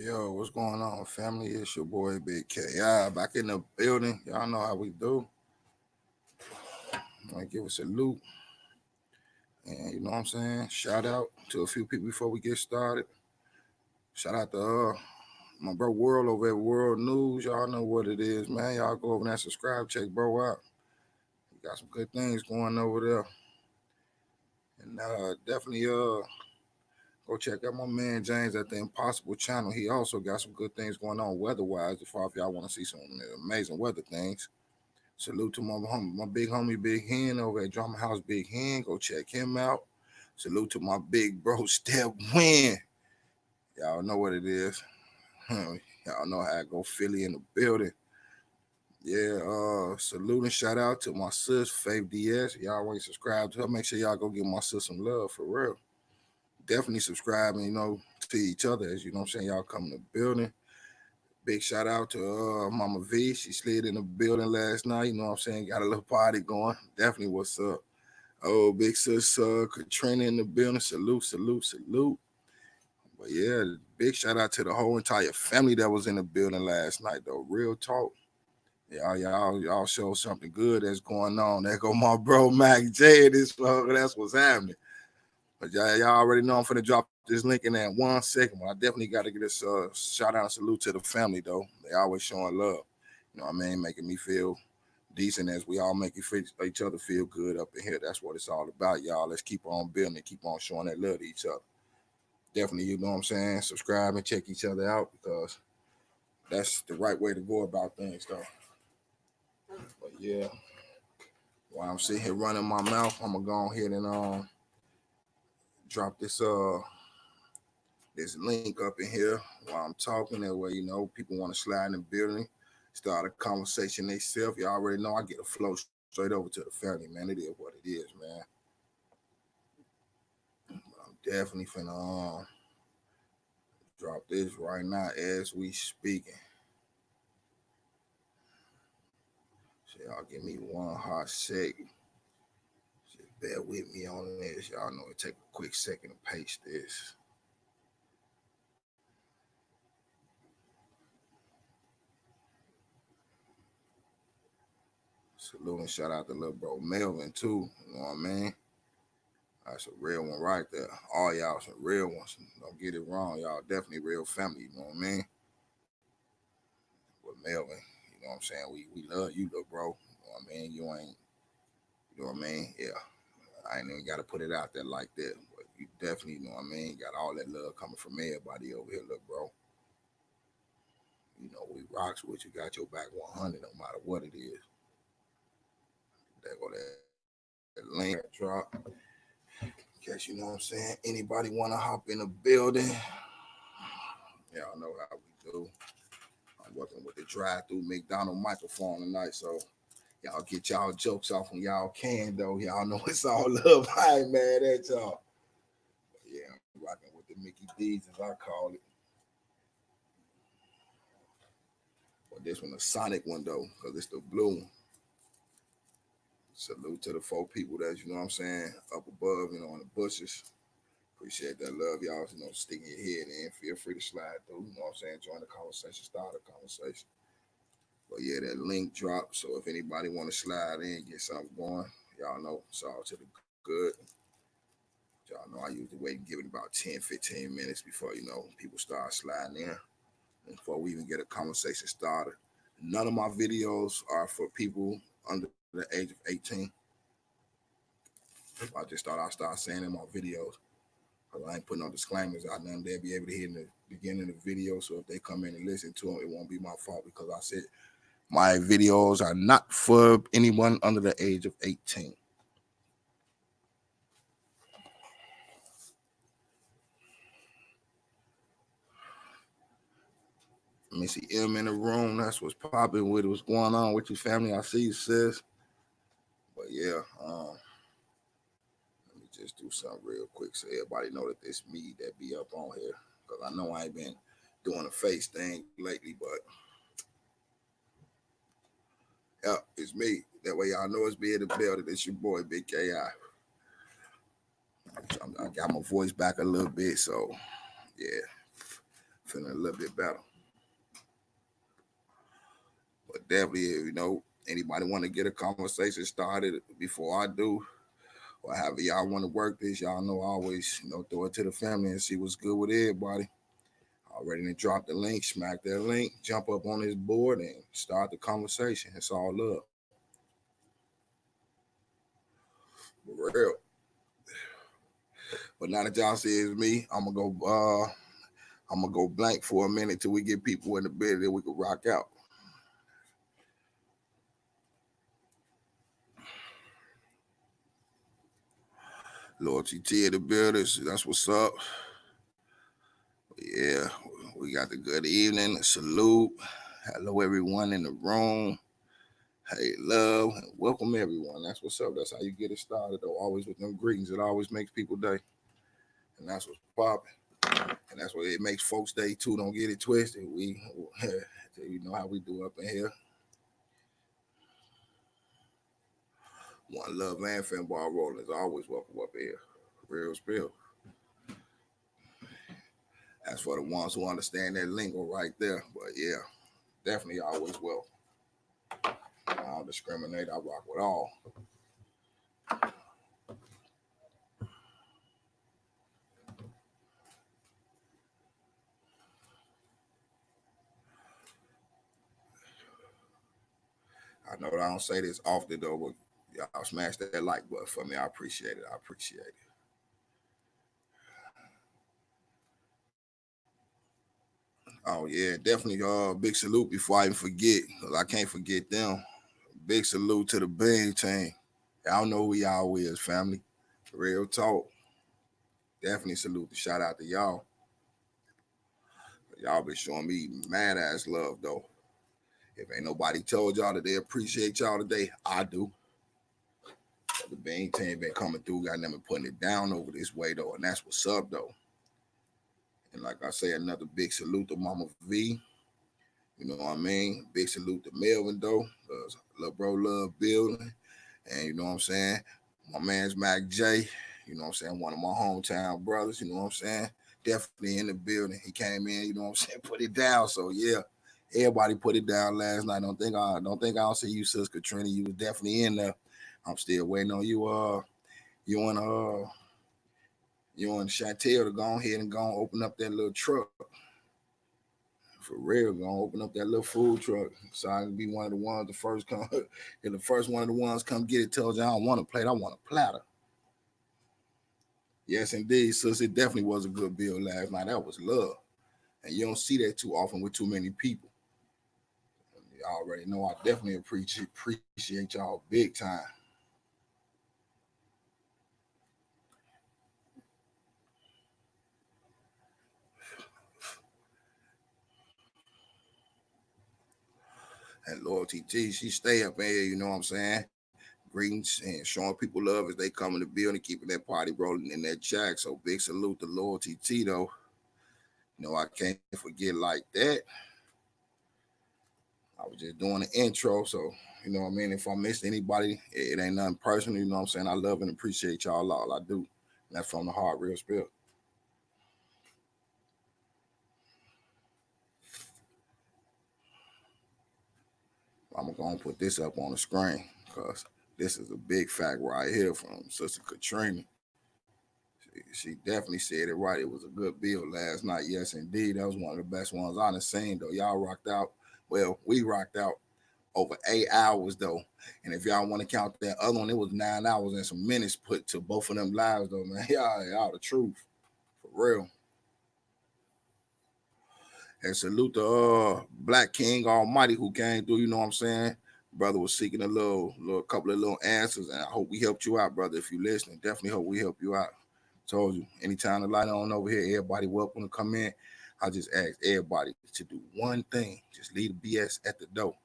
Yo, what's going on, family? It's your boy Big KI back in the building. Y'all know how we do. I give a salute, and you know what I'm saying. Shout out to a few people before we get started. Shout out to my bro World over at World News. Y'all know what it is, man. Y'all go over there and subscribe, check bro out. He got some good things going over there, and definitely go check out my man James at the Impossible Channel. He also got some good things going on weather-wise. If y'all want to see some amazing weather things. Salute to my big homie Big Hen over at Drama House Big Hen. Go check him out. Salute to my big bro Step Win. Y'all know what it is. Y'all know how I go Philly in the building. Yeah, salute and shout out to my sis Faith DS. Y'all ain't subscribed to her. Make sure y'all go give my sis some love for real. Definitely subscribe and to each other as you know what I'm saying. Y'all come in the building. Big shout out to Mama V. She slid in the building last night. You know what I'm saying? Got a little party going. Definitely what's up. Oh, big sis Katrina in the building. Salute, salute, salute. But yeah, big shout out to the whole entire family that was in the building last night, though. Real talk. Y'all show something good that's going on. There go my bro Mac J. That's what's happening. But y'all already know I'm finna drop this link in there in 1 second. But I definitely got to get this shout out and salute to the family, though. They always showing love. You know what I mean? Making me feel decent as we all make each other feel good up in here. That's what it's all about, y'all. Let's keep on building and keep on showing that love to each other. Definitely, you know what I'm saying? Subscribe and check each other out because that's the right way to go about things, though. But yeah, while I'm sitting here running my mouth, I'm gonna go ahead and drop this link up in here while I'm talking. That way, people want to slide in the building, start a conversation themselves. You already know I get a flow straight over to the family, man. It is what it is, man. I'm definitely finna drop this right now as we speaking. So y'all give me one hot second. Just bear with me on this. Y'all know it take a quick second to paste this. Salute and shout out to little bro Melvin too. You know what I mean? That's a real one right there. All y'all some real ones. Don't get it wrong. Y'all definitely real family. You know what I mean? With Melvin, you know what I'm saying? We love you, little bro. You know what I mean? You ain't, you know what I mean? Yeah. I ain't even got to put it out there like that. But you definitely, you know what I mean? Got all that love coming from everybody over here, little bro. You know, we rocks with you. Got your back 100 no matter what it is. There go that link drop. Guess you know what I'm saying? Anybody want to hop in the building? Y'all know how we do. I'm working with the drive-through McDonald microphone tonight, so y'all get y'all jokes off when y'all can, though. Y'all know it's all love. I ain't mad at y'all. But yeah, I'm rocking with the Mickey D's, as I call it. But this one, a Sonic one, though, because it's the blue one. Salute to the 4 people that's, you know what I'm saying, up above, in the bushes. Appreciate that love, y'all. Sticking your head in. Feel free to slide through. You know what I'm saying? Join the conversation, start a conversation. But yeah, that link dropped. So if anybody want to slide in, get something going, y'all know it's all to the good. Y'all know I usually wait and give it about 10, 15 minutes before, people start sliding in. And before we even get a conversation started. None of my videos are for people under the age of 18. I just thought I'd start saying in my videos. I ain't putting no disclaimers out there. They'll be able to hear in the beginning of the video. So if they come in and listen to them, it won't be my fault because I said my videos are not for anyone under the age of 18. Let me see M in the room. That's what's popping with what's going on with your family. I see you, sis. But yeah, let me just do something real quick so everybody know that it's me that be up on here. Because I know I ain't been doing a face thing lately, but yeah, it's me. That way y'all know it's me in the building. It's your boy, Big KI. I got my voice back a little bit, so yeah. feeling a little bit better. But definitely, anybody want to get a conversation started before I do, or however y'all want to work this, y'all know I always, throw it to the family and see what's good with everybody. Already to drop the link, smack that link, jump up on this board and start the conversation. It's all love. For real. But now that y'all see it's me, I'm gonna go blank for a minute till we get people in the bed that we can rock out. Loyalty T of the builders, that's what's up. Yeah, we got the good evening, salute. Hello everyone in the room. Hey, love, welcome everyone. That's what's up. That's how you get it started, though. Always with them greetings. It always makes people day. And that's what's popping. And that's what it makes folks day too. Don't get it twisted. You know how we do up in here. One love and fan ball rolling is always welcome up here. Real spill. That's for the ones who understand that lingo right there. But yeah, definitely always welcome. I don't discriminate. I rock with all. I know that I don't say this often though, but y'all smash that like button for me. I appreciate it. I appreciate it. Oh yeah, definitely. Big salute before I even forget, cause I can't forget them. Big salute to the Bing team. Y'all know who y'all is, family. Real talk. Definitely salute. The shout out to y'all. Y'all been showing me mad ass love though. If ain't nobody told y'all that they appreciate y'all today, I do. The Bing team been coming through, got them and putting it down over this way though, and that's what's up though. And like I say, another big salute to Mama V. You know what I mean? Big salute to Melvin though. Little bro love building. And you know what I'm saying? My man's Mac J. You know what I'm saying? One of my hometown brothers, you know what I'm saying? Definitely in the building. He came in, you know what I'm saying, put it down. So yeah, everybody put it down last night. Don't think I don't see you, Sis Katrina. You was definitely in there. I'm still waiting on you. You and Chantel to go ahead and go and open up that little truck. For real, gonna open up that little food truck. So I can be one of the ones the first come and the first one of the ones come get it, tells you I don't want a plate, I want a platter. Yes, indeed, sis. It definitely was a good bill last night. That was love. And you don't see that too often with too many people. Y'all already know I definitely appreciate y'all big time. And Loyalty T, she stay up in here, you know what I'm saying? Greetings and showing people love as they come in the building, keeping that party rolling in that jack. So big salute to Loyalty T though. You know, I can't forget like that. I was just doing the intro, so you know what I mean. If I missed anybody, it ain't nothing personal. You know what I'm saying. I love and appreciate y'all all. I do. And that's from the heart, real spill. I'm gonna put this up on the screen because this is a big fact right here from Sister Katrina. She definitely said it right. It was a good bill last night. Yes, indeed. That was one of the best ones I done seen though. Y'all rocked out. Well, we rocked out over 8 hours though. And if y'all want to count that other one, it was 9 hours and some minutes put to both of them lives though, man. Y'all the truth. For real. And salute to Black King Almighty who came through, you know what I'm saying? Brother was seeking a little couple of little answers, and I hope we helped you out, brother. If you listening, definitely hope we help you out. Told you, anytime the light on over here, everybody welcome to come in. I just ask everybody to do one thing. Just leave the BS at the door.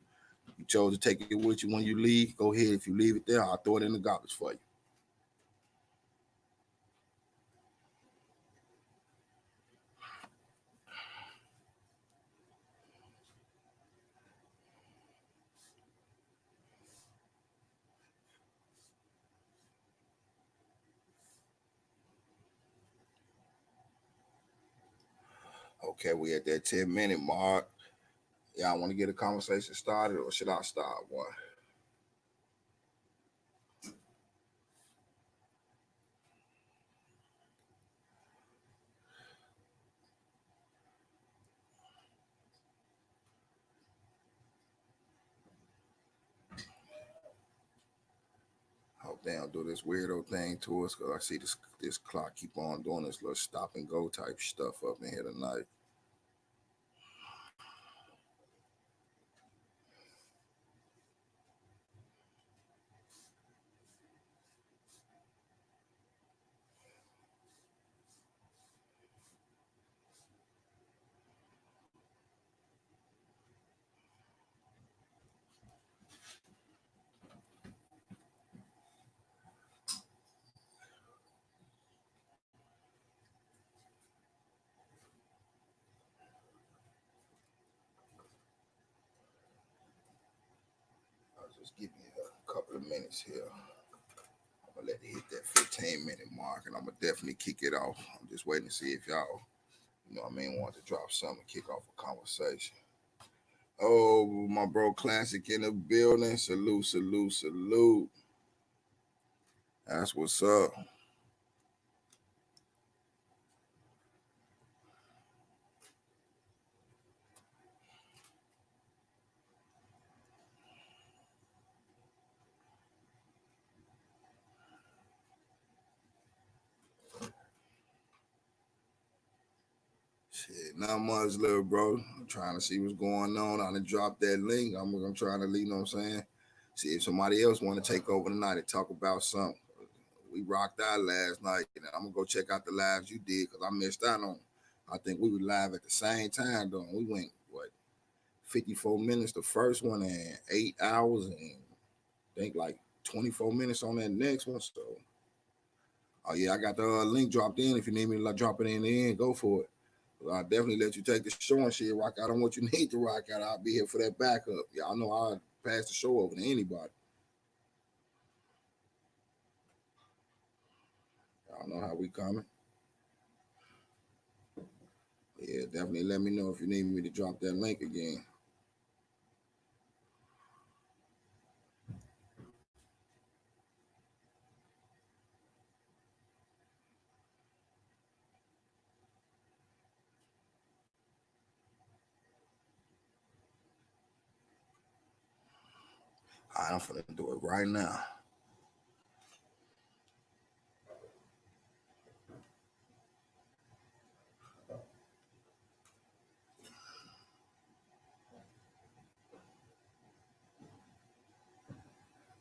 You chose to take it with you when you leave. Go ahead. If you leave it there, I'll throw it in the garbage for you. Okay, we at that 10-minute mark. Y'all want to get a conversation started, or should I start one? Hope they don't do this weirdo thing to us, because I see this clock keep on doing this little stop and go type stuff up in here tonight. I'll just give me a couple of minutes here. I'm gonna let it hit that 15-minute mark, and I'm gonna definitely kick it off. I'm just waiting to see if y'all, want to drop something, kick off a conversation. Oh, my bro, Classic in the building. Salute, salute, salute. That's what's up. Shit, not much, little bro. I'm trying to see what's going on. I done dropped that link. I'm trying to leave, you know what I'm saying? See if somebody else want to take over tonight and talk about something. We rocked out last night, and I'm going to go check out the lives you did, because I missed out on. I think we were live at the same time, though. We went, 54 minutes the first one, and 8 hours, and I think like 24 minutes on that next one. So, oh yeah, I got the link dropped in. If you need me to drop it in the end, go for it. I'll definitely let you take the show and shit, rock out on what you need to rock out. I'll be here for that backup. Y'all know I'll pass the show over to anybody. Y'all know how we coming. Yeah, definitely let me know if you need me to drop that link again. All right, I'm finna do it right now.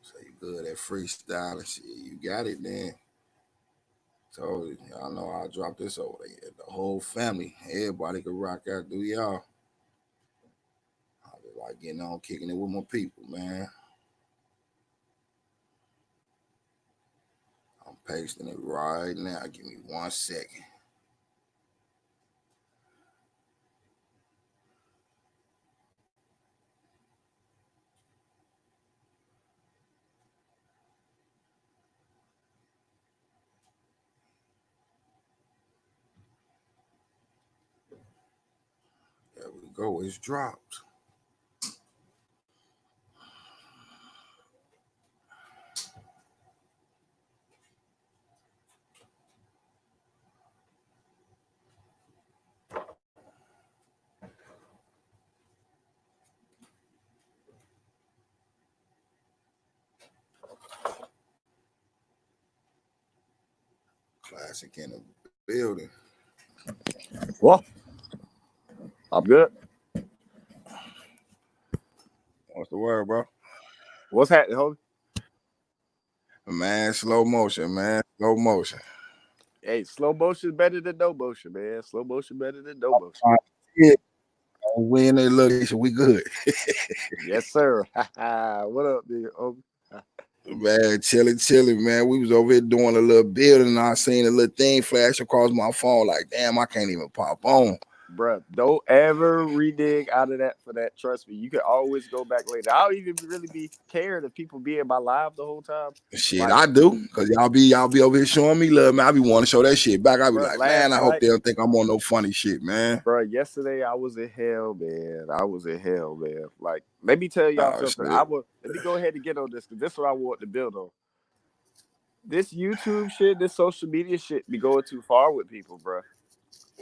So you good at freestyling shit. You got it then. So y'all know I'll drop this over there. The whole family, everybody can rock out, do y'all. I just like getting on, kicking it with my people, man. I'm pasting it right now. Give me 1 second. There we go. It's dropped. Classic in the building. Well, I'm good. What's the word, bro? What's happening, homie? Man, slow motion, man. Slow motion. Hey, slow motion better than no motion, man. Slow motion better than no motion. Yeah. We in that location, we good. Yes, sir. What up, nigga? Homie? Man, chilling, man. We was over here doing a little building, and I seen a little thing flash across my phone. Like, damn, I can't even pop on. Bruh, don't ever renege out of that for that. Trust me, you can always go back later. I don't even really be caring if people be in my live the whole time. Shit, Like, I do, cause y'all be over here showing me love, man. I be wanting to show that shit back. I be bruh, like, man, I hope night, they don't think I'm on no funny shit, man. bruh, yesterday I was in hell, man. I was in hell, man. Like, let me tell y'all Oh something. shit. Let me go ahead and get on this, because this is what I want to build on. This YouTube shit, this social media shit be going too far with people, bruh.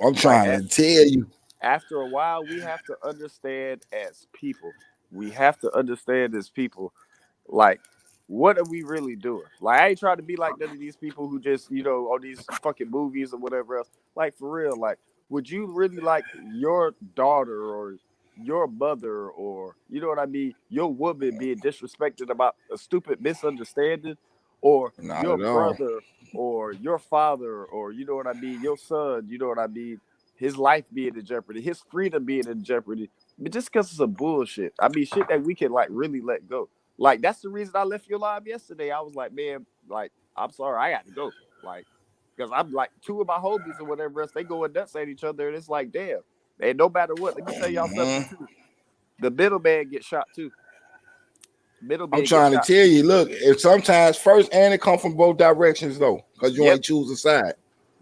I'm Like, trying to tell you. after a while, we have to understand as people. We have to understand as people, like, what are we really doing? Like, I ain't trying to be like none of these people who just, on these fucking movies or whatever else. Like, for real, like, would you really like your daughter or your mother or, you know what I mean, your woman being disrespected about a stupid misunderstanding, or Not your at all. brother or your father or, you know what I mean, your son, you know what I mean, his life being in jeopardy, his freedom being in jeopardy, but just because it's some bullshit. I mean, shit that we can like really let go. Like, that's the reason I left your live yesterday. I was like, man, like, I'm sorry, I got to go. Like, because I'm like, two of my homies or whatever else, they going nuts at each other, and it's like, damn. And no matter what, let me tell y'all something too. The middleman gets shot too. I'm Middleman gets trying to shot tell too. you, look, if sometimes first and it come from both directions though, because you Yep. ain't choose a side.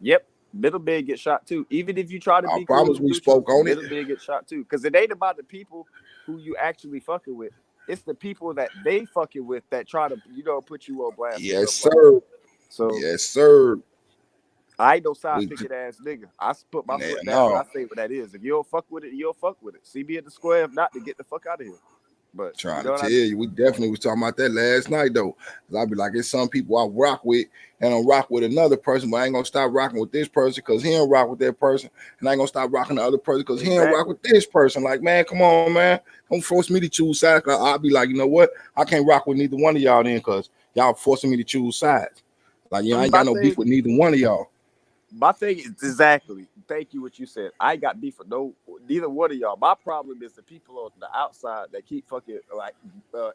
Yep. Middleman gets shot too. Even if you try to I be cool promise and we neutral, spoke on it. middleman gets shot too. Because it ain't about the people who you actually fucking with. It's the people that they fucking with that try to, put you on blast and Yes, stuff like that. sir. So Yes, sir. I ain't no side We picking ass nigga. I put my foot down and I no. say what that is. If you don't fuck with it, you don't fuck with it. See me in the square. If not, to get the fuck out of here. But you Trying know to what tell I mean? you, we definitely was talking about that last night though. Cause I be like, it's some people I rock with and I rock with another person, but I ain't gonna stop rocking with this person because he don't rock with that person, and I ain't gonna stop rocking the other person because he don't rock Exactly. with this person. Like, man, come on, man, don't force me to choose sides. I'll be like, you know what? I can't rock with neither one of y'all then, cause y'all forcing me to choose sides. Like, I See, ain't got no beef with neither one of y'all. my thing is exactly. Thank you, what you said. I got beef for neither one of y'all. My problem is the people on the outside that keep fucking like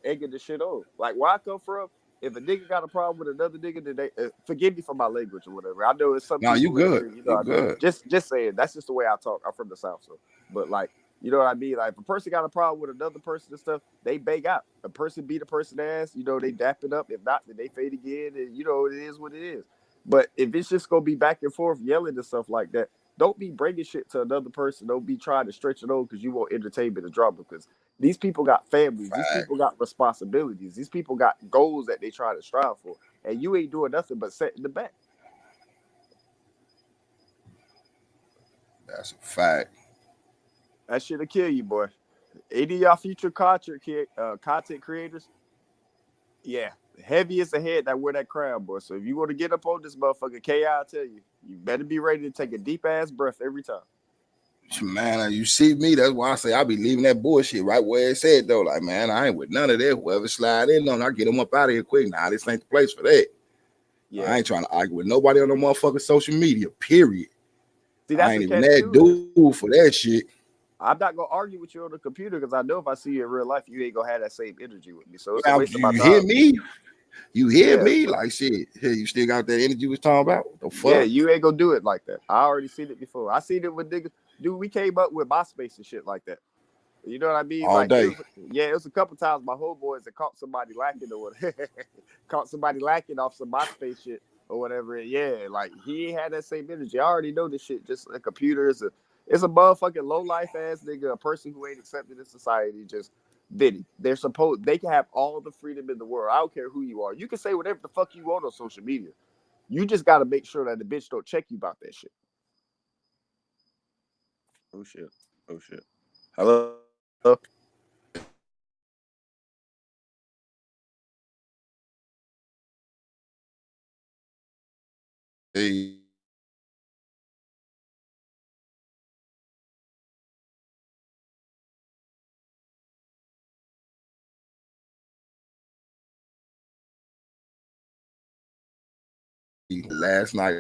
egging the shit on. Like, where I come from, if a nigga got a problem with another nigga, then they forgive me for my language or whatever. I know it's some Nah, you people in good. here, You good. just saying that's just the way I talk. I'm from the South, so but like, you know what I mean? Like, if a person got a problem with another person and stuff, they bang out. A person beat a person ass, they dap it up. If not, then they fade again, and it is what it is. But if it's just gonna be back and forth yelling and stuff like that, don't be bringing shit to another person. Don't be trying to stretch it over because you want entertainment and drama. Because these people got families, these Fact. people got responsibilities, these people got goals that they try to strive for, and you ain't doing nothing but setting the back. That's a fact. That shit'll kill you, boy. Any of y'all future content creators, yeah, heavy is the head that wear that crown, boy. So if you want to get up on this motherfucker, I'll tell you, you better be ready to take a deep ass breath every time. Man, you see me, that's why I say I be leaving that bullshit right where it said though. Like, man, I ain't with none of that. Whoever slide in on, I get them up out of here quick. Nah, this ain't the place for that. Yeah. I ain't trying to argue with nobody on no motherfucking social media, period. See, I that's ain't a even catch that too. dude for that shit. I'm not gonna argue with you on the computer because I know if I see you in real life, you ain't gonna have that same energy with me. So it's a waste of my You hear time. me? You hear Yeah, me? Like shit. Hey, you still got that energy we was talking about? What the yeah, fuck? you ain't gonna do it like that. I already seen it before. I seen it with niggas. Dude, we came up with MySpace and shit like that. You know what I mean? All Like day. it was a couple times my homeboys that caught somebody lacking or whatever, caught somebody lacking off some MySpace shit or whatever. And yeah, like he ain't had that same energy. I already know this shit. Just a computer is it's a motherfucking low life ass nigga, a person who ain't accepted in society. Just Vinny. They can have all the freedom in the world. I don't care who you are. You can say whatever the fuck you want on social media. You just got to make sure that the bitch don't check you about that shit. Oh shit. Oh shit. Hello. Hey. Last night,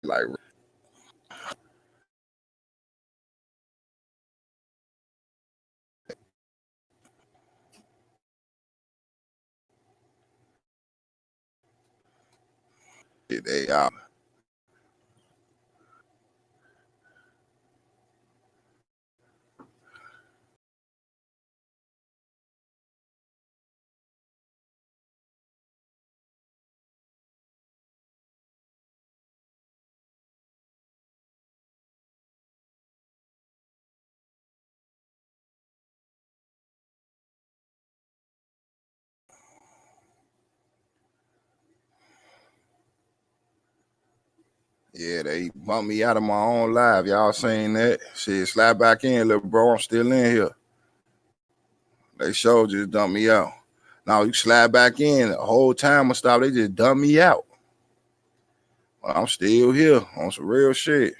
like they Yeah, they bumped me out of my own live. Y'all saying that? Shit, slide back in, little bro. I'm still in here. They showed just dumped me out. Now you slide back in. The whole time I stopped, they just dumped me out. But I'm still here on some real shit.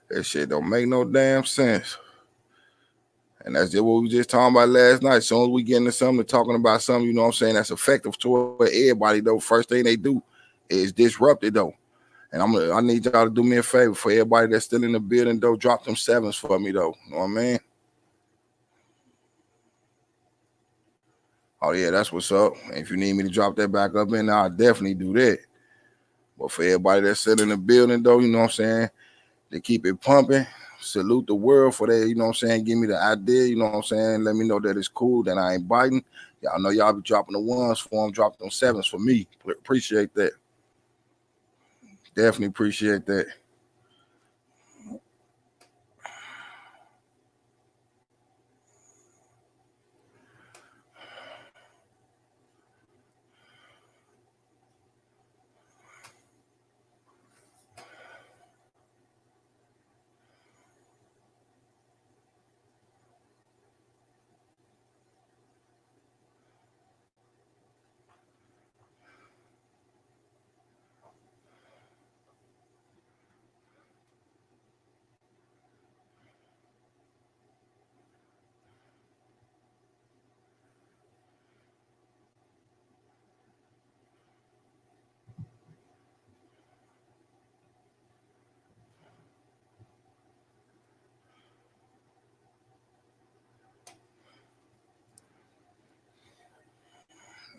That shit don't make no damn sense. And that's just what we just talking about last night. As soon as we get into something, talking about something, you know what I'm saying, that's effective toward everybody, though, first thing they do is disrupt it, though. And I need y'all to do me a favor for everybody that's still in the building, though. Drop them 7s for me, though. You know what I mean? Oh, yeah, that's what's up. And if you need me to drop that back up in, I'll definitely do that. But for everybody that's still in the building, though, you know what I'm saying, to keep it pumping, salute the world for that, you know what I'm saying, give me the idea, you know what I'm saying, let me know that it's cool, that I ain't biting. Y'all know y'all be dropping the 1s for them, drop them 7s for me. Appreciate that. Definitely appreciate that.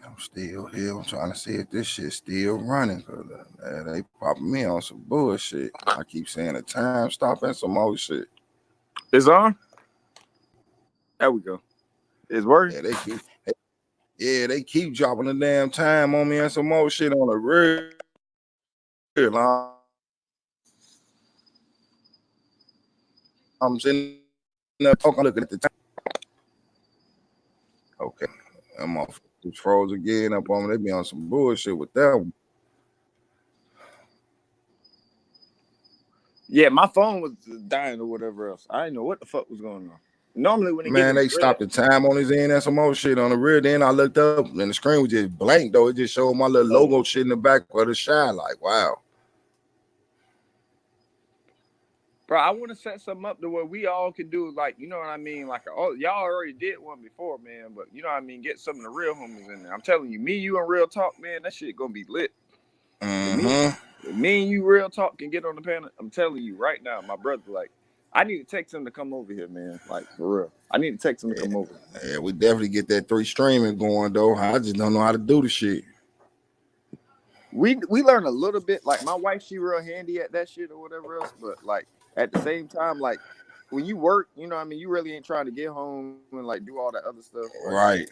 I'm still here. I'm trying to see if this shit's still running. Cause they popping me on some bullshit. I keep saying the time stop and some more shit. It's on. There we go. It's working. They keep dropping the damn time on me and some more shit on the real. I'm sitting there talking, looking at the time. Okay, I'm off. Just froze again up on me. They be on some bullshit with that one. Yeah, my phone was dying or whatever else. I didn't know what the fuck was going on. Normally when they stopped the time on his end and some more shit on the rear. Then I looked up and the screen was just blank though. It just showed my little logo shit in the back of the shine. Like, wow. Bro, I want to set something up to where we all can do, like, you know what I mean? Like, y'all already did one before, man. But you know what I mean? Get some of the real homies in there. I'm telling you, me, you, and Real Talk, man, that shit gonna be lit. Me and you, Real Talk, can get on the panel. I'm telling you right now, my brother, like, I need to text him to come over here, man. Like, for real. I need to text him to come over. Yeah, we definitely get that 3 streaming going, though. I just don't know how to do the shit. We learn a little bit. Like, my wife, she real handy at that shit or whatever else. But, like, at the same time, like, when you work, you know what I mean? You really ain't trying to get home and, like, do all that other stuff. Right.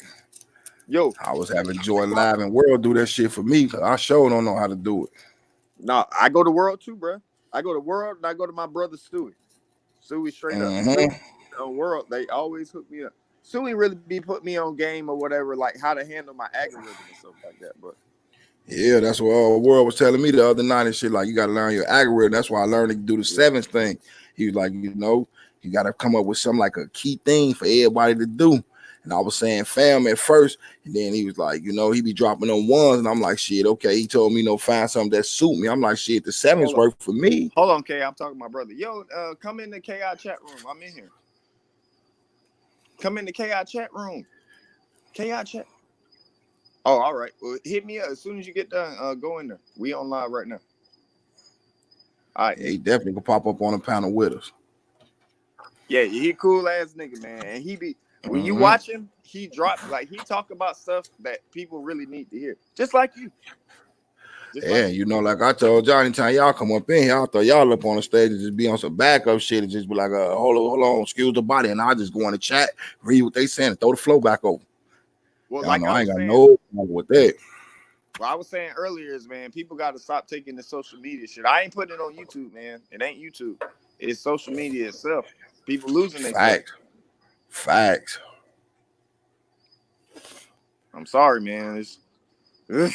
Yo. I was having Joy Live and World do that shit for me because I sure don't know how to do it. No, I go to World too, bro. I go to World and I go to my brother Stewie. Stewie straight up. On World, they always hook me up. Stewie really be put me on game or whatever, like how to handle my algorithm and stuff like that. But yeah, that's what World was telling me the other night and shit. Like, you got to learn your algorithm. That's why I learned to do the 7th thing. He was like, you know, you got to come up with something like a key thing for everybody to do. And I was saying fam at first, and then he was like, you know, he be dropping on 1s, and I'm like, shit, okay. He told me, you know, find something that suit me. I'm like, shit, the 7s work for me. Hold on, K. I'm talking to my brother. Yo, come in the KI chat room. I'm in here. Come in the KI chat room. KI chat. Oh, all right. Well, hit me up as soon as you get done. Go in there. We on live right now. All right. Yeah, he definitely can pop up on a panel with us. Yeah, he cool ass nigga, man. And he be when you watch him, he drop like he talk about stuff that people really need to hear. Just like you. You know, like I told y'all, anytime y'all come up in here, I'll throw y'all up on the stage and just be on some backup shit and just be like, hold on, excuse the body. And I'll just go in the chat, read what they saying, and throw the flow back over. Well, like I ain't got no problem with that. What I was saying earlier is, man, people got to stop taking the social media shit. I ain't putting it on YouTube, man. It ain't YouTube. It's social media itself. People losing their Facts. I'm sorry, man. It's Yeah,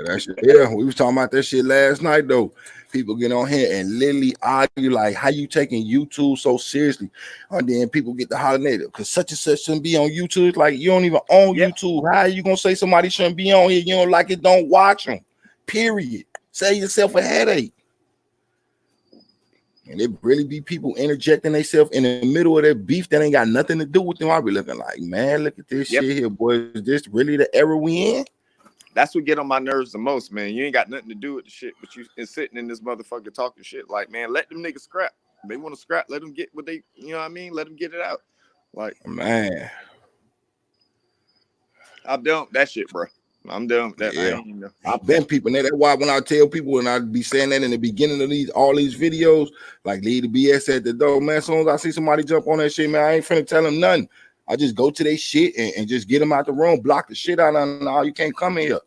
that shit. Yeah, we was talking about that shit last night though. People get on here and literally argue like, how you taking YouTube so seriously? And then people get the holiday because such and such shouldn't be on YouTube. It's like you don't even own Yep. YouTube. How are you gonna say somebody shouldn't be on here? You don't like it, don't watch them. Period. Save yourself a headache. And it really be people interjecting themselves in the middle of their beef that ain't got nothing to do with them. I be looking like, man, look at this Yep. shit here, boy. Is this really the era we in? That's what get on my nerves the most, man. You ain't got nothing to do with the shit, but you is sitting in this motherfucker talking shit. Like, man, let them niggas scrap. They want to scrap. Let them get what they, you know what I mean? Let them get it out. Like, Man, I'm done with that shit, bro. I'm done with that. Yeah. I ain't even know. I've been people. That's why when I tell people, and I be saying that in the beginning of all these videos, like leave the BS at the door, man. As soon as I see somebody jump on that shit, man, I ain't finna tell them nothing. I just go to their shit and just get them out the room, block the shit out of them. No, you can't come in here.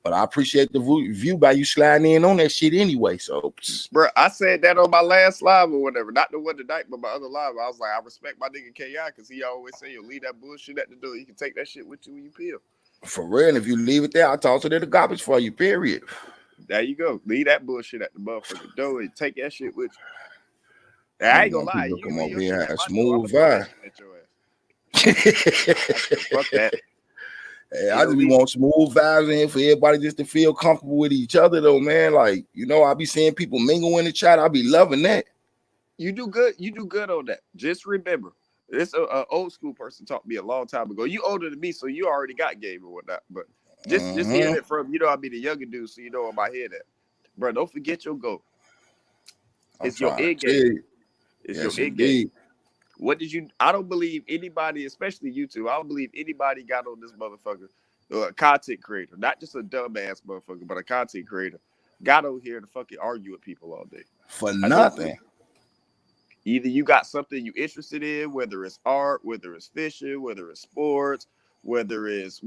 But I appreciate the view by you sliding in on that shit anyway. So, bro, I said that on my last live or whatever. Not the one tonight, but my other live. I was like, I respect my nigga KI because he always say, you leave that bullshit at the door. You can take that shit with you when you peel. For real, and if you leave it there, I'll toss it in the garbage for you, period. There you go. Leave that bullshit at the motherfucking door and take that shit with you. I ain't gonna lie. You come leave over your here shit and at my smooth door, I'ma vibe. throw that shit at your ass. Fuck that. Hey, I just want smooth vibes in here for everybody just to feel comfortable with each other, though, man. Like, you know, I be seeing people mingle in the chat. I be loving that. You do good. You do good on that. Just remember, this an old school person taught me a long time ago. You older than me, so you already got game or whatnot. But just hearing it from, you know, I be the younger dude, so you know where my head at. Bro, don't forget your goal. It's your end game. It's your end game. What did you? I don't believe anybody, especially you two. I don't believe anybody got on this motherfucker, a content creator, not just a dumbass motherfucker, but a content creator, got on here to fucking argue with people all day for nothing. Either you got something you interested in, whether it's art, whether it's fishing, whether it's sports, whether it's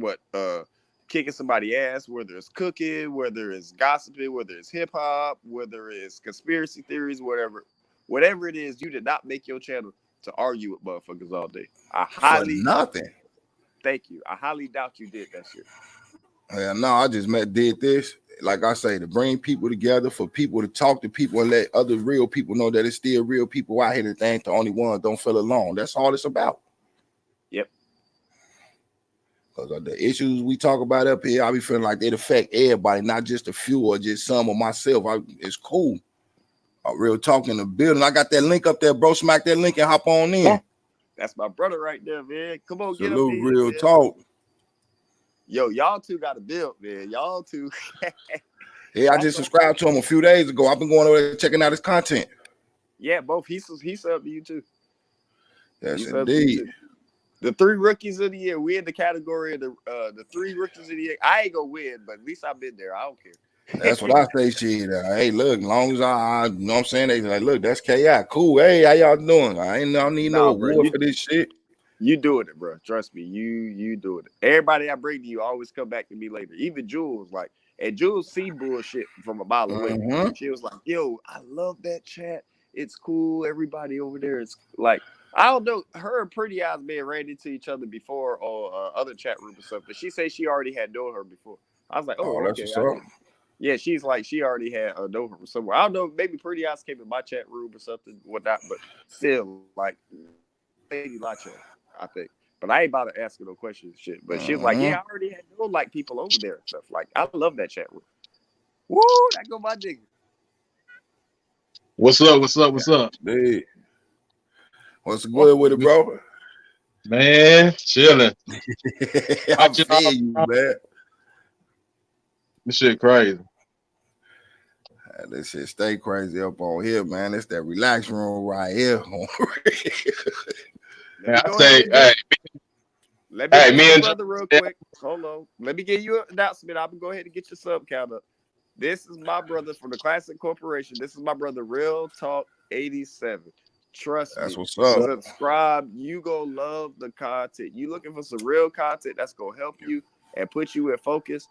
kicking somebody ass, whether it's cooking, whether it's gossiping, whether it's hip hop, whether it's conspiracy theories, whatever it is, you did not make your channel to argue with motherfuckers all day. Nothing. Thank you. I highly doubt you did that shit. Yeah, no, I just did this, like I say, to bring people together, for people to talk to people and let other real people know that it's still real people out here that they ain't the only one. Don't feel alone. That's all it's about. Yep. Because the issues we talk about up here, I be feeling like it affect everybody, not just a few or just some of myself. It's cool. Real talk in the building. I got that link up there, bro. Smack that link and hop on in. That's my brother right there, man. Come on, get Salute, up in real here, talk. Yo, y'all two got to build, man. Y'all two. Yeah, I just subscribed to him a few days ago. I've been going over there checking out his content. Yeah, both. He subbed to you too. Yes, indeed. The 3 rookies of the year. We in the category of the 3 rookies of the year. I ain't gonna win, but at least I've been there. I don't care. That's what I say, shit. Hey, look, as long as I you know what I'm saying, they like, look, that's KI. Cool. Hey, how y'all doing? I don't need no award for this shit. You doing it, bro. Trust me. You doing it. Everybody I bring to you always come back to me later. Even Jules, like, and Jules see bullshit from a mile away. She was like, yo, I love that chat. It's cool. Everybody over there is like, I don't know. Her and Pretty Eyes may have ran into each other before or other chat room or something. She said she already had known her before. I was like, oh okay. That's what's up. Yeah, she's like, she already had known her from somewhere. I don't know. Maybe Pretty Eyes came in my chat room or something, whatnot. But still, like, Lady Lache, I think. But I ain't about to ask her no questions and shit. But she was like, yeah, I already had known like people over there and stuff. Like, I love that chat room. Woo, that go my nigga. What's up? What's up? What's up? Hey. What's good with it, bro? Man, chilling. I feel you, man. This shit crazy. This shit stay crazy up on here, man. It's that relax room right here. I say, hey, let me get your brother real quick. Hold on. Let me give you an announcement. I'm gonna go ahead and get your sub count up. This is my brother from the Classic Corporation. This is my brother, Real Talk 87. Trust me. That's what's up. Subscribe. You gonna love the content. You looking for some real content that's gonna help you and put you in focus.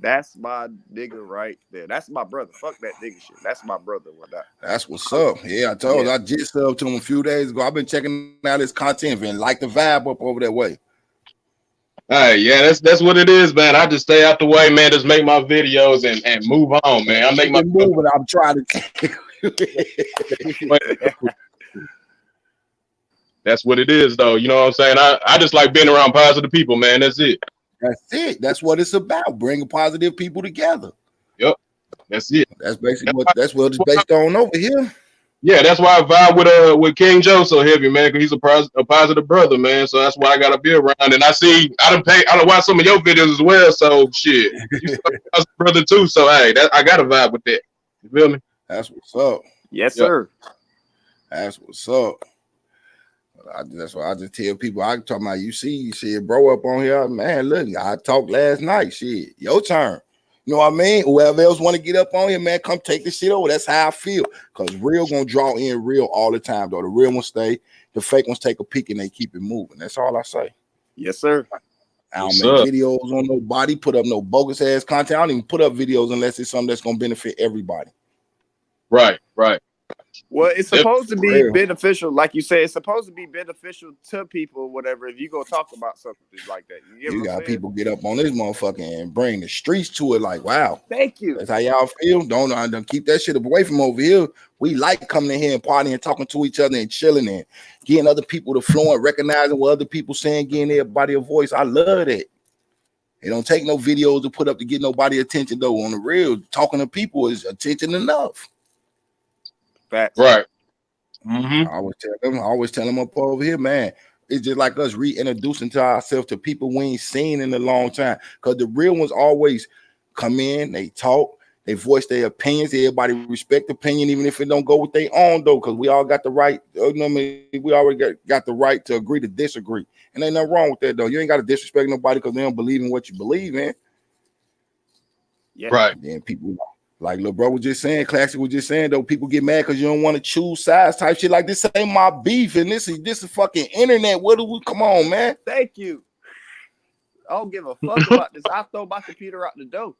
That's my nigga right there. That's my brother. Fuck that nigga shit. That's my brother. That's what's up. Yeah, I told you. I just subbed to him a few days ago. I've been checking out his content and like the vibe up over that way. Hey, yeah, that's what it is, man. I just stay out the way, man. Just make my videos and move on, man. I make Keep my it moving. I'm trying That's what it is, though. You know what I'm saying? I just like being around positive people, man. That's it. That's it. That's what it's about. Bringing positive people together. Yep, that's it. That's basically what it's based on over here. Yeah, that's why I vibe with King Joe so heavy, man. Because he's a positive brother, man. So that's why I gotta be around. And I done watched some of your videos as well. So shit, you a positive brother too. So hey, I gotta vibe with that. You feel me? That's what's up. Yes, sir. That's what's up. That's why I just tell people I talk about you see shit, bro, up on here. Man, look, I talked last night. Shit, your turn. You know what I mean? Whoever else want to get up on here, man, come take this shit over. That's how I feel. Because real gonna draw in real all the time, though. The real ones stay, the fake ones take a peek and they keep it moving. That's all I say. Yes, sir. I don't make videos on nobody, put up no bogus ass content. I don't even put up videos unless it's something that's gonna benefit everybody. Right, right. Well, it's supposed to be beneficial, like you said. It's supposed to be beneficial to people, whatever. If you go talk about something like that, you got people get up on this motherfucker and bring the streets to it. Like, wow, thank you. That's how y'all feel. Don't keep that shit away from over here. We like coming in here and partying, and talking to each other and chilling and getting other people to flow and recognizing what other people saying, getting everybody a voice. I love that. It don't take no videos to put up to get nobody attention though. On the real, talking to people is attention enough. Facts. Right. I always tell them up over here, man. It's just like us reintroducing to ourselves to people we ain't seen in a long time. Because the real ones always come in, they talk, they voice their opinions. Everybody respect opinion, even if it don't go with their own though. Because we all got the right. You know what I mean? We already got the right to agree to disagree, and ain't nothing wrong with that though. You ain't got to disrespect nobody because they don't believe in what you believe in. Yeah. Right. And then people. Like Lil Bro was just saying, Classic was just saying, though, people get mad because you don't want to choose sides type shit. Like, this ain't my beef, and this is fucking internet. What do we come on, man? Thank you. I don't give a fuck about this. I throw my computer out the door.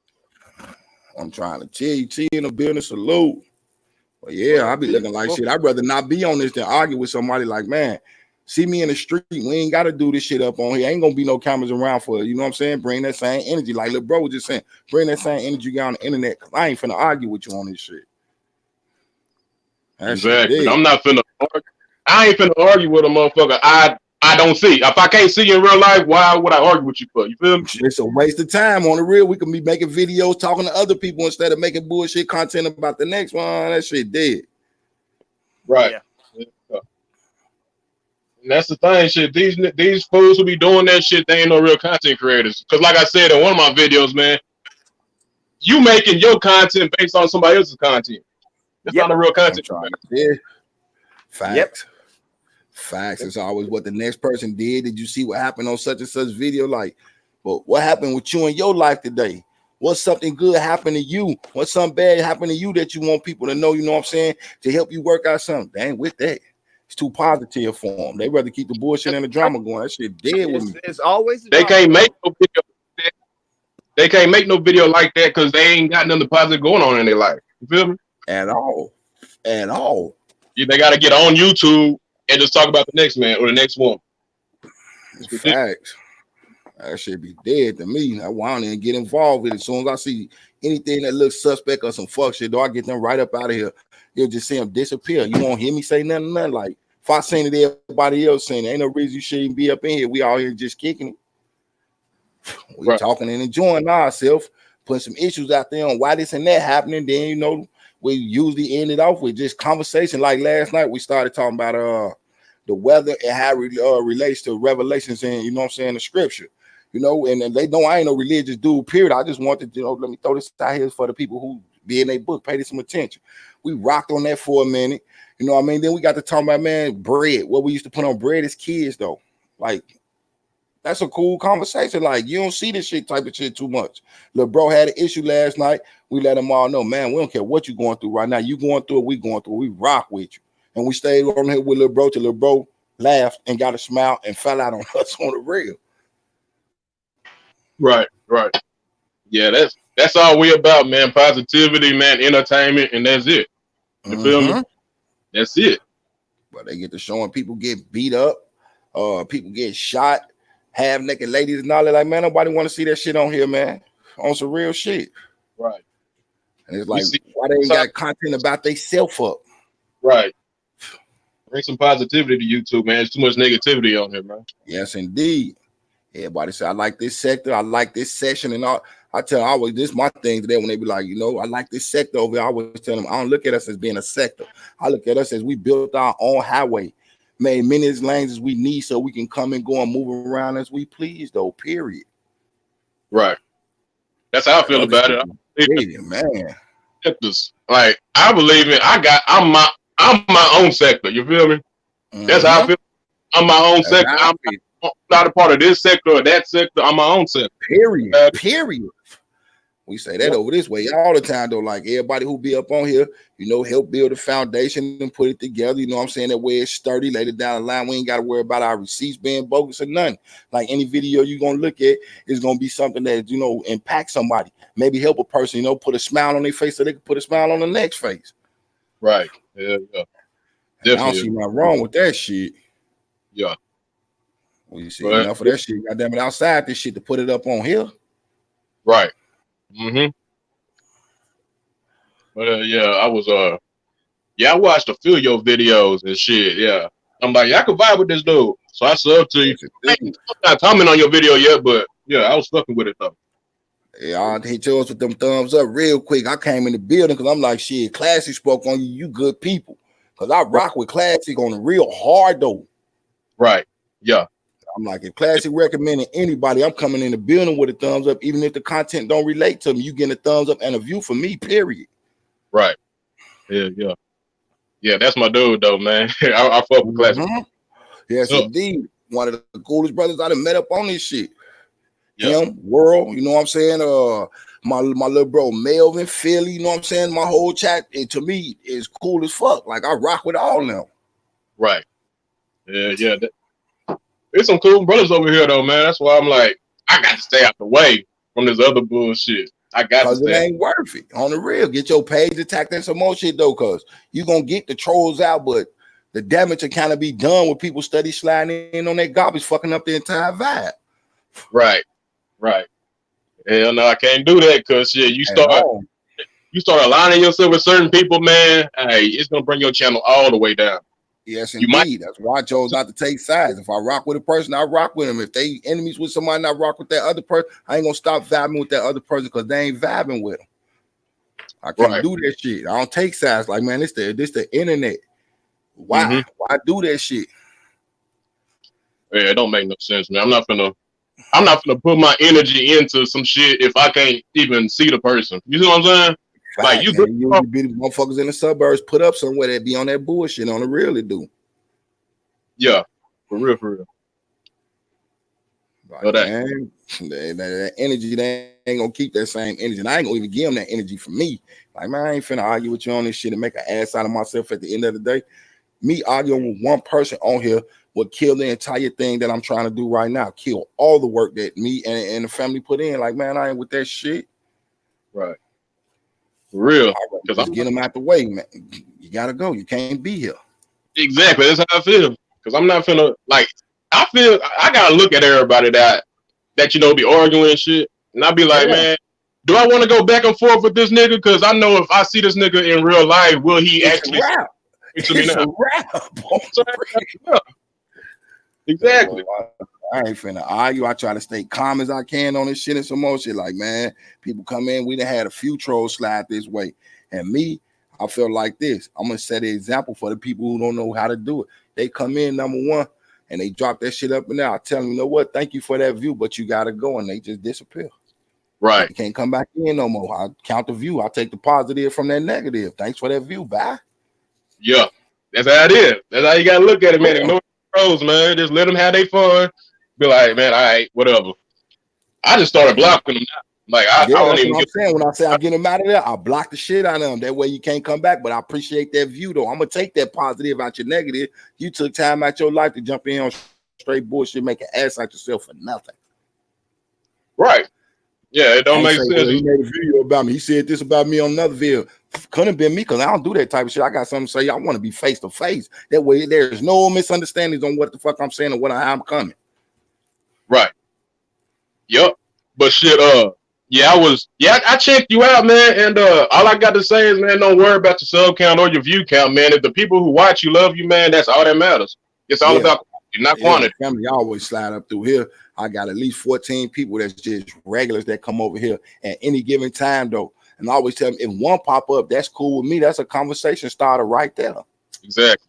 I'm trying to tell you, T in the building, salute. But yeah, I be looking like shit. I'd rather not be on this than argue with somebody like, man, see me in the street. We ain't got to do this shit up on here. Ain't gonna be no cameras around for it. You know what I'm saying? Bring that same energy. Like Lil Bro was just saying, bring that same energy on the internet. Cause I ain't finna argue with you on this shit. Exactly. I'm not finna argue. I ain't finna argue with a motherfucker I don't see. If I can't see you in real life, why would I argue with you for? You feel me? It's a waste of time. On the real, we can be making videos talking to other people instead of making bullshit content about the next one. That shit dead. Right. Yeah. And that's the thing, shit. These fools who be doing that shit, they ain't no real content creators. Because like I said in one of my videos, man, you making your content based on somebody else's content. That's not a real content. Yeah. Facts. Facts. It's always what the next person did. Did you see what happened on such and such video? Like, but what happened with you in your life today? What's something good happened to you? What's something bad happened to you that you want people to know, you know what I'm saying, to help you work out something? They ain't with that. It's too positive for them. They rather keep the bullshit and the drama going. That shit dead with me. It's always they can't make no video like that. They can't make no video like that because they ain't got nothing positive going on in their life. You feel me? At all. At all. Yeah, they gotta get on YouTube and just talk about the next man or the next woman. Facts. That should be dead to me. I want to get involved with it. As soon as I see anything that looks suspect or some fuck shit, though, I get them right up out of here. You'll just see them disappear. You won't hear me say nothing. Like, if I seen it, everybody else saying it, ain't no reason you shouldn't be up in here. We all here just kicking it. We talking and enjoying ourselves, putting some issues out there on why this and that happening. Then, you know, we usually end it off with just conversation. Like last night, we started talking about the weather and how it relates to revelations and, you know what I'm saying, the scripture. You know, and they know I ain't no religious dude, period. I just wanted to, you know, let me throw this out here for the people who be in their book, pay this some attention. We rocked on that for a minute. You know what I mean? Then we got to talk about, man, bread. What we used to put on bread as kids, though. Like, that's a cool conversation. Like, you don't see this shit type of shit too much. Lil Bro had an issue last night. We let them all know, man, we don't care what you're going through right now. You going through it, we going through it. We rock with you. And we stayed on here with Lil Bro till Lil Bro laughed and got a smile and fell out on us on the real. Right. Yeah, that's all we about, man. Positivity, man, entertainment, and that's it. You feel me? That's it. But they get to showing people get beat up, people get shot, half naked ladies and all that. Like, man, nobody want to see that shit on here, man. On some real shit. Right. And it's like, why they ain't got content about they self up? Right. Bring some positivity to YouTube, man. There's too much negativity on here, man. Yes, indeed. Everybody say, I like this sector, I like this section, and all. I tell them always, this is my thing today when they be like, you know, I like this sector over here. I always tell them, I don't look at us as being a sector. I look at us as we built our own highway, made many lanes as we need so we can come and go and move around as we please, though, period. Right. That's how I feel about it. Man. Like, I believe in, I'm my own sector. You feel me? That's how I feel. I'm my own sector. I'm not a part of this sector or that sector. I'm my own sector. Period. Period. We say that over this way all the time, though. Like everybody who be up on here, you know, help build a foundation and put it together. You know what I'm saying? That way it's sturdy. Later down the line, we ain't got to worry about our receipts being bogus or nothing. Like any video you're going to look at is going to be something that, you know, impact somebody. Maybe help a person, you know, put a smile on their face so they can put a smile on the next face. Right. Yeah. I don't see nothing wrong with that shit. Yeah. We see enough of that shit. Goddamn it, outside this shit to put it up on here. Right. But I was I watched a few of your videos and shit. Yeah. I'm like, I could vibe with this dude. So I subbed to you. I'm not commenting on your video yet, but yeah, I was fucking with it though. Yeah, I'll hit yours with them thumbs up real quick. I came in the building because I'm like, shit, Classic spoke on you. You good people. Because I rock with Classic on the real hard though. Right. Yeah. I'm like, if Classic recommending anybody, I'm coming in the building with a thumbs up, even if the content don't relate to me. You getting a thumbs up and a view for me, period. Right. Yeah. Yeah, that's my dude though, man. I fuck with Classic. Yes, indeed. One of the coolest brothers I done met up on this shit. Yeah. Him, World, you know what I'm saying? My little bro Melvin, Philly, you know what I'm saying? My whole chat, and to me, is cool as fuck. Like I rock with all of them. Right. Yeah. There's some cool brothers over here though, man. That's why I'm like, I got to stay out the way from this other bullshit. I got to stay. It ain't worth it. On the real, get your page attacked and some more shit though, cause you gonna get the trolls out, but the damage will kind of be done with people steady sliding in on that garbage, fucking up the entire vibe. Right. Hell no, I can't do that because shit, you start aligning yourself with certain people, man. Hey, it's gonna bring your channel all the way down. Yes, indeed. That's why I chose not to take sides. If I rock with a person, I rock with them. If they enemies with somebody and I rock with that other person, I ain't gonna stop vibing with that other person because they ain't vibing with them. I can't do that shit. I don't take sides. Like, man, this the internet. Why? Why do that shit? Yeah, it don't make no sense, man. I'm not gonna put my energy into some shit if I can't even see the person. You see what I'm saying? Like you be the motherfuckers in the suburbs put up somewhere that be on that bullshit on the real it do. Yeah, for real. Like, man, that energy, they ain't gonna keep that same energy. And I ain't gonna even give them that energy for me. Like, man, I ain't finna argue with you on this shit and make an ass out of myself at the end of the day. Me arguing with one person on here would kill the entire thing that I'm trying to do right now. Kill all the work that me and the family put in. Like, man, I ain't with that shit. Right. For real. Because I'm get them out the way, man. You gotta go. You can't be here. Exactly. That's how I feel. Because I'm not finna I feel I gotta look at everybody that you know be arguing and shit. And I be like, man, do I want to go back and forth with this nigga? Because I know if I see this nigga in real life, will he actually it's a wrap. Exactly. I ain't finna argue. I try to stay calm as I can on this shit and some more shit. Like, man, people come in. We done had a few trolls slide this way. And me, I feel like this. I'm gonna set an example for the people who don't know how to do it. They come in, number one, and they drop that shit up in there. I tell them, you know what? Thank you for that view, but you gotta go, and they just disappear. Right. You can't come back in no more. I count the view. I take the positive from that negative. Thanks for that view. Bye. Yeah, that's how it is. That's how you gotta look at it, man. Ignore the trolls, man. Just let them have their fun. Be like, man, all right, whatever. I just started blocking them now. Like, I don't even get saying. When I say I get them out of there, I block the shit out of them. That way you can't come back. But I appreciate that view, though. I'm gonna take that positive out your negative. You took time out your life to jump in on straight bullshit, make an ass out yourself for nothing. Right. Yeah, it don't make sense. He made a video about me. He said this about me on another video. Couldn't have been me because I don't do that type of shit. I got something to say. I want to be face to face. That way there's no misunderstandings on what the fuck I'm saying or how I'm coming. Right. Yup. But shit, I checked you out, man, and all I got to say is, man, don't worry about your sub count or your view count, man. If the people who watch you love you, man, that's all that matters. It's all about quality, not quantity. Family always slide up through here. I got at least 14 people that's just regulars that come over here at any given time, though. And I always tell them, if one pop up, that's cool with me. That's a conversation starter right there. Exactly.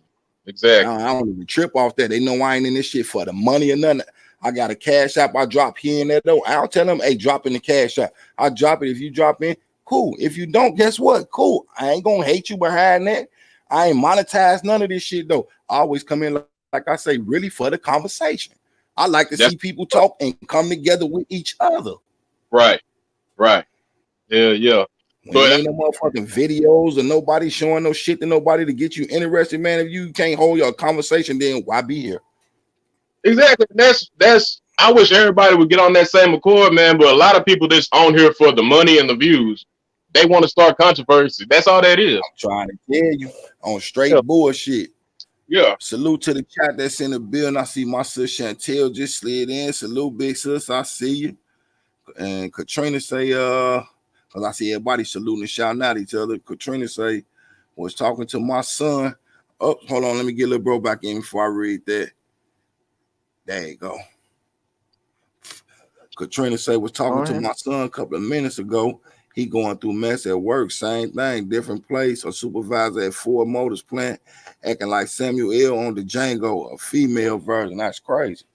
I don't even trip off that. They know I ain't in this shit for the money or nothing. I got a cash app. I drop here and there, though. I'll tell them, hey, drop in the cash app. I drop it. If you drop in, cool. If you don't, guess what? Cool. I ain't gonna hate you behind that. I ain't monetized none of this shit, though. I always come in, like I say, really for the conversation. I like to see people talk and come together with each other. Right. Yeah. When ain't no motherfucking videos or nobody showing no shit to nobody to get you interested, man. If you can't hold your conversation, then why be here? Exactly. That's. I wish everybody would get on that same accord, man. But a lot of people that's on here for the money and the views, they want to start controversy. That's all that is. I'm trying to tell you on straight bullshit. Yeah. Salute to the chat that's in the building. I see my sis Chantel just slid in. Salute, big sis. I see you. And Katrina say, because I see everybody saluting and shouting at each other. Katrina say, was talking to my son. Oh, hold on. Let me get little bro back in before I read that. There you go. Katrina say, was talking to my son a couple of minutes ago. He going through mess at work. Same thing, different place. A supervisor at Ford Motors plant acting like Samuel L. on the Django, a female version. That's crazy.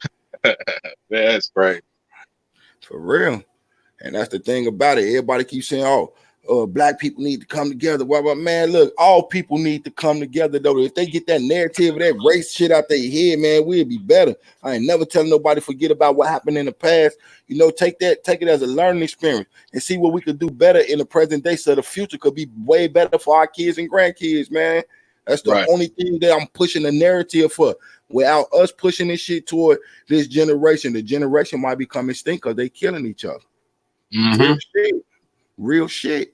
That's crazy. For real. And that's the thing about it. Everybody keeps saying, black people need to come together. Well, man, look, all people need to come together, though. If they get that narrative of that race shit out their head, man, we'll be better. I ain't never telling nobody forget about what happened in the past. You know, take it as a learning experience and see what we could do better in the present day so the future could be way better for our kids and grandkids, man. That's the only thing that I'm pushing the narrative for. Without us pushing this shit toward this generation, the generation might become extinct because they killing each other. Mm-hmm. Real shit.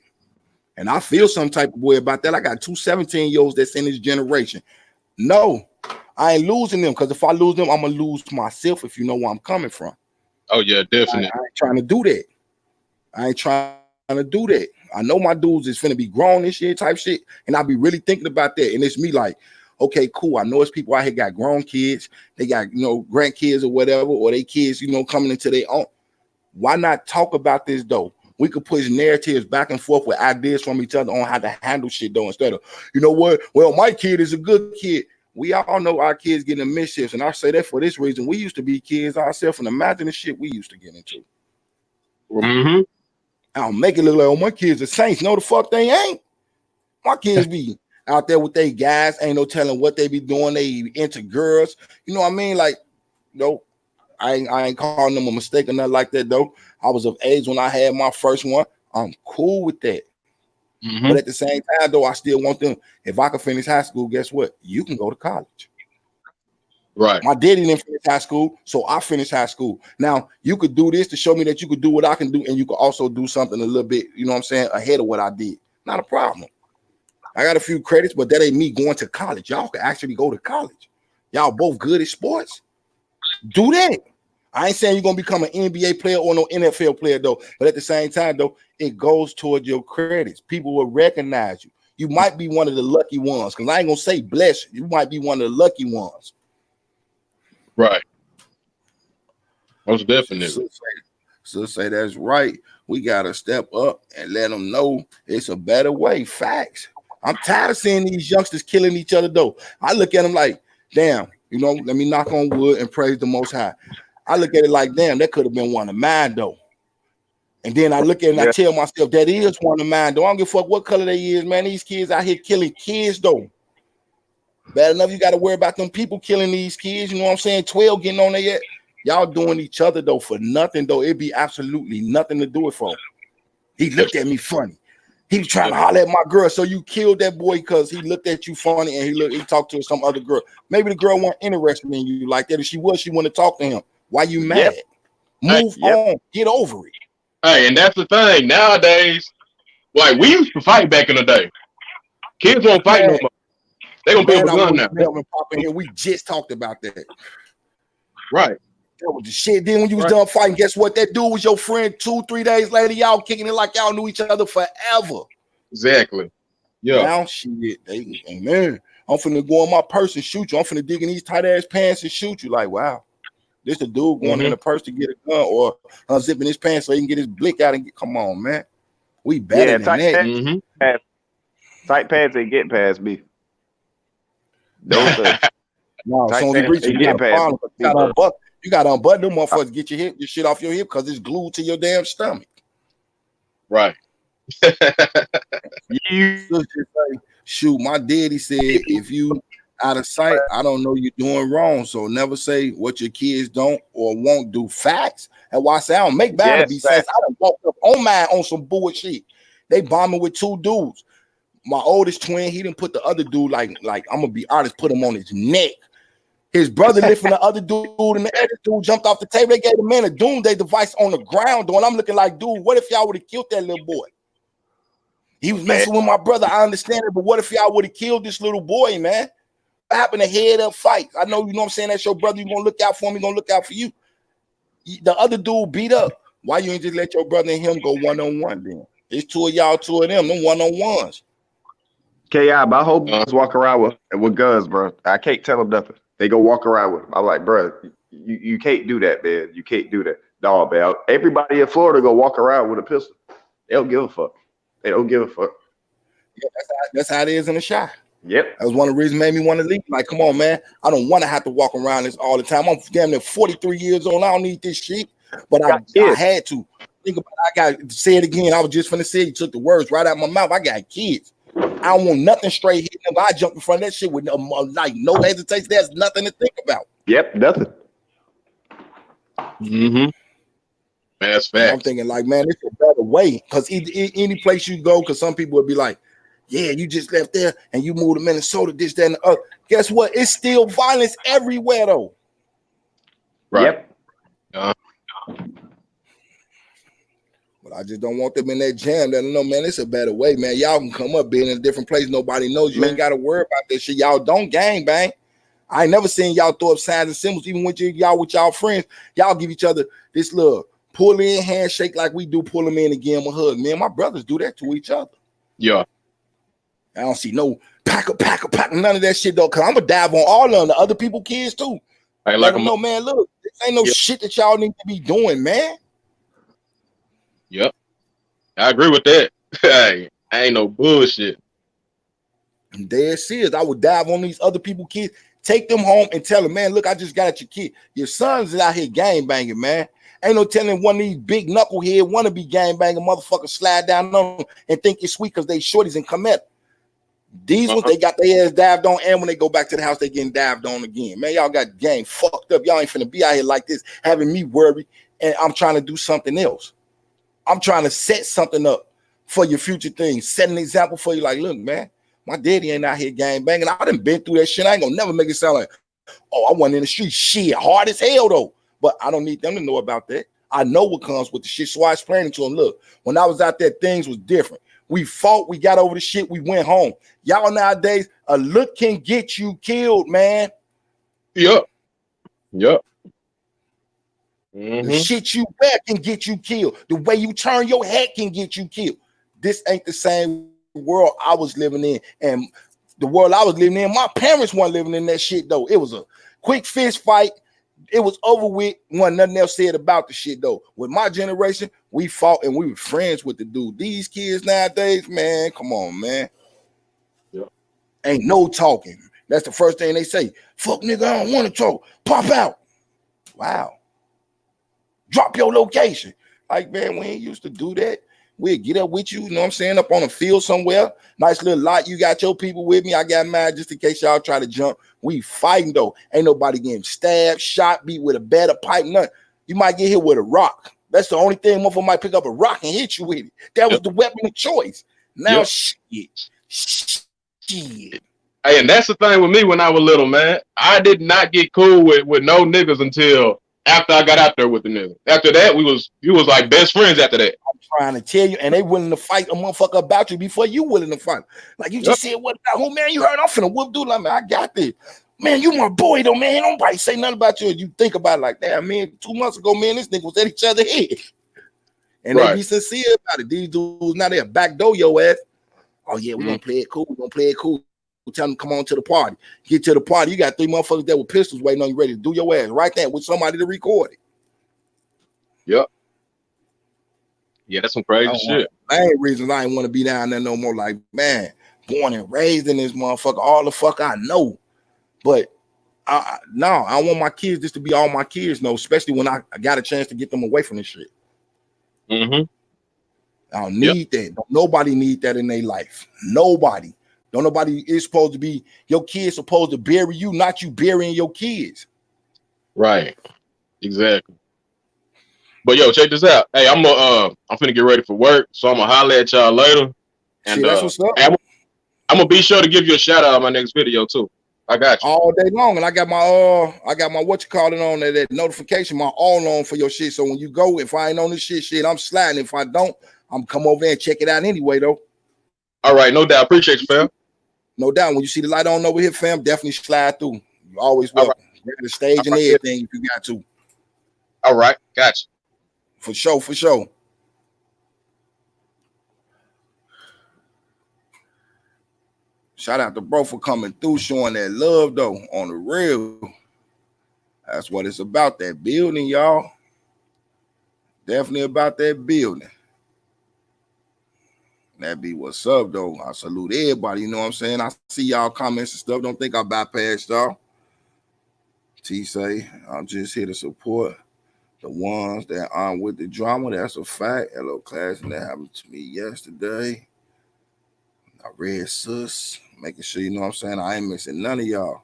And I feel some type of way about that. I got two 17-year-olds that's in this generation. No, I ain't losing them, because if I lose them, I'm going to lose myself, if you know where I'm coming from. Oh, yeah, definitely. I ain't trying to do that. I know my dudes is finna be grown this year type shit, and I'll be really thinking about that. And it's me like, okay, cool. I know it's people out here got grown kids. They got, grandkids or whatever, or they kids, coming into their own. Why not talk about this, though? We could push narratives back and forth with ideas from each other on how to handle shit, though, instead of, you know what? Well, my kid is a good kid. We all know our kids getting in mischiefs, and I say that for this reason. We used to be kids ourselves, and imagine the shit we used to get into. Mm-hmm. I'll make it look like, my kids are saints. No, the fuck they ain't. My kids be out there with they guys. Ain't no telling what they be doing. They into girls. You know what I mean? Like, I ain't calling them a mistake or nothing like that, though. I was of age when I had my first one. I'm cool with that. Mm-hmm. But at the same time, though, I still want them. If I can finish high school, guess what? You can go to college. Right. My daddy didn't finish high school, so I finished high school. Now, you could do this to show me that you could do what I can do, and you could also do something a little bit, you know what I'm saying, ahead of what I did. Not a problem. I got a few credits, but that ain't me going to college. Y'all can actually go to college. Y'all both good at sports. Do that. I ain't saying you're going to become an NBA player or no NFL player, though. But at the same time, though, it goes towards your credits. People will recognize you. You might be one of the lucky ones, because I ain't going to say bless you. You might be one of the lucky ones. Right. Most definitely. So say that's right. We got to step up and let them know it's a better way. Facts. I'm tired of seeing these youngsters killing each other, though. I look at them like, damn, let me knock on wood and praise the Most High. I look at it like, damn, that could have been one of mine, though. And then I look at it and I tell myself, that is one of mine, though. I don't give a fuck what color they is, man. These kids out here killing kids, though. Bad enough you got to worry about them people killing these kids. You know what I'm saying? 12 getting on there yet. Y'all doing each other, though, for nothing, though. It'd be absolutely nothing to do it for. He looked at me funny. He was trying to holler at my girl. So you killed that boy because he looked at you funny and he talked to some other girl. Maybe the girl wasn't interested in you like that. If she was, she wouldn't talk to him. Why you mad? Move on. Get over it. Hey, and that's the thing. Nowadays, like, we used to fight back in the day. Kids won't fight no more. They're going to be with a gun now. We just talked about that. Right. That was the shit. Then when you was done fighting, guess what? That dude was your friend 2-3 days later. Y'all kicking it like y'all knew each other forever. Exactly. Yeah. Now shit, man, I'm finna go in my purse and shoot you. I'm finna dig in these tight ass pants and shoot you. Like, wow, this a dude going in the purse to get a gun or unzipping his pants so he can get his blick out and get. Come on, man, we better than that. Tight pants ain't getting past me. Those no, as soon as you reach, you gotta unbutton them motherfuckers. Get your shit off your hip because it's glued to your damn stomach. Right. Shoot, my daddy said, if you out of sight, I don't know you're doing wrong. So never say what your kids don't or won't do. Facts. And why I say I don't make bad to be sense. I done walked up on mine on some bullshit. They bombing with 2 dudes. My oldest twin, he didn't put the other dude like I'm gonna be honest, put him on his neck. His brother lifting the other dude, and the other dude jumped off the table. They gave the man a doomsday device on the ground, though. And I'm looking like, dude, what if y'all would have killed that little boy? He was messing with my brother. I understand it, but what if y'all would have killed this little boy, man? What happened to head up fight? I know, you know what I'm saying? That's your brother. You're going to look out for him. He's going to look out for you. The other dude beat up. Why you ain't just let your brother and him go one-on-one then? It's 2 of y'all, 2 of them one-on-ones. K.I., my whole boys walk around with guns, bro. I can't tell them nothing. They go walk around with them. I'm like, bro, you can't do that, man. You can't do that. No, man. Everybody in Florida go walk around with a pistol. They don't give a fuck. They don't give a fuck. Yeah, that's how it is in the shot. Yep. That was one of the reasons made me want to leave. Like, come on, man. I don't want to have to walk around this all the time. I'm damn near 43 years old. I don't need this shit. But I had to. Think about it. I got to say it again. I was just finna say it. You took the words right out of my mouth. I got kids. I don't want nothing straight hitting them. I jump in front of that shit with like no hesitation. There's nothing to think about. Yep, nothing. That's fact. I'm thinking like, man, it's a better way. Because any place you go, because some people would be like, yeah, you just left there and you moved to Minnesota, this, that, and the other. Guess what? It's still violence everywhere, though. Right. Yep. But I just don't want them in that jam. That no, man, it's a better way, man. Y'all can come up being in a different place. Nobody knows. You ain't got to worry about that shit. Y'all don't gang bang. I ain't never seen y'all throw up signs and symbols, even with y'all friends. Y'all give each other this little pull in handshake like we do, pull them in and give them a hug. Man, my brothers do that to each other. Yeah. I don't see no pack, none of that shit though. Cause I'm gonna dive on all of them, the other people, kids too. I let them know, man. Look, this ain't no shit that y'all need to be doing, man. Yep, I agree with that. Hey, ain't no bullshit. Dead serious. I would dive on these other people, kids, take them home and tell them, man, look, I just got at your kid. Your sons is out here gang banging, man. Ain't no telling one of these big knucklehead wanna be gang banging motherfuckers slide down on them and think it's sweet because they shorties and come at. These ones, they got their ass dived on, and when they go back to the house, they getting dived on again. Man, y'all got game fucked up. Y'all ain't finna be out here like this, having me worried, and I'm trying to do something else. I'm trying to set something up for your future things. Set an example for you. Like, look, man, my daddy ain't out here gang banging. I done been through that shit. I ain't gonna never make it sound like, oh, I wasn't in the street. Shit, hard as hell though. But I don't need them to know about that. I know what comes with the shit. So I explained it to them. Look, when I was out there, things was different. We fought, we got over the shit, we went home. Y'all nowadays, a look can get you killed, man. Yep. The shit you wear can get you killed. The way you turn your head can get you killed. This ain't the same world I was living in. And the world I was living in, my parents weren't living in that shit, though. It was a quick fist fight. It was over with. Wasn't nothing else said about the shit, though. With my generation, we fought and we were friends with the dude. These kids nowadays, man, come on, man. Yep. Ain't no talking. That's the first thing they say. Fuck, nigga, I don't want to talk. Pop out. Wow. Drop your location. Like, man, we ain't used to do that. We'll get up with you, you know what I'm saying, up on a field somewhere. Nice little lot. You got your people with me. I got mine just in case y'all try to jump. We fighting, though. Ain't nobody getting stabbed, shot, beat with a bat, a pipe, nothing. You might get hit with a rock. That's the only thing. Motherfucker might pick up a rock and hit you with it. That was the weapon of choice. Now, shit. Hey, and that's the thing with me when I was little, man. I did not get cool with no niggas until after I got out there with the nigga. After that, we was like best friends after that. I'm trying to tell you, and they willing to fight a motherfucker about you before you willing to fight. Like you just said, what about who, man? You heard I'm finna whoop dude. Like, man, I got this. Man, you my boy though, man. Nobody say nothing about you. You think about it like that, man. 2 months ago, man, this nigga was at each other's head. And they be sincere about it. These dudes now they'll backdoor your ass. Oh yeah, we're gonna play it cool. We're gonna play it cool. Tell them come on to the party. Get to the party. You got 3 motherfuckers there with pistols waiting on you, ready to do your ass right there with somebody to record it. Yep. Yeah, that's some crazy shit. Main reasons I ain't want to be down there no more. Like, man, born and raised in this motherfucker, all the fuck I know. But no, I want my kids just to be all my kids know, especially when I got a chance to get them away from this shit. Mm-hmm. I don't need that. Don't nobody need that in their life. Nobody. Don't nobody is supposed to be, your kids supposed to bury you, not you burying your kids. Right. Exactly. But yo, check this out. Hey, I'm finna get ready for work, so I'm gonna holler at y'all later. And that's what's up. I'm gonna be sure to give you a shout out on my next video too. I got you all day long, and I got my what you call it on there, that notification, my all on for your shit. So when you go, if I ain't on this shit, I'm sliding. If I don't, I'm come over there and check it out anyway, though. All right, no doubt. Appreciate you, fam. No doubt. When you see the light on over here, fam, definitely slide through. You always welcome. Right. The stage and everything if you got to. All right, gotcha. For sure, for sure. Shout out to bro for coming through, showing that love though on the real. That's what it's about, that building, y'all. Definitely about that building. That be what's up though. I salute everybody, you know what I'm saying? I see y'all comments and stuff. Don't think I bypassed y'all. T say, I'm just here to support the ones that aren't with the drama. That's a fact. Hello, class, and that happened to me yesterday. I read sus, making sure you know what I'm saying. I ain't missing none of y'all.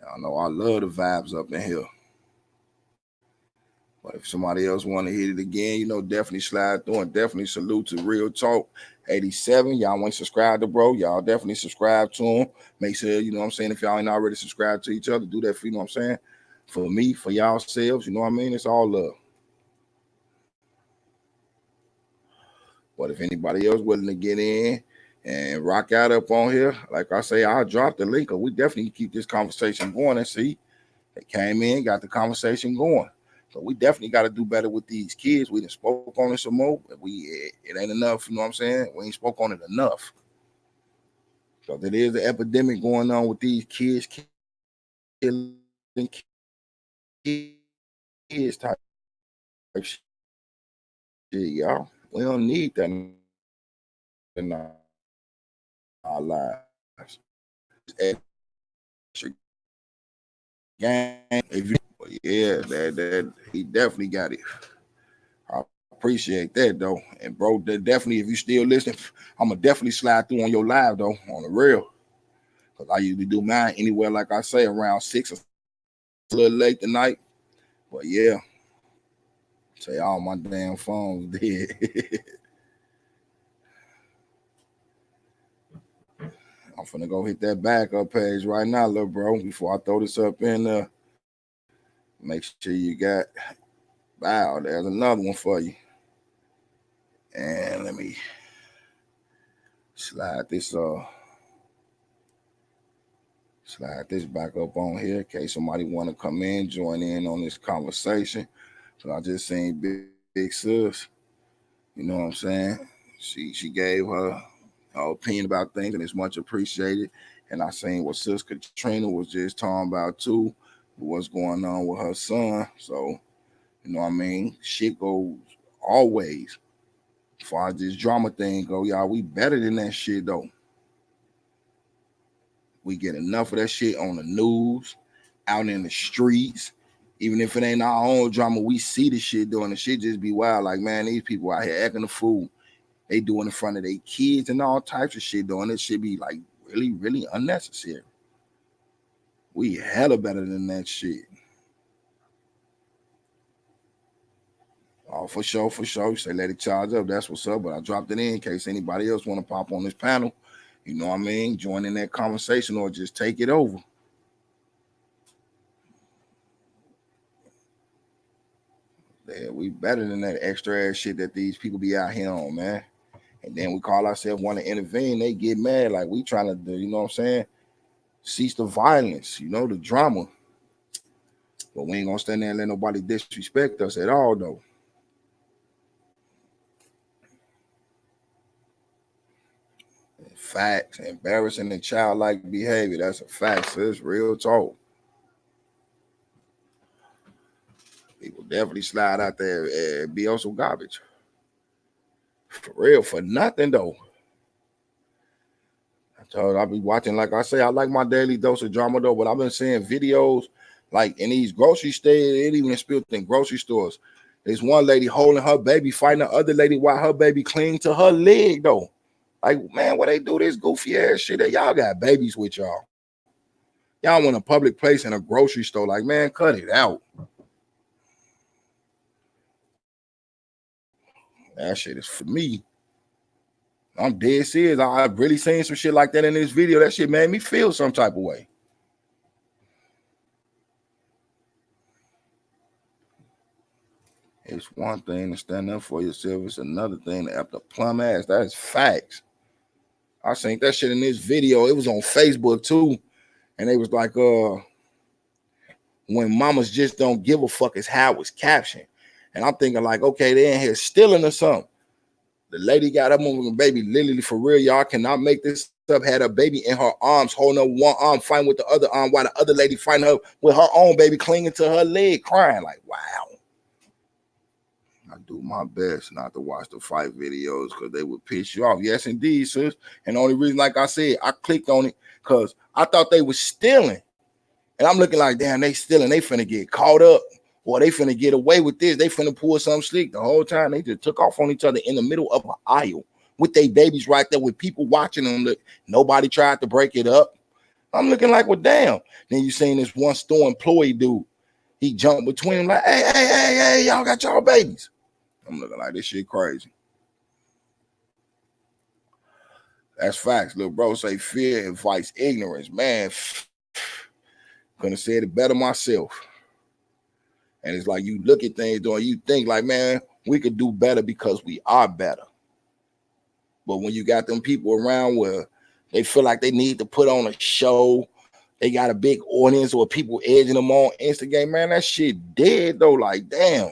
I know I love the vibes up in here. But if somebody else want to hit it again, you know, definitely slide through, and definitely salute to Real Talk 87. Y'all want to subscribe to bro, y'all definitely subscribe to him. Make sure, you know what I'm saying, if y'all ain't already subscribed to each other, do that for, you know what I'm saying, for me, for y'all selves, you know what I mean? It's all love. But if anybody else willing to get in and rock out up on here, like I say, I'll drop the link, or we definitely keep this conversation going and see. They came in, got the conversation going. So we definitely got to do better with these kids. We done spoke on it some more, but it ain't enough, you know what I'm saying? We ain't spoke on it enough. So there is an epidemic going on with these kids killing kids type shit, y'all. We don't need that in our lives. If you, yeah, that he definitely got it. I appreciate that though, and bro, definitely if you still listening, I'm gonna definitely slide through on your live though, on the real, because I usually do mine anywhere, like I say, around 6 or a little late tonight. But yeah, say all my damn phones dead. I'm finna go hit that backup page right now, little bro, before I throw this up in there. Make sure you got, wow, there's another one for you. And let me slide this back up on here in case somebody want to come in, join in on this conversation. So I just seen big sis, you know what I'm saying? She gave her opinion about things, and it's much appreciated. And I seen what Sis Katrina was just talking about too, what's going on with her son. So, you know what I mean? Shit goes always. As far as this drama thing go, y'all, we better than that shit though. We get enough of that shit on the news, out in the streets. Even if it ain't our own drama, we see the shit doing the shit just be wild. Like, man, these people out here acting a fool. They do it in front of their kids and all types of shit doing this shit be like really, really unnecessary. We hella better than that shit. Oh, for sure, for sure. You say let it charge up. That's what's up. But I dropped it in case anybody else want to pop on this panel. You know what I mean? Join in that conversation or just take it over. Yeah, we better than that extra ass shit that these people be out here on, man. And then we call ourselves want to intervene. They get mad like we trying to do, you know what I'm saying? Cease the violence, you know, the drama. But we ain't gonna stand there and let nobody disrespect us at all, though. Facts. Embarrassing and childlike behavior. That's a fact. So it's real talk. People definitely slide out there and be on some garbage. For real, for nothing though. I told you, I'll be watching, like I say, I like my daily dose of drama though, but I've been seeing videos like in these grocery stores, it even spilled in grocery stores. There's one lady holding her baby, fighting the other lady while her baby cling to her leg though. Like, man, what they do this goofy ass shit that y'all got babies with y'all. Y'all in a public place in a grocery store. Like, man, cut it out. That shit is for me. I'm dead serious. I've really seen some shit like that in this video. That shit made me feel some type of way. It's one thing to stand up for yourself. It's another thing to have to plumb ass. That is facts. I seen that shit in this video. It was on Facebook too. And they was like, when mamas just don't give a fuck is how it was captioned. And I'm thinking like, okay, they in here stealing or something. The lady got up on the baby, literally for real, y'all cannot make this up. Had a baby in her arms, holding up one arm, fighting with the other arm, while the other lady fighting her with her own baby, clinging to her leg, crying like, wow. I do my best not to watch the fight videos because they would piss you off. Yes, indeed, sis. And the only reason, like I said, I clicked on it because I thought they was stealing. And I'm looking like, damn, they stealing. They finna get caught up. Or they finna get away with this. They finna pull something slick. The whole time they just took off on each other in the middle of an aisle with their babies right there with people watching them. Look, nobody tried to break it up. I'm looking like, well, damn. Then you seen this one store employee dude. He jumped between them like, hey, y'all got y'all babies. I'm looking like, this shit crazy. That's facts. Little bro say fear invites ignorance. Man, couldn't have said it better myself. And it's like you look at things doing, you think like, man, we could do better because we are better. But when you got them people around where they feel like they need to put on a show, they got a big audience or people edging them on Instagram, man, that shit dead though. Like, damn,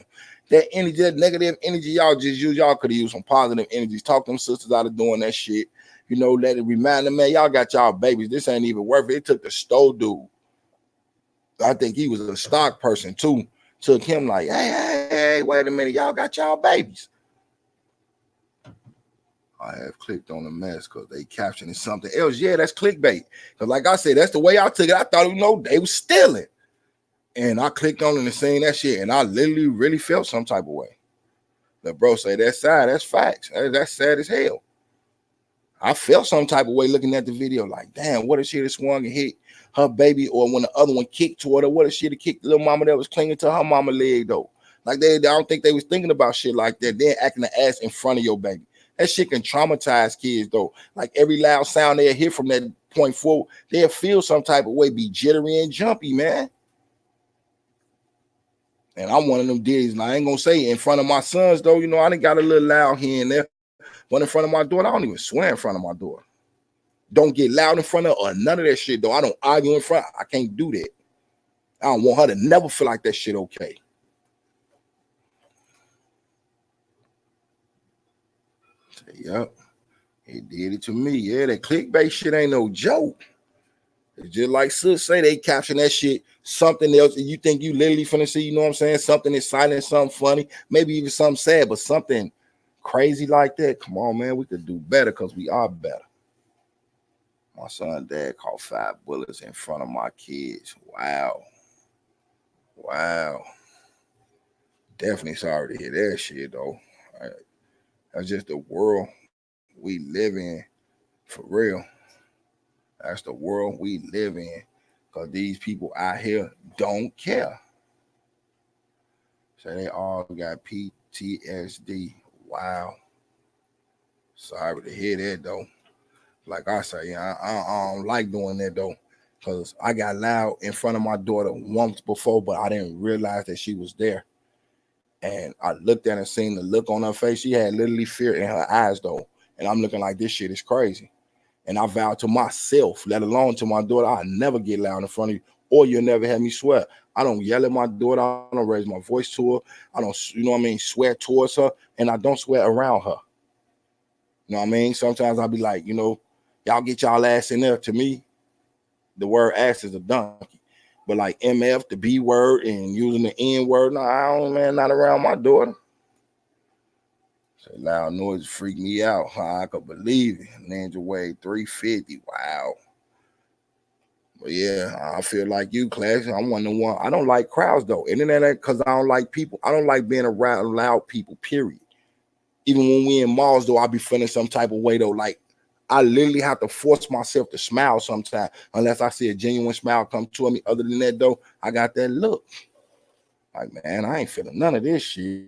that energy, that negative energy, y'all just use, y'all could have used some positive energies. Talk them sisters out of doing that shit. You know, let it remind them, man, y'all got y'all babies. This ain't even worth it. It took the store dude. I think he was a stock person too. Took him like, hey, wait a minute, y'all got y'all babies. I have clicked on the mess because they captioning something else. Yeah, that's clickbait. Because like I said, that's the way I took it. I thought, you know, they was stealing. And I clicked on it and seen that shit. And I literally really felt some type of way. The bro say that's sad. That's facts. That's sad as hell. I felt some type of way looking at the video. Like, damn, what if she had swung and hit her baby, or when the other one kicked toward her, what if she'd have kicked the little mama that was clinging to her mama leg though? Like I don't think they was thinking about shit like that. They're acting the ass in front of your baby. That shit can traumatize kids though. Like every loud sound they hear from that point forward, they'll feel some type of way, be jittery and jumpy, man. And I'm one of them dudes. And I ain't gonna say in front of my sons though. You know, I done got a little loud here and there. But in front of my daughter, I don't even swear in front of my daughter. Don't get loud in front of her or none of that shit, though. I don't argue in front. I can't do that. I don't want her to never feel like that shit okay. Yep. He did it to me. Yeah, that clickbait shit ain't no joke. It's just like sis say, they caption that shit, something else, and you think you literally finna see, you know what I'm saying? Something exciting, something funny, maybe even something sad, but something crazy like that. Come on, man. We could do better because we are better. My son dad caught 5 bullets in front of my kids. Wow. Definitely sorry to hear that shit, though. That's just the world we live in, for real. That's the world we live in, because these people out here don't care. So they all got PTSD. Wow. Sorry to hear that, though. Like I say, I don't like doing that, though, because I got loud in front of my daughter once before, but I didn't realize that she was there. And I looked at her and seen the look on her face. She had literally fear in her eyes, though. And I'm looking like this shit is crazy. And I vowed to myself, let alone to my daughter, I'll never get loud in front of you, or you'll never have me swear. I don't yell at my daughter. I don't raise my voice to her. I don't, you know what I mean, swear towards her, and I don't swear around her. You know what I mean? Sometimes I'll be like, you know, y'all get y'all ass in there. To me, the word ass is a donkey. But like MF, the B word, and using the N word, no, I don't, man, not around my daughter. So loud noise freak me out. I could believe it. Ninja Wave 350. Wow. But yeah, I feel like you, Clash. I'm one of the one. I don't like crowds though. And then that because I don't like people. I don't like being around loud people, period. Even when we in malls, though, I be feeling some type of way though. Like I literally have to force myself to smile sometimes, unless I see a genuine smile come to me. Other than that, though, I got that look. Like, man, I ain't feeling none of this shit.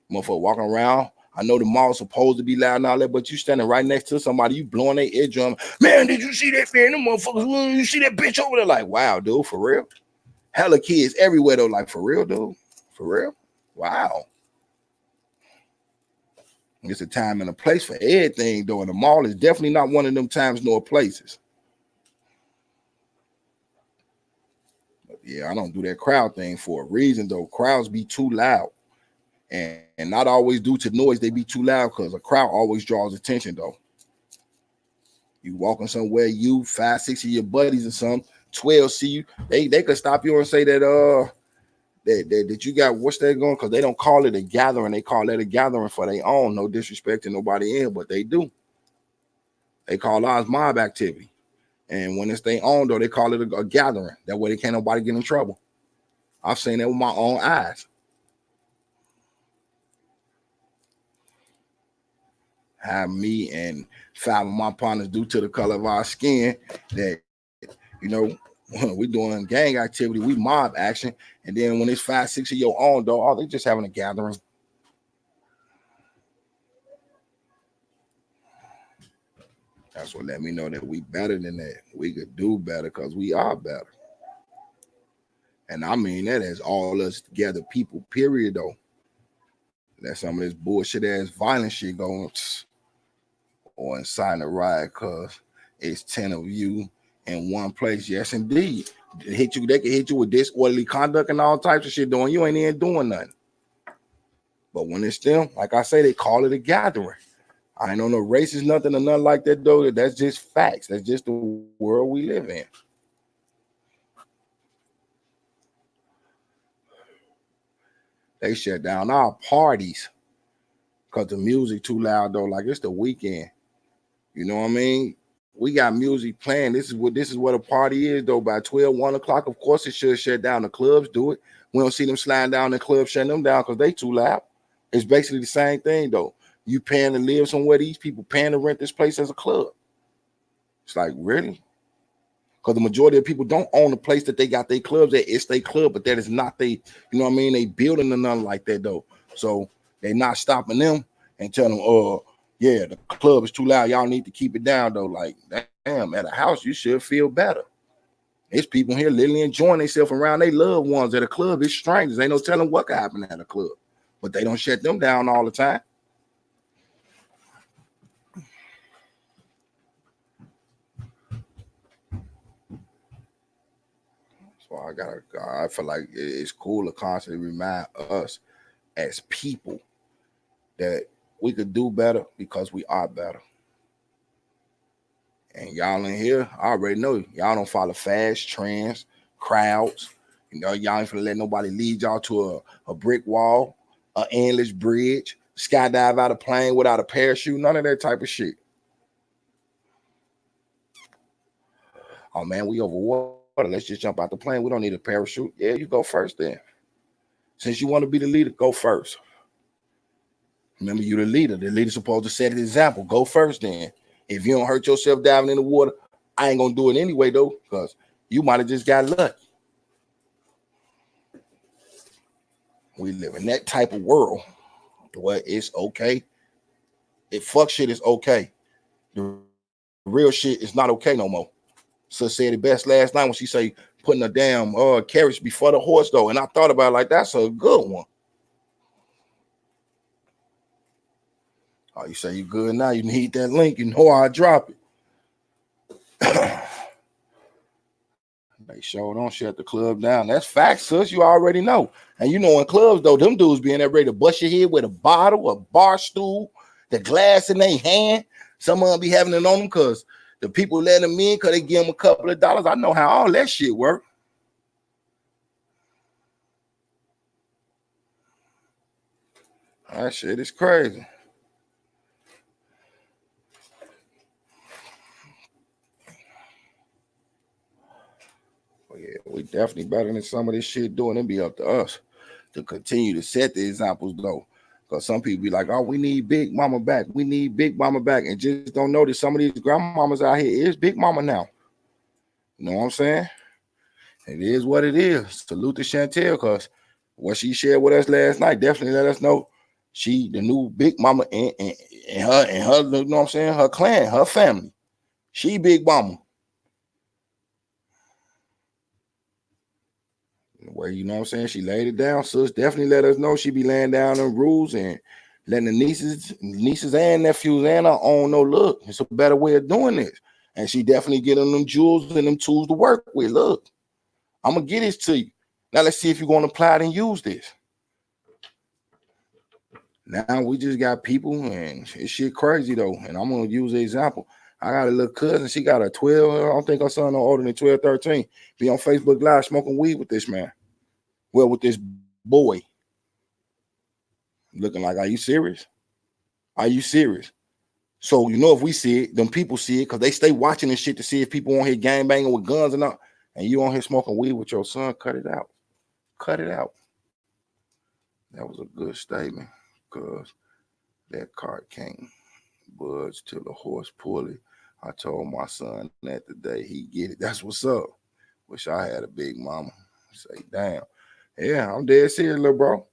Motherfucker walking around. I know the mall's supposed to be loud and all that, but you standing right next to somebody, you blowing their eardrum. Man, did you see that man? Them motherfuckers, you see that bitch over there? Like, wow, dude, for real? Hella kids everywhere, though. Like, for real, dude? For real? Wow. It's a time and a place for everything, though. And the mall is definitely not one of them times nor places. But yeah, I don't do that crowd thing for a reason, though. Crowds be too loud. And not always due to noise, they be too loud because a crowd always draws attention, though. You walking somewhere, you 5, 6 of your buddies or something, 12 see you, they could stop you and say that that you got what's that going, because they don't call it a gathering, they call it a gathering for their own. No disrespect to nobody in, but they do. They call ours mob activity. And when it's their own, though, they call it a gathering. That way they can't nobody get in trouble. I've seen that with my own eyes. Have me and 5 of my partners due to the color of our skin that, you know, we doing gang activity, we mob action, and then when it's 5, 6 of your own, though, oh, they just having a gathering. That's what let me know that we better than that. We could do better because we are better. And I mean that as all us together people, period, though. Let some of this bullshit ass violent shit going or inside the riot because it's 10 of you in one place. Yes, indeed. They can hit you with disorderly conduct and all types of shit doing. You ain't even doing nothing. But when it's them, like I say, they call it a gathering. I ain't on no racist, nothing or nothing like that, though. That's just facts. That's just the world we live in. They shut down our parties because the music too loud, though. Like it's the weekend. You know what I mean? We got music playing. This is what a party is, though. By 12, 1 o'clock, of course, it should shut down. The clubs do it. We don't see them sliding down the club, shutting them down because they too loud. It's basically the same thing, though. You paying to live somewhere, these people paying to rent this place as a club. It's like, really? Because the majority of people don't own the place that they got their clubs at. It's their club, but that is not they, you know what I mean? They building or nothing like that, though. So they not stopping them and telling them, yeah, the club is too loud. Y'all need to keep it down, though. Like, damn, at a house, you should feel better. There's people here literally enjoying themselves around their loved ones at a club. It's strangers. Ain't no telling what could happen at a club. But they don't shut them down all the time. So I feel like it's cool to constantly remind us as people that we could do better because we are better. And y'all in here, I already know y'all don't follow fast trends, crowds. You know, y'all ain't finna let nobody lead y'all to a brick wall, an endless bridge, skydive out of plane without a parachute, none of that type of shit. Oh man, we over water. Let's just jump out the plane. We don't need a parachute. Yeah, you go first then. Since you want to be the leader, go first. Remember, you're the leader. The leader's supposed to set an example. Go first then. If you don't hurt yourself diving in the water, I ain't gonna do it anyway though, because you might have just got lucky. We live in that type of world where it's okay. If fuck shit is okay, the real shit is not okay no more. So said it best last night when she say putting a damn carriage before the horse though, and I thought about it like that's a good one. Oh, you say you good now? You need that link? You know I drop it. They sure don't shut the club down. That's facts, sis. You already know. And you know in clubs though, them dudes being there ready to bust your head with a bottle, a bar stool, the glass in their hand. Some of them be having it on them because the people let them in because they give them a couple of dollars. I know how all that shit work. That shit is crazy. Well, yeah, we definitely better than some of this shit doing. It be up to us to continue to set the examples though. Because some people be like, oh, we need Big Mama back. We need Big Mama back. And just don't know that some of these grandmamas out here is Big Mama now. You know what I'm saying? It is what it is. Salute to Chantel because what she shared with us last night definitely let us know she the new Big Mama and her, you know what I'm saying, her clan, her family. She Big Mama. Where you know what I'm saying, she laid it down. Sis definitely let us know she be laying down them rules and letting the nieces and nephews and her own know, look, it's a better way of doing this. And she definitely getting them jewels and them tools to work with. Look, I'm gonna get this to you. Now let's see if you're gonna apply it and use this. Now we just got people and it's shit crazy though. And I'm gonna use an example. I got a little cousin, she got a 12, I don't think her son no older than 12, 13. Be on Facebook Live smoking weed with this man. Well, with this boy. Looking like, are you serious? Are you serious? So, you know, if we see it, them people see it because they stay watching this shit to see if people on here gang banging with guns or not. And you on here smoking weed with your son, cut it out. Cut it out. That was a good statement because that cart can't budge till the horse pull it. I told my son that the day he get it. That's what's up. Wish I had a big mama. Say, damn. Yeah, I'm dead serious, little bro.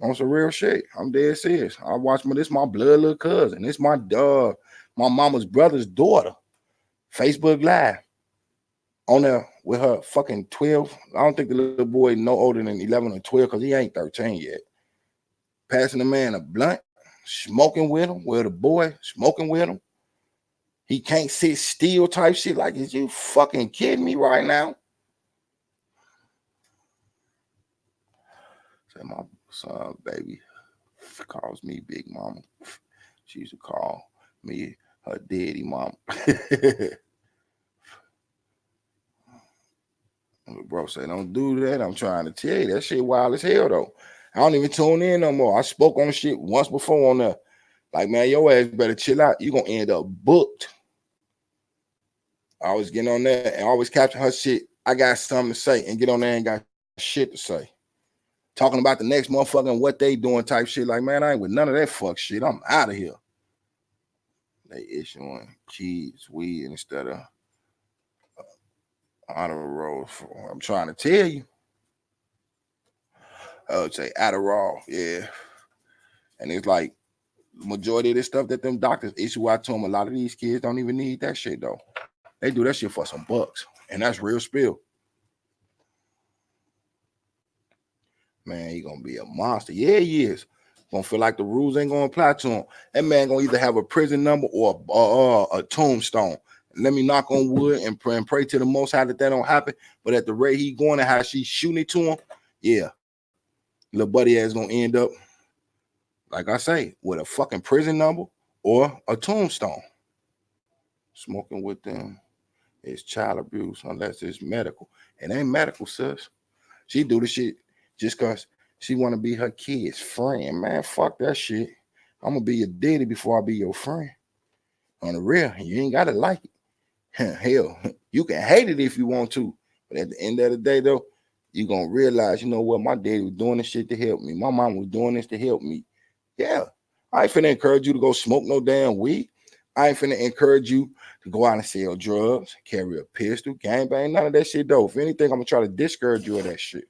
On some real shit. I'm dead serious. I watch this my blood little cousin. This my mama's brother's daughter. Facebook Live. On there with her fucking 12. I don't think the little boy no older than 11 or 12 because he ain't 13 yet. Passing the man a blunt, smoking with him, with a boy, smoking with him. He can't sit still type shit. Like, is you fucking kidding me right now? Say my son, baby, calls me Big Mama. She used to call me her daddy mama. Bro say, don't do that. I'm trying to tell you, that shit wild as hell though. I don't even tune in no more. I spoke on shit once before on that. Like, man, your ass better chill out. You're gonna end up booked. I always get on there and always capture her shit. I got something to say and get on there and got shit to say. Talking about the next motherfucker and what they doing type shit. Like, man, I ain't with none of that fuck shit. I'm out of here. They issuing kids weed instead of honor roll. I'm trying to tell you. I would say Adderall, yeah. And it's like majority of this stuff that them doctors issue out to them, a lot of these kids don't even need that shit though. They do that shit for some bucks, and that's real spill. Man, he gonna be a monster. Yeah, he is. Gonna feel like the rules ain't gonna apply to him. That man gonna either have a prison number or a tombstone. Let me knock on wood and pray to the Most High that don't happen. But at the rate he going and how she shooting it to him, yeah, little buddy ass gonna end up, like I say, with a fucking prison number or a tombstone. Smoking with them is child abuse unless it's medical. It ain't medical, sis. She do the shit just because she want to be her kid's friend. Man, fuck that shit. I'm going to be your daddy before I be your friend. On the real, you ain't got to like it. Hell, you can hate it if you want to. But at the end of the day, though, you're going to realize, you know what, my daddy was doing this shit to help me. My mom was doing this to help me. Yeah, I ain't finna encourage you to go smoke no damn weed. I ain't finna encourage you to go out and sell drugs, carry a pistol, gangbang, none of that shit, though. If anything, I'm going to try to discourage you of that shit.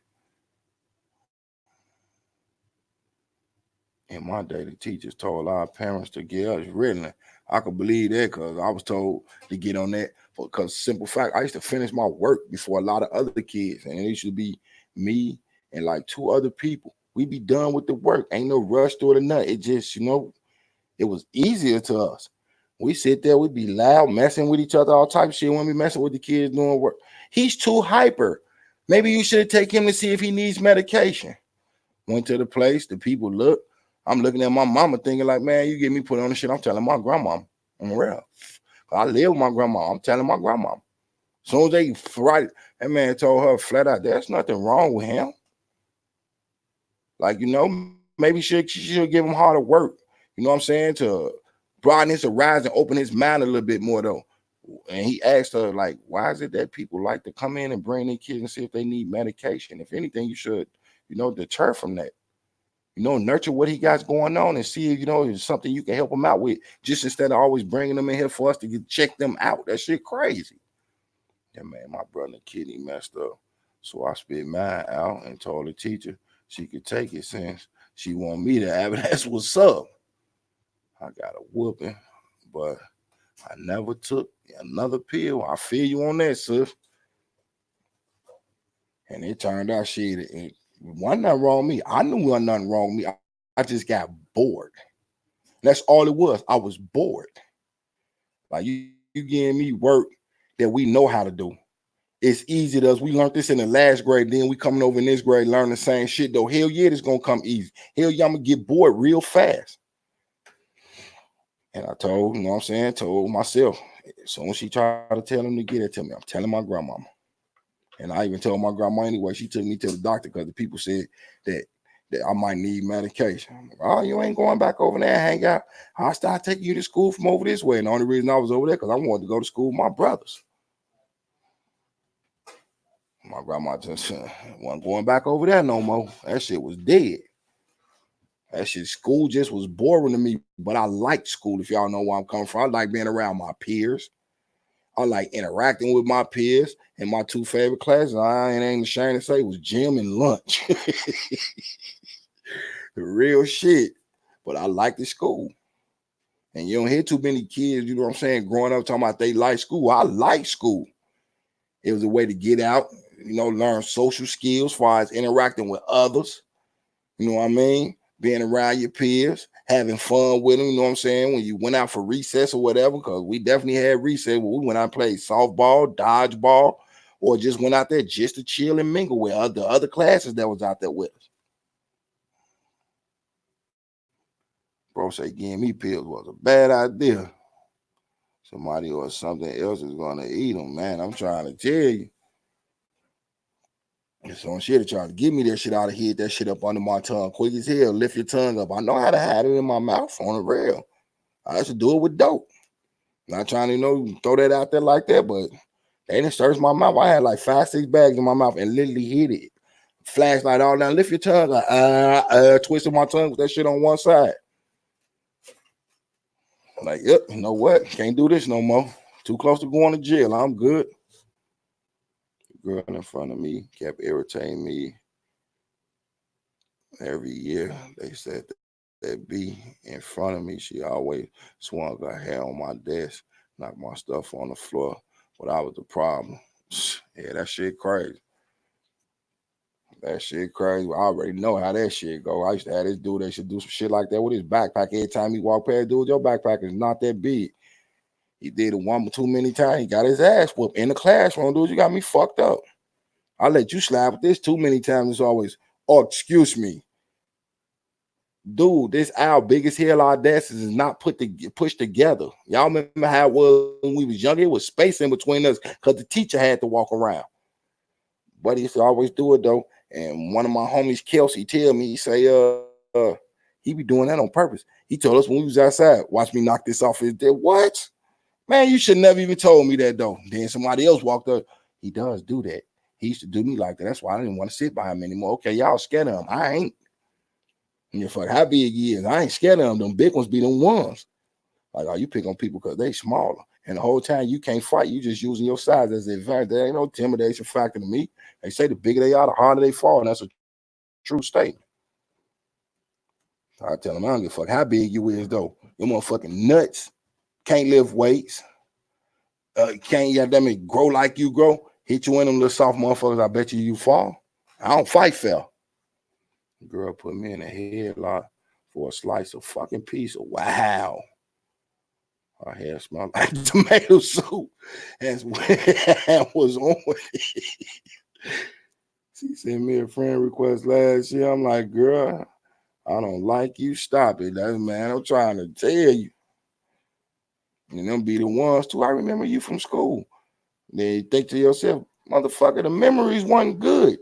In my day, the teachers told our parents to get us written. I could believe that because I was told to get on that. Because simple fact, I used to finish my work before a lot of other kids. And it used to be me and like 2 other people. We be done with the work. Ain't no rush to it or nothing. It just, you know, It was easier to us. We sit there, we be loud, messing with each other, all type of shit. When we messing with the kids doing work, he's too hyper. Maybe you should take him to see if he needs medication. Went to the place, the people look. I'm looking at my mama thinking like, man, you get me put on the shit. I'm telling my grandma. I'm real. I live with my grandma. I'm telling my grandma. As soon as they right, that man told her flat out, there's nothing wrong with him. Like, you know, maybe she should give him harder work. You know what I'm saying? To broaden his horizon, open his mind a little bit more though. And he asked her, like, why is it that people like to come in and bring their kids and see if they need medication? If anything, you should, you know, deter from that. You know, nurture what he got going on and see if, you know, it's something you can help him out with. Just instead of always bringing them in here for us to check them out. That shit crazy. Yeah, man, my brother kidney messed up. So I spit mine out and told the teacher she could take it since she want me to have it. That's what's up. I got a whooping, but I never took another pill. I feel you on that, sis. And it turned out it wasn't nothing wrong with me. I knew wasn't nothing wrong with me. I just got bored. That's all it was. I was bored. Like you giving me work that we know how to do. It's easy to us. We learned this in the last grade. Then we coming over in this grade, learn the same shit though. Hell yeah, it's gonna come easy. Hell yeah, I'm gonna get bored real fast. And I told, you know what I'm saying, told myself. So when she tried to tell him to get it to me, I'm telling my grandmama. And I even told my grandma anyway, she took me to the doctor because the people said that I might need medication. I'm like, oh, you ain't going back over there and hang out. I'll start taking you to school from over this way. And the only reason I was over there because I wanted to go to school with my brothers. My grandma just wasn't going back over there no more. That shit was dead. That shit, school just was boring to me. But I liked school, if y'all know where I'm coming from. I like being around my peers. I like interacting with my peers. And my two favorite classes, I ain't ashamed to say, was gym and lunch. The real shit. But I liked the school. And you don't hear too many kids, you know what I'm saying, growing up talking about they like school. I like school. It was a way to get out, you know, learn social skills as far as interacting with others. You know what I mean? Being around your peers, having fun with them, you know what I'm saying? When you went out for recess or whatever, because we definitely had recess where we went out and played softball, dodgeball, or just went out there just to chill and mingle with other classes that was out there with us. Bro say giving me pills was a bad idea. Somebody or something else is going to eat them, man. I'm trying to tell you. So she had to try to give me that shit out of here, that shit up under my tongue. Quick as hell, lift your tongue up. I know how to hide it in my mouth on the rail. I used to do it with dope. Not trying to, you know, throw that out there like that, but they didn't search my mouth. I had like 5-6 bags in my mouth and literally hit it. Flashlight all down, lift your tongue, like, twisting my tongue with that shit on one side. Like, yep, you know what? Can't do this no more. Too close to going to jail. I'm good. The girl in front of me kept irritating me every year. They said that be in front of me. She always swung her hair on my desk, knocked my stuff on the floor, but I was the problem. Yeah, that shit crazy. That shit crazy. I already know how that shit go. I used to have this dude that should do some shit like that with his backpack. Every time he walk past, dude, your backpack is not that big. He did it one or too many times. He got his ass whooped in the classroom, dude. You got me fucked up. I let you slap with this too many times. It's always, oh, excuse me. Dude, this our biggest hell audacity is not pushed together. Y'all remember how it was when we was younger? It was space in between us because the teacher had to walk around. But he used to always do it though. And one of my homies, Kelsey, tell me, he say, he be doing that on purpose. He told us when we was outside, watch me knock this off his dead. What? Man, you should never even told me that though. Then somebody else walked up. He does do that. He used to do me like that. That's why I didn't want to sit by him anymore. Okay, y'all scared of him. I ain't. And you're fuck how big he is. I ain't scared of them. Them big ones be them ones. Like, oh, you pick on people because they smaller. And the whole time you can't fight. You just using your size as an advantage. There ain't no intimidation factor to me. They say the bigger they are, the harder they fall. And that's a true statement. I tell them, I don't give a fuck how big you is, though. You motherfucking nuts. Can't lift weights. Can't you them grow like you grow. Hit you in them little soft motherfuckers. I bet you fall. I don't fight fair. The girl put me in a headlock for a slice of fucking pizza. Wow. Her hair smelled like tomato soup and was on it. She sent me a friend request last year. I'm like, girl, I don't like you. Stop it. That's, man, I'm trying to tell you. And them be the ones too. I remember you from school. Then you think to yourself, motherfucker, the memories wasn't good.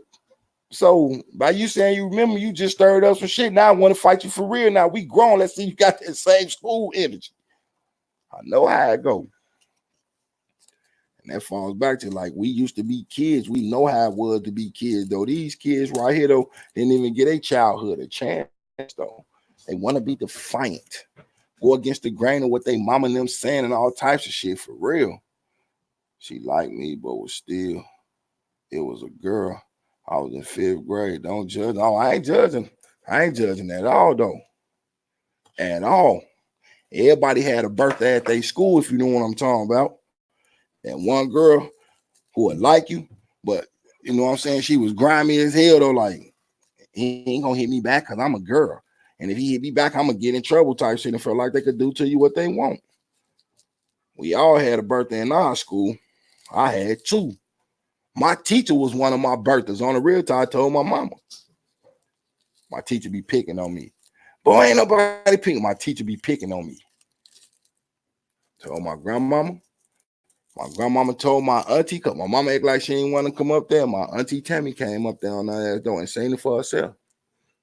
So by you saying you remember, you just stirred up some shit. Now I want to fight you for real. Now we grown. Let's see you got that same school energy. I know how it go. And that falls back to like we used to be kids. We know how it was to be kids, though. These kids right here, though, didn't even get a childhood a chance, though. They want to be defiant, go against the grain of what they mama and them saying and all types of shit for real. She liked me, but was still, it was a girl. I was in 5th grade. Don't judge. No, I ain't judging. I ain't judging at all, though. At all. Everybody had a birthday at their school, if you know what I'm talking about. And one girl who would like you, but you know what I'm saying? She was grimy as hell, though. Like, he ain't gonna hit me back because I'm a girl. And if he hit me back, I'm gonna get in trouble type shit and feel like they could do to you what they want. We all had a birthday in our school. I had 2. My teacher was one of my birthdays. On the real time, I told my mama. My teacher be picking on me. Boy, ain't nobody picking. My teacher be picking on me. Told my grandmama. My grandmama told my auntie, because my mama act like she didn't want to come up there. My auntie Tammy came up there on that ass door and seen it for herself.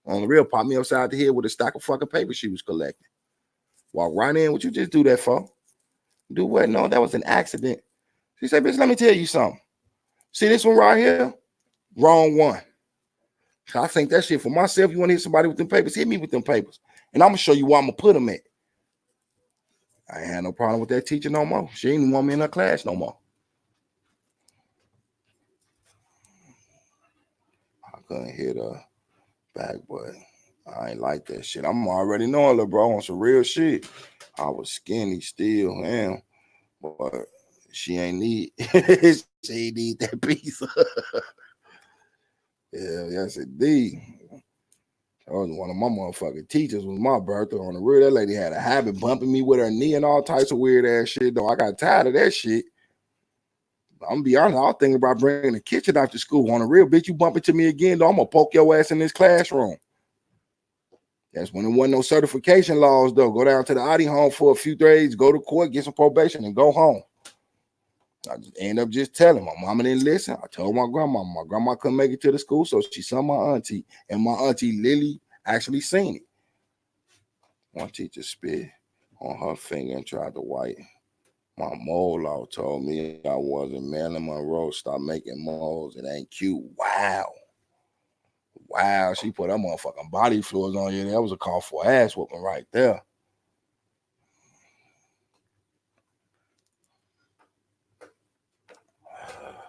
On the real, popped me upside the head with a stack of fucking paper she was collecting. Walk right in. What you just do that for? Do what? No, that was an accident. She said, bitch, let me tell you something. See this one right here? Wrong one. I think that shit for myself. You want to hit somebody with them papers? Hit me with them papers. And I'm going to show you where I'm going to put them at. I ain't had no problem with that teacher no more. She didn't want me in her class no more. I couldn't hit her back, but I ain't like that shit. I'm already knowing her, bro, on some real shit. I was skinny still, man. But she ain't need she ain't need that pizza. Yeah, yes indeed. That was one of my motherfucking teachers. Was my birthday on the real. That lady had a habit bumping me with her knee and all types of weird ass shit. Though I got tired of that shit. I'm gonna be honest. I was thinking about bringing the kitchen after school. On the real, bitch, you bump into me again, though, I'm gonna poke your ass in this classroom. That's when there wasn't no certification laws, though. Go down to the Audi home for a few days, go to court, get some probation, and go home. I just end up just telling. My mama didn't listen. I told my grandma. My grandma couldn't make it to the school, so she saw my auntie, and my auntie Lily actually seen it. One teacher spit on her finger and tried to wipe. My mole law told me I wasn't Marilyn Monroe. Stop making moles. It ain't cute. Wow. Wow. She put her motherfucking body fluids on you. That was a call for ass whooping right there.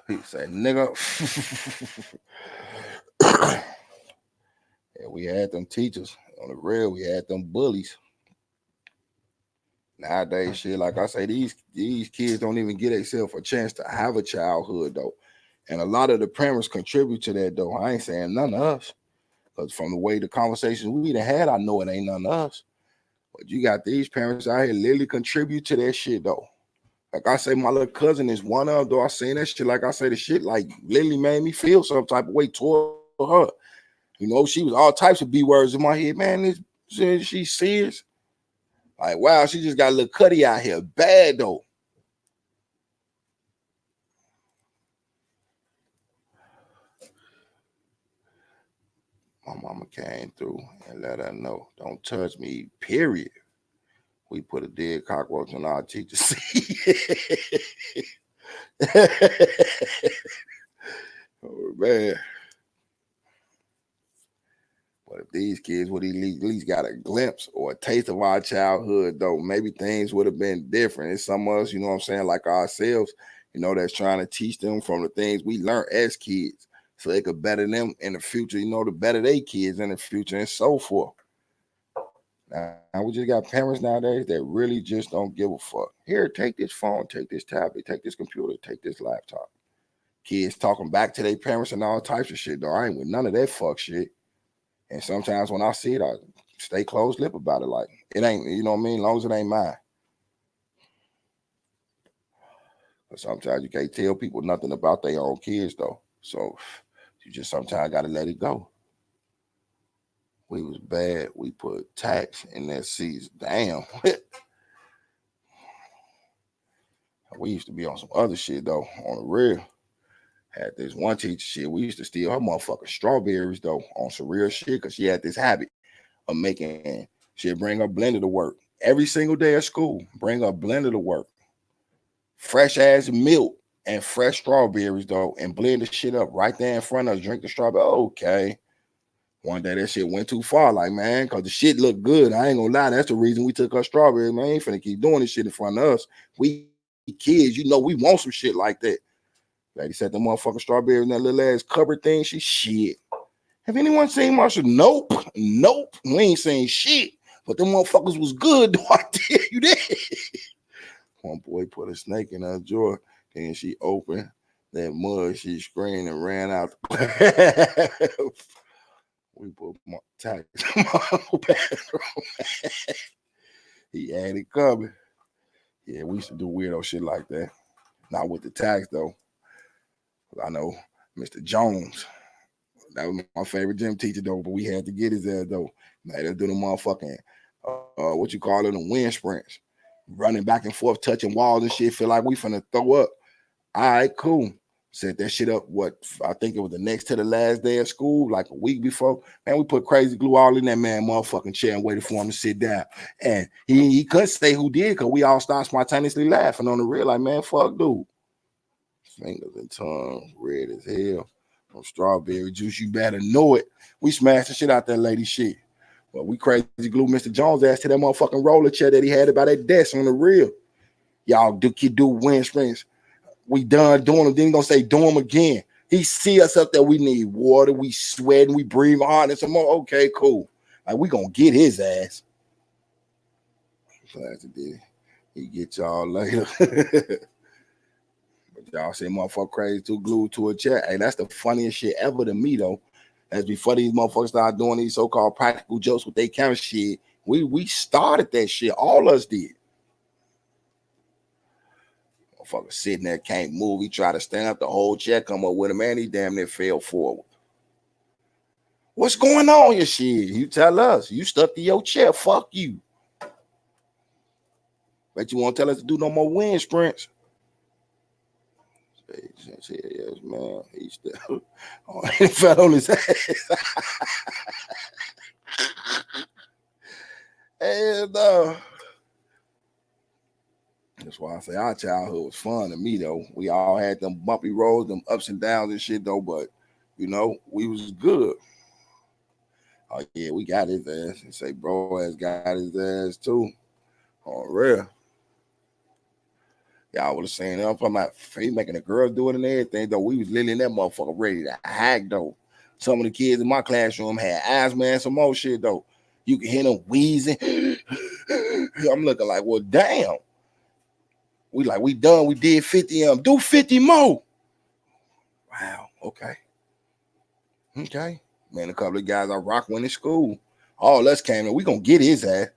He said, nigga. Yeah, we had them teachers. On the real, we had them bullies. Nowadays, shit, like I say, these kids don't even get themselves a chance to have a childhood, though. And a lot of the parents contribute to that, though. I ain't saying none of us. Because from the way the conversations we done had, I know it ain't none of us. But you got these parents out here literally contribute to that shit, though. Like I say, my little cousin is one of them, though. I seen that shit. Like I say, the shit like literally made me feel some type of way toward her. You know, she was all types of B words in my head. Man, she's serious. Like, wow, she just got a little cutty out here. Bad, though. My mama came through and let her know, don't touch me, period. We put a dead cockroach on our teacher's seat. Oh, man. But if these kids would at least got a glimpse or a taste of our childhood, though, maybe things would have been different. It's some of us, you know what I'm saying, like ourselves, you know, that's trying to teach them from the things we learned as kids so they could better them in the future, you know, to better their kids in the future and so forth. Now we just got parents nowadays that really just don't give a fuck. Here, take this phone, take this tablet, take this computer, take this laptop. Kids talking back to their parents and all types of shit, though. I ain't with none of that fuck shit. And sometimes when I see it, I stay closed lip about it. Like it ain't, you know what I mean? As long as it ain't mine. But sometimes you can't tell people nothing about their own kids though. So you just sometimes gotta let it go. We was bad. We put tax in that season. Damn. We used to be on some other shit though, on the real. Had this one teacher shit. We used to steal her motherfucking strawberries though on some real shit because she had this habit of making. She'd bring her blender to work every single day at school. Bring her blender to work, fresh ass milk and fresh strawberries though, and blend the shit up right there in front of us. Drink the strawberry. Okay. One day that shit went too far, like man, because the shit looked good. I ain't gonna lie, that's the reason we took her strawberries. Man, ain't finna keep doing this shit in front of us. We kids, you know, we want some shit like that. Lady said the motherfucking strawberries in that little ass cupboard thing. She shit. Have anyone seen Marshall? Nope. Nope. We ain't saying shit. But them motherfuckers was good, though. I tell you that. One boy put a snake in her drawer, and she opened that mud. She screamed and ran out. We put my tax in my bathroom. He had it coming. Yeah, we used to do weirdo shit like that. Not with the tax, though. I know Mr. Jones. That was my favorite gym teacher, though, but we had to get his ass, though. Now, they'll do the motherfucking, what you call it, the wind sprints. Running back and forth, touching walls and shit. Feel like we finna throw up. All right, cool. Set that shit up, I think it was the next to the last day of school, like a week before. Man, we put crazy glue all in that man motherfucking chair and waited for him to sit down. And he couldn't say who did because we all started spontaneously laughing on the real. Like, man, fuck, dude. Fingers and tongue, red as hell. From strawberry juice, you better know it. We smashed the shit out that lady shit. But we crazy glue Mr. Jones ass to that motherfucking roller chair that he had about that desk on the real. Y'all do wind sprints. We done doing them. Then he gonna say do them again. He see us up there. We need water. We sweating. We breathe hard and some more. Okay, cool. Like we gonna get his ass. He get y'all later. But y'all say motherfucker crazy too glued to a chair. Hey, that's the funniest shit ever to me though. As before these motherfuckers start doing these so-called practical jokes with their camera shit, we started that shit. All us did. Motherfucker sitting there, can't move. He tried to stand up, the whole chair come up with him, man. He damn near fell forward. What's going on, your shit? You tell us. You stuck to your chair. Fuck you. Bet you won't tell us to do no more wind sprints. Yes, man. He still he fell on his ass. Hell no. That's why I say our childhood was fun to me, though. We all had them bumpy roads, them ups and downs and shit, though. But, you know, we was good. Oh, yeah, we got his ass. And say bro has got his ass, too. On real. Y'all would have seen him. I'm like, he making the girls do it and everything, though. We was literally in that motherfucker ready to hack, though. Some of the kids in my classroom had asthma and some more shit, though. You can hear them wheezing. I'm looking like, well, damn. We done. We did 50. Do 50 more. Wow. Okay. Man, a couple of guys I rock went to school. All us came in. We gonna get his ass.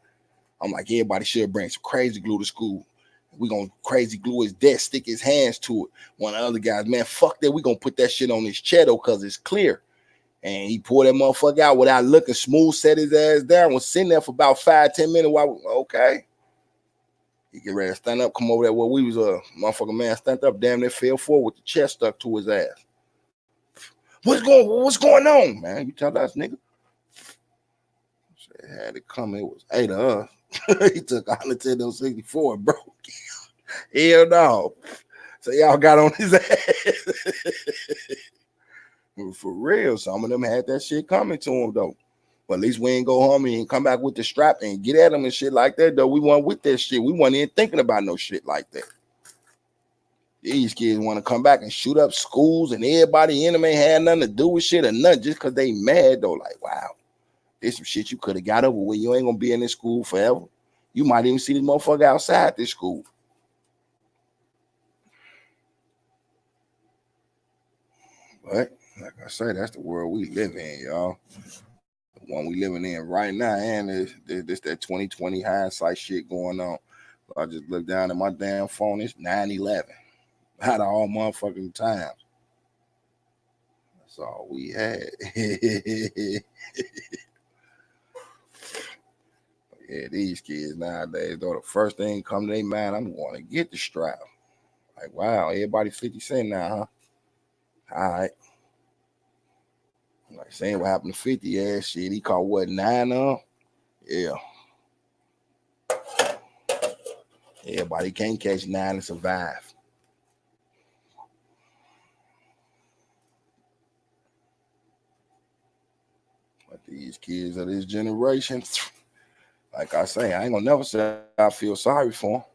I'm like, everybody should bring some crazy glue to school. We gonna crazy glue his desk, stick his hands to it. One of the other guys, man, fuck that. We gonna put that shit on his chair though, cause it's clear. And he pulled that motherfucker out without looking, smooth, set his ass down, was sitting there for about 5-10 minutes while okay. He get ready to stand up, come over there where we was motherfucker man, stand up, damn near fell forward with the chest stuck to his ass. What's going on, man? You tell us, nigga. Said, had it come, it was 8 of us. He took 110-64, bro. Hell no. So y'all got on his ass. For real, some of them had that shit coming to him, though. But at least we ain't go home and come back with the strap and get at them and shit like that, though. We weren't with that shit. We weren't even thinking about no shit like that. These kids want to come back and shoot up schools and everybody in them ain't had nothing to do with shit or nothing just because they mad, though. Like, wow, there's some shit you could have got over with. You ain't going to be in this school forever. You might even see this motherfucker outside this school. But, like I say, that's the world we live in, y'all. one we living in right now, and this that 2020 hindsight shit going on. I just looked down at my damn phone. It's 9/11. Out of all motherfucking times. That's all we had. Yeah, these kids nowadays, though, the first thing come to their mind, I'm going to get the strap. Like, wow, everybody 50 Cent now, huh? All right. Like saying what happened to 50, yeah, shit. He caught what, 9 of? Yeah. Everybody can't catch 9 and survive. But these kids of this generation, like I say, I ain't gonna never say I feel sorry for them.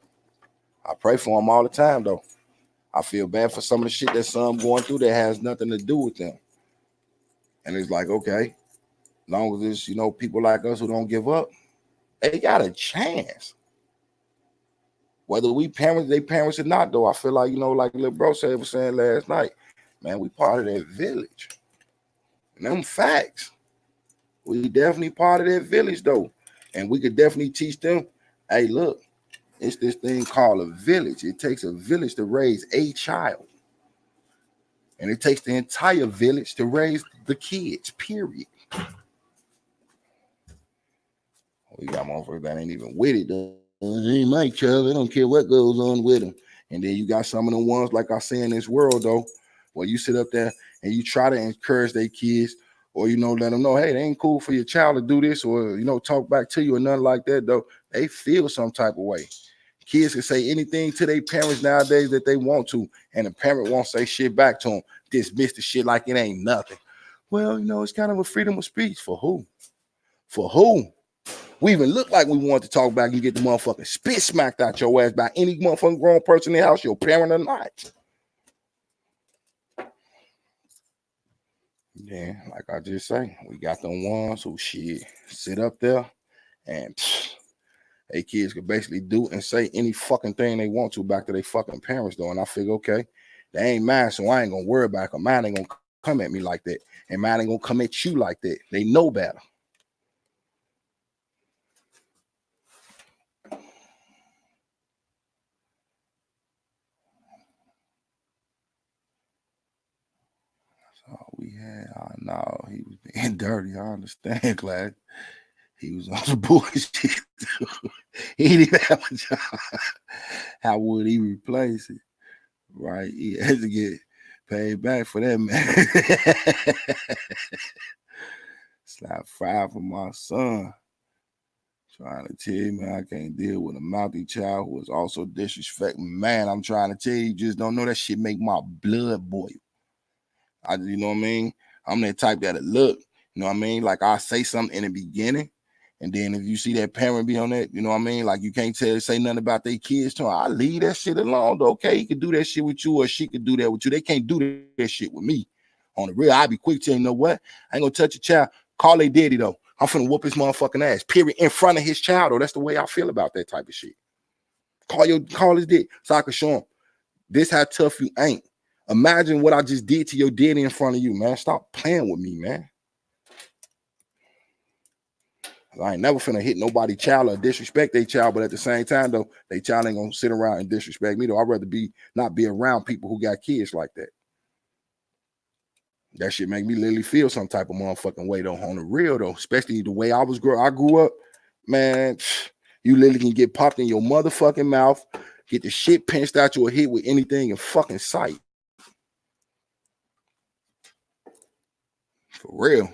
I pray for them all the time, though. I feel bad for some of the shit that some going through that has nothing to do with them. And it's like, okay, as long as it's, you know, people like us who don't give up, they got a chance. Whether we parents, they parents or not, though, I feel like, you know, like little bro said was saying last night, man, we part of that village. And them facts. We definitely part of that village, though. And we could definitely teach them, hey, look, it's this thing called a village. It takes a village to raise a child. And it takes the entire village to raise the kids, period. We got motherfuckers that ain't even with it, though. It ain't my child. I don't care what goes on with them. And then you got some of the ones, like I say in this world, though, where you sit up there and you try to encourage their kids, or, you know, let them know, hey, it ain't cool for your child to do this, or, you know, talk back to you or nothing like that, though. They feel some type of way. Kids can say anything to their parents nowadays that they want to, and the parent won't say shit back to them. Dismiss the shit like it ain't nothing. Well, you know, it's kind of a freedom of speech. For who? For who? We even look like we want to talk back and get the motherfucking spit smacked out your ass by any motherfucking grown person in the house, your parent or not. Yeah, like I just say, we got them ones who shit sit up there and they kids can basically do and say any fucking thing they want to back to their fucking parents, though. And I figure, okay, they ain't mine, so I ain't gonna worry about it, 'cause mine ain't gonna come at me like that. And mine ain't gonna come at you like that. They know better. That's all we had. Oh, no, he was being dirty. I understand, Glad. He was on the bullshit. He didn't even have a job. How would he replace it? Right? He had to get paid back for that, man. Slap 5 for my son. Trying to tell you, man, I can't deal with a mouthy child who is also disrespecting. Man, I'm trying to tell you, you just don't know that shit make my blood boil. You know what I mean? I'm that type that'll look, you know what I mean? Like I say something in the beginning, and then if you see that parent be on that, you know what I mean? Like you can't say nothing about their kids to them. I leave that shit alone, though. Okay, he could do that shit with you, or she could do that with you. They can't do that shit with me. On the real, I be quick to you know what? I ain't gonna touch a child. Call their daddy, though. I'm finna whoop his motherfucking ass, period, in front of his child, though. That's the way I feel about that type of shit. Call his daddy so I can show him this how tough you ain't. Imagine what I just did to your daddy in front of you, man. Stop playing with me, man. I ain't never finna hit nobody child or disrespect their child, but at the same time, though, they child ain't gonna sit around and disrespect me, though. I'd rather not be around people who got kids like that. That shit make me literally feel some type of motherfucking way, though, on the real, though. Especially the way I grew up, man. You literally can get popped in your motherfucking mouth, get the shit pinched out your head with anything in fucking sight. For real.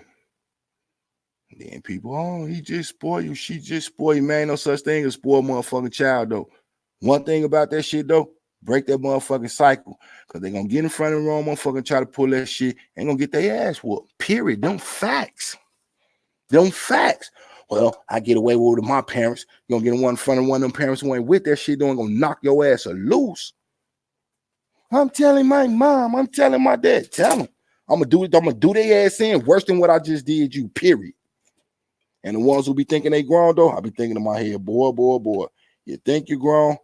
Then people, oh, he just spoiled you. She just spoiled you, man. No such thing as spoiled motherfucking child, though. One thing about that shit, though, break that motherfucking cycle. Because they're going to get in front of the wrong motherfucker, try to pull that shit, ain't going to get their ass whooped. Period. Them facts. Them facts. Well, I get away with it with my parents. You're going to get in front of one of them parents who ain't with that shit, they're going to knock your ass loose. I'm telling my mom. I'm telling my dad. Tell them. I'm going to do it. I'm going to do their ass in worse than what I just did you, period. And the ones who be thinking they grown, though, I be thinking in my head, boy, you think you grown?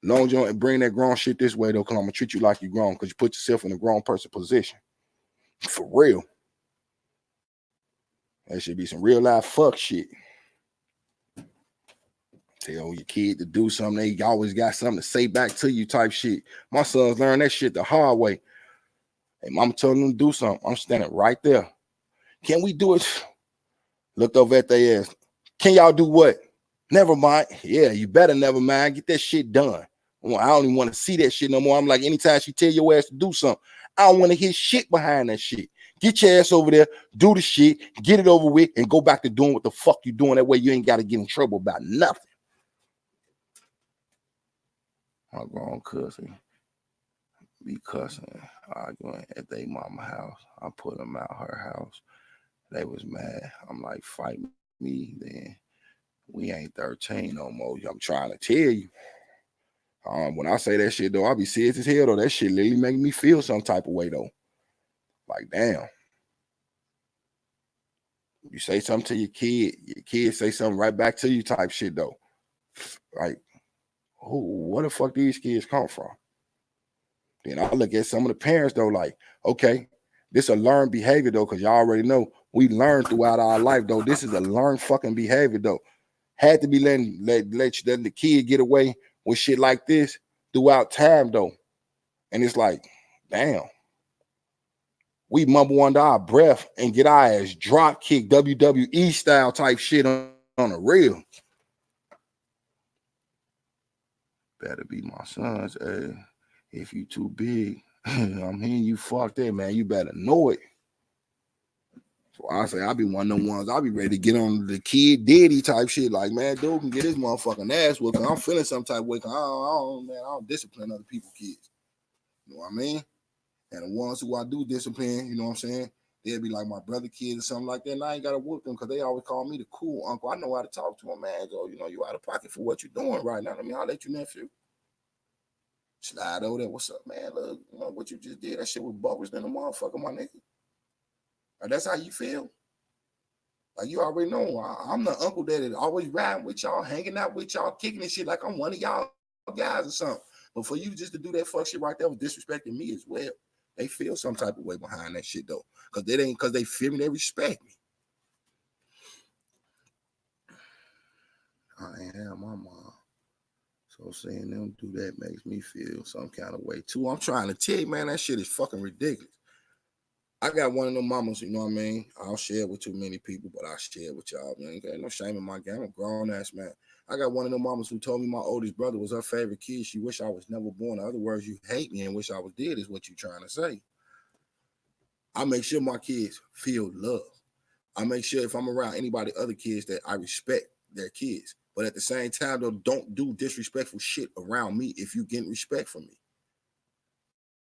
Long as you don't bring that grown shit this way, though, because I'm going to treat you like you grown because you put yourself in a grown person position. For real. That should be some real life fuck shit. Tell your kid to do something, they always got something to say back to you type shit. My sons learned that shit the hard way. Hey, mama told them to do something. I'm standing right there. Can we do it? Looked over at their ass. Can y'all do what? Never mind. Yeah, you better never mind. Get that shit done. Well, I don't even want to see that shit no more. I'm like, anytime she tell your ass to do something, I don't want to hear shit behind that shit. Get your ass over there, do the shit, get it over with, and go back to doing what the fuck you doing. That way you ain't got to get in trouble about nothing. I'm going cussing. Be cussing, arguing at their mama house. I put them out her house. They was mad. I'm like, fight me, then. We ain't 13 no more. I'm trying to tell you. When I say that shit, though, I be serious as hell, though. That shit literally make me feel some type of way, though. Like, damn. You say something to your kid say something right back to you type shit, though. Like, where the fuck these kids come from? Then I look at some of the parents, though, like, okay, this a learned behavior, though, because y'all already know we learn throughout our life, though. This is a learned fucking behavior, though. Had to be letting the kid get away with shit like this throughout time, though. And it's like, damn. We mumble under our breath and get our ass drop kick WWE style type shit on the real. Better be my sons. Hey, if you too big, I'm hearing you fucked that, man. You better know it. So I say I be one of them ones. I be ready to get on the kid daddy type shit. Like, man, dude can get his motherfucking ass whooped. I'm feeling some type of way. I don't discipline other people's kids. You know what I mean? And the ones who I do discipline, you know what I'm saying? They'll be like my brother kids or something like that. And I ain't got to whoop them because they always call me the cool uncle. I know how to talk to them, man. Go, you out of pocket for what you're doing right now. I mean, I'll let you nephew. Slide over there. What's up, man? Look, what you just did, that shit was bogus than a motherfucker, my nigga. That's how you feel. Like, you already know, I'm the uncle that is always riding with y'all, hanging out with y'all, kicking and shit like I'm one of y'all guys or something. But for you just to do that fuck shit right there was disrespecting me as well. They feel some type of way behind that shit, though. Because they feel me, they respect me. I ain't have my mom. So seeing them do that makes me feel some kind of way, too. I'm trying to tell you, man, that shit is fucking ridiculous. I got one of them mamas, you know what I mean? I'll share with too many people, but I share with y'all, man. Ain't no shame in my game. I'm a grown-ass man. I got one of them mamas who told me my oldest brother was her favorite kid. She wished I was never born. In other words, you hate me and wish I was dead is what you're trying to say. I make sure my kids feel love. I make sure if I'm around anybody, other kids, that I respect their kids. But at the same time, though, don't do disrespectful shit around me if you getting respect from me.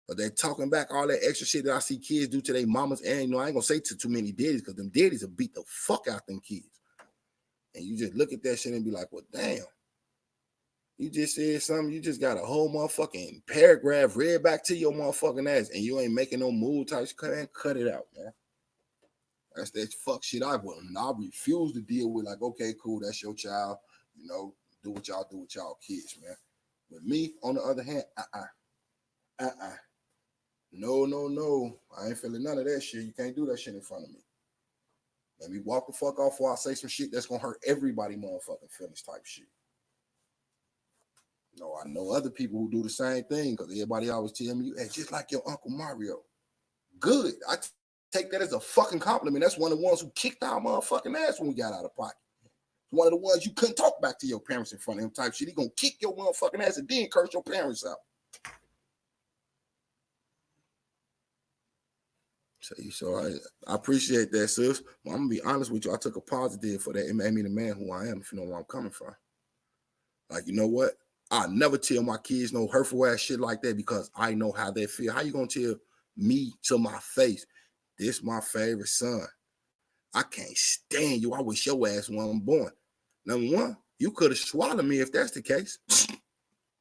But they're talking back all that extra shit that I see kids do to their mamas. And, I ain't going to say to too many daddies because them daddies will beat the fuck out them kids. And you just look at that shit and be like, well, damn. You just said something. You just got a whole motherfucking paragraph read back to your motherfucking ass. And you ain't making no move type. Cut it out, man. That's that fuck shit I want. And I refuse to deal with like, okay, cool, that's your child. Do what y'all do with y'all kids, man. With me, on the other hand, No. I ain't feeling none of that shit. You can't do that shit in front of me. Let me walk the fuck off while I say some shit that's gonna hurt everybody motherfucking feelings type shit. No, I know other people who do the same thing because everybody always tell me, hey, just like your Uncle Mario. Good. I take that as a fucking compliment. That's one of the ones who kicked our motherfucking ass when we got out of pocket. One of the ones you couldn't talk back to your parents in front of him type shit. He gonna kick your motherfucking ass and then curse your parents out. So I appreciate that, sis. Well, I'm gonna be honest with you. I took a positive for that. It made me the man who I am, if you know where I'm coming from. Like, you know what? I never tell my kids no hurtful ass shit like that because I know how they feel. How you gonna tell me to my face, this my favorite son? I can't stand you. I wish your ass wasn't born. Number one, you could have swallowed me if that's the case.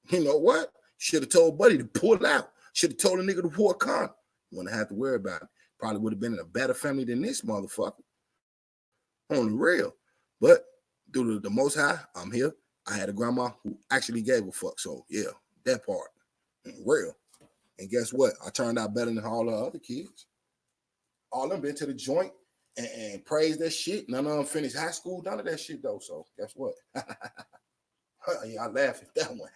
You know what? Should have told Buddy to pull out. Should have told a nigga to pour a condom. Wouldn't have to worry about it. Probably would have been in a better family than this motherfucker. On the real. But due to the Most High, I'm here. I had a grandma who actually gave a fuck. So, yeah, that part. Real. And guess what? I turned out better than all the other kids. All of them been to the joint and praise that shit. None of them finished high school, none of that shit though. So guess what? Yeah, I laugh at that one.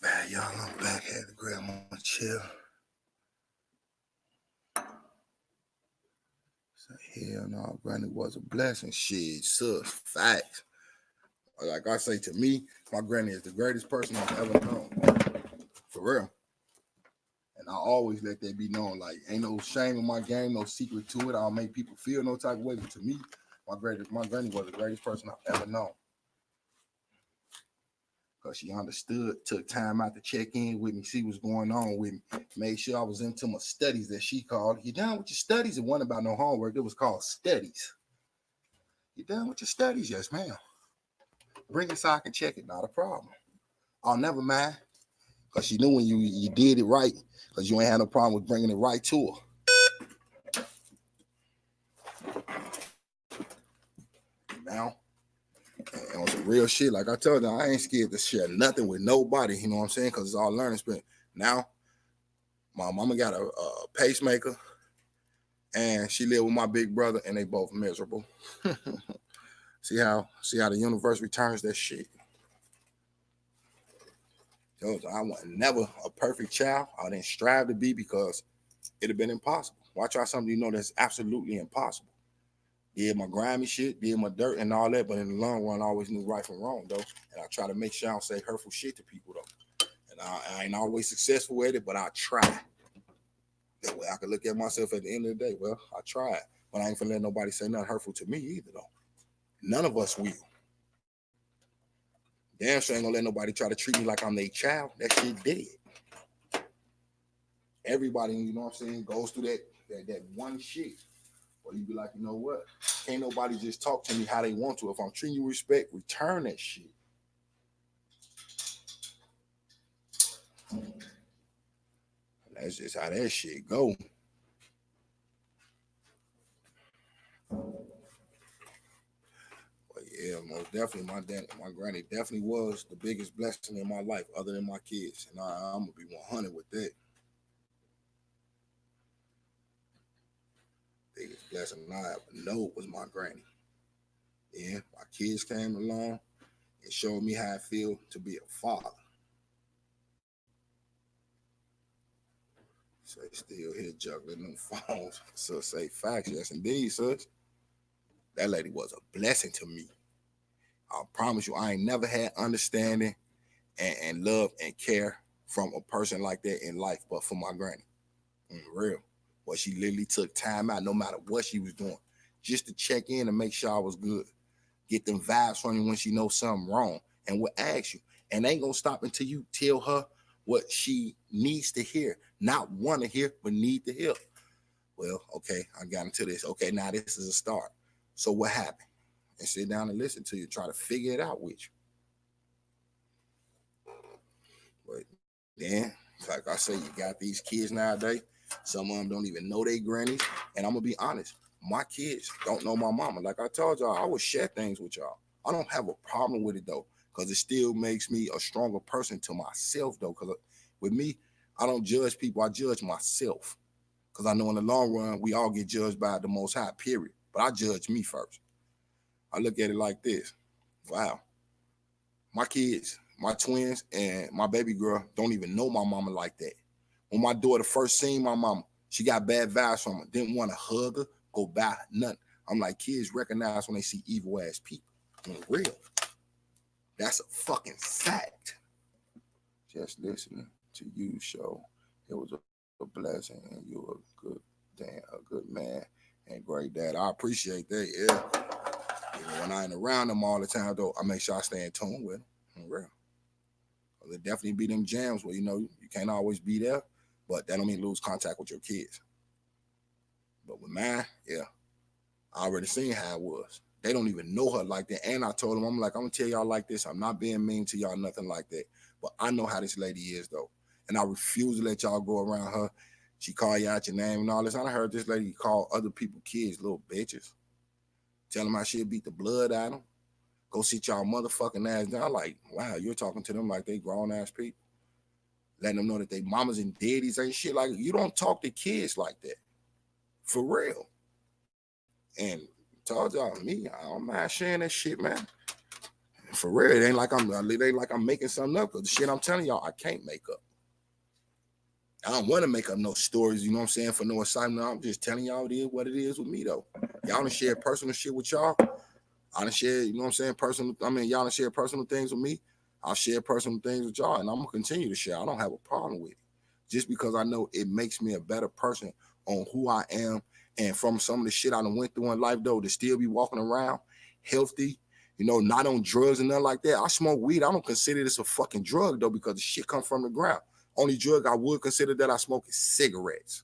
Bad, y'all. I'm back. Had to grab my chair. So, hell no, granny was a blessing. Shit, sus, facts. Like I say, to me, my granny is the greatest person I've ever known. For real. And I always let that be known. Like, ain't no shame in my game, no secret to it. I'll make people feel no type of way. But to me, my granny was the greatest person I've ever known. Because she understood, took time out to check in with me, see what's going on with me, made sure I was into my studies that she called. You done with your studies? It wasn't about no homework. It was called studies. You done with your studies? Yes, ma'am. Bring it so I can check it. Not a problem. I'll never mind. Because she knew when you did it right, because you ain't had no problem with bringing it right to her. Now, and on some real shit, like I told you, I ain't scared to share nothing with nobody, you know what I'm saying? Because it's all learning experience. Now, my mama got a pacemaker, and she lived with my big brother, and they both miserable. See how the universe returns that shit. I was never a perfect child. I didn't strive to be because it'd have been impossible. Why try something you know that's absolutely impossible? Did my grimy shit, did my dirt and all that, but in the long run, I always knew right from wrong, though. And I try to make sure I don't say hurtful shit to people, though. And I ain't always successful at it, but I try. That way I can look at myself at the end of the day. Well, I tried, but I ain't finna let nobody say nothing hurtful to me either, though. None of us will. Damn sure ain't gonna let nobody try to treat me like I'm their child. That shit dead. Everybody, you know what I'm saying, goes through that one shit. Or you be like, you know what? Can't nobody just talk to me how they want to. If I'm treating you with respect, return that shit. That's just how that shit go. But yeah, most definitely, my granny definitely was the biggest blessing in my life, other than my kids. And I'm gonna be 100 with that. Biggest blessing I ever know was my granny. Yeah, my kids came along and showed me how it feels to be a father. So they still here juggling them phones. So say facts, yes indeed, sis. That lady was a blessing to me. I promise you, I ain't never had understanding and love and care from a person like that in life, but for my granny. Real. Well, she literally took time out, no matter what she was doing, just to check in and make sure I was good. Get them vibes from you when she knows something wrong, and will ask you. And ain't gonna stop until you tell her what she needs to hear. Not want to hear, but need to hear. Well, okay, I got into this. Okay, now this is a start. So what happened? And sit down and listen to you, try to figure it out with you. But then, like I say, you got these kids nowadays. Some of them don't even know their grannies. And I'm gonna be honest, my kids don't know my mama. Like I told y'all, I would share things with y'all. I don't have a problem with it though, because it still makes me a stronger person to myself though. Because with me, I don't judge people, I judge myself. Because I know in the long run, we all get judged by the Most High, period. But I judge me first. I look at it like this. Wow. My kids, my twins, and my baby girl don't even know my mama like that. When my daughter first seen my mama, she got bad vibes from her. Didn't want to hug her, go buy nothing. I'm like, kids recognize when they see evil ass people. On the real. That's a fucking fact. Just listening to you show. It was a blessing, and you're a good man and great dad. I appreciate that. Yeah. Even when I ain't around them all the time, though, I make sure I stay in tune with them. On the real. There definitely be them jams where you can't always be there, but that don't mean lose contact with your kids. But with mine, yeah, I already seen how it was. They don't even know her like that. And I told them, I'm like, I'm gonna tell y'all like this. I'm not being mean to y'all, nothing like that. But I know how this lady is though. And I refuse to let y'all go around her. She call you out your name and all this. I heard this lady call other people kids little bitches. Tell them how she'll beat the blood out of them. Go sit y'all motherfucking ass down. I'm like, wow, you're talking to them like they grown ass people. Letting them know that they mamas and daddies ain't shit. Like, you don't talk to kids like that. For real. And told y'all, I don't mind sharing that shit, man. For real, it ain't like I'm making something up. Cause the shit I'm telling y'all, I can't make up. I don't want to make up no stories, you know what I'm saying, for no assignment. I'm just telling y'all it is what it is with me, though. Y'all done share personal shit with y'all. I done share, you know what I'm saying, y'all done share personal things with me. I'll share personal things with y'all, and I'm going to continue to share. I don't have a problem with it. Just because I know it makes me a better person on who I am, and from some of the shit I done went through in life, though, to still be walking around healthy, not on drugs and nothing like that. I smoke weed. I don't consider this a fucking drug, though, because the shit come from the ground. Only drug I would consider that I smoke is cigarettes.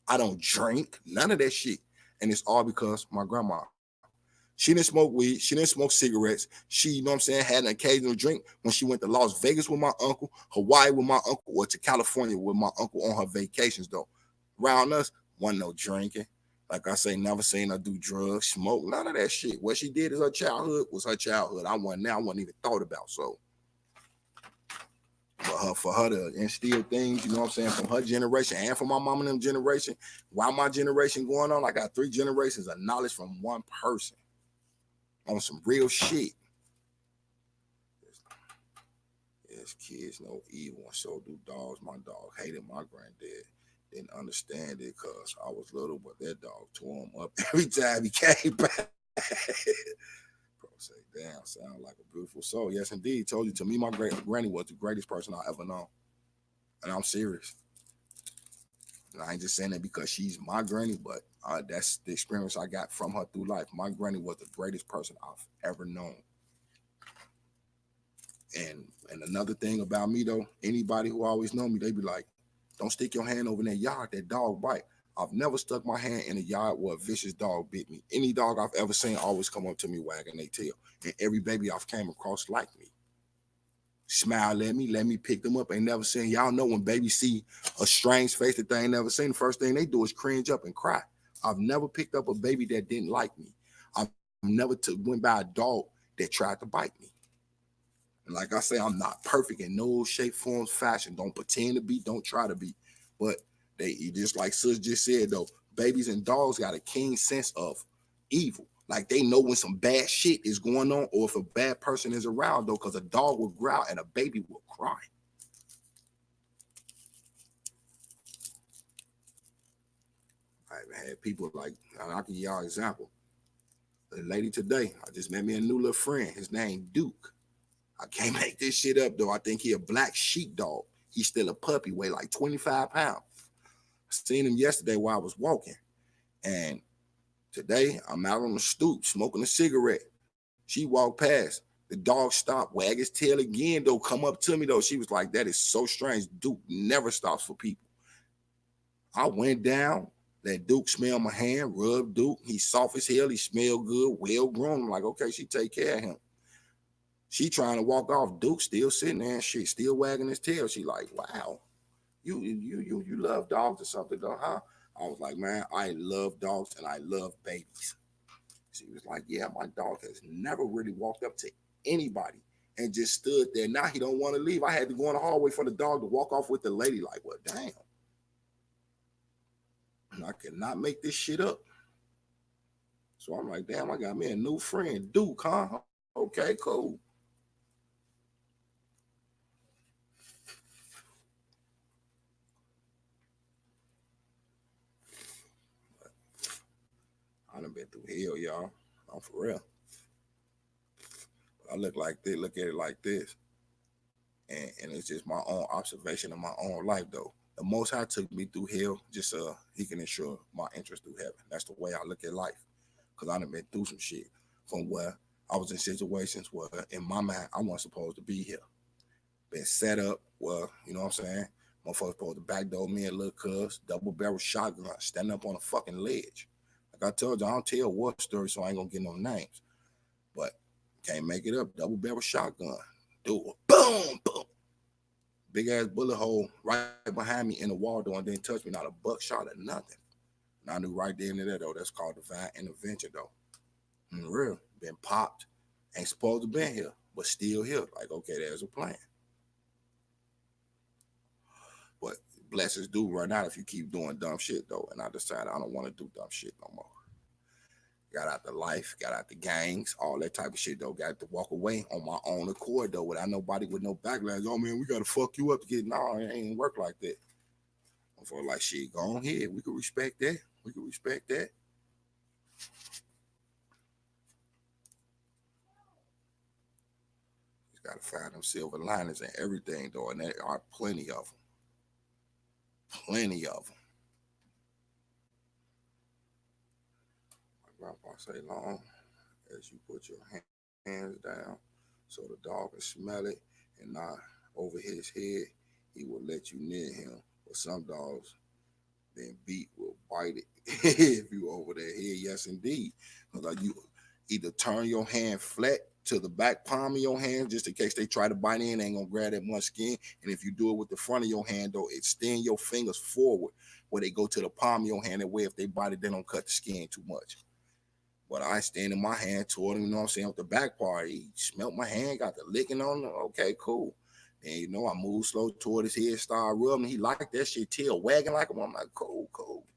I don't drink, none of that shit. And it's all because my grandma. She didn't smoke weed. She didn't smoke cigarettes. She, had an occasional drink when she went to Las Vegas with my uncle, Hawaii with my uncle, or to California with my uncle on her vacations, though. Around us, wasn't no drinking. Like I say, never seen her do drugs, smoke, none of that shit. What she did is her childhood was her childhood. I wasn't even thought about, so. For her to instill things, from her generation and from my mom and them generation, while my generation going on, I got 3 generations of knowledge from one person on some real shit. Yes, kids know evil, and so do dogs. My dog hated my granddad. Didn't understand it because I was little, but that dog tore him up every time he came back. Bro, say, damn, sound like a beautiful soul. Yes, indeed. Told you, to me, my granny was the greatest person I ever known. And I'm serious. And I ain't just saying that because she's my granny, but that's the experience I got from her through life. My granny was the greatest person I've ever known. And another thing about me, though, anybody who always know me, they be like, don't stick your hand over in that yard, that dog bite. I've never stuck my hand in a yard where a vicious dog bit me. Any dog I've ever seen always come up to me wagging their tail. And every baby I've came across like me. Smile at me, let me pick them up. Ain't never seen, y'all know when babies see a strange face that they ain't never seen, the first thing they do is cringe up and cry. I've never picked up a baby that didn't like me. I've never went by a dog that tried to bite me. And like I say, I'm not perfect in no shape, form, fashion. Don't pretend to be, don't try to be. But they, just like Sus just said, though, babies and dogs got a keen sense of evil. Like they know when some bad shit is going on or if a bad person is around, though, because a dog will growl and a baby will cry. I've had people like, I'll give y'all an example. The lady today, I just met me a new little friend. His name Duke. I can't make this shit up, though. I think he a black sheepdog. He's still a puppy, weigh like 25 pounds. I seen him yesterday while I was walking. And today, I'm out on the stoop smoking a cigarette. She walked past. The dog stopped, wag his tail again, though, come up to me, though. She was like, that is so strange. Duke never stops for people. I went down, let Duke smell my hand, rub Duke. He's soft as hell. He smelled good, well-grown. I'm like, okay, she take care of him. She trying to walk off. Duke still sitting there and shit, still wagging his tail. She like, wow, you love dogs or something, though, huh? I was like, man, I love dogs and I love babies. She was like, yeah, my dog has never really walked up to anybody and just stood there. Now he don't want to leave. I had to go in the hallway for the dog to walk off with the lady. Like, well, damn. I cannot make this shit up. So I'm like, damn, I got me a new friend, Duke, huh? Okay, cool. I done been through hell, y'all. I'm for real. I look at it like this. And it's just my own observation of my own life, though. The Most High took me through hell just so he can ensure my entrance through heaven. That's the way I look at life. Because I done been through some shit from where I was in situations where in my mind I wasn't supposed to be here. Been set up where, you know what I'm saying? Motherfuckers supposed to backdoor me a little cuz, double barrel shotgun, standing up on a fucking ledge. Like I told you, I don't tell war stories, so I ain't gonna get no names. But can't make it up, double barrel shotgun. Dude, boom, boom. Big ass bullet hole right behind me in the wall door and didn't touch me, not a buckshot or nothing. And I knew right then and there, though, that's called divine intervention, though. In real, been popped, ain't supposed to be here, but still here. Like, okay, there's a plan. But blessings do run out if you keep doing dumb shit, though. And I decided I don't want to do dumb shit no more. Got out the life, got out the gangs, all that type of shit, though. Got to walk away on my own accord, though, without nobody with no backlash. Oh, man, we got to fuck you up to get... No, it ain't work like that. I feel like, shit, go on here. We can respect that. We can respect that. Just got to find them silver linings and everything, though, and there are plenty of them. Plenty of them. My grandpa say, long as you put your hands down so the dog can smell it and not over his head, he will let you near him. But some dogs, being beat, will bite it if you over their head. Yes, indeed. Like you either turn your hand flat to the back palm of your hand just in case they try to bite in, they ain't gonna grab that much skin. And if you do it with the front of your hand, though, extend your fingers forward where they go to the palm of your hand. That way, if they bite it, they don't cut the skin too much. But I stand in my hand toward him, you know what I'm saying, with the back part. He smelt my hand, got the licking on it. Okay, cool. And, you know, I moved slow toward his head, started rubbing. He liked that shit, tail wagging like him. I'm like, cool, cool.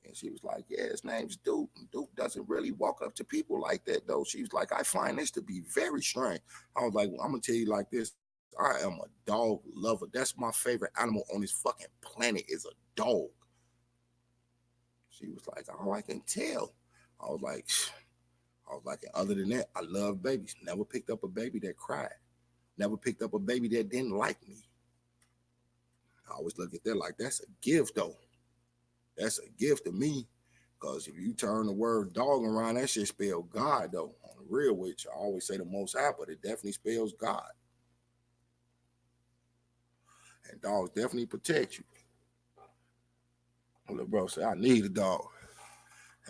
And she was like, yeah, his name's Duke. Duke doesn't really walk up to people like that, though. She was like, I find this to be very strange. I was like, well, I'm going to tell you like this. I am a dog lover. That's my favorite animal on this fucking planet is a dog. She was like, oh, I can tell. I was like, and other than that, I love babies. Never picked up a baby that cried. Never picked up a baby that didn't like me. I always look at that like that's a gift, though. That's a gift to me. Because if you turn the word dog around, that shit spells God, though. On the real, which I always say the Most High, but it definitely spells God. And dogs definitely protect you. Little bro said, I need a dog.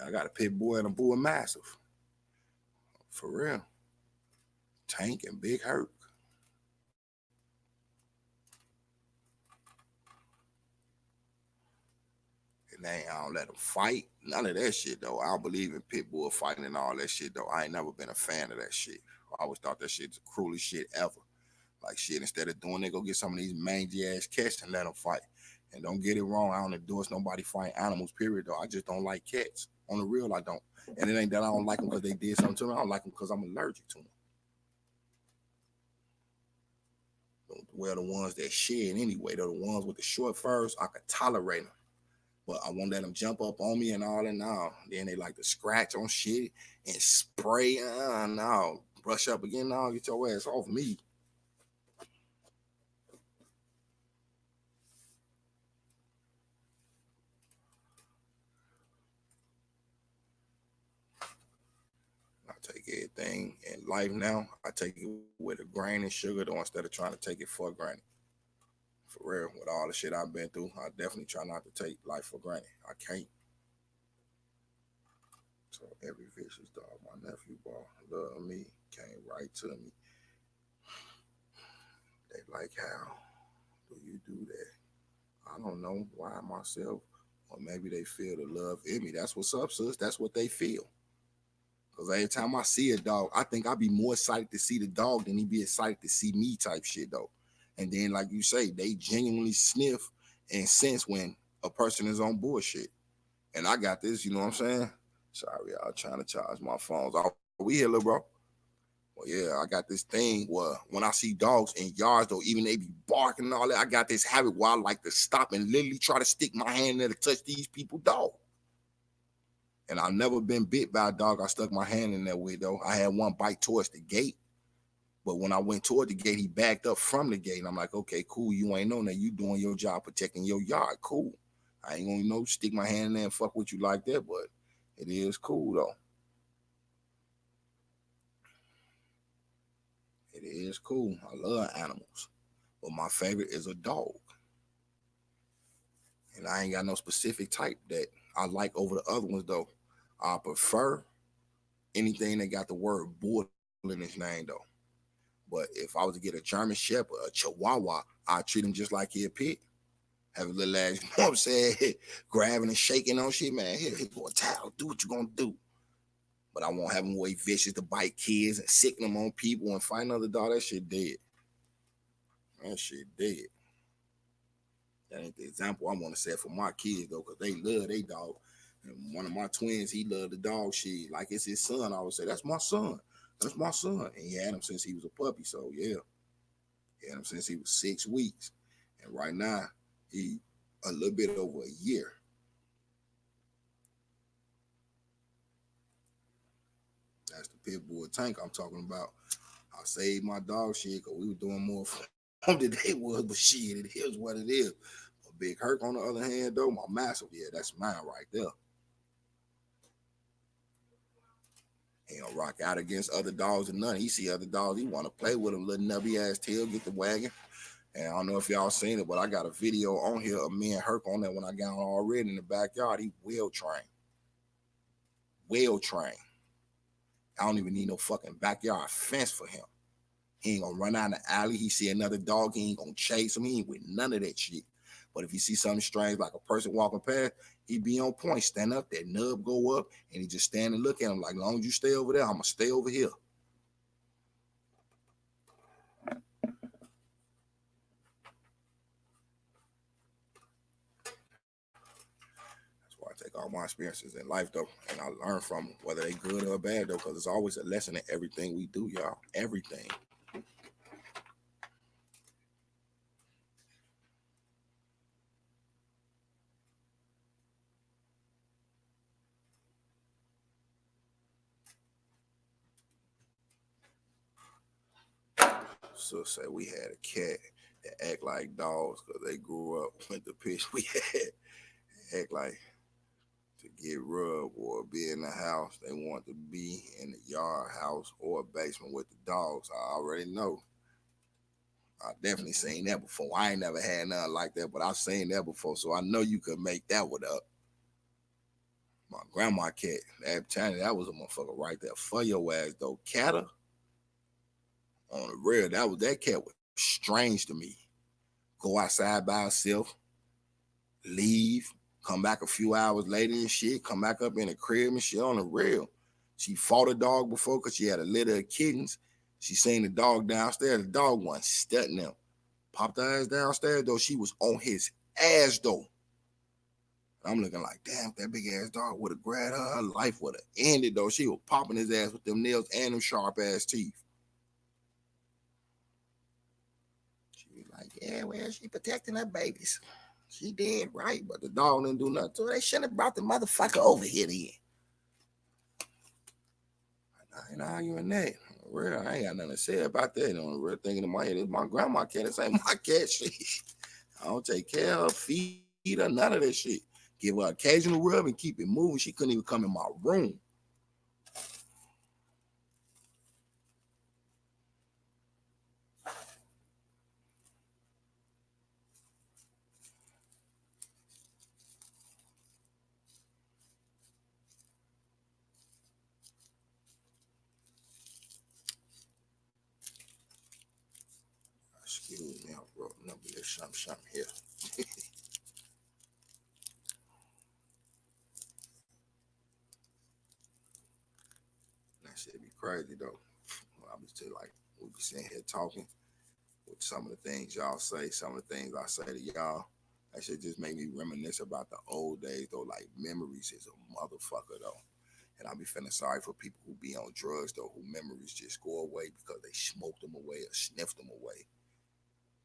I got a pit bull and a bull massive. For real. Tank and Big Herc. And I don't let them fight. None of that shit, though. I don't believe in pit bull fighting and all that shit, though. I ain't never been a fan of that shit. I always thought that shit's the cruelest shit ever. Like, shit, instead of doing it, go get some of these mangy-ass cats and let them fight. And don't get it wrong, I don't endorse nobody fighting animals, period, though. I just don't like cats. On the real, I don't. And it ain't that I don't like them because they did something to me. I don't like them because I'm allergic to them. Well, the ones that shed anyway, they're the ones with the short furs, I could tolerate them. But I won't let them jump up on me and all that now. Then they like to scratch on shit and spray. No, brush up again now, get your ass off me. Take everything in life now. I take it with a grain of sugar, though, instead of trying to take it for granted. For real, with all the shit I've been through, I definitely try not to take life for granted. I can't. So every vicious dog, my nephew, bro, love me, came right to me. They like, how do you do that? I don't know why myself, or maybe they feel the love in me. That's what's up, sis. That's what they feel. Because every time I see a dog, I think I'd be more excited to see the dog than he'd be excited to see me type shit, though. And then, like you say, they genuinely sniff and sense when a person is on bullshit. And I got this, you know what I'm saying? Sorry, y'all trying to charge my phones. Are we here, little bro? Well, yeah, I got this thing where when I see dogs in yards, though, even they be barking and all that, I got this habit where I like to stop and literally try to stick my hand there to touch these people's dog. And I've never been bit by a dog I stuck my hand in that way, though. I had one bite towards the gate. But when I went toward the gate, he backed up from the gate. And I'm like, okay, cool. You ain't know that. You doing your job protecting your yard. Cool. I ain't gonna stick my hand in there and fuck with you like that, but it is cool though. It is cool. I love animals. But my favorite is a dog. And I ain't got no specific type that I like over the other ones though. I prefer anything that got the word bull in its name though. But if I was to get a German Shepherd, a Chihuahua, I'd treat him just like he a pig. Have a little ass, you know what I'm saying? Grabbing and shaking on shit, man. Here go a towel. Do what you gonna do. But I won't have him way vicious to bite kids and sicken them on people and fight another dog. That shit dead. That shit dead. That ain't the example I want to set for my kids though, because they love their dog. And one of my twins, he loved the dog shit like it's his son. I would say, that's my son. That's my son. And he had him since he was a puppy. So yeah. He had him since he was 6 weeks. And right now, he a little bit over a year. That's the pit bull Tank I'm talking about. I saved my dog shit because we were doing more for him than they was, but shit, it is what it is. A Big Herc on the other hand, though, my massive, yeah, that's mine right there. He don't rock out against other dogs and nothing. He see other dogs, he want to play with them, little nubby ass tail, get the wagon. And I don't know if y'all seen it, but I got a video on here of me and Herc on there when I got on already in the backyard. He well trained. Well trained. I don't even need no fucking backyard fence for him. He ain't gonna run out in the alley. He see another dog, he ain't gonna chase him. He ain't with none of that shit. But if you see something strange, like a person walking past, he be on point, stand up, that nub go up, and he just stand and look at him like, long as you stay over there, I'm gonna stay over here. I take all my experiences in life though, and I learn from them, whether they good or bad though, because there's always a lesson in everything we do, y'all. Everything. So say we had a cat that act like dogs because they grew up with the pitch we had, act like to get rubbed or be in the house. They want to be in the yard, house, or basement with the dogs. I already know. I definitely seen that before. I ain't never had nothing like that, but I've seen that before. So I know you could make that one up. My grandma cat, that was a motherfucker right there for your ass though. Catter, on the real, that cat was strange to me. Go outside by herself, leave, come back a few hours later and shit, come back up in the crib and shit on the real. She fought a dog before because she had a litter of kittens. She seen the dog downstairs. The dog wasn't studying them. Popped her ass downstairs, though. She was on his ass, though. And I'm looking like, damn, that big ass dog would have grabbed her. Her life would have ended, though. She was popping his ass with them nails and them sharp ass teeth. She was like, yeah, well, she protecting her babies. She did, right? But the dog didn't do nothing to her. They shouldn't have brought the motherfucker over here then. I ain't arguing that. Real, I ain't got nothing to say about that. On the real thinking in my head, it's my grandma cat. This ain't my cat shit. I don't take care of her, feed her, none of that shit. Give her occasional rub and keep it moving. She couldn't even come in my room. Excuse me, I wrote a number here, something here. That shit be crazy though. I was just like, we be sitting here talking with some of the things y'all say, some of the things I say to y'all. That shit just make me reminisce about the old days though. Like memories is a motherfucker though. And I be feeling sorry for people who be on drugs though, who memories just go away because they smoked them away or sniffed them away.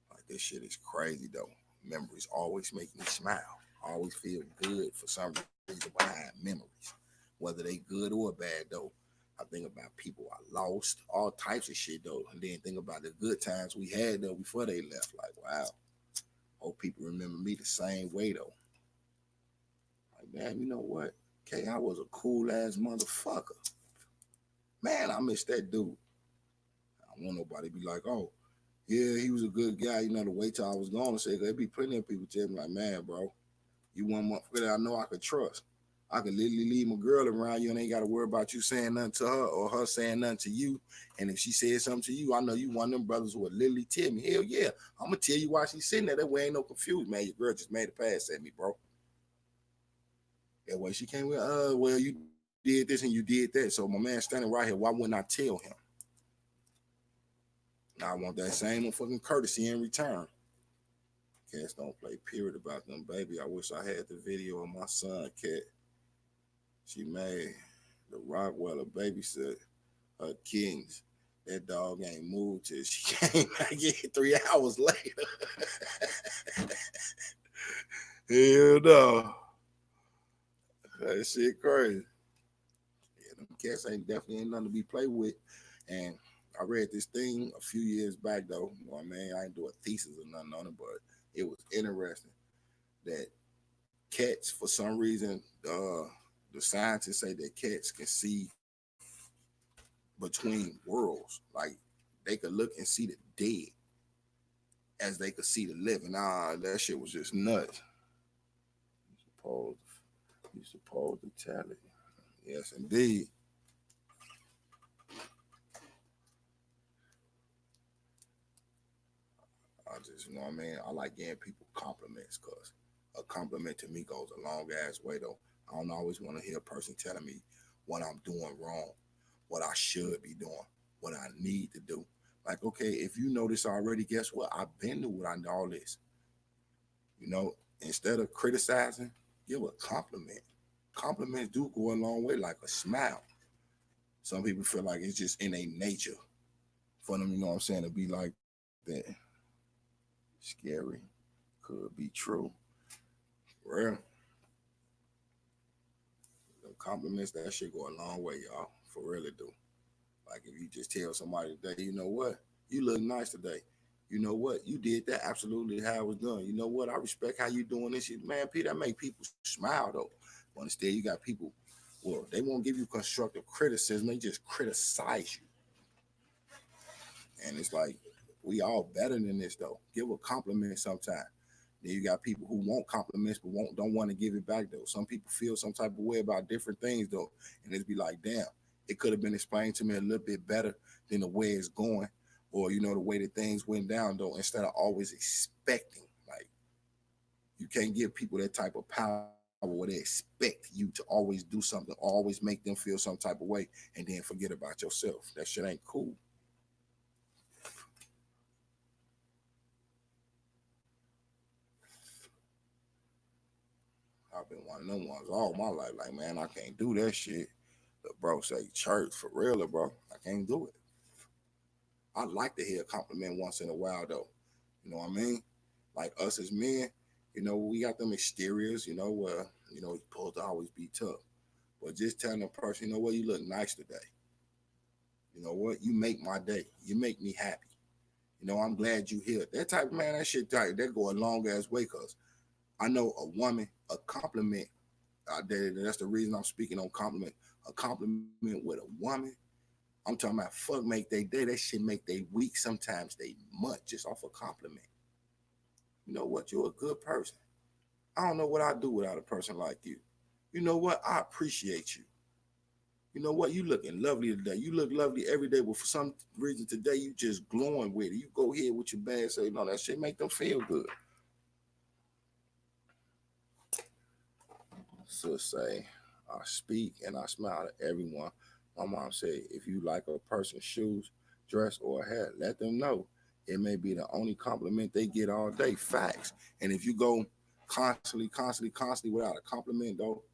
Like this shit is crazy though. Memories always make me smile. I always feel good for some reason behind memories. whether they good or bad though. I think about people I lost, all types of shit though, and then think about the good times we had though before they left. Like, wow, hope people remember me the same way though. Like, man, you know what? I was a cool ass motherfucker. Man, I miss that dude. I don't want nobody to be like, oh, yeah, he was a good guy. You know, the wait till I was gone to say, there'd be plenty of people tell me like, man, bro, you one motherfucker that I know I could trust. I could literally leave my girl around you and ain't got to worry about you saying nothing to her or her saying nothing to you. And if she said something to you, I know you one of them brothers who would literally tell me, hell yeah, I'm going to tell you why she's sitting there. That way ain't no confusion, man. Your girl just made a pass at me, bro. That way she came with, well, you did this and you did that. So my man standing right here, why wouldn't I tell him? Now I want that same fucking courtesy in return. Cats don't play period about them, baby. I wish I had the video of my son, Cat. She made the Rockweller babysit her kings. That dog ain't moved till she came back in 3 hours later. Hell no. That shit crazy. Yeah, them cats definitely ain't nothing to be played with. And I read this thing a few years back though. You know what I mean? I didn't do a thesis or nothing on it, but it was interesting that cats, for some reason, the scientists say that cats can see between worlds. Like they could look and see the dead as they could see the living. That shit was just nuts. You supposed to tell it. Yes, indeed. I just, you know what I mean? I like getting people compliments because a compliment to me goes a long ass way though. I don't always want to hear a person telling me what I'm doing wrong, what I should be doing, what I need to do. Like, okay, if you know this already, guess what? I've been through what I know all this. You know, instead of criticizing, give a compliment. Compliments do go a long way, like a smile. Some people feel like it's just in their nature for them, you know what I'm saying, to be like that. Scary. Could be true. Real. The compliments, that shit go a long way, y'all. For real it do. Like if you just tell somebody today, you know what? You look nice today. You know what? You did that absolutely how it was done. You know what? I respect how you doing this shit. Man, Pete, that make people smile though. But instead you got people, well, they won't give you constructive criticism. They just criticize you. And it's like, we all better than this though. Give a compliment sometime. Then you got people who want compliments but don't want to give it back though. Some people feel some type of way about different things though. And it's be like, damn, it could have been explained to me a little bit better than the way it's going. Or, you know, the way that things went down though, instead of always expecting. Like, you can't give people that type of power where they expect you to always do something, always make them feel some type of way, and then forget about yourself. That shit ain't cool. I've been one of them ones all my life. Like, man, I can't do that shit. The bro say church for real, bro. I can't do it. I like to hear a compliment once in a while, though. You know what I mean? Like us as men, you know, we got them exteriors, you know, where, you know, you're supposed to always be tough. But just telling a person, you know what, you look nice today. You know what, you make my day. You make me happy. You know, I'm glad you here. That type of man, that shit tight. That go a long ass way, cause I know a woman, a compliment. That's the reason I'm speaking on compliment. A compliment with a woman, I'm talking about fuck make they day. That shit make they week, sometimes they month, just off a compliment. You know what? You're a good person. I don't know what I'd do without a person like you. You know what? I appreciate you. You know what? You looking lovely today. You look lovely every day, but for some reason today you just glowing with it. You go here with your bag, say, no, that shit make them feel good. So say, I speak and I smile at everyone. My mom said, if you like a person's shoes, dress, or hair, let them know. It may be the only compliment they get all day. Facts. And if you go constantly without a compliment, though,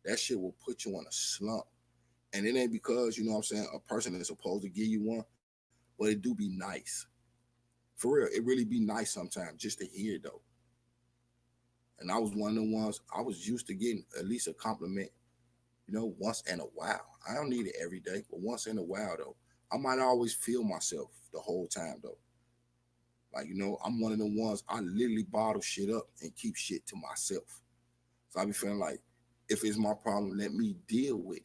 that shit will put you in a slump. And it ain't because, you know what I'm saying, a person is supposed to give you one, but it do be nice. For real, it really be nice sometimes just to hear, though. And I was one of the ones, I was used to getting at least a compliment You know, once in a while. I don't need it every day, but once in a while though. I might always feel myself the whole time though. Like, you know, I'm one of the ones I literally bottle shit up and keep shit to myself. So I be feeling like if it's my problem, let me deal with it.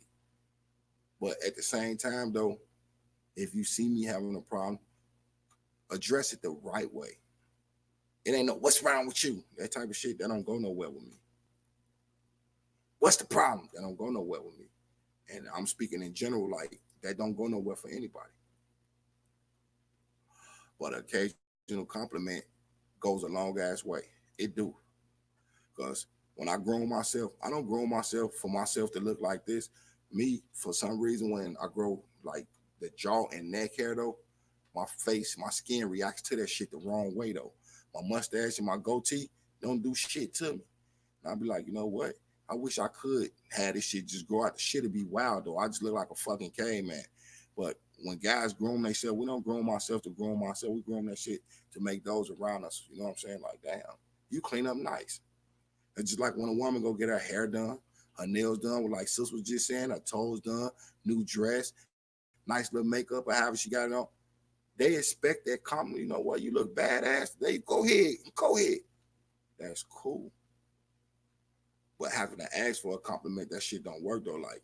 But at the same time though, if you see me having a problem, address it the right way. It ain't no what's wrong with you. That type of shit that don't go nowhere with me. What's the problem? That don't go nowhere with me. And I'm speaking in general, like that don't go nowhere for anybody. But an occasional compliment goes a long ass way. It do. Because when I groom myself, I don't groom myself for myself to look like this. Me, for some reason, when I grow like the jaw and neck hair though, my face, my skin reacts to that shit the wrong way though. My mustache and my goatee don't do shit to me. And I'll be like, you know what? I wish I could have this shit just grow out. The shit would be wild though. I just look like a fucking caveman. But when guys groom themselves, we don't groom ourselves to groom ourselves. We groom that shit to make those around us. You know what I'm saying? Like, damn, you clean up nice. It's just like when a woman go get her hair done, her nails done, with like sis was just saying, her toes done, new dress, nice little makeup, or however she got it on. They expect that compliment. You know what? You look badass. They go ahead. That's cool. But having to ask for a compliment, that shit don't work though. Like,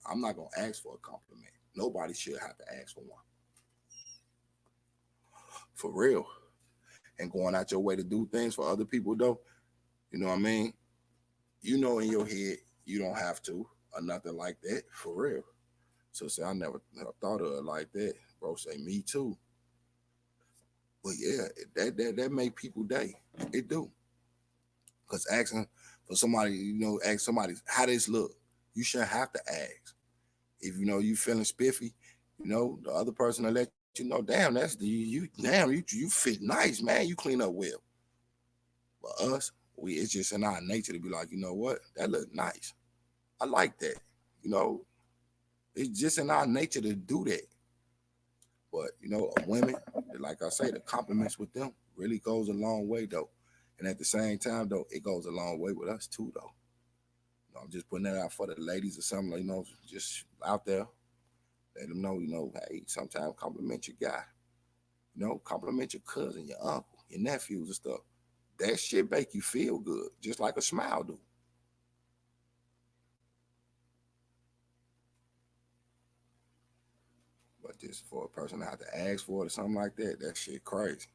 I'm not gonna ask for a compliment. Nobody should have to ask for one. For real. And going out your way to do things for other people though, you know what I mean? You know in your head you don't have to or nothing like that. For real. So say I never thought of it like that. Bro say me too. But yeah, that make people day. It do. Because asking for somebody, you know, ask somebody how this look. You shouldn't have to ask. If you know you feeling spiffy, you know, the other person will let you know, damn, that's the you damn, you fit nice, man. You clean up well. But us, it's just in our nature to be like, you know what? That look nice. I like that. You know, it's just in our nature to do that. But you know, women, like I say, the compliments with them really goes a long way though. And at the same time though, it goes a long way with us too though. You know, I'm just putting that out for the ladies or something, like, you know, just out there. Let them know, you know, hey, sometimes compliment your guy. You know, compliment your cousin, your uncle, your nephews and stuff. That shit make you feel good, just like a smile do. But just for a person to have to ask for it or something like that, that shit crazy.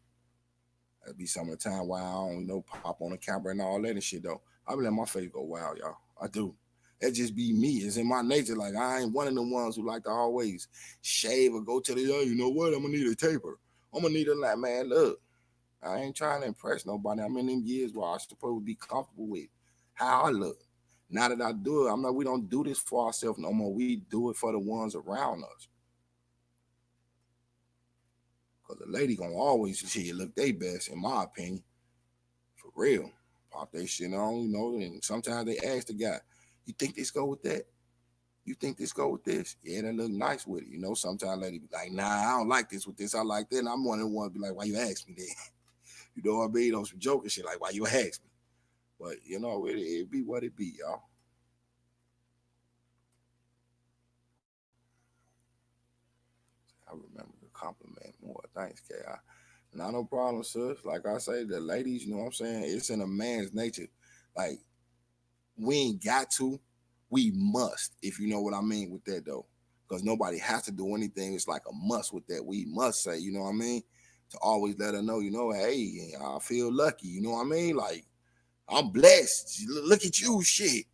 That'd be some of the time why I don't, you know, pop on the camera and all that and shit though. I be letting my face go wild, y'all. I do. That just be me. It's in my nature. Like I ain't one of the ones who like to always shave or go to the, oh, you know what? I'm gonna need a taper. I'm gonna need a like, man, look. I ain't trying to impress nobody. I'm in them years where I'm supposed to be comfortable with how I look. Now that I do it, I'm like, we don't do this for ourselves no more. We do it for the ones around us. Cause the lady gonna always see you look their best, in my opinion. For real. Pop that shit on, you know, and sometimes they ask the guy, you think this go with that? You think this go with this? Yeah, that look nice with it. You know, sometimes lady be like, nah, I don't like this with this. I like that. And I'm one of the ones be like, why you ask me that? You know what I mean? On some joking shit, like, why you ask me? But, you know, it be what it be, y'all. I remember the compliment more. Thanks, K. Not no problem, sis. Like I say, the ladies, you know what I'm saying? It's in a man's nature. Like, we ain't got to, we must, if you know what I mean with that though. Because nobody has to do anything. It's like a must with that. We must say, you know what I mean? To always let her know, you know, hey, I feel lucky. You know what I mean? Like, I'm blessed. Look at you, shit.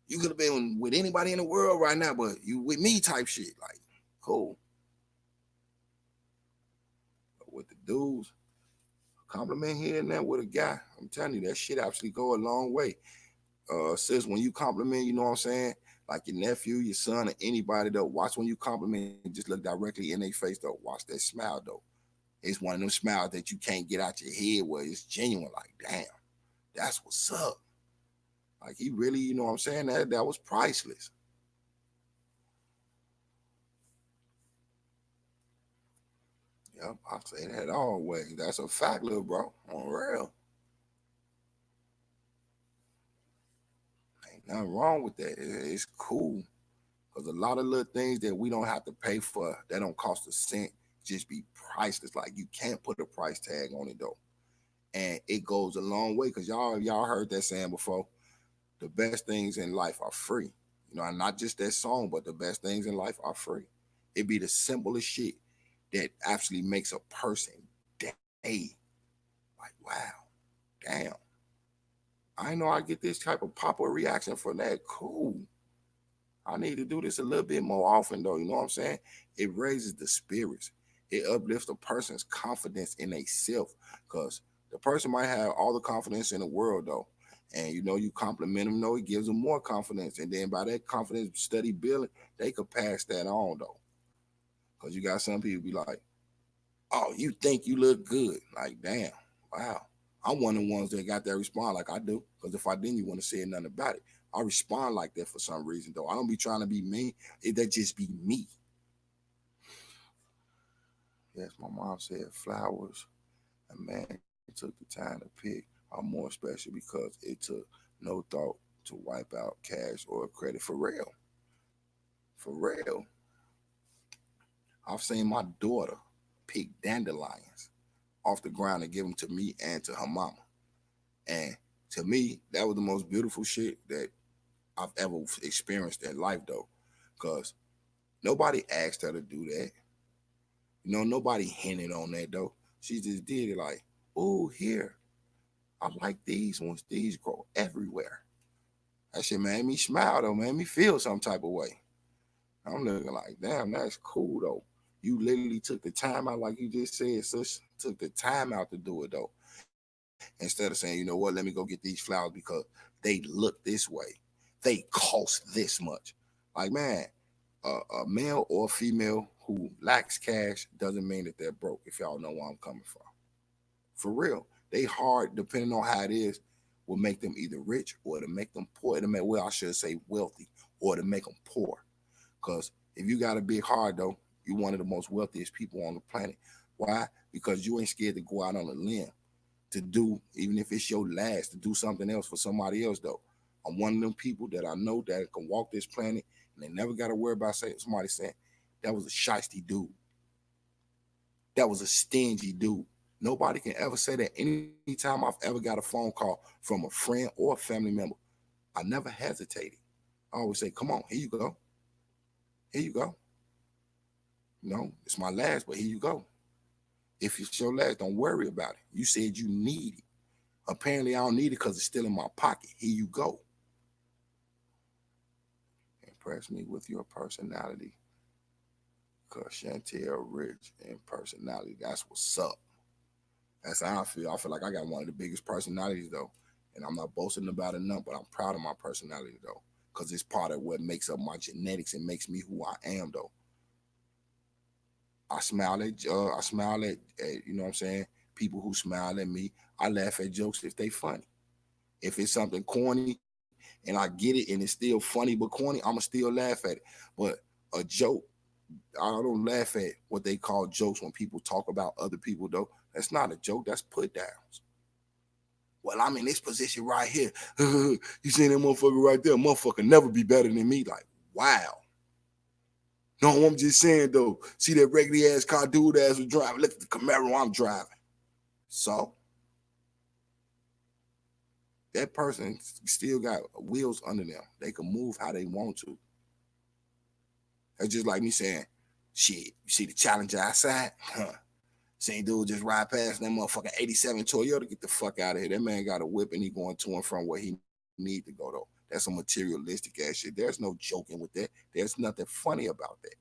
You could have been with anybody in the world right now, but you with me type shit. Like, cool. But with the dudes, compliment here and there with a guy, I'm telling you, that shit actually go a long way. Sis, when you compliment, you know what I'm saying? Like your nephew, your son, or anybody though, watch when you compliment, just look directly in their face though. Watch that smile though. It's one of them smiles that you can't get out your head where it's genuine, like, damn, that's what's up. Like he really, you know what I'm saying? That was priceless. Yep, I say that always. That's a fact, little bro. On real. Ain't Nothing wrong with that. It's cool. Because a lot of little things that we don't have to pay for, that don't cost a cent, just be priceless. Like you can't put a price tag on it though. And it goes a long way because y'all heard that saying before. The best things in life are free. You know, and not just that song, but the best things in life are free. It be the simplest shit that actually makes a person day. Like, wow, damn. I know I get this type of popular reaction for that. Cool. I need to do this a little bit more often, though. You know what I'm saying? It raises the spirits. It uplifts a person's confidence in themselves. Because the person might have all the confidence in the world, though. And you know, you compliment them, though, it gives them more confidence. And then by that confidence study building, they could pass that on, though. Because you got some people be like, oh, you think you look good. Like, damn, wow. I'm one of the ones that got that respond like I do. Because if I didn't, you wouldn't say nothing about it. I respond like that for some reason, though. I don't be trying to be mean. That just be me. Yes, my mom said flowers, a man took the time to pick, are more special because it took no thought to wipe out cash or credit. For real. For real. I've seen my daughter pick dandelions off the ground and give them to me and to her mama. And to me, that was the most beautiful shit that I've ever experienced in life, though. Because nobody asked her to do that. You know, nobody hinted on that, though. She just did it like, oh, here. I like these ones. These grow everywhere. That shit made me smile, though, made me feel some type of way. I'm looking like, damn, that's cool, though. You literally took the time out, like you just said, sis, took the time out to do it, though. Instead of saying, you know what, let me go get these flowers because they look this way. They cost this much. Like, man, a male or a female who lacks cash doesn't mean that they're broke, if y'all know where I'm coming from. For real. They hard, depending on how it is, will make them either rich or to make them poor. Well, I should say wealthy or to make them poor. Because if you got a big heart, though, you're one of the most wealthiest people on the planet. Why? Because you ain't scared to go out on a limb to do, even if it's your last, to do something else for somebody else, though. I'm one of them people that I know that can walk this planet and they never got to worry about somebody saying, that was a shiesty dude. That was a stingy dude. Nobody can ever say that. Anytime I've ever got a phone call from a friend or a family member, I never hesitated. I always say, come on, here you go. Here you go. You know, it's my last, but here you go. If it's your last, don't worry about it. You said you need it. Apparently, I don't need it because it's still in my pocket. Here you go. Impress me with your personality. Because Chantel rich in personality. That's what's up. That's how I feel. I feel like I got one of the biggest personalities, though. And I'm not boasting about it enough, but I'm proud of my personality, though. Because it's part of what makes up my genetics and makes me who I am, though. I smile at you know what I'm saying, people who smile at me. I laugh at jokes if they funny. If it's something corny and I get it and it's still funny but corny, I'ma still laugh at it. But a joke, I don't laugh at what they call jokes when people talk about other people, though. That's not a joke, that's put downs. Well, I'm in this position right here. You see that motherfucker right there? Motherfucker never be better than me. Like, wow. No, I'm just saying, though. See that regular ass car dude ass was driving. Look at the Camaro I'm driving. So, that person still got wheels under them. They can move how they want to. That's just like me saying, shit, you see the Challenger outside? Huh. Same dude just ride past that motherfucking 87 Toyota. Get the fuck out of here. That man got a whip and he going to and from where he need to go, though. That's some materialistic ass shit. There's no joking with that. There's nothing funny about that.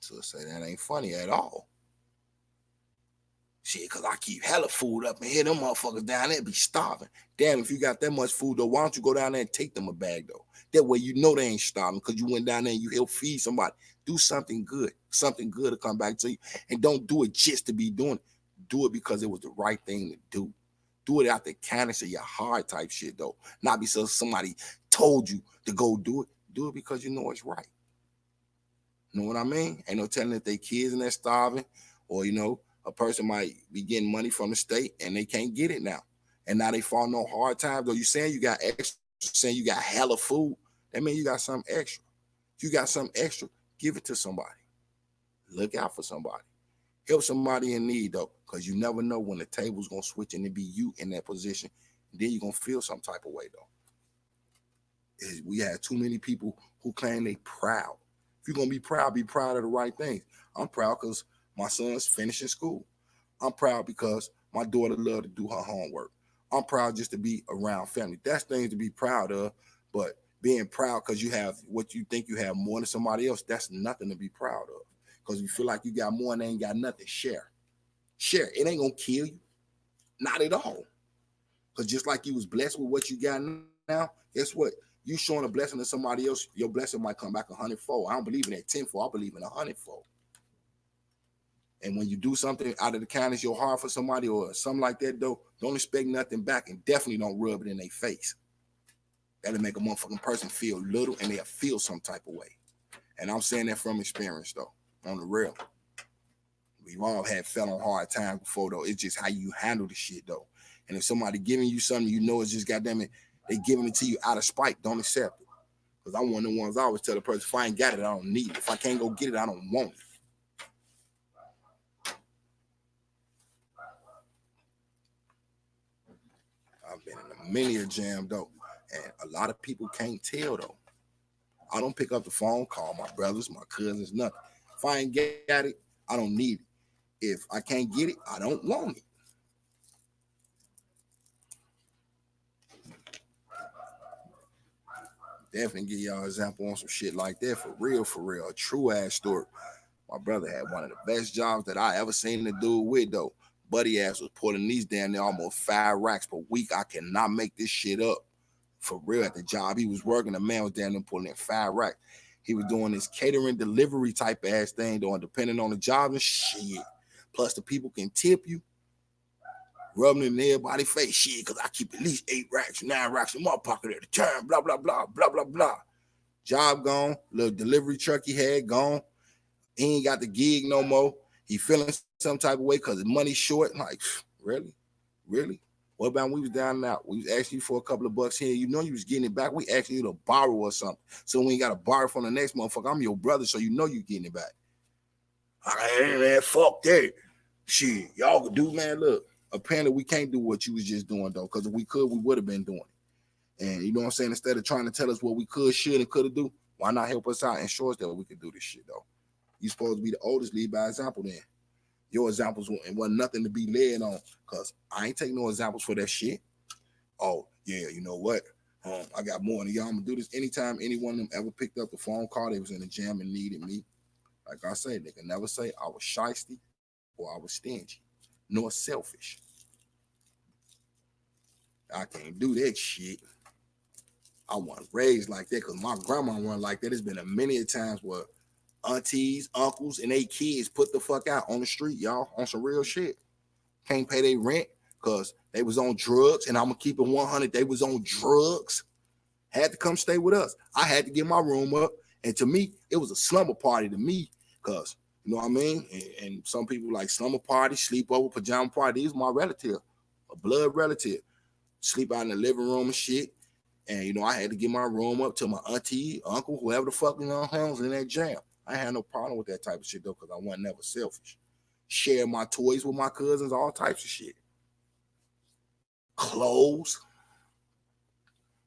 So say that ain't funny at all. Shit, because I keep hella food up in here. Them motherfuckers down there be starving. Damn, if you got that much food, though, why don't you go down there and take them a bag, though? That way you know they ain't starving because you went down there and you help feed somebody. Do something good to come back to you. And don't do it just to be doing it. Do it because it was the right thing to do. Do it out the kindness of your heart type shit, though. Not because somebody told you to go do it. Do it because you know it's right. You know what I mean? Ain't no telling that they kids and they're starving, or, you know, a person might be getting money from the state and they can't get it now. And now they fall no hard times. Though you saying you got extra saying you got hella food, that means you got something extra. If you got something extra, give it to somebody. Look out for somebody. Help somebody in need, though, because you never know when the table's going to switch and it be you in that position. And then you're going to feel some type of way, though. We have too many people who claim they proud. If you're going to be proud of the right things. I'm proud because my son's finishing school. I'm proud because my daughter loves to do her homework. I'm proud just to be around family. That's things to be proud of, but being proud because you have what you think you have more than somebody else, that's nothing to be proud of. Because you feel like you got more and they ain't got nothing, share. Share. It ain't going to kill you. Not at all. Because just like you was blessed with what you got now, guess what? You showing a blessing to somebody else, your blessing might come back 100-fold. I don't believe in that 10-fold. I believe in 100-fold. And when you do something out of the kindness of your heart for somebody or something like that, though, don't expect nothing back and definitely don't rub it in their face. That'll make a motherfucking person feel little and they'll feel some type of way. And I'm saying that from experience, though, on the real. We've all fell on hard times before, though. It's just how you handle the shit, though. And if somebody giving you something, you know it's just goddamn it, they giving it to you out of spite, don't accept it. Because I'm one of the ones I always tell the person, if I ain't got it, I don't need it. If I can't go get it, I don't want it. I've been in many a jam, though, and a lot of people can't tell, though. I don't pick up the phone, call my brothers, my cousins, nothing. If I ain't got it, I don't need it. If I can't get it, I don't want it. Definitely give y'all an example on some shit like that, for real, a true ass story. My brother had one of the best jobs that I ever seen the dude with, though. Buddy ass was pulling these down there almost 5 racks per week. I cannot make this shit up. For real, at the job he was working, the man was down there pulling in 5 racks. He was doing this catering delivery type ass thing, doing depending on the job and shit. Plus the people can tip you, rubbing it in everybody's face, shit, because I keep at least 8 racks, 9 racks in my pocket at a time, blah, blah, blah, blah, blah, blah. Job gone, little delivery truck he had gone. He ain't got the gig no more. He feeling some type of way because his money's short. Like, really? Really? What about when we was down and out? We was asking you for a couple of bucks here. You know you was getting it back. We asking you to borrow or something. So when you got to borrow from the next motherfucker, I'm your brother, so you know you getting it back. Hey, man, fuck that. Shit, y'all could do, man, look. Apparently, we can't do what you was just doing, though, because if we could, we would have been doing it. And you know what I'm saying? Instead of trying to tell us what we could, should, and could have do, why not help us out and show us that we could do this shit, though? You supposed to be the oldest, lead by example then. Your examples wasn't nothing to be led on, because I ain't taking no examples for that shit. Oh, yeah, you know what? I got more than y'all. I'm going to do this anytime any one of them ever picked up the phone call. They was in the jam and needed me. Like I said, they can never say I was shysty or I was stingy, nor selfish. I can't do that shit. I wasn't raised like that because my grandma wasn't like that. There's been a many times where aunties, uncles, and they kids put the fuck out on the street, y'all, on some real shit. Can't pay their rent because they was on drugs, and I'm gonna keep it 100. They was on drugs. Had to come stay with us. I had to get my room up, and to me, it was a slumber party to me, because you know what I mean. And some people like slumber party, sleepover, pajama party. These my relative, a blood relative, sleep out in the living room and shit. And you know, I had to get my room up to my auntie, uncle, whoever the fuck was in that jam. I had no problem with that type of shit though, because I wasn't never selfish. Share my toys with my cousins, all types of shit. Clothes.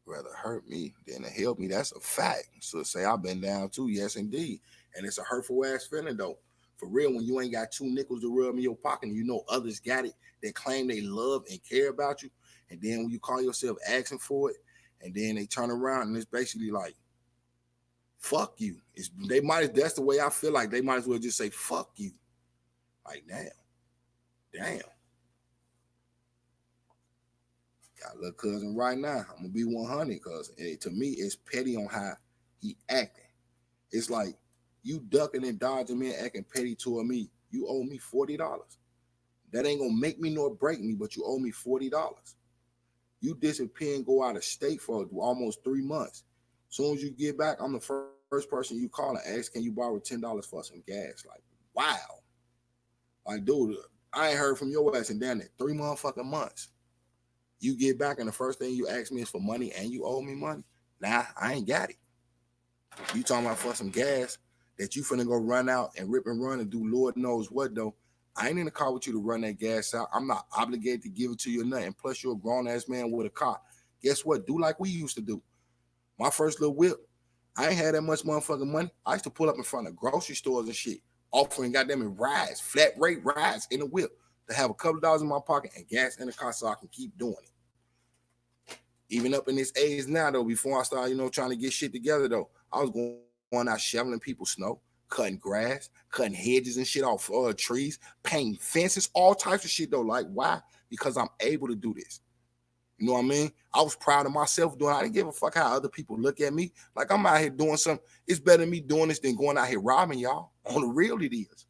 Rather hurt me than to help me. That's a fact. So say I've been down too, yes indeed. And it's a hurtful ass feeling though. For real, when you ain't got 2 nickels to rub in your pocket and you know others got it, they claim they love and care about you. And then when you call yourself asking for it, and then they turn around and it's basically like, fuck you. That's the way I feel like they might as well just say, fuck you. Like, damn. Got a little cousin right now. I'm gonna be 100 because to me, it's petty on how he acting. It's like you ducking and dodging me and acting petty toward me. You owe me $40. That ain't gonna make me nor break me, but you owe me $40. You disappear and go out of state for almost 3 months. As soon as you get back, I'm the first person you call and ask, can you borrow $10 for some gas? Like, wow. Like, dude, I ain't heard from your ass in down there 3 motherfucking months. You get back and the first thing you ask me is for money and you owe me money. Nah, I ain't got it. You talking about for some gas that you finna go run out and rip and run and do Lord knows what though. I ain't in the car with you to run that gas out. I'm not obligated to give it to you or nothing. Plus, you're a grown-ass man with a car. Guess what? Do like we used to do. My first little whip, I ain't had that much motherfucking money. I used to pull up in front of grocery stores and shit, offering goddamn it rides, flat rate rides in the whip to have a couple of dollars in my pocket and gas in the car so I can keep doing it. Even up in this age now, though, before I started, trying to get shit together, though, I was going out shoveling people's snow, cutting grass, cutting hedges and shit off trees, painting fences, all types of shit, though. Like, why? Because I'm able to do this. You know what I mean? I was proud of myself doing it. I didn't give a fuck how other people look at me. Like, I'm out here doing something. It's better than me doing this than going out here robbing y'all. On the real, it is.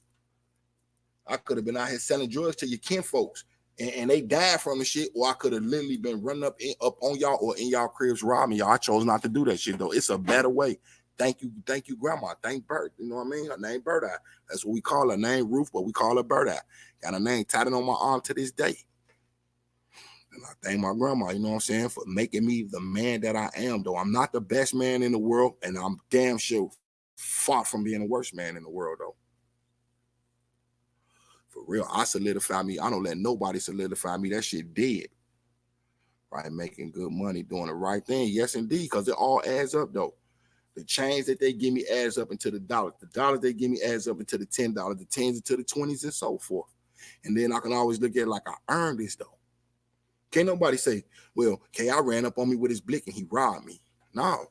I could have been out here selling drugs to your kinfolks, and they died from the shit, or I could have literally been running up on y'all or in y'all cribs robbing y'all. I chose not to do that shit, though. It's a better way. Thank you, Grandma. Thank Bert. You know what I mean? Her name Bird Eye. That's what we call her. Name Ruth, but we call her Bird Eye. Got her name tatted on my arm to this day. And I thank my grandma, you know what I'm saying, for making me the man that I am, though. I'm not the best man in the world, and I'm damn sure far from being the worst man in the world, though. For real, I solidify me. I don't let nobody solidify me. That shit dead. Right? Making good money, doing the right thing. Yes, indeed, because it all adds up, though. The change that they give me adds up into the dollars. The dollars they give me adds up into the $10, the 10s into the 20s, and so forth. And then I can always look at it like I earned this, though. Can't nobody say, well, I ran up on me with his blick and he robbed me. No.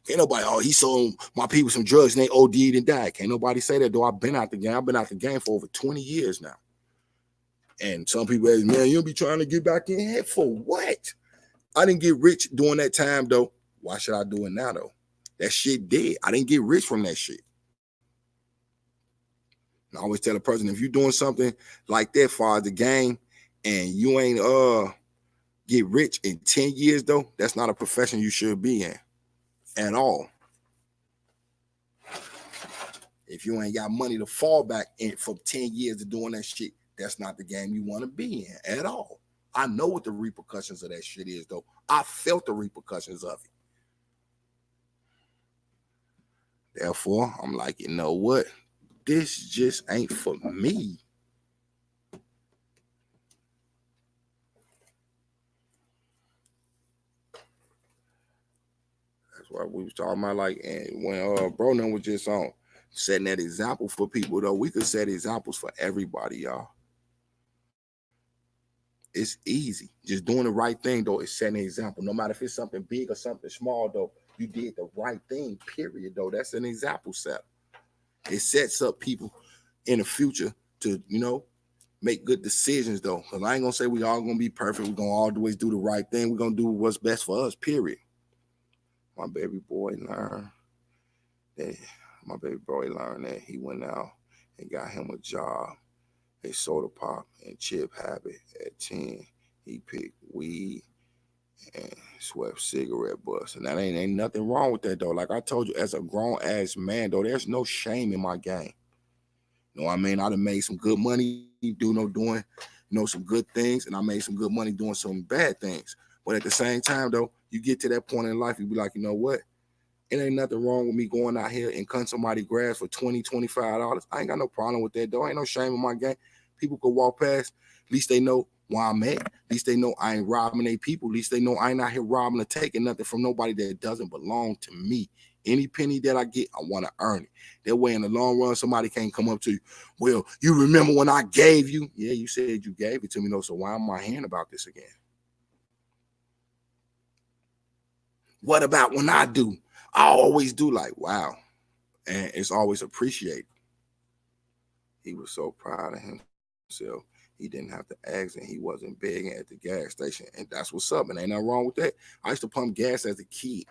Can't nobody, he sold my people some drugs and they OD'd and died. Can't nobody say that, though. I've been out the game. I've been out the game for over 20 years now. And some people say, man, you'll be trying to get back in here for what? I didn't get rich during that time, though. Why should I do it now, though? That shit dead. I didn't get rich from that shit. And I always tell a person, if you're doing something like that far as the game and you ain't get rich in 10 years, though, that's not a profession you should be in at all. If you ain't got money to fall back in for 10 years of doing that shit, that's not the game you want to be in at all. I know what the repercussions of that shit is, though. I felt the repercussions of it. Therefore, I'm like, you know what? This just ain't for me. That's what we was talking about. Like, and when Bronan was just on setting that example for people, though, we could set examples for everybody, y'all. It's easy. Just doing the right thing, though, is setting an example. No matter if it's something big or something small, though, you did the right thing, period, though. That's an example set. It sets up people in the future to, make good decisions, though. Because I ain't going to say we all going to be perfect. We're going to always do the right thing. We're going to do what's best for us, period. My baby boy learned that he went out and got him a job, a soda pop and chip habit at 10. He picked weed and swept cigarette butts. And that ain't nothing wrong with that, though. Like I told you, as a grown-ass man, though, there's no shame in my game. You know what I mean? I done made some good money doing some good things, and I made some good money doing some bad things. But at the same time, though, you get to that point in life, you be like, you know what? It ain't nothing wrong with me going out here and cutting somebody's grass for $20, $25. I ain't got no problem with that, though. Ain't no shame in my game. People could walk past. At least they know where I'm at. At least they know I ain't robbing their people. At least they know I ain't out here robbing or taking nothing from nobody that doesn't belong to me. Any penny that I get, I want to earn it. That way, in the long run, somebody can't come up to you. Well, you remember when I gave you? Yeah, you said you gave it to me, though. So why am I hearing about this again? What about when I do? I always do, like, wow. And it's always appreciated. He was so proud of himself. He didn't have to ask, and he wasn't begging at the gas station. And that's what's up. And ain't nothing wrong with that. I used to pump gas as a kid.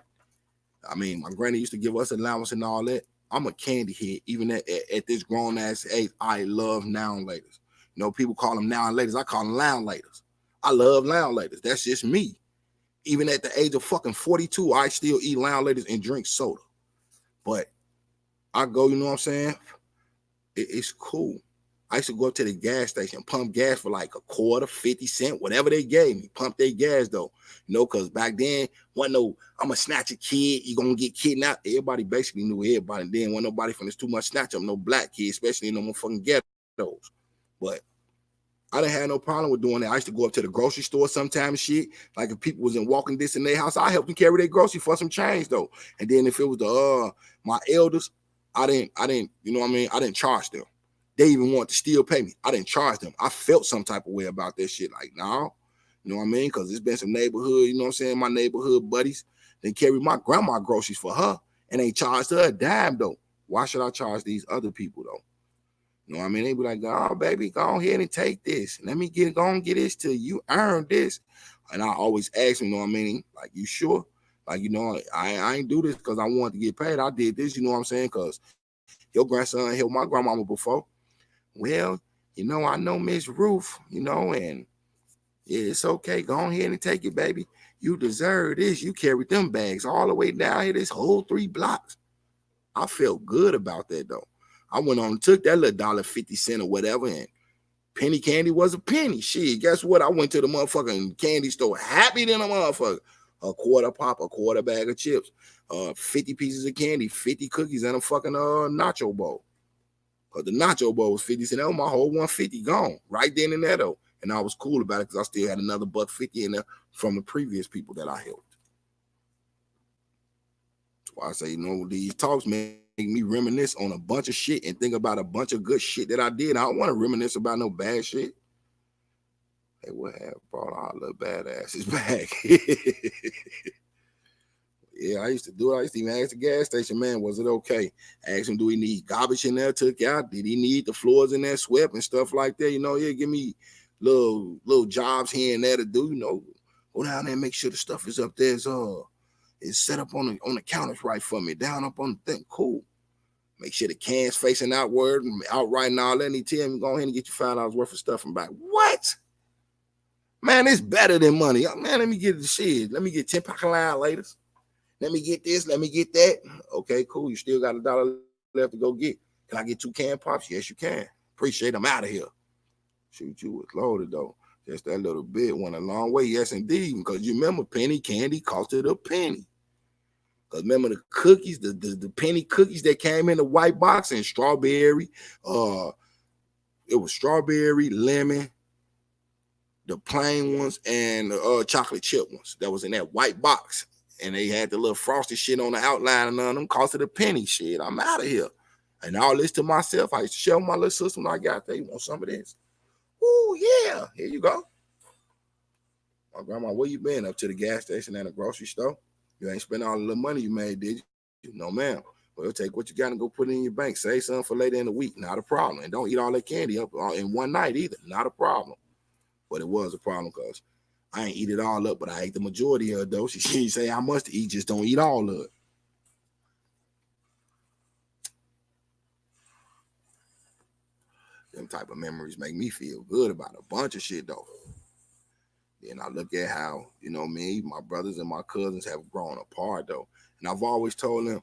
I mean, my granny used to give us allowance and all that. I'm a candy head. Even at this grown-ass age, I love now-and-laters. People call them now-and-laters. I call them lounge-laters. I love lounge-laters. That's just me. Even at the age of fucking 42, I still eat lounge-laters and drink soda. But I go, you know what I'm saying? It's cool. I used to go up to the gas station, pump gas for like a quarter, 50 cents, whatever they gave me. Pump their gas though. Because back then, wasn't no, I'm a snatch a kid, you gonna get kidnapped. Everybody basically knew everybody. And then wasn't nobody from this too much snatch up, no black kids, especially in no motherfucking ghettos. But I didn't have no problem with doing that. I used to go up to the grocery store sometimes, shit. Like if people was in walking distance in their house, I helped them carry their grocery for some change though. And then if it was the my elders, I didn't, you know what I mean? I didn't charge them. They even want to still pay me. I didn't charge them. I felt some type of way about that shit. Like, no, you know what I mean? Because there's been some neighborhood, you know what I'm saying? My neighborhood buddies, they carry my grandma groceries for her and they charged her a dime though. Why should I charge these other people though? You know what I mean? They be like, oh, baby, go ahead and take this. Let me go and get this till you earn this. And I always ask them, you know what I mean? Like, you sure? Like, you know, I ain't do this because I wanted to get paid. I did this, you know what I'm saying? Because your grandson helped my grandmama before. Well, you know, I know Miss Ruth, you know, and yeah, it's okay. Go ahead and take it, baby. You deserve this. You carried them bags all the way down here, this whole 3 blocks. I felt good about that, though. I went on and took that little $1.50 or whatever, and penny candy was a penny. Shit, guess what? I went to the motherfucking candy store happy than a motherfucker. A quarter pop, a quarter bag of chips, 50 pieces of candy, 50 cookies, and a fucking nacho bowl. Because the nacho bowl was 50 cents. That was my whole 150 gone right then and there, though. And I was cool about it because I still had another $1.50 in there from the previous people that I helped. That's why I say, you know, these talks make me reminisce on a bunch of shit and think about a bunch of good shit that I did. I don't want to reminisce about no bad shit. Hey, what have brought our little badasses back? Yeah, I used to do it. I used to even ask the gas station, man, was it okay? Ask him, do he need garbage in there took out? Did he need the floors in there swept and stuff like that? You know, yeah, give me little jobs here and there to do, you know. Go down there and make sure the stuff is up there. It's set up on the counters right for me. Down up on the thing. Cool. Make sure the can's facing outward and outright and all that. And he tell me, go ahead and get you $5 worth of stuff. I'm like, what? Man, it's better than money. Man, let me get the shit. Let me get 10 pocket line laters. Let me get this. Let me get that. Okay, cool. You still got $1 left to go get. Can I get 2 can pops? Yes, you can. Appreciate I'm out of here. Shoot, you was loaded, though. Just that little bit went a long way. Yes, indeed. Because you remember penny candy costed a penny. Because remember the cookies, the penny cookies that came in the white box and strawberry. It was strawberry, lemon, the plain ones, and the chocolate chip ones that was in that white box. And they had the little frosty shit on the outline, and none of them costed a penny. Shit, I'm out of here. And all this to myself, I used to show my little sister when I got there, you want some of this? Ooh, yeah, here you go. My grandma, where you been? Up to the gas station and the grocery store? You ain't spent all the little money you made, did you? No, ma'am. Well, take what you got and go put it in your bank. Save something for later in the week. Not a problem. And don't eat all that candy up in one night either. Not a problem. But it was a problem because I ain't eat it all up, but I ate the majority of it, though. She say I must eat, just don't eat all of it. Them type of memories make me feel good about a bunch of shit, though. Then I look at how, you know, me, my brothers and my cousins have grown apart, though. And I've always told them,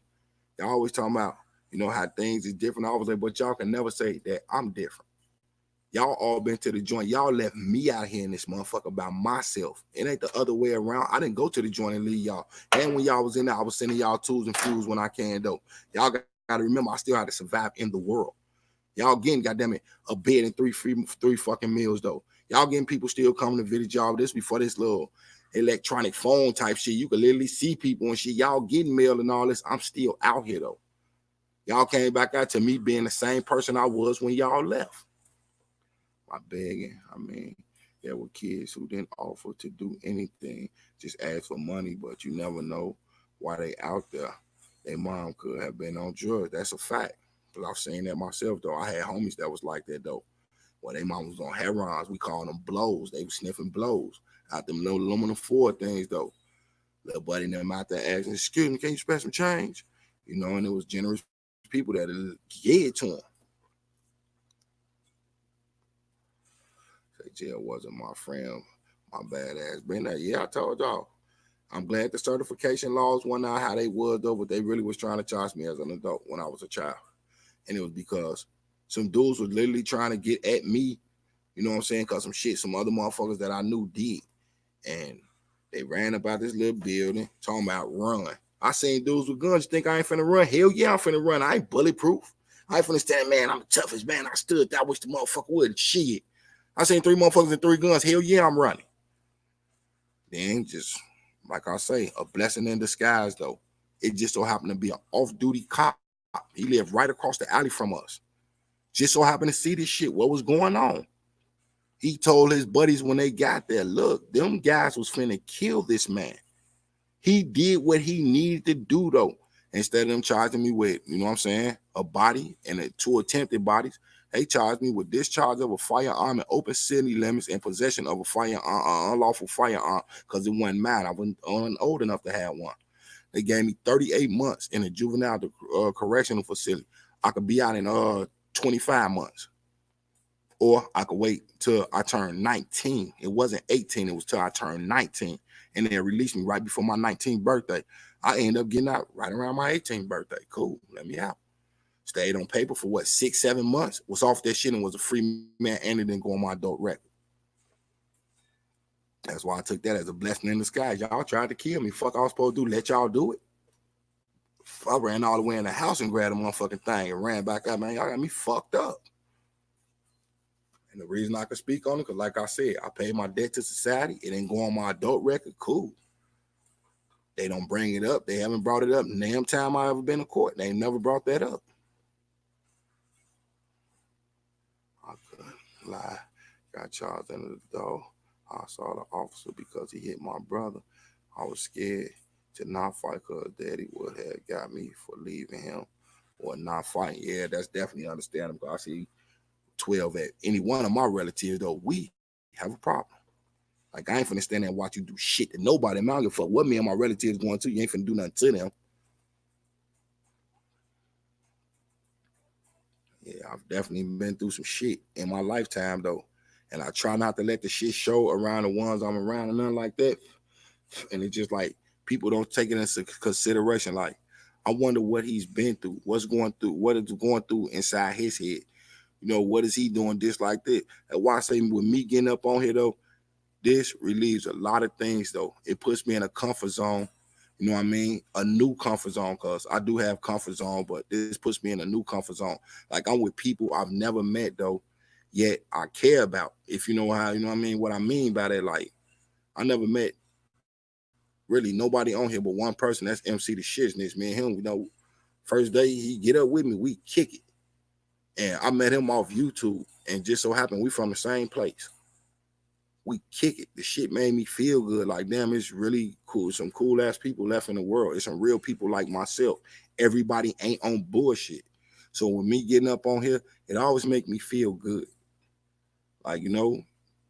y'all always talking about, you know, how things is different. I always say, but y'all can never say that I'm different. Y'all all been to the joint. Y'all left me out here in this motherfucker by myself. It ain't the other way around. I didn't go to the joint and leave y'all. And when y'all was in there, I was sending y'all tools and fuels when I can, though. Y'all got to remember, I still had to survive in the world. Y'all getting, goddamn it, a bed and three fucking meals, though. Y'all getting people still coming to visit y'all. This before this little electronic phone type shit. You could literally see people and shit. Y'all getting mail and all this. I'm still out here, though. Y'all came back out to me being the same person I was when y'all left. My begging, I mean, there were kids who didn't offer to do anything, just ask for money, but you never know why they out there. Their mom could have been on drugs. That's a fact. Because I've seen that myself, though. I had homies that was like that, though. Well, their mom was on heroins. We call them blows. They were sniffing blows out them little aluminum foil things, though. Little buddy and them out there asking, excuse me, can you spare some change? You know, and it was generous people that gave it to them. Jail wasn't my friend, my badass. Been there. Yeah, I told y'all. I'm glad the certification laws went out how they was, though, but they really was trying to charge me as an adult when I was a child. And it was because Some dudes was literally trying to get at me, you know what I'm saying? Because some other motherfuckers that I knew did. And they ran about this little building talking about run. I seen dudes with guns. You think I ain't finna run? Hell yeah, I'm finna run. I ain't bulletproof. I ain't finna stand, man. I'm the toughest man. I stood. I wish the motherfucker would. Shit. I seen 3 motherfuckers and 3 guns. Hell yeah, I'm running. Then just, like I say, a blessing in disguise, though. It just so happened to be an off-duty cop. He lived right across the alley from us. Just so happened to see this shit. What was going on? He told his buddies when they got there, look, them guys was finna kill this man. He did what he needed to do, though. Instead of them charging me with, you know what I'm saying, a body and 2 attempted bodies, they charged me with discharge of a firearm and open city limits and possession of a firearm, unlawful firearm, because it wasn't mine. I wasn't old enough to have one. They gave me 38 months in a juvenile correctional facility. I could be out in 25 months. Or I could wait till I turned 19. It wasn't 18. It was till I turned 19. And they released me right before my 19th birthday. I ended up getting out right around my 18th birthday. Cool. Let me out. Stayed on paper for what, 6-7 months? Was off that shit and was a free man, and it didn't go on my adult record. That's why I took that as a blessing in disguise. Y'all tried to kill me. Fuck I was supposed to do. Let y'all do it. I ran all the way in the house and grabbed a motherfucking thing and ran back out, man. Y'all got me fucked up. And the reason I could speak on it, because like I said, I paid my debt to society. It didn't go on my adult record. Cool. They don't bring it up. They haven't brought it up. Damn time I ever been to court. They never brought that up. I couldn't lie. Got charged under the door. I saw the officer because he hit my brother. I was scared to not fight because daddy would have got me for leaving him or not fighting. Yeah, that's definitely understandable. I see 12 at any one of my relatives, though, we have a problem. Like, I ain't finna stand there and watch you do shit to nobody. Man, I don't give a fuck what me and my relatives going to. You ain't finna do nothing to them. Yeah, I've definitely been through some shit in my lifetime, though. And I try not to let the shit show around the ones I'm around and nothing like that. And it's just like, people don't take it into consideration. Like, I wonder what he's been through, what is going through inside his head. You know, what is he doing this like this? And why I say with me getting up on here, though, this relieves a lot of things, though. It puts me in a comfort zone. You know what I mean? A new comfort zone, because I do have comfort zone, but this puts me in a new comfort zone. Like, I'm with people I've never met, though, yet I care about. If you know how, you know what I mean? What I mean by that, like, I never met really nobody on here but one person. That's MC the Shizness. Me and him, you know, first day he get up with me, we kick it. And I met him off YouTube, and just so happened we from the same place. We kick it. The shit made me feel good. Like, damn, it's really cool. Some cool ass people left in the world. It's some real people like myself. Everybody ain't on bullshit. So with me getting up on here, it always make me feel good. Like, you know,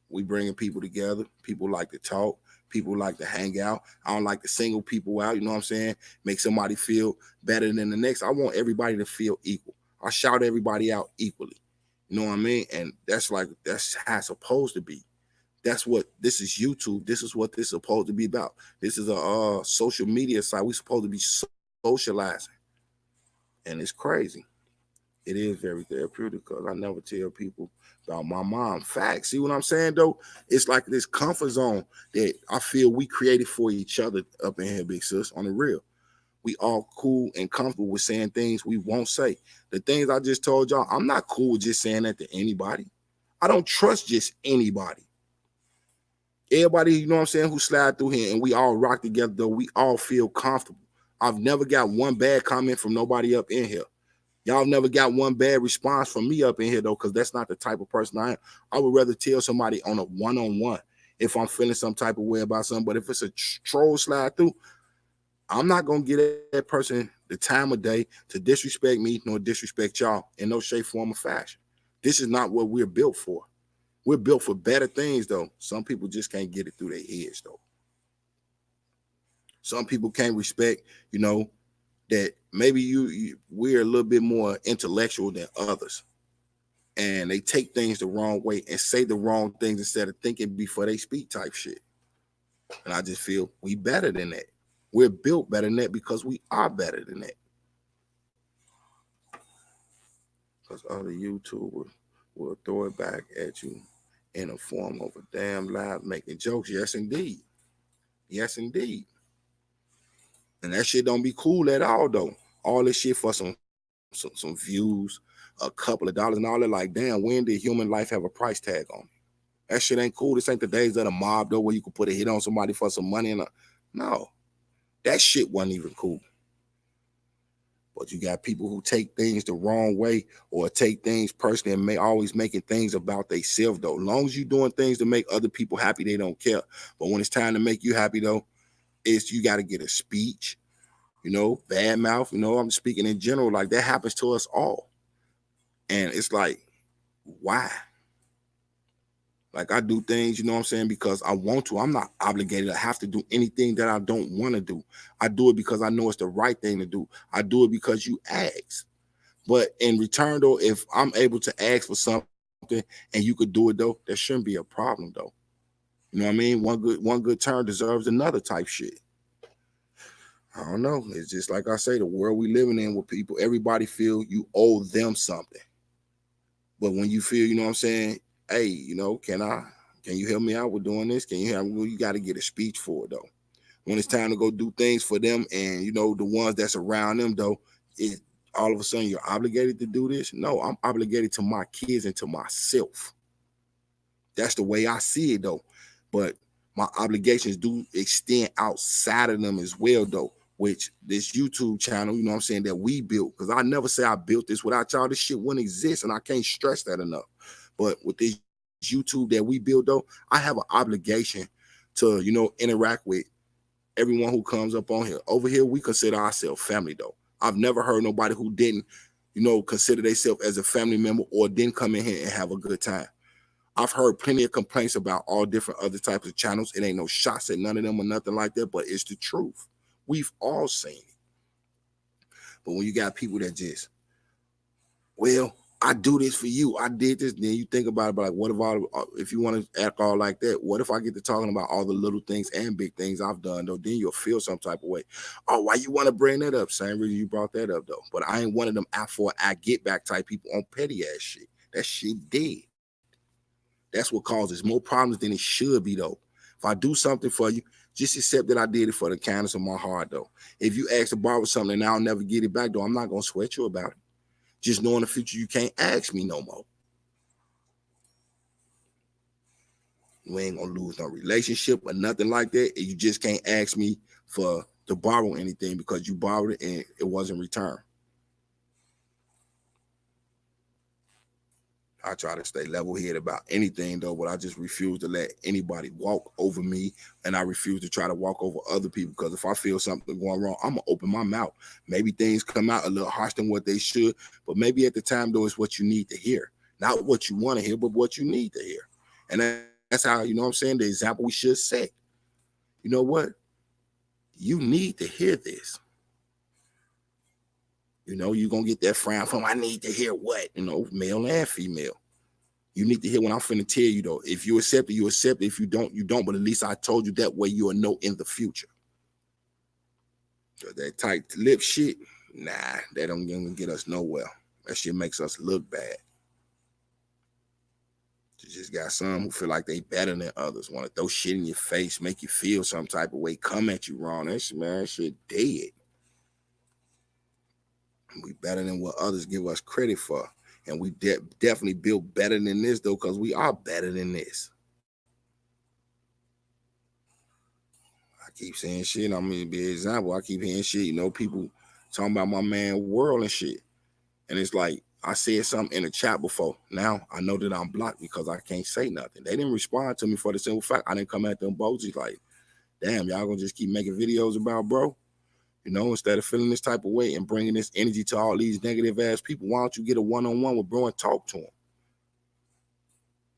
we bringing people together. People like to talk. People like to hang out. I don't like to single people out. You know what I'm saying? Make somebody feel better than the next. I want everybody to feel equal. I shout everybody out equally. You know what I mean? And that's how it's supposed to be. This is YouTube. This is what this is supposed to be about. This is a social media site. We're supposed to be socializing. And it's crazy. It is very therapeutic, because I never tell people about my mom. Facts. See what I'm saying, though? It's like this comfort zone that I feel we created for each other up in here, big sis, on the real. We all cool and comfortable with saying things we won't say. The things I just told y'all, I'm not cool with just saying that to anybody. I don't trust just anybody. Everybody, you know what I'm saying, who slide through here and we all rock together, though, we all feel comfortable. I've never got one bad comment from nobody up in here. Y'all never got one bad response from me up in here, though, because that's not the type of person I am. I would rather tell somebody on a one-on-one if I'm feeling some type of way about something. But if it's a troll slide through, I'm not going to get that person the time of day to disrespect me nor disrespect y'all in no shape, form, or fashion. This is not what we're built for. We're built for better things, though. Some people just can't get it through their heads, though. Some people can't respect, you know, that maybe we're a little bit more intellectual than others. And they take things the wrong way and say the wrong things instead of thinking before they speak type shit. And I just feel we better than that. We're built better than that because we are better than that. because other YouTubers will throw it back at you in the form of a damn live making jokes. Yes, indeed. Yes, indeed. And that shit don't be cool at all, though. All this shit for some views, a couple of dollars, and all that. Like, damn, when did human life have a price tag on it? That shit ain't cool. This ain't the days of the mob, though, where you could put a hit on somebody for some money. No, that shit wasn't even cool. But you got people who take things the wrong way or take things personally and always making things about themselves, though. As long as you're doing things to make other people happy, they don't care. But when it's time to make you happy, though, you got to get a speech, bad mouth. I'm speaking in general. Like, that happens to us all. And it's like, why? Like, I do things, because I want to. I'm not obligated to have to do anything that I don't want to do. I do it because I know it's the right thing to do. I do it because you ask. But in return, though, if I'm able to ask for something and you could do it, though, there shouldn't be a problem, though. You know what I mean? One good turn deserves another type shit. I don't know. It's just like I say, the world we living in with people, everybody feel you owe them something. But when you feel, hey, can you help me out with doing this? You got to get a speech for it, though. When it's time to go do things for them and, the ones that's around them, though, all of a sudden you're obligated to do this. No, I'm obligated to my kids and to myself. That's the way I see it, though. But my obligations do extend outside of them as well, though, which this YouTube channel, that we built, because I never say I built this without y'all. This shit wouldn't exist, and I can't stress that enough. But with this YouTube that we build, though, I have an obligation to, interact with everyone who comes up on here. Over here, we consider ourselves family, though. I've never heard nobody who didn't, consider themselves as a family member or didn't come in here and have a good time. I've heard plenty of complaints about all different other types of channels. It ain't no shots at none of them or nothing like that, but it's the truth. We've all seen it. But when you got people that just, well, I do this for you, I did this, then you think about it, but like, what if you want to act all like that, what if I get to talking about all the little things and big things I've done, though? Then you'll feel some type of way. Oh, why you want to bring that up? Same reason you brought that up, though. But I ain't one of them for I get back type people on petty ass shit. That shit dead. That's what causes more problems than it should be, though. If I do something for you, just accept that I did it for the kindness of my heart, though. If you ask to borrow something and I'll never get it back, though, I'm not going to sweat you about it. Just know in the future you can't ask me no more. You ain't going to lose no relationship or nothing like that. And you just can't ask me to borrow anything because you borrowed it and it wasn't returned. I try to stay level-headed about anything, though, but I just refuse to let anybody walk over me, and I refuse to try to walk over other people, because if I feel something going wrong, I'm going to open my mouth. Maybe things come out a little harsh than what they should, but maybe at the time, though, it's what you need to hear. Not what you want to hear, but what you need to hear. And that's how, the example we should set. You know what? You need to hear this. You're going to get that frown from, I need to hear what? Male and female. You need to hear what I'm finna tell you, though. If you accept it, you accept it. If you don't, you don't. But at least I told you that way you'll know in the future. So that tight lip shit, nah, that don't even get us nowhere. That shit makes us look bad. You just got some who feel like they better than others, want to throw shit in your face, make you feel some type of way, come at you wrong. That shit dead. We better than what others give us credit for. And we definitely built better than this, though, because we are better than this. I keep saying shit. I'm going to be an example. I keep hearing shit, people talking about my man World and shit. And it's like, I said something in the chat before. Now I know that I'm blocked because I can't say nothing. They didn't respond to me for the simple fact I didn't come at them emojis like, damn, y'all gonna just keep making videos about bro? Instead of feeling this type of way and bringing this energy to all these negative ass people, why don't you get a one-on-one with bro and talk to him?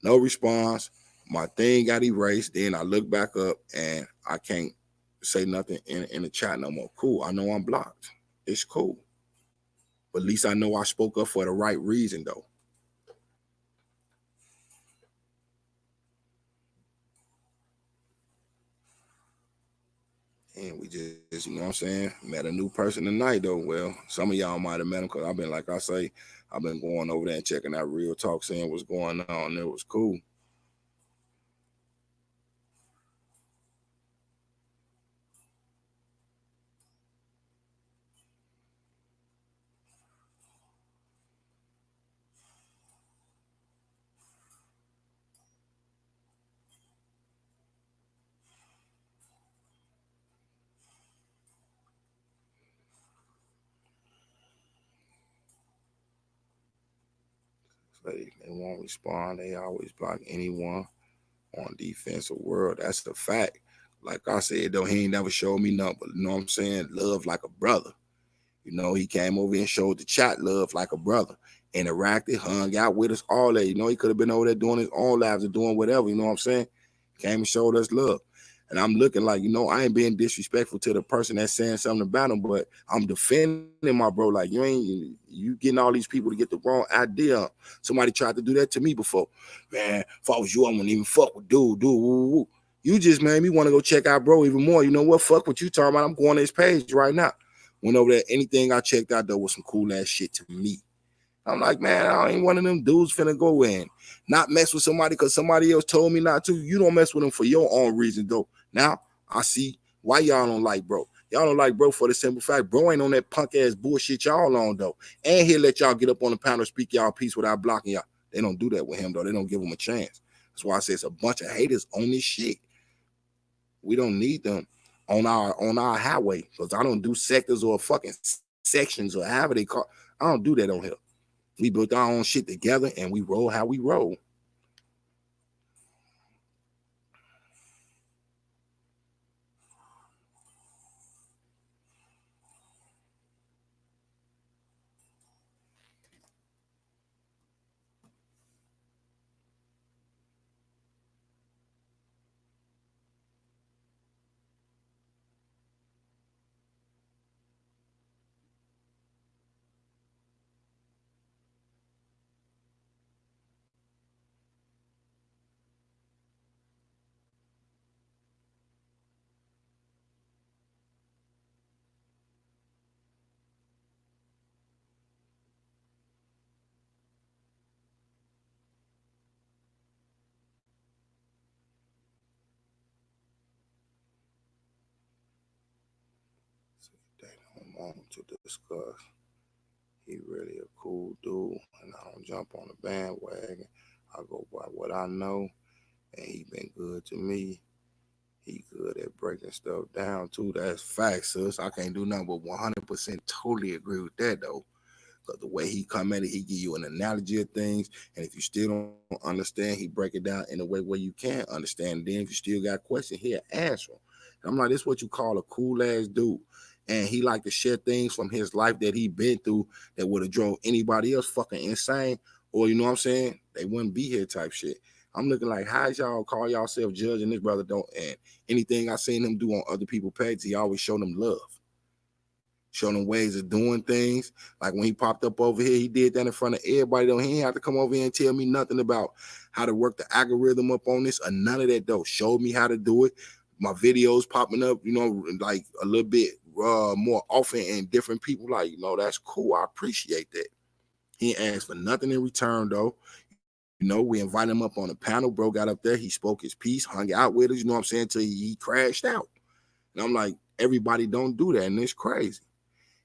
No response. My thing got erased. Then I look back up and I can't say nothing in the chat no more. Cool. I know I'm blocked. It's cool. But at least I know I spoke up for the right reason, though. And we just, met a new person tonight, though. Well, some of y'all might have met him because I've been, like I say, I've been going over there and checking out Real Talk, seeing what's going on. It was cool. They won't respond. They always block anyone on defensive world. That's the fact. Like I said, though, he ain't never showed me nothing, but you know what I'm saying? Love like a brother. You know, he came over and showed the chat love like a brother. Interacted, hung out with us, all that. You know, he could have been over there doing his own lives or doing whatever, you know what I'm saying? Came and showed us love. And I'm looking like, you know, I ain't being disrespectful to the person that's saying something about him, but I'm defending my bro. Like, you getting all these people to get the wrong idea. Somebody tried to do that to me before. Man, if I was you, I wouldn't even fuck with dude. You just made me want to go check out bro even more. You know what? Fuck what you talking about. I'm going to his page right now. Went over there. Anything I checked out, though, was some cool ass shit to me. I'm like, man, I ain't one of them dudes finna go in, not mess with somebody because somebody else told me not to. You don't mess with them for your own reason, though. Now I see why y'all don't like bro. Y'all don't like bro for the simple fact bro ain't on that punk ass bullshit y'all on, though. And he'll let y'all get up on the panel, speak y'all piece without blocking y'all. They don't do that with him, though. They don't give him a chance. That's why I say it's a bunch of haters on this shit. We don't need them on our highway because I don't do sectors or fucking sections or however they call. I don't do that on here. We built our own shit together and we roll how we roll. They don't want to discuss. He really a cool dude, and I don't jump on the bandwagon. I go by what I know, and he been good to me. He good at breaking stuff down too. That's facts, sis. I can't do nothing but 100% totally agree with that, though. Because the way he come at it, he give you an analogy of things, and if you still don't understand, he break it down in a way where you can understand. Then if you still got questions, he'll answer them. I'm like, this is what you call a cool ass dude. And he like to share things from his life that he been through that would have drove anybody else fucking insane. Or, you know what I'm saying? They wouldn't be here type shit. I'm looking like, how y'all call y'all judging this brother don't? And anything I seen him do on other people's pages, he always show them love. Show them ways of doing things. Like when he popped up over here, he did that in front of everybody, though. He ain't have to come over here and tell me nothing about how to work the algorithm up on this or none of that, though. Showed me how to do it. My videos popping up, you know, like a little bit more often, and different people like, you know, that's cool. I appreciate that. He ain't asked for nothing in return, though. You know, we invited him up on the panel. Bro got up there. He spoke his piece, hung out with us, you know what I'm saying, until he crashed out. And I'm like, everybody don't do that, and it's crazy.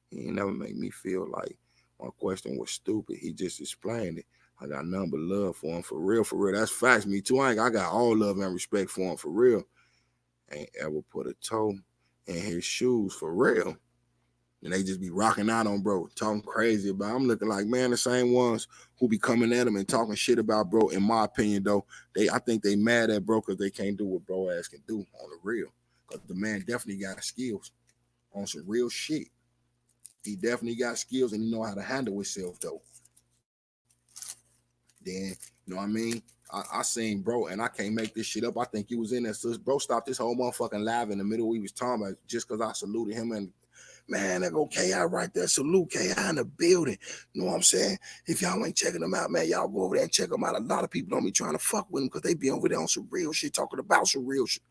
He ain't never make me feel like my question was stupid. He just explained it. I got nothing but love for him, for real, for real. That's facts. Me too. I got all love and respect for him, for real. Ain't ever put a toe in his shoes, for real. And they just be rocking out on bro, talking crazy about. I'm looking like, man, the same ones who be coming at him and talking shit about bro. In my opinion, though, I think they mad at bro because they can't do what bro ass can do on the real. Because the man definitely got skills on some real shit. He definitely got skills and he know how to handle himself, though. Then, you know what I mean? I seen bro, and I can't make this shit up. I think he was in there. So bro stopped this whole motherfucking live in the middle. We was talking about just because I saluted him. And man, that go KI right there. Salute KI in the building. You know what I'm saying? If y'all ain't checking them out, man, y'all go over there and check them out. A lot of people don't be trying to fuck with them because they be over there on some real shit, talking about some real shit.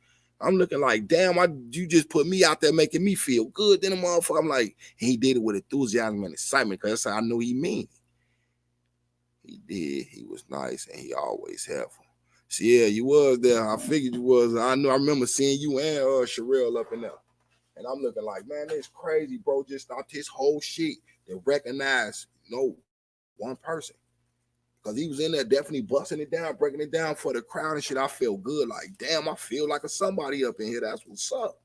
I'm looking like, damn, you just put me out there making me feel good. Then the motherfucker, I'm like, he did it with enthusiasm and excitement because that's how I know he mean. He did. He was nice, and he always helpful. So yeah, you was there. I figured you was. I remember seeing you and Sherelle up in there. And I'm looking like, man, it's crazy, bro. Just stopped his whole shit to recognize, one person. Because he was in there definitely busting it down, breaking it down for the crowd and shit. I felt good. Like, damn, I feel like a somebody up in here. That's what's up.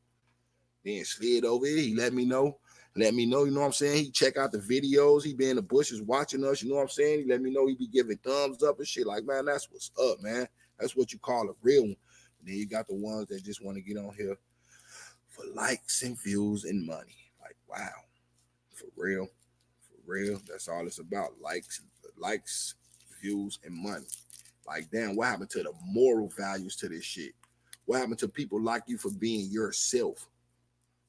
Then slid over here. He let me know, you know what I'm saying? He check out the videos. He be in the bushes watching us, you know what I'm saying? He let me know he be giving thumbs up and shit. Like, man, that's what's up, man. That's what you call a real one. And then you got the ones that just want to get on here for likes and views and money. Like, wow. For real. That's all it's about. Likes, views, and money. Like, damn, what happened to the moral values to this shit? What happened to people like you for being yourself?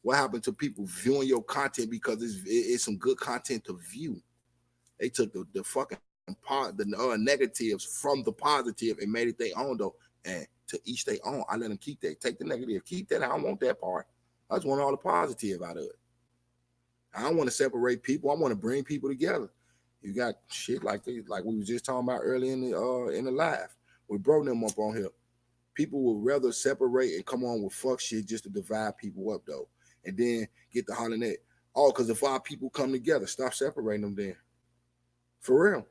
What happened to people viewing your content because it's some good content to view? They took the fucking negatives from the positive and made it their own, though. And to each their own. I let them keep that. Take the negative. Keep that. I don't want that part. I just want all the positive out of it. I don't want to separate people. I want to bring people together. You got shit like this, like we was just talking about earlier in the live. We brought them up on here. People would rather separate and come on with fuck shit just to divide people up, though. And then get the hollering at, because if our people come together, stop separating them then. For real.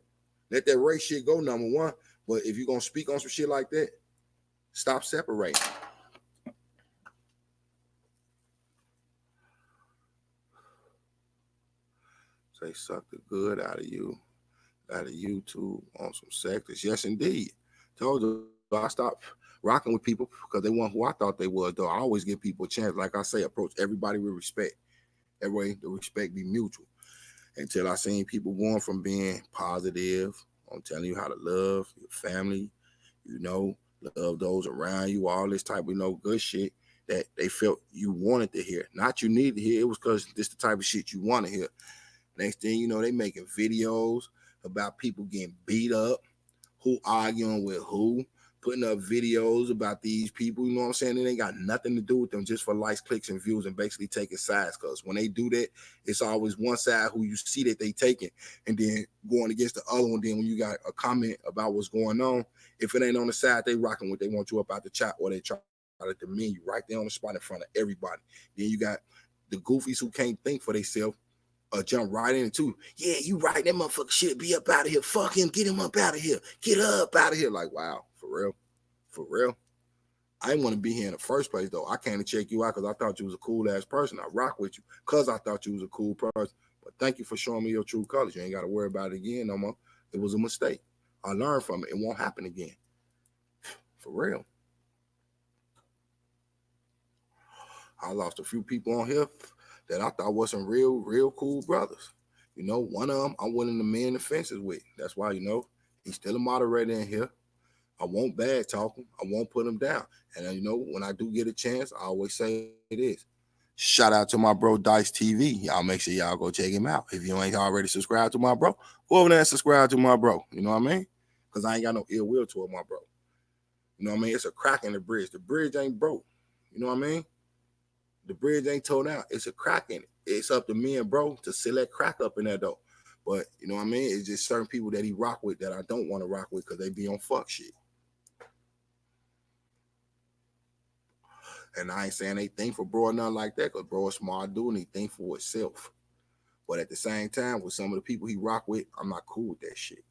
Let that race shit go, number one. But if you're going to speak on some shit like that, stop separating. They suck the good out of YouTube on some sectors. Yes, indeed. Told you I stopped rocking with people because they weren't who I thought they were, though. I always give people a chance. Like I say, approach everybody with respect. That way, the respect be mutual. Until I seen people going from being positive, I'm telling you how to love your family, love those around you, all this type of, good shit that they felt you wanted to hear. Not you need to hear. It was because this the type of shit you want to hear. Next thing you know, they making videos about people getting beat up, who arguing with who, putting up videos about these people, you know what I'm saying? It ain't got nothing to do with them, just for likes, clicks, and views, and basically taking sides. Because when they do that, it's always one side who you see that they taking, and then going against the other one. Then when you got a comment about what's going on, if it ain't on the side they rocking with, they want you up out the chat, or they try to demean you right there on the spot in front of everybody. Then you got the goofies who can't think for themselves. Jump right into, yeah, you right, that motherfucker should be up out of here. Fuck him, get him up out of here. Get up out of here. Like, wow, for real. I didn't want to be here in the first place, though. I came to check you out because I thought you was a cool ass person. I rock with you because I thought you was a cool person. But thank you for showing me your true colors. You ain't got to worry about it again no more. It was a mistake. I learned from it. It won't happen again. For real. I lost a few people on here that I thought wasn't real cool brothers. One of them I'm willing to mend the fences with. That's why, he's still a moderator in here. I won't bad talk him. I won't put him down. And, when I do get a chance, I always say it is. Shout out to my bro, Dice TV. Y'all make sure y'all go check him out. If you ain't already subscribed to my bro, go over there and subscribe to my bro. You know what I mean? Because I ain't got no ill will toward my bro. You know what I mean? It's a crack in the bridge. The bridge ain't broke. You know what I mean? The bridge ain't torn out. It's a crack in it. It's up to me and bro to seal that crack up in there, though. But, you know what I mean? It's just certain people that he rock with that I don't want to rock with because they be on fuck shit. And I ain't saying they think for bro or nothing like that, because bro is smart dude and he think for himself. But at the same time, with some of the people he rock with, I'm not cool with that shit.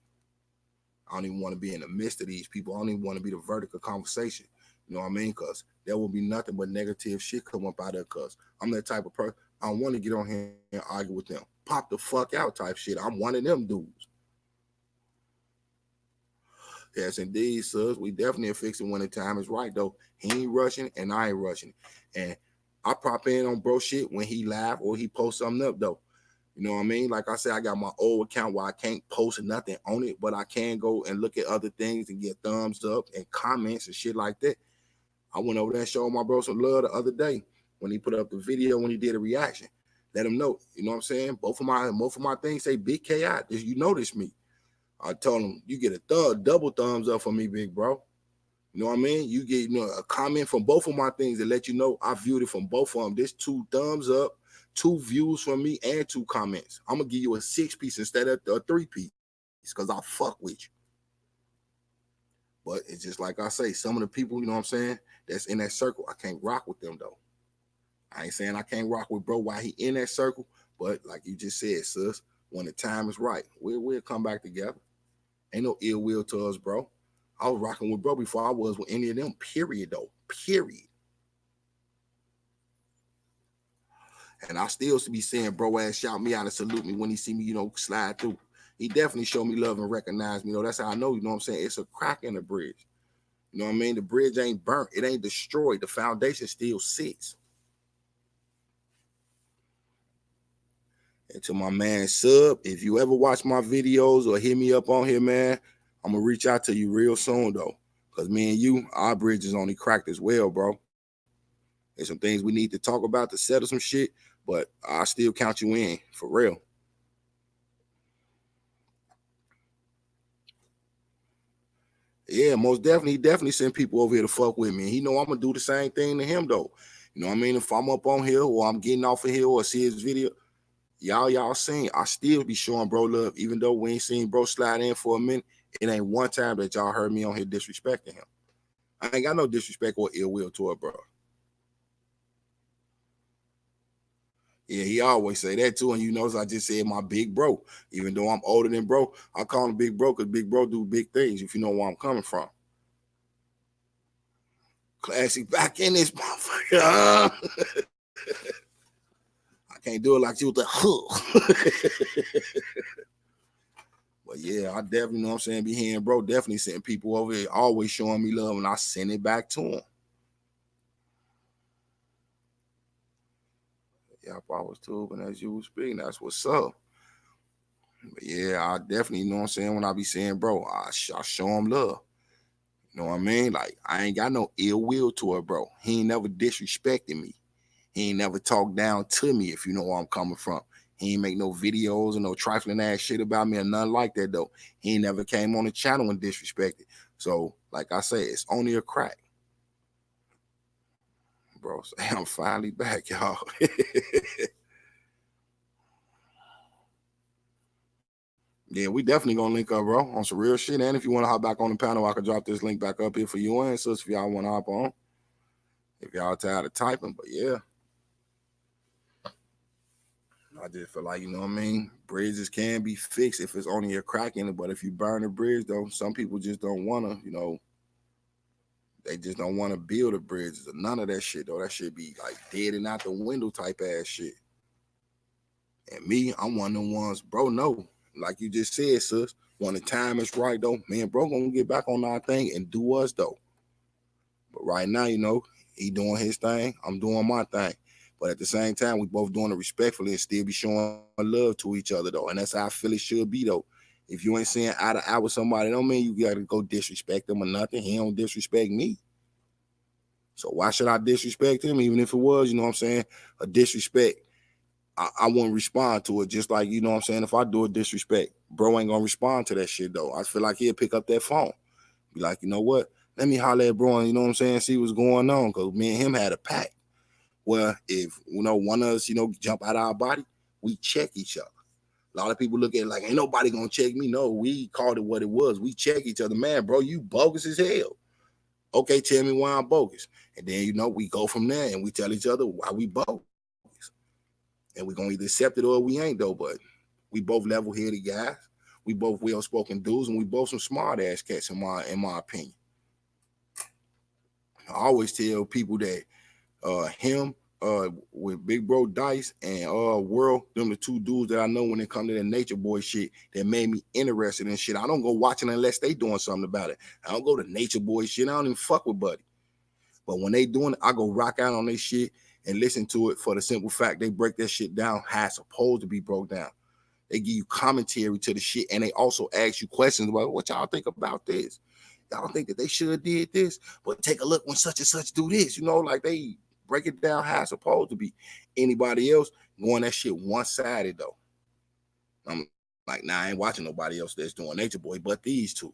I don't even want to be in the midst of these people. I don't even want to be the vertical conversation. You know what I mean? Because there will be nothing but negative shit come up out of there, because I'm that type of person. I don't want to get on here and argue with them. Pop the fuck out type shit. I'm one of them dudes. Yes, indeed, sus. We definitely are fixing when the time is right, though. He ain't rushing, and I ain't rushing. And I pop in on bro shit when he live or he post something up, though. You know what I mean? Like I said, I got my old account where I can't post nothing on it, but I can go and look at other things and get thumbs up and comments and shit like that. I went over there and showed my bro some love the other day when he put up the video, when he did a reaction. Let him know. You know what I'm saying? Both of my things say Big KI. You notice me. I told him, you get a double thumbs up from me, big bro. You know what I mean? You get a comment from both of my things that let you know I viewed it from both of them. There's 2 thumbs up, 2 views from me, and 2 comments. I'm going to give you a 6-piece instead of a 3-piece. because I fuck with you. But it's just like I say, some of the people, you know what I'm saying, that's in that circle, I can't rock with them though. I ain't saying I can't rock with bro while he in that circle, but like you just said, sis, when the time is right, we'll come back together. Ain't no ill will to us, bro. I was rocking with bro before I was with any of them, period though, period. And I still be saying bro ass shout me out and salute me when he see me, you know, slide through. He definitely showed me love and recognize me. You know, that's how I know, you know what I'm saying? It's a crack in the bridge. You know what I mean? The bridge ain't burnt. It ain't destroyed. The foundation still sits. And to my man Sub, if you ever watch my videos or hit me up on here, man, I'm going to reach out to you real soon, though. Because me and you, our bridge is only cracked as well, bro. There's some things we need to talk about to settle some shit, but I still count you in, for real. Yeah, most definitely. He definitely send people over here to fuck with me. He know I'm going to do the same thing to him, though. You know what I mean? If I'm up on here or I'm getting off of here or see his video, y'all seen, I still be showing bro love, even though we ain't seen bro slide in for a minute. It ain't one time that y'all heard me on here disrespecting him. I ain't got no disrespect or ill will toward bro. Yeah, he always say that too, and you notice I just said my big bro. Even though I'm older than bro, I call him big bro because big bro do big things, if you know where I'm coming from. Classic back in this motherfucker. I can't do it like you with the hook. But yeah, I definitely know what I'm saying. Be hearing bro definitely sending people over here, always showing me love, and I send it back to him. Yeah, I was tubing as you were speaking. That's what's up. But yeah, I definitely know what I'm saying. When I be saying bro, I show him love. You know what I mean? Like, I ain't got no ill will toward bro. He ain't never disrespected me. He ain't never talked down to me, if you know where I'm coming from. He ain't make no videos or no trifling ass shit about me or nothing like that, though. He ain't never came on the channel and disrespected. So, like I say, it's only a crack. Bro, I'm finally back, y'all. Yeah, we definitely gonna link up, bro, on some real shit. And if you want to hop back on the panel, I can drop this link back up here for you and sis if y'all want to hop on. If y'all tired of typing, but yeah. I just feel like, you know what I mean? Bridges can be fixed if it's only a crack in it. But if you burn a bridge, though, some people just don't want to, you know, they just don't want to build a bridge. None of that shit, though. That shit be like dead and out the window type ass shit. And me, I'm one of the ones, bro, no. Like you just said, sis, when the time is right, though, man, bro, gonna get back on our thing and do us, though. But right now, you know, he doing his thing. I'm doing my thing. But at the same time, we both doing it respectfully and still be showing love to each other, though. And that's how I feel it should be, though. If you ain't saying eye to eye with somebody, don't mean you got to go disrespect them or nothing. He don't disrespect me. So why should I disrespect him? Even if it was, you know what I'm saying, a disrespect, I wouldn't respond to it. Just like, you know what I'm saying, if I do a disrespect, bro ain't going to respond to that shit, though. I feel like he'll pick up that phone. Be like, you know what? Let me holler at bro and, you know what I'm saying, see what's going on. Because me and him had a pact. Well, if, you know, one of us, you know, jump out of our body, we check each other. A lot of people look at it like, ain't nobody going to check me. No, we called it what it was. We check each other. Man, bro, you bogus as hell. Okay, tell me why I'm bogus. And then, you know, we go from there and we tell each other why we bogus. And we're going to either accept it or we ain't, though. But we both level-headed guys. We both well-spoken dudes, and we both some smart-ass cats, in my opinion. I always tell people that him with Big Bro Dice and World, them the two dudes that I know when it come to that Nature Boy shit that made me interested in shit. I don't go watching unless they doing something about it. I don't go to Nature Boy shit. I don't even fuck with Buddy. But when they doing it, I go rock out on their shit and listen to it for the simple fact they break that shit down how it's supposed to be broke down. They give you commentary to the shit, and they also ask you questions about what y'all think about this. Y'all think that they should have did this, but take a look when such and such do this. You know, like they break it down how it's supposed to be. Anybody else going that shit one-sided, though. I'm like, nah, I ain't watching nobody else that's doing Nature Boy but these two.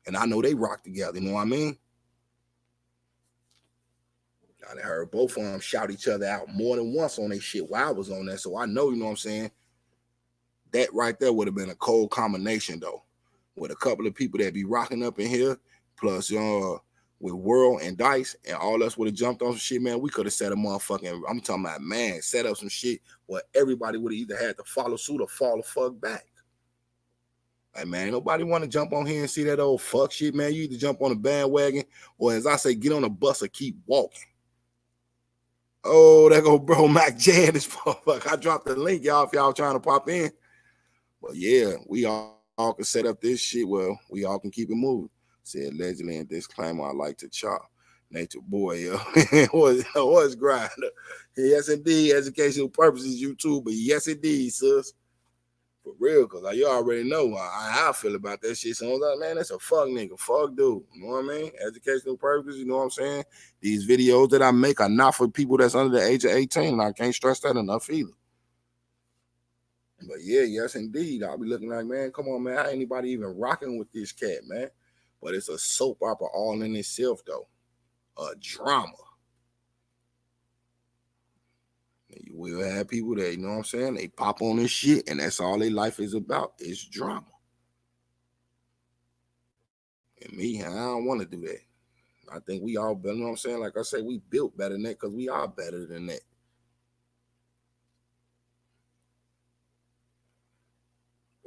And I know they rock together, you know what I mean? I heard both of them shout each other out more than once on their shit while I was on that. So I know, you know what I'm saying, That right there would have been a cold combination though, with a couple of people that be rocking up in here, plus with World and Dice, and all us would have jumped on some shit, man. We could have set a motherfucking, I'm talking about, man, set up some shit where everybody would have either had to follow suit or fall the fuck back. Like, man, nobody want to jump on here and see that old fuck shit, man. You either jump on a bandwagon or, as I say, get on a bus or keep walking. Oh, there go bro Mac J and this motherfucker. I dropped the link, y'all, if y'all trying to pop in. But yeah, we all can set up this shit. Well, we all can keep it moving. Said allegedly in disclaimer, I like to chop. Nature boy, yo. was grinder. Yes, indeed. Educational purposes, YouTube. But yes, indeed, sis. For real, because you already know how I feel about that shit. So I was like, man, that's a fuck nigga. Fuck dude. You know what I mean? Educational purposes, you know what I'm saying? These videos that I make are not for people that's under the age of 18. And I can't stress that enough either. But yeah, yes, indeed. I'll be looking like, man, come on, man. How anybody even rocking with this cat, man? But it's a soap opera all in itself, though. A drama. And you will have people that, you know what I'm saying? They pop on this shit, and that's all their life is about. It's drama. And me, I don't want to do that. I think we all better, you know what I'm saying? Like I say, we built better than that because we are better than that.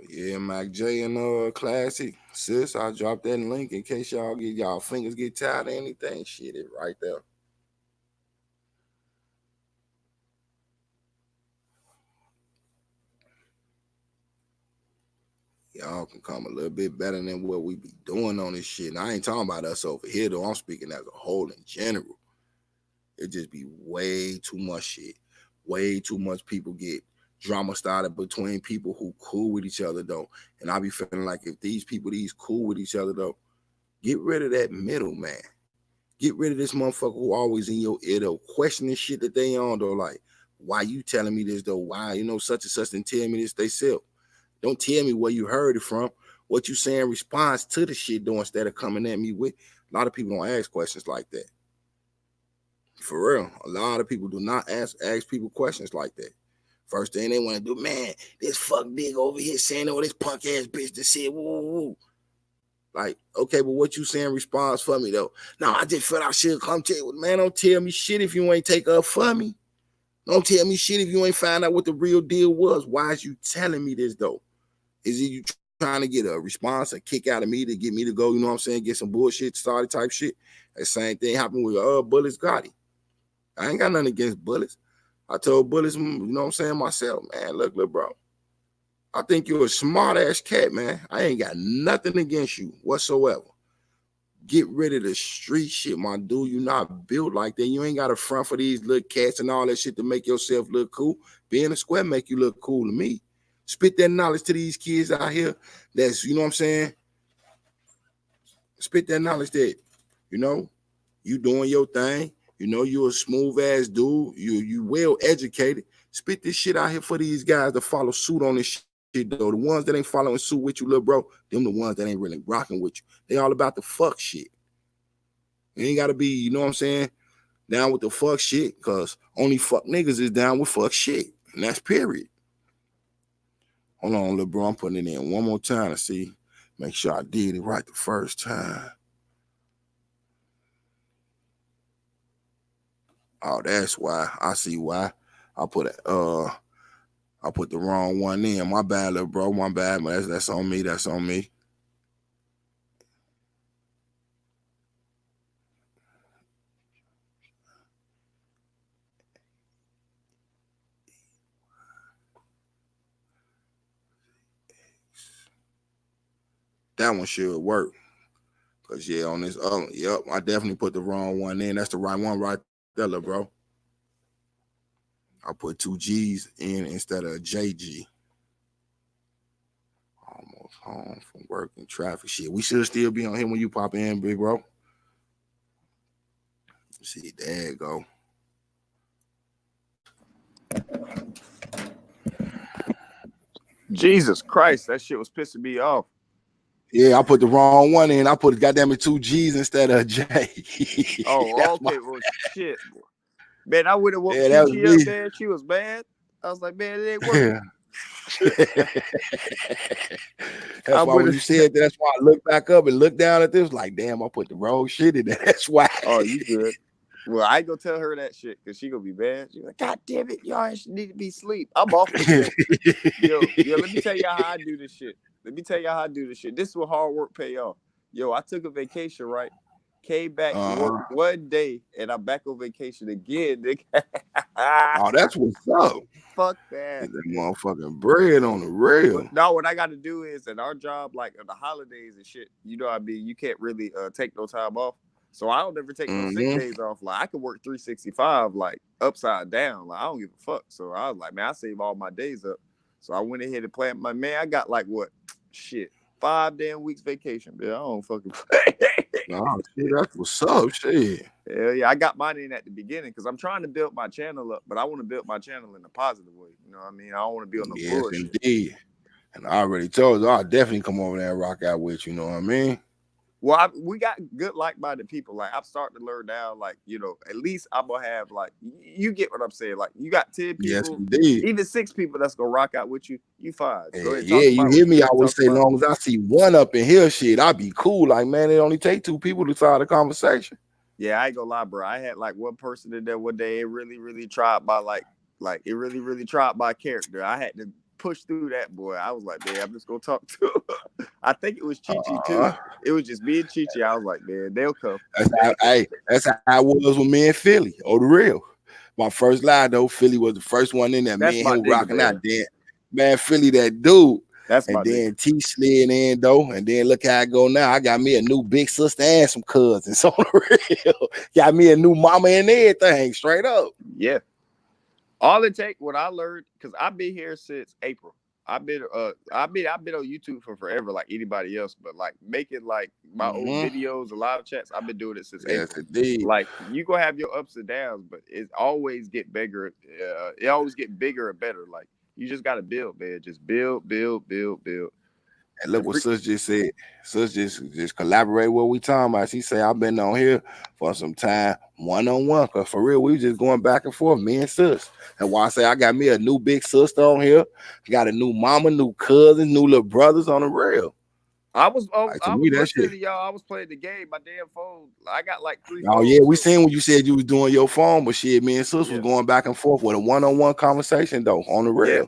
Yeah, Mac J and Classic. Sis, I dropped that link in case y'all fingers get tired of anything. Shit, it right there. Y'all can come a little bit better than what we be doing on this shit. And I ain't talking about us over here, though. I'm speaking as a whole in general. It just be way too much shit. Way too much people get drama started between people who cool with each other, though. And I be feeling like if these cool with each other, though, get rid of that middle man. Get rid of this motherfucker who always in your ear, though, questioning shit that they on, though. Like, why you telling me this, though? Why, such and such didn't tell me this they self. Don't tell me where you heard it from. What you saying responds to the shit, though, instead of coming at me with. A lot of people don't ask questions like that. For real. A lot of people do not ask people questions like that. First thing they want to do, man, this fuck nigga over here saying, oh, this punk ass bitch that said, woo, woo, woo. Like, okay, but what you saying responds for me, though? No, I just felt I should come tell you. Man, don't tell me shit if you ain't take up for me. Don't tell me shit if you ain't find out what the real deal was. Why is you telling me this, though? Is it you trying to get a response, a kick out of me to get me to go, you know what I'm saying, get some bullshit started type shit? That same thing happened with Bullets Gotti. I ain't got nothing against Bullets. I told Bullets, you know what I'm saying, myself, man, look, bro. I think you're a smart-ass cat, man. I ain't got nothing against you whatsoever. Get rid of the street shit, my dude. You not built like that. You ain't got a front for these little cats and all that shit to make yourself look cool. Being a square make you look cool to me. Spit that knowledge to these kids out here. That's, you know what I'm saying? Spit that knowledge that, you doing your thing. You a smooth ass dude. You well educated. Spit this shit out here for these guys to follow suit on this shit, though. The ones that ain't following suit with you, little bro, them the ones that ain't really rocking with you. They all about the fuck shit. You ain't got to be, you know what I'm saying, down with the fuck shit, because only fuck niggas is down with fuck shit. And that's period. Hold on, little bro. I'm putting it in one more time to see. Make sure I did it right the first time. Oh, that's why. I see why. I put the wrong one in. My bad, little bro. My bad. But that's on me. That's on me. That one should work. Cause yeah, on this other, yep, I definitely put the wrong one in. That's the right one right there, little bro. I put 2 G's in instead of a JG. Almost home from work and traffic. Shit, we should still be on here when you pop in, big bro. See, there you go. Jesus Christ, that shit was pissing me off. Yeah, I put the wrong one in. I put goddamn 2 G's instead of a J. Oh, okay. Well, shit. Man, I would have woke Yeah, Chi up, man. She was mad. I was like, man, it ain't working. That's why when you said that, that's why I looked back up and looked down at this, like, damn, I put the wrong shit in there. That's why. Oh, you good. Well, I ain't gonna tell her that shit because she gonna be mad. She like, God damn it, y'all need to be asleep. I'm off today. Yo, let me tell y'all how I do this shit. This is what hard work pay off. Yo, I took a vacation, right? Came back work one day, and I'm back on vacation again. Oh, that's what's up. Fuck that. Get that motherfucking bread on the rail. No, what I got to do is, in our job, like the holidays and shit, you know what I mean? You can't really take no time off. So I don't ever take no sick days off. Like I can work 365, like upside down. Like I don't give a fuck. So I was like, man, I save all my days up. So I went ahead and planned my man. I got like what? Shit. 5 damn weeks vacation, man. I don't fucking play. Oh, shit, that's what's up, shit. Hell yeah, I got mine in at the beginning because I'm trying to build my channel up, but I want to build my channel in a positive way. You know what I mean? I don't want to be on the bullshit. Indeed. And I already told you, I'll definitely come over there and rock out with you. You know what I mean? Well, we got good like-minded people. Like I'm starting to learn now. Like at least I'm gonna have like you get what I'm saying. Like you got 10 people, yes, indeed. Even 6 people that's gonna rock out with you. You fine. Yeah, you hear me? I always say, long as I see one up in here, shit, I'll be cool. Like man, it only take 2 people to start a conversation. Yeah, I ain't gonna lie, bro. I had like one person in there one day. It really tried my like it really tried my character. I had to push through that boy. I was like, man, I'm just gonna talk to him. I think it was Chi Chi too. It was just me and Chi Chi. I was like, man, they'll come. That's how I was with me and Philly. Oh, the real. My first line though, Philly was the first one in there. Me and him rocking out there. Man, Philly, that dude. That's and then T slid in though, and then look how I go now. I got me a new big sister and some cousins on the real. Got me a new mama and everything, straight up. Yeah. All it take, what I learned, because I've been here since April. I've been on YouTube for forever, like anybody else, but like making like my old videos, a live chats, I've been doing it since April. Indeed. Like you gonna have your ups and downs, but it always get bigger. It always get bigger and better. Like you just gotta build, man. Just build. And look what Sus just said. Sus just collaborate what we talking about. She say I've been on here for some time, one-on-one. Cause for real, we just going back and forth, me and Sus. And why I say I got me a new big sister on here. Got a new mama, new cousin, new little brothers on the real. I was listening to y'all. I was playing the game. My damn phone. I got like 3. Oh yeah, we seen when you said you was doing your phone, but shit, me and Sus was going back and forth with a one-on-one conversation though on the real. Yeah.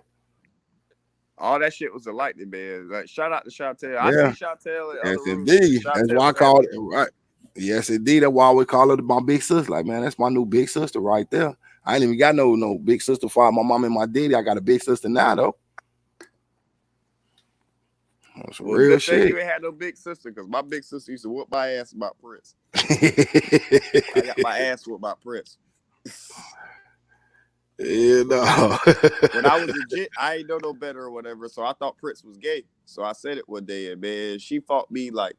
All that shit was enlightening, man. Like shout out to Chantel. I see Chantel. Yes, indeed. That's why I call it right. Yes, indeed. That's why we call it my big sister. Like, man, that's my new big sister right there. I ain't even got no big sister for my mom and my daddy. I got a big sister now though. That's real shit. You ain't had no big sister because my big sister used to whoop my ass about Prince. I got my ass whooped by Prince. Yeah, no. When I was legit, I ain't know no better or whatever, so I thought Prince was gay. So I said it one day, and man, she fought me like,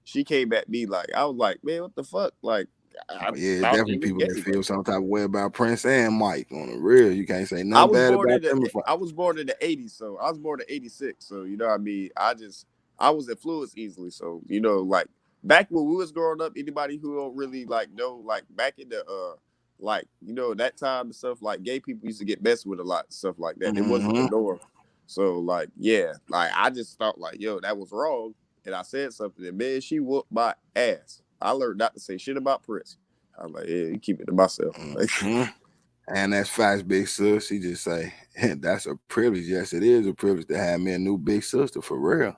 she came at me like, I was like, man, what the fuck? Like, definitely people that feel some type of way about Prince and Mike on the real. You can't say nothing bad about them. I was born in the 80s, so I was born in 86. So you know what I mean? I was influenced easily. So, you know, like back when we was growing up, anybody who don't really like know, like back in the like, you know, that time and stuff, like gay people used to get messed with a lot, stuff like that. It wasn't the norm. So like, yeah, like I just thought like, yo, that was wrong. And I said something, and man, she whooped my ass. I learned not to say shit about Prince. I was like, yeah, you keep it to myself. And that's facts, big sis. She just say, that's a privilege. Yes, it is a privilege to have me a new big sister for real.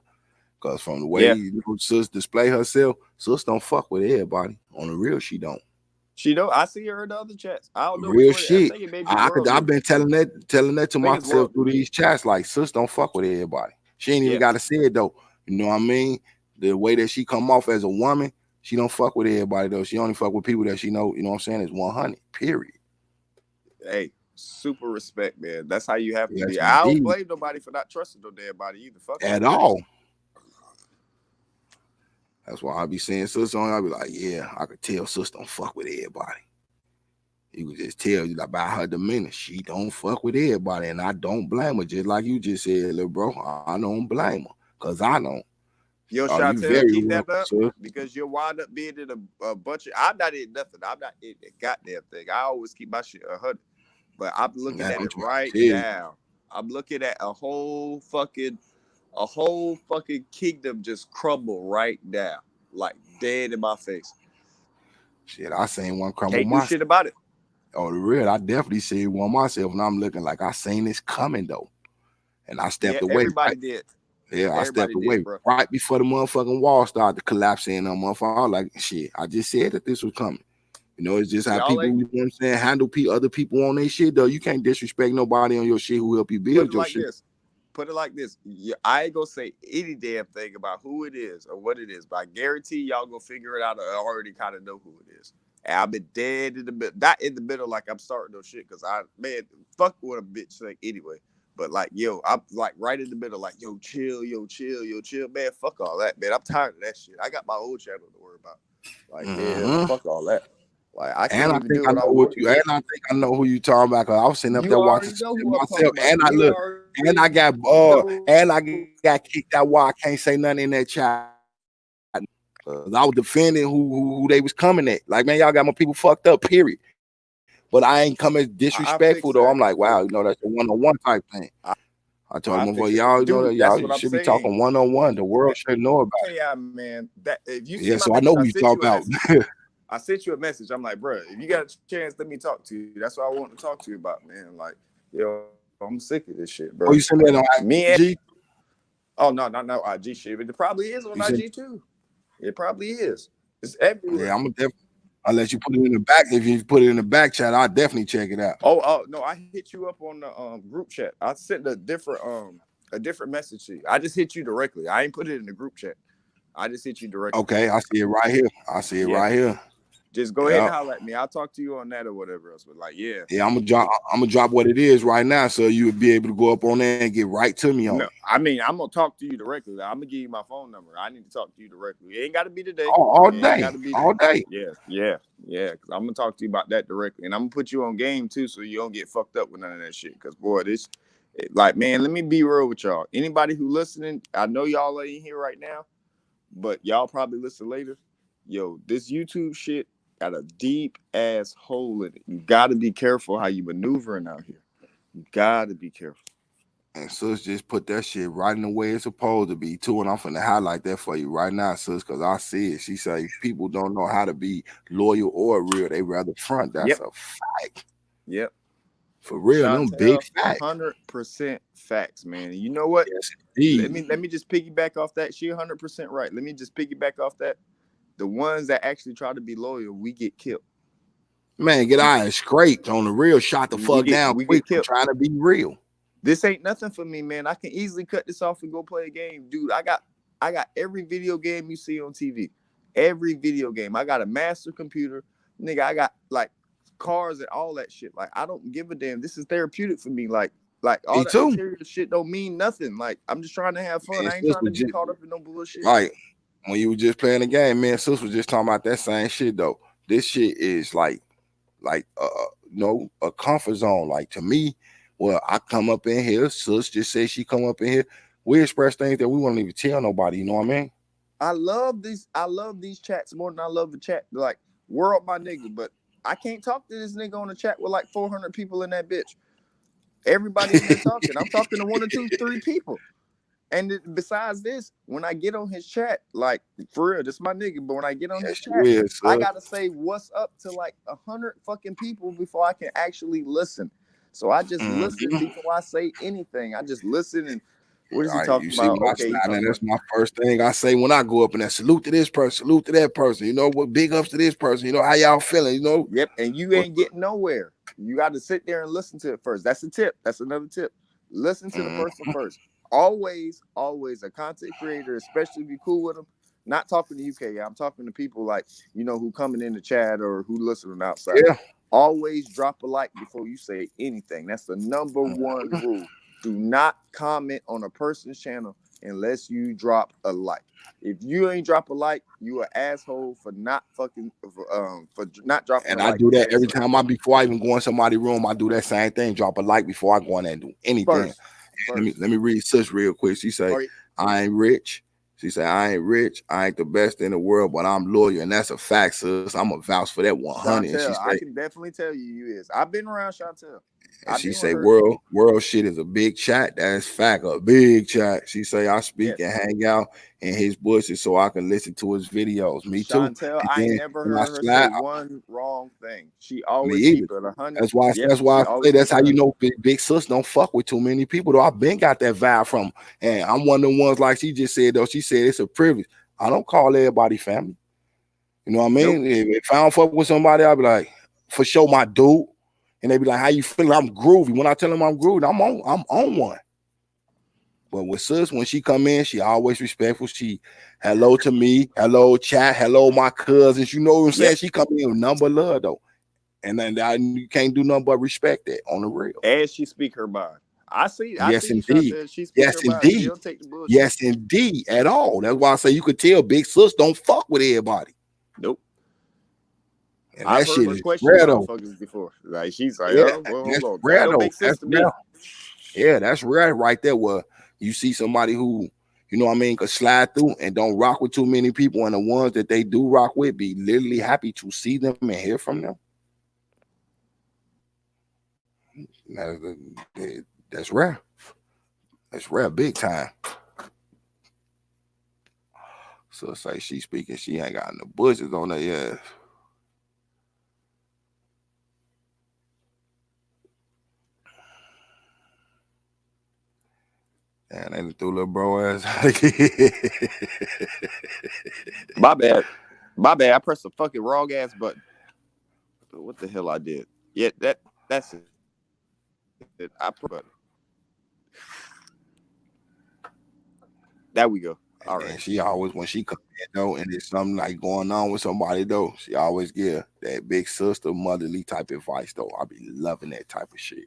Because from the way sis display herself, sis don't fuck with everybody. On the real, she don't. She don't. I see her in the other chats. I don't know. Real shit. I've been telling that to myself through these chats. Like, sis don't fuck with everybody. She ain't even got to say it though. You know what I mean? The way that she come off as a woman, she don't fuck with everybody though. She only fuck with people that she know. You know what I'm saying? Is 100. Period. Hey, super respect, man. That's how you have to be. I don't blame nobody for not trusting no damn body either. Fuck at all. That's why I be saying sister on. I be like, yeah, I could tell sister don't fuck with everybody. You could just tell you like by her demeanor, she don't fuck with everybody, and I don't blame her. Just like you just said, little bro, I don't blame her because I don't. Yo, Chantel, keep that up because you'll wind up being in a bunch of. I'm not in nothing. I'm not in a goddamn thing. I always keep my shit 100, but I'm looking at it right now. I'm looking at a whole fucking kingdom just crumble right now, like dead in my face. Shit, I seen one crumble Can't do myself. shit about it. Oh, the real, I definitely seen one myself, and I'm looking like I seen this coming though, and I stepped away. Everybody right? did. Yeah, I stepped Everybody away did, bro. right before the motherfucking wall started to collapse in on motherfucker. I was like, shit, I just said that this was coming. You know, it's just how Y'all people, ain't- you know what I'm saying, handle other people on their shit, though. You can't disrespect nobody on your shit who help you build your shit. Put it like this. I ain't gonna say any damn thing about who it is or what it is, but I guarantee y'all gonna figure it out or already kind of know who it is. And I've been dead in the middle, not in the middle like I'm starting no shit, because fuck what a bitch say anyway. But like, yo, I'm like right in the middle, like, yo, chill, man. Fuck all that, man. I'm tired of that shit. I got my old channel to worry about. Like, yeah, fuck all that. Like, I can't even do what I want. And I think I know who you talking about, because I was sitting up there watching myself, and I look, and I got and I got kicked out while I can't say nothing in that chat. I was defending who they was coming at. Like, man, y'all got my people fucked up, period. But I ain't coming disrespectful though. I'm like, wow, you know, that's a one-on-one type thing. I told them, well, y'all, you know, that y'all should be talking one-on-one. The world should know about it. Yeah, man. That if you see so I know who you talk about. I sent you a message. I'm like, bro, if you got a chance, let me talk to you. That's what I want to talk to you about, man. Like, yo, I'm sick of this shit, bro. Oh, you send that on IG? Oh, no, not IG shit, but it probably is on IG too. It probably is. It's everywhere. Yeah, I'm definitely. Unless you put it in the back, if you put it in the back chat, I'll definitely check it out. Oh no, I hit you up on the group chat. I sent a different message to you. I just hit you directly. I ain't put it in the group chat. I just hit you directly. Okay, I see it right here. Right here. Just go ahead and holler at me. I'll talk to you on that or whatever else. But like, yeah, I'm gonna drop what it is right now, so you would be able to go up on there and get right to me on it. I mean, I'm gonna talk to you directly. I'm gonna give you my phone number. I need to talk to you directly. It ain't got to be today. All day. Yeah. Because I'm gonna talk to you about that directly, and I'm gonna put you on game too, so you don't get fucked up with none of that shit. Because boy, man, let me be real with y'all. Anybody who listening, I know y'all ain't here right now, but y'all probably listen later. Yo, this YouTube shit got a deep ass hole in it. You got to be careful how you maneuvering out here. You got to be careful. And sis just put that shit right in the way it's supposed to be too, and I'm finna highlight that for you right now, sis, because I see it. She say people don't know how to be loyal or real; they rather front. That's a fact. Yep. For real, them big facts. 100% facts, man. You know what? Yes, let me just piggyback off that. She 100% right. Let me just piggyback off that. The ones that actually try to be loyal, we get killed. Man, get our ass scraped on the real, shot the fuck down quick, trying to be real. This ain't nothing for me, man. I can easily cut this off and go play a game. Dude, I got every video game you see on TV. Every video game. I got a master computer. Nigga, I got like cars and all that shit. Like, I don't give a damn. This is therapeutic for me. Like all that material shit don't mean nothing. Like, I'm just trying to have fun. I ain't trying to be caught up in no bullshit. Right. When you were just playing the game, man, sis was just talking about that same shit though. This shit is like a comfort zone. Like, to me, well, I come up in here, sis just say she come up in here. We express things that we won't even tell nobody. You know what I mean? I love these chats more than I love the chat. Like, world my nigga, but I can't talk to this nigga on the chat with like 400 people in that bitch. Everybody's been talking. I'm talking to 1 or 2, 3 people. And besides this, when I get on his chat, like, for real, this is my nigga, but when I get on his chat, I gotta say what's up to like 100 fucking people before I can actually listen. So I just listen before I say anything. I just listen and what is he talking about? Okay, that's my first thing I say when I go up in there. Salute to this person, salute to that person. You know what? Big ups to this person. You know how y'all feeling? You know? Yep. And you ain't getting nowhere. You got to sit there and listen to it first. That's a tip. That's another tip. Listen to the person first. Always a content creator, especially if you cool with them. Not talking to UK. I'm talking to people like, you know, who coming in the chat or who listening outside. Yeah. Always drop a like before you say anything. That's the number one rule. Do not comment on a person's channel unless you drop a like. If you ain't drop a like, you an asshole for not fucking for not dropping. And I do that every time before I even go in somebody's room. I do that same thing. Drop a like before I go in there and do anything. Let me read sis real quick. She say, I ain't rich. She said, I ain't rich. I ain't the best in the world, but I'm loyal. And that's a fact, sis. I'm a vouch for that 100. Chantel, I can definitely tell you is. I've been around Chantel. And I she been with say her. world shit is a big chat. That's fact, a big chat. She say I speak Yes. and hang out in his bushes so I can listen to his videos. Me too. Chantel, And I ain't then never when I heard her say slide, one wrong thing. She me always either. keep it 100. That's why Yep, she I say always that's keep how it you 100. know big sis don't fuck with too many people though. I've been got that vibe from, and I'm one of the ones like she just said though. She said it's a privilege. I don't call everybody family. You know what I Nope. mean? If I don't fuck with somebody, I'll be like, for sure, my dude. And they be like, how you feeling? I'm groovy. When I tell them I'm groovy, I'm on one. But with sis, when she come in, she always respectful. She hello to me, hello chat, hello my cousins. You know what I'm saying? Yep. She come in with number love though. And then you can't do nothing but respect that on the real. And she speak her mind. I see Yes, you, indeed. Chantel. She speak Yes, her mind. She indeed. don't take the bullshit. Yes, indeed. At all. That's why I say you could tell big sis don't fuck with everybody. Nope. And I've that heard shit her is question rare though. motherfuckers before. Like she's like, Yeah, oh, well, that's hold on. That rare don't though. make sense That's to rare. me. Yeah, that's rare right there. Where you see somebody who, you know what I mean, could slide through and don't rock with too many people, and the ones that they do rock with be literally happy to see them and hear from them. That's rare. That's rare, big time. So say she speaking, she ain't got no bushes on her ass. And they threw little bro ass out again. My bad. My bad. I pressed the fucking wrong ass button. What the hell I did? Yeah, that's it. I put button. There we go. All right. And she always, when she come in though, and there's something like going on with somebody though, she always give that big sister motherly type advice though. I be loving that type of shit.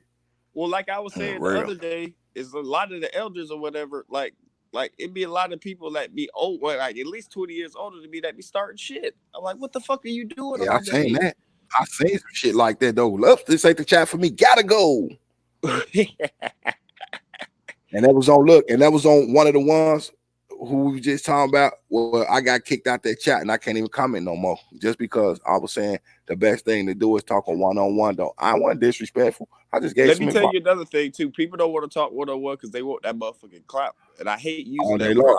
Well, like I was saying the other day, is a lot of the elders or whatever, like it'd be a lot of people that be old, like at least 20 years older than me that be starting shit. I'm like, what the fuck are you doing? Yeah, I seen that. I seen some shit like that though. Love, this ain't the chat for me. Gotta go. And that was on one of the ones who we just talking about. Well, I got kicked out that chat and I can't even comment no more just because I was saying the best thing to do is talk on one-on-one though. I wasn't disrespectful. I just gave Let me tell you another thing too. People don't want to talk one-on-one because they want that motherfucking clout. And I hate using that word.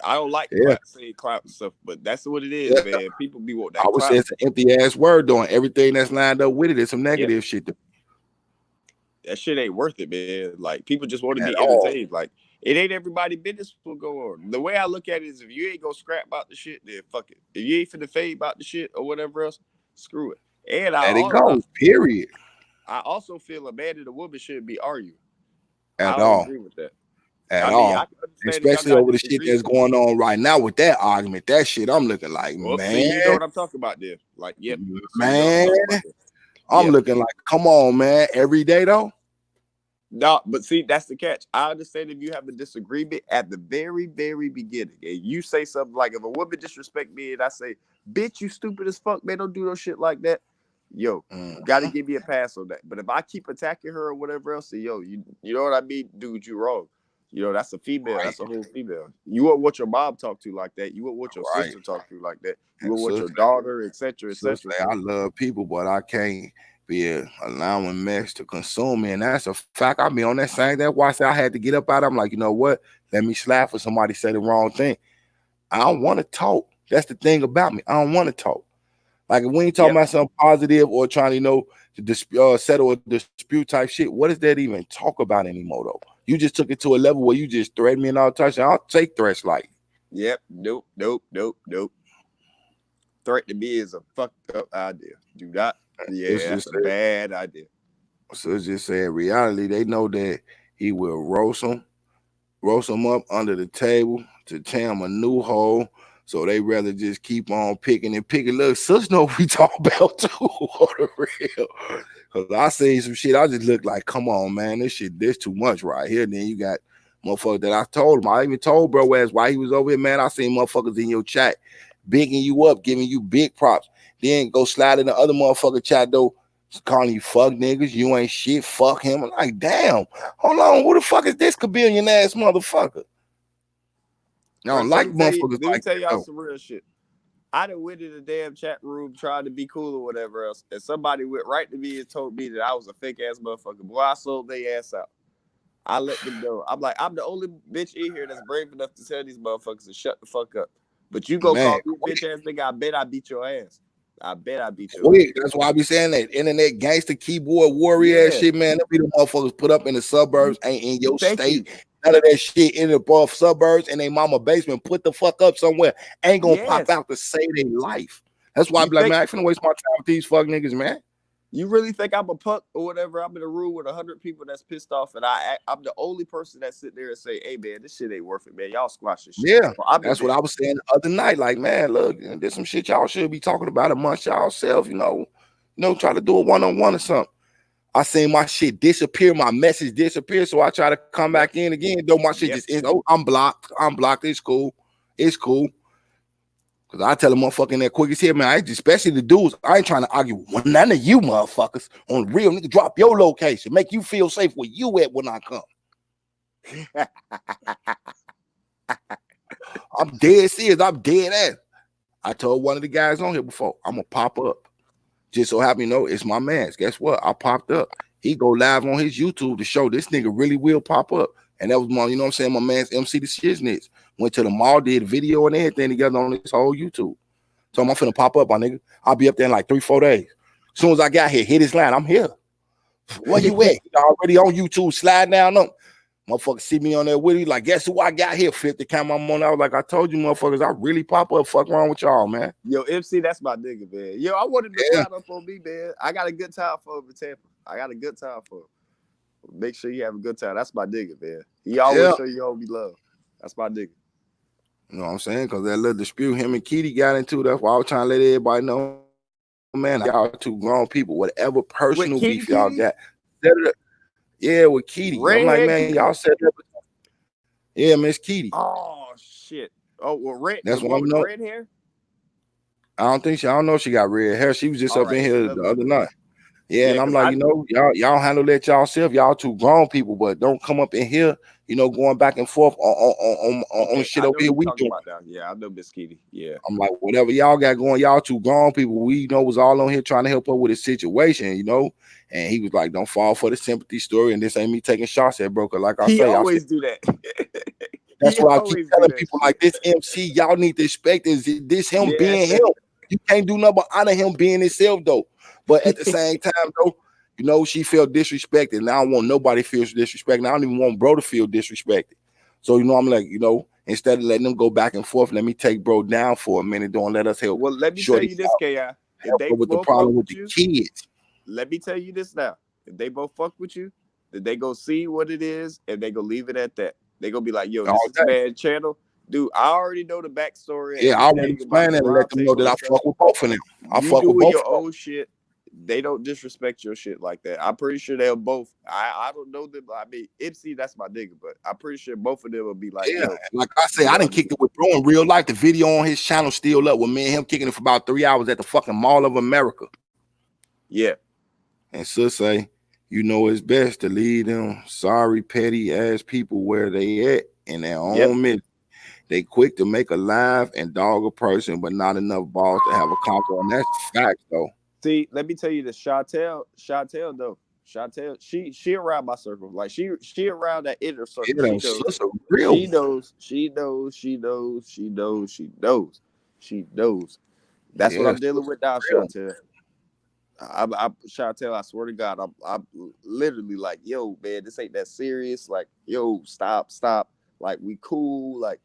I don't like saying clout and stuff, but that's what it is, man. People be wanting that I would clout. say it's an empty ass word though, and everything that's lined up with it is some negative shit. That shit ain't worth it, man. Like people just want to be entertained. Like it ain't everybody business will go on. The way I look at it is if you ain't gonna scrap about the shit, then fuck it. If you ain't finna fade about the shit or whatever else, screw it. And period. I also feel a man and a woman shouldn't be arguing. At I don't agree with that. At all. Especially over the shit that's going on right now with that argument. That shit, I'm looking like, man. See, you know what I'm talking about there. Like, yep. Man, I'm looking like, come on, man. Every day, though? No, but see, that's the catch. I understand if you have a disagreement at the very, very beginning, and you say something like, if a woman disrespect me and I say, bitch, you stupid as fuck, man, don't do no shit like that. Yo, gotta give me a pass on that. But if I keep attacking her or whatever else, yo, you know what I mean? Dude, you wrong. You know, that's a female. Right. That's a whole female. You won't want your mom talk to like that. You won't want your sister talk to like that. You won't want your daughter, etc., etc. I love people, but I can't be allowing mess to consume me. And that's a fact. I mean, on that same, that's why I said I had to get up out. I'm like, you know what? Let me slap for somebody say the wrong thing. I don't want to talk. That's the thing about me. I don't want to talk. Like, if we ain't talking about something positive or trying, to settle a dispute type shit, what does that even talk about anymore, though? You just took it to a level where you just threaten me and all touch. I'll take threats like. Yep. Nope. Threat to me is a fucked up idea. Do not. Yeah, that's a bad idea. So it's just saying reality. They know that he will roast them up under the table to tear him a new hole. So they rather just keep on picking. Look, sis know what we talk about too on the real. Cause I seen some shit. I just look like, come on, man, this too much right here. Then you got motherfuckers that I told him. I even told bro ass why he was over here, man. I seen motherfuckers in your chat bigging you up, giving you big props. Then go slide in the other motherfucker chat though, calling you fuck niggas. You ain't shit. Fuck him. I'm like, damn. Hold on, who the fuck is this Kabillion ass motherfucker? I don't like motherfuckers like that. Let me tell y'all some real shit. I done went in the damn chat room trying to be cool or whatever else, and somebody went right to me and told me that I was a fake ass motherfucker. Boy, I sold their ass out. I let them know. I'm like, I'm the only bitch in here that's brave enough to tell these motherfuckers to shut the fuck up. But you go call me a bitch ass nigga, I bet I beat your ass. I bet I beat your ass. That's why I be saying that internet gangster keyboard warrior ass shit, man. Them be the motherfuckers put up in the suburbs, ain't in your state. None of that shit in the above suburbs in a mama basement. Put the fuck up somewhere. Ain't gonna pop out to save their life. That's why I be like, man, I finna waste my time with these fuck niggas, man. You really think I'm a punk or whatever? I'm in a room with 100 people that's pissed off, and I'm the only person that sit there and say, "Hey man, this shit ain't worth it, man. Y'all squash this shit." Yeah, that's what I was saying the other night. Like, man, look, there's some shit y'all should be talking about amongst y'allself. You know, try to do it one-on-one or something. I seen my shit disappear, my message disappear, so I try to come back in again. Though my shit just is, I'm blocked. It's cool. Cause I tell a motherfucker in there quick as hell, man. Especially the dudes, I ain't trying to argue with none of you motherfuckers. On the real, nigga, drop your location, make you feel safe where you at when I come. I'm dead serious. I'm dead ass. I told one of the guys on here before, I'm gonna pop up. Just so happen, it's my man's. Guess what? I popped up. He go live on his YouTube to show this nigga really will pop up. And that was my, you know what I'm saying, my man's MC the Shiznits. Went to the mall, did video and everything together on this whole YouTube. So I'm finna pop up, my nigga. I'll be up there in like 3-4 days. As soon as I got here, hit his line, I'm here. Where you at? Already on YouTube, slide down on. Motherfucker see me on there with you, like, guess who I got here? Flip the camera on. I was like, I told you, motherfuckers, I really pop up. Fuck wrong with y'all, man. Yo, MC, that's my nigga, man. Yo, I wanted to slide up on me, man. I got a good time for him in Tampa. I got a good time for him. Make sure you have a good time. That's my nigga, man. He always show you homie love. That's my nigga. You know what I'm saying? Because that little dispute him and Kitty got into, that's why I was trying to let everybody know, man, y'all two grown people, whatever personal beef y'all got. Yeah, with Kitty. I'm like, man, Kitty? y'all said that. Yeah, Miss Kitty. Oh, shit. Oh, well, that's what I'm know. Red hair? I don't know if she got red hair. She was just up in here the other night. Yeah, and I'm like, y'all handle that y'allself. Y'all two grown people, but don't come up in here, going back and forth on shit over here. We doing. Yeah, I know Miss Kitty. Yeah. I'm like, whatever y'all got going, y'all two grown people, we was all on here trying to help her with his situation, And he was like, don't fall for the sympathy story. And this ain't me taking shots at bro. Like I say, always do that. That's why I keep telling people like this MC, y'all need to expect this him being him. You can't do nothing but honor him being himself though. But at the same time though, she felt disrespected. And I don't want nobody feels disrespected. I don't even want bro to feel disrespected. So I'm like, instead of letting them go back and forth, let me take bro down for a minute. Don't let us help. Well, let me tell you this, K.I. If they with the problem with the kids. Let me tell you this now. If they both fuck with you, then they go see what it is and they go leave it at that. They gonna be like, yo, this is bad channel. Dude, I already know the backstory. Yeah, I want to explain that and let them know that I fuck with both of them. I fuck with both your old shit. They don't disrespect your shit like that. I'm pretty sure they'll both. I don't know them. I mean, MC, that's my nigga, but I'm pretty sure both of them will be like, yo, like I say, I didn't kick it with bro in real life. The video on his channel still up with me and him kicking it for about 3 hours at the fucking Mall of America. Yeah. And sis say, it's best to leave them sorry, petty ass people where they at in their own minute. They quick to make a laugh and dog a person, but not enough balls to have a convo. And that's fact, though. See, let me tell you this, Chantel, though. Chantel, she around my circle. Like she around that inner circle. She knows. That's what I'm dealing with now, Chantel. Chantel, I swear to God, I'm literally like, yo, man, this ain't that serious. Like, yo, stop. Like, we cool. Like,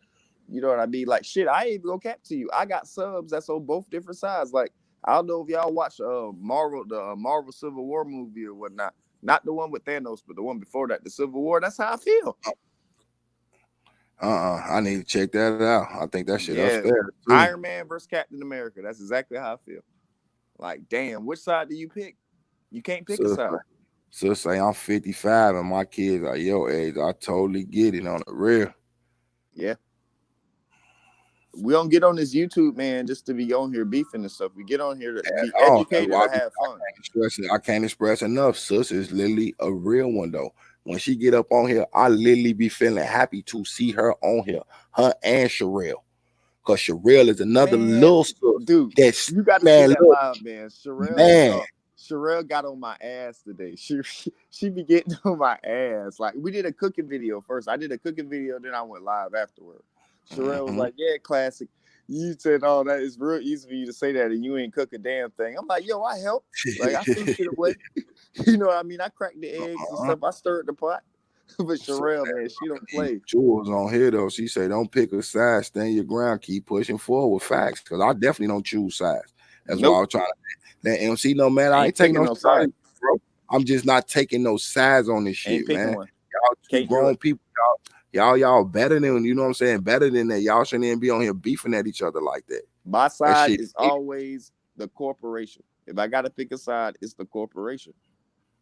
you know what I mean? Like, shit, I ain't even gonna cap to you. I got subs that's on both different sides. Like, I don't know if y'all watch the Marvel Civil War movie or whatnot. Not the one with Thanos, but the one before that, the Civil War. That's how I feel. I need to check that out. I think that shit up there. Iron Man versus Captain America. That's exactly how I feel. Like, damn, which side do you pick? You can't pick a side. So say I'm 55 and my kids are your age. I totally get it on the real. Yeah. We don't get on this YouTube, man, just to be on here beefing and stuff. We get on here to be educated and have fun. I can't express enough. Sis is literally a real one, though. When she get up on here, I literally be feeling happy to see her on here. Her and Sherelle. Because Sherelle is another Man, little sis dude, that's, you got to see man, that look, live, man. man. Sherelle got on my ass today. She be getting on my ass. Like, we did a cooking video first. I did a cooking video, then I went live afterward. Sherelle was like, yeah, classic. You said, oh, that is real easy for you to say that and you ain't cook a damn thing. I'm like, yo, I help. Like, I threw shit away. You know what I mean? I cracked the eggs and stuff. I stirred the pot. But Sherelle, man, she don't play. Jules on here, though. She say, don't pick a side. Stand your ground. Keep pushing forward. Facts. Because I definitely don't choose sides. That's why I was trying to let MC know, man. I ain't taking no sides, bro. I'm just not taking no sides on this shit, man. One. Y'all two grown people, y'all better than, you know what I'm saying? Better than that. Y'all shouldn't even be on here beefing at each other like that. My side is always the corporation. If I got to pick a side, it's the corporation.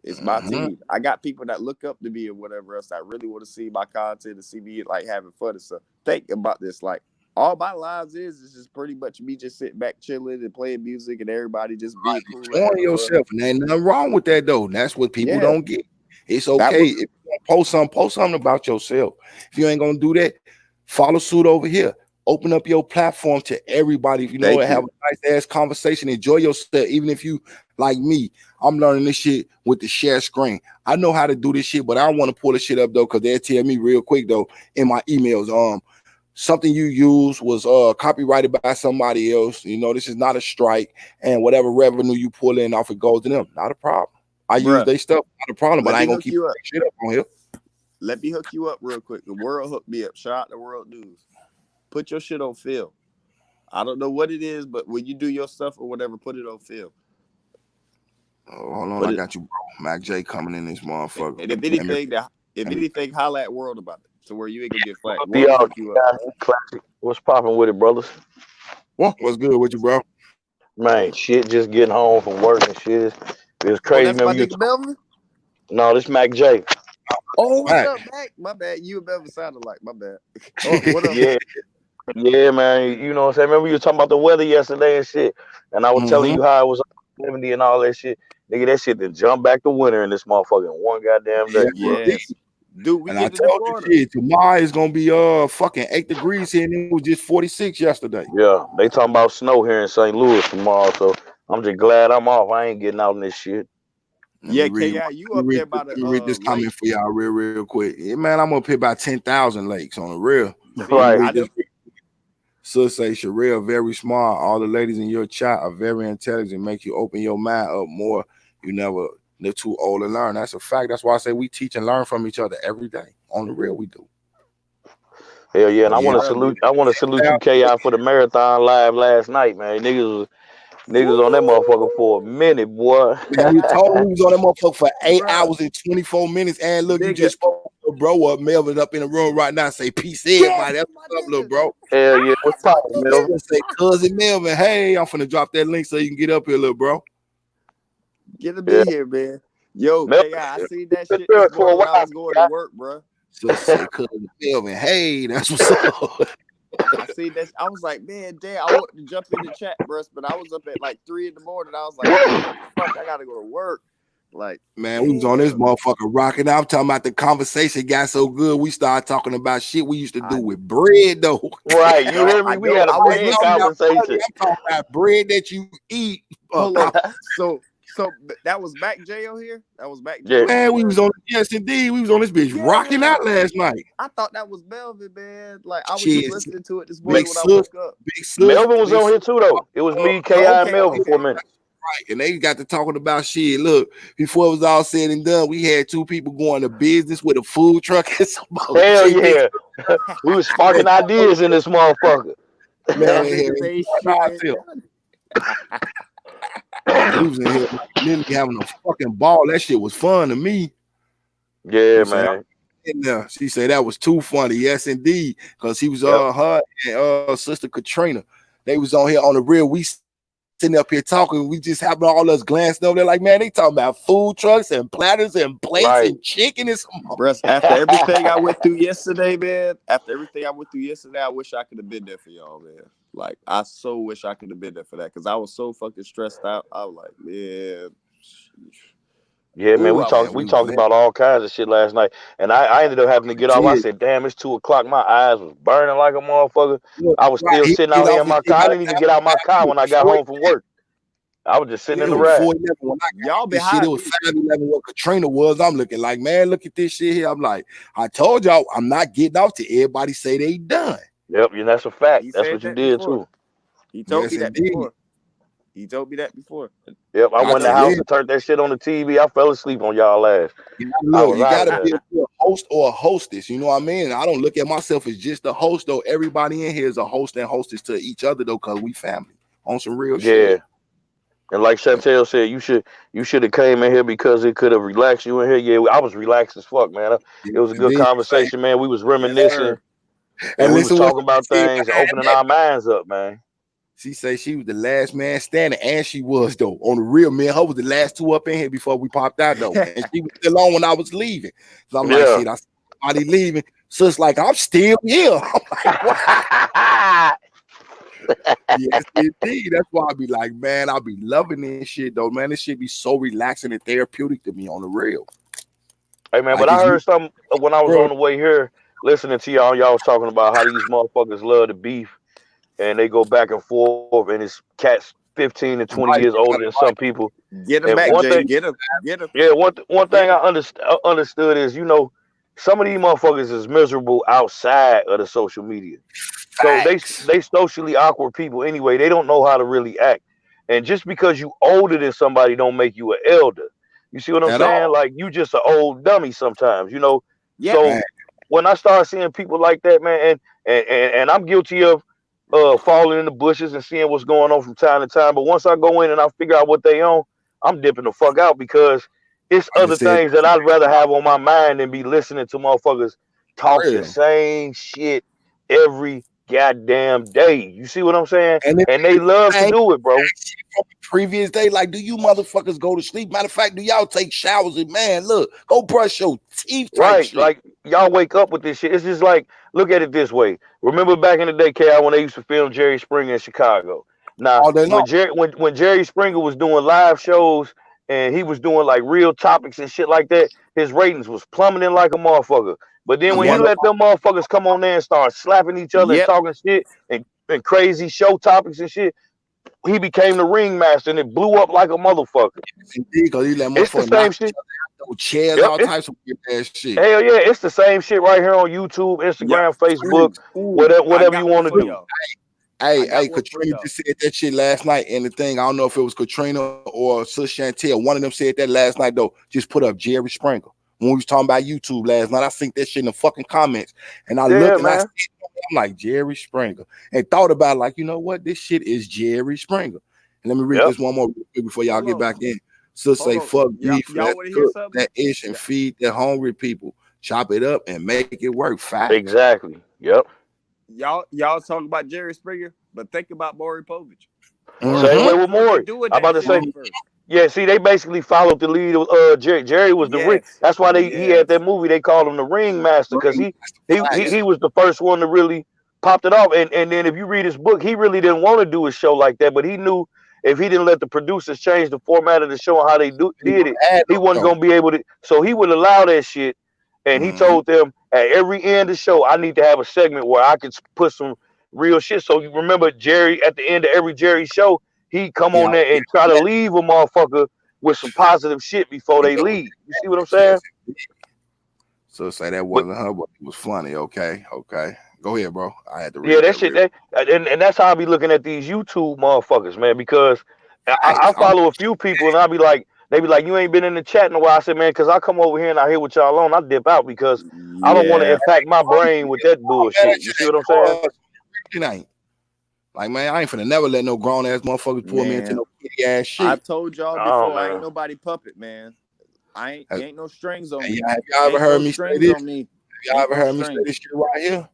It's my team. I got people that look up to me or whatever else that really want to see my content and see me like having fun and stuff. Think about this. Like, all my lives is just pretty much me just sitting back chilling and playing music and everybody just being cool. Enjoying yourself. And ain't nothing wrong with that, though. That's what people don't get. It's okay. If you post something about yourself. If you ain't going to do that, follow suit over here. Open up your platform to everybody. If you know, have a nice ass conversation. Enjoy yourself. Even if you like me, I'm learning this shit with the share screen. I know how to do this shit, but I don't want to pull the shit up though, because they'll tell me real quick though in my emails. Something you use was copyrighted by somebody else. You know, this is not a strike, and whatever revenue you pull in off, it goes to them. Not a problem. I use their stuff, not a problem, but I ain't gonna keep shit up on here. Let me hook you up real quick. The World hooked me up. Shout out to World News. Put your shit on film. I don't know what it is, but when you do your stuff or whatever, put it on film. Oh, hold on, I got you, bro. Mac J coming in this motherfucker. And if anything, holla at World about it. So where you ain't gonna get flagged. What's popping with it, brothers? What's good with you, bro? Man, shit, just getting home from work and shit. It's crazy. That's my nigga Melvin? No, this Mac J. Oh, what's up, Mac? My bad. You and Melvin sounded like my bad. Oh, what up? Yeah, man. You know what I'm saying? Remember you were talking about the weather yesterday and shit, and I was telling you how it was 70 and all that shit. Nigga, that shit then jump back to winter in this motherfucking one goddamn day. Yes. Dude, we get to Florida. You, tomorrow is gonna be fucking 8 degrees here, and it was just 46 yesterday. Yeah, they talking about snow here in St. Louis tomorrow, so I'm just glad I'm off. I ain't getting out in this shit. Yeah, KI, you up there by the read this comment for y'all real quick. Yeah, man, I'm up here by 10,000 lakes on the real. Right. So say Sherelle, very smart. All the ladies in your chat are very intelligent. Make you open your mind up more. They're too old to learn. That's a fact. That's why I say we teach and learn from each other every day. On the real, we do. Hell yeah, and I want to salute you, KI, for the marathon live last night, man. Niggas on that motherfucker for a minute, boy. Man, you told me we was on that motherfucker for 8 hours and 24 minutes. And look, you just spoke to bro up, Melvin up in the room right now. Say peace, everybody. That's what's up, little bro. Hell yeah, what's poppin', Melvin? Say cousin Melvin. Hey, I'm finna drop that link so you can get up here, little bro. Get to be here, man. Yo, Melvin, I seen that shit this morning when I was going to work, bro. So say cousin Melvin. Hey, that's what's up. I see that. I was like, man, damn, I wanted to jump in the chat, bro, but I was up at like 3 in the morning. I was like, fuck, I gotta go to work. Like, man, we was on this motherfucker rocking. I'm talking about the conversation got so good. We started talking about shit we used to do with bread, though. Right, you hear me? We had a bread conversation. I'm talking about bread that you eat. Hold on. So that was Mac J on here? That was Mac J. Man, we was on, yes, indeed. We was on this bitch rocking out last night. I thought that was Melvin, man. Like, I was just listening to it this morning when I woke up. Melvin was on here too, though. It was me, KI, and Melvin for a minute. Right, and they got to talking about shit. Look, before it was all said and done, we had 2 people going to business with a food truck and some hell yeah. We was sparking ideas in this motherfucker. Man, he was in here literally having a fucking ball. That shit was fun to me. Yeah, man. She said that was too funny. Yes, indeed. Because he was her and sister Katrina. They was on here on the real. We sitting up here talking. We just having all us glancing over there like, man, they talking about food trucks and platters and plates and chicken and some. After everything I went through yesterday, man. I wish I could have been there for y'all, man. Like, I so wish I could have been there for that because I was so fucking stressed out. I was like, man, Yeah, man, Ooh, I was we we talked was about all kinds of shit last night, and I ended up having to get off. I legit. said, "Damn, it's 2 o'clock. My eyes was burning like a motherfucker." Look, I was right, still he sitting get out here off in his my shit car. I by didn't even the get out my car time when I got before home from work. I was just sitting in it the was ride. 4:11 when I got y'all this shit. It behind was me. 5:11 what Katrina was. I'm looking like, man, look at this shit here. I'm like, I told y'all I'm not getting off till everybody say they done. Yep, and that's a fact. He That's said what you that did before. too. He told Yes, me that indeed. before. He told me that before. Yep, I I went in the tell house you, and turned that shit on the TV. I fell asleep on y'all ass. I look, was you out of gotta there. be a host or a hostess. You know what I mean? I don't look at myself as just a host, though. Everybody in here is a host and hostess to each other, though, because we family on some real Yeah, shit. and like Chantel said, you should have came in here because it could have relaxed you in here. Yeah, I was relaxed as fuck, man. It was a good Indeed. conversation, man. We was Yes, reminiscing sir. and And we was listen what talking about she said things and behind opening that. our minds up, man. She said she was the last man standing, and she was though. On the real, man, her was the last two up in here before we popped out though, and she was still on when I was leaving. So I'm like, Yeah. shit, I see somebody leaving. So it's like I'm still here. I'm like, what? Yes, indeed. That's why I be like, man, I be loving this shit though, man. This shit be so relaxing and therapeutic to me on the real. Hey, man, Like but I it's you, heard something when I was bro. on the way here listening to y'all. Y'all was talking about how these motherfuckers love the beef and they go back and forth, and it's cats 15 to 20 Right, years older than right. some people. Get him And back, one Jay. thing, Get him. Get him. yeah, one thing Get him. I understood is, some of these motherfuckers is miserable outside of the social media. So Facts. they socially awkward people anyway. They don't know how to really act. And just because you older than somebody don't make you an elder. You see what I'm At saying? all. Like you just an old dummy sometimes, Yeah. So Man, when I start seeing people like that, man, and I'm guilty of falling in the bushes and seeing what's going on from time to time. But once I go in and I figure out what they own, I'm dipping the fuck out because it's I other just said things that I'd rather have on my mind than be listening to motherfuckers talk the real. same shit every goddamn day. You see what I'm saying? And then And they love to I do it, bro. shit from the previous day. Like, do you motherfuckers go to sleep? Matter of fact, do y'all take showers? And man, look, go brush your teeth type Right. shit. Like y'all wake up with this shit. It's just like, look at it this way. Remember back in the day, KI, when they used to film Jerry Springer in Chicago. Now, All day long. when Jerry Springer was doing live shows and he was doing like real topics and shit like that, his ratings was plummeting like a motherfucker. But then Cause when he one Yep. of let them motherfuckers come on there and start slapping each other and Yep. talking shit and crazy show topics and shit, he became the ringmaster and it blew up like a motherfucker. indeed, cause he let It's the motherfuckers same knock each shit. other out, throw chairs, Yep, all it's types of weird ass shit. hell yeah, it's the same shit right here on YouTube, Yep. Instagram, Facebook, Ooh. I whatever you got one want to for do. y'all. Hey, I got one for Katrina y'all. just said that shit last night, and the thing, I don't know if it was Katrina or Sis Chantel. One of them said that last night, though. Just put up Jerry Springer. When we was talking about YouTube last night, I seen that shit in the fucking comments. And I Yeah, looked and I man. see it, I'm like, Jerry Springer. And thought about it, like, you know what? This shit is Jerry Springer. And let me read Yep. this one more real quick before y'all Hold get on. back in. Sis Hold say, on. fuck Y'all beef, let's want to hear cook something? that ish and Yeah. feed the hungry people. Chop it up and make it work. Facts. Exactly. Yep. Y'all talk about Jerry Springer, but think about Maury Povich. Same way Mm-hmm. with Wasn't Maury. doing I'm about that to shit say, at first. yeah, see, they basically followed the lead of Jerry. Jerry was the ring. Yes. That's why he had that Yes. movie. They called him the Ringmaster because Facts. he was the first one to really popped it off. And then if you read his book, he really didn't want to do a show like that, but he knew if he didn't let the producers change the format of the show and how they did it, he wasn't gonna be able to. So he would allow that shit. And he told them at every end of the show, I need to have a segment where I could put some real shit. So you remember Jerry at the end of every Jerry show, he come Yeah. on there and try to leave a motherfucker with some positive shit before they leave. You see what I'm saying? Yes. So say that But wasn't her, but it was funny. Okay. Go ahead, bro. I had to yeah, read that that shit. real And that's how I be looking at these YouTube motherfuckers, man. Because I fast. follow a few people and they be like, you ain't been in the chat in a while. I said, man, because I come over here and I hear what y'all on, I dip out because I don't want to Yeah. impact my brain with that Oh, man, that bullshit. You shit see ain't what I'm saying? yours. It ain't. Like, man, I ain't finna never let no grown ass motherfuckers pull me into Man. no kitty ass I shit. told y'all Oh before, I ain't man. nobody puppet, man. Have Ain't no strings on me. y'all ever Ain't heard no me say strings this? on me. Y'all Ain't ever no heard me say strings. this shit right here?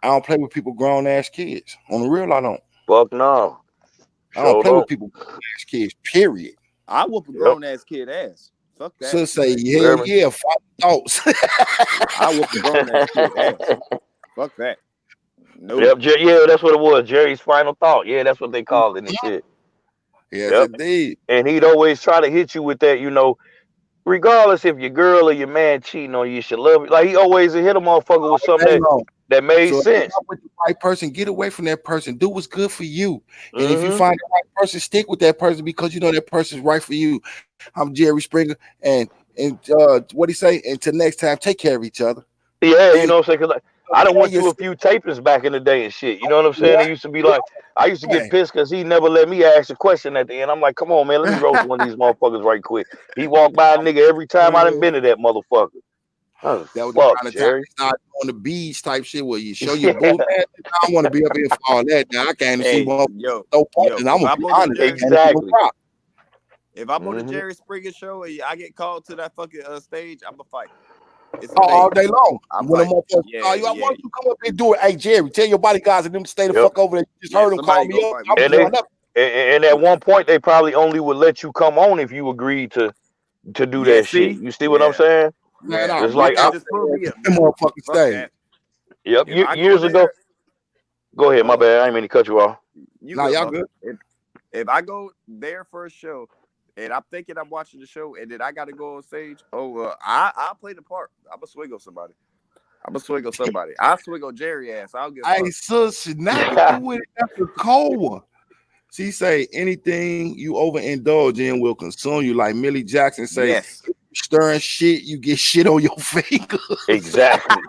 I don't play with people grown ass kids. On the real, I don't. Fuck no. I don't Sure play with don't. people grown ass kids. Period. I whoop a Yep. grown ass kid ass. Fuck that. So say, You hell hear me? yeah, fuck thoughts. I whoop a grown ass kid ass. Fuck that. No. Yep, yeah, that's what it was. Jerry's final thought. Yeah, that's what they called it and shit. Yes, Yep. indeed. And he'd always try to hit you with that, regardless if your girl or your man cheating on you, you should love it. Like he always hit a motherfucker with something Hey, long. that made So if you're sense. not with the right person, get away from that person. Do what's good for you. And if you Mhm. find the right person, stick with that person because you know that person's right for you. I'm Jerry Springer, and what he say? Until next time, take care of each other. Yeah, you And know what I'm saying? 'Cause like, I done went through a yes, few tapings back in the day and shit. You know what I'm saying? yeah, It used to be like I used to get man. pissed because he never let me ask a question at the end. I'm like, come on, man, let me roast one of these motherfuckers right quick. He walked by a nigga every time I done been to that motherfucker. Oh, That was the fuck, kind of time Jerry. you start on the beach type shit where you show your boots. Man, I don't want to be up here for all that. Now I can't see Hey, one yo, no point, yo, and I'm if gonna I'm be on the honest. Jerry, I can't see Exactly. one rock. if I'm on the Mhm. Jerry Springer show and I get called to that fucking stage, I'm gonna fight. It's Oh, all amazing. day long. I'm When a fighting. motherfucker Yeah, call you, I yeah. want you to come up here and do it. Hey, Jerry, tell your bodyguards and them to stay the Yep. fuck over there. You just Yeah, heard them call somebody me go up. fight me. I'm And they going up. and at one point they probably only would let you come on if you agreed to do Yeah, that shit. see? You see what I'm Yeah, saying? Man, yeah. I'm It's like Yeah, I, just put me up. them motherfucking Fuck stage. that. yep, If I go years ago. there, Go ahead, my hold on. bad. I didn't mean to cut you off. You Nah, good, y'all boss. good. If I go there for a show and I'm thinking I'm watching the show and then I got to go on stage, I'll play the part. I'm going to swing on somebody. I swing on Jerry ass. I don't give a Hey, fuck. sis, not do it. That's a cold one. She say anything you overindulge in will consume you. Like Millie Jackson say, Yes. stirring shit, you get shit on your finger. Exactly.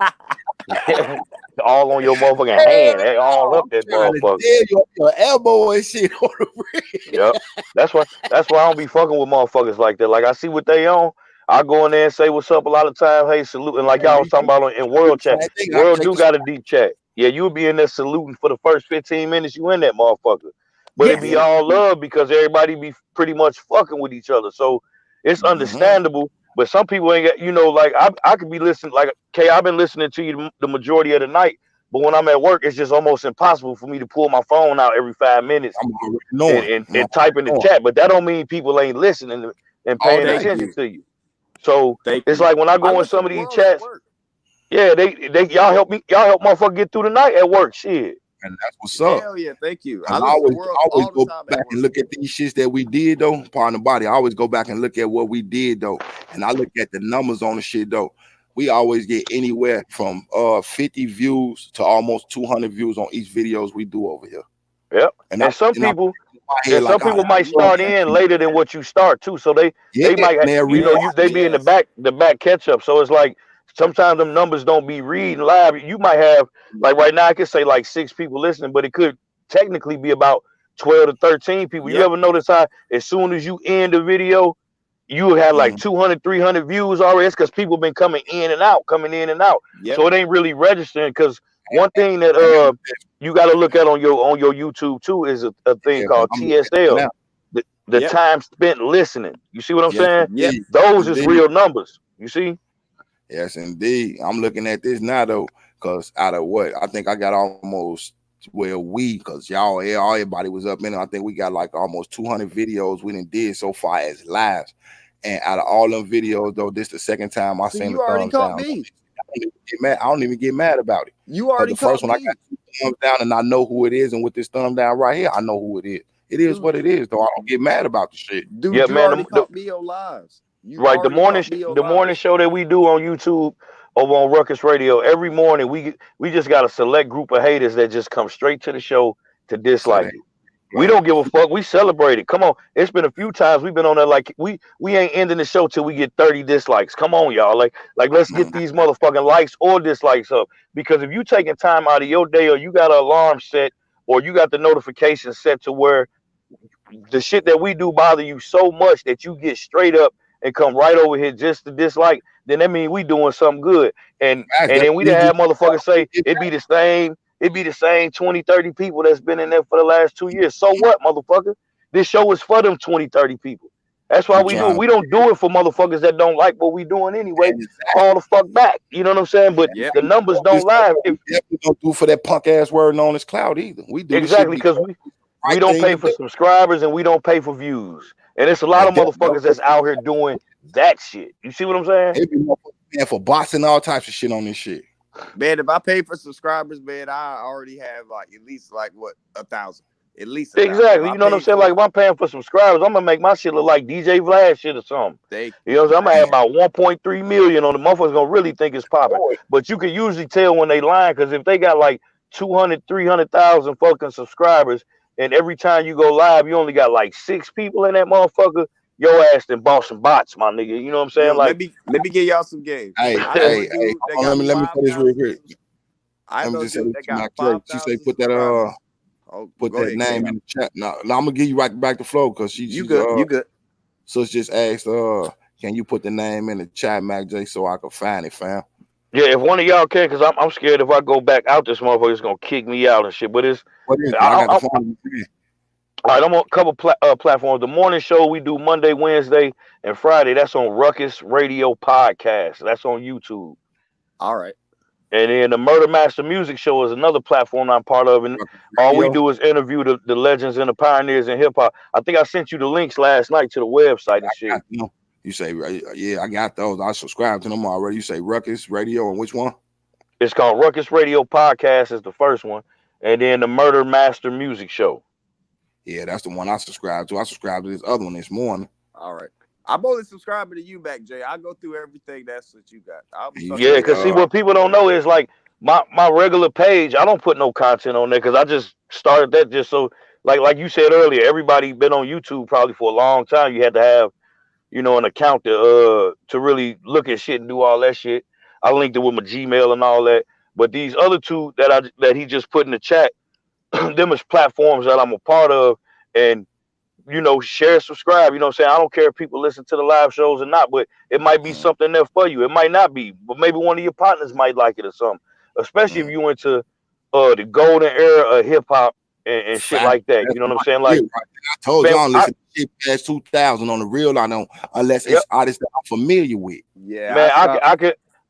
All on your motherfucking hand. They all up that Trying to motherfucker. tell you up your elbow and shit on the real. Yep. That's why I don't be fucking with motherfuckers like that. Like I see what they on. I go in there and say what's up a lot of time. Hey, salute. And like y'all was talking about in World Chat. Same thing. I World take do the got a deep chat. Yeah, you'll be in there saluting for the first 15 minutes you in that motherfucker. But it Yes. be all love because everybody be pretty much fucking with each other. So it's understandable. But some people ain't got, you know, like I could be listening, like Kay, I've been listening to you the majority of the night. But when I'm at work, it's just almost impossible for me to pull my phone out every 5 minutes I'm already knowing. and type in the chat. But that don't mean people ain't listening and All paying day. attention to you. So Thank it's you. like when I go in listen some to of these World at chats, work. yeah, they y'all help motherfucker get through the night at work. Shit. And that's what's up. Hell yeah, thank you. And I listen to World always all go the time back at and work. look at these shits that we did though. Pardon the body. I always go back and look at what we did though. And I look at the numbers on the shit though. We always get anywhere from 50 views to almost 200 views on each videos we do over here. Yep. And some I'm people in my head and some like, people ah, might start in later than what you start too. So they might and they're you know they be in the back catch up. So it's like sometimes them numbers don't be reading live. You might have like right now I could say like 6 people listening, but it could technically be about 12 to 13 people. You Yep. ever notice how as soon as you end the video, you had like 200, 300 views already? It's because people been coming in and out. Yep. So it ain't really registering. Because one thing that you got to look at on your YouTube too is a thing called TSL, the time spent listening. You see what I'm saying? Yep. Those is real numbers. You see? Yes, indeed. I'm looking at this now though, because out of what I think I got almost because everybody was up in it. I think we got like almost 200 videos we did so far as lives. And out of all them videos though, this the second time I seen you the already thumbs caught down. me. I don't even get mad about it. You already the first caught one me. I got 2 thumbs down and I know who it is, and with this thumb down right here, I know who it is. It is what it is, though. I don't get mad about the shit. Dude, Yeah, you man, already caught me on lives. Right, the morning show that we do on YouTube over on Ruckus Radio every morning, we just got a select group of haters that just come straight to the show to dislike it. We don't give a fuck. We celebrate it. Come on, it's been a few times we've been on there like we ain't ending the show till we get 30 dislikes. Come on, y'all, like let's get these motherfucking likes or dislikes up, because if you taking time out of your day or you got an alarm set or you got the notification set to where the shit that we do bother you so much that you get straight up and come right over here just to dislike, then that means we doing something good. And then we done have motherfuckers say it be the same 20, 30 people that's been in there for the last 2 years. So what, motherfucker? This show is for them 20, 30 people. That's why we do it. We don't do it for motherfuckers that don't like what we doing anyway. Fall the fuck back. You know what I'm saying? But the numbers don't lie. We definitely don't do for that punk ass word known as clout either. We do exactly because we don't pay for subscribers and we don't pay for views. And it's a lot of motherfuckers that's out here doing that shit. You see what I'm saying? It be motherfuckers for bots and all types of shit on this shit. Man, if I pay for subscribers, man, I already have like at least like what 1,000. At least exactly. You know what I'm saying? Like if I'm paying for subscribers, I'm gonna make my shit look like DJ Vlad shit or something. You know what I'm saying? I'm gonna have about 1.3 million on the motherfuckers gonna really think it's popping. But you can usually tell when they lying, because if they got like 200, 300,000 fucking subscribers, and every time you go live, you only got like 6 people in that motherfucker, your ass done bought some bots, my nigga. You know what I'm saying? Yo, like, let me get y'all some games. Hey, let me say this real quick. Let me just say this to Mac Dre. She say put that put that name in the chat. No, I'm gonna give you right back the flow, because you good. So it's just asked, can you put the name in the chat, Mac J, so I can find it, fam? Yeah, if one of y'all can, because I'm scared if I go back out, this motherfucker's gonna kick me out and shit. But it's what is it? I got the phone. All right, I'm on a couple platforms. The morning show we do Monday, Wednesday, and Friday. That's on Ruckus Radio Podcast. That's on YouTube. All right. And then the Murder Master Music Show is another platform I'm part of. And all we do is interview the legends and the pioneers in hip hop. I think I sent you the links last night to the website and shit. You say, yeah, I got those. I subscribed to them already. You say Ruckus Radio, and which one? It's called Ruckus Radio Podcast is the first one. And then the Murder Master Music Show. Yeah, that's the one I subscribed to. I subscribed to this other one this morning. All right. I'm only subscribing to you, Mac J. I'll go through everything that's what you got. Yeah, because see, what people don't know is like my regular page, I don't put no content on there, because I just started that just so, like you said earlier, everybody been on YouTube probably for a long time. You had to have, you know, an account to really look at shit and do all that shit. I linked it with my Gmail and all that. But these other two that he just put in the chat, them is platforms that I'm a part of, and you know, share, subscribe. You know what I'm saying? I don't care if people listen to the live shows or not, but it might be something there for you. It might not be, but maybe one of your partners might like it or something. Especially if you into the golden era of hip hop and shit like that. You know what I'm saying? Like I told y'all, listen to shit past 2000 on the real. I don't, unless it's artists that I'm familiar with. Yeah, man,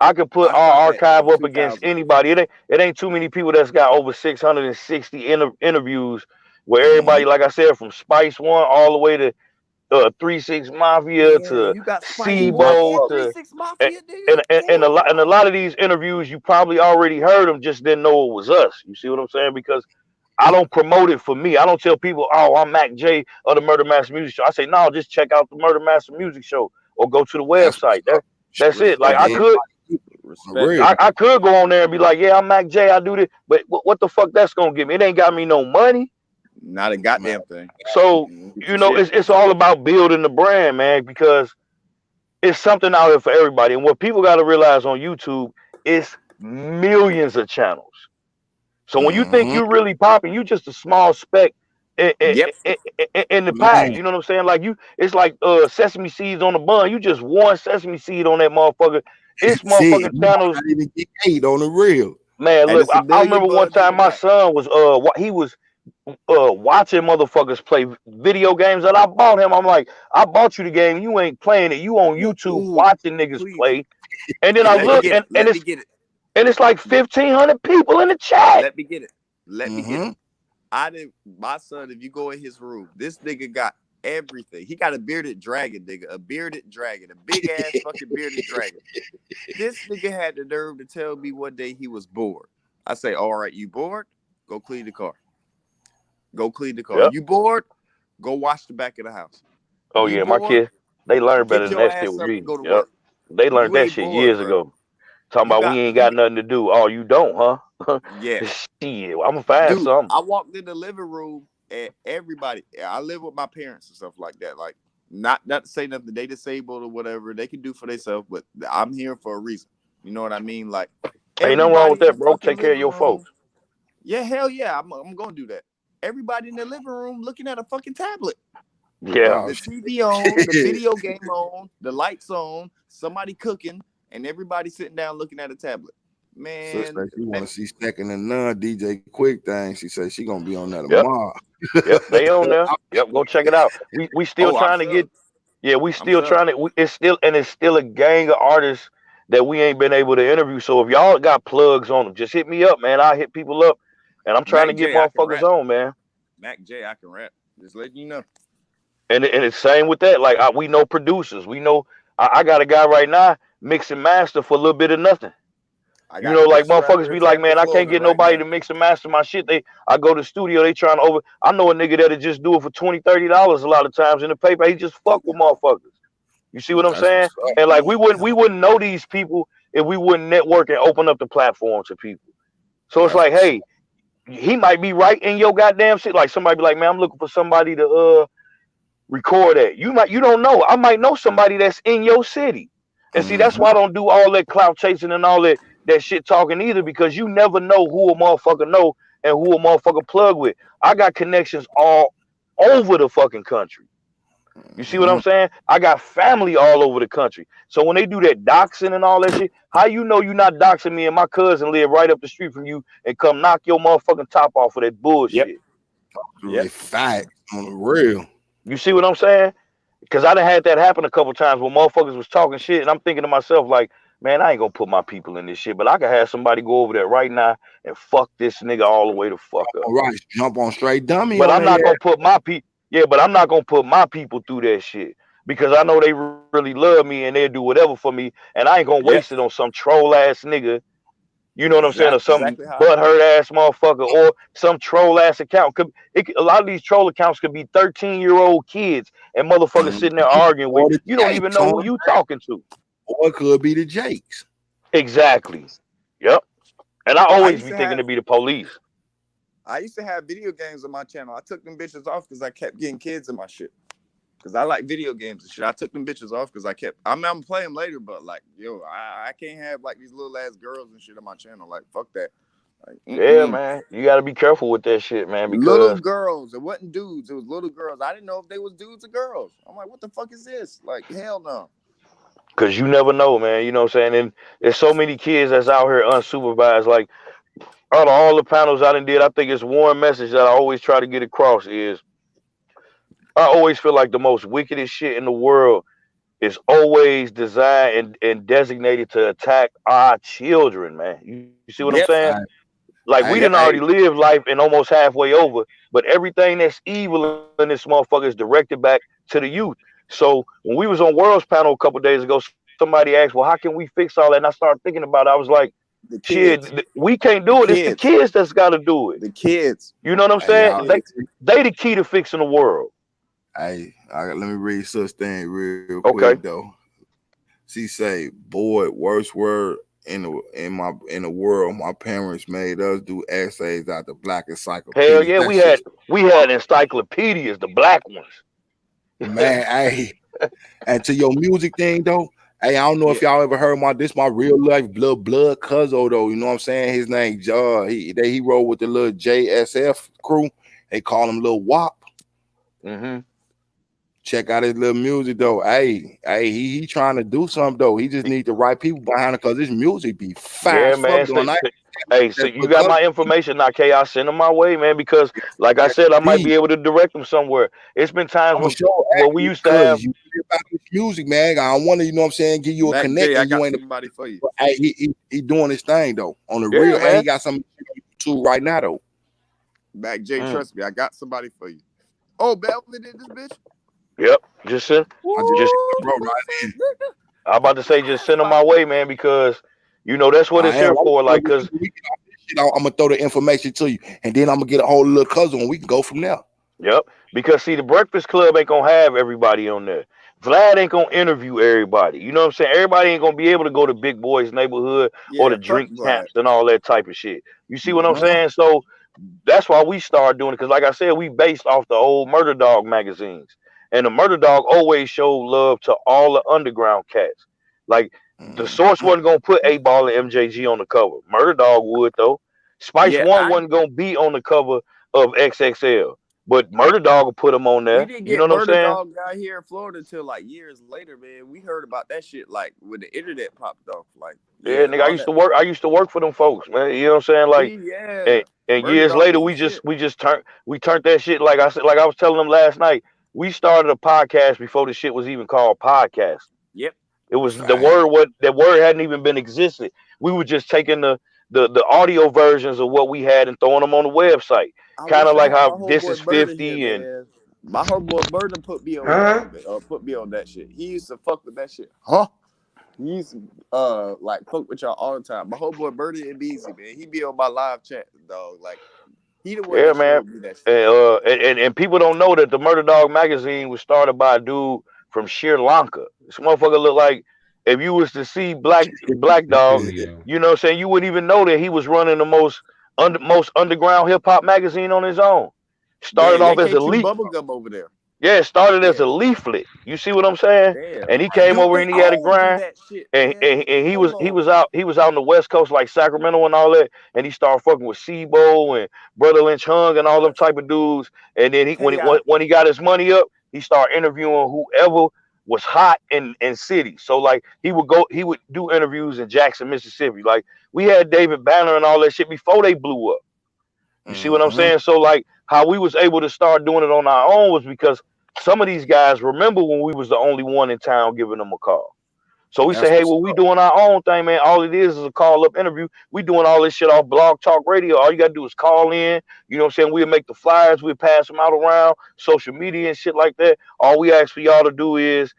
I could put our archive up against anybody. It ain't too many people that's got over 660 interviews where everybody, like I said, from Spice One all the way to 3-6 Mafia to SIBO to and a lot of these interviews you probably already heard them, just didn't know it was us. You see what I'm saying? Because I don't promote it for me. I don't tell people, oh, I'm Mac J of the Murder Master Music Show. I say, no, just check out the Murder Master Music Show or go to the website. That's it. Like I could go on there and be like, yeah, I'm Mac J, I do this, but what the fuck that's gonna give me? It ain't got me no money. Not a goddamn thing. So you know, it's all about building the brand, man, because it's something out there for everybody. And what people got to realize on YouTube is millions of channels. So when you think you're really popping, you just a small speck in the pack. You know what I'm saying? Like it's like sesame seeds on a bun. You just one sesame seed on that motherfucker. It's motherfucking channels. Even get paid on the real. Man, look, I remember one time my son was he was watching motherfuckers play video games that I bought him. I'm like, I bought you the game, you ain't playing it. You on YouTube watching niggas play. And then I look and it's like 1,500 people in the chat. Let me get it. Let me get it. My son, if you go in his room, this nigga got everything. He got a bearded dragon, nigga. A bearded dragon. A big ass fucking bearded dragon. This nigga had the nerve to tell me one day he was bored. I say, all right, you bored? Go clean the car. Go clean the car. Yep. You bored? Go wash the back of the house. Oh, yeah, my kids, they learn better than that shit with me. Yep. They learned that shit years ago. Talking about we ain't got nothing to do. Oh, you don't, huh? Yeah. Shit, I'm gonna find something. I walked in the living room and everybody, I live with my parents and stuff like that. Like, not to say nothing, they disabled or whatever, they can do for themselves, but I'm here for a reason. You know what I mean? Like, ain't nothing wrong with that, bro. Take care of your folks. Yeah, hell yeah, I'm gonna do that. Everybody in the living room looking at a fucking tablet. Yeah. The TV on, the video game on, the lights on, somebody cooking, and everybody sitting down looking at a tablet. Man, sister, she want to see Second and None DJ Quick thing. She said she gonna be on that tomorrow. Yep, they on there. Yep, go check it out. We still trying to get. Yeah, we still trying to. It's still a gang of artists that we ain't been able to interview. So if y'all got plugs on them, just hit me up, man. I hit people up, and I'm trying to get motherfuckers on, man. Mac J, I can rap. Just letting you know. And it's same with that. Like we know producers. We know I got a guy right now mix and master for a little bit of nothing. got You know, like bitches out motherfuckers here be in like, man, Tampa, I can't Florida get right nobody now. to mix and master my shit. I go to the studio, they trying to I know a nigga that'll just do it for $20, $30 a lot of times in the paper. He just fuck with motherfuckers. You see what I'm That's saying? what's up. And like we wouldn't know these people if we wouldn't network and open up the platform to people. So it's That's like, what's hey, he might be right in your goddamn shit. Like somebody be like, man, I'm looking for somebody to record that. You don't know. I might know somebody that's in your city. And see, that's why I don't do all that clout chasing and all that shit talking either, because you never know who a motherfucker know and who a motherfucker plug with. I got connections all over the fucking country. You see what I'm saying? I got family all over the country. So when they do that doxing and all that shit, how you know you not doxing me and my cousin live right up the street from you and come knock your motherfucking top off of that bullshit? Yep. Facts on the real. You see what I'm saying? Because I done had that happen a couple times when motherfuckers was talking shit, and I'm thinking to myself like, man, I ain't gonna put my people in this shit, but I could have somebody go over there right now and fuck this nigga all the way the fuck up. All right, jump on straight dummy. But I'm not gonna put my people. Yeah, but I'm not gonna put my people through that shit because I know they really love me and they'll do whatever for me, and I ain't gonna waste it on some troll ass nigga. You know what I'm saying? Or some butthurt ass motherfucker or some troll ass account. A lot of these troll accounts could be 13-year-old kids and motherfuckers sitting there arguing with you. Don't even know who you talking to. Or it could be the Jakes. Exactly. Yep. And I always be thinking to be the police. I used to have video games on my channel. I took them bitches off because I kept getting kids in my shit. Because I like video games and shit. I took them bitches off because I'm gonna play them later, but like, yo, I can't have like these little ass girls and shit on my channel. Like, fuck that. Like, yeah, man. You gotta be careful with that shit, man. Because little girls. It wasn't dudes. It was little girls. I didn't know if they was dudes or girls. I'm like, what the fuck is this? Like, hell no. Because you never know, man. You know what I'm saying? And there's so many kids that's out here unsupervised. Like, out of all the panels I done did, I think it's one message that I always try to get across is I always feel like the most wickedest shit in the world is always designed and designated to attack our children, man. You see what I'm saying? Like, we didn't already live life and almost halfway over, but everything that's evil in this motherfucker is directed back to the youth. So when we was on World's panel a couple days ago, somebody asked, well, how can we fix all that? And I started thinking about it. I was like, shit, we can't do it. It's the kids that's got to do it. The kids. You know what I'm saying? They the key to fixing the world. Hey, let me read such thing real quick though. She say, boy, worst word in the world. My parents made us do essays out the black encyclopedia. Hell yeah, we had encyclopedias, the black ones. Man, hey, and to your music thing though, hey, I don't know if y'all ever heard my real life blood cousin though. You know what I'm saying? His name he rolled with the little JSF crew. They call him Lil Wop. Check out his little music though. Hey, he trying to do something though. He just need the right people behind it because his music be fast. Yeah, man. Hey, so you got my information now, K. I'll send them my way, man, because like I said, I might be able to direct them somewhere. It's been times when we used to have you about this music, man. I want to, you know what I'm saying, give you a connection. I got somebody for you. Hey, he doing his thing though. On the real, and he got something too right now though. Back Jay, trust me, I got somebody for you. Oh, Belvin did this bitch? Yep, just send. I'm about to say, just send them my way, man, because you know that's what it's here for. Like, cause I'm gonna throw the information to you, and then I'm gonna get a whole little cousin, and we can go from there. Yep, because see, the Breakfast Club ain't gonna have everybody on there. Vlad ain't gonna interview everybody. You know what I'm saying? Everybody ain't gonna be able to go to Big Boy's neighborhood or the drink camps and all that type of shit. You see what I'm saying? So that's why we started doing it, because like I said, we based off the old Murder Dog magazines. And the Murder Dog always showed love to all the underground cats. Like, the Source wasn't going to put 8Ball and MJG on the cover. Murder Dog would, though. Spice One wasn't going to be on the cover of XXL. But Murder Dog will put them on there. We didn't get Murder Dog out here in Florida until, like, years later, man. We heard about that shit, like, when the internet popped off. Like, yeah, nigga, I used to work for them folks, man. You know what I'm saying? Like, and years later, we turned that shit, like I was telling them last night. We started a podcast before the shit was even called podcast. Yep. It was that word hadn't even been existed. We were just taking the audio versions of what we had and throwing them on the website. Kind of like how This Is 50 and my homeboy Burden put me on that shit. He used to fuck with that shit. Huh? He's like fuck with y'all all the time. My homeboy Birdie and Beezy, man. He be on my live chat, dog. Like he the one Yeah, that man. showed me that shit. And people don't know that the Murder Dog magazine was started by a dude from Sri Lanka. This motherfucker look like if you was to see Black Dog, Video. you know what I'm saying, you wouldn't even know that he was running the most underground hip hop magazine on his own. Started Damn, off as a AK2 leak. Bubblegum over there. Yeah, it started as a Damn. leaflet. You see what I'm saying? Damn. And he came Dude, over they and he had a all do grind. that shit, And, man. and he was Hold out on the West Coast like Sacramento and all that, and he started fucking with Sebo and Brother Lynch Hung and all them type of dudes. And then when he got his money up, he started interviewing whoever was hot in cities. So like he would do interviews in Jackson, Mississippi. Like we had David Banner and all that shit before they blew up. You see what I'm saying? So like how we was able to start doing it on our own was because some of these guys remember when we was the only one in town giving them a call. So we say, hey, well, we doing our own thing, man. All it is a call-up interview. We doing all this shit off Blog Talk Radio. All you got to do is call in. You know what I'm saying? We'll make the flyers. We'll pass them out around social media and shit like that. All we ask for y'all to do is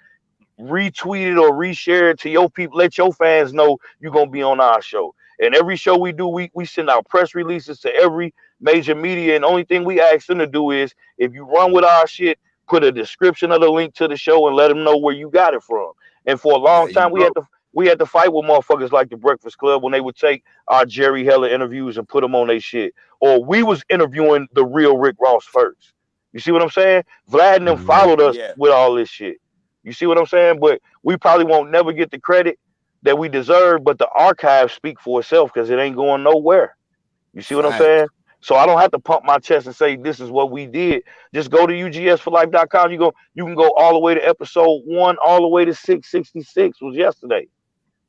retweet it or reshare it to your people. Let your fans know you're going to be on our show. And every show we do, we send out press releases to every major media. And the only thing we ask them to do is if you run with our shit, put a description of the link to the show and let them know where you got it from. And for a long time, we had to fight with motherfuckers like the Breakfast Club when they would take our Jerry Heller interviews and put them on their shit. Or we was interviewing the real Rick Ross first. You see what I'm saying? Vlad and them followed us with all this shit. You see what I'm saying? But we probably won't never get the credit that we deserve, but the archives speak for itself because it ain't going nowhere. You see what I'm saying? So I don't have to pump my chest and say this is what we did. Just go to UGSforlife.com. You can go all the way to episode 1, all the way to 666 was yesterday.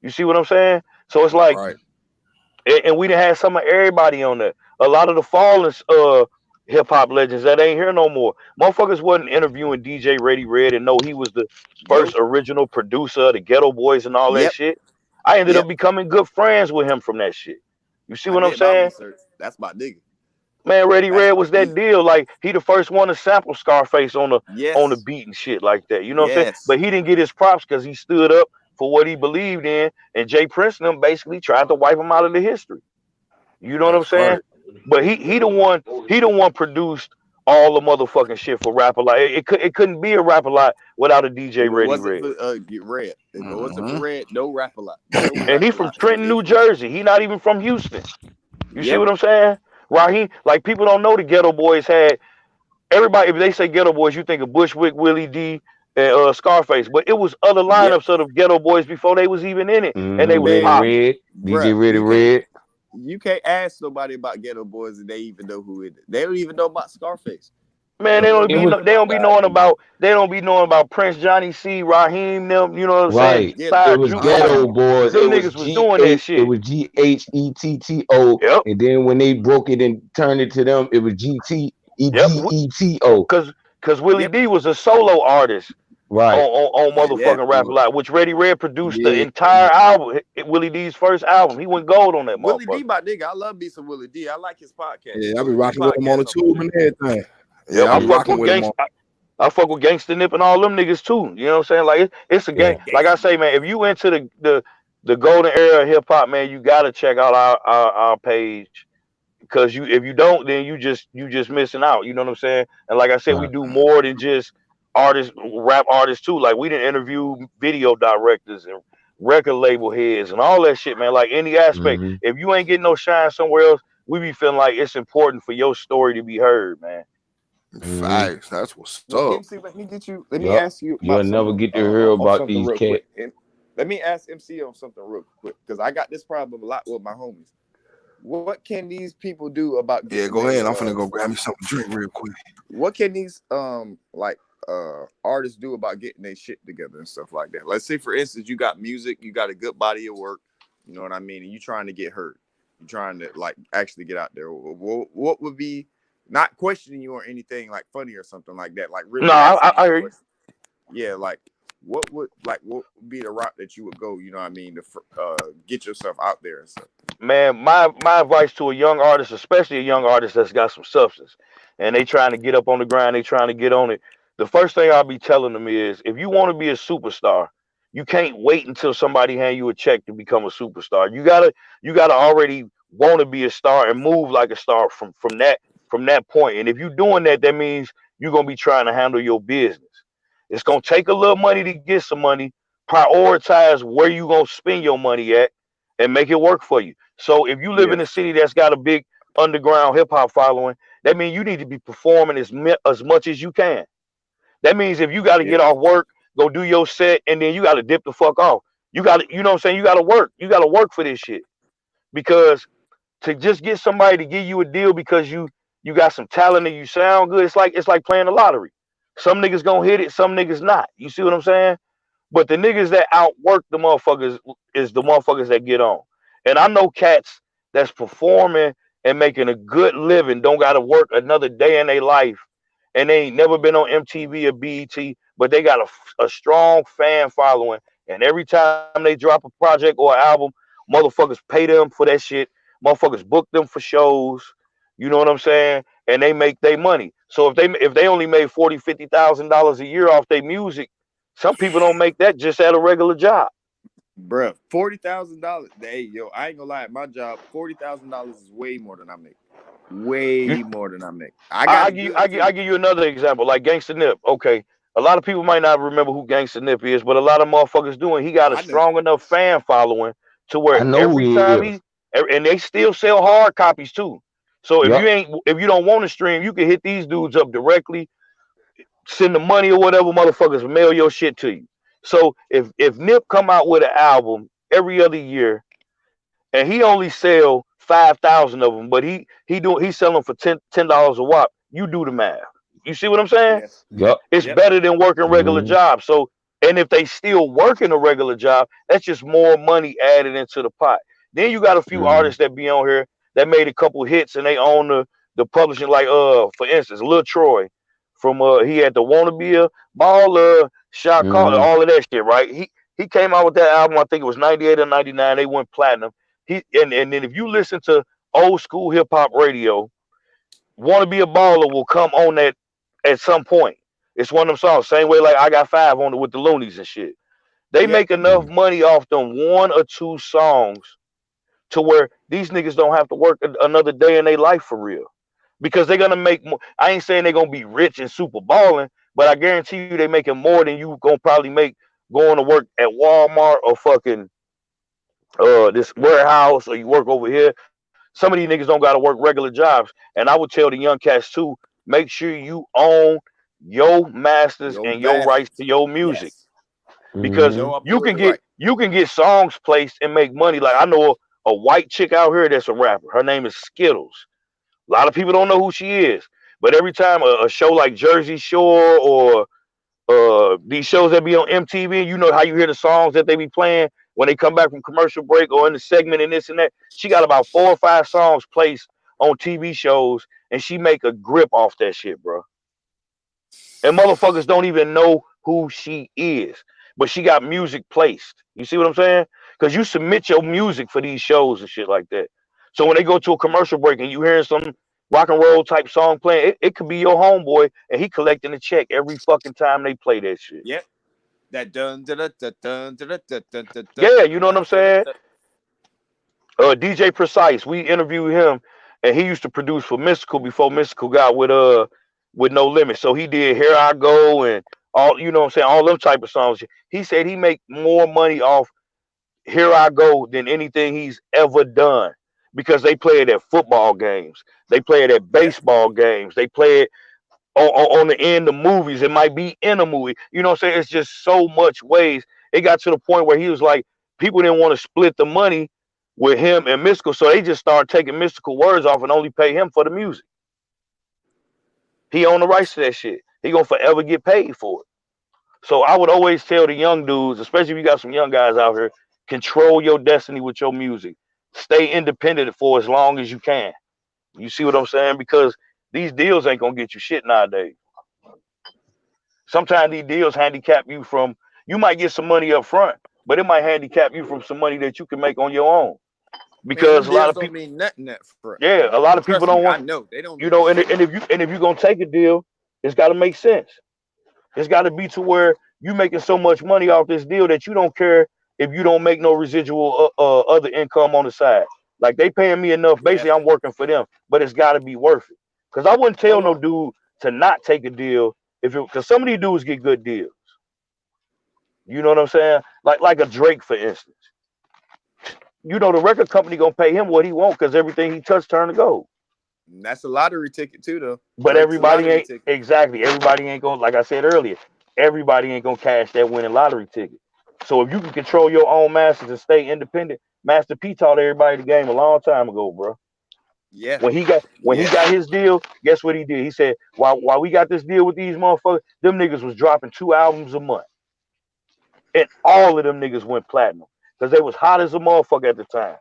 You see what I'm saying? So it's like, and we done had some of everybody on there. A lot of the fallen hip hop legends that ain't here no more. Motherfuckers wasn't interviewing DJ Ready Red and know he was the first original producer of the Ghetto Boys and all that shit. I ended up becoming good friends with him from that shit. You see what I'm saying? That's my nigga. Man, Ready Red was that deal. Like he the first one to sample Scarface on the beat and shit like that. You know what I'm saying? But he didn't get his props because he stood up for what he believed in, and Jay Prince and them basically tried to wipe him out of the history. You know what I'm saying? But he the one produced all the motherfucking shit for Rap A Lot. It couldn't be a Rap A Lot without a DJ Ready Red. Get Red. If it wasn't for Red, no Rap A Lot. No And he from Trenton, New Jersey. He not even from Houston. You see what I'm saying? Raheem, like people don't know the Ghetto Boys had everybody. If they say Ghetto Boys, you think of Bushwick, Willie D, and Scarface. But it was other lineups of the Ghetto Boys before they was even in it, and they was Red, DJ Ready Red. You can't ask nobody about Ghetto Boys and they even know who it is. They don't even know about Scarface. Man, they don't be knowing about Prince, Johnny C, Raheem, them. You know what I'm saying? It was Ghetto Boys. Them niggas was doing that shit. It was GHETTO. Yep. And then when they broke it and turned it to them, it was GTEGETO. Because Willie D was a solo artist. Right. On motherfucking Rap A Lot, which Ready Red produced the entire album. Willie D's first album. He went gold on that motherfucker. Willie D, my nigga. I love me some Willie D. I like his podcast. Yeah, I be rocking with him on the tube and everything. Yeah, I fuck with Gangsta Nip and all them niggas too. You know what I'm saying? Like it's a game. Like I say, man, if you into the golden era of hip hop, man, you gotta check out our page. Because if you don't, then you just missing out. You know what I'm saying? And like I said, we do more than just rap artists too. Like we didn't interview video directors and record label heads and all that shit, man. Like any aspect. If you ain't getting no shine somewhere else, we be feeling like it's important for your story to be heard, man. Facts. That's what's up. MC, let me ask you. You'll never get to hear about these cats. Let me ask MC on something real quick because I got this problem a lot with my homies. What can these people do about? Yeah, go ahead. I'm finna go grab me something to drink real quick. What can these artists do about getting their shit together and stuff like that? Let's say, for instance, you got music, you got a good body of work, you know what I mean, and you trying to get heard, you trying to like actually get out there. What would be, not questioning you or anything like funny or something like that, like really? No, I hear you. Yeah, like what would be the route that you would go? You know what I mean, to get yourself out there and stuff. Man, my advice to a young artist, especially a young artist that's got some substance, and they trying to get up on the grind, they trying to get on it. The first thing I'll be telling them is, if you want to be a superstar, you can't wait until somebody hand you a check to become a superstar. You gotta already want to be a star and move like a star from that point. And if you're doing that, that means you're gonna be trying to handle your business. It's gonna take a little money to get some money. Prioritize where you gonna spend your money at and make it work for you. So if you live in a city that's got a big underground hip hop following, that means you need to be performing as much as you can. That means if you got to get off work, go do your set, and then you got to dip the fuck off. You got to, you know what I'm saying? You got to work. You got to work for this shit. Because to just get somebody to give you a deal because you got some talent and you sound good, it's like playing the lottery. Some niggas gonna hit it, some niggas not. You see what I'm saying? But the niggas that outwork the motherfuckers is the motherfuckers that get on. And I know cats that's performing and making a good living don't got to work another day in their life, and they ain't never been on MTV or BET, but they got a strong fan following. And every time they drop a project or an album, motherfuckers pay them for that shit. Motherfuckers book them for shows. You know what I'm saying? And they make their money. So if they only made $40,000-$50,000 a year off their music, some people don't make that just at a regular job. Bruh, $40,000. Hey, yo, I ain't gonna lie. At my job, $40,000 is way more than I make. Way more than I make. I give you another example, like Gangsta Nip. Okay, a lot of people might not remember who Gangsta Nip is, but a lot of motherfuckers do, and he got a strong enough fan following to where every time and they still sell hard copies too. So if you don't want to stream, you can hit these dudes up directly, send the money or whatever, motherfuckers will mail your shit to you. So if Nip come out with an album every other year, and he only sell 5,000 of them, but he's selling for $10 a wop, you do the math. You see what I'm saying? Yes. Yep. It's better than working regular jobs. So, and if they still working a regular job, that's just more money added into the pot. Then you got a few artists that be on here that made a couple hits and they own the publishing, like for instance, Lil Troy from he had the Wanna Be a Baller, Shot Caller, all of that shit, right? He came out with that album, I think it was 98 or 99, they went platinum. And then if you listen to old school hip hop radio, Wanna Be a Baller will come on that at some point. It's one of them songs, same way like I Got Five on it with the Loonies and shit. They make enough money off them one or two songs to where these niggas don't have to work another day in their life for real. Because they're gonna make more. I ain't saying they're gonna be rich and super balling, but I guarantee you they making more than you gonna probably make going to work at Walmart or fucking this warehouse, or you work over here. Some of these niggas don't gotta work regular jobs. And I would tell the young cats too, make sure you own your masters and your rights to your music. Because you can get songs placed and make money. Like I know a white chick out here that's a rapper. Her name is Skittles. A lot of people don't know who she is. But every time a show like Jersey Shore or these shows that be on MTV, you know how you hear the songs that they be playing when they come back from commercial break or in the segment and this and that. She got about 4 or 5 songs placed on TV shows, and she make a grip off that shit, bro. And motherfuckers don't even know who she is, but she got music placed. You see what I'm saying? Because you submit your music for these shows and shit like that. So when they go to a commercial break and you hearing some rock and roll type song playing, it could be your homeboy and he collecting a check every fucking time they play that shit. Yep. That dun dun dun dun dun dun dun dun dun. Yeah, you know what I'm saying? DJ Precise, we interviewed him, and he used to produce for Mystical before Mystical got with No Limit. So he did Here I Go and all, you know what I'm saying, all them type of songs. He said he make more money off Here I Go than anything he's ever done, because they play it at football games, they play it at baseball games, they play it on the end of movies. It might be in a movie. You know what I'm saying? It's just so much ways. It got to the point where he was like, people didn't want to split the money with him and Mystical, so they just started taking Mystical words off and only pay him for the music. He owned the rights to that shit. He gonna forever get paid for it. So I would always tell the young dudes, especially if you got some young guys out here, control your destiny with your music. Stay independent for as long as you can. You see what I'm saying? Because these deals ain't gonna get you shit nowadays. Sometimes these deals handicap you from, you might get some money up front, but it might handicap you from some money that you can make on your own. Because a lot of people don't mean nothing that front. Yeah, a lot of people don't want. I know they don't. You know, and if you're gonna take a deal, it's got to make sense. It's got to be to where you making so much money off this deal that you don't care if you don't make no residual other income on the side. Like they paying me enough. Basically, I'm working for them, but it's got to be worth it. Because I wouldn't tell no dude to not take a deal because some of these dudes get good deals. You know what I'm saying? Like a Drake, for instance. You know the record company gonna pay him what he want because everything he touched turn to gold. That's a lottery ticket too, though. But Drake's everybody ain't exactly. Everybody ain't gonna, like I said earlier, everybody ain't gonna cash that winning lottery ticket. So if you can control your own masters and stay independent, Master P taught everybody the game a long time ago, bro. Yeah. When he got his deal, guess what he did? He said, while we got this deal with these motherfuckers, them niggas was dropping 2 albums a month. And all of them niggas went platinum. Because they was hot as a motherfucker at the time.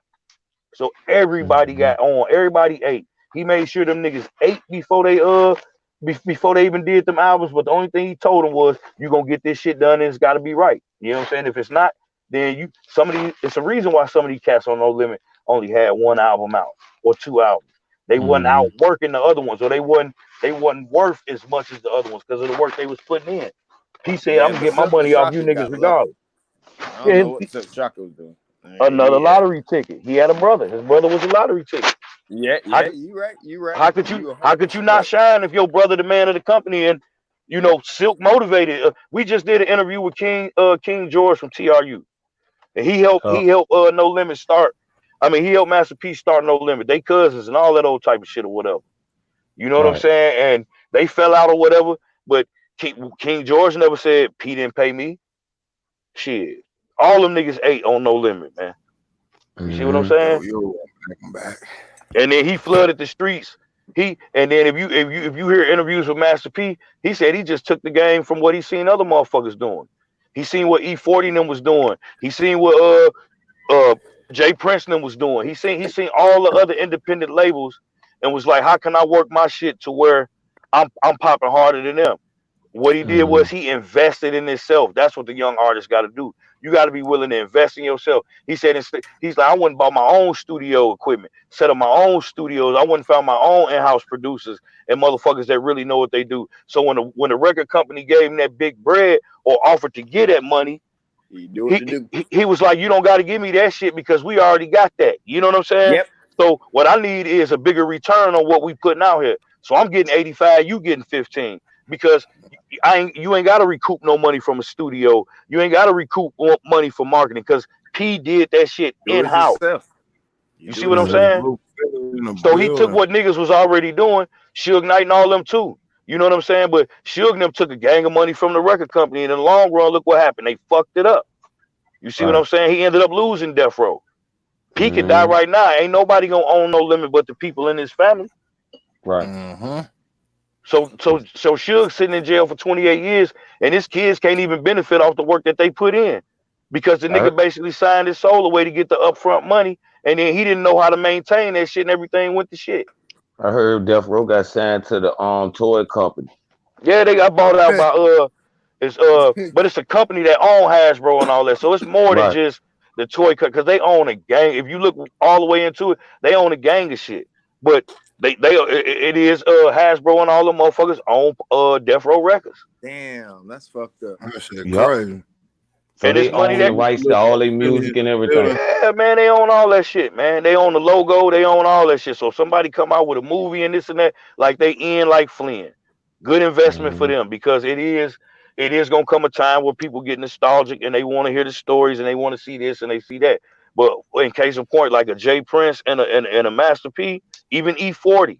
So everybody got on. Everybody ate. He made sure them niggas ate before they even did them albums. But the only thing he told them was, you gonna get this shit done and it's gotta be right. You know what I'm saying? If it's not, then it's a reason why some of these cats on No Limit only had 1 album out or 2 albums. They wasn't out working the other ones, or they wasn't worth as much as the other ones because of the work they was putting in. He said, I'm gonna get my money off you niggas regardless. I don't know what Silk Shocker was doing. Another lottery ticket. He had a brother. His brother was a lottery ticket. Yeah, you right. How could you not shine if your brother the man of the company and Silk motivated? We just did an interview with King George from TRU, and he helped No Limit start. I mean, he helped Master P start No Limit. They cousins and all that old type of shit or whatever. You know what I'm saying? And they fell out or whatever. But King George never said P didn't pay me. Shit. All them niggas ate on No Limit, man. You see what I'm saying? I'm back. And then he flooded the streets. And then if you hear interviews with Master P, he said he just took the game from what he seen other motherfuckers doing. He seen what E40 and them was doing. He seen what Jay Prince and them was doing. He seen all the other independent labels and was like, how can I work my shit to where I'm popping harder than them? What he did was he invested in himself. That's what the young artist got to do. You got to be willing to invest in yourself. He said, he's like, I went and bought my own studio equipment, set up my own studios. I went and found my own in-house producers and motherfuckers that really know what they do. So when the record company gave him that big bread or offered to get that money, he was like, you don't got to give me that shit because we already got that. You know what I'm saying? Yep. So what I need is a bigger return on what we putting out here. So I'm getting 85, you getting 15 because you ain't got to recoup no money from a studio. You ain't got to recoup money for marketing because P did that shit in-house. You see what I'm saying? So he took what niggas was already doing, Suge Knight and all them too. You know what I'm saying? But Suge and them took a gang of money from the record company, and in the long run, look what happened. They fucked it up. You see what I'm saying? He ended up losing Death Row. P could die right now. Ain't nobody gonna own No Limit but the people in his family. Right. So Suge sitting in jail for 28 years, and his kids can't even benefit off the work that they put in because the nigga basically signed his soul away to get the upfront money, and then he didn't know how to maintain that shit, and everything went to shit. I heard Death Row got signed to the toy company. Yeah, they got bought out by but it's a company that own Hasbro and all that, so it's more than just the toy cut because they own a gang. If you look all the way into it, they own a gang of shit, but. It is Hasbro and all the motherfuckers own Death Row Records. Damn, that's fucked up. That shit crazy. So and they own the rights to all their music and everything. Yeah, man, they own all that shit, man. They own the logo, they own all that shit. So if somebody come out with a movie and this and that, like they in like Flynn. Good investment for them because it is gonna come a time where people get nostalgic and they want to hear the stories and they want to see this and they see that. But in case in point, like a Jay Prince and a Master P, even E40,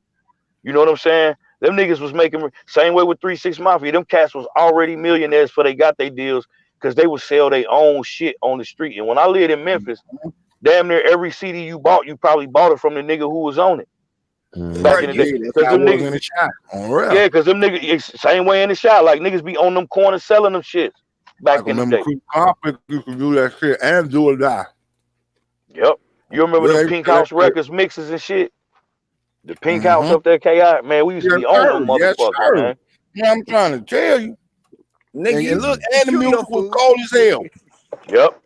you know what I'm saying? Them niggas was making same way with 3 6 Mafia. Them cats was already millionaires before they got their deals because they would sell their own shit on the street. And when I lived in Memphis, damn near every CD you bought, you probably bought it from the nigga who was on it. Back in the day, because them niggas in the shop. Yeah, because them niggas same way in the shop. Like niggas be on them corners selling them shit back in the day. You can do that shit and do or die. Yep. You remember the Pink House Records mixes and shit? The Pink House up there, KI, man, we used to be on them motherfuckers, man. Yeah, I'm trying to tell you. Nigga, and look, and the music was cold as hell. Yep.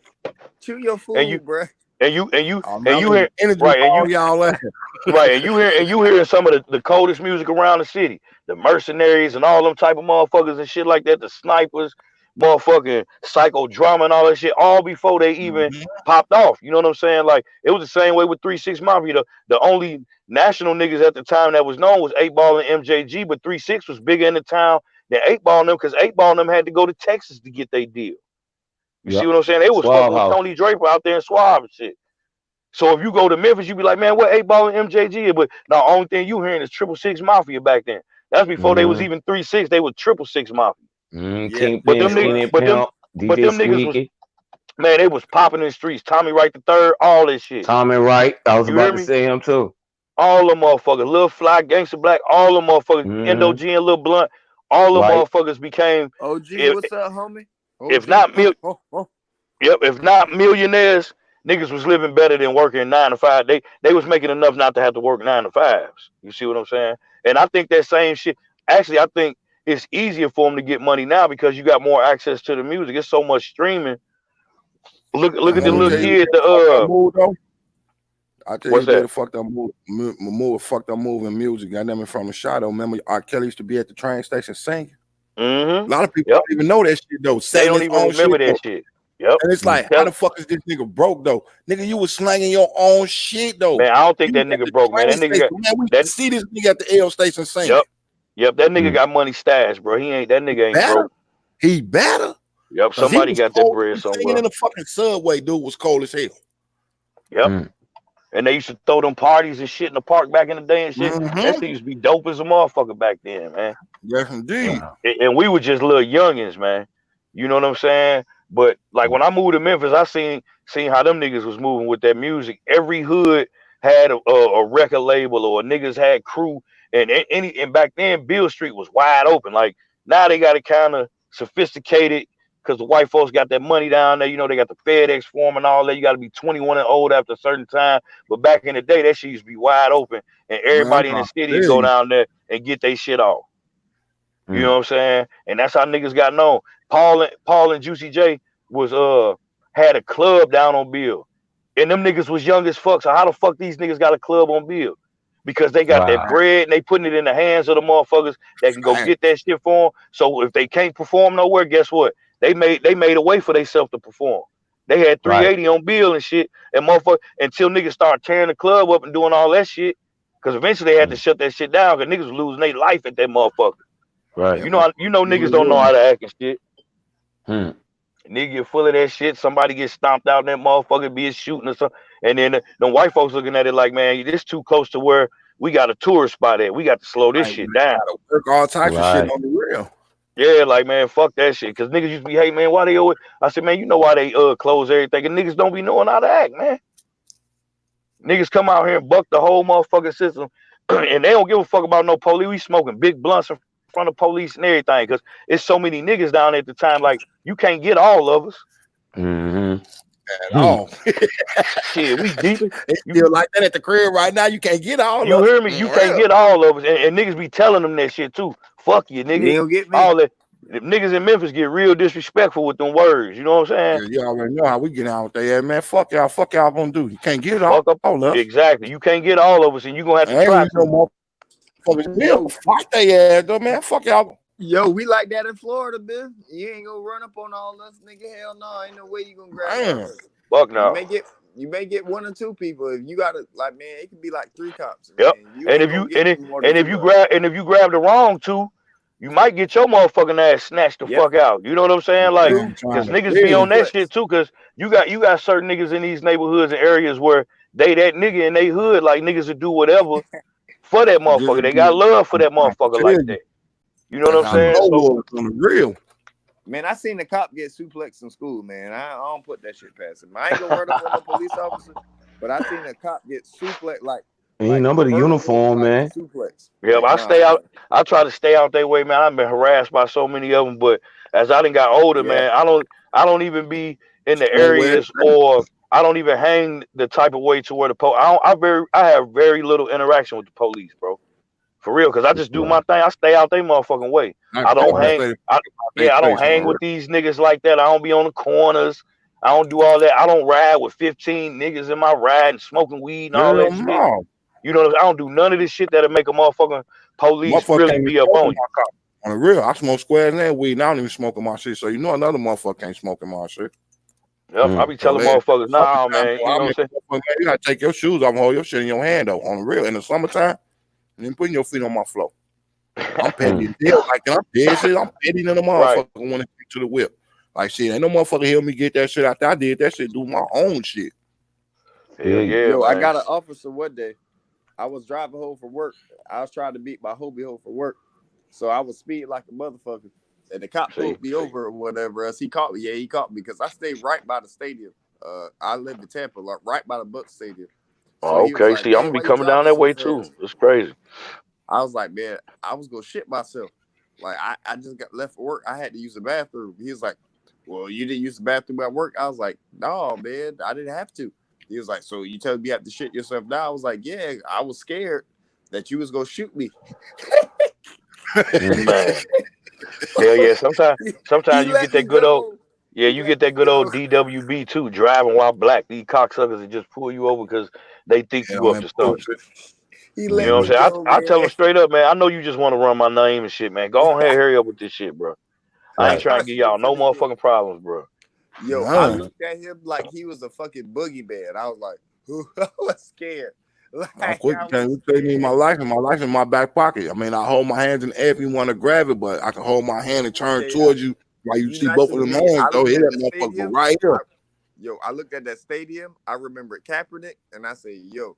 Chew your food, bro. And you hear y'all right, and you hearing some of the coldest music around the city. The Mercenaries and all them type of motherfuckers and shit like that, the Snipers. motherfucking Psychodrama and all that shit, all before they even popped off. You know what I'm saying? Like, it was the same way with 3 6 Mafia. The only national niggas at the time that was known was 8 Ball and MJG, but 3 6 was bigger in the town than 8 Ball and them, because 8 Ball and them had to go to Texas to get their deal. You see what I'm saying? They was fucking with Tony Draper out there in Suave and shit. So if you go to Memphis, you be like, man, what 8 Ball and MJG? But the only thing you hearing is 666 Mafia back then. That's before they was even 3 6. They was 666 Mafia. But them niggas was, man, they was popping in the streets. Tommy Wright III, all this shit. Tommy Wright, I was about to say him too. All them motherfuckers, Lil Fly, Gangsta Black, all them motherfuckers, Endo G and Lil Blunt, all them motherfuckers became OG. What's up, homie? OG. If not millionaires, niggas was living better than working 9 to 5. They was making enough not to have to work 9 to 5s. You see what I'm saying? And I think that same shit. Actually, I think it's easier for them to get money now because you got more access to the music. It's so much streaming. Look at the little kid. I tell you, they fucked up move in music. Got them from the shadow. Remember, R. Kelly used to be at the train station singing. A lot of people don't even know that shit though. They don't even remember that shit. Yep. And it's like, how the fuck is this nigga broke though? Nigga, you was slanging your own shit though. Man, I don't think that nigga broke, man. That nigga we see this nigga at the L station singing. Yep, that nigga got money stashed, bro. That nigga ain't broke. He better. Yep, somebody got that bread somewhere. Singing in the fucking subway, dude, was cold as hell. Yep. And they used to throw them parties and shit in the park back in the day and shit. That shit used to be dope as a motherfucker back then, man. Yes, indeed. And we were just little youngins, man. You know what I'm saying? But like when I moved to Memphis, I seen how them niggas was moving with that music. Every hood had a record label or niggas had crew, and back then Beale Street was wide open. Like now they got it kind of sophisticated because the white folks got that money down there. You know, they got the FedEx form and all that. You got to be 21 and old after a certain time. But back in the day, that shit used to be wide open, and everybody in the city go down there and get their shit off. You know what I'm saying? And that's how niggas got known. Paul and Juicy J was had a club down on Beale, and them niggas was young as fuck. So how the fuck these niggas got a club on Beale? Because they got that bread and they putting it in the hands of the motherfuckers that can go get that shit for them. So if they can't perform nowhere, guess what? They made a way for themselves to perform. They had 380 on Beale and shit, and motherfucker until niggas start tearing the club up and doing all that shit. Because eventually they had to shut that shit down because niggas was losing their life at that motherfucker. Right. You know niggas don't know how to act and shit. Nigga get full of that shit. Somebody get stomped out in that motherfucker, be a shooting or something. And then the white folks looking at it like, man, this too close to where we got a tourist spot at. We got to slow this shit down. Work all types of shit on the real. Yeah, like, man, fuck that shit. Because niggas used to be, hey, man, why they always... I said, man, you know why they close everything. And niggas don't be knowing how to act, man. Niggas come out here and buck the whole motherfucking system. And they don't give a fuck about no police. We smoking big blunts in front of police and everything. Because it's so many niggas down there at the time. Like, you can't get all of us. At all. Shit, we deep. You feel like that at the crib right now. You can't get all of us. You hear me? You can't get all of us. And niggas be telling them that shit too. Fuck you, nigga. You don't get me. All that. Niggas in Memphis get real disrespectful with them words. You know what I'm saying? Yeah, you already know how we get out there, man. Fuck y'all. Fuck y'all gonna do. You can't get all of us. Exactly. You can't get all of us, and you gonna have to try. No more motherfuckers. Fuck they ass, though, man. Fuck y'all. Yo, we like that in Florida, bitch. You ain't gonna run up on all us, nigga. Hell no, ain't no way you gonna grab us. Fuck no. You may get 1 or 2 people. If you gotta, like, man, it could be like 3 cops. Yep. And if you grab the wrong 2, you might get your motherfucking ass snatched the fuck out. You know what I'm saying? Like, because niggas be on that shit too. Because you got certain niggas in these neighborhoods and areas where they that nigga in they hood, like niggas will do whatever for that motherfucker. They got love for that motherfucker like that. You know what I'm saying? On the real. Man, I seen the cop get suplexed in school, man. I don't put that shit past him. I ain't gonna run up on no police officer, but I seen a cop get suplexed like. Ain't nobody uniform, man. Suplex. Yeah, but I stay out. I try to stay out their way, man. I've been harassed by so many of them, but as I done got older, man, I don't even be in the areas, or I don't even hang the type of way to where the I have very little interaction with the police, bro. For real, because I just do my thing. I stay out their motherfucking way. I don't hang. I don't hang with these niggas like that. I don't be on the corners. I don't do all that. I don't ride with 15 niggas in my ride and smoking weed and all that shit. You know, I don't do none of this shit that'll make a motherfucking police really be up on you. On the real, I smoke squares and weed, and I don't even smoke in my shit. So you know another motherfucker ain't smoking my shit. Yep, I be telling motherfuckers, nah, man. You know what I'm saying? You gotta take your shoes off and hold your shit in your hand though. On the real, in the summertime, and then putting your feet on my floor. I'm petty as hell, like I'm dead shit. I'm petty than a motherfucker when it comes to the whip. Like shit, ain't no motherfucker help me get that shit out there. I did that shit, do my own shit. Hell yeah, yo, man. I got an officer one day. I was driving home from work. I was trying to beat my homie home from work. So I was speeding like a motherfucker. And the cop pulled me over or whatever else. He caught me. Yeah, he caught me because I stayed right by the stadium. I live in Tampa, like right by the Bucs Stadium. So okay. Like, See, I'm gonna be coming down that way too. It's crazy. I was like, man, I was gonna shit myself. Like I just got left for work. I had to use the bathroom. He was like, well, you didn't use the bathroom at work? I was like, no, man, I didn't have to. He was like, so you telling me you have to shit yourself now? I was like, yeah, I was scared that you was gonna shoot me. Man. Hell yeah. Sometimes you get that good old you get that good old DWB too, driving while black. These cocksuckers that just pull you over because they think you up to something. You know what I'm saying? I tell them straight up, man. I know you just want to run my name and shit, man. Go ahead, hurry up with this shit, bro. I ain't trying to give y'all no motherfucking problems, bro. Yo, I looked at him like he was a fucking boogeyman. I was like, I was scared. Like, I'm quick to tell me my life in my back pocket. I mean, I hold my hands in the air if you want to grab it, but I can hold my hand and turn towards you while you see both of them hands. Though, hit that motherfucker right here. Yo, I looked at that stadium. I remembered Kaepernick, and I said, yo,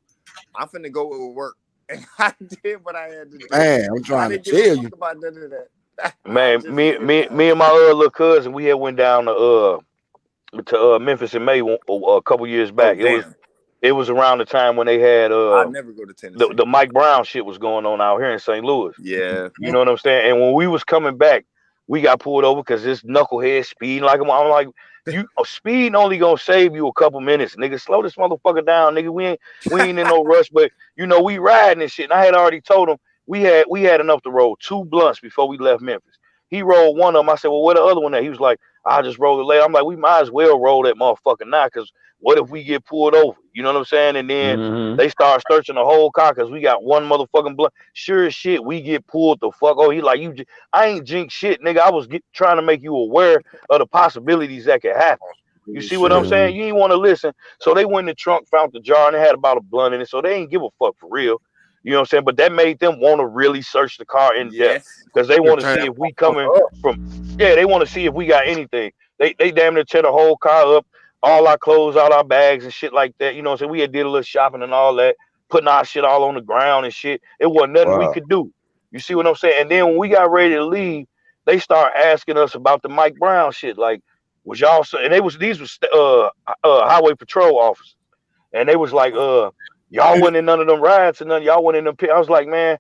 I'm finna go to work. And I did what I had to do. Man, I'm trying to tell you. About none of that. Man, me and my little cousin, we had went down to Memphis in May a couple years back. It was around the time when they had I never go to Tennessee. The Mike Brown shit was going on out here in St. Louis. Yeah, you know what I'm saying. And when we was coming back, we got pulled over because this knucklehead speeding like him. I'm like, you speeding only gonna save you a couple minutes, nigga. Slow this motherfucker down, nigga. We ain't in no rush, but you know we riding and shit. And I had already told him we had enough to roll 2 blunts before we left Memphis. He rolled one of them. I said, well, where the other one at? He was like, I just rolled it later. I'm like, we might as well roll that motherfucker now, because what if we get pulled over? You know what I'm saying? And then they start searching the whole car because we got one motherfucking blunt. Sure as shit, we get pulled the fuck. Oh, he like, I ain't jinx shit, nigga. I was trying to make you aware of the possibilities that could happen. You see what I'm saying? You ain't want to listen. So they went in the trunk, found the jar, and they had about a blunt in it. So they ain't give a fuck for real. You know what I'm saying? But that made them want to really search the car in depth because they want to see if we coming from. Yeah, they want to see if we got anything. They damn near tear the whole car up, all our clothes, all our bags and shit like that. You know what I'm saying? We had did a little shopping and all that, putting our shit all on the ground and shit. It wasn't nothing we could do. You see what I'm saying? And then when we got ready to leave, they start asking us about the Mike Brown shit. Like, was y'all? And these was highway patrol officers, and they was like, y'all wasn't in none of them rides and none. Y'all wasn't in them pit. I was like, man,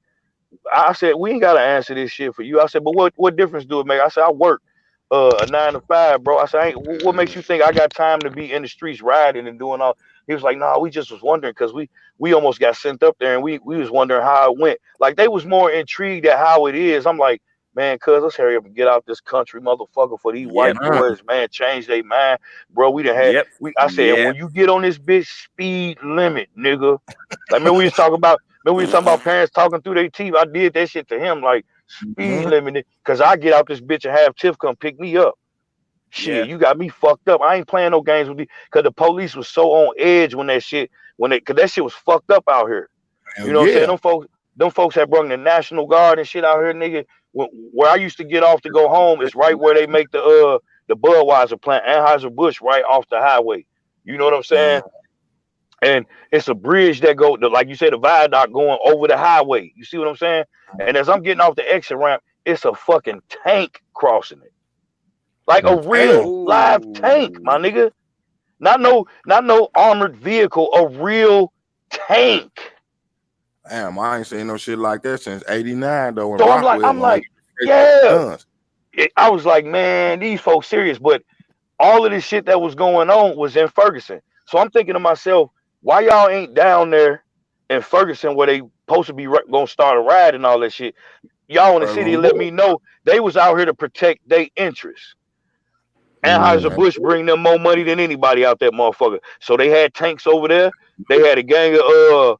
I said, we ain't got to answer this shit for you. I said, but what difference do it make? I said, I work a 9 to 5, bro. I said, what makes you think I got time to be in the streets riding and doing all? He was like, nah, we just was wondering because we almost got sent up there and we was wondering how it went. Like, they was more intrigued at how it is. I'm like, man, cuz, let's hurry up and get out this country, motherfucker, for these white boys, man, change their mind. Bro, we done had, I said, when you get on this bitch, speed limit, nigga. Like, remember we was talking about parents talking through their teeth. I did that shit to him, like, speed limit, because I get out this bitch and have Tiff come pick me up. Shit, you got me fucked up. I ain't playing no games with you, because the police was so on edge when that shit, because that shit was fucked up out here. You know what I'm saying? Them folks had brought the National Guard and shit out here, nigga. Where I used to get off to go home is right where they make the Budweiser plant, Anheuser-Busch, right off the highway. You know what I'm saying? And it's a bridge that go, like you said, the viaduct going over the highway. You see what I'm saying? And as I'm getting off the exit ramp, it's a fucking tank crossing it, like a real live tank, my nigga. Not no armored vehicle, a real tank. Damn, I ain't seen no shit like that since '89 though. So I'm like, yeah. I was like, man, these folks serious. But all of this shit that was going on was in Ferguson. So I'm thinking to myself, why y'all ain't down there in Ferguson where they supposed to be gonna start a ride and all that shit? Y'all in the city let me know they was out here to protect their interests. Anheuser-Busch bring them more money than anybody out that motherfucker. So they had tanks over there. They had a gang of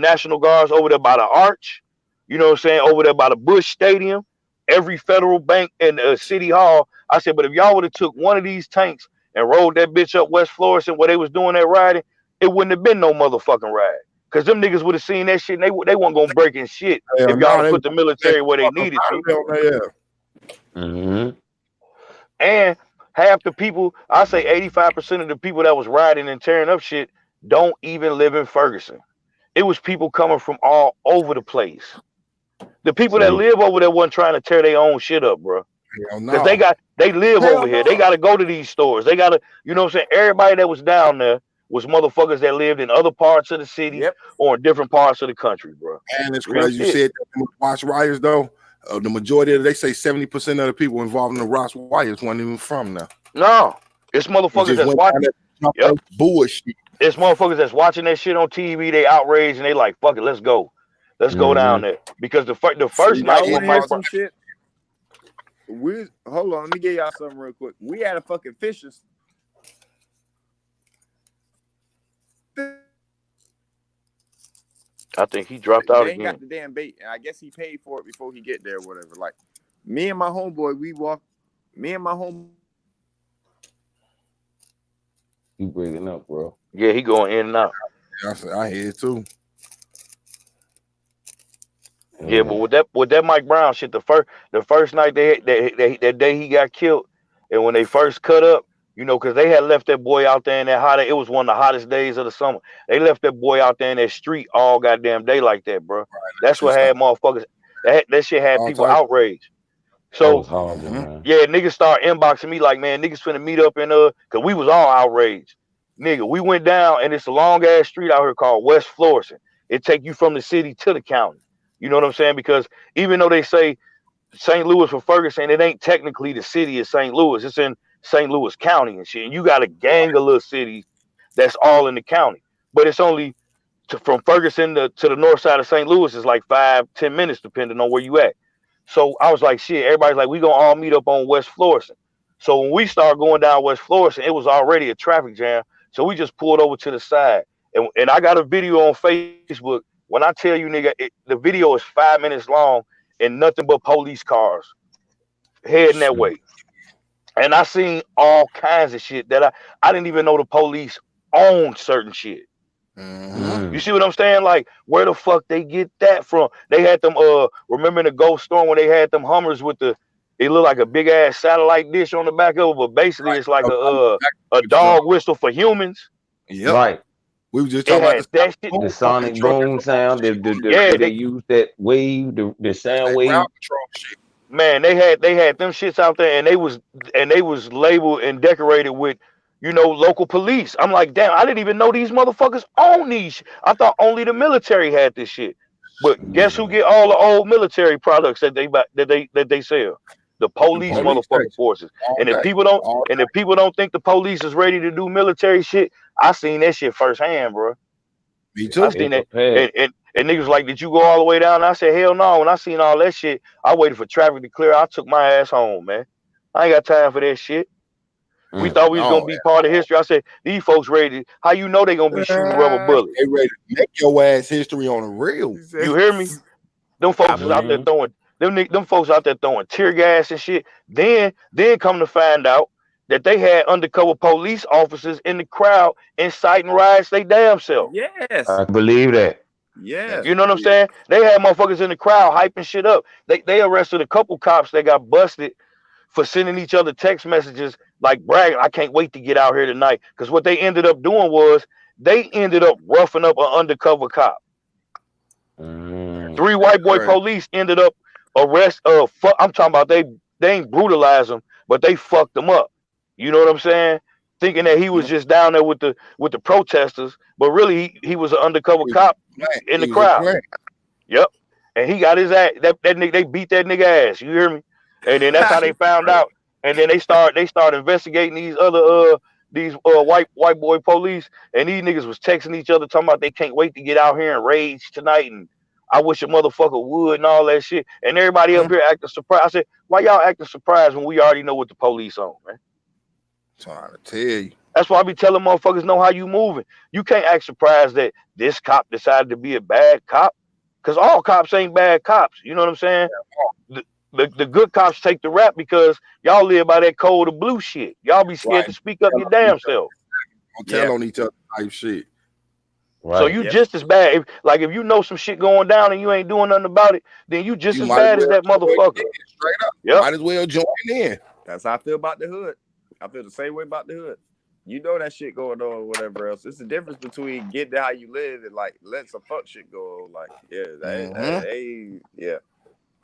National Guards over there by the Arch, you know what I'm saying, over there by the Busch Stadium. every federal bank and city hall. I said, but if y'all would have took one of these tanks and rolled that bitch up West Florissant where they was doing that riding, it wouldn't have been no motherfucking ride. Cause them niggas would have seen that shit and they weren't gonna break in shit if y'all put the military where they needed to. Mm-hmm. And half the people, I say 85% of the people that was riding and tearing up shit don't even live in Ferguson. It was people coming from all over the place. The people that live over there wasn't trying to tear their own shit up, bro. Because they live over here. They gotta go to these stores. They gotta, you know what I'm saying? Everybody that was down there was motherfuckers that lived in other parts of the city or in different parts of the country, bro. And it's crazy. You said that Ross riots, though. The majority of they say 70% of the people involved in the Ross riots weren't even from there. No, it's motherfuckers that's watching bullshit. It's motherfuckers that's watching that shit on TV. They outraged and they like, fuck it, let's go go down there. Because the first night when Mike some shit. Hold on, let me get y'all something real quick. We had a fucking Fisher's. I think he dropped out they again. Ain't got the damn bait, and I guess he paid for it before he get there, or whatever. Like me and my homeboy, You breaking up, bro? Yeah, he going in and out. I hear it too. Yeah, but with that Mike Brown shit, the first night that day he got killed, and when they first cut up, you know, because they had left that boy out there in that hot. It was one of the hottest days of the summer. They left that boy out there in that street all goddamn day like that, bro. That's what had motherfuckers. That shit had people outraged. So yeah, niggas start inboxing me like, man, niggas finna meet up in cause we was all outraged. Nigga, we went down and it's a long ass street out here called West Florissant. It take you from the city to the county. You know what I'm saying? Because even though they say St. Louis for Ferguson, it ain't technically the city of St. Louis. It's in St. Louis County and shit. And you got a gang of little cities that's all in the county. But it's only from Ferguson to the north side of St. Louis is like 5-10 minutes depending on where you at. So I was like, shit, everybody's like, we gonna all meet up on West Florissant. So when we started going down West Florissant, it was already a traffic jam. So we just pulled over to the side. And I got a video on Facebook. When I tell you, nigga, the video is 5 minutes long and nothing but police cars heading that way. And I seen all kinds of shit that I didn't even know the police owned certain shit. You see what I'm saying? Like, where the fuck they get that from? They had them, remember in the Ghost Storm when they had them Hummers with it looked like a big ass satellite dish on the back of it, but basically it's like a dog whistle for humans. Yeah. Right. We were just talking about that shit. The sonic boom sound. They used that wave, the sound wave. Man, they had them shits out there, and they was labeled and decorated with, you know, local police. I'm like, damn, I didn't even know these motherfuckers own these. I thought only the military had this shit. But guess who get all the old military products that they sell? The police motherfucking forces. And if people don't think the police is ready to do military shit, I seen that shit firsthand, bro. Me too. I seen that. And niggas like, did you go all the way down? And I said, hell no. When I seen all that shit, I waited for traffic to clear. I took my ass home, man. I ain't got time for that shit. We thought we was gonna be part of history. I said, these folks ready. How you know they gonna be shooting rubber bullets? They ready to make your ass history on the real. You hear me? Them folks is out there throwing them folks out there throwing tear gas and shit. Then come to find out that they had undercover police officers in the crowd inciting riots they damn self. Yes. I believe that. Yeah. You know what I'm saying? They had motherfuckers in the crowd hyping shit up. They arrested a couple cops that got busted for sending each other text messages like bragging, I can't wait to get out here tonight. Because what they ended up doing was they ended up roughing up an undercover cop. 3 white boy police ended up I'm talking about they ain't brutalized them, but they fucked them up. You know what I'm saying? Thinking that he was just down there with the protesters, but really he was an undercover cop in the crowd. Yep. And he got his ass. That nigga, they beat that nigga ass. You hear me? And then that's how they found out. And then they start investigating these other white boy police, and these niggas was texting each other talking about they can't wait to get out here and rage tonight, and I wish a motherfucker would and all that shit. And everybody up here acting surprised. I said, why y'all acting surprised when we already know what the police on, man? Trying to tell you. That's why I be telling motherfuckers know how you moving. You can't act surprised that this cop decided to be a bad cop, because all cops ain't bad cops. You know what I'm saying? the good cops take the rap because y'all live by that code of blue shit. Y'all be scared to speak up your damn self. Don't tell on each other type shit. Right. So you just as bad. If you know some shit going down and you ain't doing nothing about it, then you just as bad as that motherfucker. Straight up. Yep. Might as well join in. That's how I feel about the hood. I feel the same way about the hood. You know that shit going on or whatever else. It's the difference between getting to how you live and like letting some fuck shit go on. Like, yeah,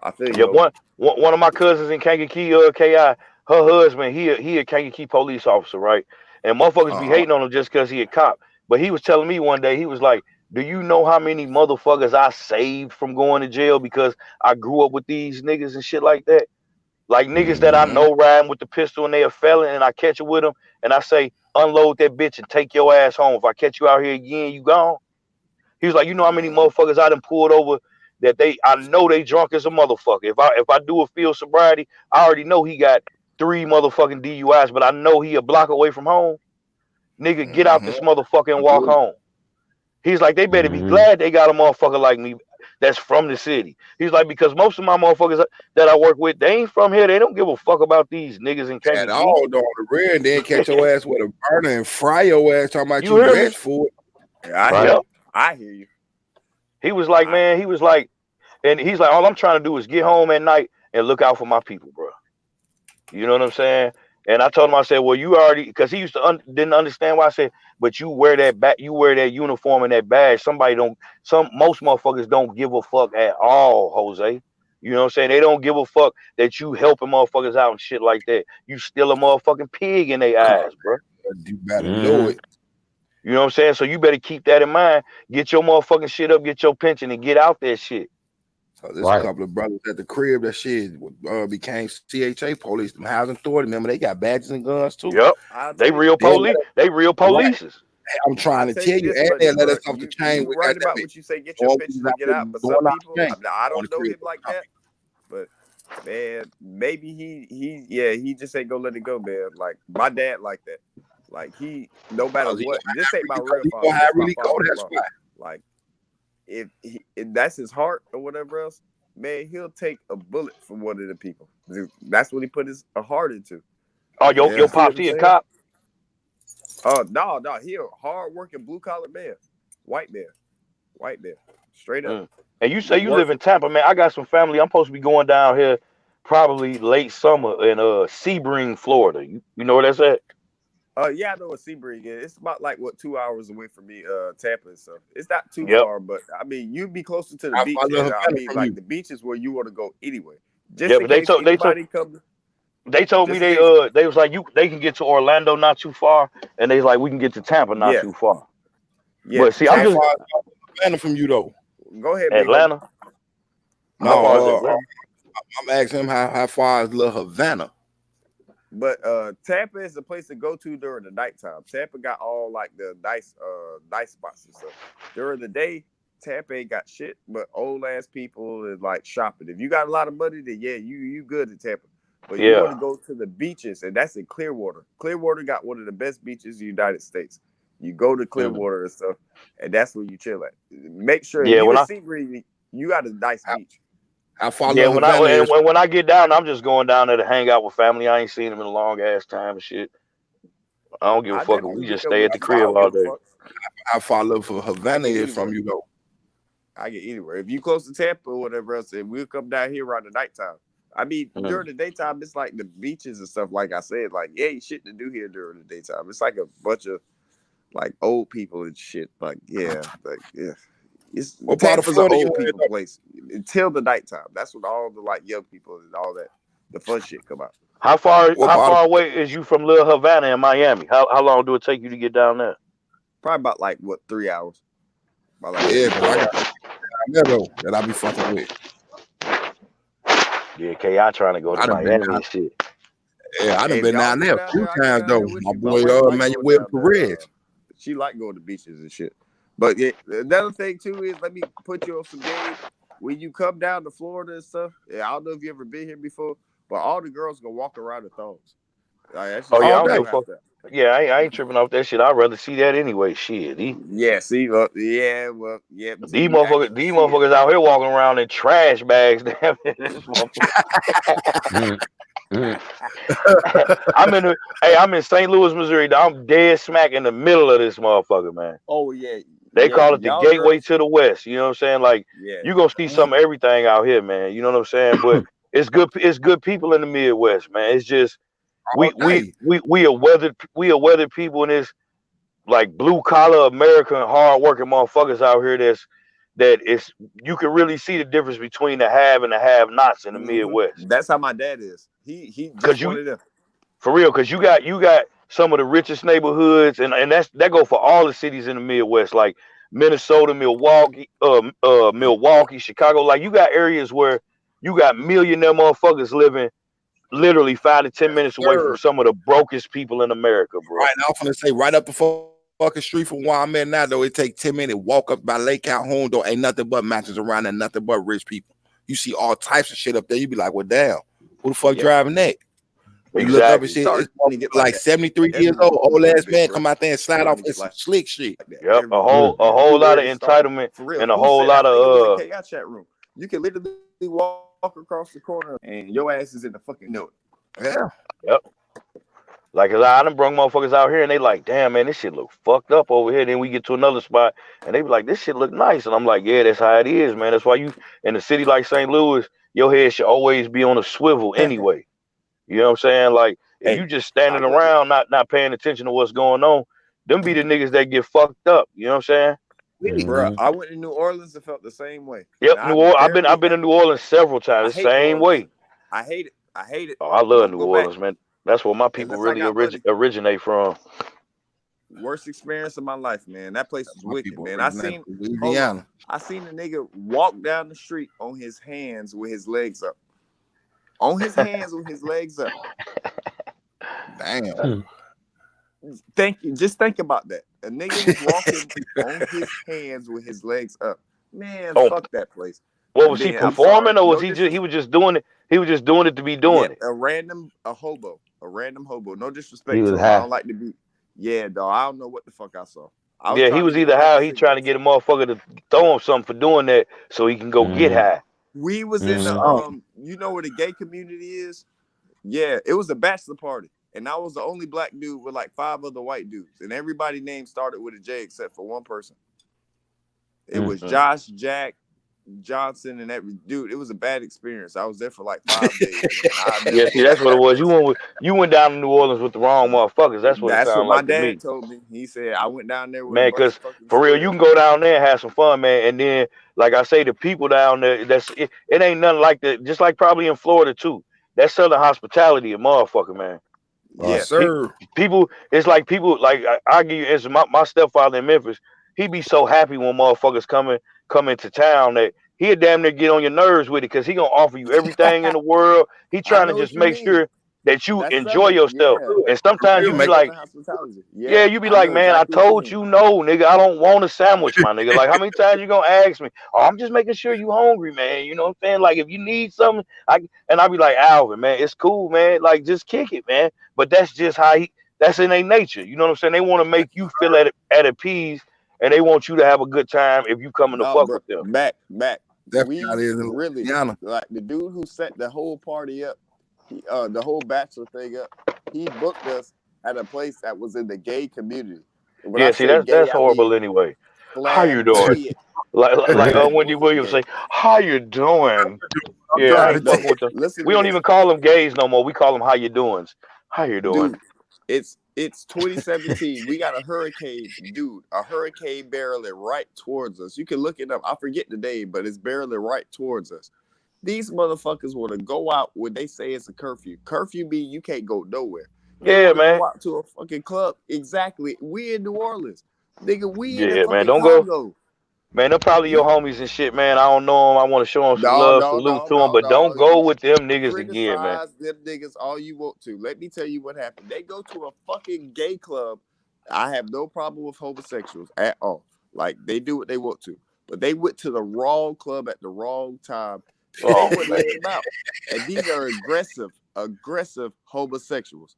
I feel you. Yeah, one of my cousins in Kankakee, KI, her husband, he a Kankakee police officer, right? And motherfuckers be hating on him just because he a cop. But he was telling me one day, he was like, do you know how many motherfuckers I saved from going to jail because I grew up with these niggas and shit like that? Like niggas that I know riding with the pistol and they a felon and I catch it with them and I say, unload that bitch and take your ass home. If I catch you out here again, you gone. He was like, you know how many motherfuckers I done pulled over that I know they drunk as a motherfucker. If I do a field sobriety, I already know he got 3 motherfucking DUIs, but I know he a block away from home. Nigga, get out this motherfucker and walk home. He's like, they better be glad they got a motherfucker like me that's from the city. He's like, because most of my motherfuckers that I work with, they ain't from here. They don't give a fuck about these niggas in Kansas. At all, on the rear, and then catch your ass with a burner and fry your ass talking about you rich for it. I hear you. He was like, man, and he's like, all I'm trying to do is get home at night and look out for my people, bro. You know what I'm saying? And I told him, I said, well, you already, because he used to didn't understand why I said, but you wear that uniform and that badge. Most motherfuckers don't give a fuck at all, Jose. You know what I'm saying? They don't give a fuck that you helping motherfuckers out and shit like that. You still a motherfucking pig in their eyes, bro. You better know it. You know what I'm saying? So you better keep that in mind. Get your motherfucking shit up, get your pension, and get out that shit. So there's a couple of brothers at the crib that shit became CHA police, the housing authority. Remember, they got badges and guns too. Yep. They real police. They real police. Right. I'm trying to tell you, and they let us off the chain. You right about what you say, get your pension and get out. But some people, I don't know him like that. But man, maybe he just ain't gonna let it go, man. Like my dad like that. Like he, no matter what, this ain't my real father. Like if that's his heart or whatever else, man, he'll take a bullet for one of the people. That's what he put his heart into. Oh, your pops, he a cop? No, he a hard-working blue-collar man. White man. Straight up. And you say you live in Tampa, man. I got some family. I'm supposed to be going down here probably late summer in Sebring, Florida. You know where that's at? Yeah, I know what Sebring is. It's about 2 hours away from me, Tampa and stuff. It's not too far, but I mean, you'd be closer to the beach. I mean, like the beach is where you want to go anyway. Just in case anybody comes. They told me they was like they can get to Orlando not too far, and they was like we can get to Tampa not too far. Yeah, but see, I'm just Atlanta from you though. Go ahead, Atlanta. No, I'm asking him how far is La Havana. But Tampa is the place to go to during the nighttime. Tampa got all the nice spots and stuff. During the day, Tampa ain't got shit, but old ass people is shopping. If you got a lot of money, then you good in Tampa. But you want to go to the beaches, and that's in Clearwater. Clearwater got one of the best beaches in the United States. You go to Clearwater and stuff, and that's where you chill at. Make sure you got a nice beach. When I get down, I'm just going down there to hang out with family. I ain't seen them in a long ass time and shit. I don't give a fuck. We just stay at the crib all day. How far for Havana is from you though? I get anywhere. If you close to Tampa or whatever else, and we'll come down here around the nighttime. I mean, during the daytime, it's like the beaches and stuff. Like I said, ain't shit to do here during the daytime. It's like a bunch of old people and shit. It's Tampa's an old people place until the nighttime. That's when all the young people and all that the fun shit come out. How far away is you from Little Havana in Miami? How long do it take you to get down there? Probably about 3 hours. But I got that I be fucking with. Yeah, KI trying to go to Miami and shit. Yeah, I done been down there a few times though. My boy Manuel Perez. She like going to beaches and shit. But another thing too is, let me put you on some game. When you come down to Florida and stuff, I don't know if you ever been here before, but all the girls gonna walk around in thongs. I don't give a fuck. Yeah, I ain't tripping off that shit. I'd rather see that anyway. Shit, Yeah, see, well, yeah. these motherfuckers out here walking around in trash bags. Damn it, this motherfucker. I'm in St. Louis, Missouri. I'm dead smack in the middle of this motherfucker, man. Oh yeah, They call it the gateway to the West. You know what I'm saying? Like, you gonna see some of everything out here, man. You know what I'm saying? But it's good. It's good people in the Midwest, man. It's just we are weathered people in this like blue collar American hard working motherfuckers out here. That is you can really see the difference between the have and the have nots in the Midwest. That's how my dad is. He just one of them. For real, because you got some of the richest neighborhoods, and that go for all the cities in the Midwest, like Minnesota, Milwaukee, Chicago. Like you got areas where you got millionaire motherfuckers living literally 5 to 10 minutes away from some of the brokest people in America, bro. Right now, I'm gonna say right up the fucking street from where I'm at now, though, it take 10 minutes walk up by Lake Calhoun, though, ain't nothing but matches around and nothing but rich people. You see all types of shit up there. You be like, well, damn, who the fuck driving that? You look up and shit, it's like 73 years old ass man come out there and slide off with some slick shit. Yep, a whole lot of entitlement and a whole lot of chaos chat room. You can literally walk across the corner and your ass is in the fucking note. Yeah. Yep. Like, cause I done brung motherfuckers out here and they like, damn man, this shit look fucked up over here. Then we get to another spot and they be like, this shit look nice. And I'm like, yeah, that's how it is, man. That's why you in a city like St. Louis, your head should always be on a swivel anyway. You know what I'm saying? Like, if you just standing around not paying attention to what's going on, them be the niggas that get fucked up. You know what I'm saying? Bro, I went to New Orleans and felt the same way. Yep, I've been to New Orleans several times. The same way. I hate it. Oh, I love New Orleans, man. That's where my people really originate from. Worst experience of my life, man. That place is wicked, man. I seen a nigga walk down the street on his hands with his legs up. On his hands with his legs up. Damn. Thank you. Just think about that. A nigga was walking on his hands with his legs up. Man, fuck that place. What was he performing, or was he was just doing it? He was just doing it to be doing it. A random hobo. No disrespect to him. I don't like to be. Yeah, dog. I don't know what the fuck I saw. He was either high. He trying to get a motherfucker to throw him something for doing that, so he can go get high. We was in the you know where the gay community is? Yeah, it was a bachelor party, and I was the only black dude with like 5 other white dudes, and everybody's name started with a J except for one person. It was Josh, Jack, Johnson, and every dude. It was a bad experience. I was there for like 5 days. Yeah, see, that's what it was. You went down to New Orleans with the wrong motherfuckers. That's what my dad told me. He said I went down there with man, because for real, you can go down there and have some fun, man. And then, like I say, the people down there, it ain't nothing like that. Just like probably in Florida too. That Southern hospitality, a motherfucker, man. Yeah, sir. People, it's like people like I give you an answer. My stepfather in Memphis, he be so happy when motherfuckers come into town that he'll damn near get on your nerves with it because he gonna offer you everything in the world. He trying to just make sure that you enjoy yourself. Yeah. And sometimes you be like, you be like, man, I told you no, nigga, I don't want a sandwich, my nigga. Like, how many times you gonna ask me? Oh, I'm just making sure you hungry, man. You know what I'm saying? Like, if you need something, I be like, Alvin, man, it's cool, man. Like, just kick it, man. But that's just how that's in their nature. You know what I'm saying? They want to make you feel at peace, and they want you to have a good time if you coming to fuck with them. Back. Definitely really like the dude who set the whole party up, the whole bachelor thing up. He booked us at a place that was in the gay community. When that's horrible anyway. How you doing? like Wendy Williams say, how you doing? Yeah, we don't even call them gays no more. We call them how you doings. How you doing? Dude, it's 2017. We got a hurricane barreling right towards us. You can look it up. I forget the name, but it's barreling right towards us. These motherfuckers want to go out when they say it's a curfew. Curfew means you can't go nowhere. Yeah, man. Go out to a fucking club. Exactly. We in New Orleans, nigga. We in the man. Don't Congo. Go. Man, they're probably your homies and shit, man. I don't know them. I want to show them some love, salute to them, but don't go with them niggas again, man. Them niggas all you want to. Let me tell you what happened. They go to a fucking gay club. I have no problem with homosexuals at all. Like, they do what they want to. But they went to the wrong club at the wrong time. And these are aggressive homosexuals.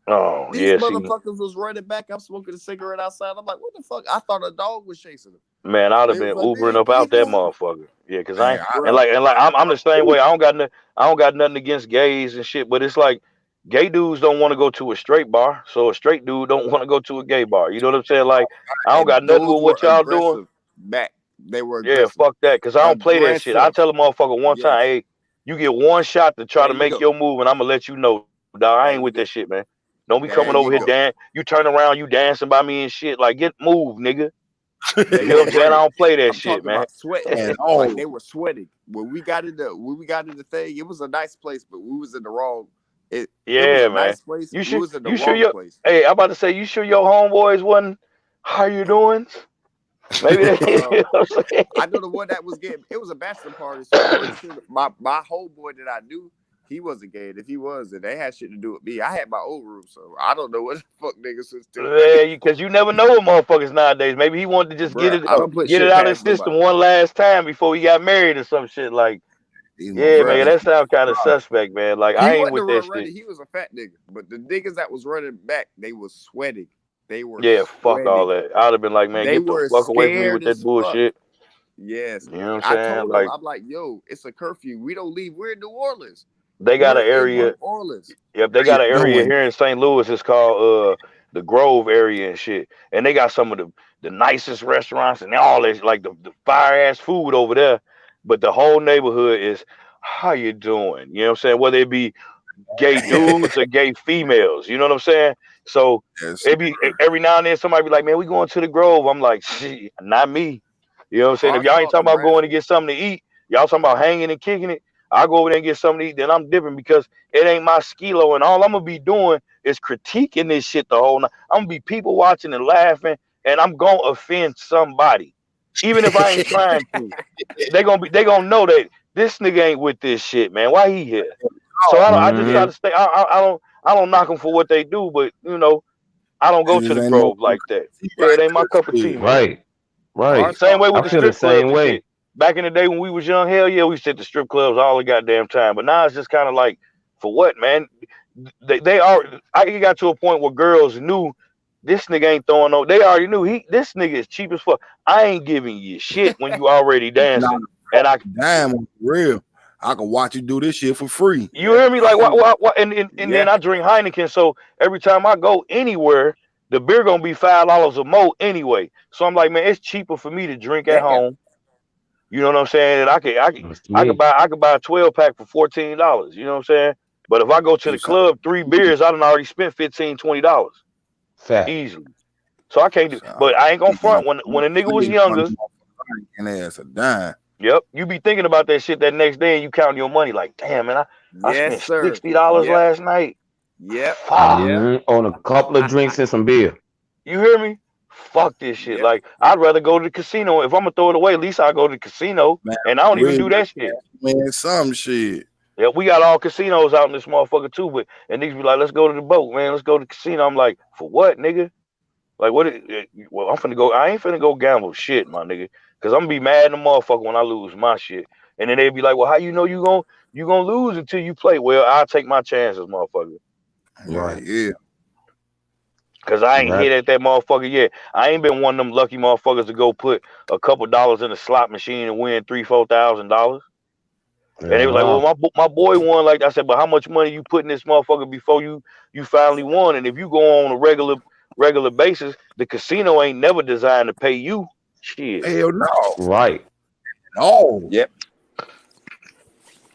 Oh, These yeah, see, motherfuckers was running back. I'm smoking a cigarette outside. I'm like, what the fuck? I thought a dog was chasing them. man, I'd have They been was like, Ubering man, up out keep that moving. motherfucker. Yeah, cause Man, and I'm the same way. I don't got nothing against gays and shit, but it's like gay dudes don't want to go to a straight bar, so a straight dude don't want to go to a gay bar. You know what I'm saying? Like, I don't got nothing Those with were what y'all doing. aggressive back. They were Yeah, aggressive. fuck that, cause I don't play that shit. I Aggressive. tell a motherfucker one time, Yes. hey, you get one shot to try There to you make go. your move, and I'm gonna let you know, dog. I There ain't you with go. that shit, man. Don't be There coming over you here go. you turn around, you dancing by me and shit. Like, get moved, nigga. They You know were what I'm saying? I running. don't play that I'm shit, talking man. about sweating. And Like they were sweating. When we got in the thing, it was a nice place, but we was in the wrong. It was Yeah, a man. nice place. You We sure was in the you sure wrong your place. hey, I'm about to say, you sure your homeboys wasn't how you doing? Maybe they you know what I'm saying? I know the one that was getting. It was a bachelor party, so I'm pretty sure my homeboy that I knew, he wasn't gay. And if he was, then they had shit to do with me. I had my own room, so I don't know what the fuck niggas was doing. Yeah, because you never know with motherfuckers nowadays. Maybe he wanted to just Bruh, I don't put get shit it out of his past system nobody. one last time before he got married or some shit. Like, yeah, man, that sounds kind of suspect, man. Like, I ain't with that shit. He was a fat nigga, but the niggas that was running back, they was sweating. They were Fuck all that. I'd have been like, man, They get the were fuck away from me with scared that as fuck. bullshit. Yes. You know what I I'm saying? told Like, them, I'm like, yo, it's a curfew. We don't leave. We're in New Orleans. they got an We're in area. New Orleans. Yep, they got an area here in St. Louis. It's called the Grove area and shit. And they got some of the nicest restaurants and all this, like the fire ass food over there. But the whole neighborhood is, how you doing? You know what I'm saying? Whether it be gay dudes or gay females, you know what I'm saying? So it be every now and then somebody be like, man, we going to the Grove. I'm like, shit, not me. You know what I'm saying? If y'all ain't talking about going to get something to eat, y'all talking about hanging and kicking it, I'll go over there and get something to eat, then I'm dipping because it ain't my skilo, and all I'm gonna be doing is critiquing this shit the whole night. I'm gonna be people watching and laughing, and I'm gonna offend somebody. Even if I ain't trying to. They gonna know that this nigga ain't with this shit, man. Why he here? So I just try to stay. I don't knock them for what they do, but you know, I don't go to the Grove like that. Yeah, it ain't my cup of tea, man. Right. Same way with the strip same clubs and shit. Back in the day when we was young, hell yeah, we used to hit the strip clubs all the goddamn time. But now it's just kind of like, for what, man? They are. I got to a point where girls knew this nigga ain't throwing no. They already knew this nigga is cheap as fuck. I ain't giving you shit when you already dancing, and I damn real. I can watch you do this shit for free. You hear me? Like what? And then I drink Heineken, so every time I go anywhere, the beer gonna be $5 or more anyway. So I'm like, man, it's cheaper for me to drink at home. You know what I'm saying? And I could buy a 12-pack for $14. You know what I'm saying? But if I go to the club, 3 beers, I done already spent $15-20. Easily. So I can't do. But I ain't gonna front when a nigga was younger. And ass a dime. Yep, you be thinking about that shit that next day, and you counting your money like, damn, man, I spent $60 last night. Yep. On a couple of drinks and some beer. You hear me? Fuck this shit. Like, I'd rather go to the casino. If I'm gonna throw it away, at least I go to the casino. Man, and I don't even do that shit. Man, some shit. Yeah, we got all casinos out in this motherfucker too, but and niggas be like, let's go to the boat, man. Let's go to the casino. I'm like, for what, nigga? Like, well, I'm finna go. I ain't finna go gamble shit, my nigga. Cause I'm gonna be mad in the motherfucker when I lose my shit. And then they be like, well, how you know you gonna lose until you play? Well, I'll take my chances, motherfucker. Right, yeah. Cause I ain't hit at that motherfucker yet. I ain't been one of them lucky motherfuckers to go put a couple dollars in a slot machine and win $3,000-$4,000. And they was like, well, my boy won. Like I said, but how much money you put in this motherfucker before you finally won? And if you go on a regular basis, the casino ain't never designed to pay you shit. Hell no. Right. No. Yep.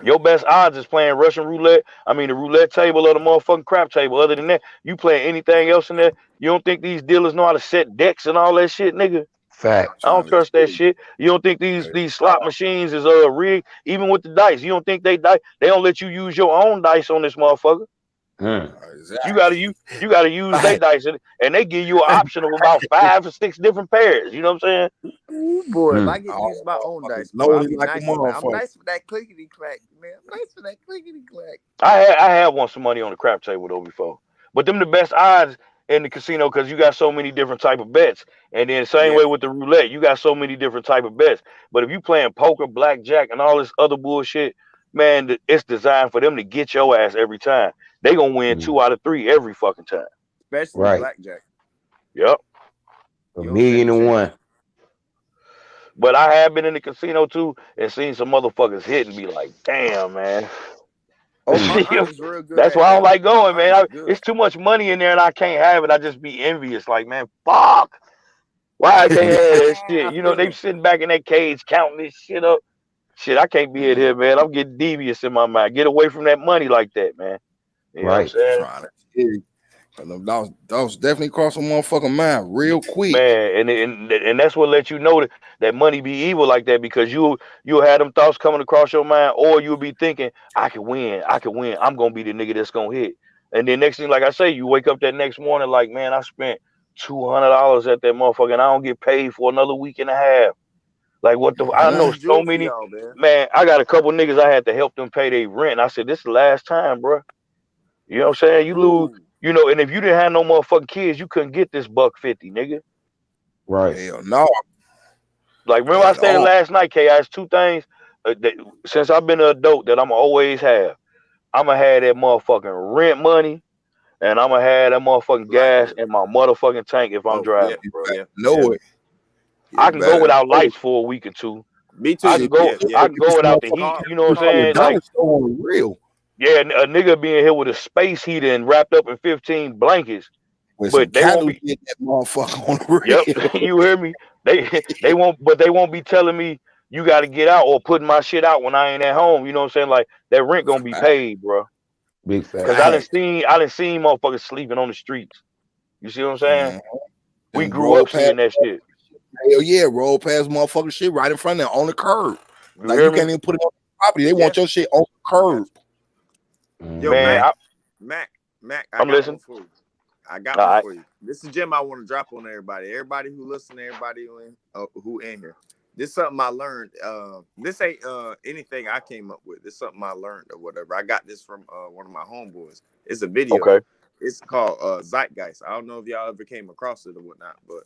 Your best odds is playing Russian roulette. I mean, the roulette table or the motherfucking crap table. Other than that, you playing anything else in there. You don't think these dealers know how to set decks and all that shit, nigga? Fact. I don't trust that shit. You don't think these slot machines is rigged? Even with the dice, you don't think they don't let you use your own dice on this motherfucker? Exactly. You gotta use their dice, and they give you an option of about 5 or 6 different pairs. You know what I'm saying? Ooh, boy, if I get to use my own dice, boy, I'll be like nice. I'm nice for that clickety clack, man. I'm nice for that clickety clack. I have won some money on the crap table though before, but them the best odds in the casino because you got so many different type of bets. And then same way with the roulette, you got so many different type of bets. But if you playing poker, blackjack, and all this other bullshit, man, it's designed for them to get your ass every time. they gonna win 2 out of 3 every fucking time. Especially Right. blackjack. Yep. A You don't million stand a and chance. one. But I have been in the casino too and seen some motherfuckers hit and be like, damn, man. Oh, my aunt is real good That's at why I that. don't like My going, aunt man. is good. It's too much money in there and I can't have it. I just be envious. Like, man, fuck. Why I can't have that shit? You know, they sitting back in that cage counting this shit up. Shit, I can't be in here, man. I'm getting devious in my mind. Get away from that money like that, man. You know what I'm Right. saying? Trying to tell you. Those definitely cross a motherfucking mind real quick. Man, and that's what lets you know that money be evil like that, because you'll have them thoughts coming across your mind, or you'll be thinking, I can win, I'm gonna be the nigga that's gonna hit. And then next thing, like I say, you wake up that next morning like, man, I spent $200 at that motherfucker and I don't get paid for another week and a half. Like, what the? I know so many. Y'all, Man, I got a couple niggas I had to help them pay their rent. I said, this is the last time, bro. You know what I'm saying? You lose, you know, and if you didn't have no motherfucking kids, you couldn't get this $150, nigga. Right. Hell no. Like, remember I stated last night, K.I., 2 things that, since I've been an adult, that I'm always have. I'm going to have that motherfucking rent money, and I'm going to have that motherfucking gas in my motherfucking tank if I'm driving, bro. Know it. I can go without lights for a week or 2. Me too. I can go without the heat. You know what I'm saying? Like, real. yeah, a nigga being here with a space heater and wrapped up in 15 blankets. With but they won't be get that motherfucker on the real. Yep, you hear me? They won't be telling me you got to get out or putting my shit out when I ain't at home. You know what I'm saying? Like, that rent gonna be paid, bro. Big fact. Because I done seen motherfuckers sleeping on the streets. You see what I'm saying? We grew up seeing that shit. Hell yeah, roll past motherfucking shit right in front of them on the curb. Like, hear you me? can't even put it on the property. They want your shit on the curb. Yo, Man, Mac, I'm listening. I got one for you. This is gem I want to drop on everybody. Everybody who listen, everybody who in here. This is something I learned. This ain't anything I came up with. This is something I learned or whatever. I got this from one of my homeboys. It's a video. Okay. It's called Zeitgeist. I don't know if y'all ever came across it or whatnot, but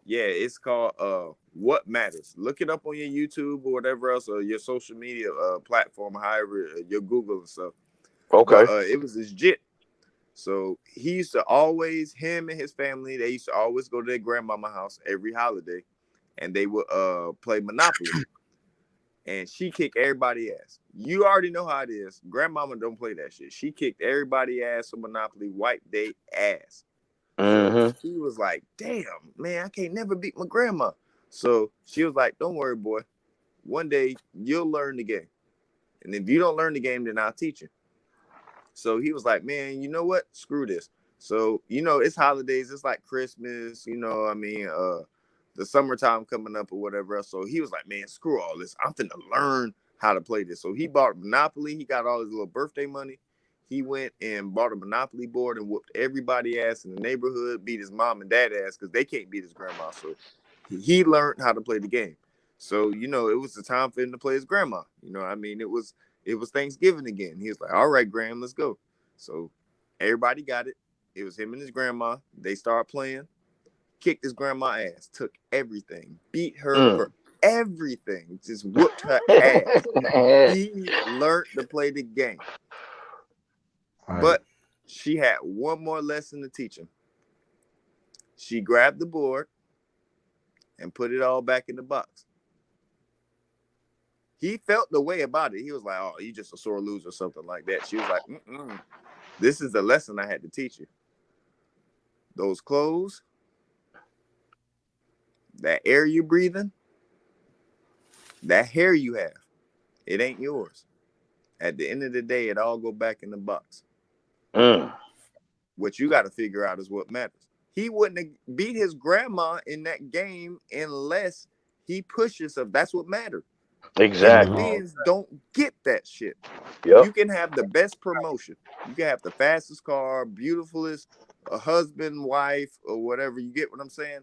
yeah, it's called What Matters. Look it up on your YouTube or whatever else, or your social media platform, however, your Google and stuff. Okay. But, it was legit. So he used to always, him and his family, they used to always go to their grandmama's house every holiday, and they would play Monopoly. And she kicked everybody ass. You already know how it is. Grandmama don't play that shit. She kicked everybody ass on Monopoly, wiped their ass. So he was like, damn, man, I can't never beat my grandma. So she was like, don't worry, boy. One day you'll learn the game. And if you don't learn the game, then I'll teach you. So he was like, man, you know what? Screw this. So, you know, it's holidays. It's like Christmas, you know, I mean, the summertime coming up or whatever else. So he was like, man, screw all this. I'm finna learn how to play this. So he bought Monopoly. He got all his little birthday money. He went and bought a Monopoly board and whooped everybody ass in the neighborhood, beat his mom and dad ass because they can't beat his grandma. So he learned how to play the game. So, you know, it was the time for him to play his grandma. You know, I mean, it was Thanksgiving again. He was like, all right, Graham, let's go. So everybody got it. It was him and his grandma. They started playing, kicked his grandma ass, took everything, beat her for everything, just whooped her ass. He learned to play the game. Right. But she had one more lesson to teach him. She grabbed the board and put it all back in the box. He felt the way about it. He was like, oh, you just a sore loser or something like that. She was like, this is the lesson I had to teach you. Those clothes, that air you breathing, that hair you have, it ain't yours. At the end of the day, it all go back in the box. What you got to figure out is what matters. He wouldn't have beat his grandma in that game unless he pushed himself. That's what mattered. Exactly. Human beings don't get that shit. Yep. You can have the best promotion. You can have the fastest car, beautifulest husband, wife, or whatever. You get what I'm saying?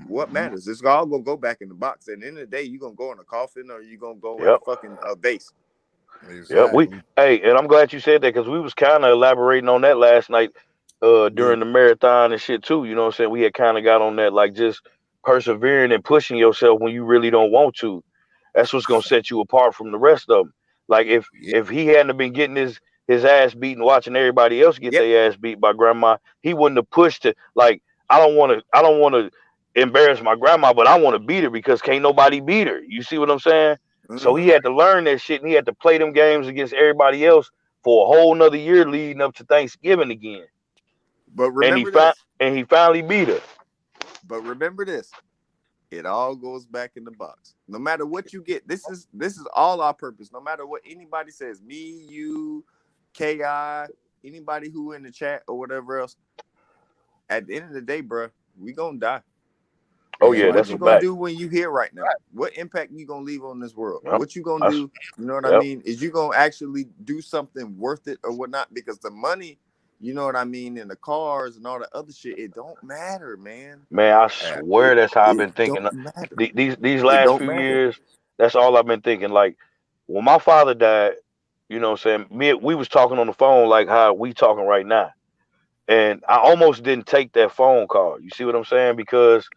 What matters? It's all gonna go back in the box. At the end of the day, you gonna go in a coffin or you gonna go in a fucking vase. Exactly. And I'm glad you said that because we was kind of elaborating on that last night during the marathon and shit too. You know what I'm saying? We had kind of got on that, like, just persevering and pushing yourself when you really don't want to. That's what's gonna set you apart from the rest of them. Like if he hadn't been getting his ass beat and watching everybody else get their ass beat by grandma, he wouldn't have pushed it. Like, I don't want to embarrass my grandma, but I want to beat her because can't nobody beat her. You see what I'm saying? Mm-hmm. So he had to learn that shit, and he had to play them games against everybody else for a whole nother year leading up to Thanksgiving again. But remember and he finally beat her. But remember this. It all goes back in the box. No matter what you get, this is all our purpose. No matter what anybody says, me, you, KI, anybody who in the chat or whatever else, at the end of the day, bro, we gonna die. Oh yeah, what that's you a gonna fact. do when you here right now? What impact you gonna leave on this world? What you gonna do? You know what I mean? Is you gonna actually do something worth it or whatnot? Because the money, you know what I mean, and the cars and all the other shit, it don't matter, man. Man, I swear that's how I've been thinking. These last few years, that's all I've been thinking. Like, when my father died, you know what I'm saying? We was talking on the phone like how we talking right now. And I almost didn't take that phone call. You see what I'm saying? Because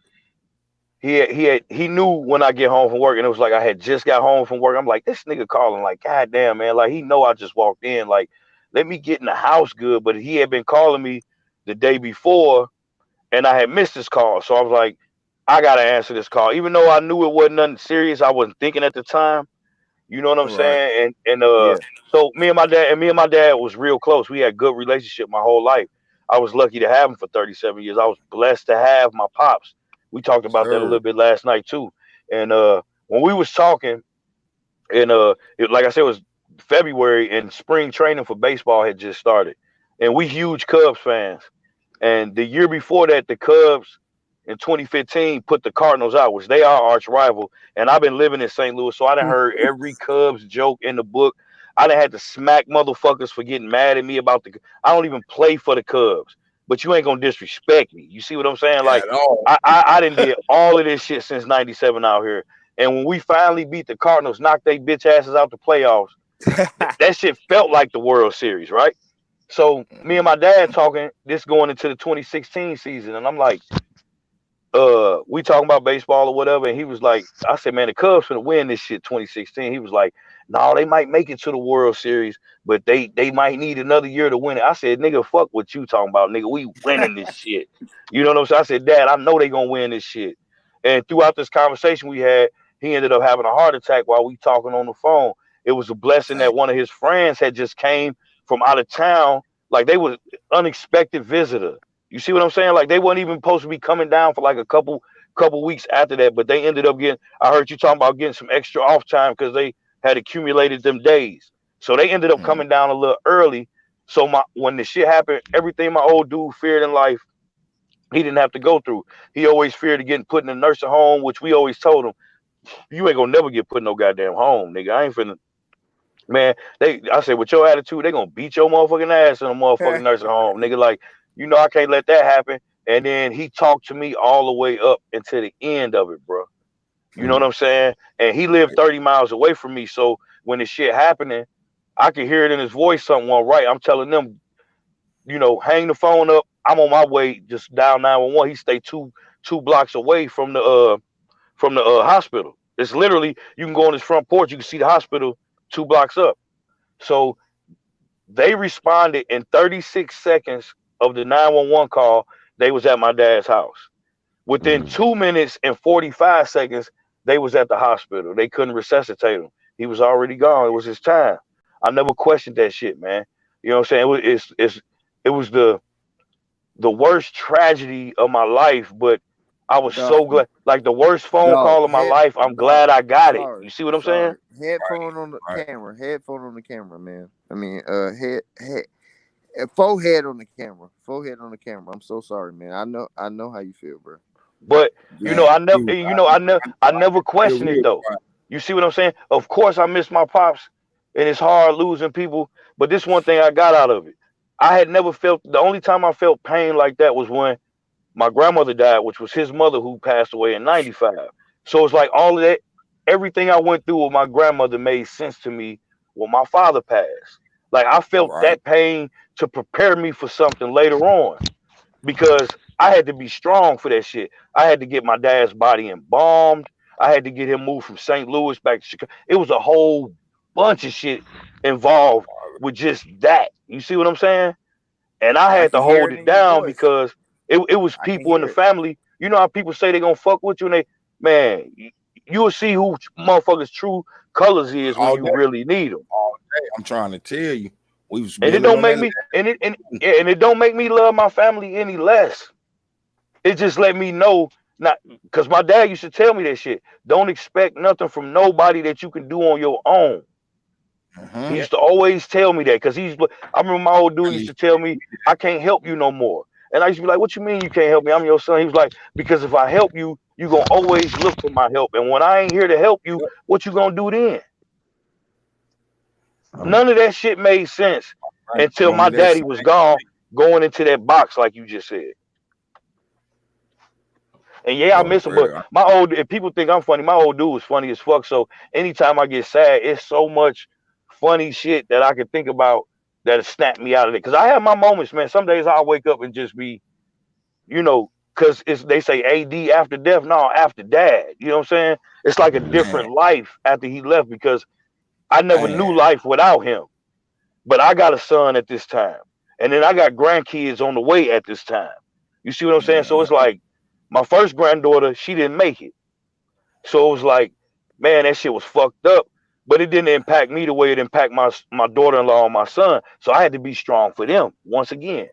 he knew when I get home from work, and it was like I had just got home from work. I'm like, this nigga calling, like, God damn, man. Like, he know I just walked in. Like, let me get in the house good. But he had been calling me the day before, and I had missed his call. So I was like, I got to answer this call. Even though I knew it wasn't nothing serious, I wasn't thinking at the time. You know what I'm saying? So me and my dad was real close. We had good relationship my whole life. I was lucky to have him for 37 years. I was blessed to have my pops. We talked about that a little bit last night too. And when we was talking, and like I said, it was February, and spring training for baseball had just started. And we huge Cubs fans. And the year before that, the Cubs in 2015 put the Cardinals out, which they are arch rival. And I've been living in St. Louis, so I done heard every Cubs joke in the book. I done had to smack motherfuckers for getting mad at me about I don't even play for the Cubs, but you ain't gonna disrespect me. You see what I'm saying? Like, I done did all of this shit since '97 out here. And when we finally beat the Cardinals, knocked they bitch asses out the playoffs, that shit felt like the World Series, right? So me and my dad talking, this going into the 2016 season, and I'm like, we talking about baseball or whatever, and he was like, I said, man, the Cubs finna win this shit 2016. He was like, no, they might make it to the World Series, but they might need another year to win it. I said, nigga, fuck what you talking about, nigga. We winning this shit. You know what I'm saying? I said, Dad, I know they gonna win this shit. And throughout this conversation we had, he ended up having a heart attack while we talking on the phone. It was a blessing that one of his friends had just came from out of town. Like, they was unexpected visitor. You see what I'm saying? Like, they weren't even supposed to be coming down for like a couple weeks after that, but they ended up getting, I heard you talking about getting some extra off time because they had accumulated them days. So they ended up coming down a little early. So when the shit happened, everything my old dude feared in life, he didn't have to go through. He always feared of getting put in a nursing home, which we always told him, you ain't gonna never get put in no goddamn home, nigga. I ain't finna. Man, I said, with your attitude, they gonna beat your motherfucking ass in a motherfucking nursing home, nigga. Like, you know, I can't let that happen. And then he talked to me all the way up until the end of it, bro. You know what I'm saying? And he lived 30 miles away from me. So when the shit happening, I could hear it in his voice, something went right. I'm telling them, you know, hang the phone up. I'm on my way, just dial 911. He stayed two blocks away from the hospital. It's literally, you can go on his front porch, you can see the hospital 2 blocks up. So they responded in 36 seconds of the 911 call. They was at my dad's house. Within 2 minutes and 45 seconds, they was at the hospital. They couldn't resuscitate him. He was already gone. It was his time. I never questioned that shit, man. You know what I'm saying? It was the worst tragedy of my life, but I was so glad. Like, the worst phone call of my life, I'm glad I got it. You see what I'm saying? Headphone on the camera. Headphone on the camera, man. I mean, forehead on the camera. Forehead on the camera. I'm so sorry, man. I know how you feel, bro. But I never questioned it though. You see what I'm saying? Of course, I miss my pops, and it's hard losing people. But this one thing I got out of it, I had never felt. The only time I felt pain like that was when my grandmother died, which was his mother, who passed away in '95. So it's like all of that, everything I went through with my grandmother made sense to me when my father passed. Like, I felt that pain to prepare me for something later on, because I had to be strong for that shit. I had to get my dad's body embalmed. I had to get him moved from St. Louis back to Chicago. It was a whole bunch of shit involved with just that. You see what I'm saying? And I had to can hear hold it it in your down voice. because it was I can people in the hear it. family. You know how people say they gonna fuck with you, and man, you'll see who motherfuckers' true colors is when All you day. really need them. I'm trying to tell you, we was And it building don't on make that. me and it don't make me love my family any less. It just let me know, not because my dad used to tell me that shit. Don't expect nothing from nobody that you can do on your own. He used to always tell me that because I remember my old dude used to tell me, I can't help you no more. And I used to be like, what you mean you can't help me? I'm your son. He was like, because if I help you, you going to always look for my help. And when I ain't here to help you, what you going to do then? None of that shit made sense until my daddy was gone, going into that box like you just said. And yeah, I miss him, but if people think I'm funny, my old dude was funny as fuck. So anytime I get sad, it's so much funny shit that I can think about that'll snap me out of it. Cause I have my moments, man. Some days I'll wake up and just be, cause they say AD after death. No, after dad. You know what I'm saying? It's like a different life after he left because I never knew life without him. But I got a son at this time. And then I got grandkids on the way at this time. You see what I'm saying? So it's like, my first granddaughter, she didn't make it. So it was like, man, that shit was fucked up. But it didn't impact me the way it impacted my daughter-in-law and my son. So I had to be strong for them once again.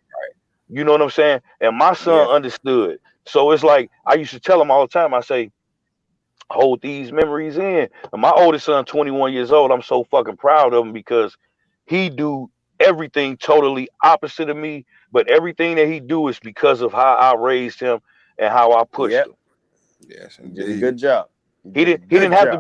You know what I'm saying? And my son understood. So it's like, I used to tell him all the time, I say, hold these memories in. And my oldest son, 21 years old, I'm so fucking proud of him because he do everything totally opposite of me. But everything that he do is because of how I raised him and how I pushed him. Yes, you did a good job. He didn't have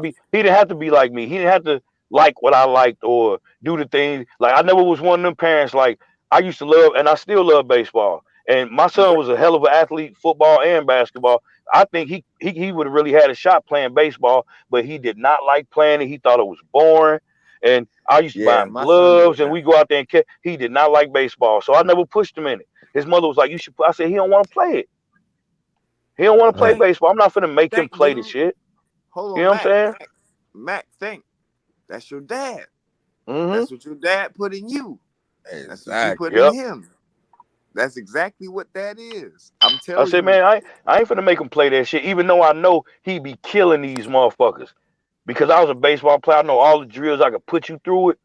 to be like me. He didn't have to like what I liked or do the things. Like I never was one of them parents. Like I used to love, and I still love baseball. And my son was a hell of an athlete, football and basketball. I think he would have really had a shot playing baseball, but he did not like playing it. He thought it was boring. And I used to buy him gloves, and we go out there and catch. He did not like baseball, so I never pushed him in it. His mother was like, "You should." I said, "He don't want to play it. He don't want to play baseball. I'm not finna make him play the shit." Hold on, you know what I'm saying? Mac, think. That's your dad. Mm-hmm. That's what your dad put in you. Exactly. That's what you put in him. That's exactly what that is. I'm telling you. I said, man, I ain't finna make him play that shit, even though I know he be killing these motherfuckers. Because I was a baseball player, I know all the drills. I could put you through it.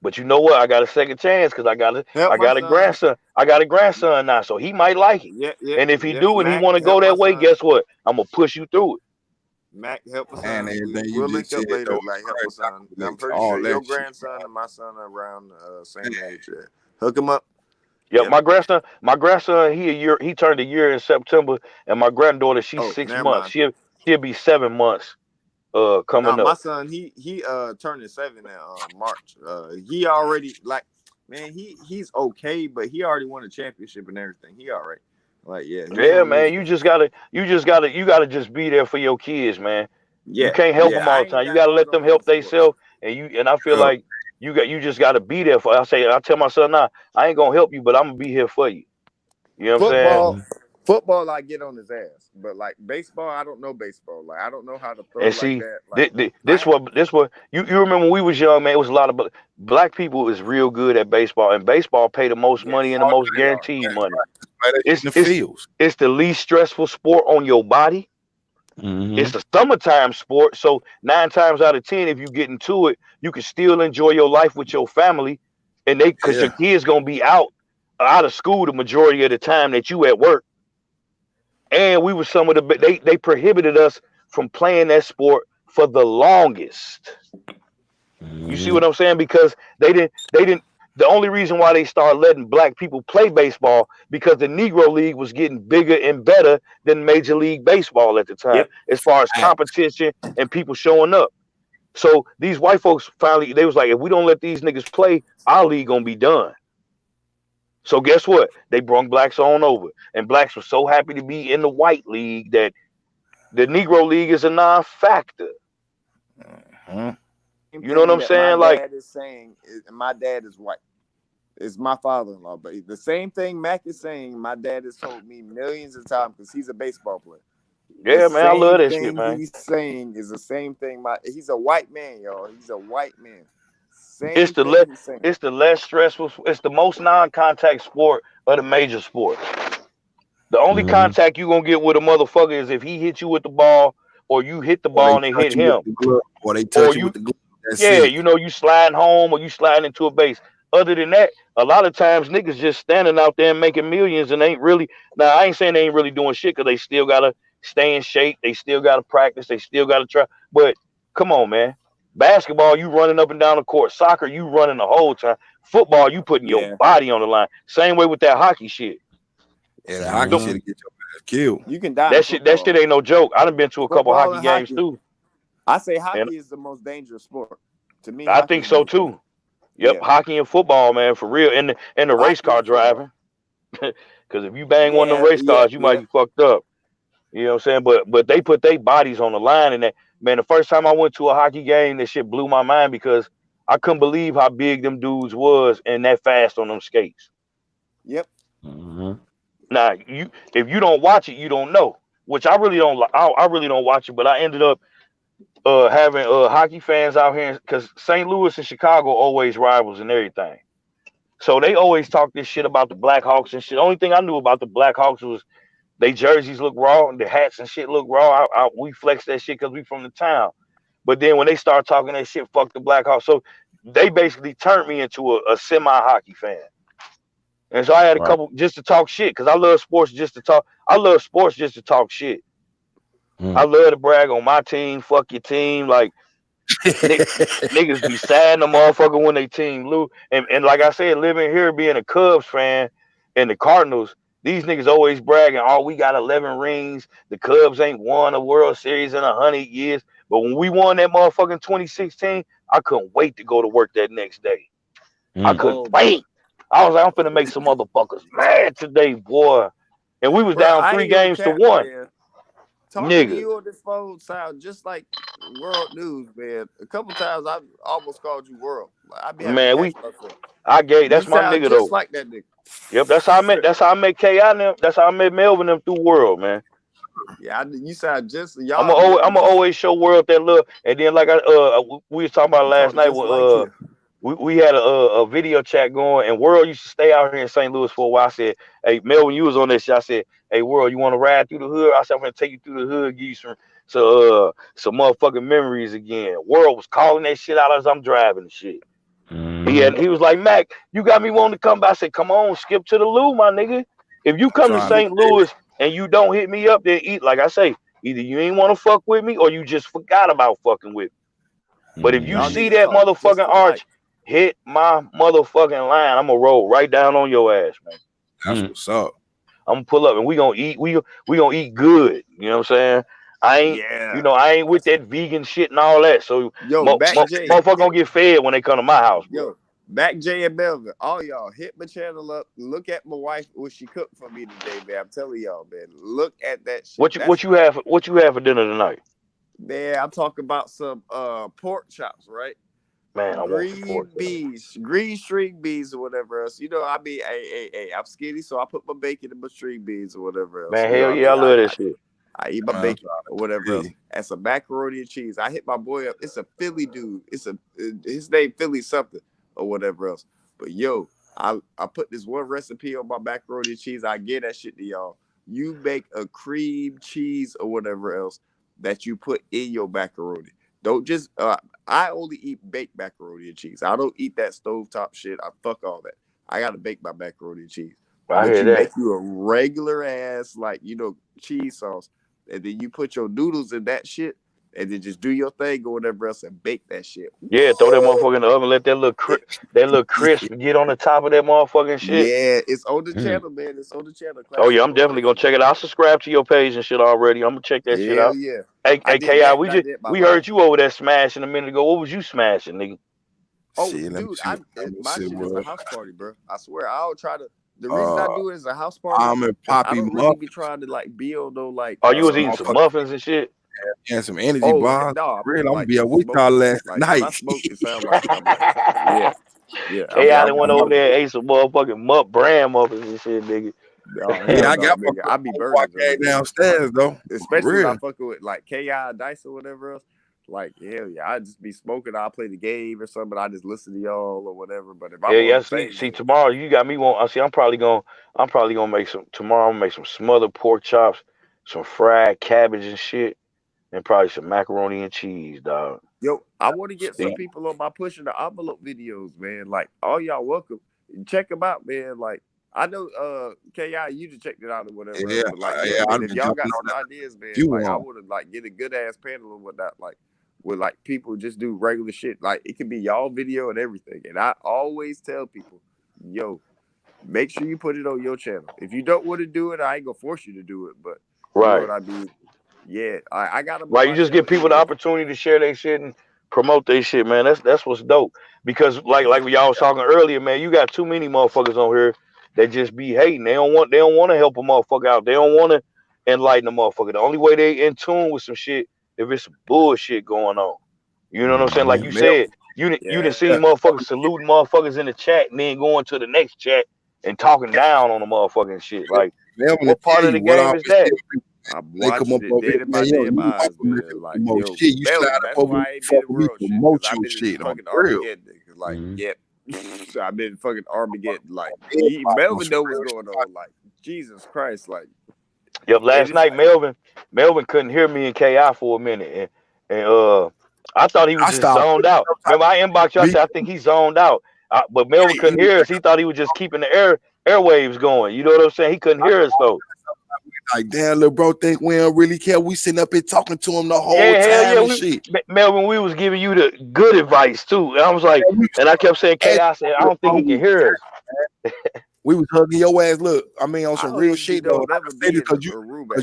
But you know what? I got a second chance because I got a grandson. I got a grandson now, so he might like it. And if he do and he want to go that way, guess what? I'm gonna push you through it. Mac, help us, and we'll link up later. Like, help us, son. I'm pretty sure your grandson and my son are around the same age. Hook him up. Yep, my grandson, he turned a year in September, and my granddaughter, she's 6 months. She'll be 7 months. Coming up. My son, he turning 7 in March. He already he's okay, but he already won a championship and everything. He all right. Like yeah, man. You gotta just be there for your kids, man. You can't help them all the time. You gotta let them help themselves, and I feel like you just gotta be there for. I tell my son now, I ain't gonna help you, but I'm gonna be here for you. You know what I'm saying? Football, I get on his ass, but like baseball, I don't know baseball. Like I don't know how to throw and see, like that. Like, this what you remember when we was young, man. It was a lot of black people is real good at baseball, and baseball pay the most money and the most guaranteed money. It's the least stressful sport on your body. Mm-hmm. It's a summertime sport, so 9 times out of 10, if you get into it, you can still enjoy your life with your family, and because your kids gonna be out of school the majority of the time that you at work. And we were some of the they prohibited us from playing that sport for the longest. You see what I'm saying? Because they didn't. The only reason why they started letting black people play baseball because the Negro League was getting bigger and better than Major League Baseball at the time, as far as competition and people showing up. So these white folks finally, they was like, if we don't let these niggas play, our league gonna be done. So guess what? They brought blacks on over, and blacks were so happy to be in the white league that the Negro League is a non-factor. You know what I'm saying? My dad is saying, my dad is white. It's my father-in-law, but the same thing Mac is saying, my dad has told me millions of times because he's a baseball player. Yeah, man, I love that shit, man. He's saying is the same thing. He's a white man, y'all. He's a white man. It's the less stressful. It's the most non-contact sport of the major sports. The only contact you gonna get with a motherfucker is if he hit you with the ball, or you hit the ball and they hit him, or they touch you with the glove. You sliding home or you sliding into a base. Other than that, a lot of times niggas just standing out there and making millions and ain't really. Now I ain't saying they ain't really doing shit because they still gotta stay in shape. They still gotta practice. They still gotta try. But come on, man. Basketball, you running up and down the court. Soccer, you running the whole time. Football, you putting your body on the line. Same way with that hockey shit. Yeah, the hockey shit get your ass killed. You can die. That shit ain't no joke. I done been to a couple hockey games too. I say hockey is the most dangerous sport. To me, I think so too. Yep, hockey and football, man, for real. And the race car driving. Because if you bang one of them race cars, you might be fucked up. You know what I'm saying? But they put their bodies on the line, and that, man, the first time I went to a hockey game, that shit blew my mind because I couldn't believe how big them dudes was and that fast on them skates. Yep. Now, if you don't watch it, you don't know. Which I really don't. I really don't watch it, but I ended up having hockey fans out here because St. Louis and Chicago always rivals and everything. So they always talk this shit about the Blackhawks and shit. The only thing I knew about the Blackhawks was they jerseys look raw and the hats and shit look raw. We flex that shit because we from the town. But then when they start talking that shit, fuck the Blackhawks. So they basically turned me into a semi-hockey fan. And so I had a couple just to talk shit because I love sports just to talk. I love sports just to talk shit. I love to brag on my team. Fuck your team. Like niggas be sad the motherfucker when they team lose. And like I said, living here being a Cubs fan and the Cardinals, these niggas always bragging, oh, we got 11 rings. The Cubs ain't won a World Series in 100 years. But when we won that motherfucking 2016, I couldn't wait to go to work that next day. I couldn't wait. I was like, I'm finna make some motherfuckers mad today, boy. And we was down 3 games to 1. Man. Talking to you on this phone sound just like World News, man. A couple times I almost called you World. I be man, that's my nigga though. Just like that nigga. Yep, that's how I met KI them. That's how I met Melvin them through World, man. Yeah, you sound just y'all. I'ma always show World that love. And then like we was talking about last night when we had a video chat going, and World used to stay out here in St. Louis for a while. I said, hey, Melvin, you was on this shit. I said, hey, World, you want to ride through the hood? I said, I'm going to take you through the hood, give you some motherfucking memories again. World was calling that shit out as I'm driving the shit. He was like, Mac, you got me wanting to come by. I said, come on, skip to the loo, my nigga. If you come to St. Louis and you don't hit me up, then like I say, either you ain't want to fuck with me or you just forgot about fucking with me. But if you see that motherfucking arch, hit my motherfucking line. I'm gonna roll right down on your ass, man. That's what's up. I'm gonna pull up and we gonna eat. We gonna eat good. You know what I'm saying? I ain't with that vegan shit and all that. So motherfucker gonna get fed when they come to my house. Bro. Back Jay and Melvin, all y'all hit my channel up. Look at my wife, what she cooked for me today, man. I'm telling y'all, man. Look at that shit. What you have for dinner tonight? Man, I'm talking about some pork chops, right? Man, I green string beans or whatever else. You know, I mean, I'm skinny, so I put my bacon in my string beans or whatever else. Man, hell yeah, I love that shit. I eat my bacon or whatever else. And some macaroni and cheese. I hit my boy up. It's a Philly dude. His name Philly something or whatever else. But yo, I put this one recipe on my macaroni and cheese. I get that shit to y'all. You make a cream cheese or whatever else that you put in your macaroni. Don't just I only eat baked macaroni and cheese. I don't eat that stovetop shit. I fuck all that. I gotta bake my macaroni and cheese. But you make you a regular ass cheese sauce, and then you put your noodles in that shit, and then just do your thing or whatever else and bake that shit. Yeah, throw that motherfucker in the oven, let that little crisp get on the top of that motherfucking shit. Yeah, it's on the channel, man. It's on the channel. Oh yeah, I'm definitely gonna check it out. I'll subscribe to your page and shit already. I'm gonna check that shit out. Yeah. Hey, KI, we heard you over there smashing a minute ago. What was you smashing, nigga? Oh, shit, dude, my shit is a house party, bro. I swear, I don't try to. The reason I do it as a house party, I'm in Poppy I don't really be trying to build no Oh, you was eating some muffins and shit. And some energy bars. No, I'm gonna be a Wichita last night. When I smoke, it sound yeah. KI went over there and ate some motherfucking brand muffins and shit, nigga. I be burning downstairs though. Especially when I fucking with KI Dice or whatever else. Like, hell yeah, I just be smoking. I'll play the game or something. I just listen to y'all or whatever. But if I'm on the See, same, tomorrow you got me want. I see. I'm probably gonna make some tomorrow. I'm gonna make some smothered pork chops, some fried cabbage and shit, and probably some macaroni and cheese, dog. yo, I want to get some people on my pushing the envelope videos, man. Like, all y'all welcome. Check them out, man. Like, I know KI, you just checked it out or whatever. Yeah, but like, yeah, man, I've if been y'all got jumping on some that. ideas, man, You like I want. would have like get a good ass panel or whatnot, like with like people just do regular shit. Like it could be y'all video and everything. And I always tell people, yo, make sure you put it on your channel. If you don't want to do it, I ain't gonna force you to do it. But you know what I mean? Yeah, I got them. Right, you just give people the opportunity to share their shit and promote their shit, man. That's what's dope. Because like y'all was talking earlier, man, you got too many motherfuckers on here that just be hating. They don't want to help a motherfucker out. They don't want to enlighten a motherfucker. The only way they in tune with some shit if it's some bullshit going on. You know what I'm saying? Like you said, you done seen motherfuckers saluting motherfuckers in the chat and then going to the next chat and talking down on the motherfucking shit. Like, what part of the game is that? I'm watching it dead in my damn eyes, man. Like, yo, shit, you Melvin, slide up that's over why I ain't fuck been in with me, world shit. promote 'Cause I've your been in shit on fucking the real. Armageddon. Niggas. Like, yep. So I've been fucking Armageddon. Like, Melvin know what's going on. Like, Jesus Christ. Like, yep. Last night, Melvin couldn't hear me and Ki for a minute, and I thought he was just zoned out. Remember, I inboxed you. I said I think he's zoned out, but Melvin couldn't hear us. He thought he was just keeping the airwaves going. You know what I'm saying? He couldn't hear us though. Like, damn, little bro, think we don't really care. We sitting up here talking to him the whole time and shit. Melvin, we was giving you the good advice too. And I was like, and I kept saying, I said, I don't think he can hear us. We was hugging your ass. Look, I mean, on some real shit though. Because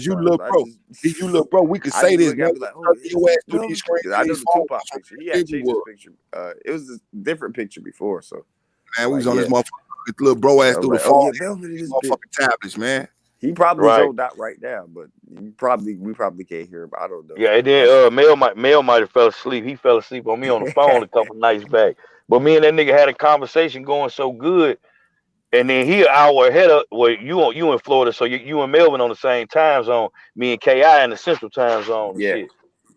you look, bro. If you look, bro, we could say this. Man, like, your ass through these screens. I know the Tupac picture. He had changed his picture. It was a different picture before. So, man, we was on this motherfucker, little bro ass through the phone. Motherfucking tablets, man. He probably zoned out right now, but we probably can't hear him. I don't know. Yeah, and then Mel might have fell asleep. He fell asleep on me on the phone a couple nights back. But me and that nigga had a conversation going so good, and then he an hour ahead of you in Florida, so you and Melvin on the same time zone. Me and Ki in the Central Time zone. Yeah. Shit.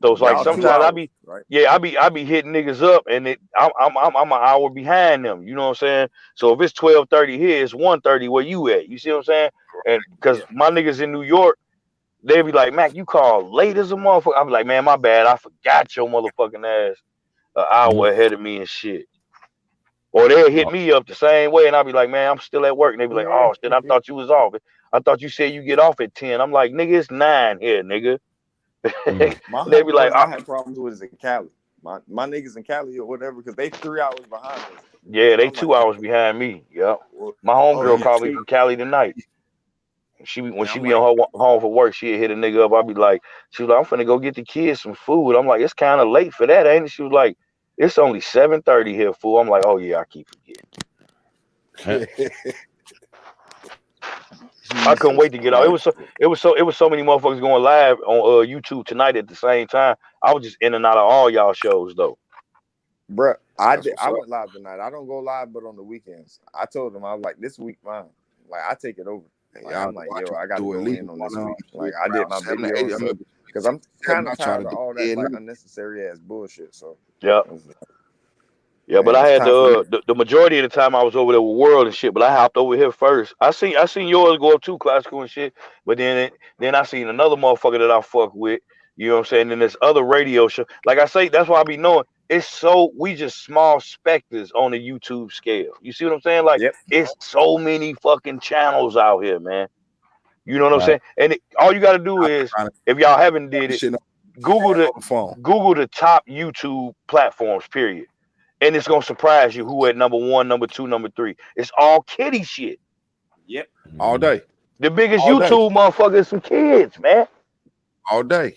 So it's like sometimes I be hitting niggas up, and I'm an hour behind them. You know what I'm saying? So if it's 12:30 here, it's 1:30 where you at. You see what I'm saying? And because my niggas in New York, they be like, Mac, you call late as a motherfucker. I be like, man, my bad. I forgot your motherfucking ass an hour ahead of me and shit. Or they'll hit me up the same way, and I'll be like, man, I'm still at work. And they be like, oh shit, I thought you was off. I thought you said you get off at 10. I'm like, nigga, it's 9 here, nigga. They be like, I had problems with is in Cali. My niggas in Cali or whatever, because they 3 hours behind us. Yeah, they 2 hours behind me. Yep. My homegirl called me from Cali tonight. When she be on her home for work, she'd hit a nigga up. I'd be like, she was like, I'm finna go get the kids some food. I'm like, it's kind of late for that, ain't it? She was like, it's only 7:30 here, fool. I'm like, oh yeah, I keep forgetting. I couldn't wait to get out. It was so many motherfuckers going live on YouTube tonight at the same time. I was just in and out of all y'all shows though. Bruh, I went live tonight. I don't go live but on the weekends. I told them, I was like, this week mine. Like I take it over. Like, I'm like, yo, I gotta go in on this week. Like I did my video because I'm kind of tired of all that like unnecessary ass bullshit. So yeah, but I had the majority of the time I was over there with World and shit, but I hopped over here first. I seen yours go up too, Classical and shit. But then I seen another motherfucker that I fuck with. You know what I'm saying? And this other radio show. Like I say, that's why I be knowing we just small specters on the YouTube scale. You see what I'm saying? Like it's so many fucking channels out here, man. You know what I'm saying? And all you gotta do is, if y'all haven't did it, Google the top YouTube platforms, period. And it's gonna surprise you who at number 1, number 2, number 3. It's all kiddie shit. Yep. All day. The biggest YouTube motherfucker is some kids, man. All day.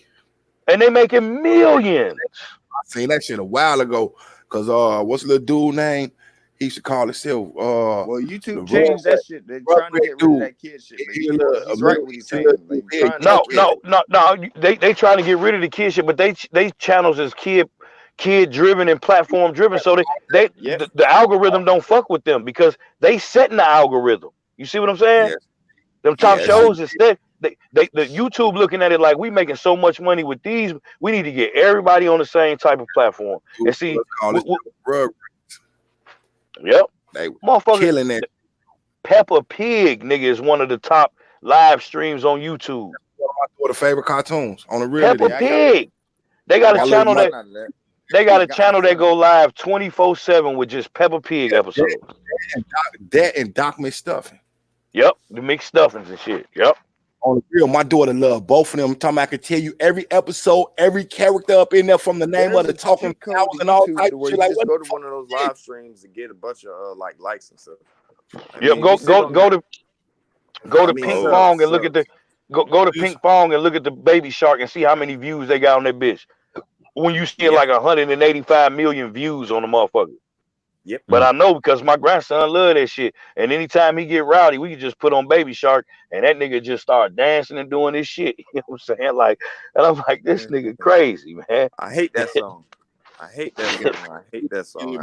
And they making millions. I seen that shit a while ago. Cause what's the little dude name? He used to call himself well, YouTube changed that shit. They're trying to get rid of that kid shit. He's right what he's saying. No. They trying to get rid of the kid shit, but they channels is kid driven and platform driven. So the algorithm don't fuck with them because they setting the algorithm. You see what I'm saying? Yes. Them top shows instead, the YouTube looking at it like we making so much money with these. We need to get everybody on the same type of platform. And see, yep, they motherfucker, killing that. Peppa Pig, nigga, is one of the top live streams on YouTube. One of my favorite cartoons on the real. Peppa Pig. They got a channel that go live 24/7 with just Peppa Pig episodes. That and Doc McStuffin. Yep, the McStuffins and shit. Yep. On the real, my daughter love both of them. I'm talking about I could tell you every episode, every character up in there from the name of the talking cows and all types of shit. Like, go to one of those live streams and get a bunch of like likes and stuff. Yep, go to Pink Bong and look at the go to Pink Bong and look at the Baby Shark and see how many views they got on that bitch. When you see like 185 million views on the motherfucker. Yep. But I know because my grandson love that shit. And anytime he get rowdy, we can just put on Baby Shark and that nigga just start dancing and doing this shit. You know what I'm saying? Like, and I'm like, this nigga crazy, man. I hate that song. I hate that song. I hate that song.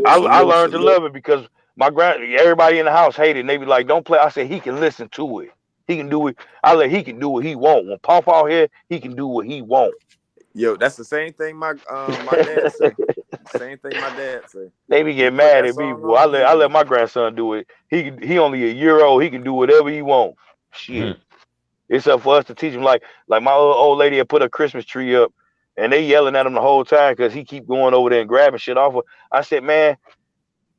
I learned to love it because everybody in the house hated it. And they be like, don't play. I said he can listen to it. He can do it. He can do what he want. When Pop out here, he can do what he want. Yo, that's the same thing my dad said. Same thing my dad said. They be getting mad at me, boy. I let my grandson do it. He only a year old. He can do whatever he want. Shit. It's up for us to teach him. Like my old lady had put a Christmas tree up, and they yelling at him the whole time because he keep going over there and grabbing shit off of. I said, man,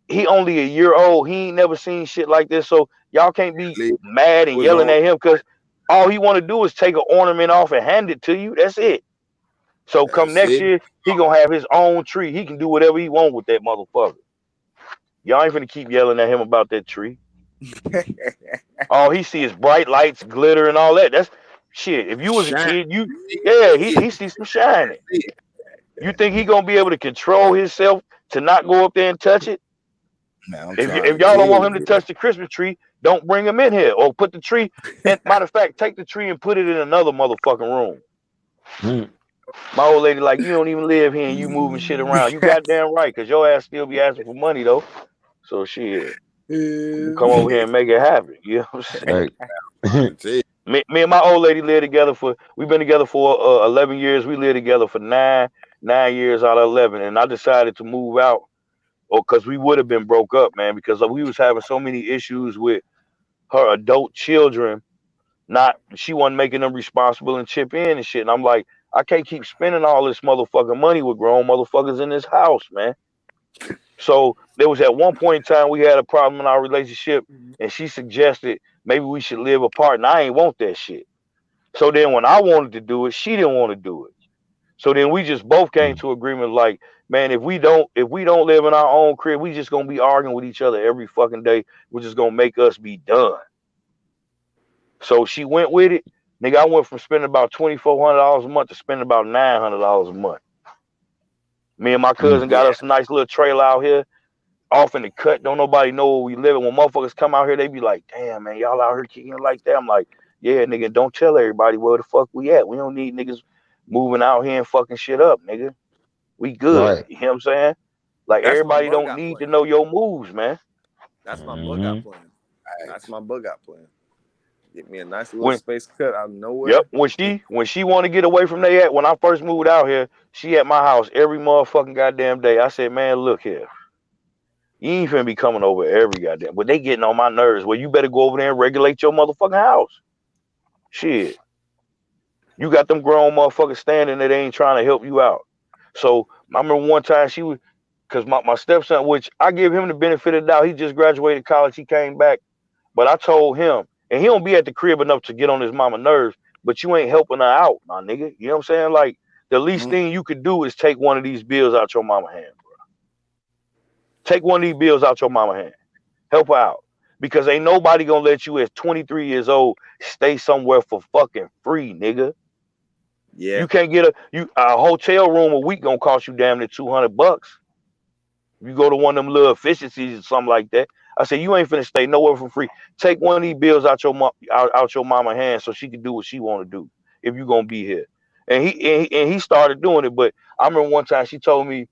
he only a year old. He ain't never seen shit like this. So y'all can't be mad and yelling at him because all he want to do is take an ornament off and hand it to you. That's it. So come next year, he gonna have his own tree. He can do whatever he want with that motherfucker. Y'all ain't finna keep yelling at him about that tree. All he see is bright lights, glitter, and all that. That's shit. If you was a kid, he sees some shining. You think he gonna be able to control himself to not go up there and touch it? Man, if y'all don't want him to touch the Christmas tree, don't bring him in here. Or put the tree. And matter of fact, take the tree and put it in another motherfucking room. My old lady like, you don't even live here and you moving shit around. You goddamn right, because your ass still be asking for money though. So shit, you come over here and make it happen. You know what I'm saying? Me and my old lady live together we've been together for 11 years. We lived together for nine years out of 11. And I decided to move out because we would have been broke up, man, because we was having so many issues with her adult children. She wasn't making them responsible and chip in and shit. And I'm like, I can't keep spending all this motherfucking money with grown motherfuckers in this house, man. So there was at one point in time we had a problem in our relationship, and she suggested maybe we should live apart, and I ain't want that shit. So then when I wanted to do it, she didn't want to do it. So then we just both came to agreement like, man, if we don't live in our own crib, we just gonna be arguing with each other every fucking day, which is gonna make us be done. So she went with it. Nigga, I went from spending about $2,400 a month to spending about $900 a month. Me and my cousin got us a nice little trailer out here, off in the cut. Don't nobody know where we live. And when motherfuckers come out here, they be like, damn, man, y'all out here kicking like that. I'm like, yeah, nigga, don't tell everybody where the fuck we at. We don't need niggas moving out here and fucking shit up, nigga. We good. Right. You know what I'm saying? Like, that's everybody don't need to know your moves, man. That's my bug out plan. That's my bug out plan. Get me a nice little space cut out of nowhere. Yep. When she want to get away from there, when I first moved out here, she at my house every motherfucking goddamn day. I said, man, look here. You ain't finna be coming over every goddamn, but they getting on my nerves. Well, you better go over there and regulate your motherfucking house. Shit. You got them grown motherfuckers standing there, they ain't trying to help you out. So I remember one time she was, because my stepson, which I give him the benefit of the doubt, he just graduated college, he came back, but I told him, and he don't be at the crib enough to get on his mama nerves, but you ain't helping her out, my nigga. You know what I'm saying? Like, the least thing you could do is take one of these bills out your mama hand, bro. Take one of these bills out your mama hand. Help her out. Because ain't nobody gonna let you at 23 years old stay somewhere for fucking free, nigga. Yeah. You can't get a hotel room a week gonna cost you damn near $200. You go to one of them little efficiencies or something like that. I said, you ain't finna stay nowhere for free. Take one of these bills out your mama hand so she can do what she want to do if you gonna be here. And he started doing it. But I remember one time she told me,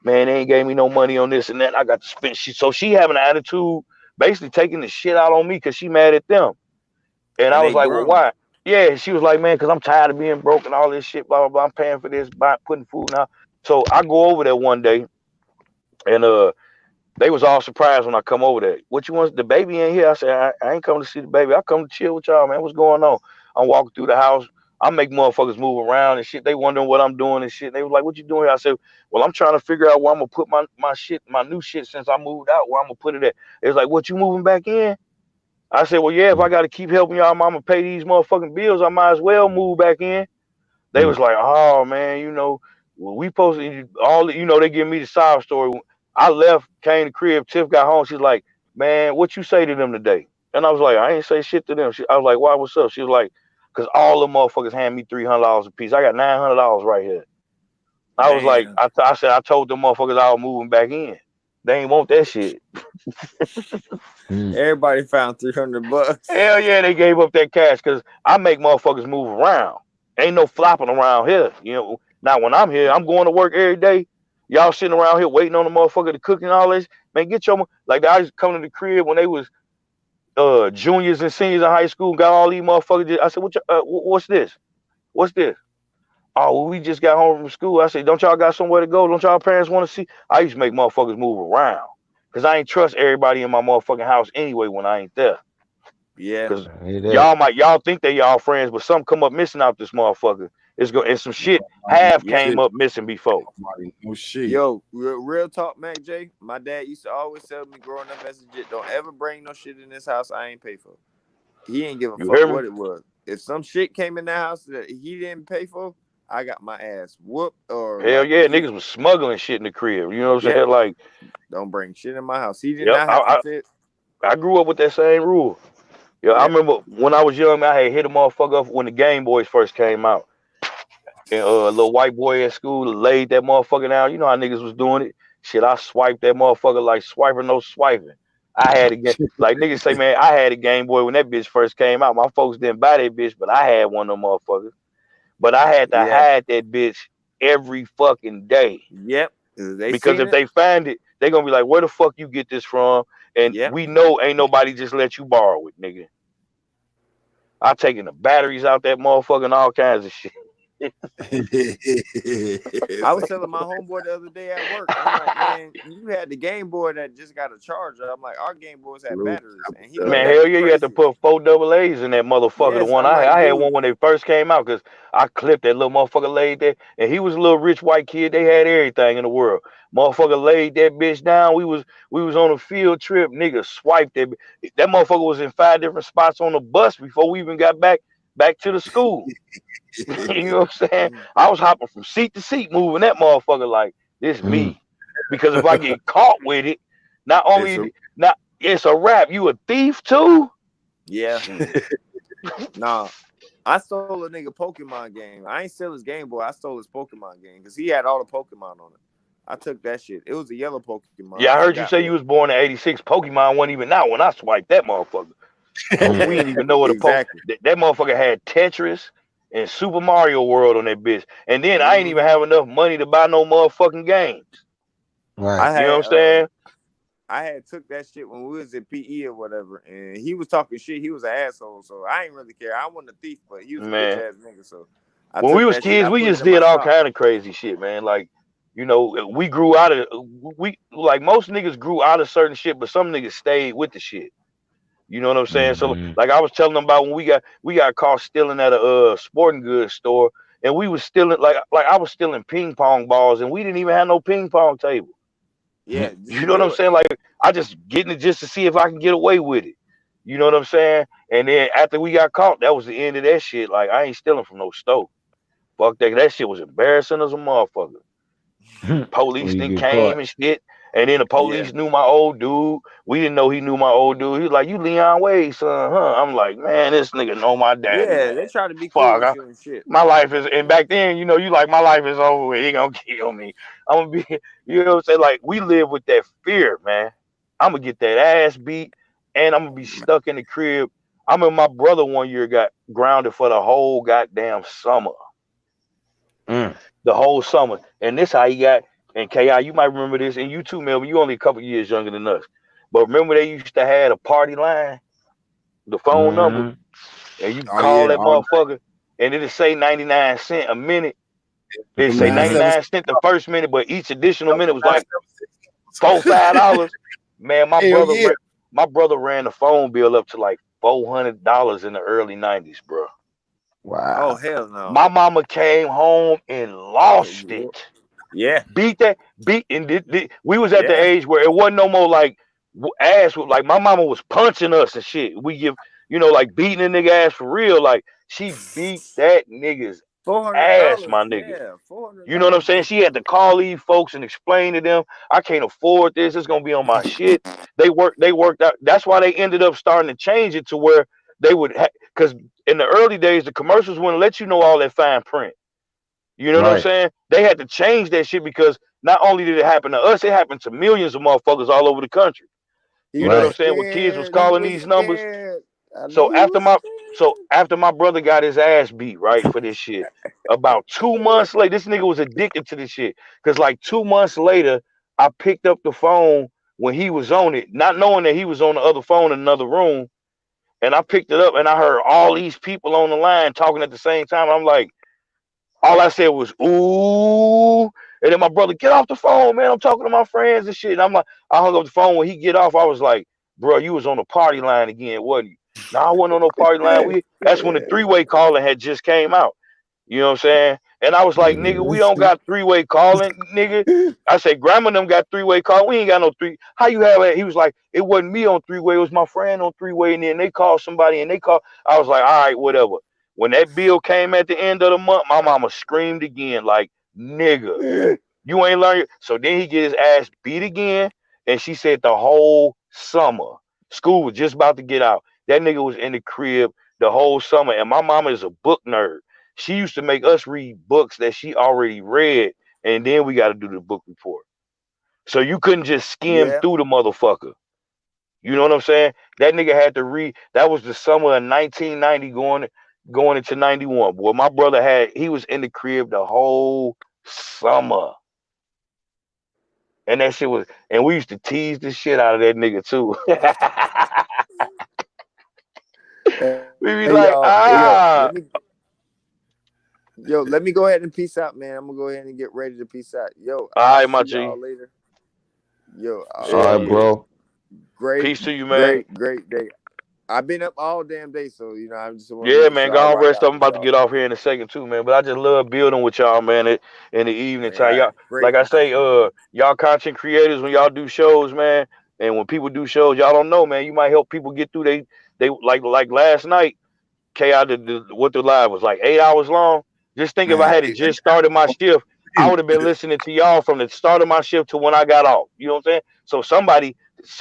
man, they ain't gave me no money on this and that. I got to spend. So she having an attitude, basically taking the shit out on me because she mad at them. And I was like, well, grown. why? Yeah, she was like, man, because I'm tired of being broke and all this shit, blah, blah, blah. I'm paying for this, putting food now. So I go over there one day, and they was all surprised when I come over there. What you want? The baby in here? I said, I ain't coming to see the baby. I come to chill with y'all, man. What's going on? I'm walking through the house. I make motherfuckers move around and shit. They wondering what I'm doing and shit. They was like, what you doing here? I said, well, I'm trying to figure out where I'm going to put my shit, my new shit since I moved out, where I'm going to put it at. They was like, what, you moving back in? I said, well, yeah, if I got to keep helping y'all mama pay these motherfucking bills, I might as well move back in. They was like, oh, man, you know, we posted all, you know, they give me the sob story. I left, came to crib, Tiff got home. She's like, man, what you say to them today? And I was like, I ain't say shit to them. I was like, why, what's up? She was like, because all the motherfuckers hand me $300 a piece. I got $900 right here. I was like, I said, I told them motherfuckers I was moving back in. They ain't want that shit. Everybody found $300. Hell yeah, they gave up that cash because I make motherfuckers move around. Ain't no flopping around here. You know, now when I'm here, I'm going to work every day. Y'all sitting around here waiting on the motherfucker to cook and all this. Man, get your, like, I used to come to the crib when they was juniors and seniors in high school, got all these motherfuckers. I said, what's this? What's this? Oh, well, we just got home from school. I said, don't y'all got somewhere to go? Don't y'all parents want to see? I used to make motherfuckers move around because I ain't trust everybody in my motherfucking house anyway when I ain't there. Yeah, because y'all think they y'all friends, but some come up missing out this motherfucker. And some shit came up missing before. No shit. Yo, real talk, Mac J. My dad used to always tell me growing up as a jit, don't ever bring no shit in this house I ain't pay for. He ain't give a fuck what it was. If some shit came in that house that he didn't pay for, I got my ass whooped. Or hell yeah, niggas was smuggling shit in the crib. You know what I'm saying? Like, don't bring shit in my house. He did not have to fit. I grew up with that same rule. Yeah, I remember when I was young, I had hit a motherfucker up when the Game Boys first came out. And a little white boy at school laid that motherfucker down. You know how niggas was doing it. Shit, I swiped that motherfucker like swiping, no swiping. I had a game, like niggas say, man, I had a Game Boy when that bitch first came out. My folks didn't buy that bitch, but I had one of them motherfuckers. But I had to hide that bitch every fucking day. Yep. Because if they find it, they gonna be like, where the fuck you get this from? And we know ain't nobody just let you borrow it, nigga. I taking the batteries out that motherfucker and all kinds of shit. I was telling my homeboy the other day at work, I'm like, man, you had the Game Boy that just got a charger. I'm like, our Game Boys had batteries. And he man, hell yeah, you had to put 4 AA's in that motherfucker. Yes, the one I had one when they first came out because I clipped that little motherfucker laid there. And he was a little rich white kid. They had everything in the world. Motherfucker laid that bitch down. We was on a field trip. Nigga swiped that. That motherfucker was in 5 different spots on the bus before we even got back to the school. You know what I'm saying? I was hopping from seat to seat, moving that motherfucker like this me. Because if I get caught with it, not only it's a rap. You a thief too? Yeah. Nah. I stole a nigga Pokemon game. I ain't steal his Game Boy. I stole his Pokemon game because he had all the Pokemon on it. I took that shit. It was a yellow Pokemon. Yeah, I heard you say you was born in '86. Pokemon wasn't even out when I swiped that motherfucker. We didn't even know what that motherfucker had Tetris and Super Mario World on that bitch. And then I ain't even have enough money to buy no motherfucking games. Right. You know what I'm saying? I had took that shit when we was in PE or whatever, and he was talking shit. He was an asshole, so I ain't really care. I wasn't a thief, but he was a bitch ass nigga. So when we was kids, we just did all kind of crazy shit, man. Like, you know, we grew out of like most niggas grew out of certain shit, but some niggas stayed with the shit. You know what I'm saying? So like I was telling them about when we got caught stealing at a sporting goods store, and we was stealing like I was stealing ping pong balls, and we didn't even have no ping pong table. Yeah, you know what I'm saying? Like I just getting it just to see if I can get away with it. You know what I'm saying? And then after we got caught, that was the end of that shit. Like I ain't stealing from no store. Fuck that. That shit was embarrassing as a motherfucker. Police then came and shit. And then the police knew my old dude. We didn't know he knew my old dude. He was like, "You Leon Wade, son, huh?" I'm like, "Man, this nigga know my dad." Yeah, they try to be cool with you and shit. My life is, and back then, you know, you like, my life is over with. He gonna kill me. I'm gonna be, you know what I'm saying? Like, we live with that fear, man. I'm gonna get that ass beat, and I'm gonna be stuck in the crib. I remember my brother one year got grounded for the whole goddamn summer. The whole summer. And this how he got. And KI, you might remember this, and you too, Melvin. You only a couple years younger than us. But remember they used to have a party line, the phone number. and you Oh call yeah, that all motherfucker, and it'll say 99 cents a minute. It say 97 99 cents the first minute, but each additional minute was like $4-5. Man, Hell yeah. my brother ran the phone bill up to like $400 in the early 90s, bro. Wow. Oh hell no. My mama came home and lost it. Yeah. Beat, and we was at the age where it wasn't no more like ass. Like my mama was punching us and shit. We give, like beating a nigga ass for real. Like she beat that nigga's ass, my nigga. Yeah, $400. You know what I'm saying? She had to call these folks and explain to them, I can't afford this. It's gonna be on my shit. They worked out. That's why they ended up starting to change it to where they would, because in the early days the commercials wouldn't let you know all that fine print. You know what I'm saying? They had to change that shit because not only did it happen to us, it happened to millions of motherfuckers all over the country. You know what I'm saying? When kids was calling these numbers. So after my brother got his ass beat, right, for this shit, about 2 months later, this nigga was addicted to this shit. Cause like 2 months later, I picked up the phone when he was on it, not knowing that he was on the other phone in another room. And I picked it up and I heard all these people on the line talking at the same time. I'm like, all I said was, ooh. And then my brother, get off the phone, man. I'm talking to my friends and shit. And I'm like, I hung up the phone. When he get off, I was like, bro, you was on the party line again, wasn't you? No, I wasn't on no party line. That's when the three-way calling had just came out. You know what I'm saying? And I was like, nigga, we don't got three-way calling, nigga. I said, grandma and them got three-way call. We ain't got no three. How you have it? He was like, it wasn't me on three-way. It was my friend on three-way. And then they called somebody and they called. I was like, all right, whatever. When that bill came at the end of the month, my mama screamed again, like, nigga, you ain't learned. So then he get his ass beat again. And she said the whole summer, school was just about to get out. That nigga was in the crib the whole summer. And my mama is a book nerd. She used to make us read books that she already read. And then we got to do the book report. So you couldn't just skim through the motherfucker. You know what I'm saying? That nigga had to read. That was the summer of 1990 going into 91. Boy, my brother he was in the crib the whole summer. And that shit was, and we used to tease the shit out of that nigga too. We be like, Yo, let me go ahead and peace out, man. I'm gonna go ahead and get ready to peace out. Yo, all right, my G. Y'all later. Yo, all right, bro. Great peace to you, man. Great day. I've been up all damn day, so I just want man. Go on, rest up. I'm about to get off here in a second too, man. But I just love building with y'all, man. In the evening time, y'all. Like I say, y'all content creators, when y'all do shows, man, and when people do shows, y'all don't know, man. You might help people get through. They like last night. KI what the live was like 8 hours long. Just think if I had just started my shift, I would have been listening to y'all from the start of my shift to when I got off. You know what I'm saying? So somebody,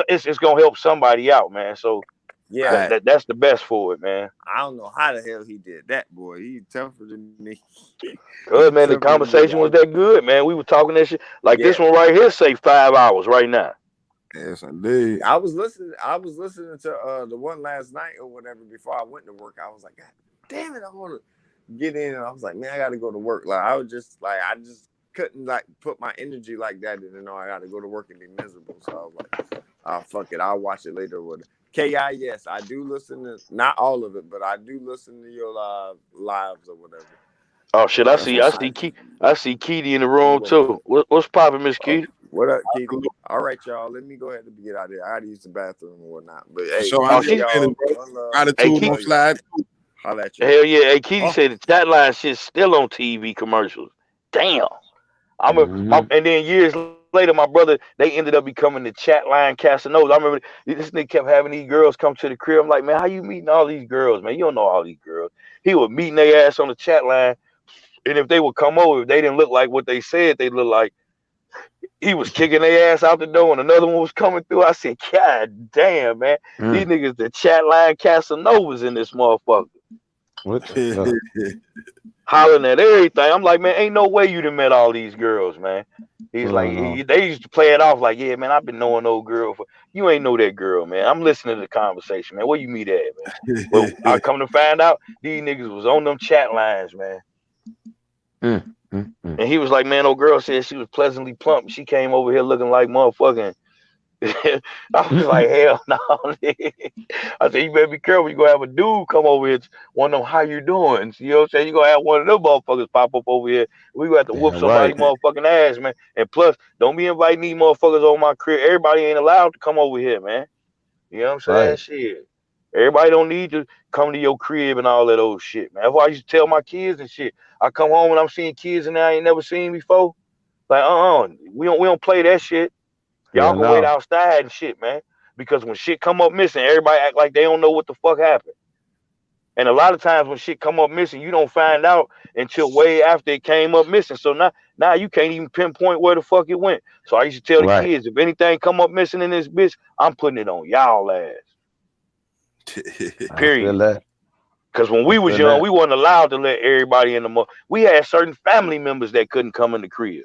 it's gonna help somebody out, man. So. Yeah, that's the best for it, man. I don't know how the hell he did that, boy. He's tougher than me. Good, man. The conversation was that good, man. We were talking that shit. Like this one right here, say 5 hours right now. Yes, indeed. I was listening to the one last night or whatever before I went to work. I was like, God damn it, I want to get in. And I was like, man, I got to go to work. Like I just couldn't like put my energy like that in. I got to go to work and be miserable. So I was like, oh, fuck it. I'll watch it later with KI, yes, I do listen to not all of it, but I do listen to your lives or whatever. Oh shit! I see Keedy in the room too. What's popping, Miss Keedy? What up, Keedy? All right, y'all. Let me go ahead and get out of here. I got to use the bathroom or whatnot. But hey, attitude no slide. Holla at you. Hell yeah! Hey, Keedy said the chat line shit's still on TV commercials. Damn. And then years later, my brother, they ended up becoming the chat line Casanovas. I remember this nigga kept having these girls come to the crib. I'm like, man, how you meeting all these girls, man? You don't know all these girls. He was meeting their ass on the chat line. And if they would come over, if they didn't look like what they said they looked like, he was kicking their ass out the door and another one was coming through. I said, God damn, man. These niggas, the chat line Casanovas in this motherfucker. What the hollering at everything. I'm like, man, ain't no way you done met all these girls, man. He's like, they used to play it off like, yeah, man, I've been knowing old girl for you ain't know that girl, man. I'm listening to the conversation, man. Where you meet at, man? Well, I come to find out these niggas was on them chat lines, man. And he was like, man, old girl said she was pleasantly plump. She came over here looking like motherfucking I was like, hell no. I said, you better be careful. You gonna have a dude come over here, one of them, how you doing? You know what I'm saying? You gonna have one of them motherfuckers pop up over here. We gonna have to whoop Damn somebody right. motherfucking ass, man. And plus, don't be inviting these motherfuckers over my crib. Everybody ain't allowed to come over here, man. You know what I'm saying? Right. Shit. Everybody don't need to come to your crib and all that old shit, man. That's why I used to tell my kids and shit. I come home and I'm seeing kids and I ain't never seen before. Like, we don't play that shit. Y'all Hell can wait no. outside and shit, man. Because when shit come up missing, everybody act like they don't know what the fuck happened. And a lot of times when shit come up missing, you don't find out until way after it came up missing. So now you can't even pinpoint where the fuck it went. So I used to tell the Right. kids, if anything come up missing in this bitch, I'm putting it on y'all ass. I feel Period. that. Because when we was feel young, that. we wasn't allowed to let everybody in the mall. We had certain family members that couldn't come in the crib.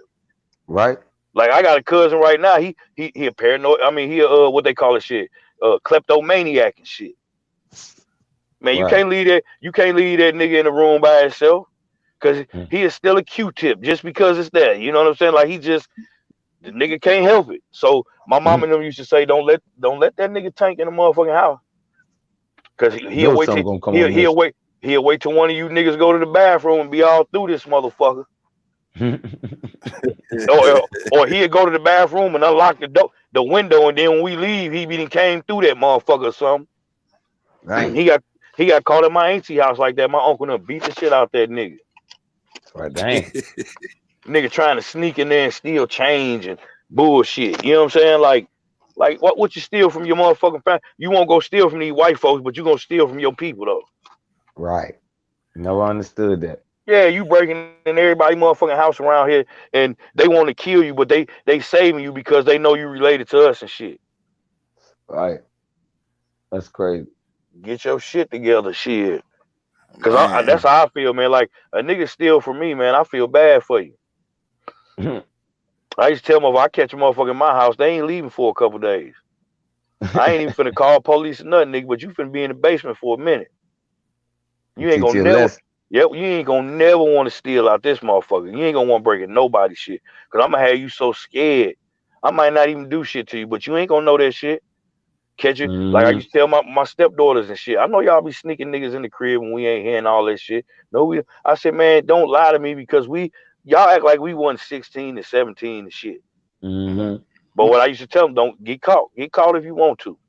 Right. Like I got a cousin right now. He a paranoid. I mean, he what they call it shit, kleptomaniac and shit. Man, you Right. can't leave that. You can't leave that nigga in the room by himself, because he is still a Q-tip just because it's there. You know what I'm saying? Like the nigga can't help it. So my mom and them used to say, don't let that nigga tank in the motherfucking house, because he'll Know wait till something gonna come on this. he'll wait till one of you niggas go to the bathroom and be all through this motherfucker. Or he'll go to the bathroom and unlock the window, and then when we leave, he be came through that motherfucker or something. Right. He got caught at my auntie house like that. My uncle done beat the shit out that nigga. Right. Dang. Nigga trying to sneak in there and steal change and bullshit. You know what I'm saying? Like what you steal from your motherfucking family? You won't go steal from these white folks, but you gonna steal from your people though. Right. Never understood that. Yeah, you breaking in everybody motherfucking house around here, and they want to kill you, but they saving you because they know you related to us and shit. Right. That's crazy. Get your shit together, shit. Because that's how I feel, man. Like, a nigga steal from me, man, I feel bad for you. I used to tell them, if I catch a motherfucker in my house, they ain't leaving for a couple days. I ain't even finna call police or nothing, nigga, but you finna be in the basement for a minute. You ain't Teach gonna you a never, lesson. yep, you ain't gonna never want to steal out this motherfucker. You ain't gonna want to break in nobody's shit. Because I'm gonna have you so scared. I might not even do shit to you, but you ain't gonna know that shit. Catch it? Like I used to tell my stepdaughters and shit. I know y'all be sneaking niggas in the crib when we ain't hearing all that shit. No, I said, man, don't lie to me, because y'all act like we won 16 and 17 and shit. But what I used to tell them, don't get caught. Get caught if you want to.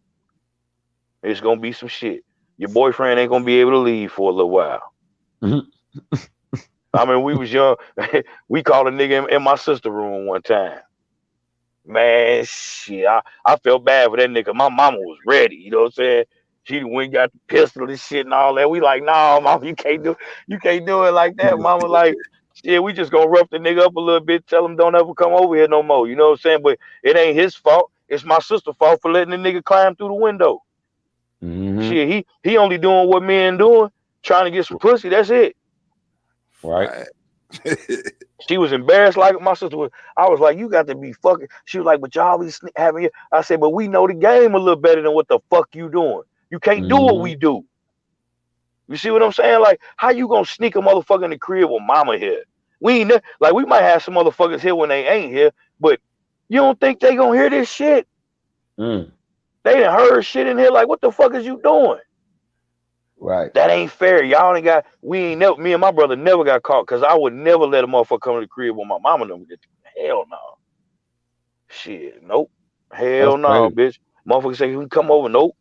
It's gonna be some shit. Your boyfriend ain't gonna be able to leave for a little while. I mean, we was young. We called a nigga in my sister's room one time. Man, shit, I felt bad for that nigga. My mama was ready, you know what I'm saying? She went got the pistol and shit and all that. We like, nah, mama, you can't do it like that, mama. Like, yeah, we just gonna rough the nigga up a little bit, tell him don't ever come over here no more. You know what I'm saying? But it ain't his fault. It's my sister's fault for letting the nigga climb through the window. Shit, he only doing what men doing, trying to get some pussy. That's it. Right. She was embarrassed like my sister was. I was like, you got to be fucking. She was like, but y'all be having it. I said, but we know the game a little better than what the fuck you doing. You can't do what we do. You see what I'm saying? Like, how you gonna sneak a motherfucker in the crib with mama here? We ain't like, we might have some motherfuckers here when they ain't here, but you don't think they gonna hear this shit? They done heard shit in here. Like, what the fuck is you doing? Right. That ain't fair. Y'all ain't got. Me and my brother never got caught, because I would never let a motherfucker come to the crib with my mama. Hell no. Shit, nope. Hell no, bitch. Motherfucker say you can come over, nope.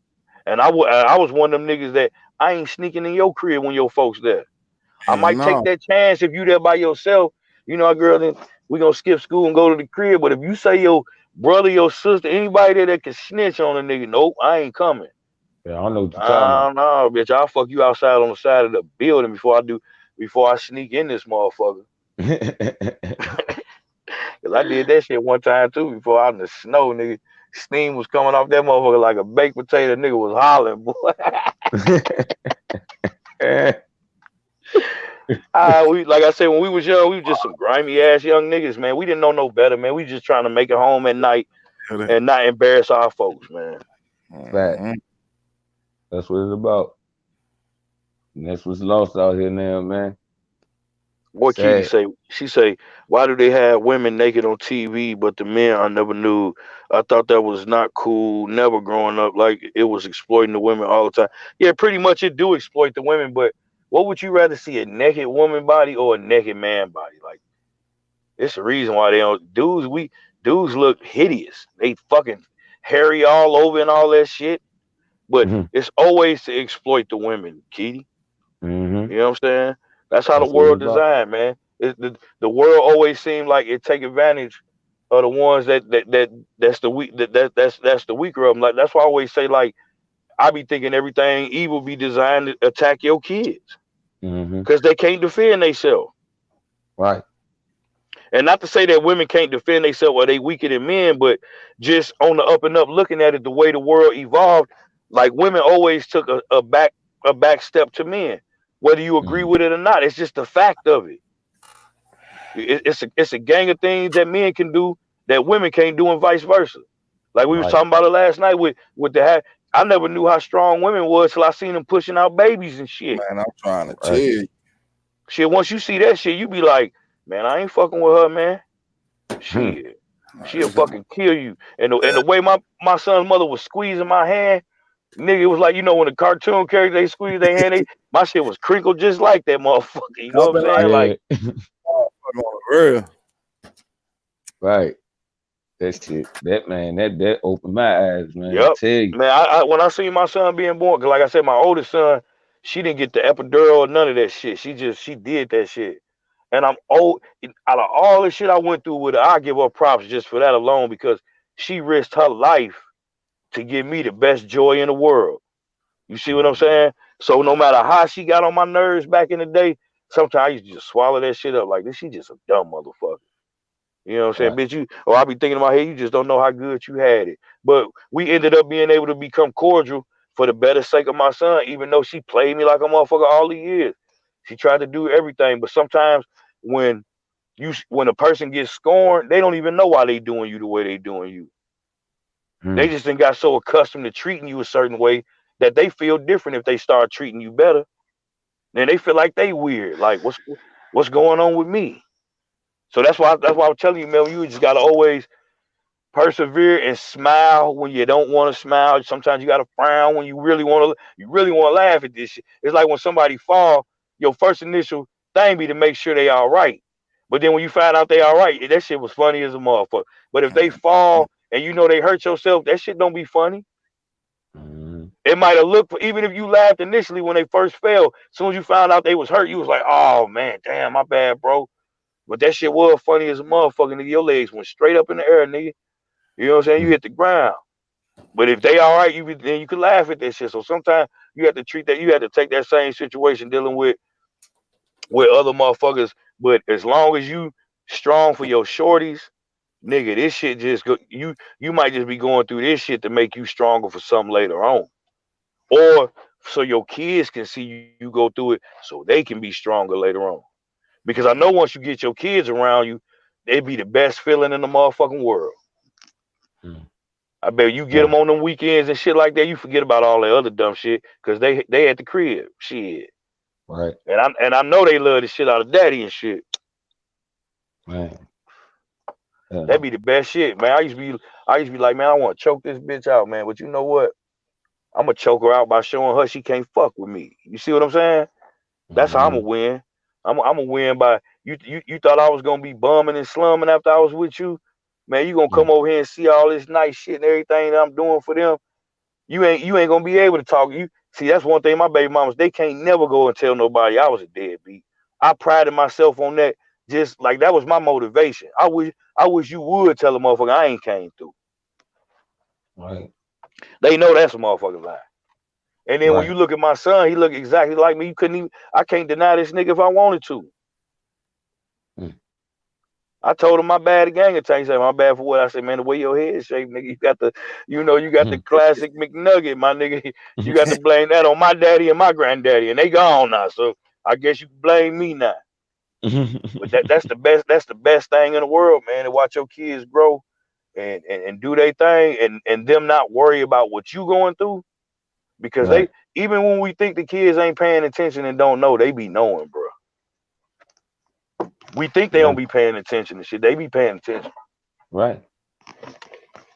And I was one of them niggas that I ain't sneaking in your crib when your folks there. I might take that chance if you there by yourself. You know, girl, then we gonna skip school and go to the crib. But if you say your brother, your sister, anybody there that can snitch on a nigga, nope, I ain't coming. Yeah, I don't know what you're talking about. No, bitch, I'll fuck you outside on the side of the building before I sneak in this motherfucker. Cause I did that shit one time too, before out in the snow, nigga. Steam was coming off that motherfucker like a baked potato. Nigga was hollering, boy. Like I said, when we was young, we was just some grimy ass young niggas, man. We didn't know no better, man. We just trying to make it home at night and not embarrass our folks, man. Fact. That's what it's about. And that's what's lost out here now, man. What Kitty Sad. say? She say, "Why do they have women naked on TV, but the men I never knew? I thought that was not cool. Never growing up, like it was exploiting the women all the time. Yeah, pretty much it do exploit the women. But what would you rather see, a naked woman body or a naked man body? Like it's the reason why they don't dudes look hideous. They fucking hairy all over and all that shit. But Mhm. it's always to exploit the women, Kitty. Mhm. You know what I'm saying? That's how the That's what it's world about. designed, man. The world always seemed like it take advantage of the ones that's the weak that's the weaker of them. Like that's why I always say, like, I be thinking everything evil be designed to attack your kids Mhm. because they can't defend themselves. Right. And not to say that women can't defend themselves or they weaker than men, but just on the up and up, looking at it the way the world evolved, like women always took a back step to men, whether you agree Mhm. with it or not. It's just the fact of it. It's a gang of things that men can do that women can't do, and vice versa. Like we was Right. talking about it last night with I never knew how strong women was till I seen them pushing out babies and shit. Man, I'm trying to tell Right. you. Shit, once you see that shit, you be like, man, I ain't fucking with her, man. Hmm. Shit, she'll It's a, fucking kill you. And the way my son's mother was squeezing my hand, nigga, it was like, when the cartoon character they squeeze their hand, my shit was crinkled just like that motherfucker. You know I've what I'm been like, saying? Like, Yeah. oh, on the real. Right. That shit. That opened my eyes, man. I yep, tell you. man. I when I seen my son being born, cause like I said, my oldest son, she didn't get the epidural or none of that shit. She did that shit. And I'm old. Out of all the shit I went through with her, I give her props just for that alone because she risked her life to give me the best joy in the world. You see what I'm saying? So no matter how she got on my nerves back in the day, sometimes I used to just swallow that shit up like this. She just a dumb motherfucker. You know what I'm saying? Right. Bitch, or I be thinking in my head, you just don't know how good you had it. But we ended up being able to become cordial for the better sake of my son, even though she played me like a motherfucker all the years. She tried to do everything. But sometimes when when a person gets scorned, they don't even know why they doing you the way they doing you. They Hmm. just done got so accustomed to treating you a certain way that they feel different if they start treating you better. Then they feel like they weird. Like what's going on with me? So that's why I'm telling you, man, you just gotta always persevere and smile when you don't want to smile. Sometimes you gotta frown when you really want to laugh at this shit. It's like when somebody fall, your first initial thing be to make sure they all right. But then when you find out they all right, that shit was funny as a motherfucker. But if they fall and you know they hurt yourself, that shit don't be funny. Mhm. It might have looked, even if you laughed initially when they first fell, as soon as you found out they was hurt, you was like, oh man, damn, my bad, bro. But that shit was funny as a motherfucker, nigga. Your legs went straight up in the air, nigga. You know what I'm saying? You Hmm. hit the ground. But if they all right, then you can laugh at that shit. So sometimes you have to take that same situation dealing with other motherfuckers. But as long as you strong for your shorties, nigga, this shit just go you might just be going through this shit to make you stronger for something later on. Or so your kids can see you go through it so they can be stronger later on. Because I know once you get your kids around you, they be the best feeling in the motherfucking world. Hmm. I bet you get Yeah. them on them weekends and shit like that, you forget about all that other dumb shit because they at the crib, shit. Right. And I know they love the shit out of daddy and shit. Man. Yeah. That be the best shit, man. I used to be like, man, I want to choke this bitch out, man. But you know what? I'm gonna choke her out by showing her she can't fuck with me. You see what I'm saying? That's how I'm gonna Mhm. win. I'm gonna win by you thought I was gonna be bumming and slumming after I was with you. Man, you gonna Hmm. come over here and see all this nice shit and everything that I'm doing for them. You ain't gonna be able to talk. You see, that's one thing my baby mamas, they can't never go and tell nobody I was a deadbeat. I prided myself on that. Just like that was my motivation. I wish you would tell a motherfucker I ain't came through. Right. They know that's a motherfucking lie. And then when Right. you look at my son, he look exactly like me. You couldn't even I can't deny this nigga if I wanted to. Hmm. I told him my bad a gang of times. He said, my bad for what? I said, man, the way your head is shaped, nigga, you got the classic McNugget, my nigga. You got to blame that on my daddy and my granddaddy, and they gone now. So I guess you can blame me now. But that's the best thing in the world, man, to watch your kids grow and do their thing and them not worry about what you going through. Because Right. even when we think the kids ain't paying attention and don't know, they be knowing, bro. We think they don't be paying attention to shit. They be paying attention. Right.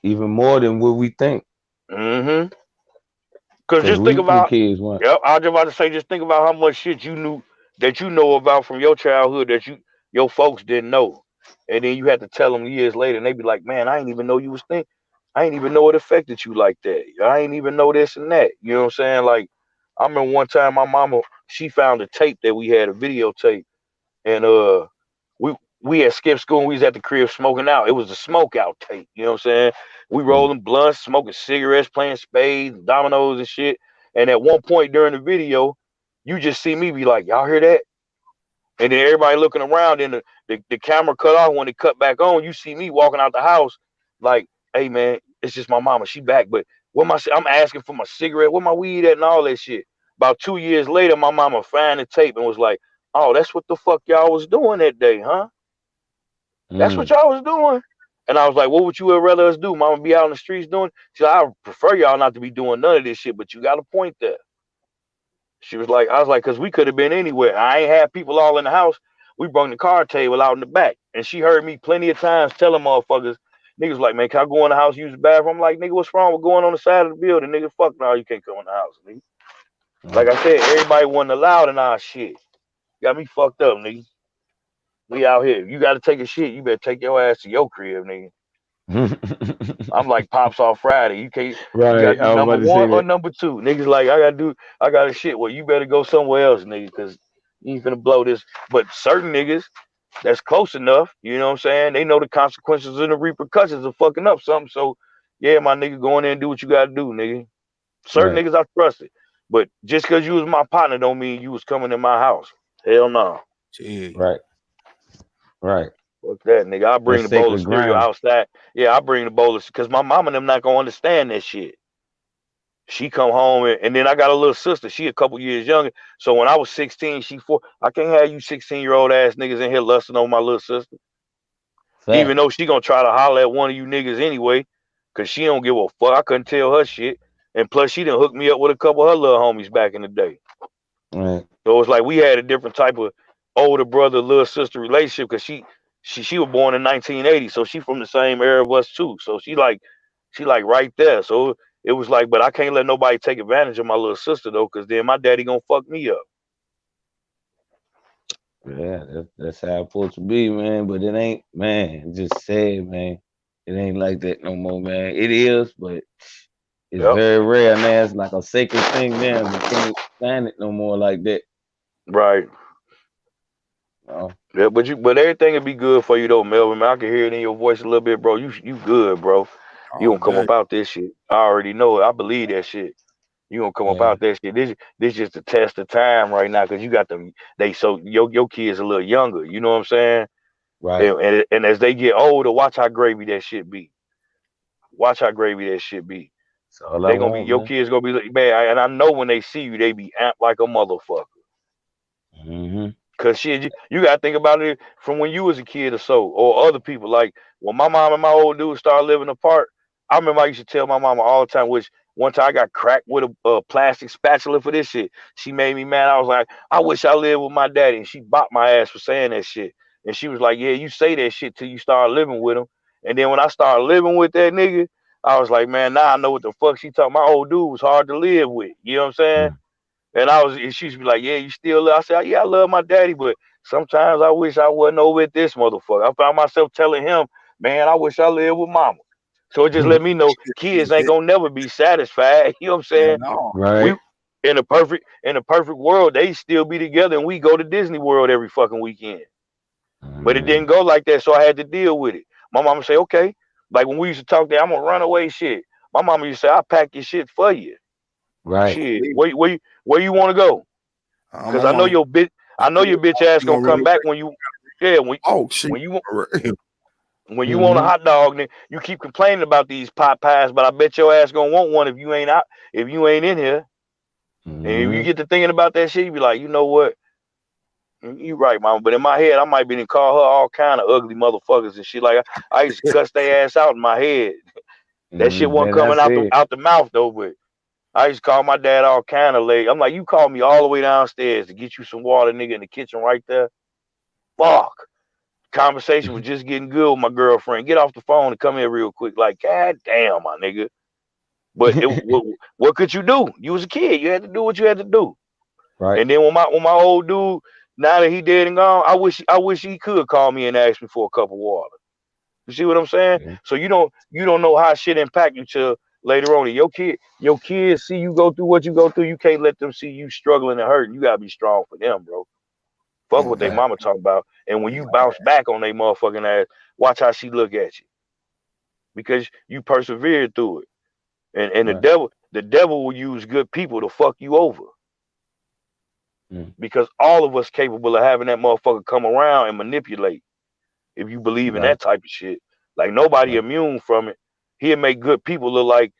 Even more than what we think. Mm-hmm. Because just we think about, kids want. yep, I was just about to say, just think about how much shit you knew that you know about from your childhood that your folks didn't know. And then you had to tell them years later, and they be like, man, I ain't even know you was thinking. I ain't even know it affected you like that. I ain't even know this and that. You know what I'm saying? Like, I remember one time my mama, she found a tape that we had, a videotape, and we had skipped school and we was at the crib smoking out. It was a smoke out tape. You know what I'm saying? We rolling blunts, smoking cigarettes, playing spades, dominoes and shit. And at one point during the video, you just see me be like, y'all hear that? And then everybody looking around, and the camera cut off. When it cut back on, you see me walking out the house like, hey man, it's just my mama. She back. But I'm asking for my cigarette, where my weed at and all that shit. About 2 years later, my mama found the tape and was like, oh, that's what the fuck y'all was doing that day, huh? That's what y'all was doing. And I was like, what would you rather us do? Mama be out in the streets doing? She said, I prefer y'all not to be doing none of this shit, but you got a point there. She was like, I was like, because we could have been anywhere. I ain't had people all in the house. We brought the card table out in the back. And she heard me plenty of times telling motherfuckers, niggas like, man, can I go in the house, use the bathroom? I'm like, nigga, what's wrong with going on the side of the building? Nigga, fuck no, you can't come in the house, nigga. Like I said, everybody wasn't allowed in our shit. Got me fucked up, nigga. We out here. If you got to take a shit, you better take your ass to your crib, nigga. I'm like Pops off Friday. You can't. Right. You got to do number one or number two. Niggas like, I got a shit. Well, you better go somewhere else, nigga, because you ain't finna blow this. But certain niggas that's close enough, you know what I'm saying? They know the consequences and the repercussions of fucking up something. So, yeah, my nigga, go in there and do what you got to do, nigga. Certain niggas I trusted. But just because you was my partner don't mean you was coming in my house. Hell no. Right. Right. Fuck that, nigga. I bring the bowl of cereal outside. Yeah, I bring the bowl of, because my mama and them not gonna understand that shit. She come home and then I got a little sister. She a couple years younger. So when I was 16, she 4. I can't have you 16-year-old ass niggas in here lusting on my little sister. Fact. Even though she gonna try to holler at one of you niggas anyway, cause she don't give a fuck. I couldn't tell her shit. And plus she done hooked me up with a couple of her little homies back in the day. Right. So it's like we had a different type of older brother, little sister relationship, because she was born in 1980, so she from the same era of us too. So she like right there. So it was like, but I can't let nobody take advantage of my little sister though, because then my daddy gonna fuck me up. Yeah, that's how it's supposed to be, man. But it ain't, man. It's just sad, man. It ain't like that no more, man. It is, but it's very rare now. It's like a sacred thing now. You can't find it no more like that. Right. Oh. Yeah, but everything will be good for you though, Melvin. Man, I can hear it in your voice a little bit, bro. You good, bro. You gonna come up out this shit. I already know it. I believe that shit. You gonna come up out that shit. This just a test of time right now, because you got them. So your kids a little younger. You know what I'm saying? Right. And as they get older, watch how gravy that shit be. Watch how gravy that shit be. So they gonna be your kids gonna be like, man. And I know when they see you, they be amped like a motherfucker. Mm-hmm. Cause shit, you gotta think about it from when you was a kid or so, or other people. Like when my mom and my old dude started living apart, I remember I used to tell my mama all the time, which one time I got cracked with a plastic spatula for this shit. She made me mad. I was like, I wish I lived with my daddy. And she bopped my ass for saying that shit. And she was like, yeah, you say that shit till you start living with him. And then when I started living with that nigga, I was like, man, now I know what the fuck she talking. My old dude was hard to live with. You know what I'm saying? And she used to be like, yeah, you still love? I said, yeah, I love my daddy, but sometimes I wish I wasn't over at this motherfucker. I found myself telling him, man, I wish I lived with mama. So it just let me know kids ain't gonna never be satisfied. You know what I'm saying? Right. In a perfect world, they still be together and we go to Disney World every fucking weekend. But it didn't go like that, so I had to deal with it. My mama say, okay. Like when we used to talk there, I'm gonna run away shit. My mama used to say, I'll pack your shit for you. Right. Shit. Where you want to go? Because I know your bitch ass gonna come back when you when you want a hot dog, then you keep complaining about these pot pies, but I bet your ass gonna want one if you ain't in here. And if you get to thinking about that shit, you be like, you know what? You right, mama. But in my head, I might be to call her all kind of ugly motherfuckers and shit. Like I used to cuss their ass out in my head. That shit wasn't coming out the mouth though, but I used to call my dad all kind of late. I'm like, you called me all the way downstairs to get you some water, nigga, in the kitchen right there. Fuck. conversation was just getting good with my girlfriend. Get off the phone and come here real quick. Like, God damn, my nigga. But what could you do? You was a kid. You had to do what you had to do. Right. And then when my old dude, now that he dead and gone, I wish he could call me and ask me for a cup of water. You see what I'm saying? Yeah. So you don't know how shit impact you till later on. Your kids see you go through what you go through. You can't let them see you struggling and hurting. You gotta be strong for them, bro. Fuck what they mama talking about. And when you bounce back on they motherfucking ass, watch how she look at you. Because you persevered through it. And the devil will use good people to fuck you over. Because all of us capable of having that motherfucker come around and manipulate. If you believe in that type of shit. Like nobody immune from it. He'll make good people look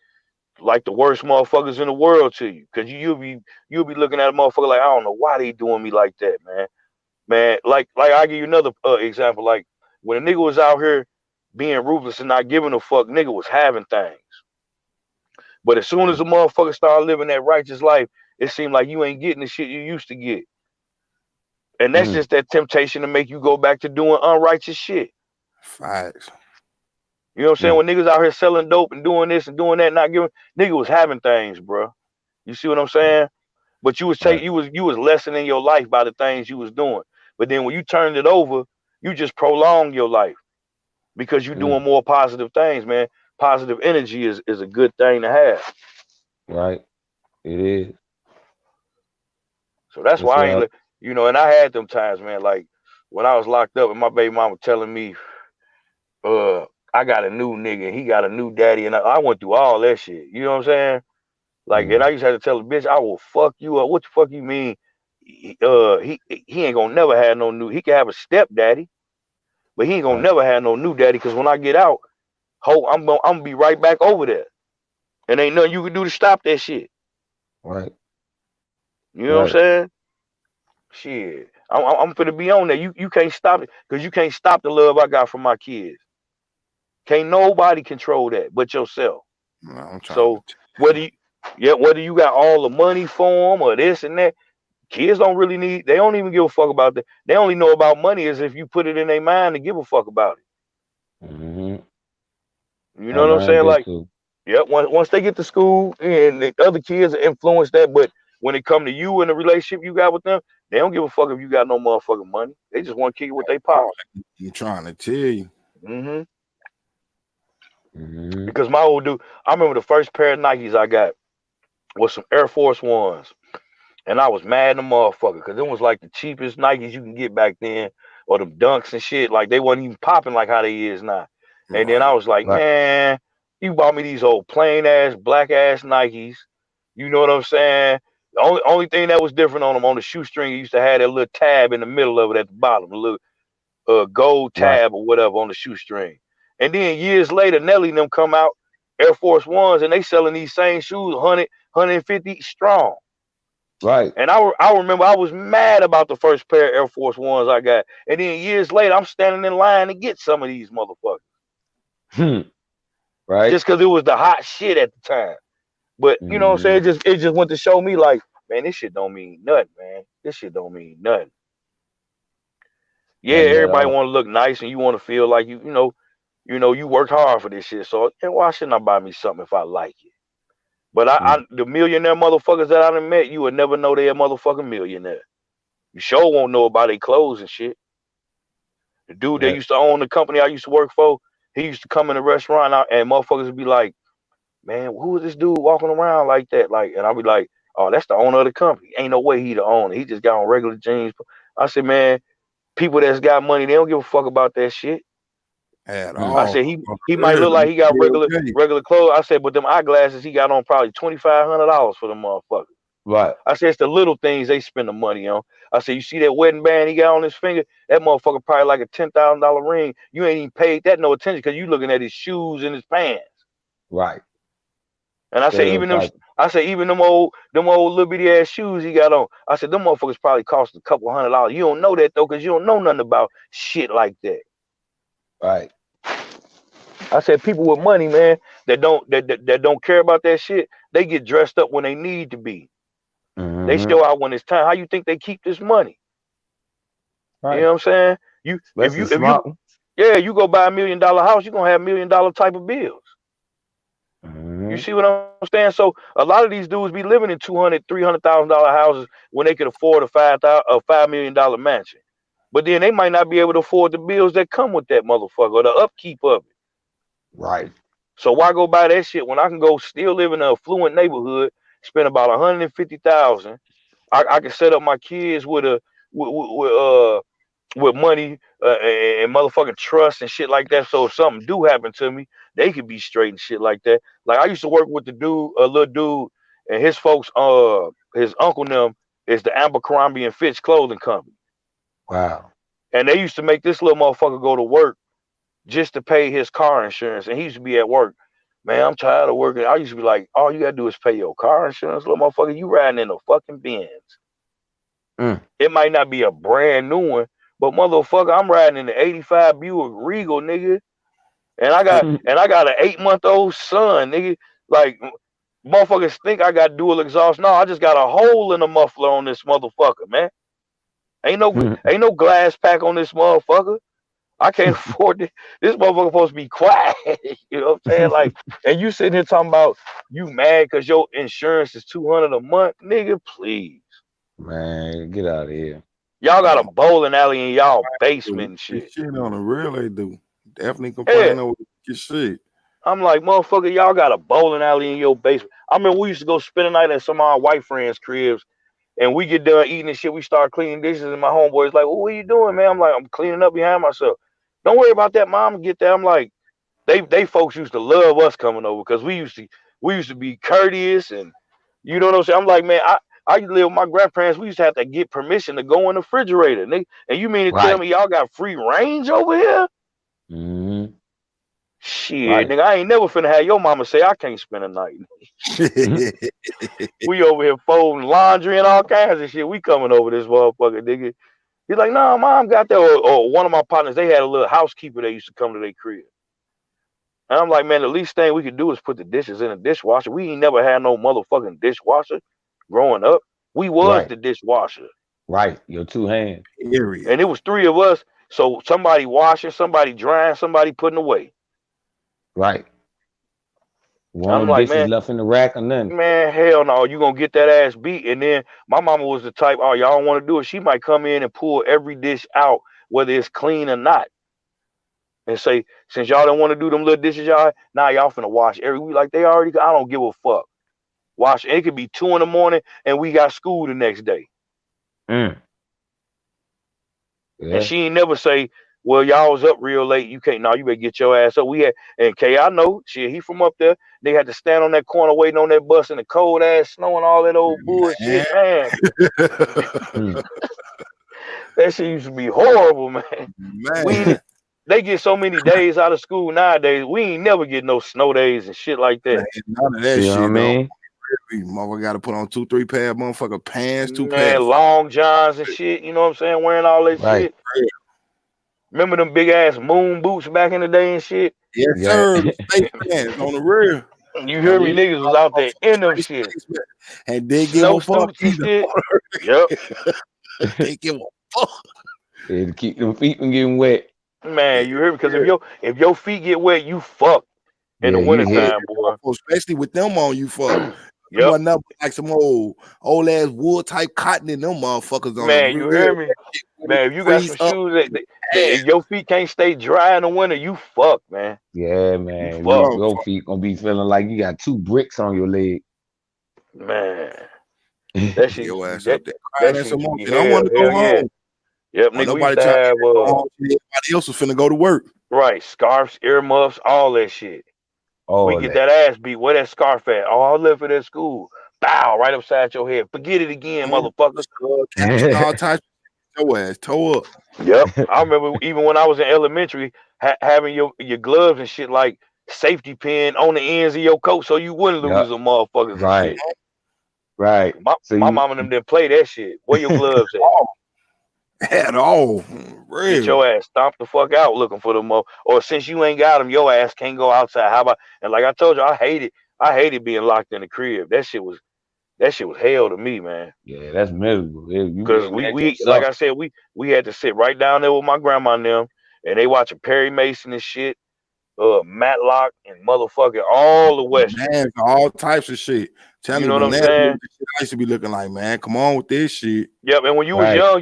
like the worst motherfuckers in the world to you. Cause you'll be looking at a motherfucker like, I don't know why they doing me like that, man. Man, like I'll give you another example. Like when a nigga was out here being ruthless and not giving a fuck, nigga was having things. But as soon as a motherfucker started living that righteous life, it seemed like you ain't getting the shit you used to get. And that's just that temptation to make you go back to doing unrighteous shit. Facts. You know what I'm saying? When niggas out here selling dope and doing this and doing that, not giving, nigga was having things, bro. You see what I'm saying? But you was you was lessening your life by the things you was doing. But then when you turned it over, you just prolonged your life because you're doing more positive things, man. Positive energy is a good thing to have. Right. It is. So that's why I ain't, you know, and I had them times, man, like when I was locked up and my baby mama telling me, I got a new nigga, he got a new daddy, and I went through all that shit. You know what I'm saying? Like, and I used to have to tell the bitch, I will fuck you up. What the fuck you mean? He ain't gonna never have no new. He can have a stepdaddy, but he ain't gonna never have no new daddy. Cause when I get out, I'm gonna be right back over there, and ain't nothing you can do to stop that shit. Right. You know what I'm saying? Shit, I'm finna be on there. You can't stop it, cause you can't stop the love I got from my kids. Can't nobody control that but yourself. No, so whether you got all the money for them or this and that, kids don't really need. They don't even give a fuck about that. They only know about money as if you put it in their mind to give a fuck about it. You know what I'm saying? Like, once they get to school and the other kids influence that, but when it come to you and the relationship you got with them, they don't give a fuck if you got no motherfucking money. They just want to kick it with their pops. I'm trying to tell you. Because my old dude, I remember the first pair of Nikes I got was some Air Force Ones. And I was mad at the motherfucker because it was like the cheapest Nikes you can get back then, or them Dunks and shit. Like they wasn't even popping like how they is now. And then I was like, man, you bought me these old plain ass, black ass Nikes. You know what I'm saying? The only thing that was different on them, on the shoestring, you used to have that little tab in the middle of it at the bottom, a little gold tab or whatever on the shoestring. And then years later, Nelly and them come out, Air Force Ones, and they selling these same shoes 100, 150 strong. Right. And I remember I was mad about the first pair of Air Force Ones I got. And then years later, I'm standing in line to get some of these motherfuckers. Right. Just because it was the hot shit at the time. But you know what I'm saying? It just went to show me like, man, this shit don't mean nothing, man. This shit don't mean nothing. Yeah, everybody want to look nice and you want to feel like you know, you worked hard for this shit. So why shouldn't I buy me something if I like it? But the millionaire motherfuckers that I done met, you would never know they a motherfucking millionaire. You sure won't know about their clothes and shit. The dude that used to own the company I used to work for, he used to come in the restaurant and motherfuckers would be like, man, who is this dude walking around like that? Like, and I'll be like, oh, that's the owner of the company. Ain't no way he the owner. He just got on regular jeans. I said, man, people that's got money, they don't give a fuck about that shit. At all. I said he might look like he got regular clothes. I said, but them eyeglasses he got on probably $2,500 for them motherfuckers. Right. I said it's the little things they spend the money on. I said, you see that wedding band he got on his finger? That motherfucker probably like a $10,000 ring. You ain't even paid that no attention because you looking at his shoes and his pants. Right. And I said, even them old little bitty ass shoes he got on. I said, them motherfuckers probably cost a couple $100. You don't know that though, because you don't know nothing about shit like that. Right. I said, people with money, man, that don't care about that shit, they get dressed up when they need to be. They show out when it's time. How you think they keep this money? Right. You know what I'm saying? That's a smart one. You go buy $1 million house, you're gonna have $1 million type of bills. You see what I'm saying? So a lot of these dudes be living in $200,000-$300,000 houses when they could afford a $5 million mansion. But then they might not be able to afford the bills that come with that motherfucker or the upkeep of it. Right. So why go buy that shit when I can go still live in an affluent neighborhood, spend about $150,000. I can set up my kids with money and motherfucking trust and shit like that. So if something do happen to me, they could be straight and shit like that. Like I used to work with the dude, a little dude, and his folks, his uncle and them is the Abercrombie and Fitch clothing company. Wow. And they used to make this little motherfucker go to work just to pay his car insurance. And he used to be at work. Man, I'm tired of working. I used to be like, all you gotta do is pay your car insurance, little motherfucker. You riding in a fucking Benz. It might not be a brand new one, but motherfucker, I'm riding in the 85 Buick Regal, nigga. And I got an 8-month-old son, nigga. Like motherfuckers think I got dual exhaust. No, I just got a hole in the muffler on this motherfucker, man. Ain't no glass pack on this motherfucker. I can't afford this. This motherfucker supposed to be quiet. You know what I'm saying? Like, and you sitting here talking about you mad because your insurance is $200 a month, nigga. Please, man, get out of here. Y'all got a bowling alley in y'all basement and shit. Shit on the real, they do. Definitely complain over your shit. I'm like, motherfucker, y'all got a bowling alley in your basement. I remember we used to go spend a night at some of our white friends' cribs, and we get done eating and shit. We start cleaning dishes, and my homeboy's like, well, what are you doing, man? I'm like, I'm cleaning up behind myself. Don't worry about that, mom. Get that. I'm like, they folks used to love us coming over because we used to be courteous and you know what I'm saying. I'm like, man, I live with my grandparents. We used to have to get permission to go in the refrigerator, nigga. And you mean to tell me y'all got free range over here? Shit, nigga, I ain't never finna have your mama say I can't spend a night. We over here folding laundry and all kinds of shit. We coming over this motherfucker, nigga. He's like, no, mom got that. Or one of my partners, they had a little housekeeper that used to come to their crib. And I'm like, man, the least thing we could do is put the dishes in a dishwasher. We ain't never had no motherfucking dishwasher growing up. We was the dishwasher. Right, your two hands. And it was 3 of us. So somebody washing, somebody drying, somebody putting away. Right. One like, dishes left in the rack or nothing. Man, hell no. You gonna get that ass beat. And then my mama was the type, oh, y'all don't want to do it. She might come in and pull every dish out, whether it's clean or not. And say, since y'all don't want to do them little dishes, y'all finna wash every week. Like they already, I don't give a fuck. Wash. It could be 2 in and we got school the next day. Yeah. And she ain't never say, well, y'all was up real late. You can't. No, you better get your ass up. We had, and Kay, I know, shit, he from up there. They had to stand on that corner waiting on that bus in the cold ass snow and all that old bullshit, man. That shit used to be horrible, man. They get so many days out of school nowadays. We ain't never get no snow days and shit like that. None of that shit, man. Motherfucker got to put on 2-3 pair of motherfucker pants, 2 pairs. Long johns and shit. You know what I'm saying? Wearing all that shit. Remember them big ass moon boots back in the day and shit? Yes, sir. Face pants on the rear. You hear me? Niggas was out there in them shit. And they give a fuck. Yep. They give a fuck. To keep them feet from getting wet. Man, you hear me? Because if your feet get wet, you fuck in the wintertime, boy. Especially with them on, you fuck. You wasn't up like some old ass wool type cotton in them motherfuckers on. Man, you hear me? Man, if you got some shoes that if your feet can't stay dry in the winter, you fuck, man. Yeah, man. Your feet gonna be feeling like you got 2 bricks on your leg. Man. That shit. Your ass up there. I don't want to go home. Yep, nigga, nobody everybody else was finna go to work. Right, scarves, earmuffs, all that shit. We get that ass beat. Where that scarf at? Oh, I left it at school. Bow right upside your head. Forget it again, motherfucker. All types of your ass toe up. Yep. I remember even when I was in elementary, having your gloves and shit like safety pin on the ends of your coat so you wouldn't lose a motherfucker. Right. Shit. Right. My mom and them didn't play that shit. Where your gloves at? At all. Really? Get your ass stomped the fuck out looking for them. Or since you ain't got them, your ass can't go outside. How about? And like I told you, I hated being locked in the crib. That shit was That shit was hell to me, man. Yeah, that's miserable. Because we like I said, we had to sit right down there with my grandma and them, and they watching Perry Mason and shit, Matlock and motherfucking all the Westerns. Man, all types of shit. Tell You know what I'm saying? I used to be looking like, man, come on with this shit. Yep, and when you was young,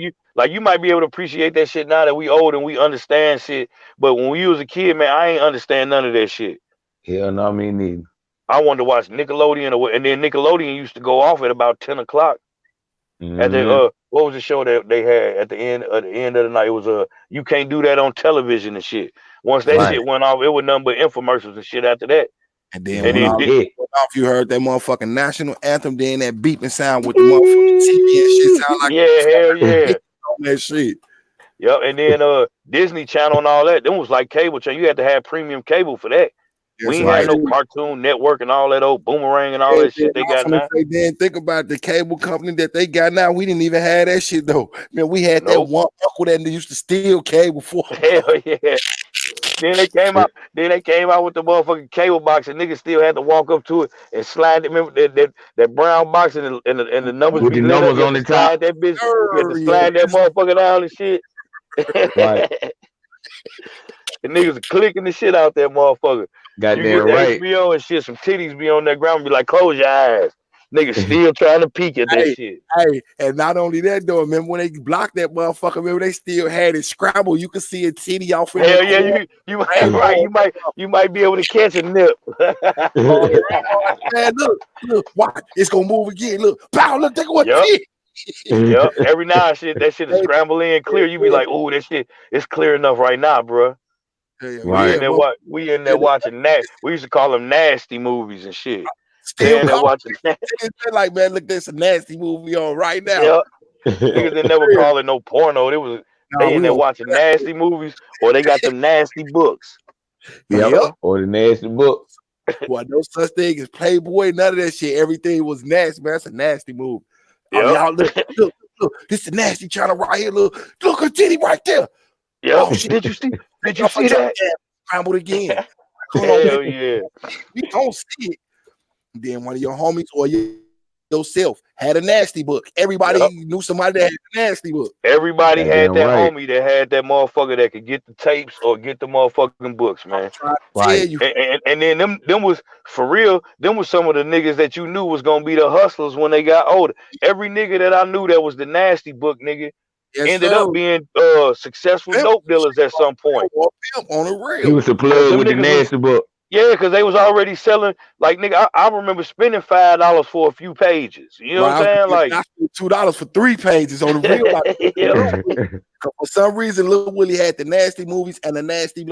you might be able to appreciate that shit now that we old and we understand shit. But when we was a kid, man, I ain't understand none of that shit. Hell no, me neither. I wanted to watch Nickelodeon, and then Nickelodeon used to go off at about 10 o'clock. At the what was the show that they had at the end of the night? It was You Can't Do That on Television and shit. Once that shit went off, it was nothing but infomercials and shit after that. And then when you heard that motherfucking national anthem, then that beeping sound with the motherfucking TV and shit sound like hell yeah. That shit. Yep, and then Disney Channel and all that. Them was like cable channel. You had to have premium cable for that. Yes, we ain't had no Cartoon Network and all that old Boomerang and all that shit they got now. Then think about the cable company that they got now. We didn't even have that shit though. Man, we had that one uncle that used to steal cable for. Hell yeah. Then they came out. With the motherfucking cable box, and niggas still had to walk up to it and slide it. Remember that brown box and the numbers with the numbers on the top. That bitch, you had to slide that motherfucker down and shit. Right. The niggas are clicking the shit out that motherfucker. Goddamn right. HBO and shit, some titties be on that ground and be like, close your eyes. Niggas still trying to peek at that shit. Hey, and not only that though, remember when they blocked that motherfucker, remember they still had it scrambled. You could see a titty off. Hell yeah, you might be able to catch a nip. Man, look, watch, it's gonna move again. Look, pow, look, take what Yep. Every now and shit, that shit is scramble in clear. You be like, oh, that shit is clear enough right now, bro. Right. We in there watching that. We used to call them nasty movies and shit. Still watching like, man, look, there's a nasty movie on right now. Yep. Niggas they never call it no porno. They in there watching nasty movies, or they got them nasty books. Yep. Or the nasty books. Well, no such thing as Playboy, none of that shit. Everything was nasty, man. That's a nasty movie. Yep. Y'all look, this is a nasty channel right here. Look a titty right there. Yeah. Oh, did you see that? Scrambled again. Hell yeah. We don't see it. Then one of your homies or yourself had a nasty book. Everybody knew somebody that had a nasty book. Everybody had that homie that had that motherfucker that could get the tapes or get the motherfucking books, man. Right. And then them was for real. Them was some of the niggas that you knew was gonna be the hustlers when they got older. Every nigga that I knew that was the nasty book nigga ended up being successful dope dealers at some point. On the real. He was the plug with the nasty book. Yeah, because they was already selling. Like, nigga, I remember spending $5 for a few pages. You know what I'm saying? Like, I spent $2 for 3 pages on the real. For some reason, Lil Willie had the nasty movies and the nasty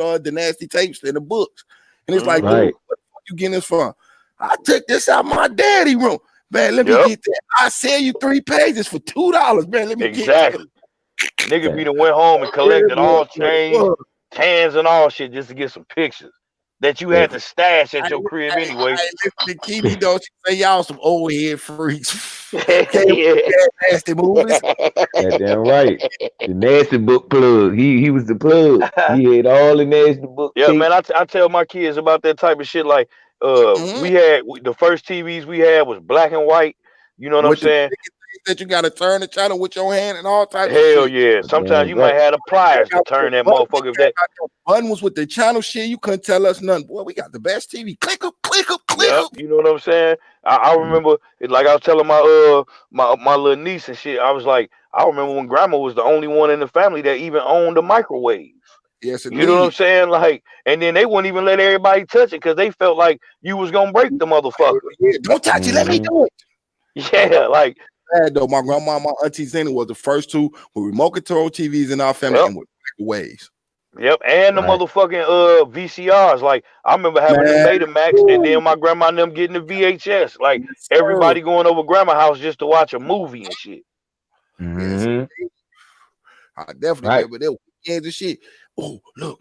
tapes and the books. And it's like, dude, what the fuck you getting this from? I took this out my daddy room. Man, let me get that. I sell you 3 pages for $2. Man, let me get that. Nigga be done went home and collected all chains, cans, and all shit just to get some pictures that you had to stash at your crib anyway. Listen to Kiki, don't you say y'all some old head freaks. Nasty movies. Damn right. The nasty book plug. He was the plug. He had all the nasty book. Yeah, man, I tell my kids about that type of shit. Like, we had the first TVs we had was black and white. You know what I'm saying? That you gotta turn the channel with your hand and all types. Hell yeah! Sometimes you might have the pliers to turn that motherfucker. If that button was with the channel shit, you couldn't tell us nothing. Boy, we got the best TV. Click up. You know what I'm saying? I remember, like I was telling my my little niece and shit. I was like, I remember when Grandma was the only one in the family that even owned a microwave. Yes, you know what I'm saying? Like, and then they wouldn't even let everybody touch it because they felt like you was gonna break the motherfucker. Yeah, don't touch it. Let me do it. Yeah, like. Though my grandma, my auntie Zena was the first 2 with remote control TVs in our family and with microwaves. Yep, and the motherfucking VCRs. Like, I remember having the Betamax, and then my grandma and them getting the VHS. Like, everybody going over grandma's house just to watch a movie and shit. Mm-hmm. I definitely remember that weekends and shit. Oh, look,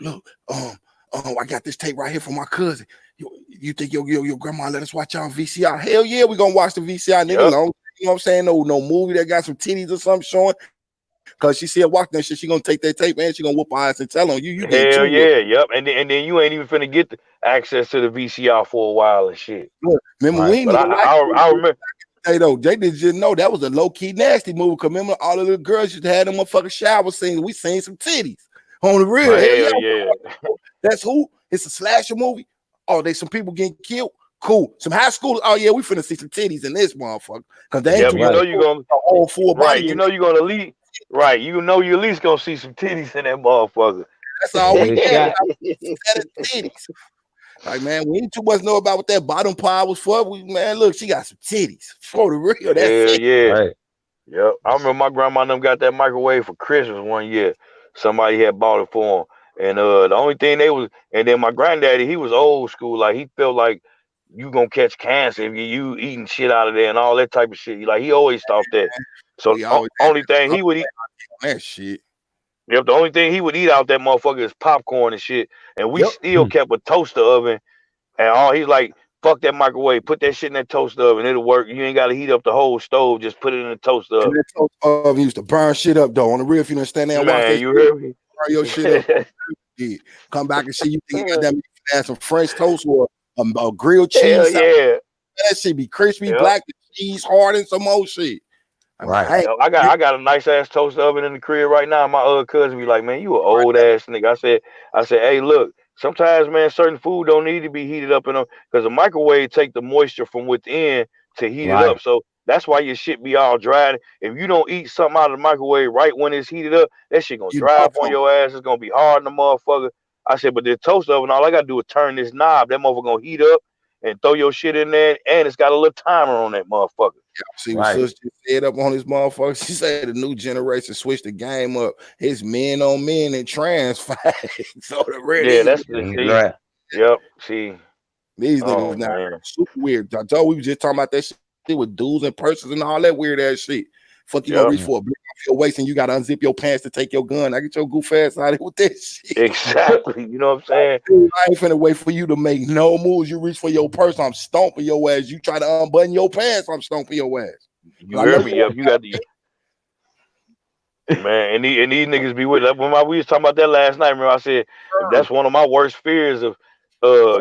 I got this tape right here from my cousin. You think your grandma let us watch on VCR? Hell yeah, we gonna watch the VCR, nigga. Long. You know what I'm saying? No movie that got some titties or something showing. Cause she said watch that shit, she gonna take that tape and she gonna whoop her ass and tell on you. Hell yeah, yep. And then you ain't even finna get the access to the VCR for a while and shit. Look, remember we I remember. Hey, though, they didn't know that was a low key nasty movie. Cause remember, all the little girls used to have them motherfucking shower scenes. We seen some titties on the real. Right. Hell Hell yeah. yeah. That's who. It's a slasher movie. Oh, they some people getting killed. Cool. Some high school. Oh yeah, we finna see some titties in this motherfucker. Cause they ain't Yep, too you much know you're gonna a whole full body. right. You know you're gonna lead. Right, you know you at least gonna see some titties in that motherfucker. That's all we Headshot. get. Titties. Like, man, we ain't too much know about what that bottom part was for. We, man, look, she got some titties. For the real. That's Hell it. yeah. Right. Yep. I remember my grandma and them got that microwave for Christmas one year. Somebody had bought it for them. And the only thing they was, and then my granddaddy, he was old school. Like, he felt like you gonna catch cancer if you eating shit out of there and all that type of shit. Like, he always thought that. So We always only thing he would eat, that shit. yep, the only thing he would eat out that motherfucker is popcorn and shit. And we Yep. still kept a toaster oven. And all he's like, fuck that microwave, put that shit in that toaster oven, it'll work. You ain't gotta heat up the whole stove, just put it in the toaster And oven. that toast oven used to burn shit up though. On the real, if you don't stand there and watch Man, that you shit, heard me? burn your shit up. Yeah. Come back and see you think you got that add some French toast or a grilled Hell cheese. yeah. That shit be crispy, Yep. black, the cheese hard, and some more shit. I mean, Right. I got a nice ass toaster oven in the crib right now. My cousin be like, man, you an old ass nigga. I said, hey, look, sometimes, man, certain food don't need to be heated up in them because the microwave take the moisture from within to heat it Right. up. So that's why your shit be all dry. If you don't eat something out of the microwave right when it's heated up, that shit gonna You dry up know, on your ass. It's gonna be hard in the motherfucker. I said, but the toaster oven, all I gotta do is turn this knob. That motherfucker gonna heat up and throw your shit in there, and it's got a little timer on that motherfucker. see what Right. Sis just said up on this motherfucker. She said the new generation switched the game up. It's men on men and trans fight. So the real Yeah, that's He's see. right. Yep. See. these Oh niggas now man. super weird. I told we was just talking about that shit with dudes and persons and all that weird ass shit. Fuck, you gonna Yep. reach for a blick off your waist and you gotta unzip your pants to take your gun. I get your goof ass out of here with this shit. Exactly. You know what I'm saying? Dude, I ain't finna wait for you to make no moves. You reach for your purse, I'm stomping your ass. You try to unbutton your pants, I'm stomping your ass. You heard me? Yep. You got the man, and these niggas be with. When we was talking about that last night, remember I said that's one of my worst fears of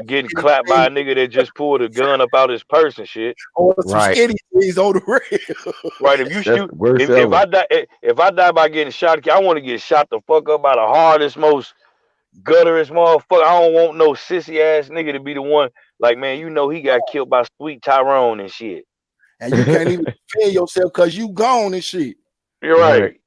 getting clapped by a nigga that just pulled a gun up out his purse and shit. Or some Right. skinny things on the real. Right? If you That's shoot, the worst if I die by getting shot, I want to get shot the fuck up by the hardest, most gutterest motherfucker. I don't want no sissy ass nigga to be the one. Like, man, you know he got killed by Sweet Tyrone and shit. And you can't even defend yourself because you gone and shit. You're right.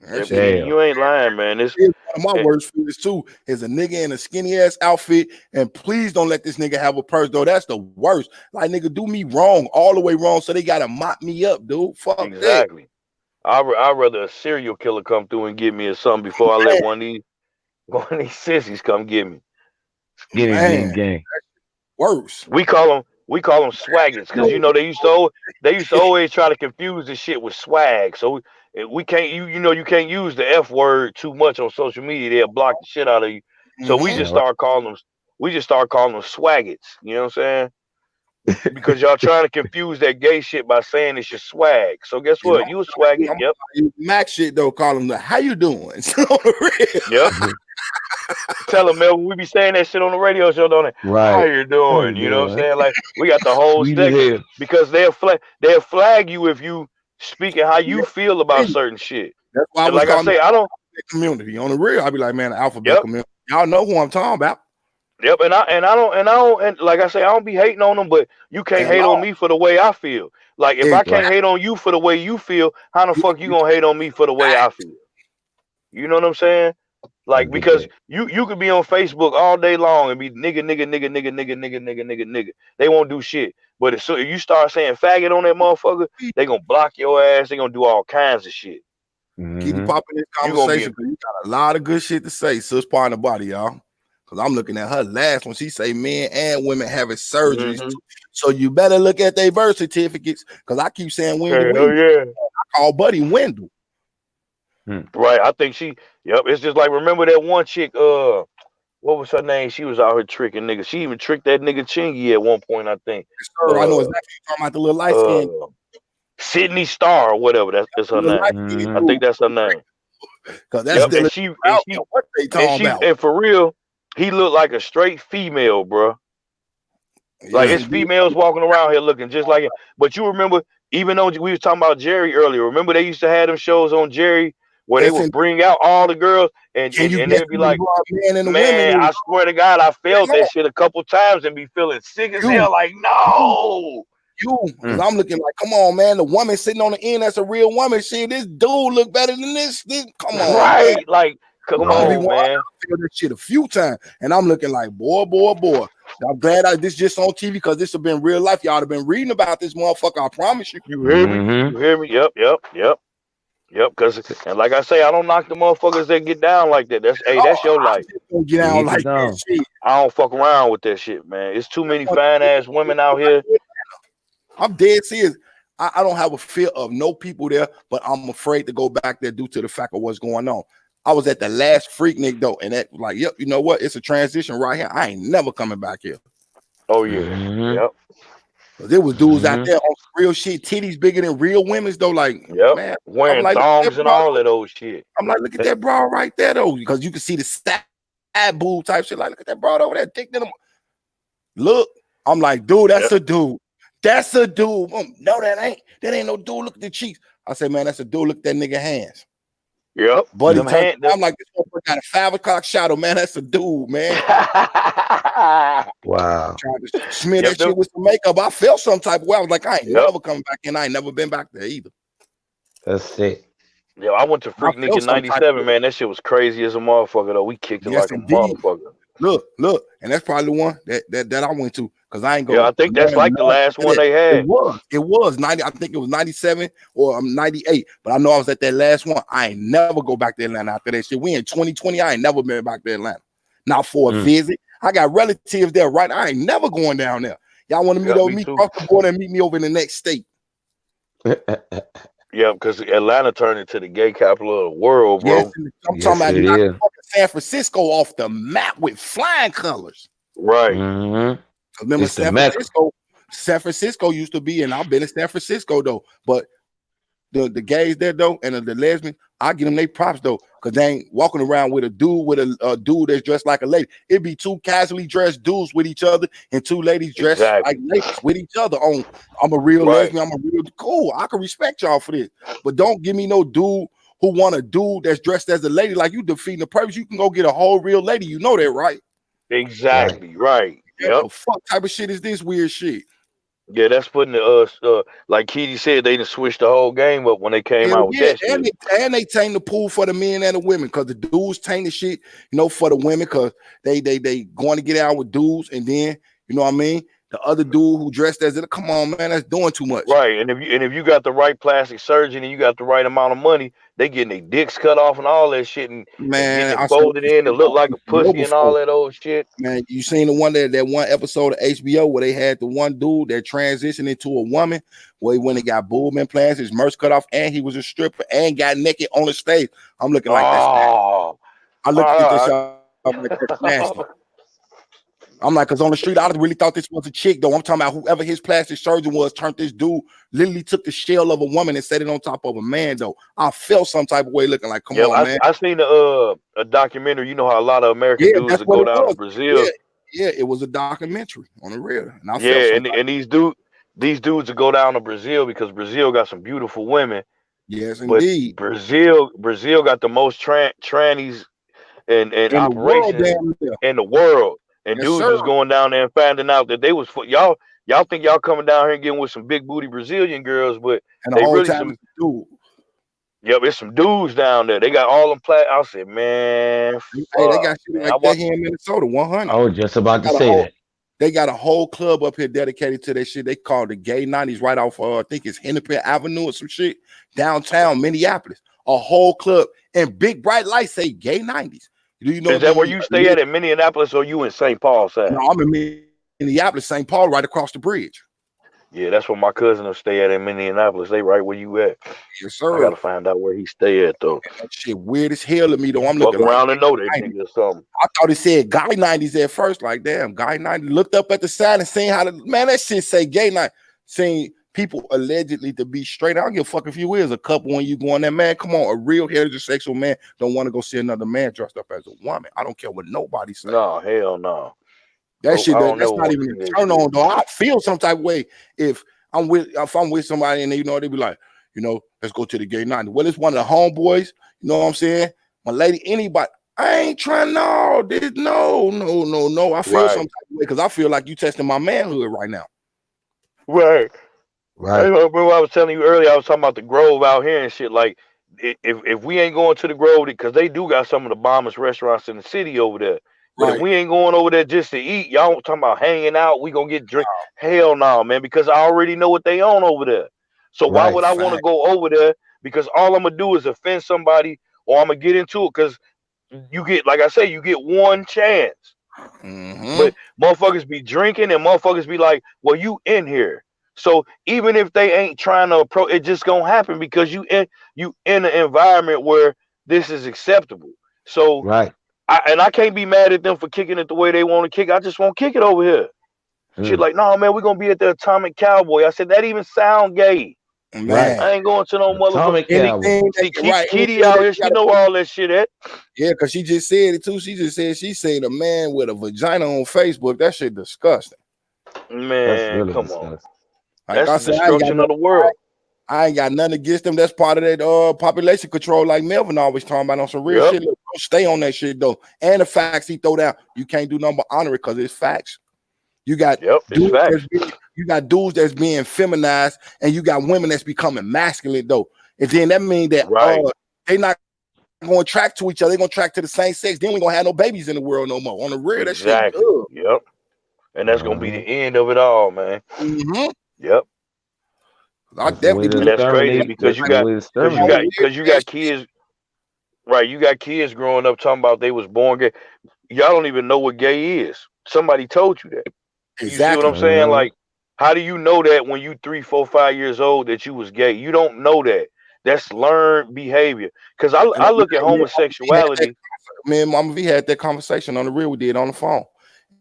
That Yep, shit Damn. you ain't lying, man. It's is one of my worst fears too. Is a nigga in a skinny ass outfit, and please don't let this nigga have a purse though. That's the worst. Like, nigga, do me wrong, all the way wrong, so they gotta mop me up, dude. Fuck that. exactly. I'd rather a serial killer come through and get me or something before I let one of these sissies come get me. Skinny Man. jean gang. Worse. We call them swaggets because you know they used to always try to confuse this shit with swag. So we can't you can't use the F word too much on social media. They'll block the shit out of you. So we Mhm. just start calling them swaggets. You know what I'm saying? Because y'all trying to confuse that gay shit by saying it's your swag. So guess You what? know, You a swagget. I'm- Yep. Max shit though, call him the how you doing? On the real. Yep. Tell them, Melvin, we be saying that shit on the radio show, don't it? How Right. you doing? You know what I'm saying? Like, we got the whole Sweet as section hell. because they'll flag you if you speaking how you feel about certain shit. That's why I And was like I calling say, I don't. the community on the real. I'd be like, man, the alphabet Yep. community. Y'all know who I'm talking about. Yep, and like I say, I don't be hating on them, but you can't At hate all. on me for the way I feel. Like, if I can't hate on you for the way you feel, how the fuck you gonna hate on me for the way I feel? You know what I'm saying? Like, because you could be on Facebook all day long and be nigga. They won't do shit. But if you start saying faggot on that motherfucker, they gonna block your ass. They gonna do all kinds of shit. Keep Mhm. popping this You gonna be conversation because you got a lot of good shit to say, sis, part of the body, y'all. Because I'm looking at her last one. She say men and women having surgeries. Mhm. Too. So you better look at their birth certificates. Because I keep saying Wendy Hell Wendell. yeah. I call Buddy Wendell. Right. I think it's just like, remember that one chick, what was her name? She was out here tricking niggas. She even tricked that nigga Chingy at one point, I think. Sir, I know exactly what you're talking about, the little light skin. Sydney Star or whatever. That's her name. Mhm. I think that's her name. Because that's Yep, still and she what they talking about. and for real, he looked like a straight female, bro. Like Yes, it's indeed. females walking around here looking just like it. But you remember, even though we was talking about Jerry earlier, remember they used to have them shows on Jerry where they Yes, would and bring out all the girls and can you and guess they'd be who the like, men and the women man, is? I swear to God, I felt Yeah, that shit a couple times and be feeling sick as you, hell. Like, you, no. because I'm looking like, come on, man. The woman sitting on the end, that's a real woman. Shit, this dude look better than this. Come on, man. Right. Like, come I'll be on, one. I man. feel this shit a few times, and I'm looking like, boy. I'm glad this just on TV because this have been real life. Y'all have been reading about this motherfucker. I promise you. You hear me? You hear me? Yep. Cause and like I say, I don't knock the motherfuckers that get down like that. That's that's your life. Don't get out like that shit. I don't fuck around with that shit, man. It's too many fine ass women out here. I'm dead serious. I don't have a fear of no people there, but I'm afraid to go back there due to the fact of what's going on. I was at the last Freaknik though, and that like, yep, you know what? It's a transition right here. I ain't never coming back here. Oh yeah, yep. Cause there was dudes out there on real shit, titties bigger than real women's though. Like, man, wearing like, thongs and all that old shit. I'm like, look at that bra right there though, because you can see the stat boob type shit. Like, look at that bra over there, thick than them. Look, I'm like, dude, that's a dude. That's a dude. No, that ain't. That ain't no dude. Look at the cheeks. I say, man, that's a dude. Look at that nigga hands. Yep. Buddy, I'm like, this motherfucker got a 5 o'clock shadow, man. That's a dude, man. Wow. Trying to smear that shit with some makeup. I felt some type of way. I was like, I ain't never coming back in. I ain't never been back there either. That's it. Yeah, I went to Freaknik in '97, man. That shit was crazy as a motherfucker, though. We kicked it like a motherfucker. Look, and that's probably the one that I went to because I ain't going. Yeah, I think that's like the last one they had. It was 90. I think it was 97 or 98. But I know I was at that last one. I ain't never go back to Atlanta after that shit. We in 2020. I ain't never been back to Atlanta. Not for a visit. I got relatives there, right? I ain't never going down there. Y'all want to meet over me across the border and meet me over in the next state. Yeah, because Atlanta turned into the gay capital of the world, bro. Yes, I'm talking about San Francisco off the map with flying colors. Right. Remember San Francisco used to be, and I've been in San Francisco though, but the gays there though, and the lesbians, I give them their props though, because they ain't walking around with a dude that's dressed like a lady. It'd be 2 casually dressed dudes with each other and 2 ladies dressed like ladies with each other. I'm a real lesbian. I'm a real cool. I can respect y'all for this, but don't give me no dude who want a dude that's dressed as a lady. Like, you defeating the purpose. You can go get a whole real lady. You know that, right? Exactly. Right. Yep. Fuck type of shit is this weird shit? Yeah, that's putting the like Keedy said, they just switched the whole game up when they came out with that shit. And they taint the pool for the men and the women, because the dudes taint the shit, for the women, because they going to get out with dudes, and then you know what I mean, the other dude who dressed as it, come on, man, that's doing too much. Right. And if you got the right plastic surgeon and you got the right amount of money, they getting their dicks cut off and all that shit, and getting it folded in and look like a pussy and all that old shit. Man, you seen the one that one episode of HBO where they had the one dude that transitioned into a woman, where when he got boob implants, his merch cut off, and he was a stripper and got naked on the stage. I'm looking like that's nasty. I looked at this show, I'm like, that's nasty. I'm like, because on the street, I really thought this was a chick, though. I'm talking about whoever his plastic surgeon was, turned this dude, literally took the shell of a woman and set it on top of a man, though. I felt some type of way looking like, come on, man. I seen a documentary. You know how a lot of American dudes go down to Brazil. Yeah, it was a documentary on the real. And and these dudes will go down to Brazil because Brazil got some beautiful women. Yes, indeed. Brazil got the most trannies and operations in the world. And dudes was going down there and finding out that they was y'all think y'all coming down here and getting with some big booty Brazilian girls, but and they really some dude. Yep, it's some dudes down there. They got all them I said, man, hey, they got shit like that here in Minnesota, 100. I was just about to say that. They got a whole club up here dedicated to that shit. They call the Gay 90s right off I think it's Hennepin Avenue or some shit, downtown Minneapolis. A whole club, and big bright lights say Gay 90s. Do you know? Is that where you stay at in Minneapolis, or you in St. Paul side? No, I'm in Minneapolis, St. Paul, right across the bridge. Yeah, that's where my cousin will stay at in Minneapolis. They right where you at. Yes, sir. I gotta find out where he stay at though. That shit weird as hell to me though. I'm looking around and know that nigga or something. I thought it said Guy 90s at first. Like, damn, Guy 90. Looked up at the side and seen how that shit say Gay 90. Seeing people allegedly to be straight. I don't give a fuck if you is a couple when you going there, man. Come on, a real heterosexual man don't want to go see another man dressed up as a woman. I don't care what nobody says. No, hell no. That shit, I don't that's know not what even a teenage turn shit. on though. I feel some type of way if I'm with somebody and they, you know, they be like, you know, let's go to the gay night. Well, it's one of the homeboys, you know what I'm saying? My lady, anybody. I ain't trying no. I feel some type of way because I feel like you testing my manhood right now. Right. Right. Remember I was telling you earlier, I was talking about the Grove out here and shit. Like, if we ain't going to the Grove, because they do got some of the bombest restaurants in the city over there. But if Right. we ain't going over there just to eat, y'all talking about hanging out, we gonna get drink. Hell no, man, because I already know what they own over there. So why Right. would I want to go over there? Because all I'm gonna do is offend somebody, or I'm gonna get into it. Because you get, like I say, you get one chance. Mm-hmm. But motherfuckers be drinking and motherfuckers be like, well, you in here. So even if they ain't trying to approach, it just gonna happen because you in an environment where this is acceptable. So Right. I can't be mad at them for kicking it the way they want to kick. I just won't kick it over here. Shit like, no, man, we're gonna be at the Atomic Cowboy. I said, that even sound gay. Man. I ain't going to no Atomic motherfucker. Cowboy. See, Right. Kitty out here, she know all that shit at. Yeah, because she just said it too. She just said she seen a man with a vagina on Facebook. That shit disgusting. That's Man, really come on. disgusting. Like That's I the said, I ain't got destruction of the world. I ain't got nothing against them. That's part of that population control, like Melvin always talking about on some real shit. Look, don't stay on that shit though. And the facts he throw down, you can't do nothing but honor it because it's facts. You got dudes that's being feminized, and you got women that's becoming masculine though. And then that means that they not going to track to each other. They're going to track to the same sex. Then we gonna have no babies in the world no more. On the real, that shit. Yep. And that's gonna be the end of it all, man. Mm-hmm. Yep. I definitely and that's crazy because you got kids, right? You got kids growing up talking about they was born gay. Y'all don't even know what gay is. Somebody told you that. Exactly. You see what I'm saying? Like, how do you know that when you 3, 4, 5 years old that you was gay? You don't know that. That's learned behavior. Because I look at homosexuality. Me and Mama V had that conversation on the real. We did on the phone,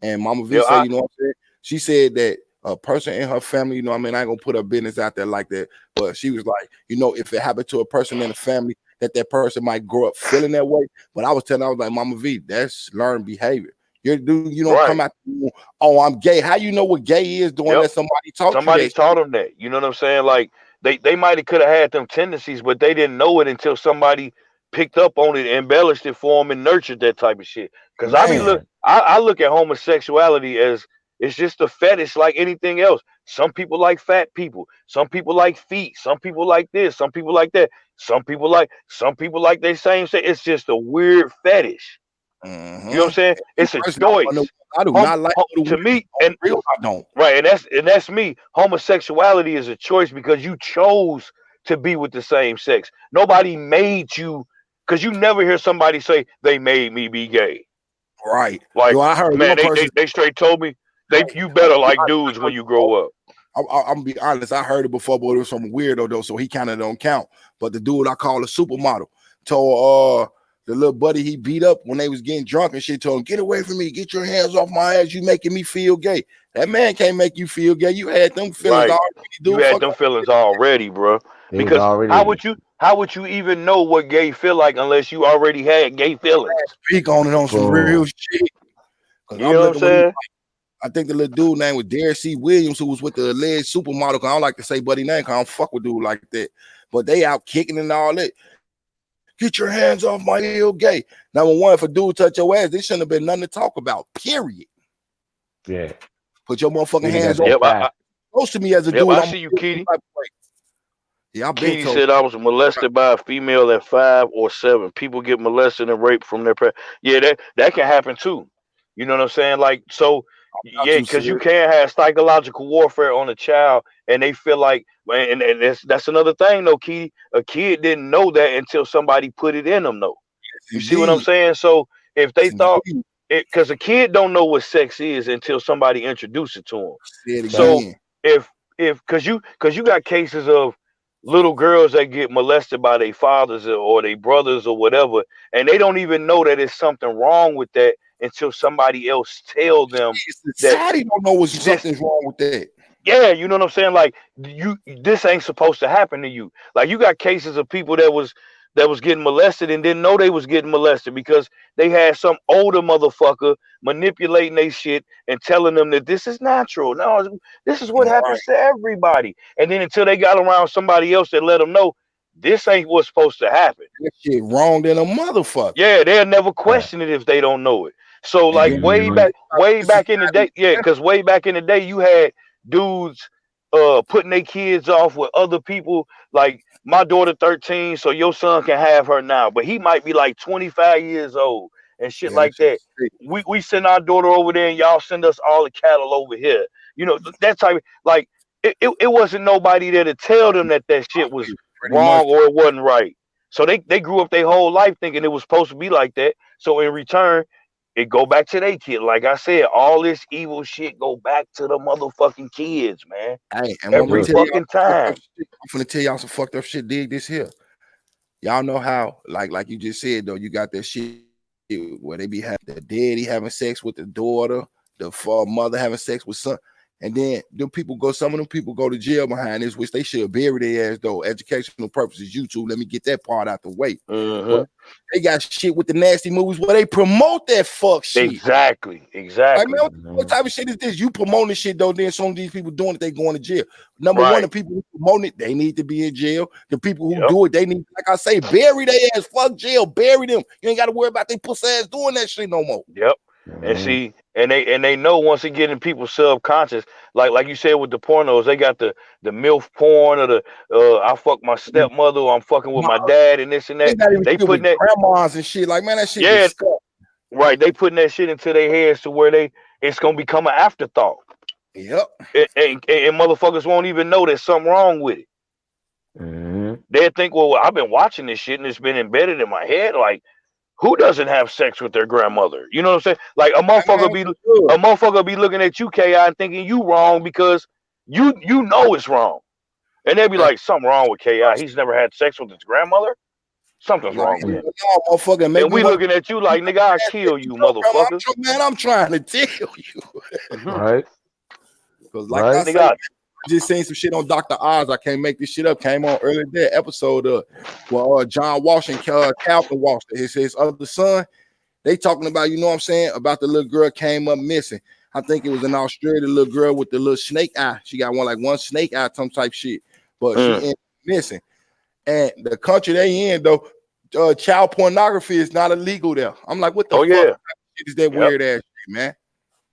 and Mama V said, you know what I'm saying? She said that a person in her family, you know what I mean, I ain't gonna put her business out there like that, but she was like, you know, if it happened to a person in the family, that person might grow up feeling that way. But I was like, Mama V, that's learned behavior. You don't come out, oh, I'm gay. How you know what gay is doing that somebody taught them that? You know what I'm saying? Like they might have could have had them tendencies, but they didn't know it until somebody picked up on it, embellished it for them, and nurtured that type of shit. Because I look at homosexuality as it's just a fetish like anything else. Some people like fat people. Some people like feet. Some people like this. Some people like that. Some people like they same sex. It's just a weird fetish. Mm-hmm. You know what I'm saying? It's a choice. I do not like to me, and real, I don't. Right, and that's me. Homosexuality is a choice because you chose to be with the same sex. Nobody made you, because you never hear somebody say they made me be gay. Right. Like, I heard man, they straight told me you better like dudes when you grow up. I'm gonna be honest. I heard it before, but it was some weirdo though, so he kind of don't count. But the dude I call a supermodel told the little buddy he beat up when they was getting drunk and shit, told him, get away from me, get your hands off my ass, you making me feel gay. That man can't make you feel gay. You had them feelings already, dude. You had them feelings already, bro. Because how would you even know what gay feel like unless you already had gay feelings? Speak on it on some real shit. You know what I'm saying? I think the little dude name was Derek C. Williams, who was with the alleged supermodel. Cause I don't like to say buddy name, cause I don't fuck with dude like that. But they out kicking and all that. Get your hands off my heel gay. Number one, if a dude touch your ass, this shouldn't have been nothing to talk about. Period. Yeah. Put your motherfucking hands off. Close to me as a dude. I see you, Kitty. Yeah, I've been Kitty said I was molested by a female at 5 or 7. People get molested and raped from their parents. Yeah, that can happen too. You know what I'm saying? Like, so yeah, because you can have psychological warfare on a child, and they feel like, and that's another thing, though, Kitty. A kid didn't know that until somebody put it in them, though. You see what I'm saying? So if they thought, because a kid don't know what sex is until somebody introduces it to them. So because you got cases of little girls that get molested by their fathers or their brothers or whatever, and they don't even know that it's something wrong with that until somebody else tell them that they don't know what something's wrong with that. Yeah, you know what I'm saying? Like this ain't supposed to happen to you. Like you got cases of people that was that was getting molested and didn't know they was getting molested because they had some older motherfucker manipulating their shit and telling them that this is natural. No, this is what happens to everybody. And then until they got around somebody else that let them know this ain't what's supposed to happen. That shit wrong than a motherfucker. Yeah, they'll never question it if they don't know it. So like way back in the day, because way back in the day you had dudes putting their kids off with other people. Like my daughter 13, so your son can have her now, but he might be like 25 years old and shit like that. We send our daughter over there and y'all send us all the cattle over here. You know, that type of, like it wasn't nobody there to tell them that shit was wrong or it wasn't right. So they grew up their whole life thinking it was supposed to be like that. So in return, it go back to their kid. Like I said, all this evil shit go back to the motherfucking kids, man. Hey, and every fucking time. I'm finna tell y'all some fucked up shit. Dig this here. Y'all know how, like you just said though, you got that shit where they be having the daddy having sex with the daughter, the mother having sex with son. And then some of them people go to jail behind this, which they should bury their ass though. Educational purposes, YouTube. Let me get that part out the way. But they got shit with the nasty movies where they promote that fuck shit. Exactly. Like, man, what type of shit is this? You promoting shit though, then some of these people doing it, they going to jail. Number one, the people who promote it, they need to be in jail. The people who do it, they need, like I say, bury their ass. Fuck jail, bury them. You ain't got to worry about they pussy ass doing that shit no more. Yep. And see, and they know once it get in people's subconscious, like you said with the pornos, they got the MILF porn or the I fuck my stepmother or I'm fucking with my dad and this and that. They putting that grandmas and shit, like, man, that shit. Yeah, right. They putting that shit into their heads to where it's gonna become an afterthought. Yep. And motherfuckers won't even know there's something wrong with it. They'll think, well, I've been watching this shit and it's been embedded in my head. Like, who doesn't have sex with their grandmother? You know what I'm saying? Like a motherfucker be looking at you, KI, and thinking you wrong because you know it's wrong. And they'll be like, something wrong with KI. He's never had sex with his grandmother. Something's wrong with him. And we looking at you like, nigga, I'll kill you, motherfucker. Man, I'm trying to tell you. Right. Because like I said, I just seen some shit on Dr. Oz. I can't make this shit up. Came on earlier that episode of John Walsh and Calvin Walsh, his other son. They talking about, you know what I'm saying, about the little girl came up missing. I think it was in Australia, the little girl with the little snake eye. She got one snake eye, some type shit, but she ended up missing. And the country they in though, child pornography is not illegal there. I'm like, what the fuck shit is that weird ass shit, man?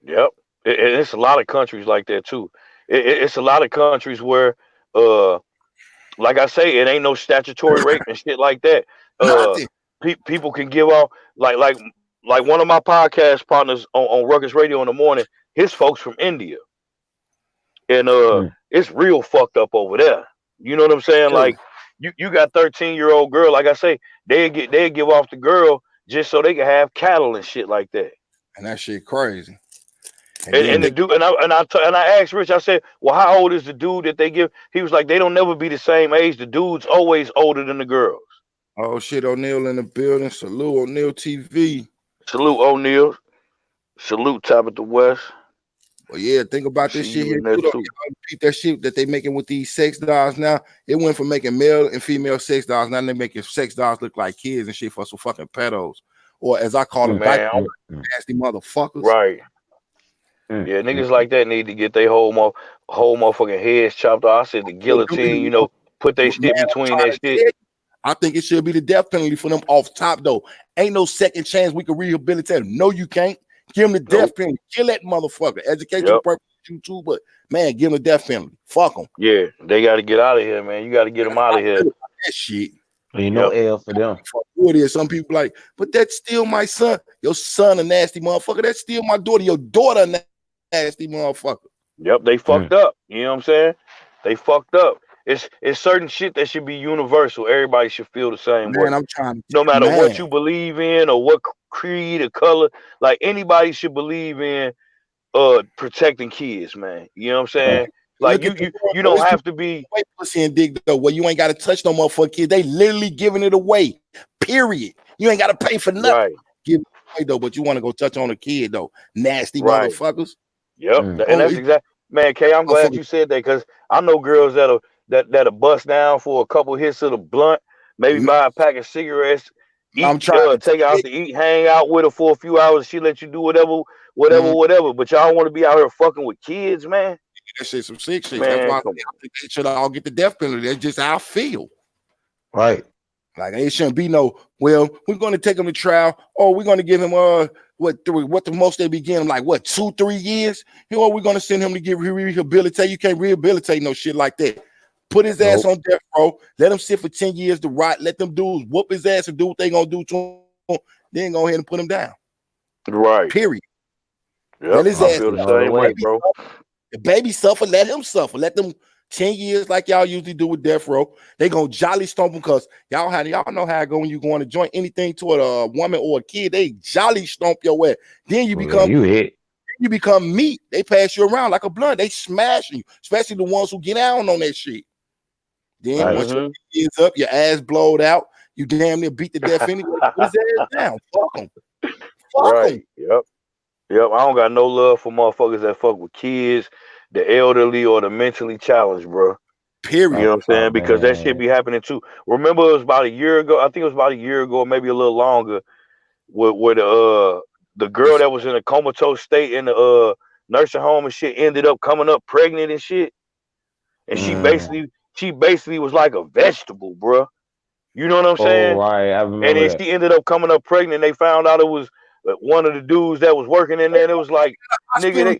Yep. It's a lot of countries like that too. It's a lot of countries where, like I say, it ain't no statutory rape and shit like that. People can give off like one of my podcast partners on Ruckus Radio in the morning. His folks from India, and it's real fucked up over there. You know what I'm saying? Like you got 13-year-old girl. Like I say, they give off the girl just so they can have cattle and shit like that. And that shit crazy. And the dude, and I asked Rich, I said, well, how old is the dude that they give? He was like, they don't never be the same age. The dude's always older than the girls. Oh shit, O'Neal in the building. Salute O'Neal TV. Salute O'Neal. Salute Top of the West. Well, yeah, think about this shit here. That shit that they making with these sex dolls now. It went from making male and female sex dolls. Now they making sex dolls look like kids and shit for some fucking pedos. Or as I call them, nasty motherfuckers. Right. Yeah, niggas like that need to get their whole motherfucking heads chopped off. I said the guillotine, you know, put their shit between that shit. I think it should be the death penalty for them off top, though. Ain't no second chance we can rehabilitate them. No, you can't. Give him the death penalty. Kill that motherfucker. Educational purpose, you too, but man, give him the death penalty. Fuck them. Yeah, they got to get out of here, man. You got to get them out of here. That shit. Ain't no L for them. What is some people like, but that's still my son. Your son a nasty motherfucker. That's still my daughter. Your daughter a nasty motherfucker. Yep, they fucked up. You know what I'm saying? They fucked up. It's certain shit that should be universal. Everybody should feel the same way. I'm trying. No matter what you believe in or what creed or color, like anybody should believe in protecting kids, man. You know what I'm saying? Like you don't have to be pussy and dig though. Well, you ain't got to touch no motherfucking kids. They literally giving it away. Period. You ain't got to pay for nothing. Right. Give it away though, but you want to go touch on a kid though. Nasty motherfuckers. Yep. And that's exactly, man. Kay, I'm glad you said that because I know girls that'll bust down for a couple hits of the blunt, maybe buy a pack of cigarettes, I'm eat, trying to take her out to eat, hang out with her for a few hours. She let you do whatever. But y'all want to be out here fucking with kids, man. that shit some sick shit. Man, That's why I come think they should all get the death penalty. That's just how I feel. Right. Like it shouldn't be no. Well, we're going to take him to trial. Oh, we're going to give him what the most they begin like what 2-3 years. You know, we're going to send him to get rehabilitate. You can't rehabilitate no shit like that. Put his ass on death row. Let him sit for 10 years to rot. Let them do whoop his ass and do what they gonna do to him. Then go ahead and put him down. Right. Period. Yep, Let his I ass feel the same way, bro. The baby suffer. Let him suffer. Let them 10 years like y'all usually do with death row. They gonna jolly stomp him because y'all know how it go when you go on to joint anything toward a woman or a kid. They jolly stomp your ass. Then you become you become meat. They pass you around like a blunt. They smash you, especially the ones who get down on that shit. Then once your is up, your ass blowed out, you damn near beat to death anyway. Put his ass down. Fuck him. Fuck him. Yep. I don't got no love for motherfuckers that fuck with kids, the elderly, or the mentally challenged, bro. Period. You know what I'm saying? Because that shit be happening too. Remember, it was about a year ago. I think it was about a year ago, or maybe a little longer, where the girl that was in a comatose state in the nursing home and shit ended up coming up pregnant and shit. And she basically was like a vegetable, bro. You know what I'm saying? Oh, right. I remember and then that. she ended up coming up pregnant. They found out it was one of the dudes that was working in there. And it was like, nigga,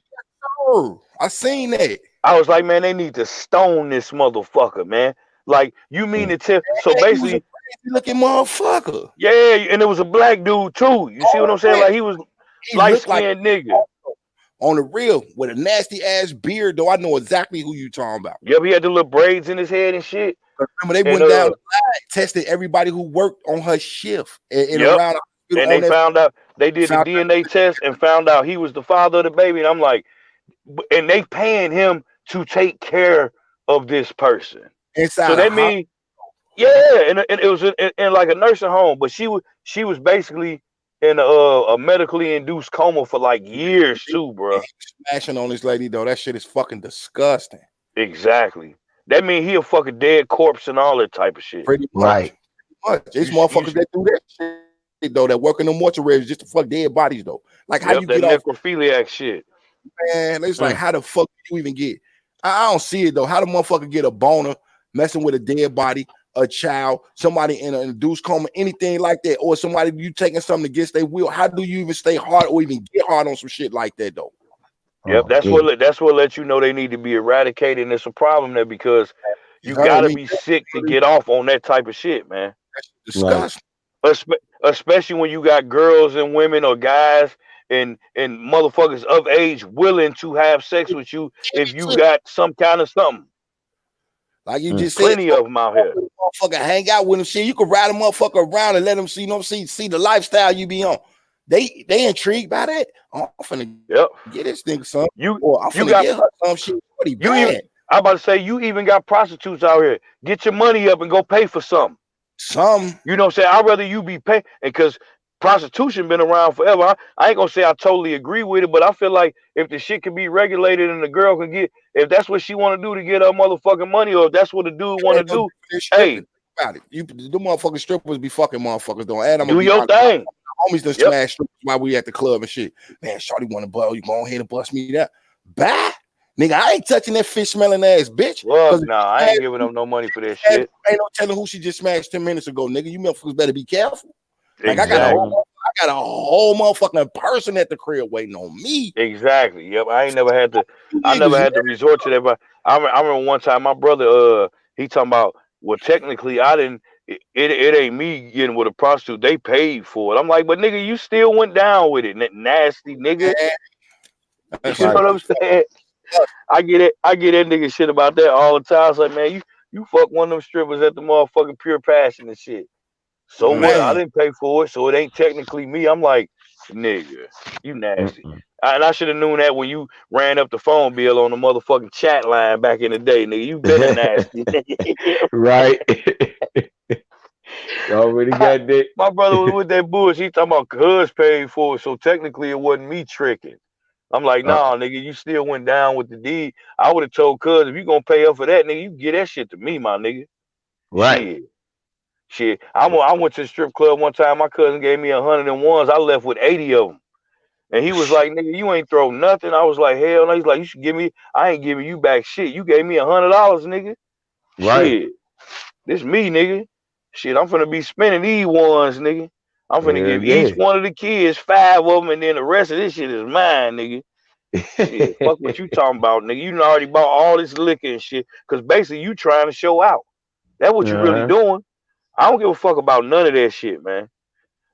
I seen that. I was like, man, they need to stone this motherfucker, man. Like, you mean to tell? So basically, crazy looking motherfucker. Yeah, and it was a black dude too. You see what I'm saying? Like he was light-skinned nigga. On the real, with a nasty ass beard, though. I know exactly who you talking about. Yep, he had the little braids in his head and shit. Remember, they went down the line, tested everybody who worked on her shift and around. And they found out, they did the DNA test and found out he was the father of the baby. And I'm like, and they paying him to take care of this person. So that means, and it was in like a nursing home, but she was basically in a medically induced coma for like years too, bro. Smashing on this lady though, that shit is fucking disgusting. Exactly. That means he a fucking dead corpse and all that type of shit. Pretty much. These motherfuckers that do that shit though, that work in the mortuaries just to fuck dead bodies though. Like how you get off necrophiliac shit. Man, it's like how the fuck do you even get? I don't see it though. How the motherfucker get a boner messing with a dead body, a child, somebody in an induced coma, anything like that, or somebody you taking something against their will? How do you even stay hard or even get hard on some shit like that though? Yep, that's what lets you know they need to be eradicated. And it's a problem there because you gotta be sick to get off on that type of shit, man. That's disgusting. Especially when you got girls and women or guys and motherfuckers of age willing to have sex with you if you got some kind of something. Like you just plenty said, of them out here. Motherfucker, hang out with them. Shit, you can ride a motherfucker around and let them see, see the lifestyle you be on. They intrigued by that. I'm finna get this nigga some. I'm finna get her some shit. I'm about to say you even got prostitutes out here. Get your money up and go pay for something. You know what I'm saying? I'd rather you be paying, because prostitution been around forever. I ain't gonna say I totally agree with it, but I feel like if the shit can be regulated and the girl can get, if that's what she want to do to get her motherfucking money, or if that's what the dude want to do, hey, about it. The motherfucking strippers be fucking motherfuckers though. And I'm do your thing. Homies done smash strippers while we at the club and shit. Man, shorty want to blow. You go ahead and bust me that. Bye. Nigga, I ain't touching that fish smelling ass bitch. Well, I ain't giving them no money for this shit. Ain't no telling who she just smashed 10 minutes ago, nigga. You motherfuckers better be careful. Like I got a whole motherfucking person at the crib waiting on me. Exactly. Yep. I never had to resort to that. But I remember one time my brother, he talking about, well, technically I didn't. It ain't me getting with a prostitute. They paid for it. I'm like, but nigga, you still went down with it, nasty nigga. You know what I'm saying? I get it. I get that nigga shit about that all the time. It's like, man, you fuck one of them strippers at the motherfucking Pure Passion and shit. So what? I didn't pay for it, so it ain't technically me. I'm like, nigga, you nasty. And I should have known that when you ran up the phone bill on the motherfucking chat line back in the day, nigga. You been nasty. Right. You already got that. My brother was with that bullshit. He talking about cuz paid for it, so technically it wasn't me tricking. I'm like, nah, nigga, you still went down with the deed. I would have told cuz, if you gonna pay up for that, nigga, you get that shit to me, my nigga. Right. Shit. Shit, I went to the strip club one time. My cousin gave me 101s. I left with 80 of them. And he was like, nigga, you ain't throw nothing. I was like, hell no. He's like, you should give me, I ain't giving you back shit. You gave me $100, nigga. Right. Shit. This me, nigga. Shit, I'm finna be spending these ones, nigga. I'm finna give each one of the kids 5 of them, and then the rest of this shit is mine, nigga. Shit, fuck what you talking about, nigga. You done already bought all this liquor and shit. Cause basically you trying to show out. That's what you really doing. I don't give a fuck about none of that shit, man.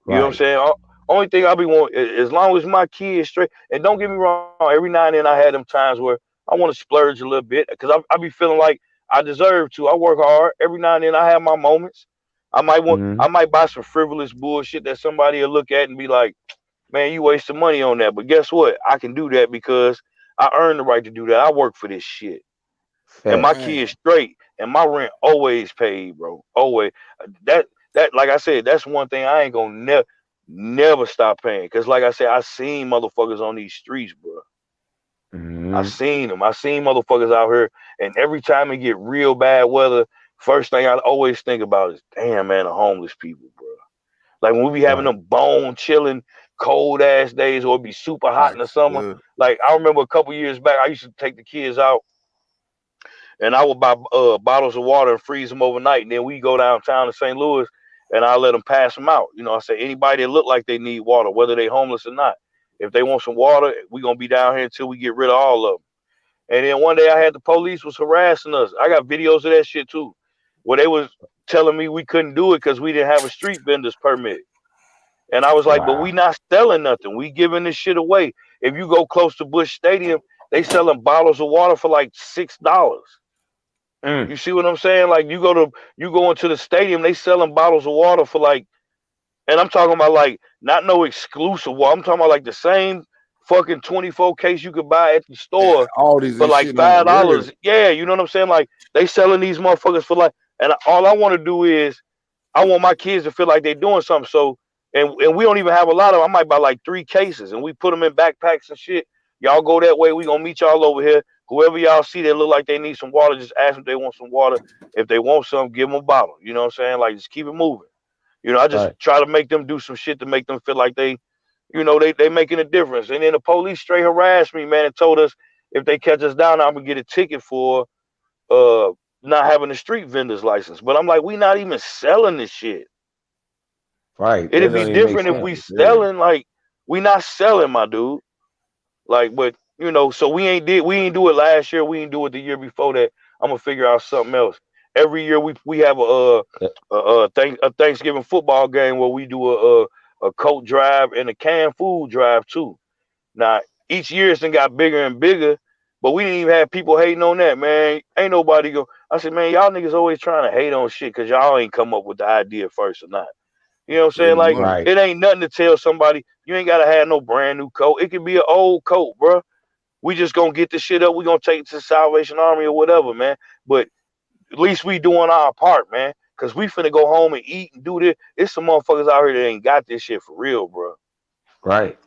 You know what I'm saying? Only thing I be wanting, as long as my kids straight, and don't get me wrong, every now and then I had them times where I want to splurge a little bit because I be feeling like I deserve to. I work hard. Every now and then I have my moments. I might buy some frivolous bullshit that somebody will look at and be like, man, you wasting money on that. But guess what? I can do that because I earned the right to do that. I work for this shit. And my kids straight, and my rent always paid, bro. Always. That like I said, that's one thing I ain't gonna never stop paying. Cause like I said, I seen motherfuckers on these streets, bro. I seen them. I seen motherfuckers out here, and every time it get real bad weather, first thing I always think about is, damn, man, the homeless people, bro. Like when we be having them bone chilling, cold ass days, or it be super hot in the summer. Like I remember a couple years back, I used to take the kids out, and I would buy bottles of water and freeze them overnight, and then we go downtown to St. Louis, and I let them pass them out. You know, I say anybody that look like they need water, whether they homeless or not, if they want some water, we gonna be down here until we get rid of all of them. And then one day I had the police was harassing us. I got videos of that shit too, where they was telling me we couldn't do it because we didn't have a street vendor's permit. And I was like, but we not selling nothing. We giving this shit away. If you go close to Busch Stadium, they selling bottles of water for like $6. You see what I'm saying? Like you go into the stadium, they selling bottles of water for like, and I'm talking about like not no exclusive water. I'm talking about like the same fucking 24 case you could buy at the store all these for like $5. Yeah, you know what I'm saying? Like they selling these motherfuckers for like, and all I want to do is I want my kids to feel like they're doing something. So and we don't even have a lot of them. I might buy like 3 cases and we put them in backpacks and shit. Y'all go that way. We gonna meet y'all over here. Whoever y'all see that look like they need some water, just ask them if they want some water. If they want some, give them a bottle. You know what I'm saying? Like just keep it moving. You know, I just try to make them do some shit to make them feel like they, you know, they making a difference. And then the police straight harassed me, man, and told us if they catch us down, I'm gonna get a ticket for not having a street vendor's license. But I'm like, we not even selling this shit. Right. It'd be different if we selling, like we not selling, my dude. Like, but you know, so we ain't do it last year, we ain't do it the year before that. I'm gonna figure out something else. Every year we have a Thanksgiving football game where we do a coat drive and a canned food drive too. Now each year it's got bigger and bigger, but we didn't even have people hating on that, man. Ain't nobody go. I said, man, y'all niggas always trying to hate on shit because y'all ain't come up with the idea first or not. You know what I'm saying? Like it ain't nothing to tell somebody you ain't gotta have no brand new coat. It can be an old coat, bro. We just gonna get the shit up. We gonna take it to the Salvation Army or whatever, man. But at least we doing our part, man. Cause we finna go home and eat and do this. It's some motherfuckers out here that ain't got this shit for real, bro. Right.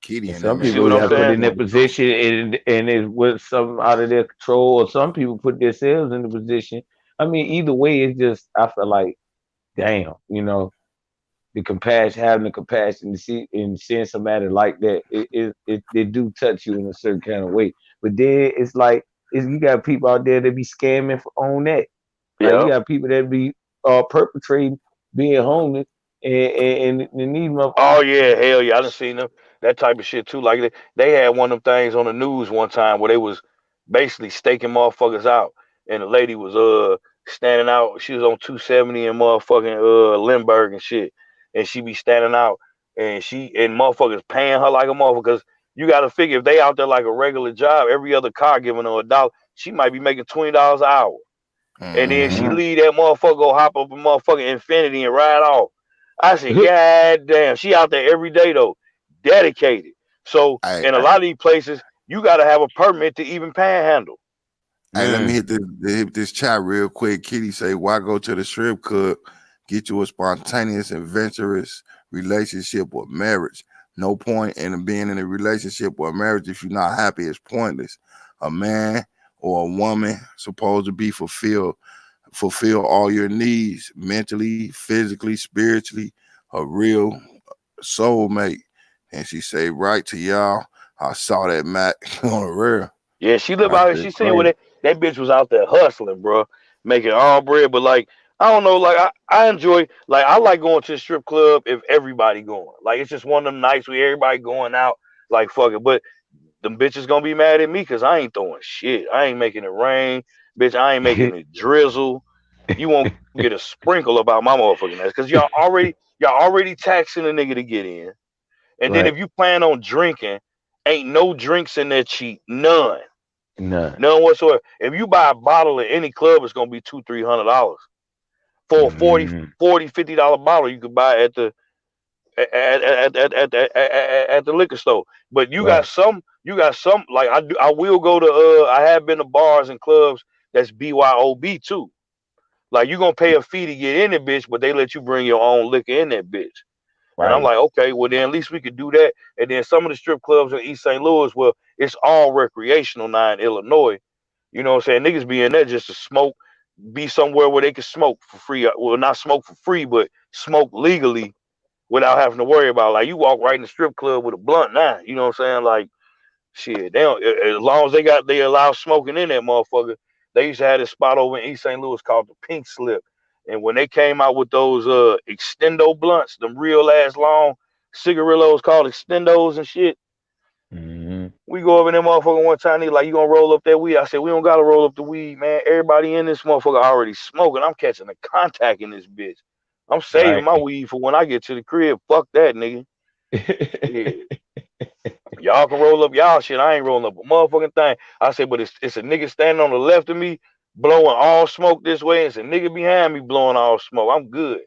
Kitty some people got put in that position and it was something out of their control, or some people put themselves in the position. I mean, either way, it's just I feel like, damn, you know, having the compassion to see and seeing somebody like that, it do touch you in a certain kind of way. But then it's like you got people out there that be scamming on that. Like you got people that be perpetrating being homeless and these motherfuckers. Oh yeah, hell yeah, I done seen them that type of shit too. Like they had one of them things on the news one time where they was basically staking motherfuckers out, and the lady was standing out. She was on 270 and motherfucking Lindbergh and shit. And she be standing out and motherfuckers paying her like a motherfucker. Cause you gotta figure if they out there like a regular job, every other car giving her $1, she might be making $20 an hour. And then she leave that motherfucker, go hop up a motherfucking Infinity and ride off. I said, God damn, she out there every day though, dedicated. So in a lot of these places, you gotta have a permit to even panhandle. Hey, let me hit this chat real quick. Kitty say, why go to the strip club? Get you a spontaneous, adventurous relationship or marriage. No point in being in a relationship or marriage if you're not happy. It's pointless. A man or a woman supposed to be fulfilled fulfill all your needs mentally, physically, spiritually, a real soulmate. And she say, right to y'all, I saw that Mac on the real. Yeah, she live I out here. said, She seen where that bitch was out there hustling, bro, making all bread. But like, I don't know, like I enjoy, like I like going to the strip club if everybody going. Like it's just one of them nights where everybody going out. Like fuck it, but them bitches gonna be mad at me because I ain't throwing shit. I ain't making it rain, bitch. I ain't making it drizzle. You won't get a sprinkle about my motherfucking ass because y'all already taxing a nigga to get in. And then Right. if you plan on drinking, ain't no drinks in there cheap. None. None. None whatsoever. If you buy a bottle at any club, it's gonna be $200-$300. For a Mhm. $40-$50 bottle, you could buy at the at the liquor store. But you got Right. some like I will go to I have been to bars and clubs that's BYOB too. Like you gonna pay a fee to get in the bitch, but they let you bring your own liquor in that bitch. And I'm Right. like, okay, well then at least we could do that. And then some of the strip clubs in East St. Louis, well, it's all recreational now in Illinois. You know what I'm saying? Niggas be in there just to smoke, be somewhere where they can smoke for free. Well, not smoke for free, but smoke legally without having to worry about, like, you walk right in the strip club with a blunt now. You know what I'm saying? Like, shit, they don't, as long as they allow smoking in that motherfucker. They used to have this spot over in East St. Louis called the Pink Slip. And when they came out with those extendo blunts, them real ass long cigarillos called extendos and shit, Mhm. we go over in that motherfucker one time. They like, you gonna roll up that weed? I said, we don't gotta roll up the weed, man. Everybody in this motherfucker already smoking. I'm catching a contact in this bitch. I'm saving Right. my weed for when I get to the crib. Fuck that, nigga. Yeah. Y'all can roll up y'all shit. I ain't rolling up a motherfucking thing. I said, but it's a nigga standing on the left of me blowing all smoke this way. It's a nigga behind me blowing all smoke. I'm good.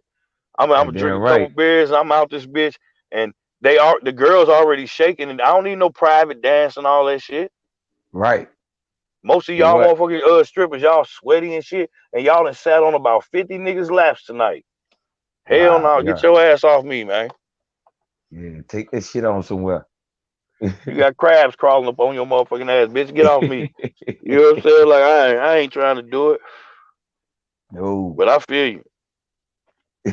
I'm You gonna damn drink a couple right. beers. I'm out this bitch, and the girls already shaking, and I don't need no private dance and all that shit. Right. Most of For y'all what? motherfucking strippers, y'all sweaty and shit, and y'all done sat on about 50 niggas laps tonight. Hell Wow. no, get Yeah. your ass off me, man. Yeah. Take that shit on somewhere. You got crabs crawling up on your motherfucking ass, bitch. Get off me. You know what I'm saying? Like I ain't trying to do it, No. but I feel you. Do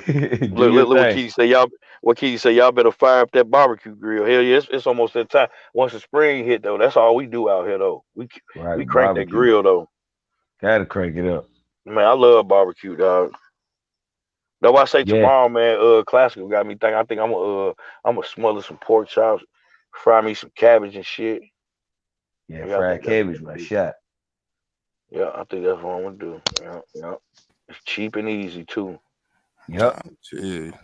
Look, your look what thing. Keith say. What Keith say? Y'all better fire up that barbecue grill. Hell yeah, it's almost that time. Once the spring hit though, that's all we do out here though. We Right. crank that Barbecue. grill though. Gotta crank it up. Man, I love barbecue, dog. That's why I say Yeah. tomorrow, man. Classical got me thinking. I think I'm gonna smother some pork chops, fry me some cabbage and shit. Yeah. Yeah, I Fried think that's what cabbage, I'm my gonna do. shot. Yeah, I think that's what I'm gonna do. Yeah, yeah. It's cheap and easy too. Yep. Shit.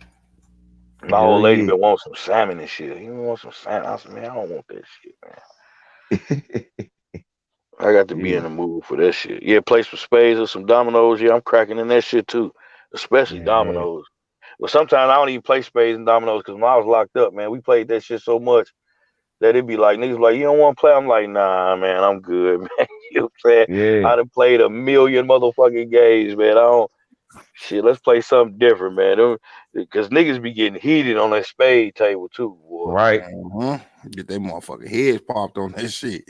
My Hell old lady yeah. been wanting some salmon and shit. You want some salmon? I said, man, I don't want that shit, man. I got to be in Yeah. the mood for that shit. Yeah, play some spades or some dominoes. Yeah, I'm cracking in that shit too, especially Yeah. dominoes. But sometimes I don't even play spades and dominoes because when I was locked up, man, we played that shit so much that it'd be like niggas like, you don't want to play? I'm like, nah, man, I'm good, man. You know what I'm saying? Yeah. I done played a million motherfucking games, man. I don't shit. Let's play something different, man. Because niggas be getting heated on that spade table too, boy. Right. Get that motherfucking heads popped on that shit.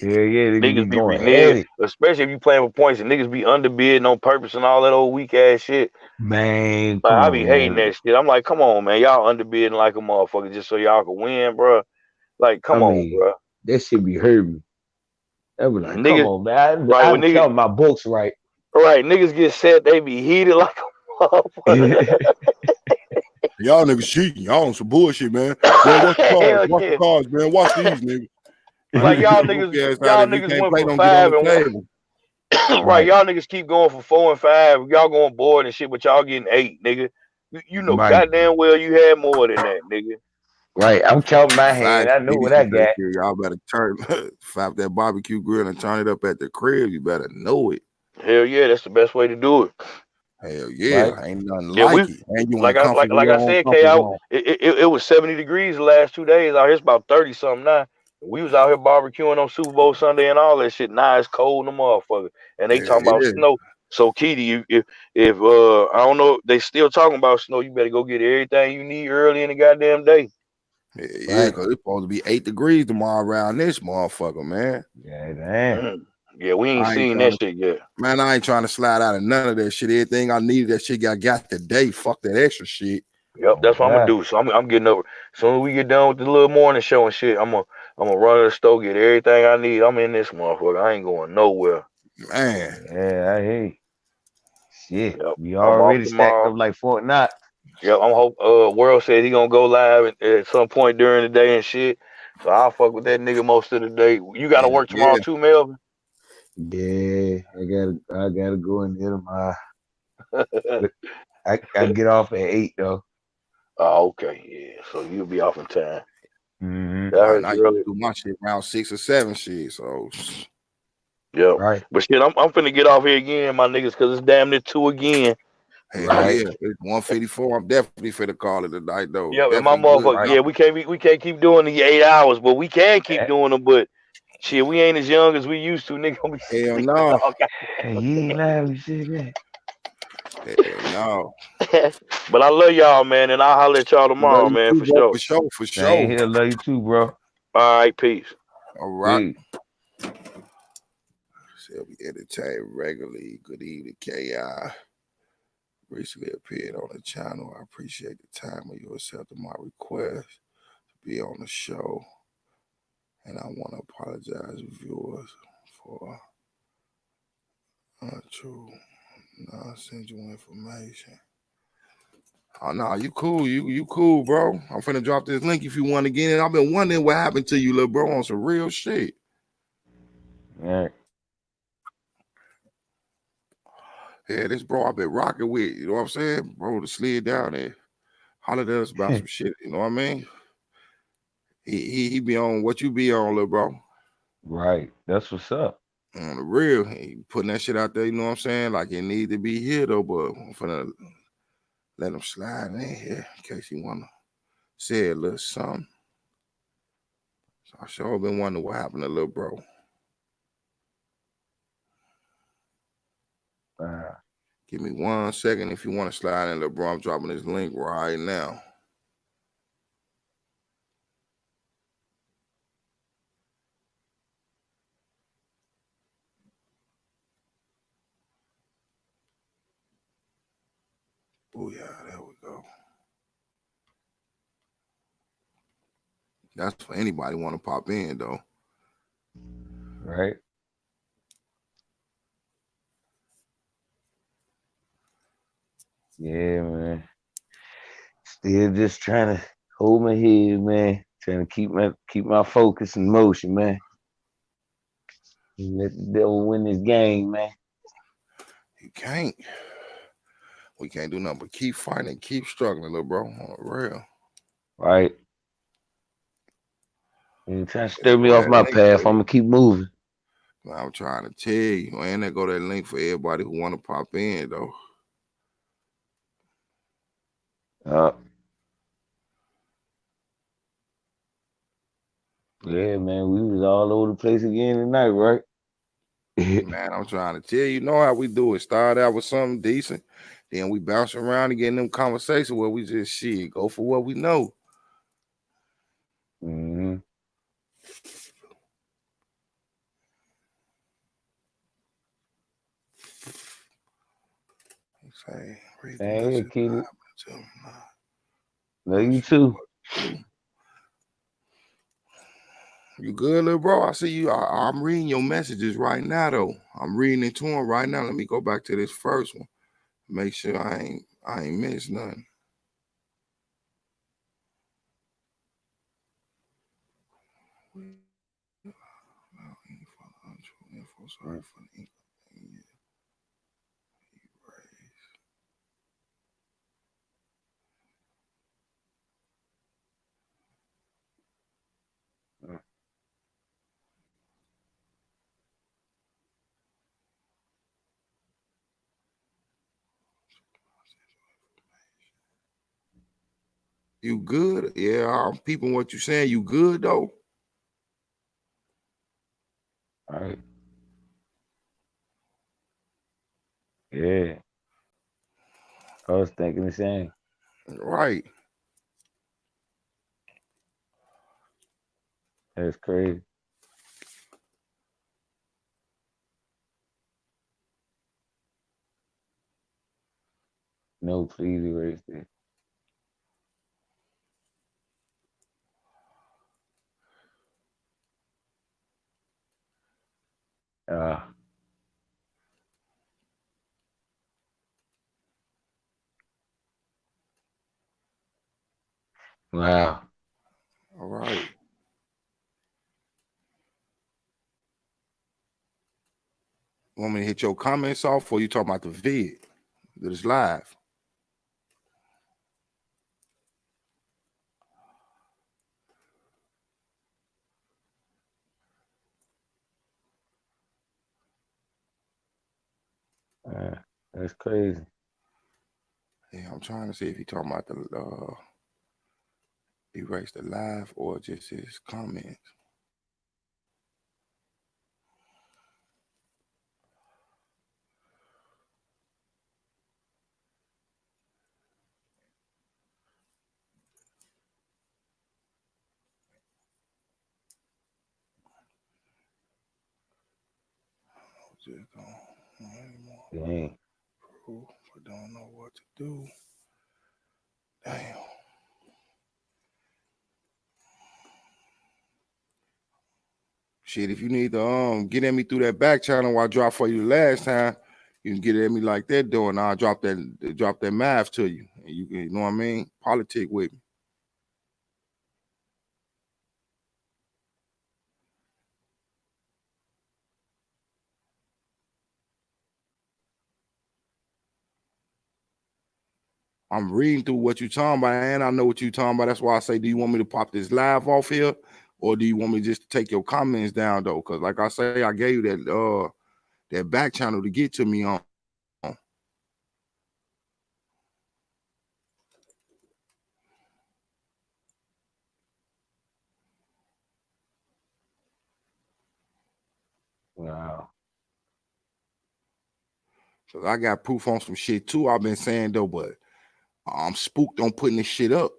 Hell yeah. They could be Niggas be going at reneging, it. especially if you playing with points and niggas be underbidding on purpose and all that old weak ass shit. Man, Like, come I on, be hating man. that shit. I'm like, come on, man. Y'all underbidding like a motherfucker just so y'all can win, bro. Like, I come on, mean, bro. that shit be hurting. I be like, come Niggas, on, man. right, I'm when niggas, counting my books right. right, niggas get set, they be heated like a motherfucker. Y'all niggas cheating. Y'all on some bullshit, man. Man, watch the cards. Hell Watch the yeah. cards, man. Watch these, nigga. Man, Like get your goofy ass out y'all of it. If you niggas can't went play, for don't get on the 5-1. table. Right, Right. y'all niggas keep going for 4 and 5. Y'all going board and shit, but y'all getting 8, nigga. You know Right. goddamn well you had more than that, nigga. Right. I'm counting my hand. Facts. I know Diddy what I said that got. shit. Y'all better fap that barbecue grill and turn it up at the crib. You better know it. Hell yeah, that's the best way to do it. Hell Right. yeah. Ain't nothing Yeah, like it. And you like ain't I comfortable in like your I own said, comfort K, zone. it was 70 degrees the last 2 days. Out here it's about 30 something now. We was out here barbecuing on Super Bowl Sunday and all that shit. Now it's cold in the motherfucker. And they Hell talking about yeah. snow. So Keity, if I don't know, they still talking about snow, you better go get everything you need early in the goddamn day. Yeah, Right. because it's supposed to be 8 degrees tomorrow around this motherfucker, man. Yeah, damn. Yeah, we ain't I ain't seen trying that shit yet. Man, I ain't trying to slide out of none of that shit. Everything I needed, that shit got today. Fuck that extra shit. Yep, that's what I'm gonna do. So I'm getting over. Soon as we get done with the little morning show and shit, I'm gonna run to the store, get everything I need. I'm in this motherfucker. I ain't going nowhere. Man. Yeah, I hear you. Shit, Yep. we I'm off already stacked tomorrow. up like Fort Knox. Yep, I'm hope World said he gonna go live at some point during the day and shit. So I'll fuck with that nigga most of the day. You gotta work tomorrow too, Melvin? Yeah, I gotta go in there tomorrow. I get off at 8 though. Oh, okay. Yeah. So you'll be off in time. Mm-hmm. That hurts I really. do my shit around 6 or 7 shit. So Yeah. Right. But shit, I'm finna get off here again, my niggas, cause it's damn near 2 again. hell Right. yeah, it's 154. I'm definitely finna call it a night though. Yeah, and my Definitely good. motherfucker. Right. Yeah, we can't keep doing the 8 hours, but we can keep Eh, doing them. But shit, we ain't as young as we used to, nigga. We Hell sleeping no. all Hey, you ain't lying when you say Hell no. But I love y'all, man, and I'll holler at y'all tomorrow, Love you man, too, for bro. sure. For sure. For that. Same sure. here, love you too, bro. All right, peace. All right. Peace. So we entertain regularly. Good evening, KI. Recently appeared on the channel. I appreciate the time of you accepting my request to be on the show. And I want to apologize to viewers for untrue, non-sensual information. Oh no, you cool. You cool, bro. I'm finna drop this link if you want to get in. I've been wondering what happened to you, little bro, on some real shit. All right. Yeah, this bro I've been rocking with, you know what I'm saying? Bro, to slid down there, hollered at us about some shit, you know what I mean? He be on what you be on, little bro. Right. That's what's up. On the real, he putting that shit out there, you know what I'm saying? Like it need to be here though, but I'm finna let him slide in here in case he wanna say a little something. So I sure been wondering what happened to little bro. Give me 1 second if you want to slide in, little bro. I'm dropping this link right now. Oh yeah, there we go. That's for anybody want to pop in though. Right. Yeah, man. Still just trying to hold my head, man. Trying to keep my focus in motion, man. Let the devil win this game, man. You can't. We can't do nothing but keep fighting, keep struggling, little bro. On the real. Right. You trying to stir me off my path. I'm gonna keep moving. I'm trying to tell you, and there go that link for everybody who want to pop in though. Yeah, man, we was all over the place again tonight, right? Man, I'm trying to tell you, know how we do it. Start out with something decent, then we bounce around and get in them conversations where we just shit, go for what we know. Mm-hmm. Say, Hey, Kitty. No, you too. You good, little bro? I see you. I'm reading your messages right now, though. I'm reading it to him right now. Let me go back to this first one. Make sure I ain't missed nothing. Sorry for the You good? Yeah, I'm peeping what you saying. You good though? All right. Yeah. I was thinking the same. Right. That's crazy. No, please erase this. Wow. All right. Want me to hit your comments off, or you talking about the vid that is live? That's crazy. Yeah, I'm trying to see if he talking about the erase the live or just his comments. Just don't Dang. proof, but don't know what to do. Damn. Shit, if you need to get at me through that back channel where I dropped for you the last time, you can get at me like that though, and I'll drop that math to you. And you can, you know what I mean? Politic with me. I'm reading through what you're talking about, and I know what you're talking about. That's why I say, do you want me to pop this live off here, or do you want me just to take your comments down though? Because like I say, I gave you that back channel to get to me on. Wow. Cause I got proof on some shit too. I've been saying though, but I'm spooked on putting this shit up.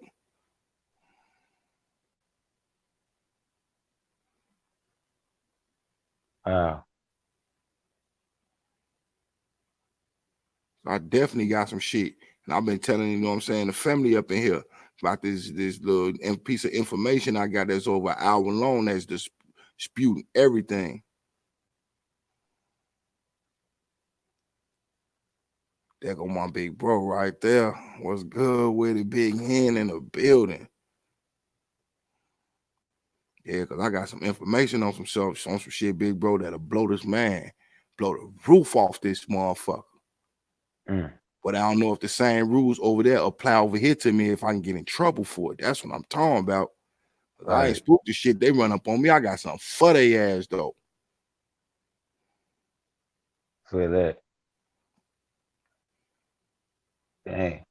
Wow. I definitely got some shit. And I've been telling you know what I'm saying, the family up in here about this little piece of information I got that's over an hour long that's disputing everything. There go my big bro right there. What's good with it? Big hand in the building. Yeah, because I got some information on some shit, big bro, that'll blow this man, blow the roof off this motherfucker. But I don't know if the same rules over there apply over here to me if I can get in trouble for it. That's what I'm talking about. Right. I ain't spooked the shit. They run up on me. I got something for their ass, though. For that. Dang.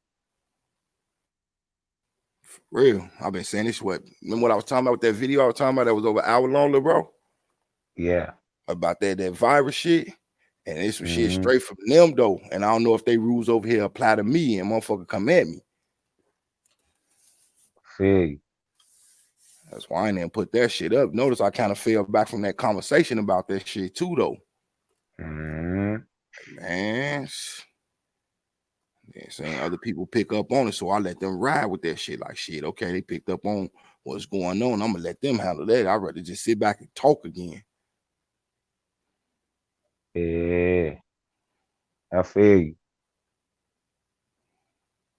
For real. I've been saying this. Remember what I was talking about with that video I was talking about that was over an hour long, little bro? Yeah. About that virus shit. And it's some shit straight from them, though. And I don't know if they rules over here apply to me and motherfucker come at me. Fig. That's why I didn't put that shit up. Notice I kind of fell back from that conversation about that shit too, though. Man, saying other people pick up on it, so I let them ride with that shit. Like shit, okay, they picked up on what's going on. I'm gonna let them handle that. I'd rather just sit back and talk again. Yeah, I feel you.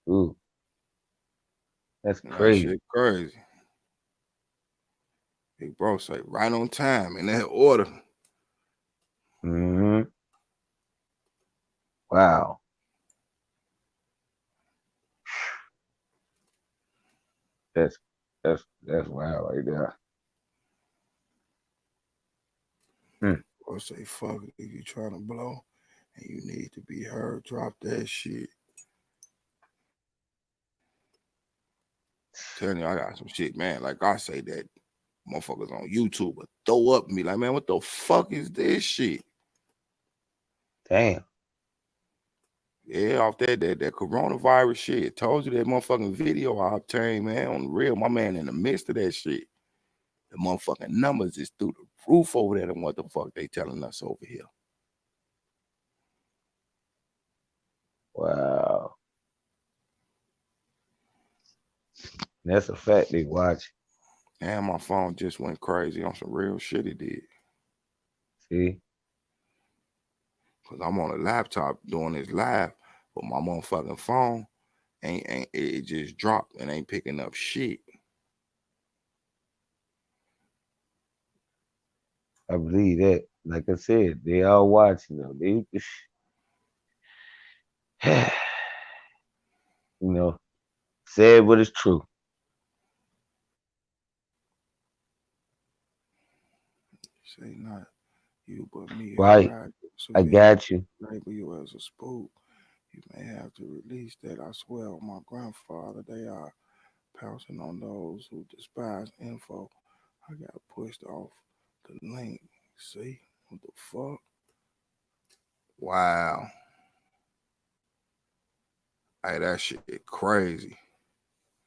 Ooh, that's crazy. That shit crazy. Big bro say right on time in that order. Wow. That's wild right there. Or say fuck it if you trying to blow and you need to be heard. Drop that shit. Telling you, I got some shit, man. Like I say that motherfuckers on YouTube but throw up me like, man, what the fuck is this shit? Damn. Yeah, off that coronavirus shit. Told you that motherfucking video I obtained, man, on the real. My man in the midst of that shit. The motherfucking numbers is through the roof over there and what the fuck they telling us over here. Wow. That's a fact. They watch. And my phone just went crazy on some real shit it did. See? Cause I'm on a laptop doing this live, but my motherfucking phone ain't it just dropped and ain't picking up shit. I believe that. Like I said, they all watching them. They, you know, sad but it's true. Say not you, but me. Right. So I got you. label you as a spook. You may have to release that. I swear on my grandfather, they are pouncing on those who despise info. I got pushed off the link. See? What the fuck? Wow. Hey, that shit crazy.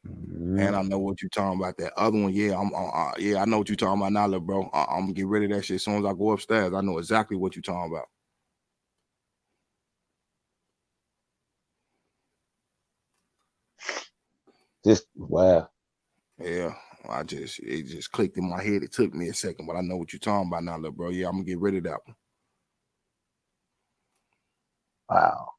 Mm-hmm. And I know what you're talking about. That other one, yeah, I know what you're talking about now, little bro. I'm gonna get rid of that shit as soon as I go upstairs. I know exactly what you're talking about. Just wow. Yeah, it just clicked in my head. It took me a second, but I know what you're talking about now, little bro. Yeah, I'm gonna get rid of that one. Wow.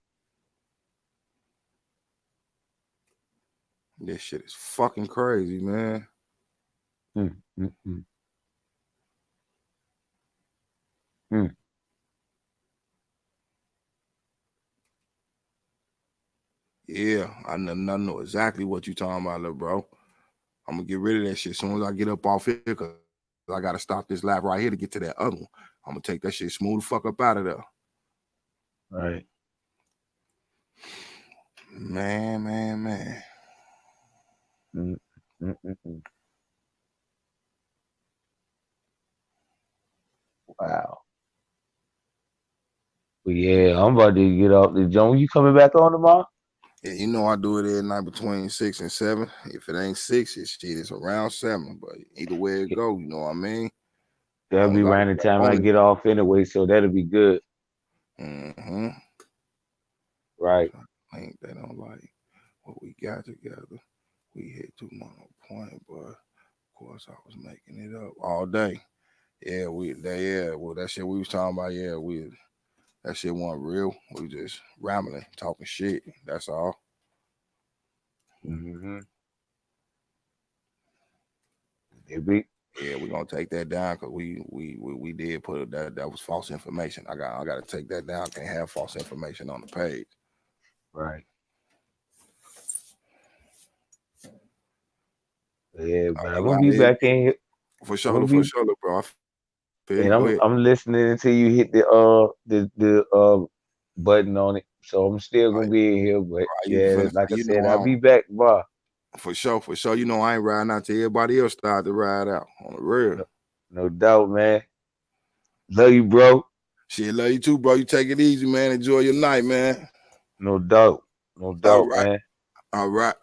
This shit is fucking crazy, man. Yeah, I know exactly what you're talking about, little bro. I'm gonna get rid of that shit as soon as I get up off here, because I gotta stop this lap right here to get to that other one. I'm gonna take that shit smooth the fuck up out of there. Right. Man. Wow. But yeah, I'm about to get off the joint. You coming back on tomorrow? Yeah, you know I do it at night between 6 and 7. If it ain't 6, it's around 7. But either way it go, you know what I mean? That'll be around the time I get off anyway, so that'll be good. Mm-hmm. Right. I think they don't like what we got together. We hit too much point, but of course I was making it up all day. Yeah, well, that shit we was talking about, that shit wasn't real. We just rambling, talking shit. That's all. Mm-hmm. Yeah, we're gonna take that down because we did put it that was false information. I gotta take that down. Can't have false information on the page. Right. Yeah, but I'm gonna be back in here. For sure, bro. And I'm listening until you hit the button on it. So I'm still gonna be in here, but yeah, like I said, I'll be back, bro. For sure. You know I ain't riding out till everybody else start to ride out on the real. No doubt, man. Love you, bro. Shit, love you too, bro. You take it easy, man. Enjoy your night, man. No doubt, man. All right.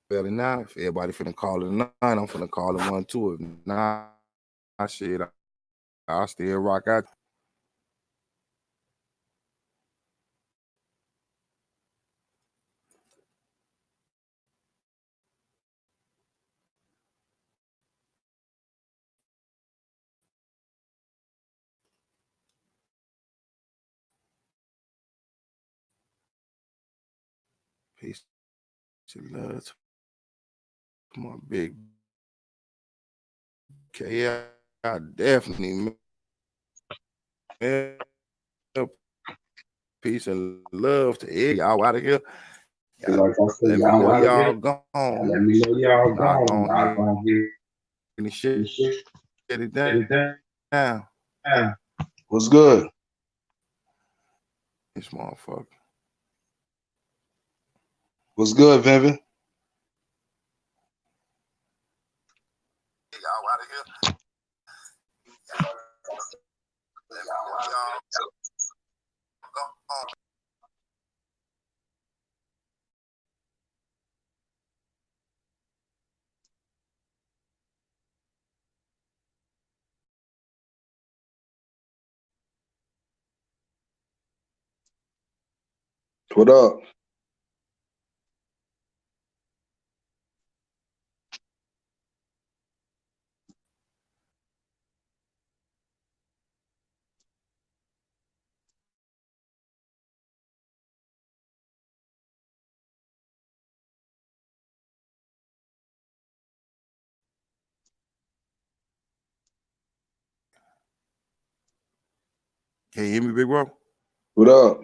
Barely now. If everybody finna call it 9, I'm finna call it 1 2. If not, shit, I'll still rock out. Peace to love to my big K. Yeah, I definitely, man. Peace and love to y'all out of here. Like I said, Let me know y'all gone. Let me know y'all gone. Not gonna get any shit. Get it down. What's good? This motherfucker. What's good, Vivian? Y'all out of here. Let me know y'all gone. What up? Can you hear me, big bro? What up?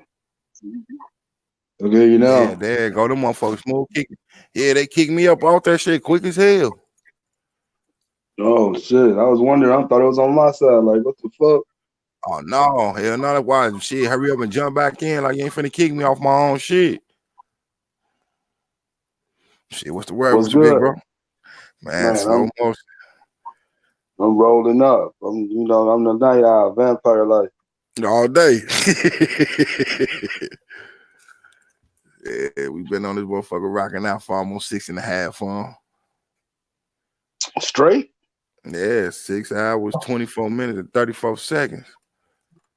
Okay, you know. Yeah, there go the motherfuckers smooth kicking. Yeah, they kicked me up off that shit quick as hell. Oh shit! I was wondering. I thought it was on my side. Like, what the fuck? Oh no, hell no, that why shit. Hurry up and jump back in. Like you ain't finna kick me off my own shit. Shit, what's the word What's with you, big good? bro? Man, slow motion. I'm rolling up. I'm the night owl, vampire life. All day. Yeah, we've been on this motherfucker rocking out for almost 6.5 huh? Straight? Yeah, 6 hours, 24 minutes, and 34 seconds.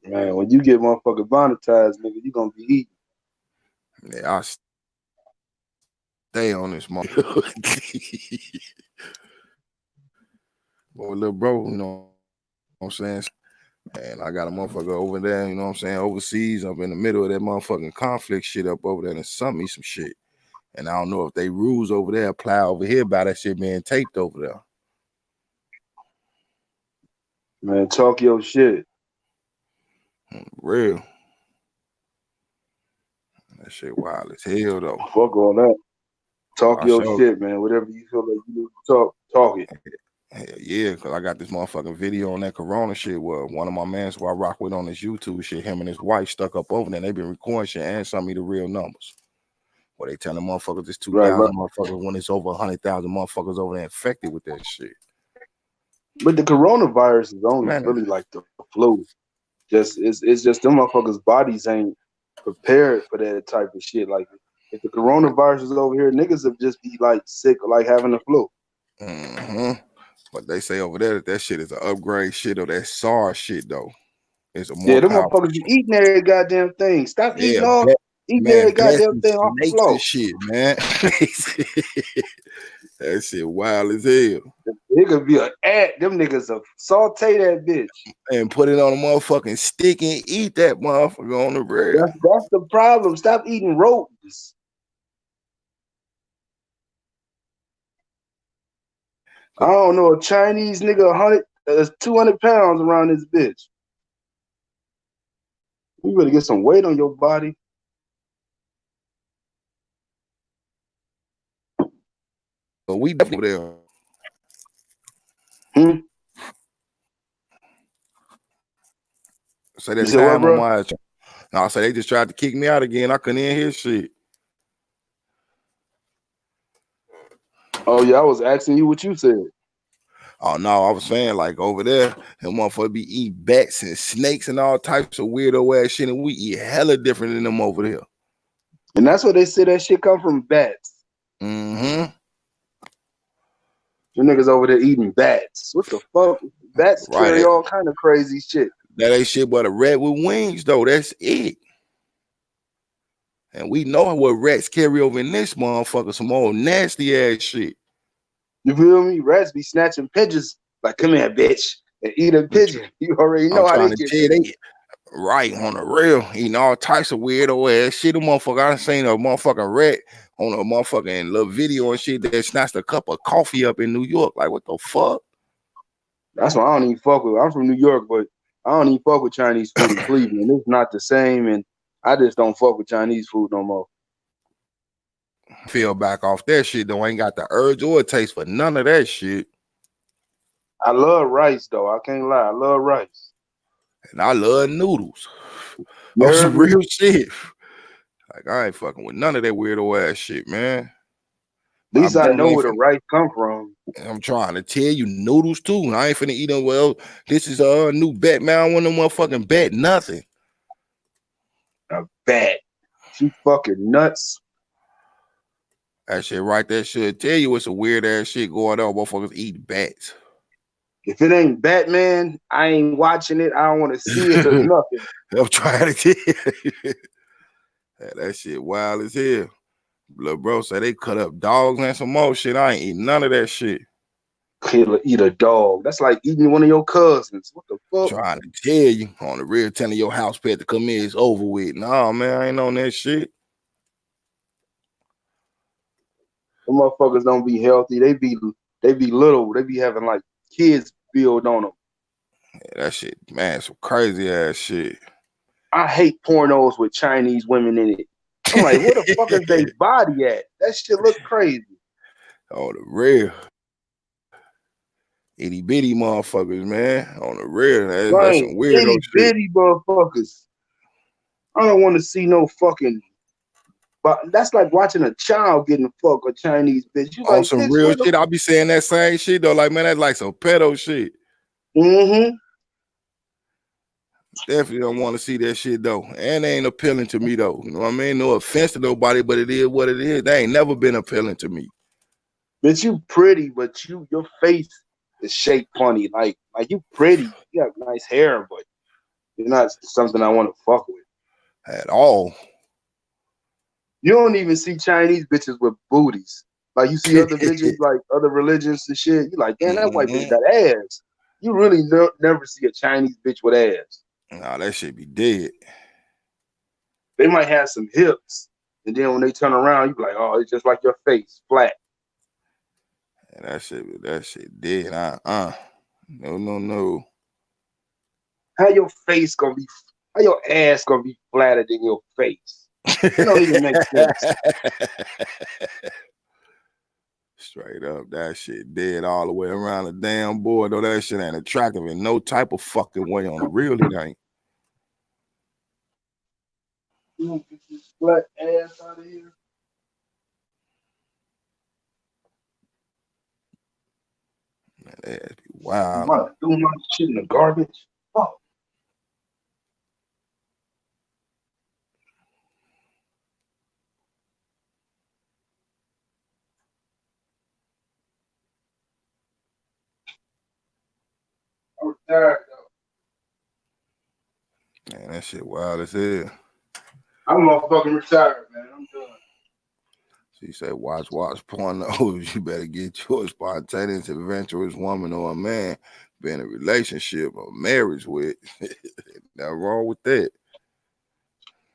Man, when you get motherfucking monetized, nigga, you gonna be eating. Yeah, I stay on this motherfucker. Boy, little bro, you know what I'm saying? And I got a motherfucker over there, you know what I'm saying, overseas, up in the middle of that motherfucking conflict shit up over there and sent me some shit. And I don't know if they rules over there apply over here by that shit being taped over there. Man, talk your shit. Real. That shit wild as hell though. Fuck all that. Talk your shit, man. Whatever you feel like you need to talk it. Hell yeah, because I got this motherfucking video on that corona shit where one of my mans who I rock with on this YouTube shit, him and his wife stuck up over there. They been recording shit and sent me the real numbers. Where they telling motherfuckers it's 2,000 motherfuckers when it's over 100,000 motherfuckers over there infected with that shit. But the coronavirus is only really like the flu. It's just them motherfuckers' bodies ain't prepared for that type of shit. Like if the coronavirus is over here, niggas would just be like sick, like having the flu. Mm-hmm. But they say over there that shit is an upgrade shit of that SARS shit though. It's a more them motherfuckers be eating every goddamn thing. Stop eating all eating every goddamn thing off the floor. Shit, man. That shit wild as hell. It could be an ant. Them niggas will saute that bitch and put it on a motherfucking stick and eat that motherfucker on the bread. That's the problem. Stop eating rodents. I don't know, a Chinese nigga 200 pounds around this bitch. You better get some weight on your body. But we definitely there. Say that time on my ass. No, I say they just tried to kick me out again. I couldn't even hear shit. Oh yeah, I was asking you what you said. Oh no, I was saying like over there, them motherfuckers be eating bats and snakes and all types of weirdo ass shit, and we eat hella different than them over there. And that's what they say that shit come from bats. Mm-hmm. You niggas over there eating bats. What the fuck? Bats carry all kind of crazy shit. That ain't shit but a rat with wings though. That's it. And we know what rats carry over in this motherfucker, some old nasty ass shit. You feel me? Rats be snatching pigeons. Like, come here, bitch, and eat a pigeon. You already know how they get. Right, on the real, eating all types of weirdo ass shit. A motherfucker, I done seen a motherfucking rat on a motherfucking little video and shit that snatched a cup of coffee up in New York. Like, what the fuck? That's why I don't even fuck with. I'm from New York, but I don't even fuck with Chinese food in Cleveland. It's not the same, and I just don't fuck with Chinese food no more. Feel back off that shit though. I ain't got the urge or taste for none of that shit. I love rice though. I can't lie. I love rice. And I love noodles. On some real shit. Like I ain't fucking with none of that weirdo ass shit, man. At least I know where the rice come from. I'm trying to tell you, noodles too. And I ain't finna eat them. Well, this is a new bat, man. I don't want no motherfucking bat, nothing. A bat. You fucking nuts. That shit right there should tell you it's a weird ass shit going on. Motherfuckers eat bats. If it ain't Batman, I ain't watching it. I don't want to see it or nothing. I'm trying to tell you. Yeah, that shit wild as hell. Little bro said they cut up dogs and some more shit. I ain't eating none of that shit. Eat a dog. That's like eating one of your cousins. What the fuck? Trying to tell you on the real, telling your house pet to come in, it's over with. Nah, man, I ain't on that shit. The motherfuckers don't be healthy. They be little. They be having like kids build on them. Yeah, that shit, man, some crazy ass shit. I hate pornos with Chinese women in it. I'm like, where the fuck is they body at? That shit look crazy. On the real. Itty bitty motherfuckers, man. On the real. That's some weirdo itty shit. bitty motherfuckers. I don't want to see no fucking. But that's like watching a child getting fucked a Chinese bitch. You On like, some bitch, real shit, I'll be saying that same shit though. Like, man, that's like some pedo shit. Mm-hmm. Definitely don't want to see that shit though. And they ain't appealing to me though. You know what I mean? No offense to nobody, but it is what it is. They ain't never been appealing to me. Bitch, you pretty, but your face is shaped funny. Like you pretty. You have nice hair, but you're not something I want to fuck with. At all. You don't even see Chinese bitches with booties. Like you see other bitches, like other religions and shit. You like, damn, that white bitch got ass. You really never see a Chinese bitch with ass. Nah, that shit be dead. They might have some hips, and then when they turn around, you be like, oh, it's just like your face, flat. Yeah, that shit dead. No. How your face gonna be? How your ass gonna be flatter than your face? It don't even make sense. Straight up, that shit dead all the way around the damn board. Though that shit ain't attractive in no type of fucking way. On the real, it ain't. You don't get this flat ass out of here. Man, that ass be wild. I'm about to do my shit in the garbage. Fuck. I'm tired though. Man, that shit wild as hell. I'm motherfucking retired, man. I'm done. She said, watch pornos. You better get you a spontaneous, adventurous woman or a man be in a relationship or marriage with. Nothing wrong with that.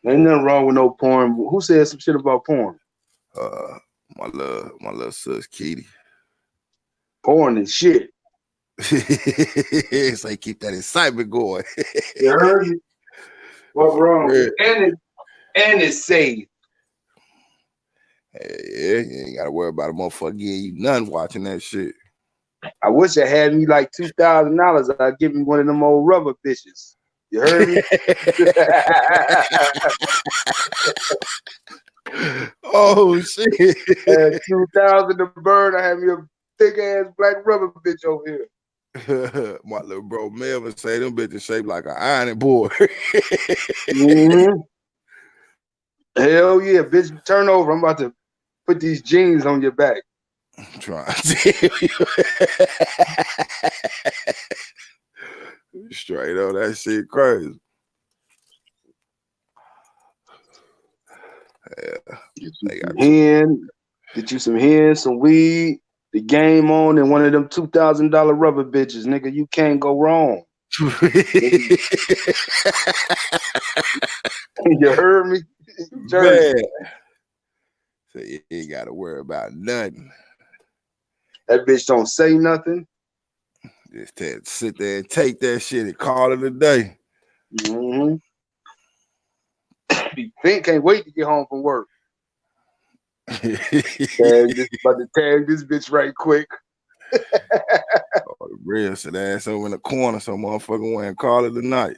Ain't nothing wrong with no porn. Who said some shit about porn? My little sis Kitty. Porn and shit. Say keep that excitement going. You heard me? What's wrong? And it's safe. Yeah, you ain't gotta worry about a motherfucker getting you none watching that shit. I wish I had me like $2,000. I'd give me one of them old rubber bitches. You heard me? Oh shit! Had 2,000 to burn. I had me a thick ass black rubber bitch over here. My little bro Melvin say them bitches shaped like an ironing board. Mm-hmm. Hell yeah, bitch! Turn over. I'm about to put these jeans on your back. I'm trying to tell you. Straight up, that shit crazy. Yeah. Get you some hen, some weed, the game on, and one of them $2,000 rubber bitches, nigga. You can't go wrong. You heard me? Man. So you ain't gotta worry about nothing. That bitch don't say nothing. Just sit there and take that shit and call it a day. Mm-hmm. Fink can't wait to get home from work. About to tag this bitch right quick. Real sit ass over in the corner, so motherfucker went and call it a night.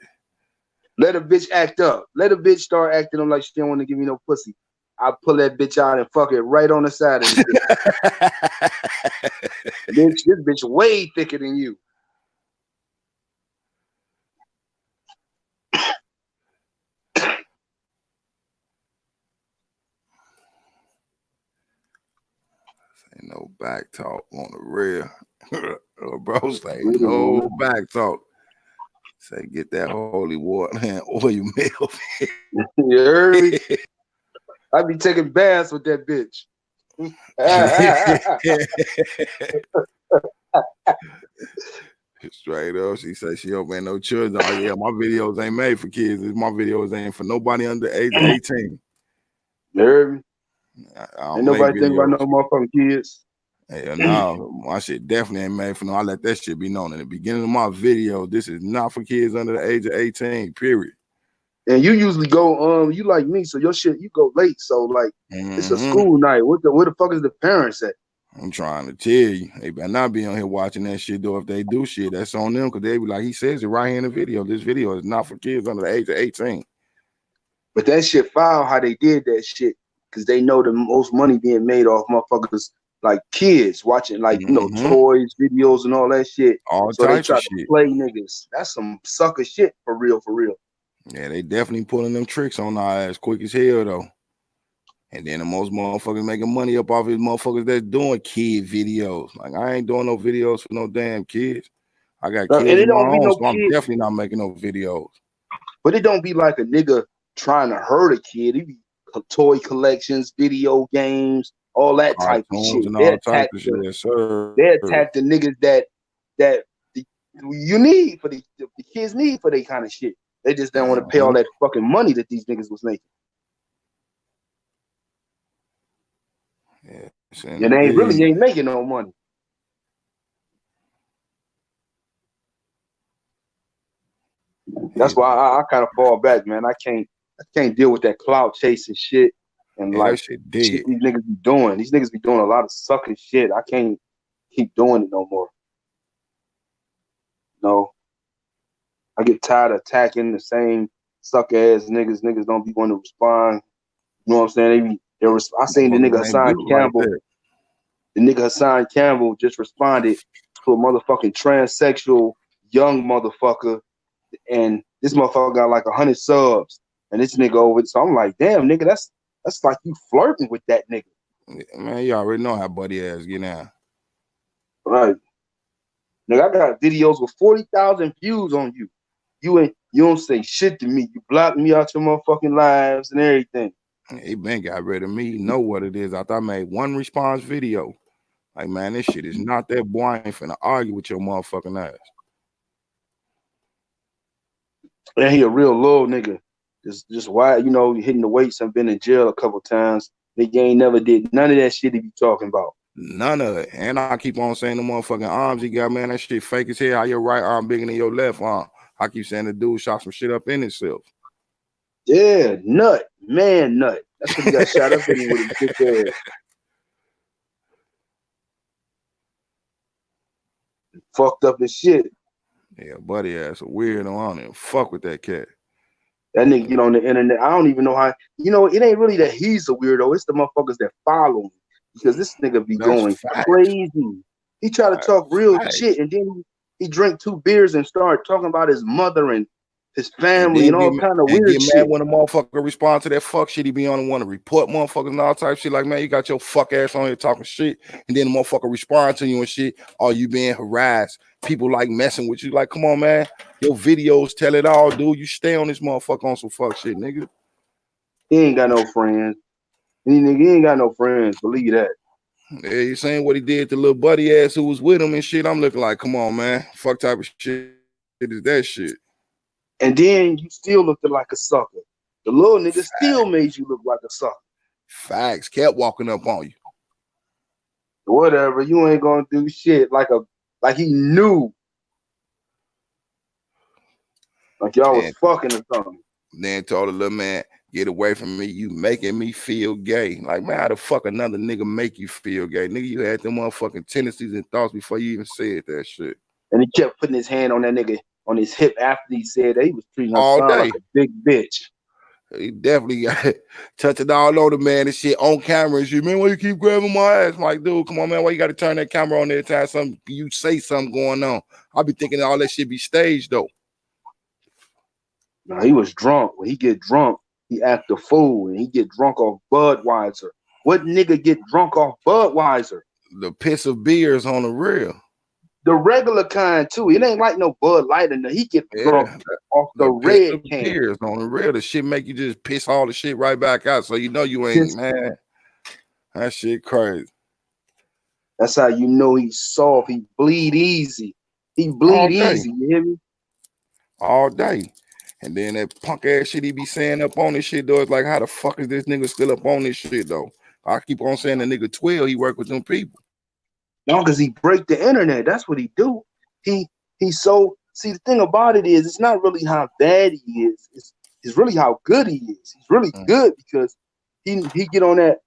Let a bitch act up. Let a bitch start acting up like she don't want to give me no pussy. I'll pull that bitch out and fuck it right on the side of the bitch. This bitch way thicker than you. Ain't no back talk on the real. Bro say no back talk. Say get that holy water and oil milk. You heard me? I be taking baths with that bitch. Straight up, she said she don't make no children. Oh yeah, my videos ain't made for kids. My videos ain't for nobody under the age of 18. You heard me? I Ain't don't make nobody think about videos. no motherfucking kids. Hell no, my shit definitely ain't made for no. I let that shit be known in the beginning of my video. This is not for kids under the age of 18. Period. And you usually go, you like me, so your shit you go late. So like, it's a school night. Where the fuck is the parents at? I'm trying to tell you, they better not be on here watching that shit. Though if they do shit, that's on them, because they be like, he says it right here in the video. This video is not for kids under the age of 18. But that shit foul how they did that shit, because they know the most money being made off motherfuckers like kids watching like toys, videos, and all that shit. All so they types try of to shit. play niggas. That's some sucker shit for real, for real. Yeah, they definitely pulling them tricks on our ass quick as hell though. And then the most motherfuckers making money up off his motherfuckers that's doing kid videos. Like, I ain't doing no videos for no damn kids. I got kids of my own, so I'm definitely not making no videos. But it don't be like a nigga trying to hurt a kid. It be toy collections, video games, all that type of shit. They attack the niggas that you need for the kids need for that kind of shit. They just don't want to pay all that fucking money that these niggas was making. Yeah, and they ain't making no money. That's why I kind of fall back, man. I can't deal with that clout chasing shit and like shit these niggas be doing. These niggas be doing a lot of sucking shit. I can't keep doing it no more. No, I get tired of attacking the same suck ass niggas. Niggas don't be wanting to respond. You know what I'm saying? I seen the nigga Hassan Campbell. Like the nigga Hassan Campbell just responded to a motherfucking transsexual young motherfucker, and this motherfucker got like 100 subs, and this nigga over it. So I'm like, damn, nigga, that's like you flirting with that nigga. Man, you already know how buddy ass get down. Right. Nigga, I got videos with 40,000 views on you. You don't say shit to me. You block me out your motherfucking lives and everything. He been got rid of me. You know what it is. I thought I made one response video. Like, man, this shit is not that boy. I ain't finna argue with your motherfucking ass. And he a real little nigga. Just why, hitting the weights. I've been in jail a couple times. Nigga ain't never did none of that shit he be talking about. None of it. And I keep on saying the motherfucking arms he got, man, that shit fake as hell. How your right arm bigger than your left arm? I keep saying the dude shot some shit up in himself. Yeah, nut. Man, nut. That's what he got shot up in with his bitch ass. Fucked up his shit. Yeah, buddy ass a weirdo. I don't even fuck with that cat. That nigga get on the internet. I don't even know how. It ain't really that he's a weirdo. It's the motherfuckers that follow him. Because this nigga be going crazy. He try to talk real shit, and then he drank 2 beers and start talking about his mother and his family and all kind of weird shit. Get mad when a motherfucker respond to that fuck shit. He be on the one to report motherfuckers and all type shit. Like, man, you got your fuck ass on here talking shit, and then the motherfucker respond to you and shit. Or you being harassed. People like messing with you. Like, come on, man. Your videos tell it all, dude. You stay on this motherfucker on some fuck shit, nigga. He ain't got no friends. He ain't got no friends. Believe that. Yeah, you saying what he did to little buddy ass who was with him and shit. I'm looking like, come on, man. Fuck type of shit is that shit. And then you still looked like a sucker. The little nigga still made you look like a sucker. Facts. Kept walking up on you. Whatever. You ain't gonna do shit like he knew. Like y'all was fucking or something. Then told the little man, get away from me. You making me feel gay. Like, man, how the fuck another nigga make you feel gay? Nigga, you had them motherfucking tendencies and thoughts before you even said that shit. And he kept putting his hand on that nigga on his hip after he said that. He was treating her son like a big bitch. He definitely got it. Touching all over the man and shit on camera and shit. Man, why you keep grabbing my ass? I'm like, dude, come on, man. Why you got to turn that camera on every time you say something going on? I be thinking all that shit be staged, though. No, he was drunk. When he get drunk, he act a fool, and he get drunk off Budweiser. What nigga get drunk off Budweiser? The piss of beers on the real. the regular kind too. It ain't like no Bud Light and he get drunk off the red can. Tears on the real, the shit make you just piss all the shit right back out. So you know you ain't, man. That shit crazy. That's how you know he's soft. He bleed easy. He bleed easy. You hear me? All day. And then that punk ass shit he be saying up on this shit though, it's like, how the fuck is this nigga still up on this shit though? I keep on saying the nigga 12, he work with them people. No, because he break the internet. That's what he do. He's so, see, the thing about it is, it's not really how bad he is. It's really how good he is. He's really good because he get on that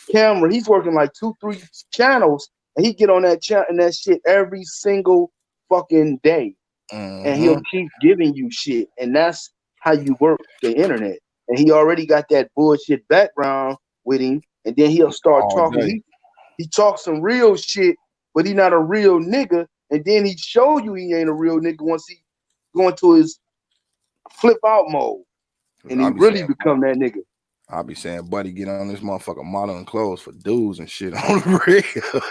camera. He's working like 2-3 channels, and he get on that chat and that shit every single fucking day. And he'll keep giving you shit. And that's how you work the internet. And he already got that bullshit background with him. And then he'll start talking. He talks some real shit, but he not a real nigga. And then he show you he ain't a real nigga once he go into his flip out mode. And he really become that nigga. I'll be saying, buddy, get on this motherfucker modeling clothes for dudes and shit on the real.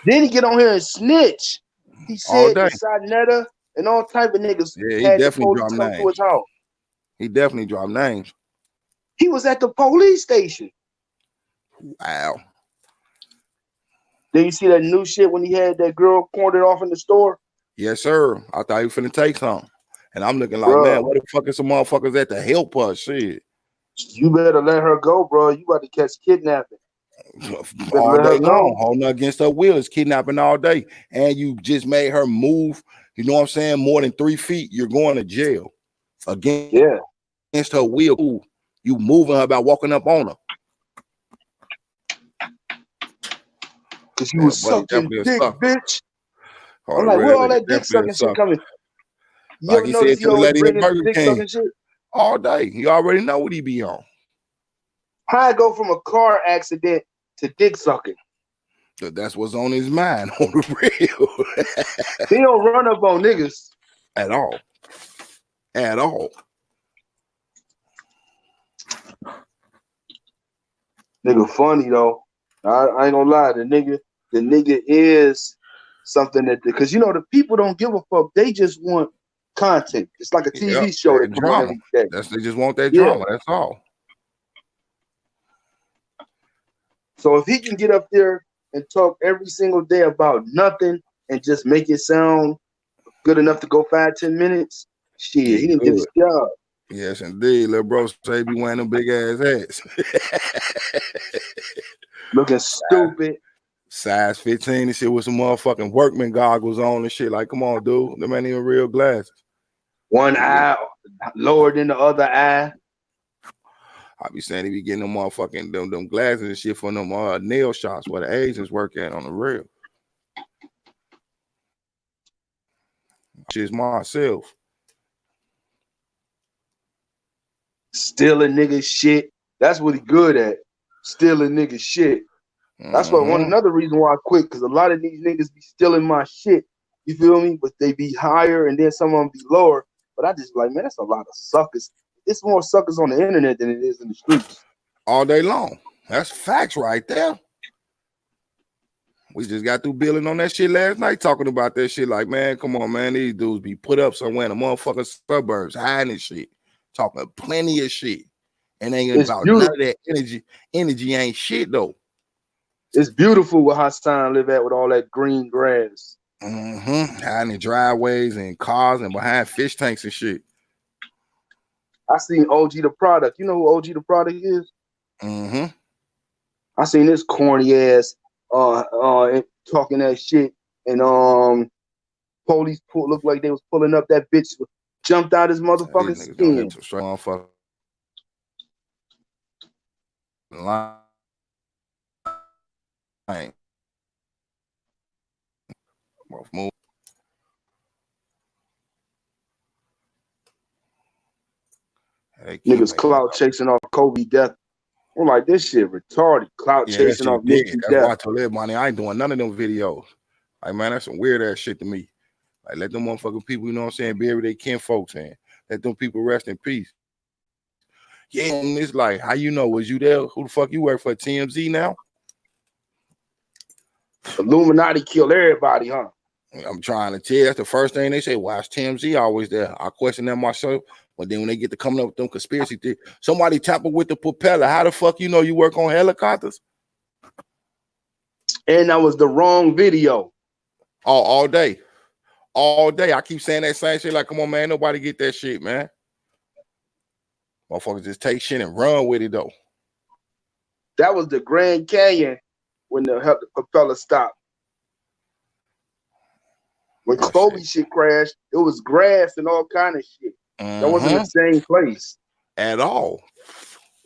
Then he get on here and snitch. He said to Sadnetta and all type of niggas. Yeah, he definitely dropped names. To his house. He definitely dropped names. He was at the police station. Wow. Then you see that new shit when he had that girl cornered off in the store? Yes, sir. I thought he was finna take something. And I'm looking like, man, what the fuck is some motherfuckers at to help us? Shit. You better let her go, bro. You about to catch kidnapping. All day long, holding against her will is kidnapping all day. And you just made her move, you know what I'm saying, more than 3 feet, you're going to jail. Against her will. You moving her about walking up on her. Because you was sucking dick, bitch. I'm like, where all that dick sucking shit coming? You like he said to the lady at Burger King all day. You already know what he be on. How I go from a car accident to dick sucking? That's what's on his mind on the real. He don't run up on niggas. At all. At all. Nigga funny though. I ain't gonna lie. The nigga is something that, because you know the people don't give a fuck. They just want content. It's like a TV show that come on every day. They just want that drama. That's all. So if he can get up there and talk every single day about nothing and just make it sound good enough to go 5-10 minutes, shit, he didn't get his job. Yes, indeed. Little bro say be wearing them big ass hats. Looking stupid. Size 15 and shit with some motherfucking workman goggles on and shit. Like, come on, dude. Them ain't even real glasses. One eye lower than the other eye. I be saying he be getting them motherfucking them glasses and shit for them nail shops where the Asians work at on the real. Just myself. Stealing nigga shit. That's what he good at. Stealing nigga shit. That's why another reason why I quit, because a lot of these niggas be stealing my shit. You feel me? But they be higher and then some of them be lower. But I just like, man, that's a lot of suckers. It's more suckers on the internet than it is in the streets. All day long. That's facts right there. We just got through billing on that shit last night, talking about that shit. Like, man, come on, man. These dudes be put up somewhere in the motherfucking suburbs, hiding shit, talking plenty of shit. And ain't about none of that energy. Energy ain't shit, though. It's beautiful where Hassan live at with all that green grass. Hiding in driveways and cars and behind fish tanks and shit. I seen OG the Product. You know who OG the Product is? I seen this corny ass talking that shit, and police looked like they was pulling up. That bitch jumped out his motherfucking skin. Niggas clout chasing off Kobe death. I'm like, this shit retarded. Clout chasing off Nipsey death. That's why I told everybody I ain't doing none of them videos. Like, man, that's some weird ass shit to me. Like, let them motherfucking people, you know what I'm saying, bury their kinfolks in. Let them people rest in peace. Yeah, and it's like, how you know? Was you there? Who the fuck you work for? TMZ now? Illuminati kill everybody, huh? I'm trying to tell you, that's the first thing they say. Why is TMZ always there? I question them myself, but then when they get to coming up with them conspiracy theories, somebody tapping with the propeller. How the fuck you know you work on helicopters? And that was the wrong video. All day. All day. I keep saying that same shit. Like, come on, man. Nobody get that shit, man. Motherfuckers just take shit and run with it, though. That was the Grand Canyon when the propeller stopped. When Kobe shit crashed, it was grass and all kind of shit. That wasn't the same place. At all.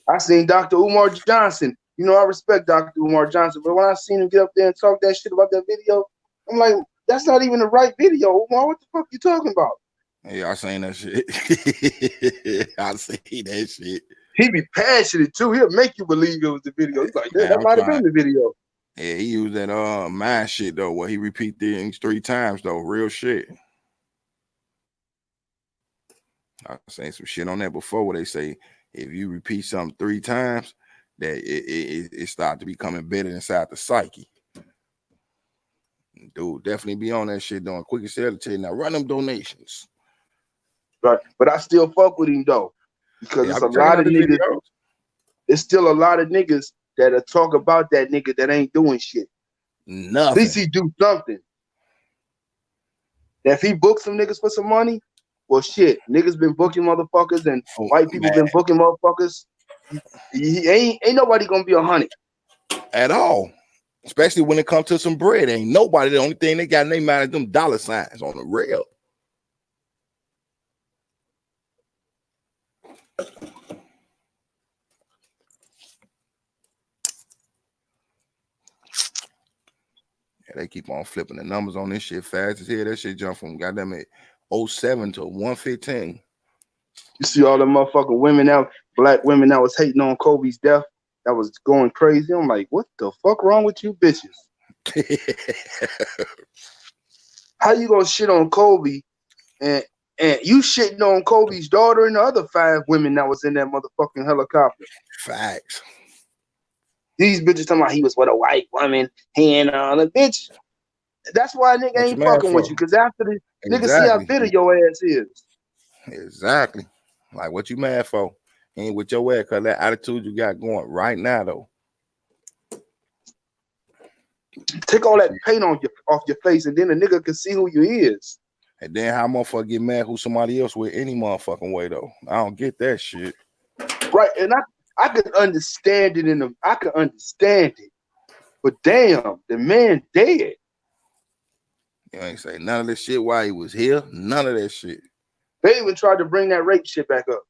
I seen Dr. Umar Johnson. You know, I respect Dr. Umar Johnson, but when I seen him get up there and talk that shit about that video, I'm like, that's not even the right video. Umar, what the fuck you talking about? Yeah, I seen that shit. I seen that shit. He be passionate too. He'll make you believe it was the video. He's like, yeah, that might have been the video. Yeah, he used that mind shit though, where he repeat things 3 times though. Real shit. I seen some shit on that before where they say if you repeat something 3 times, that it start to become embedded inside the psyche. Dude, definitely be on that shit doing quick as hell to tell you now. Run them donations. Right, but I still fuck with him though, because it's a lot of niggas. It's still a lot of niggas that'll talk about that nigga that ain't doing shit. Nothing. At least he do something. If he books some niggas for some money, well, shit, niggas been booking motherfuckers and white people been booking motherfuckers. He ain't nobody gonna be 100 at all. Especially when it comes to some bread. Ain't nobody. The only thing they got in their mind is them dollar signs on the rail. Yeah, they keep on flipping the numbers on this shit fast as hell. That shit jump from goddamn it 07 to 115. You see all the motherfucking women out, black women that was hating on Kobe's death, that was going crazy. I'm like, what the fuck wrong with you bitches? How you gonna shit on Kobe and you shitting on Kobe's daughter and the other 5 women that was in that motherfucking helicopter? Facts. These bitches talking about he was with a white woman, he and the bitch. That's why a nigga ain't fucking with you, because after the nigga see how bitter your ass is. Exactly. Like what you mad for? Ain't with your ass, cause that attitude you got going right now though. Take all that paint off your face, and then the nigga can see who you is. And then how motherfucker get mad who somebody else with any motherfucking way though? I don't get that shit. Right, and I could understand it I could understand it, but damn, the man dead. You ain't say none of this shit while he was here. None of that shit. They even tried to bring that rape shit back up.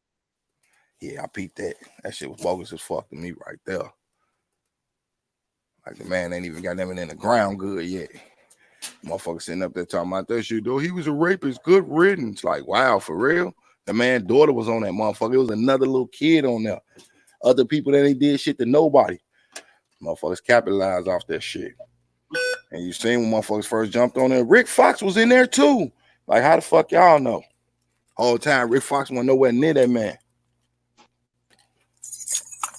Yeah, I peeped that. That shit was bogus as fuck to me right there. Like the man ain't even got them in the ground good yet. Motherfucker sitting up there talking about that shit, though. He was a rapist, good riddance. Like, wow, for real? The man's daughter was on that motherfucker. It was another little kid on there. Other people that ain't did shit to nobody. Motherfuckers capitalized off that shit. And you seen when motherfuckers first jumped on there, Rick Fox was in there too. Like, how the fuck y'all know? Whole time Rick Fox wasn't nowhere near that man.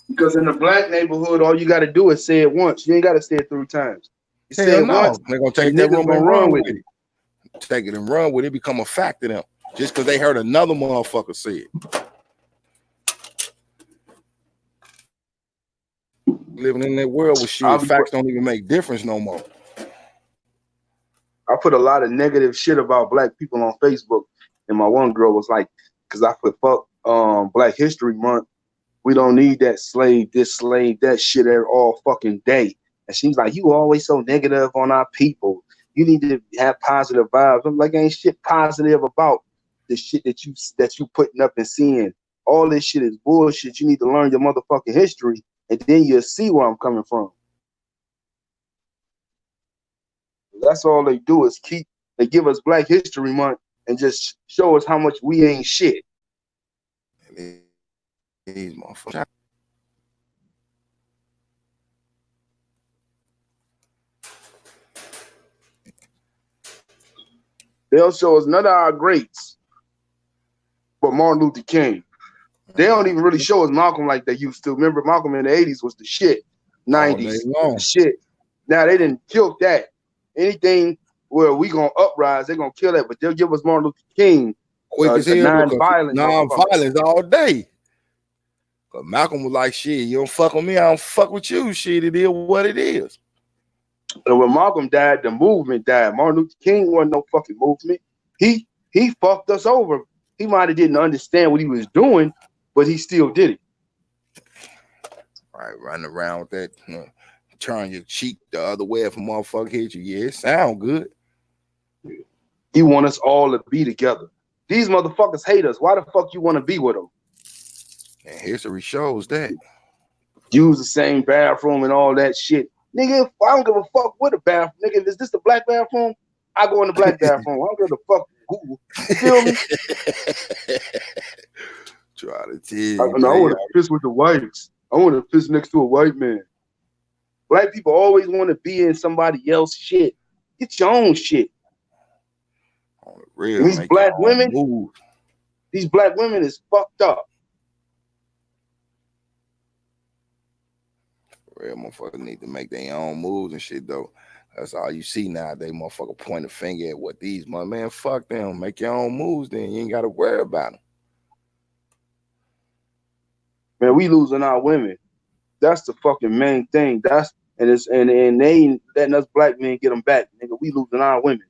Because in the black neighborhood, all you got to do is say it once. You ain't got to say it 3 times. You say it once, they're gonna take that room and run with it. Take it and run with it. Become a fact to them just because they heard another motherfucker say it. Living in that world with shit, facts don't even make difference no more. I put a lot of negative shit about black people on Facebook, and my one girl was like, because I put fuck Black History Month. We don't need that slave, this slave, that shit all fucking day. And she's like, you always so negative on our people. You need to have positive vibes. I'm like, ain't shit positive about the shit that you putting up and seeing. All this shit is bullshit. You need to learn your motherfucking history, and then you'll see where I'm coming from. That's all they do is they give us Black History Month and just show us how much we ain't shit. These motherfuckers. They'll show us none of our greats, but Martin Luther King. They don't even really show us Malcolm like they used to. Remember, Malcolm in the 80s was the shit. 90s, the shit. Now they didn't kill that. Anything where we gonna uprise, they're gonna kill that, but they'll give us Martin Luther King, quick as hell, non-violent non-violence all day. But Malcolm was like, shit, you don't fuck with me, I don't fuck with you. Shit, it is what it is. And when Malcolm died, the movement died. Martin Luther King wasn't no fucking movement. He fucked us over. He might have didn't understand what he was doing, but he still did it. Right, running around with that, turn your cheek the other way if a motherfucker hit you. Yeah, it sound good. He want us all to be together. These motherfuckers hate us. Why the fuck you want to be with them? And history shows that. Use the same bathroom and all that shit. Nigga, I don't give a fuck what the bathroom. Nigga, is this the black bathroom? I go in the black bathroom. I don't give a fuck who. You feel me? Try to tell you. I want to piss with the whites. I want to piss next to a white man. Black people always want to be in somebody else's shit. Get your own shit. On the real, these black women is fucked up. Real motherfuckers need to make their own moves and shit though. That's all you see nowadays. Motherfucker point a finger at what these man. Fuck them. Make your own moves. Then you ain't got to worry about them. Man, we losing our women. That's the fucking main thing. And they ain't letting us black men get them back, nigga. We losing our women.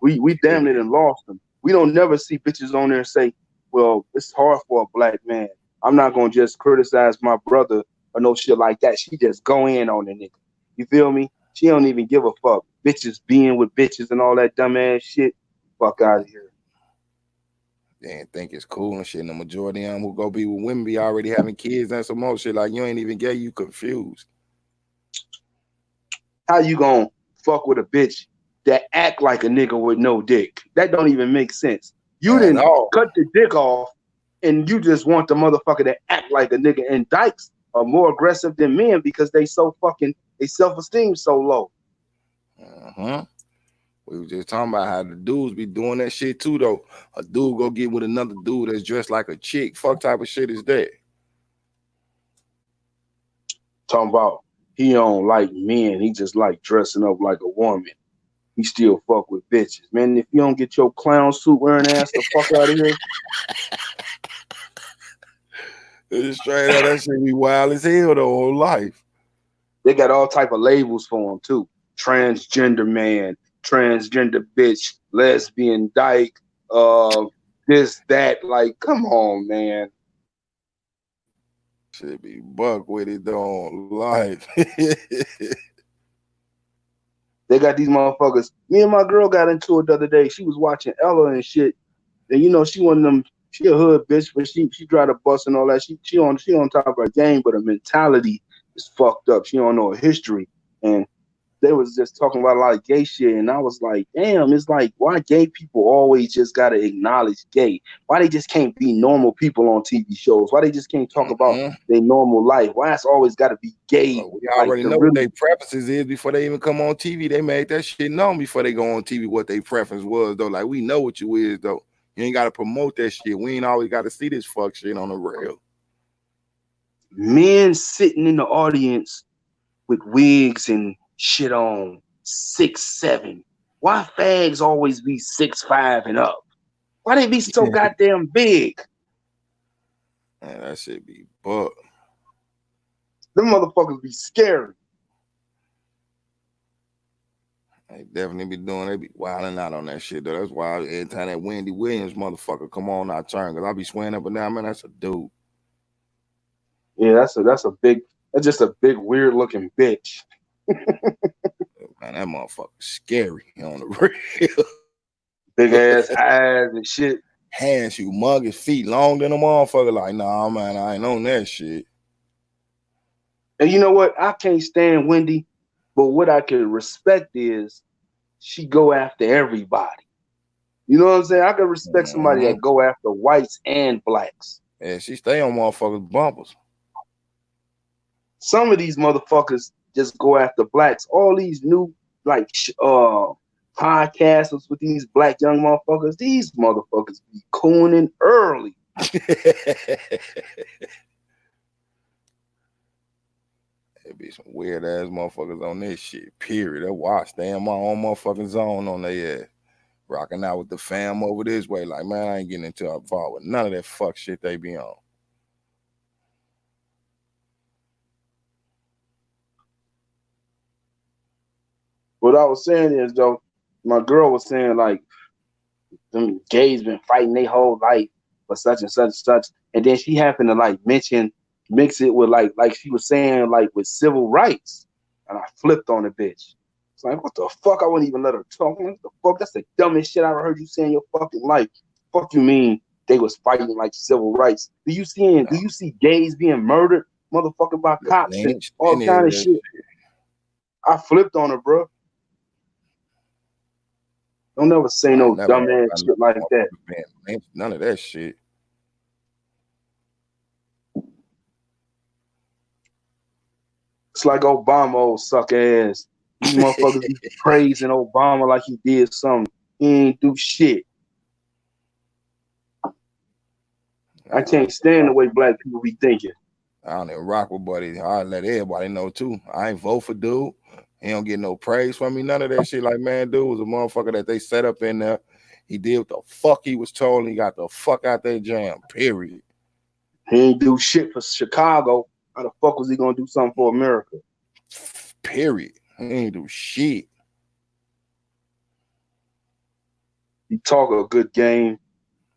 We damn it and lost them. We don't never see bitches on there and say, well, it's hard for a black man. I'm not gonna just criticize my brother or no shit like that. She just go in on the nigga. You feel me? She don't even give a fuck. Bitches being with bitches and all that dumbass shit. Fuck out of here. They ain't think it's cool and shit. And the majority of them who go be with women be already having kids and some more shit. Like you ain't even gay, you confused. How you gonna fuck with a bitch that act like a nigga with no dick? That don't even make sense. You didn't cut the dick off and you just want the motherfucker to act like a nigga. And dykes are more aggressive than men because they self-esteem so low. We were just talking about how the dudes be doing that shit too though. A dude go get with another dude that's dressed like a chick. Fuck type of shit is that? Talking about he don't like men. He just like dressing up like a woman. He still fuck with bitches. Man, if you don't get your clown suit wearing ass the fuck out of here. It's straight out, that shit be wild as hell the whole life. They got all type of labels for him too. Transgender man, transgender bitch, lesbian, dyke, this, that. Like, come on, man. Should be buck with it though on life. They got these motherfuckers. Me and my girl got into it the other day. She was watching Ella and shit. And you know, she one of them, she a hood bitch, but she tried to bust and all that. She on top of her game, but her mentality is fucked up. She don't know her history. And they was just talking about a lot of gay shit. And I was like, damn, it's like, why gay people always just gotta acknowledge gay? Why they just can't be normal people on TV shows? Why they just can't talk about their normal life? Why it's always gotta be gay? Well, we already know what their preferences is before they even come on TV. They made that shit known before they go on TV what their preference was though. Like we know what you is though. You ain't gotta promote that shit. We ain't always gotta see this fuck shit on the rail. Men sitting in the audience with wigs and shit on 6'7". Why fags always be 6'5" and up? Why they be so goddamn big? Man, that shit be buck. Them motherfuckers be scary. They definitely be doing. They be wilding out on that shit though. That's why every time that Wendy Williams motherfucker come on, I turn because I be swearing up and down. Man, that's a dude. Yeah, that's just a big weird looking bitch. Man, that motherfucker scary on the real. Big ass eyes and shit. Hands, humongous feet, long than a motherfucker. Like, nah, man, I ain't on that shit. And you know what? I can't stand Wendy, but what I can respect is she go after everybody. You know what I'm saying? I can respect somebody that go after whites and blacks. Yeah, she stay on motherfuckers' bumpers. Some of these motherfuckers just go after blacks. All these new like podcasters with these black young motherfuckers, these motherfuckers be cooning early. There be some weird ass motherfuckers on this shit. Period. That's why I stay in my own motherfucking zone on their ass. Rocking out with the fam over this way. Like, man, I ain't getting into a involved with none of that fuck shit they be on. What I was saying is, though, my girl was saying, like, them gays been fighting their whole life for such and such and such. And then she happened to, like, mix it with, like she was saying, like, with civil rights. And I flipped on the bitch. It's like, what the fuck? I wouldn't even let her talk. What the fuck? That's the dumbest shit I ever heard you say in your fucking life. Fuck you mean they was fighting, like, civil rights? Do you see gays being murdered, motherfucker, by cops and all kind of shit? I flipped on her, bro. Don't never say no dumbass shit like that. None of that shit. It's like Obama, old suck ass. These motherfuckers be praising Obama like he did something. He ain't do shit. I can't stand the way black people be thinking. I don't even rock with buddy. I let everybody know too. I ain't vote for dude. He don't get no praise from me. None of that shit. Like, man, dude was a motherfucker that they set up in there. He did what the fuck he was told. And he got the fuck out that jam. Period. He ain't do shit for Chicago. How the fuck was he gonna do something for America? Period. He ain't do shit. He talk a good game.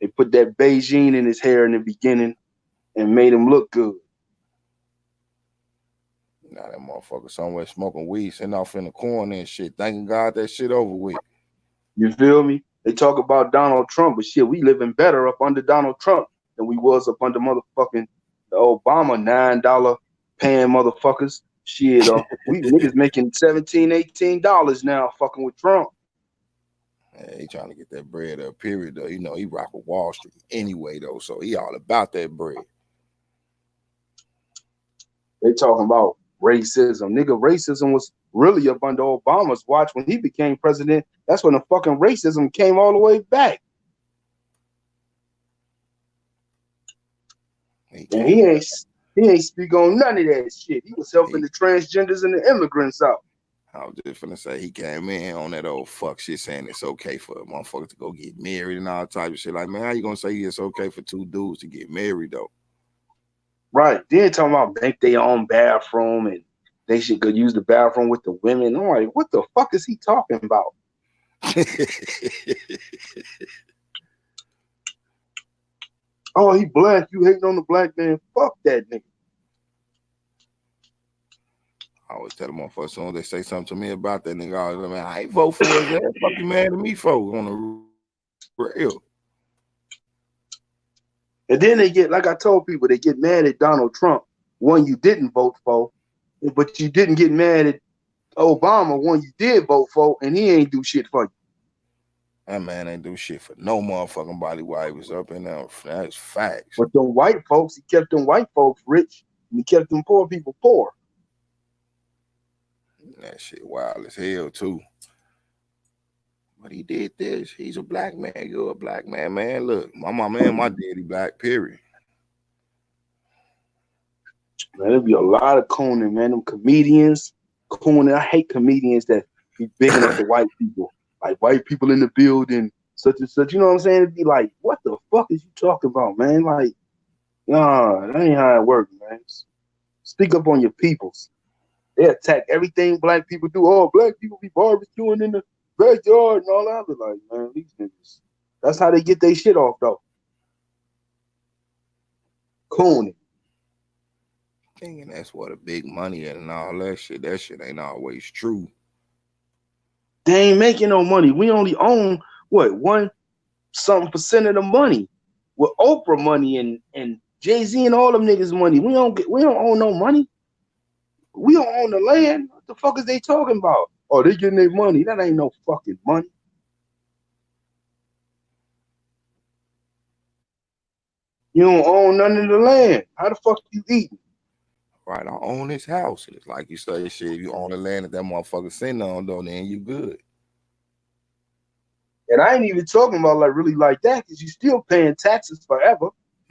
They put that Beijing in his hair in the beginning and made him look good. Now that motherfucker somewhere smoking weed, sitting off in the corner and shit. Thanking God that shit over with. You feel me? They talk about Donald Trump, but shit, we living better up under Donald Trump than we was up under motherfucking the Obama $9 paying motherfuckers. Shit, we niggas making $17, $18 now fucking with Trump. Yeah, he trying to get that bread up, period, though. You know, he rock with Wall Street anyway, though, so he all about that bread. They talking about racism. Nigga, racism was really up under Obama's watch when he became president. That's when the fucking racism came all the way back. And he ain't speak on none of that shit. He was helping the transgenders and the immigrants out. I was just finna say he came in on that old fuck shit saying it's okay for a motherfucker to go get married and all type of shit. Like, man, how you gonna say it's okay for two dudes to get married though? Right. Then talking about make their own bathroom and they should go use the bathroom with the women. I'm like, what the fuck is he talking about? Oh, he black. You hating on the black man? Fuck that nigga. I always tell them motherfuckers, as soon as they say something to me about that nigga, I was like, man, I ain't vote for his ass. Fuck you mad at me for on the real. And then they get, like I told people, they get mad at Donald Trump, one you didn't vote for, but you didn't get mad at Obama, one you did vote for, and he ain't do shit for you. That man ain't do shit for no motherfucking body while he was up in there. That's facts. But them white folks, he kept them white folks rich, and he kept them poor people poor. That shit wild as hell too. But he did this. He's a black man. You're a black man, man. Look, my mama and my daddy black, period. Man, there'll be a lot of cooning, man. Them comedians, cooning. I hate comedians that be bigging up the white people. Like white people in the building, such and such. You know what I'm saying? It'd be like, what the fuck is you talking about, man? Like, nah, that ain't how it works, man. Speak up on your peoples. They attack everything black people do. Oh, black people be barbecuing in the backyard and all that. I'll be like, man, these niggas. That's how they get their shit off, though. Cooning. Thinking that's what a big money and all that shit. That shit ain't always true. They ain't making no money. We only own what 1% of the money. With Oprah money and Jay-Z and all them niggas money. We don't own no money. We don't own the land. What the fuck is they talking about? Oh, they getting their money. That ain't no fucking money. You don't own none of the land. How the fuck you eating? Right, I own this house. It's like you say, shit, if you own the land that motherfucker sitting on, though, then you good. And I ain't even talking about like really like that, because you still paying taxes forever.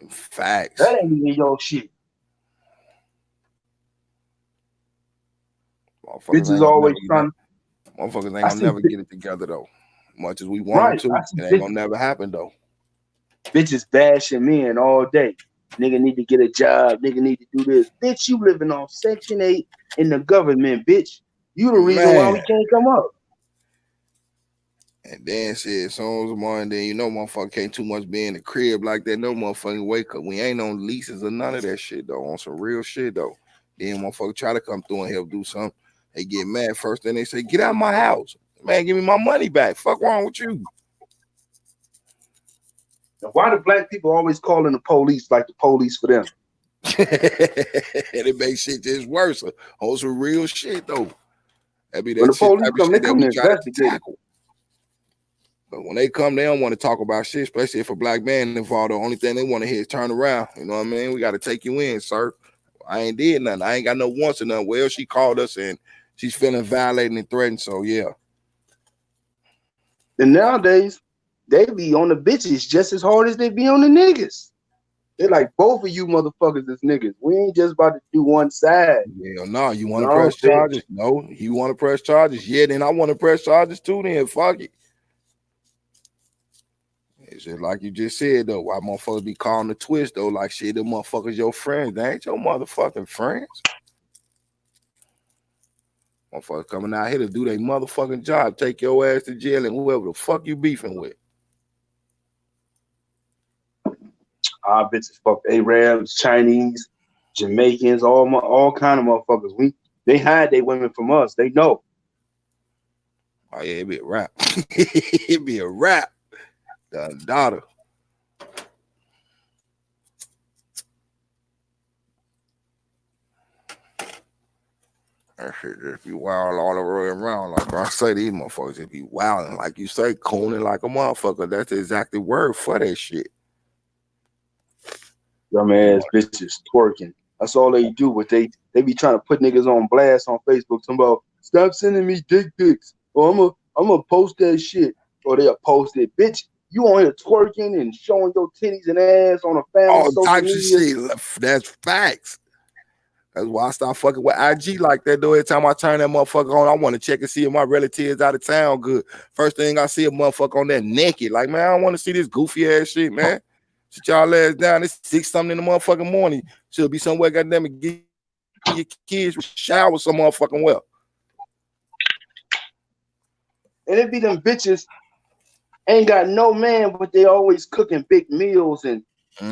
Facts. That ain't even your shit. Bitches always trying. Motherfuckers ain't gonna never get it together though. Much as we want them to, it ain't gonna never happen though. Bitches bashing men all day. Nigga need to get a job. Nigga need to do this. Bitch, you living on Section 8 in the government, bitch. You the reason why we can't come up. And then shit, as soon as morning, then you know motherfucker can't too much be in the crib like that. No motherfucking wake up. We ain't on leases or none of that shit though. On some real shit though. Then motherfucker try to come through and help do something. They get mad first, then they say, get out of my house. Man, give me my money back. Fuck wrong with you? Now, why do black people always calling the police like the police for them? And it makes shit just worse. On some real shit though. That be that when the shit, police come, they come to investigate. But when they come, they don't want to talk about shit, especially if a black man involved. The only thing they want to hear is turn around. You know what I mean? We got to take you in, sir. I ain't did nothing. I ain't got no wants or nothing. Well, she called us and she's feeling violated and threatened. So yeah. And nowadays, they be on the bitches just as hard as they be on the niggas. They're like, both of you motherfuckers is niggas. We ain't just about to do one side. Yeah, no, you want to press charges? No, you want to press charges? Yeah, then I want to press charges too. Then fuck it. It's just like you just said though. Why motherfuckers be calling the twist though? Like shit, them motherfuckers your friends. They ain't your motherfucking friends. Motherfuckers coming out here to do their motherfucking job. Take your ass to jail and whoever the fuck you beefing with. Bitches fuck Arabs, Chinese, Jamaicans, all kind of motherfuckers. They hide their women from us. They know. Oh yeah, it be a rap. It be a rap. The daughter. That shit just be wild all the way around. Like I say, these motherfuckers just be wilding. Like you say, cooning like a motherfucker. That's the exact word for that shit. Dumbass bitches twerking. That's all they do. But they be trying to put niggas on blast on Facebook. Talking about, stop sending me dick pics. Or I'm gonna post that shit. Or they'll post it. Bitch, you on here twerking and showing your titties and ass on a family all social types media. of shit. That's facts. That's why I start fucking with IG like that though. Every time I turn that motherfucker on, I want to check and see if my relatives out of town good. First thing I see a motherfucker on that naked. Like, man, I don't want to see this goofy ass shit, man. Sit y'all ass down. It's 6 something in the motherfucking morning. Should be somewhere, goddamn it, get your kids shower some motherfucking well. And it be them bitches ain't got no man, but they always cooking big meals and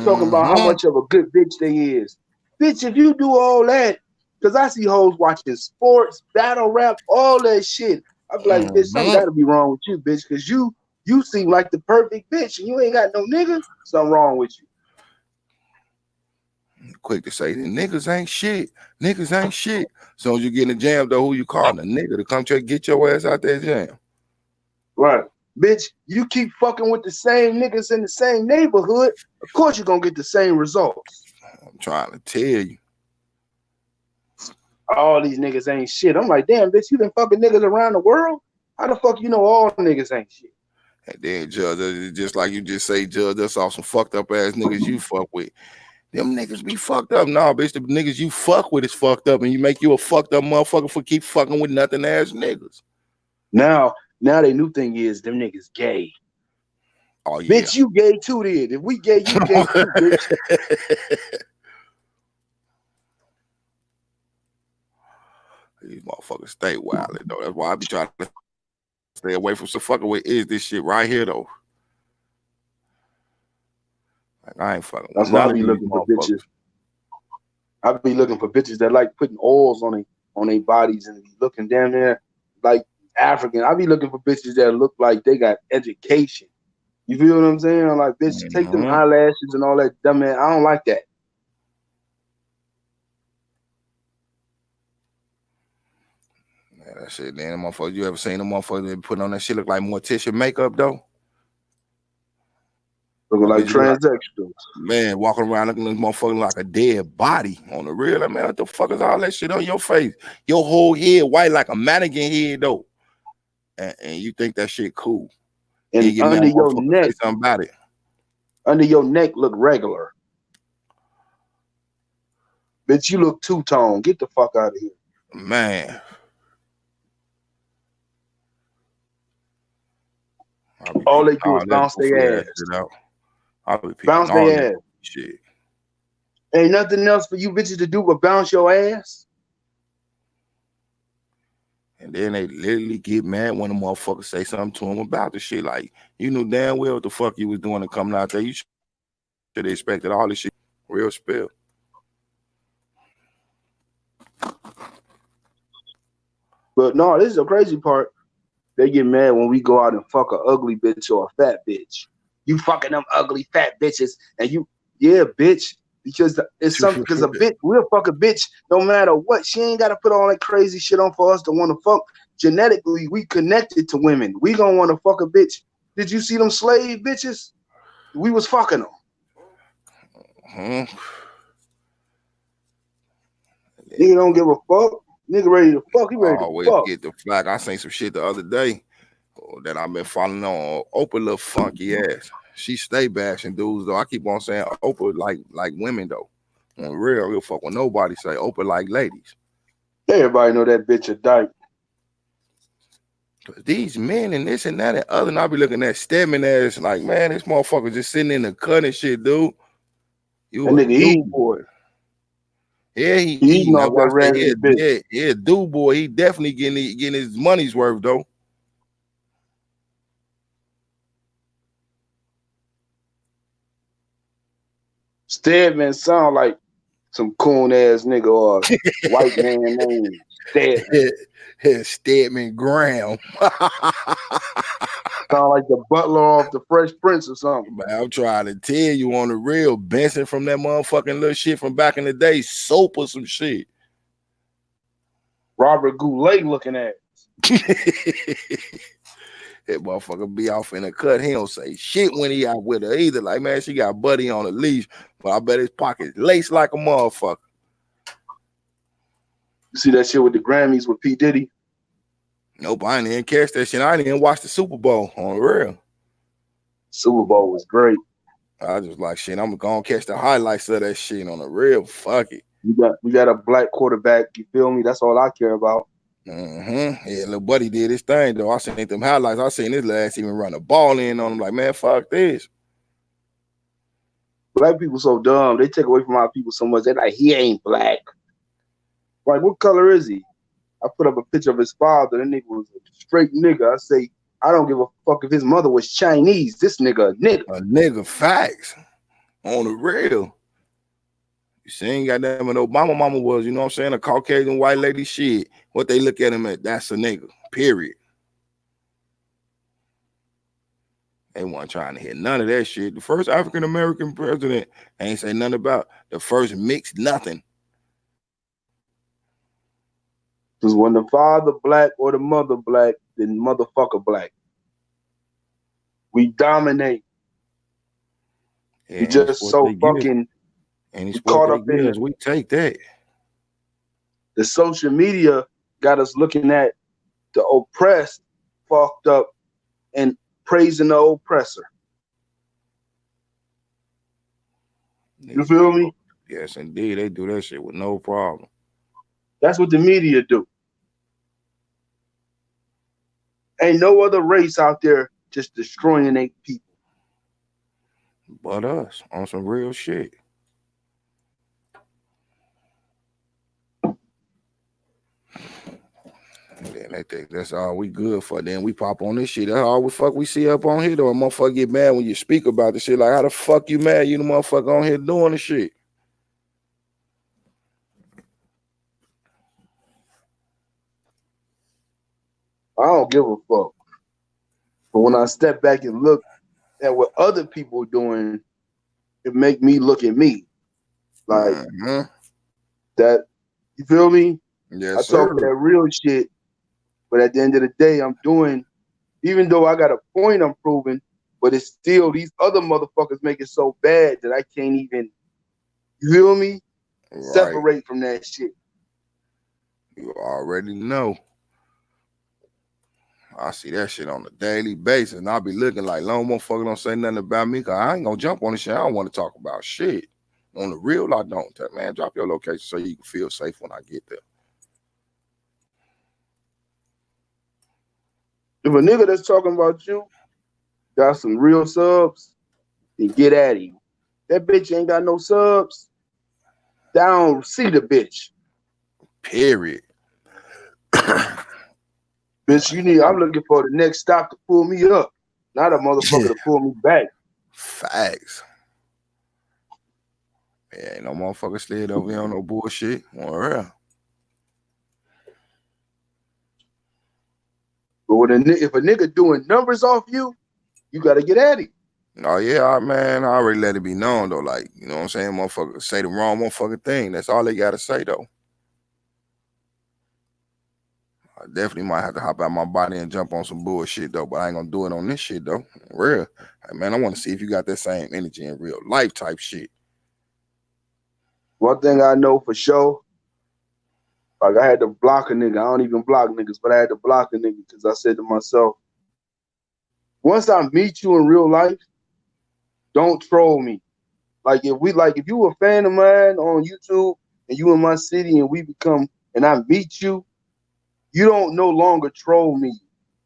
talking about how much of a good bitch they is. Bitch, if you do all that, because I see hoes watching sports, battle rap, all that shit. I be like, bitch, something gotta be wrong with you, bitch, because you seem like the perfect bitch and you ain't got no nigga. Something wrong with you. Quick to say, the niggas ain't shit. Niggas ain't shit. So as you get in the jam, though, who you calling? A nigga to come try to get your ass out that jam. Right. Bitch, you keep fucking with the same niggas in the same neighborhood, of course you're gonna get the same results. I'm trying to tell you. All these niggas ain't shit. I'm like, damn, bitch, you been fucking niggas around the world? How the fuck you know all niggas ain't shit? And then, Judge, just like you just say, Judge, that's all some fucked up ass niggas you fuck with. Them niggas be fucked up. Nah, bitch, the niggas you fuck with is fucked up, and you make you a fucked up motherfucker for keep fucking with nothing ass niggas. Now the new thing is them niggas gay. Oh yeah. Bitch, you gay too then. If we gay, you gay too, bitch. These motherfuckers stay wild though. That's why I be trying to stay away from some fucking with is this shit right here though. Like I ain't fucking. That's why I be looking for bitches. I be looking for bitches that like putting oils on their bodies and be looking down there like African. I be looking for bitches that look like they got education. You feel what I'm saying? I'm like, bitch, take them eyelashes and all that dumb man. I don't like that. Yeah, that shit, damn motherfucker. You ever seen a motherfucker that putting on that shit look like Morticia makeup though? Looking like transsexuals. Man, walking around looking like motherfucker like a dead body on the real. Like, man, what the fuck is all that shit on your face? Your whole head white like a mannequin head though. And you think that shit cool. And under your neck, something about it. Under your neck look regular. Bitch, you look two-tone. Get the fuck out of here. Man. All they do is bounce their ass. Bounce their ass. Shit. Ain't nothing else for you bitches to do but bounce your ass. And then they literally get mad when the motherfuckers say something to them about the shit. Like, you knew damn well what the fuck you was doing and coming out there. You should have expected all this shit. Real spill. But no, this is the crazy part. They get mad when we go out and fuck a ugly bitch or a fat bitch. You fucking them ugly fat bitches, and you, yeah, bitch, because it's something. Because a bitch, we'll fuck a bitch no matter what. She ain't got to put all that crazy shit on for us to want to fuck. Genetically, we connected to women. We gonna want to fuck a bitch. Did you see them slave bitches? We was fucking them. Nigga don't give a fuck. Nigga ready to fuck. He ready to fuck. Get the flag. I seen some shit the other day that I've been following on. Oprah little funky ass. She stay bashing dudes though. I keep on saying Oprah like women though. On real fuck when nobody say Oprah like ladies. Everybody know that bitch a dyke. These men and this and that and other, and I be looking at Stedman as like, man, this motherfucker just sitting in the cut and shit, dude. You that nigga eating boy. Yeah, he eating off that rancid bitch. Yeah, dude, boy, he definitely getting his money's worth though. Stedman sound like some coon ass nigga or white man named Stedman. Stedman Graham. Sound like the butler off the Fresh Prince or something. Man, I'm trying to tell you on the real, Benson from that motherfucking little shit from back in the day, soap or some shit. Robert Goulet looking at. That motherfucker be off in the cut. He don't say shit when he out with her either. Like, man, she got Buddy on the leash, but I bet his pocket's laced like a motherfucker. You see that shit with the Grammys with P. Diddy? Nope, I didn't even catch that shit. I didn't even watch the Super Bowl on the real. Super Bowl was great. I just like shit. I'm gonna catch the highlights of that shit on the real. Fuck it. We got a black quarterback. You feel me? That's all I care about. Yeah, little buddy did his thing though. I seen them highlights. I seen his last even run a ball in on him. Like, man, fuck this. Black people so dumb. They take away from our people so much. They're like, he ain't black. Like, what color is he? I put up a picture of his father. That nigga was a straight nigga. I say, I don't give a fuck if his mother was Chinese. This nigga a nigga. A nigga, facts. On the real. You seen goddamn what Obama mama was, you know what I'm saying? A Caucasian white lady shit. What they look at him at, that's a nigga. Period. They weren't trying to hear none of that shit. The first African American president ain't say nothing about the first mixed nothing. Because when the father black or the mother black, then motherfucker black. We dominate. Yeah, we just so fucking caught up in it. We take that. The social media got us looking at the oppressed, fucked up, and praising the oppressor. You feel me? Yes, indeed. They do that shit with no problem. That's what the media do. Ain't no other race out there just destroying their people. But us, on some real shit. Then they think that's all we good for. Then we pop on this shit. That's all the fuck we see up on here though. A motherfucker get mad when you speak about the shit. Like, how the fuck you mad? You the motherfucker on here doing the shit. I don't give a fuck. But when I step back and look at what other people are doing, it make me look at me. Like that, you feel me? Yes, I talk that real shit, but at the end of the day, I'm doing, even though I got a point I'm proving, but it's still these other motherfuckers make it so bad that I can't even, you feel me? Right. Separate from that shit. You already know. I see that shit on a daily basis, and I'll be looking like, long motherfucker don't say nothing about me, because I ain't gonna jump on this shit. I don't want to talk about shit. On the real, I don't. Man, drop your location so you can feel safe when I get there. If a nigga that's talking about you got some real subs, then get at him. That bitch ain't got no subs. Down, see the bitch. Period. Bitch, you need. I'm looking for the next stop to pull me up, not a motherfucker to pull me back. Facts. Yeah, ain't no motherfucker slid over here on no bullshit. Real. But if a nigga doing numbers off you, you gotta get at him. Oh yeah, man, I already let it be known though. Like, you know what I'm saying? Motherfucker say the wrong motherfucking thing. That's all they gotta say though. I definitely might have to hop out my body and jump on some bullshit though, but I ain't gonna do it on this shit though. Real. Hey, man, I want to see if you got that same energy in real life type shit. One thing I know for sure, like I had to block a nigga. I don't even block niggas, but I had to block a nigga because I said to myself, once I meet you in real life, don't troll me. Like if you a fan of mine on YouTube and you in my city and we become and I meet you, you don't no longer troll me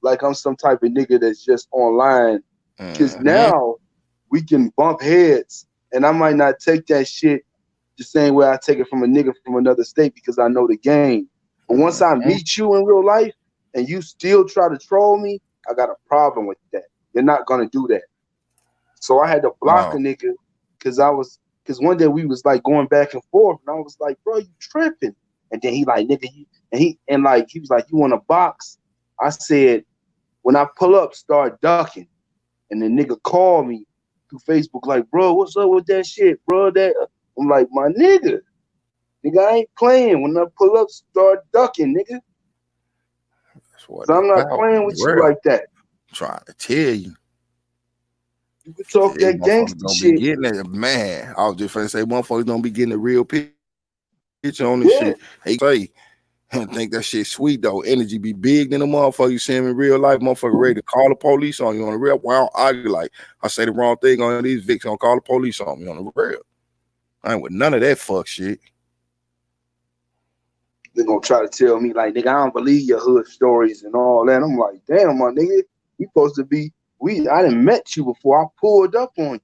like I'm some type of nigga that's just online. Because now we can bump heads and I might not take that shit the same way I take it from a nigga from another state because I know the game. But once I meet you in real life and you still try to troll me, I got a problem with that. You're not gonna do that. So I had to block a nigga because one day we was like going back and forth and I was like, bro, you tripping. And then he like, nigga, he was like, you want a box? I said, when I pull up, start ducking. And the nigga called me through Facebook like, bro, what's up with that shit, bro? I'm like, my nigga, I ain't playing. When I pull up, start ducking, nigga. So I'm not playing with you like that. I'm trying to tell you. You can talk that gangster shit. Getting it, man. I was just finna say, motherfuckers don't be getting the real picture on this shit. They say, I think that shit sweet though. Energy be big than a motherfucker. You see him in real life, motherfucker ready to call the police on you on the real. Well, I argue like I say the wrong thing on these Vicks, gonna call the police on me on the real. I ain't with none of that fuck shit. They're gonna try to tell me like, nigga, I don't believe your hood stories and all that. I'm like, damn, my nigga, we supposed to be. I done met you before. I pulled up on you.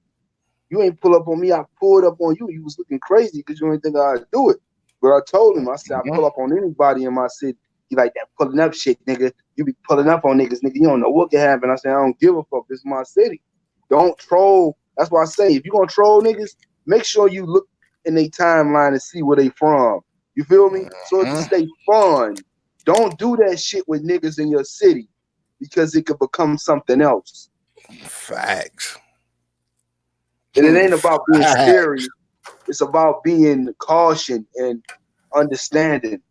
You ain't pull up on me. I pulled up on you. You was looking crazy because you didn't think I'd do it. But I told him, I said, I pull up on anybody in my city. He like that pulling up shit, nigga. You be pulling up on niggas, nigga. You don't know what can happen. I said, I don't give a fuck. This is my city. Don't troll. That's why I say, if you gonna troll niggas, make sure you look in their timeline and see where they from. You feel me? So it can stay fun. Don't do that shit with niggas in your city because it could become something else. Facts. And it ain't about being scary. It's about being caution and understanding.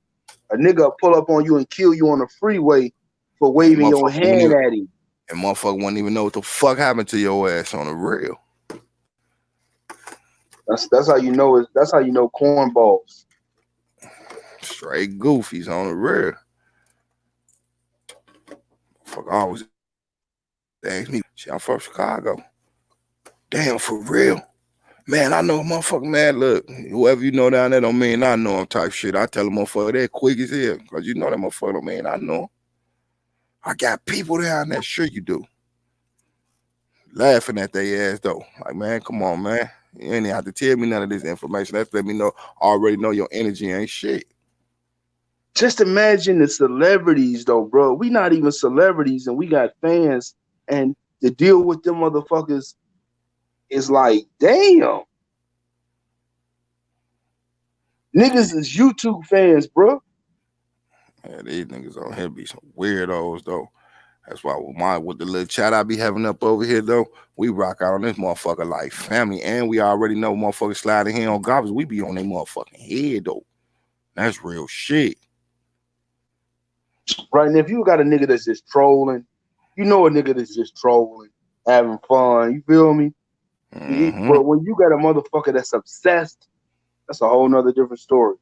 A nigga pull up on you and kill you on the freeway for waving your hand at him. And motherfucker wouldn't even know what the fuck happened to your ass on the real. That's how you know that's how you know cornballs. Straight goofies on the real. Fuck, always ask me, shit, I'm from Chicago. Damn, for real. Man, I know a motherfucker, man, look, whoever you know down there don't mean I know him type shit. I tell a motherfucker that quick as hell, because you know that motherfucker don't mean I know him. I got people down there, sure you do. Laughing at their ass, though. Like, man, come on, man. You ain't have to tell me none of this information. That's let me know, already know your energy ain't shit. Just imagine the celebrities, though, bro. We not even celebrities, and we got fans, and to deal with them motherfuckers is like, damn. Niggas is YouTube fans, bro. Yeah, these niggas on here be some weirdos, though. That's why with the little chat I be having up over here, though, we rock out on this motherfucker like family, and we already know motherfuckers sliding here on garbage. We be on their motherfucking head, though. That's real shit. Right, and if you got a nigga that's just trolling, you know a nigga that's just trolling, having fun, you feel me? But when you got a motherfucker that's obsessed, that's a whole nother different story.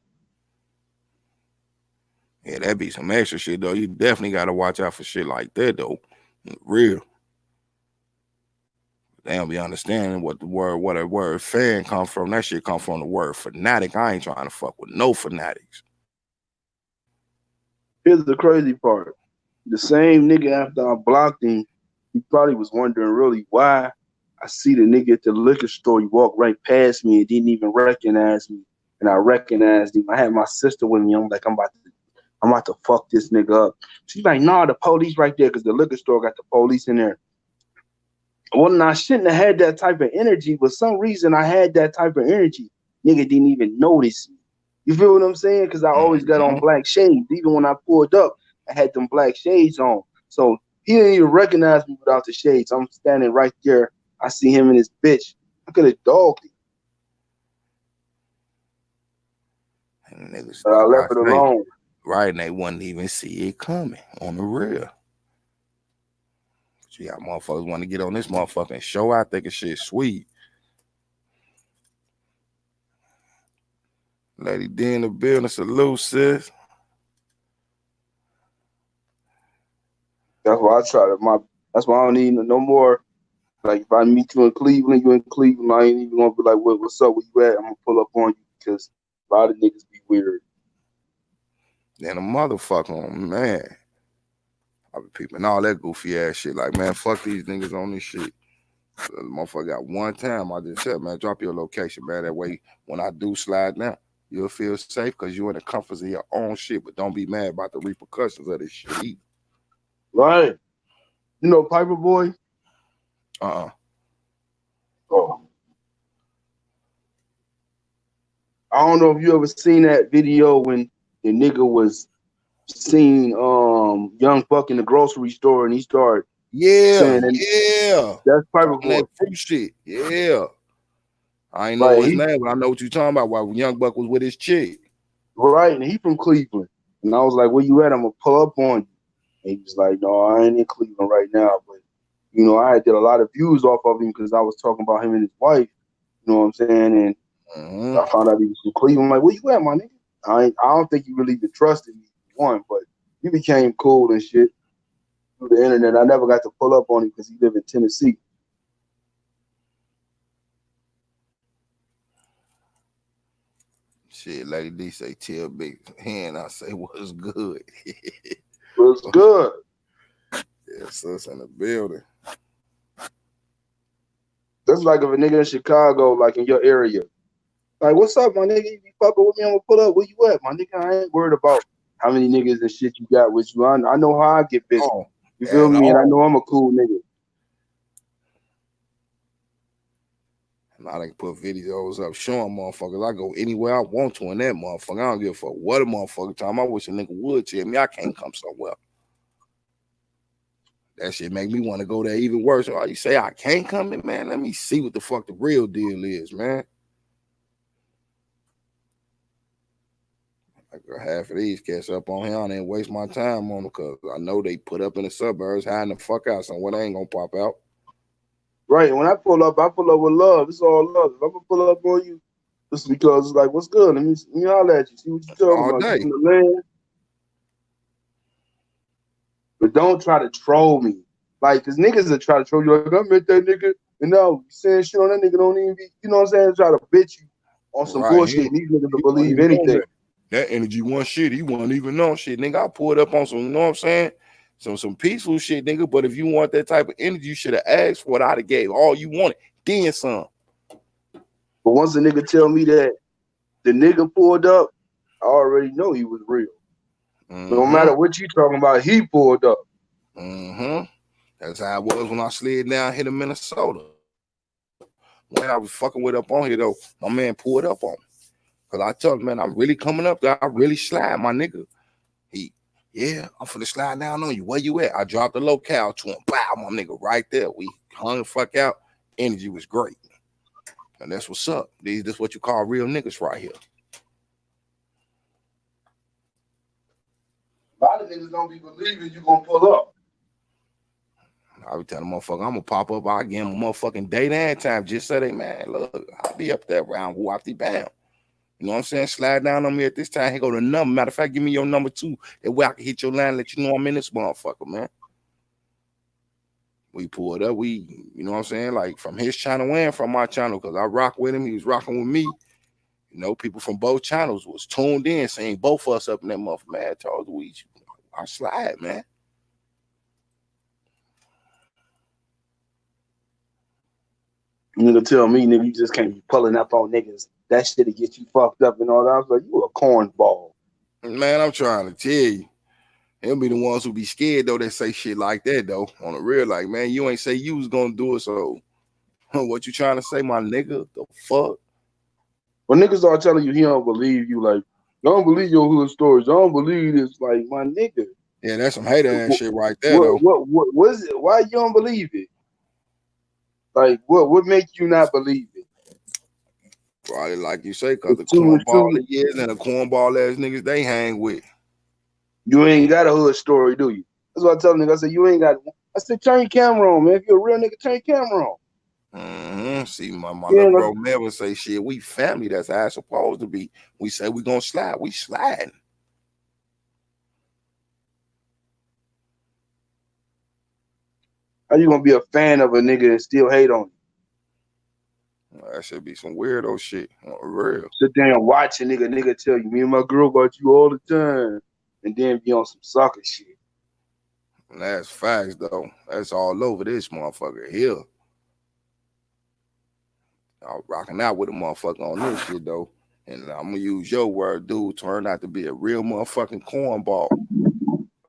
Yeah, that be some extra shit, though. You definitely got to watch out for shit like that, though. Real. They don't be understanding what a word fan come from. That shit come from the word fanatic. I ain't trying to fuck with no fanatics. Here's the crazy part. The same nigga after I blocked him he probably was wondering really why I see the nigga at the liquor store. He walked right past me and didn't even recognize me. And I recognized him. I had my sister with me. I'm like, I'm about to fuck this nigga up. She's like, nah, the police right there, because the liquor store got the police in there. Well, I shouldn't have had that type of energy, but some reason I had that type of energy. Nigga didn't even notice me. You feel what I'm saying? Because I always got on black shades. Even when I pulled up, I had them black shades on. So he didn't even recognize me without the shades. I'm standing right there. I see him and his bitch. I could have dogged him. Niggas, But I left it alone. Right, and they wouldn't even see it coming on the real. But you got motherfuckers want to get on this motherfucking show out thinking shit sweet. Lady D in the building, salute, sis. That's why I try to. That's why I don't need no more. Like if I meet you in Cleveland, I ain't even gonna be like, "What's up? Where you at?" I'm gonna pull up on you because a lot of niggas be weird. Then a motherfucker, man. I be peeping all that goofy ass shit. Like, man, fuck these niggas on this shit. So the motherfucker got one time. I just said, man, drop your location, man. That way, when I do slide down, you'll feel safe because you're in the comforts of your own shit. But don't be mad about the repercussions of this shit either. Right. You know Piper Boy? Oh. I don't know if you ever seen that video when the nigga was seeing Young Buck in the grocery store and he started saying, that's Piper Boy. That fruit shit. Yeah. I ain't know his name, but I know what you're talking about. Why Young Buck was with his chick. Right, and he from Cleveland. And I was like, where you at? I'm going to pull up on you. And he was like, no, I ain't in Cleveland right now. But, you know, I did a lot of views off of him because I was talking about him and his wife. You know what I'm saying? And I found out he was from Cleveland. I'm like, where you at, my nigga? I don't think he really even trusted me, one, but he became cool and shit through the internet. I never got to pull up on him because he lived in Tennessee. Shit, Lady D say, tell Big Hand, I say, what's good? What's good? Yeah, sis in the building. That's like if a nigga in Chicago, like in your area, like, what's up, my nigga? You fucking with me? I'm gonna pull up. Where you at, my nigga? I ain't worried about how many niggas and shit you got with you. I know how I get busy. You feel me? And I know I'm a cool nigga. And I like put videos up showing motherfuckers I go anywhere I want to in that motherfucker. I don't give a fuck what a motherfucker time. I wish a nigga would tell me I can't come somewhere. That shit make me want to go there even worse. Oh, you say I can't come in, man? Let me see what the fuck the real deal is, man. Like half of these cats up on here, I didn't waste my time on them because I know they put up in the suburbs hiding the fuck out somewhere. They ain't gonna pop out. Right. When I pull up with love. It's all love. If I'm gonna pull up on you, it's because it's like, what's good? Let me holler at you. See what you talking about. You from the land. But don't try to troll me. Like, cause niggas that try to troll you, like, I met that nigga, and now saying shit on that nigga don't even be, you know what I'm saying? Try to bitch you on some bullshit. These niggas will believe anything. That energy one shit, he won't even know shit, nigga. I pulled up on some, you know what I'm saying? Some peaceful shit, nigga. But if you want that type of energy, you should have asked for it. I'd have gave all you wanted, then some. But once a nigga tell me that the nigga pulled up, I already know he was real. No matter what you talking about, he pulled up. That's how it was when I slid down here to Minnesota. When I was fucking with up on here, though, my man pulled up on me. Because I told him, man, I'm really coming up there. I really slide, my nigga. Yeah, I'm finna slide down on you. Where you at? I dropped the locale to him. Bow, my nigga, right there. We hung the fuck out. Energy was great. And that's what's up. This what you call real niggas right here. A lot of niggas don't be believing you gonna pull up. I be telling motherfucker, I'm gonna pop up. I give him a motherfucking date and time. Just say, man, look, I'll be up there around Wafty Bam. You know what I'm saying? Slide down on me at this time. Here go the number. Matter of fact, give me your number too. That way I can hit your line and let you know I'm in this motherfucker, man. We pulled up. You know what I'm saying? Like from his channel and from my channel, because I rock with him. He was rocking with me. You know, people from both channels was tuned in, saying both of us up in that motherfucker. Man, I told you, I slide, man. Nigga tell me, nigga, you just can't be pulling up on niggas. That shit'll get you fucked up and all that. I was like, you a cornball. Man, I'm trying to tell you. They'll be the ones who be scared though that say shit like that though. On the real, like, man, you ain't say you was gonna do it, so what you trying to say, my nigga? The fuck? When niggas are telling you he don't believe you, like, I don't believe your hood stories. I don't believe this, like, my nigga. Yeah, that's some hater ass shit right there, though. What is it? Why you don't believe it? Like, what make you not believe it? Probably like you say, because the cornball years and the cornball ass niggas they hang with. You ain't got a hood story, do you? That's what I tell niggas. I said, you ain't got. I said, turn your camera on, man. If you're a real nigga, turn your camera on. See, my little bro never say shit. We family. That's how it's supposed to be. We say we gonna slide. We sliding. How you gonna be a fan of a nigga and still hate on you? That should be some weirdo shit. Real. Sit there and watch a nigga tell you, me and my girl about you all the time, and then be on some sucker shit. And that's facts though. That's all over this motherfucker here. I'm rocking out with a motherfucker on this shit though. And I'm gonna use your word, dude, turned out to be a real motherfucking cornball.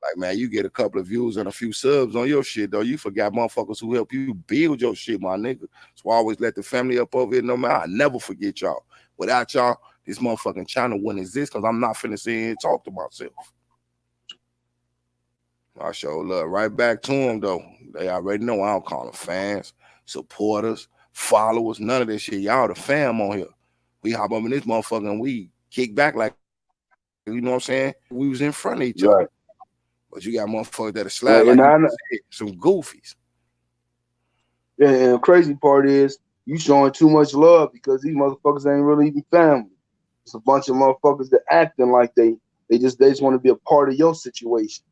Like, man, you get a couple of views and a few subs on your shit, though. You forgot motherfuckers who help you build your shit, my nigga. So I always let the family up over here, no matter. I never forget y'all. Without y'all, this motherfucking channel wouldn't exist because I'm not finna sit here and talk to myself. I show love right back to them, though. They already know I don't call them fans, supporters, followers, none of this shit. Y'all the fam on here. We hop up in this motherfucker and we kick back like, you know what I'm saying? We was in front of each other. But you got motherfuckers that'll slide like some goofies. Yeah, and the crazy part is you showing too much love because these motherfuckers ain't really even family. It's a bunch of motherfuckers that acting like they just want to be a part of your situation.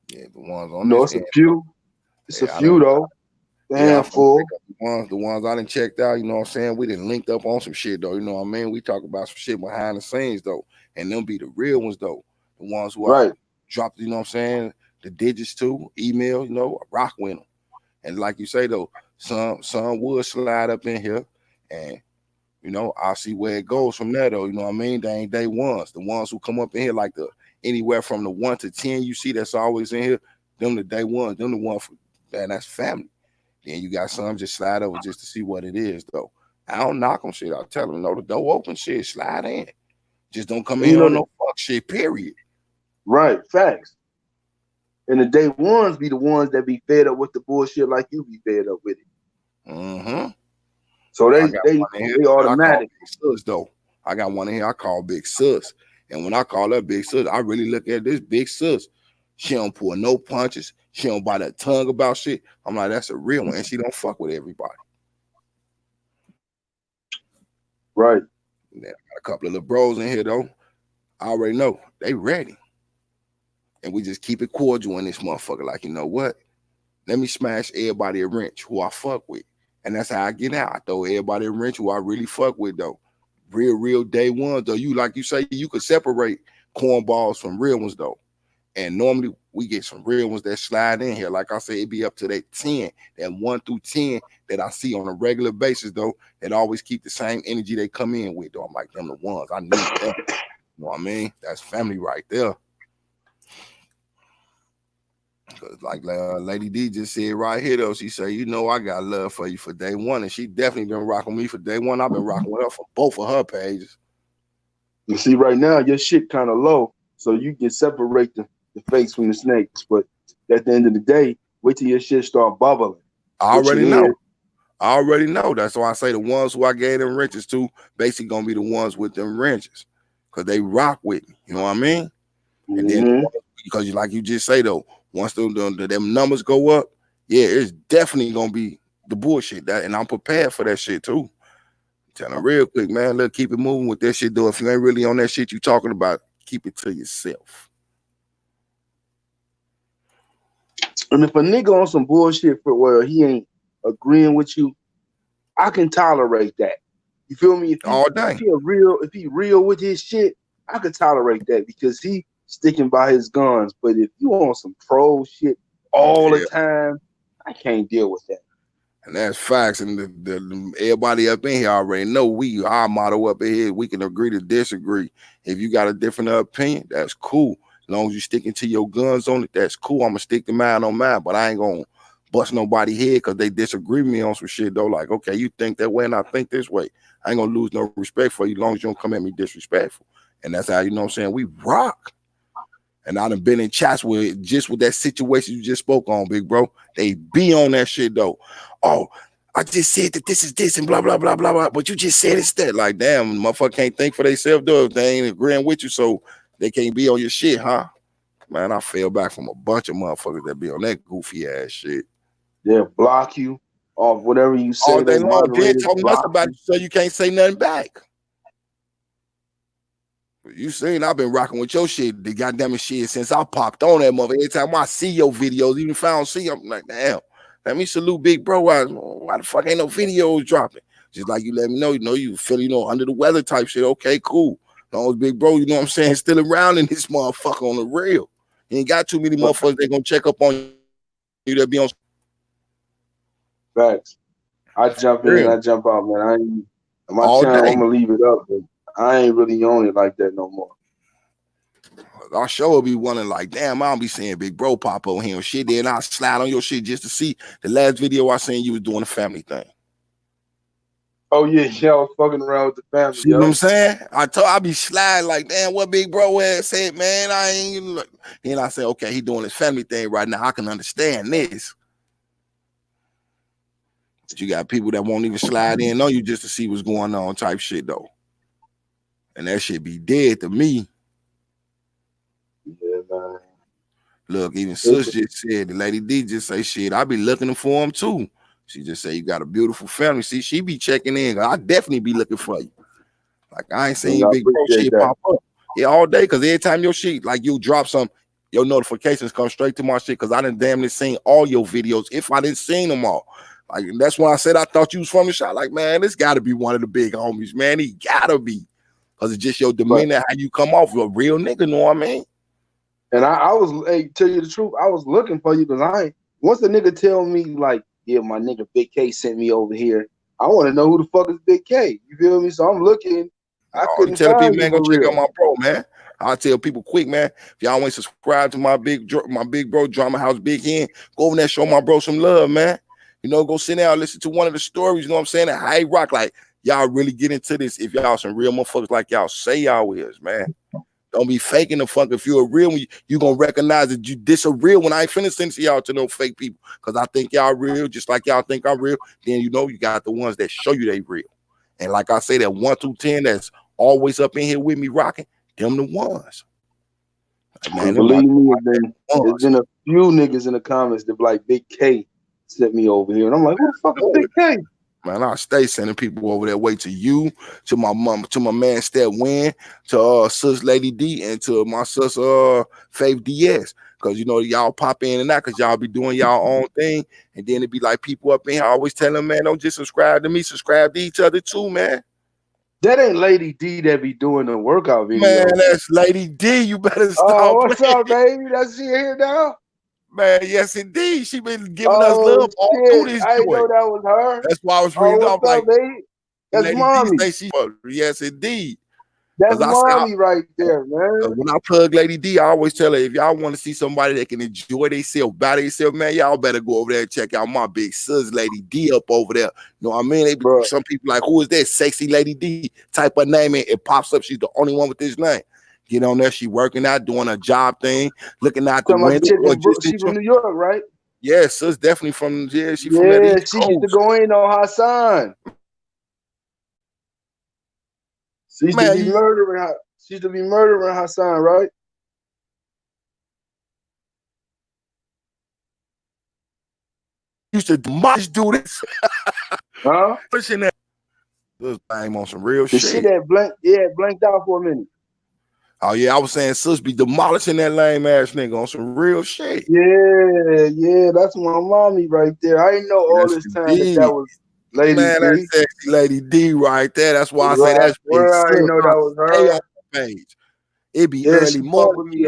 Yeah, the ones on this it's a few. It's a few though. A handful. The ones I done checked out, you know what I'm saying? We done linked up on some shit though, you know what I mean? We talk about some shit behind the scenes though. And them be the real ones though. The ones who are dropped, you know what I'm saying, the digits too, email, you know, rock with them. And like you say though, some would slide up in here and, you know, I'll see where it goes from there though, you know what I mean? They ain't day ones. The ones who come up in here like the anywhere from the 1 to 10 you see that's always in here, them the day ones, them the one for, man, that's family. Then you got some just slide over just to see what it is though. I don't knock them shit. I tell them, no, the door open shit, slide in. Just don't come in here on no fuck shit, period. Right, facts. And the day ones be the ones that be fed up with the bullshit like you be fed up with it. So they automatic. Sus though. I got one in here I call Big Sus. And when I call her Big Sus, I really look at this Big Sus. She don't pull no punches. She don't bite her tongue about shit. I'm like, that's a real one. And she don't fuck with everybody. Right. And then I got a couple of little bros in here though. I already know they ready. And we just keep it cordial in this motherfucker. Like, you know what? Let me smash everybody a wrench who I fuck with. And that's how I get out. I throw everybody a wrench who I really fuck with, though. Real day ones, though. You, like you say, you could separate cornballs from real ones, though. And normally we get some real ones that slide in here. Like I said, it be up to that 10, that 1 through 10 that I see on a regular basis, though, that always keep the same energy they come in with, though. I'm like, them the ones. I need them. You know what I mean? That's family right there. Cause like Lady D just said right here though, she said, you know, I got love for you for day one, and she definitely been rocking me for day one. I've been rocking with her for both of her pages. You see, right now your shit kind of low, so you can separate the fakes from the snakes. But at the end of the day, wait till your shit start bubbling. I already know. That's why I say the ones who I gave them wrenches to, basically gonna be the ones with them wrenches, cause they rock with me. You know what I mean? And then because like you just say though. Once them numbers go up, yeah, it's definitely gonna be the bullshit. That, and I'm prepared for that shit too. Tell them real quick, man. Look, keep it moving with that shit, though. If you ain't really on that shit you talking about, keep it to yourself. And if a nigga on some bullshit for where he ain't agreeing with you, I can tolerate that. You feel me? All day. If he real with his shit, I could tolerate that because he sticking by his guns. But if you on some troll shit all the time, I can't deal with that. And that's facts. And everybody up in here already know our motto up in here. We can agree to disagree. If you got a different opinion, that's cool. As long as you sticking to your guns on it, that's cool. I'm gonna stick to mine on mine, but I ain't gonna bust nobody head because they disagree with me on some shit though. Like, okay, you think that way and I think this way. I ain't gonna lose no respect for you as long as you don't come at me disrespectful. And that's how, you know what I'm saying, we rock. And I done been in chats with that situation you just spoke on, big bro. They be on that shit though. Oh, I just said that this is this and blah, blah, blah, blah, blah. But you just said it's that. Like, damn, motherfucker can't think for themselves though if they ain't agreeing with you, so they can't be on your shit, huh? Man, I fell back from a bunch of motherfuckers that be on that goofy ass shit. Yeah, block you off whatever you say. All day long, then talk nothing about you, so you can't say nothing back. You seen I've been rocking with your shit, the goddamn shit, since I popped on that mother. Every time I see your videos, even if I don't see them, I'm like, damn, let me salute big bro. Why the fuck ain't no videos dropping? Just like you let me know, you feel, under the weather type shit. Okay, cool. As long as big bro, you know what I'm saying, still around in this motherfucker on the real. You ain't got too many motherfuckers they gonna check up on you that be on. Facts. I jump in and I jump out, man. My channel, I'm gonna leave it up, but I ain't really on it like that no more. Our show will be wondering like, damn, I don't be seeing big bro pop on here and shit. Then I slide on your shit just to see. The last video I seen you was doing a family thing. Oh yeah, I was fucking around with the family. See what I'm saying? I be sliding like, damn, what big bro had said, man. I ain't. Then I say, okay, he doing his family thing right now. I can understand this. But you got people that won't even slide in on you just to see what's going on type shit though. And that shit be dead to me. Yeah, man. Look, even Sus just said, the Lady D just say shit. I be looking for him too. She just say you got a beautiful family. See, she be checking in. I definitely be looking for you. Like I ain't seen big bro shit pop up. Yeah, all day. Cause every time your shit, like you drop some, your notifications come straight to my shit. Cause I done damn near seen all your videos. If I didn't seen them all. Like that's why I said I thought you was from the shot. Like, man, this gotta be one of the big homies, man. He gotta be. Cause it's just your demeanor, how you come off a real nigga, know what I mean? And I was, hey, tell you the truth, I was looking for you because once the nigga tell me like, yeah, my nigga Big K sent me over here, I want to know who the fuck is Big K. You feel me? So I'm looking. I couldn't tell find people, man, go check out my bro, man. I'll tell people quick, man. If y'all ain't subscribe to my big bro, Drama House Big Hen, go over there, show my bro some love, man. Go sit down, listen to one of the stories, you know what I'm saying? That high rock, like, y'all really get into this if y'all some real motherfuckers like y'all say y'all is, man. Don't be faking the fuck. If you're a real one, you gonna recognize that this a real one. I ain't finna send to y'all to no fake people because I think y'all real, just like y'all think I'm real. Then you got the ones that show you they real. And like I say, that 1 through 10 that's always up in here with me rocking, them the ones. Man, believe me, there's been a few niggas in the comments that be like, Big K sent me over here. And I'm like, who the fuck is Big K? Man, I stay sending people over there. Way to you, to my mom, to my man Step Win, to Sus Lady D, and to my sus Faith DS. Cause y'all pop in and out because y'all be doing y'all own thing. And then it be like people up in here always telling them, man, don't just subscribe to me, subscribe to each other too, man. That ain't Lady D that be doing the workout video. Man, that's Lady D. You better stop. Oh, what's up, baby? That's she here now? Man, yes, indeed. She been giving us love all through this. I didn't know that was her. That's why I was reading off like, baby? That's Lady mommy. D say yes, indeed. That's mommy right there, man. When I plug Lady D, I always tell her, if y'all want to see somebody that can enjoy themselves, by themselves, man, y'all better go over there and check out my big sis, Lady D, up over there. You know what I mean? Some people like, who is that? Sexy Lady D. Type her name in, it pops up. She's the only one with this name. Get on there. She working out, doing her job thing, looking out the window. She's from New York, right? Yeah, sis definitely from she from that East Coast. She used to go in on Hassan. She used to be murdering her. She used to be murdering Hassan, right? Used to much do this. Huh? Pushing that. This thing on some real shit. The shit that blanked out for a minute. Oh yeah, I was saying sis be demolishing that lame ass nigga on some real shit. Yeah, that's my mommy right there. I didn't know all this time that was Lady D. That's sexy Lady D right there. That's why I say that's where I didn't know that was her page. It be early morning.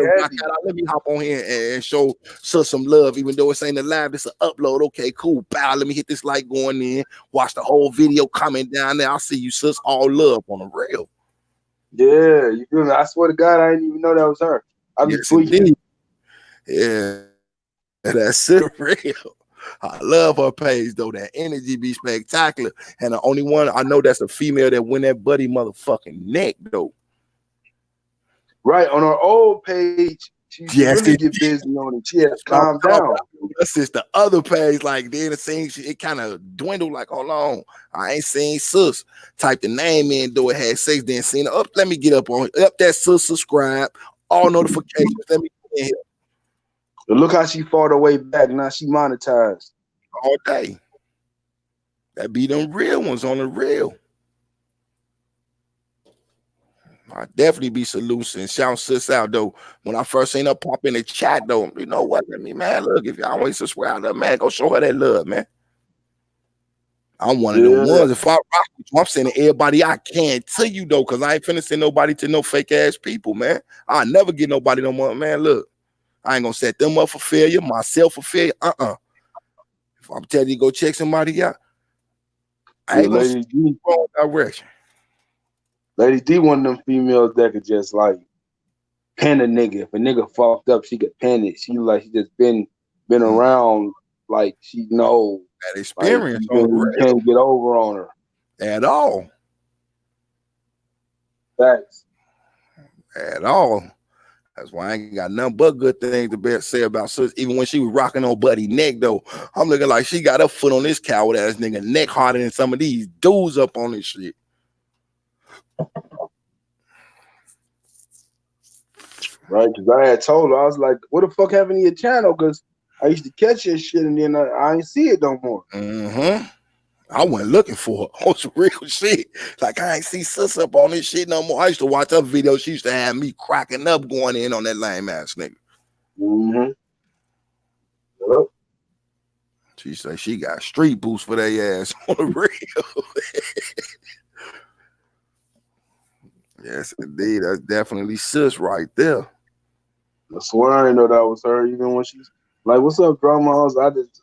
Let me hop on here and show sis some love, even though it's ain't a live, it's an upload. Okay, cool. Bow. Let me hit this like going in. Watch the whole video comment down there. I'll see you, sis. All love on the real. Yeah, you feel me? I swear to God, I didn't even know that was her. I be tweaking. Yeah, that's it, real. I love her page though. That energy be spectacular. And the only one I know that's a female that win that buddy motherfucking neck though. Right, on her old page, she really get busy on it. She had to calm down. That's just the other page, like then it seems it kind of dwindled, like, hold on, I ain't seen sis. Type the name in, though it had 6, then seen it. Up, let me get up on up that sis, subscribe, all notifications. Let me get in here. But look how she fought her way back. Now she monetized. All day. That be them real ones on the real. I definitely be saluting, shout sis out though. When I first seen her pop in the chat though, you know what? Let me, man, look, if y'all ain't subscribed to her, man, go show her that love, man. I'm one of them ones. If I rock with you, I'm sending everybody I can to you though, because I ain't finna send nobody to no fake ass people, man. I'll never get nobody no more, man. Look, I ain't gonna set them up for failure, myself for failure. If I'm telling you to go check somebody out, I ain't gonna send you in the wrong direction. Lady D, one of them females that could just like pen a nigga. If a nigga fucked up, she could pen it. She like she just been around, like she know that experience. Like, you can't get over on her at all. Facts. At all. That's why I ain't got nothing but good things to say about sis. Even when she was rocking on Buddy neck though, I'm looking like she got her foot on this coward ass nigga neck harder than some of these dudes up on this shit. Right, because I had told her, I was like, what the fuck happened to your channel? Because I used to catch your shit and then I ain't see it no more. I went looking for her on some real shit. Like, I ain't see sis up on this shit no more. I used to watch her videos. She used to have me cracking up going in on that lame ass nigga. Yep. She say she got street boots for their ass on the real. Yes, indeed. That's definitely sis right there. I swear I didn't know that was her, even when she's like, what's up, Drama House?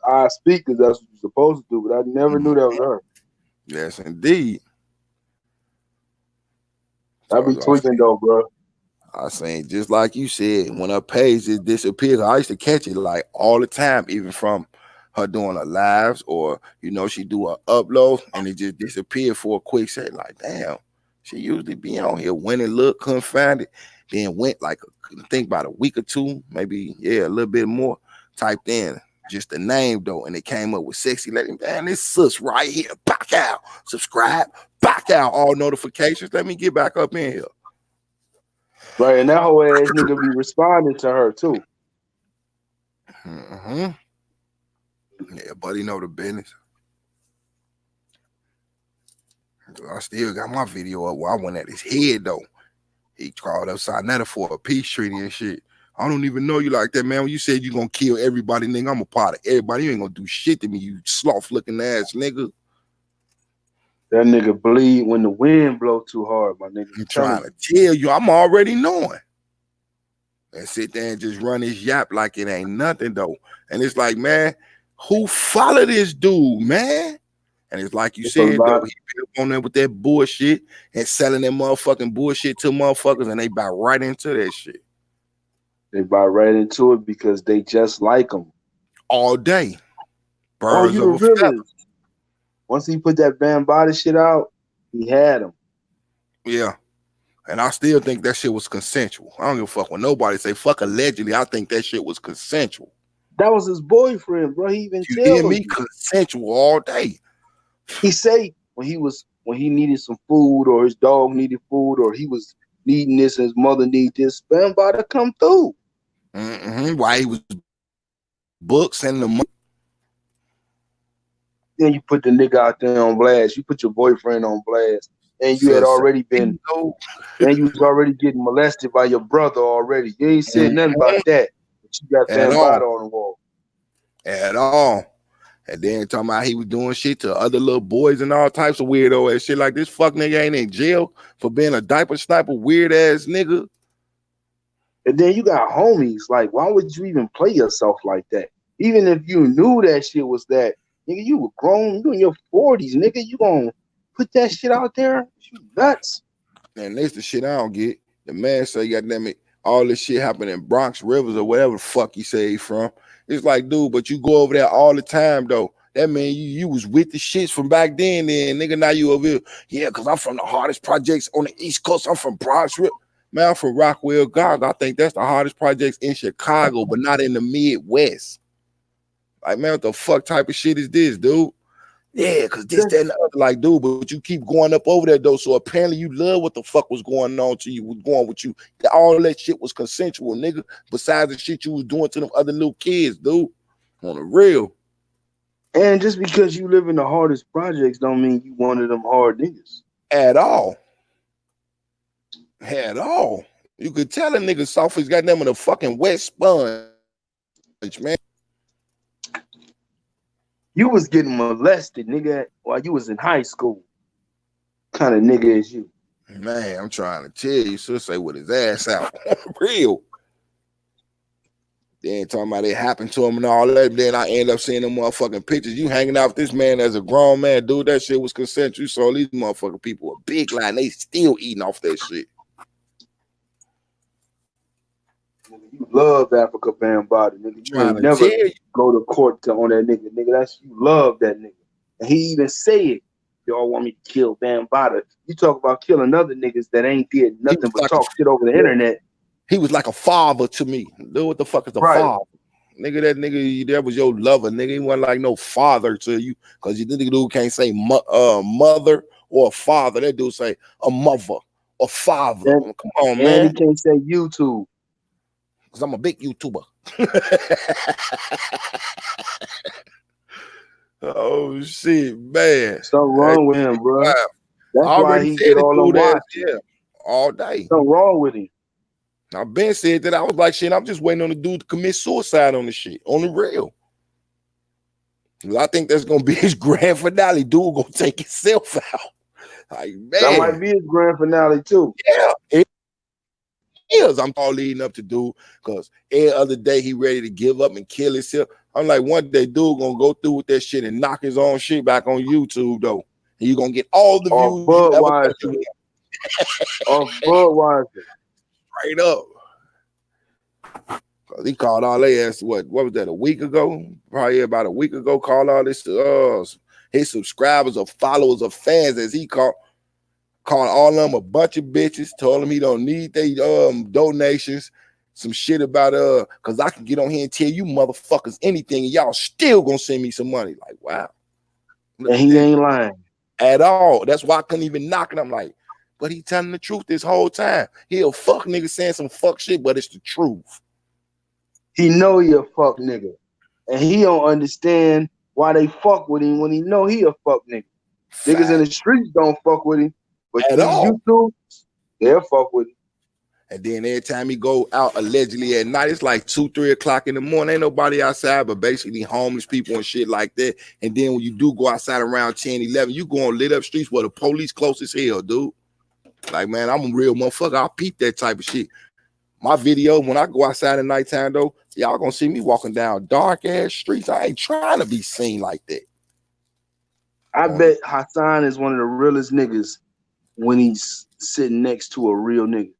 I speak because that's what you're supposed to do, but I never knew that was her. Yes, indeed. I be tweaking though, bro. I saying just like you said, when her page just disappears, I used to catch it like all the time, even from her doing her lives, or you know, she do her upload and it just disappeared for a quick second. Like, damn, she usually be on here when it look, couldn't find it, then went like I think about a week or two, maybe a little bit more. Typed in just the name though, and it came up with Sexy Lady. Man, this sis right here. Back out, subscribe, back out, all notifications. Let me get back up in here. Right, and that whole ass nigga be responding to her too. Yeah, buddy know the business. I still got my video up where I went at his head though. He called up Sinetta for a peace treaty and shit. I don't even know you like that, man. When you said you gonna kill everybody, nigga, I'm a part of everybody. You ain't gonna do shit to me, you sloth looking ass nigga. That nigga bleed when the wind blow too hard, my nigga. I'm trying to tell you, I'm already knowing. And sit there and just run his yap like it ain't nothing though. And it's like, man, who followed this dude, man? And it's like you said, though, he been on there with that bullshit and selling that motherfucking bullshit to motherfuckers, and they buy right into that shit. They buy right into it because they just like them all day. Birds of a feather. Once he put that Bambaataa shit out, he had him. Yeah. And I still think that shit was consensual. I don't give a fuck when nobody say fuck allegedly. I think that shit was consensual. That was his boyfriend, bro. He even you hear me? Consensual all day. He say when he needed some food, or his dog needed food, or he was needing this and his mother need this, Bambaataa come through. Why he was books and the money. Then you put the nigga out there on blast. You put your boyfriend on blast, and you had already been, and you was already getting molested by your brother already. You ain't said nothing about that, but you got Bambaataa on the wall. At all. And then talking about he was doing shit to other little boys and all types of weirdo ass shit. Like, this fuck nigga ain't in jail for being a diaper sniper, weird ass nigga. And then you got homies. Like, why would you even play yourself like that? Even if you knew that shit was that, nigga, you were grown, you in your 40s, nigga, you gonna put that shit out there? You nuts. And that's the shit I don't get. The man say, goddamn it, all this shit happened in Bronx Rivers or whatever the fuck he say he from. It's like, dude, but you go over there all the time though. That mean you was with the shits from back then, nigga. Now you over here, yeah, because I'm from the hardest projects on the East Coast. I'm from Bronx Rivers. Man, I'm from Rockwell, God. I think that's the hardest projects in Chicago, but not in the Midwest. Like, man, what the fuck type of shit is this, dude? Yeah, because this, that, and the other. Like, dude, but you keep going up over there, though. So apparently you love what the fuck was going on to you, was going with you. All that shit was consensual, nigga. Besides the shit you was doing to them other little kids, dude. On the real. And just because you live in the hardest projects don't mean you one of them hard niggas. At all. At all. You could tell a nigga soft as goddamn in a fucking wet sponge, man. You was getting molested, nigga, while you was in high school. Kind of nigga is you? Man, I'm trying to tell you, so say with his ass out. Real. Then talking about it happened to him and all that. Then I end up seeing them motherfucking pictures. You hanging out with this man as a grown man, dude. That shit was consensual. You saw these motherfucking people a big line. They still eating off that shit. You love Africa Bambaataa, nigga. You ain't never go to court on that nigga. Nigga, that's you love that nigga. And he even said, y'all want me to kill Bambaataa. You talk about killing other niggas that ain't did nothing but talk shit over the internet. He was like a father to me. Dude, what the fuck is a father? Nigga, that nigga, that was your lover. Nigga, he wasn't like no father to you. Because you dude can't say mother or father. That dude say a mother or father. And, come on, man. And he can't say YouTube. Because I'm a big YouTuber. Oh, shit, man. Something wrong with him, bro. Wow. That's why he get all the watch. Yeah, all day. Something wrong with him. I've been said that. I was like, shit, I'm just waiting on the dude to commit suicide on the shit, on the real. I think that's going to be his grand finale. Dude going to take himself out. Like, man. That might be his grand finale, too. Yeah, it is. I'm all leading up to dude because every other day he ready to give up and kill himself. I'm like, one day dude going to go through with that shit and knock his own shit back on YouTube, though. And you're going to get all the views. Budweiser. Or Budweiser. Straight up. He called all their ass, what was that, a week ago? Probably about a week ago, called all this his subscribers or followers or fans, as he called all of them a bunch of bitches, told him he don't need their donations, some shit about because I can get on here and tell you motherfuckers anything and y'all still gonna send me some money. Like, wow. And he ain't lying. At all. That's why I couldn't even knock it. I'm like, but he telling the truth this whole time. He a fuck nigga saying some fuck shit, but it's the truth. He know he a fuck nigga. And he don't understand why they fuck with him when he know he a fuck nigga. Fact. Niggas in the streets don't fuck with him. But at all. YouTube, they'll fuck with him. And then every time he go out allegedly at night, it's like 2, 3 o'clock in the morning. Ain't nobody outside, but basically homeless people and shit like that. And then when you do go outside around 10, 11, you go on lit up streets where the police close as hell, dude. Like, man, I'm a real motherfucker. I'll peep that type of shit. My video, when I go outside at nighttime, though, y'all gonna see me walking down dark ass streets. I ain't trying to be seen like that. I bet Hassan is one of the realest niggas when he's sitting next to a real nigga.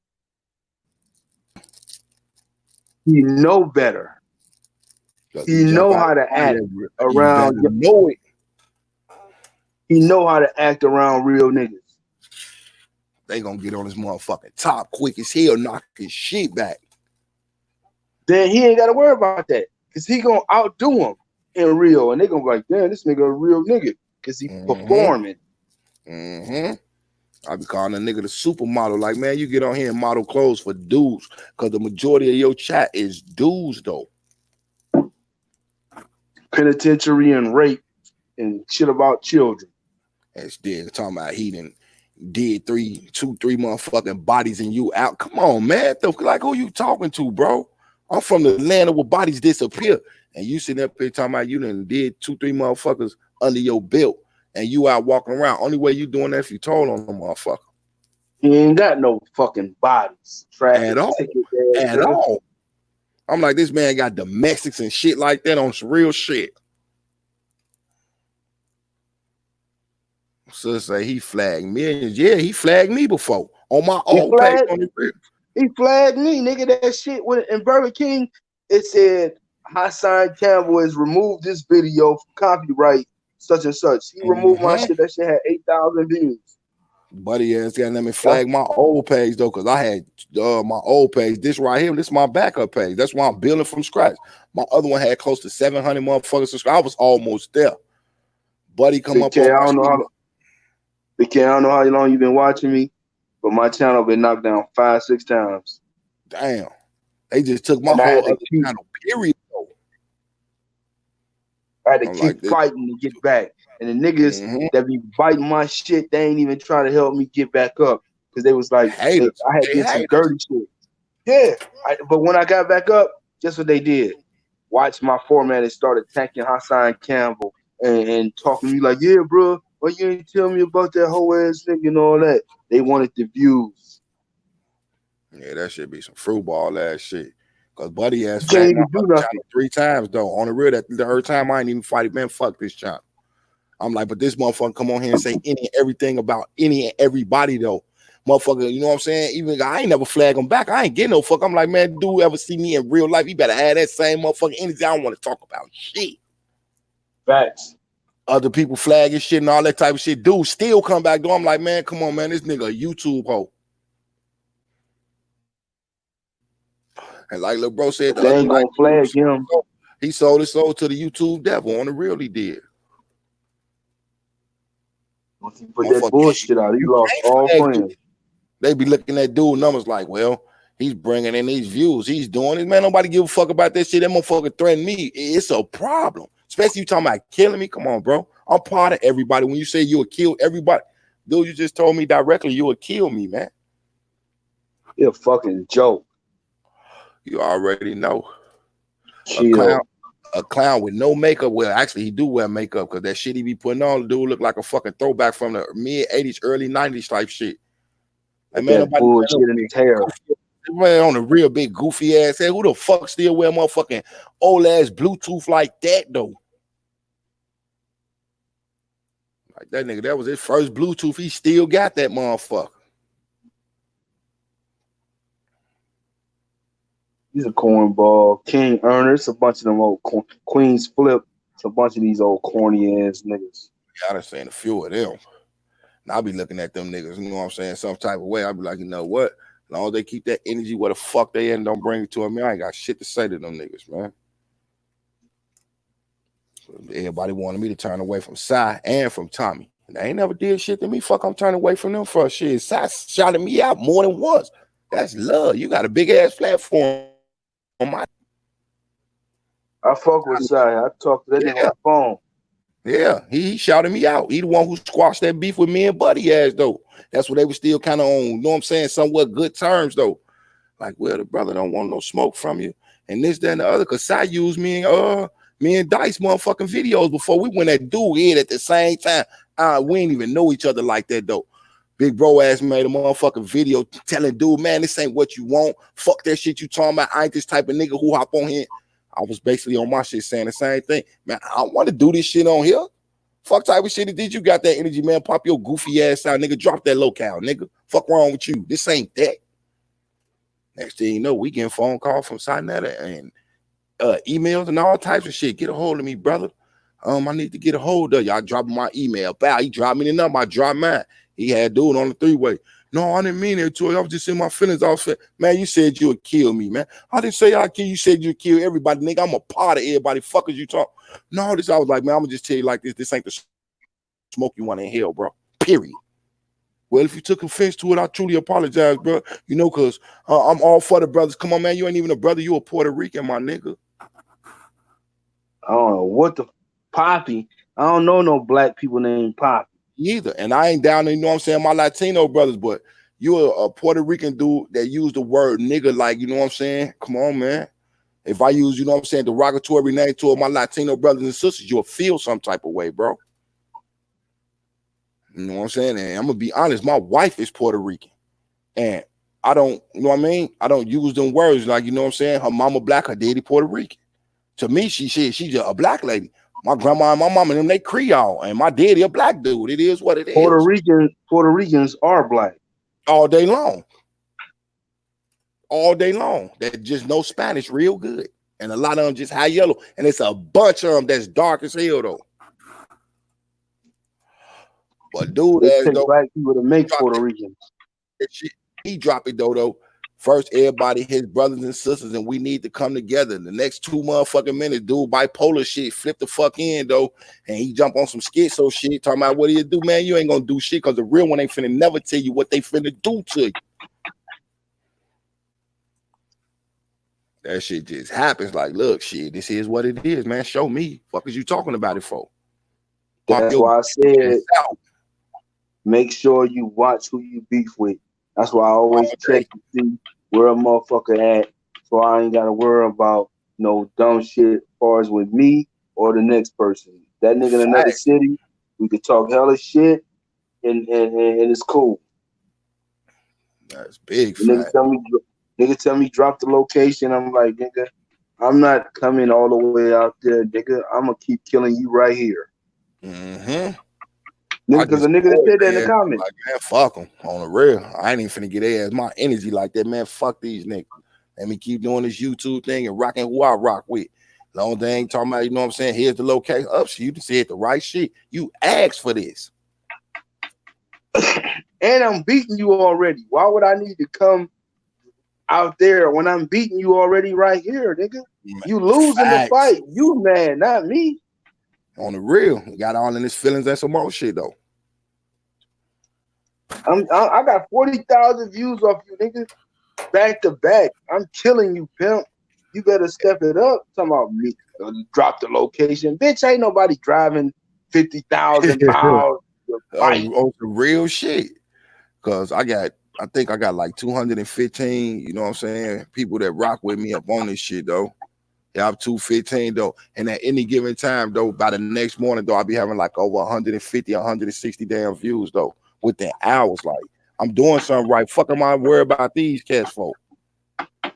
He know better. He know how to act around. Know it. He know how to act around real niggas. They gonna get on his motherfucking top quick as hell, knock his shit back. Then he ain't gotta worry about that. Cause he gonna outdo him in real. And they gonna be like, damn, this nigga a real nigga. Cause he performing. I be calling a nigga the supermodel. Like, man, you get on here and model clothes for dudes. Cause the majority of your chat is dudes though. Penitentiary and rape and shit about children. And still talking about he did 2, 3 motherfucking bodies and you out. Come on, man. Like, who you talking to, bro? I'm from the land where bodies disappear. And you sitting up here talking about you done did 2, 3 motherfuckers under your belt and you out walking around. Only way you doing that if you told on them motherfucker. He ain't got no fucking bodies. Traffic At all. ticket At all. I'm like, this man got domestics and shit like that on some real shit. So say he flagged millions. Yeah, he flagged me before on my old page on the real. He flagged me, nigga. That shit in Burger King, it said Hassan Campbell has removed this video from copyright, such and such. He removed my shit. That shit had 8,000 views. Buddy ass got let me flag my old page though, because I had my old page. This right here, this is my backup page. That's why I'm building from scratch. My other one had close to 700 motherfuckers subscribed. I was almost there. Buddy come up. I don't know how long you've been watching me, but my channel been knocked down 5-6 times. Damn, they just took my whole other channel. Period. Though. I had to keep fighting to get back. And the niggas that be biting my shit, they ain't even trying to help me get back up. Because they was like, I had did some dirty shit. Yeah. But when I got back up, guess what they did? Watch my format and start attacking Hassan Campbell and talking to me like, yeah, bro, why you ain't tell me about that whole ass nigga and all that? They wanted the views. Yeah, that should be some fruit ball ass shit. Because Buddy ass can't even do nothing 3 times though. On the real, that the third time I ain't even fight it, man. Fuck this channel. I'm like, but this motherfucker come on here and say any and everything about any and everybody though. Motherfucker, you know what I'm saying? Even I ain't never flag him back. I ain't getting no fuck. I'm like, man, dude ever see me in real life? He better have that same motherfucking energy. I don't want to talk about shit. Facts. Other people flagging shit and all that type of shit. Dude still come back though. I'm like, man, come on, man. This nigga a YouTube hoe. And like little bro said, they ain't gonna flag him. He sold his soul to the YouTube devil. On the real, he did. Once he put that bullshit out, he lost all friends. They be looking at dude numbers like, well, he's bringing in these views. He's doing it. Man, nobody give a fuck about that shit. That motherfucker threatened me. It's a problem. Especially you talking about killing me. Come on, bro. I'm part of everybody. When you say you would kill everybody, dude, you just told me directly you would kill me, man. You're a fucking joke. You already know. Chill. A clown with no makeup. Well, actually, he do wear makeup because that shit he be putting on, the dude look like a fucking throwback from the mid-80s, early 90s type shit. Like, man, nobody bullshit in his hair. Man, on a real big goofy ass head. Who the fuck still wear motherfucking old ass Bluetooth like that though? Like that nigga, that was his first Bluetooth. He still got that motherfucker. He's a cornball. King Ernest, a bunch of them old Queens Flip. It's a bunch of these old corny ass niggas. Yeah, I done seen a few of them. And I'll be looking at them niggas, you know what I'm saying, some type of way. I'll be like, you know what? As long as they keep that energy where the fuck they in, don't bring it to them. I ain't got shit to say to them niggas, man. So everybody wanted me to turn away from Cy and from Tommy. And they ain't never did shit to me. Fuck, I'm turning away from them for shit. Cy shouted me out more than once. That's love. You got a big ass platform on my. I fuck with Cy. I talk to that nigga on the phone. Yeah, he shouted me out. He the one who squashed that beef with me and Buddy ass though. That's what they were still kind of on, you know what I'm saying, somewhat good terms though. Like, well, the brother don't want no smoke from you. And this, that, and the other, because Cy used me and Dice motherfucking videos before we went at dude in at the same time. We ain't even know each other like that though. Big bro ass made a motherfucking video telling dude, man, this ain't what you want. Fuck that shit you talking about. I ain't this type of nigga who hop on here. I was basically on my shit saying the same thing. Man, I don't want to do this shit on here. Fuck type of shit did you got that energy, man? Pop your goofy ass out, nigga. Drop that locale, nigga. Fuck wrong with you? This ain't that. Next thing you know, we getting phone call from Sinetta and emails and all types of shit. Get a hold of me, brother. I need to get a hold of y'all. Dropping my email. Bow, he dropped me the number. I dropped mine. He had dude on the 3-way. No, I didn't mean it to you. I was just in my feelings. I was man, you said you would kill me, man. I didn't say I'd kill you. You said you'd kill everybody, nigga. I'm a part of everybody. Fuckers you talk. No, this I was like, man, I'm gonna just tell you like this. This ain't the smoke you want to inhale, bro. Period. Well, if you took offense to it, I truly apologize, bro. You know, cause I'm all for the brothers. Come on, man. You ain't even a brother. You a Puerto Rican, my nigga. I don't know what the Poppy. I don't know no black people named Poppy. Either. And I ain't down to, you know what I'm saying, my Latino brothers, but you're a Puerto Rican dude that used the word nigga, like, you know what I'm saying? Come on, man. If I use, you know what I'm saying, derogatory name to my Latino brothers and sisters, you'll feel some type of way, bro. You know what I'm saying? And I'm gonna be honest, my wife is Puerto Rican. And I don't, you know what I mean? I don't use them words like, you know what I'm saying? Her mama black, her daddy Puerto Rican. To me, she's just a black lady. My grandma and my mama and them, they Creole, and my daddy a black dude. It is what it is. Puerto Ricans are black. All day long. All day long. That just know Spanish real good. And a lot of them just high yellow. And it's a bunch of them that's dark as hell, though. But dude, it takes black people to make Puerto Ricans. He drop it, though. First, everybody, his brothers and sisters, and we need to come together. The next 2 motherfucking minutes, dude, bipolar shit, flip the fuck in, though, and he jump on some schizo shit, talking about what do you do, man? You ain't gonna do shit, because the real one ain't finna never tell you what they finna do to you. That shit just happens. Like, look, shit, this is what it is, man. Show me. Fuck is you talking about it for? That's why I said, make sure you watch who you beef with. That's why I always check to see where a motherfucker at, so I ain't gotta worry about no dumb shit as far as with me or the next person. That nigga in another city, we could talk hella shit, and it's cool. That's big. Nigga tell me drop the location. I'm like, nigga, I'm not coming all the way out there, nigga. I'm gonna keep killing you right here. Mm-hmm. Because the nigga that said that in the comments. Like, man, fuck them on the real. I ain't even finna get their ass my energy like that, man. Fuck these niggas. Let me keep doing this YouTube thing and rocking who I rock with. Long thing talking about, you know what I'm saying? Here's the location. Up, so you said the right shit. You asked for this. And I'm beating you already. Why would I need to come out there when I'm beating you already right here, nigga? You losing the fight. You mad, not me. On the real, got all in his feelings and some more shit though. I got 40,000 views off you, nigga, back to back. I'm killing you, pimp. You better step it up. Talking about me, drop the location, bitch. Ain't nobody driving 50,000 miles. On the real shit, cause I think I got like 215. You know what I'm saying? People that rock with me up on this shit though. Yeah, I'm 215 though, and at any given time though, by the next morning though, I'll be having like over 150, 160 damn views though within hours. Like I'm doing something right. Fuck am I worried about these cats folk? I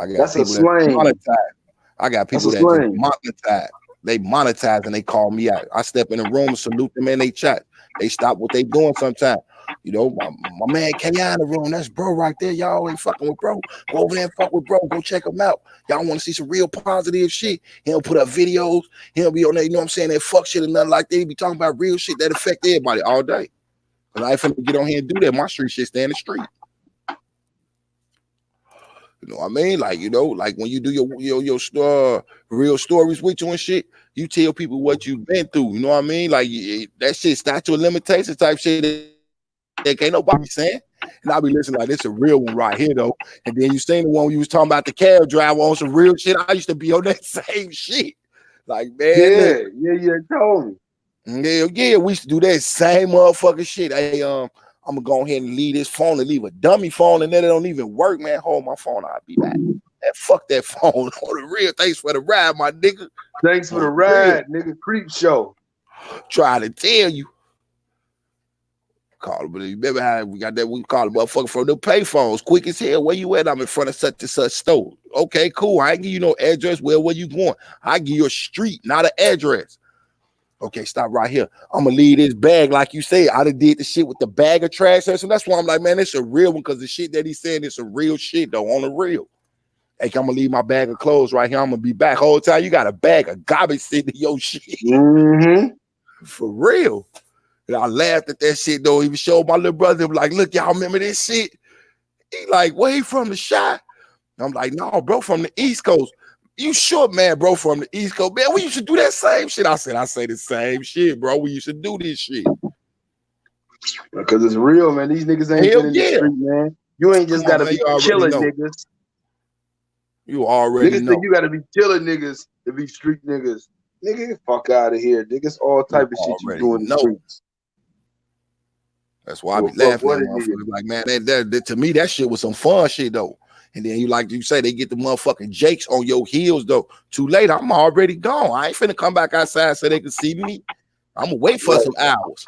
got That's people a slang. That monetize. I got people that just monetize. They monetize and they call me out. I step in the room and salute them and they chat. They stop what they doing sometimes. You know, my man came out in the room. That's bro right there. Y'all ain't fucking with bro. Go over there and fuck with bro. Go check him out. Y'all want to see some real positive shit. He'll put up videos. He'll be on there, you know what I'm saying? That fuck shit and nothing like that. He be talking about real shit that affect everybody all day. But I ain't finna get on here and do that. My street shit stay in the street. You know what I mean? Like, you know, like when you do your real stories with you and shit, you tell people what you've been through. You know what I mean? Like that shit statute of limitations type shit that ain't nobody saying. And I'll be listening like, this is a real one right here, though. And then you seen the one where you was talking about the cab driver on some real shit. I used to be on that same shit. Like, man. Yeah, told me. Yeah, we used to do that same motherfucking shit. Hey, I'm gonna go ahead and leave this phone and leave a dummy phone, and then it don't even work, man. Hold my phone, I'll be back. Man, fuck that phone. On the real, thanks for the ride, my nigga. Thanks for the ride, nigga. Creep show. Try to tell you. Call it, but remember how we got that? We call a motherfucker from the payphones, quick as hell. Where you at? I'm in front of such and such store. Okay, cool. I ain't give you no address. Well, where you going? I give you a street, not an address. Okay, stop right here. I'm gonna leave this bag, like you say. I done did the shit with the bag of trash. So that's why I'm like, man, it's a real one, because the shit that he's saying is a real shit, though, on the real. Hey, I'm gonna leave my bag of clothes right here. I'm gonna be back whole time. You got a bag of garbage sitting in your shit. Mm-hmm. For real. And I laughed at that shit, though. He showed my little brother, like, look, y'all remember this shit? He like, where he from, the shot? I'm like, no, bro, from the East Coast. You sure, man, bro, from the East Coast? Man, we used to do that same shit. I say the same shit, bro. We used to do this shit. Because it's real, man. These niggas ain't been in the street, man. You ain't just gotta be killing niggas. You already know. Niggas think you gotta be killing niggas to be street niggas. Nigga, get fuck out of here. Niggas all type of shit you do in the streets. That's why I be laughing at motherfuckers. Like, man, that to me, that shit was some fun shit, though. And then you say, they get the motherfucking jakes on your heels, though. Too late, I'm already gone. I ain't finna come back outside so they can see me. I'm gonna wait for some hours.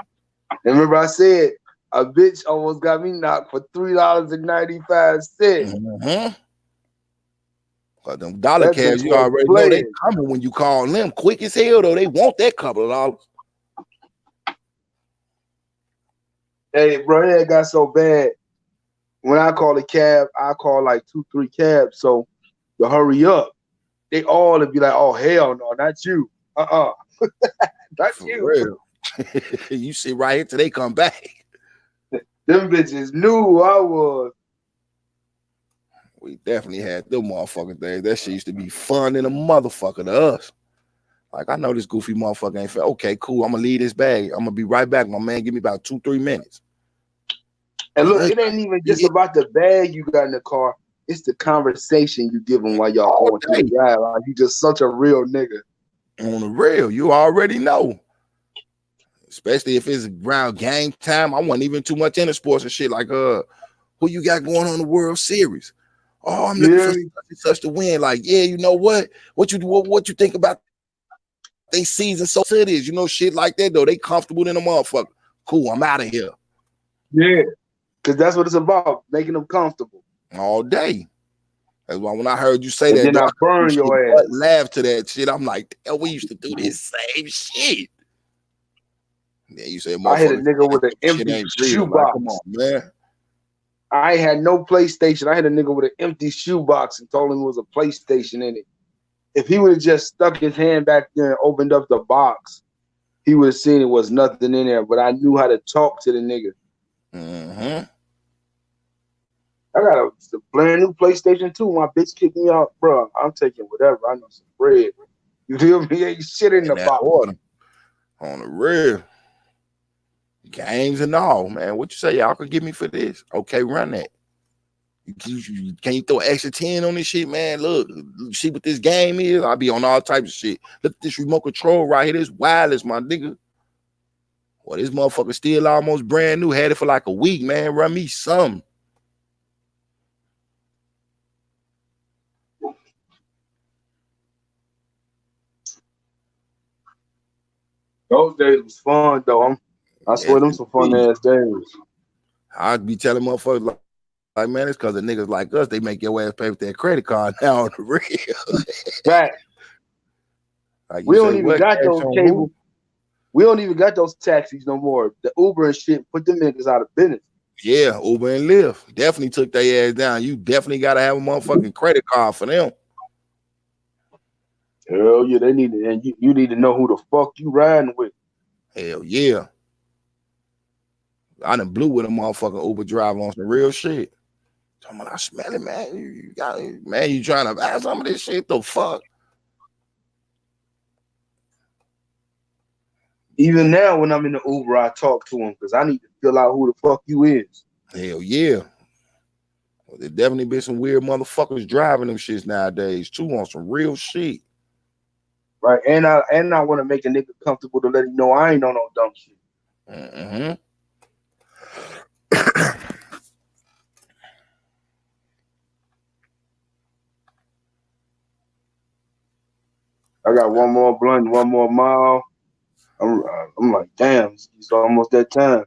And remember I said, A bitch almost got me knocked for $3.95. Mm-hmm. But them dollar That cabs, bitch you was already know they playing. coming when you call them quick as hell, though. They want that couple of dollars. Hey, bro, it got so bad. When I call a cab, I call like 2-3 cabs. So to hurry up, they all would be like, "Oh hell no, not you, not For you." real. You sit right here till they come back. Them bitches knew who I was. We definitely had them motherfucking things. That shit used to be fun in a motherfucker to us. Like, I know this goofy motherfucker ain't fair. Okay, cool. I'm gonna leave this bag. I'm gonna be right back, my man. Give me about 2-3 minutes. And look, it ain't even just about the bag you got in the car. It's the conversation you give them while y'all going through the ride. Like, you just such a real nigga. On the real, you already know. Especially if it's around game time. I wasn't even too much into sports and shit. Like, who you got going on the World Series? Oh, I'm looking for such and such to win. Like, yeah, you know what? What you think about they season? So it is, you know, shit like that though. They comfortable in a motherfucker. Cool, I'm out of here. Yeah, because that's what it's about, making them comfortable all day. That's why when I heard you say and that, then I burn your ass. Laugh to that shit. I'm like, damn, we used to do this same shit. Yeah, you said I hit a nigga with an empty shoebox. Like, come on, man. I had no PlayStation. I hit a nigga with an empty shoebox and told him it was a PlayStation in it. If he would have just stuck his hand back there and opened up the box, he would have seen it was nothing in there. But I knew how to talk to the nigga. Mm-hmm. I got a brand new PlayStation 2. My bitch kicked me out, bro. I'm taking whatever. I know some bread. You feel me? Ain't shit in the box. Order. On the real. Games and all, man. What you say y'all could give me for this? Okay, run that. Can you throw extra 10 on this shit, man? Look, see what this game is. I'll be on all types of shit. Look at this remote control right here. This wireless, my nigga. Well, this motherfucker still almost brand new. Had it for like a week, man. Run me some. Those days was fun, though. I swear them some fun ass days. I'd be telling motherfuckers like, man, it's because of niggas like us. They make your ass pay with that credit card now on the real. Right. Like we don't even got those cable. We don't even got those taxis no more. The Uber and shit put them niggas out of business. Yeah, Uber and Lyft definitely took their ass down. You definitely got to have a motherfucking credit card for them. Hell yeah, they need to, and you need to know who the fuck you riding with. Hell yeah. I done blew with a motherfucking Uber driver on some real shit. Talking about, I smell it, man. You got it, man. You trying to buy some of this shit? The fuck? Even now, when I'm in the Uber, I talk to him because I need to fill out who the fuck you is. Hell yeah. Well, there definitely been some weird motherfuckers driving them shits nowadays too on some real shit. Right, and I want to make a nigga comfortable to let him know I ain't on no dumb shit. Mm-hmm. I got one more blunt, one more mile. I'm like, damn, it's almost that time.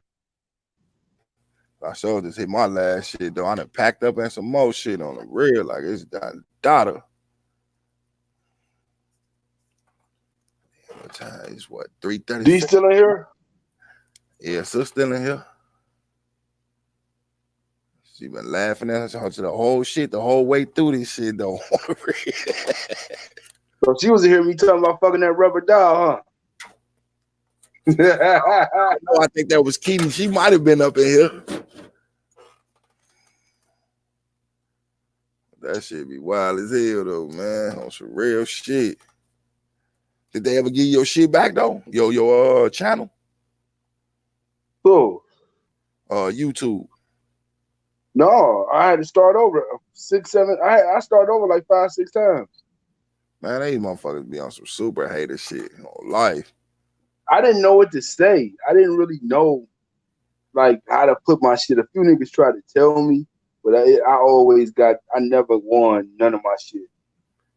I sure just hit my last shit though. I done packed up and some more shit on the real, like it's done daughter. What time is what? 3:30. D still in here? Yeah, so still in here. She been laughing at us to the whole shit, the whole way through this shit though. So she was hearing me talking about fucking that rubber doll, huh? I think that was Keaton. She might have been up in here. That shit be wild as hell though, man. On some real shit. Did they ever give you your shit back though? Your channel? Who? YouTube. No, I had to start over 6, 7. I started over like 5, 6 times. Man, these motherfuckers be on some super hater shit on life. I didn't know what to say. I didn't really know like how to put my shit. A few niggas tried to tell me, but I never won none of my shit.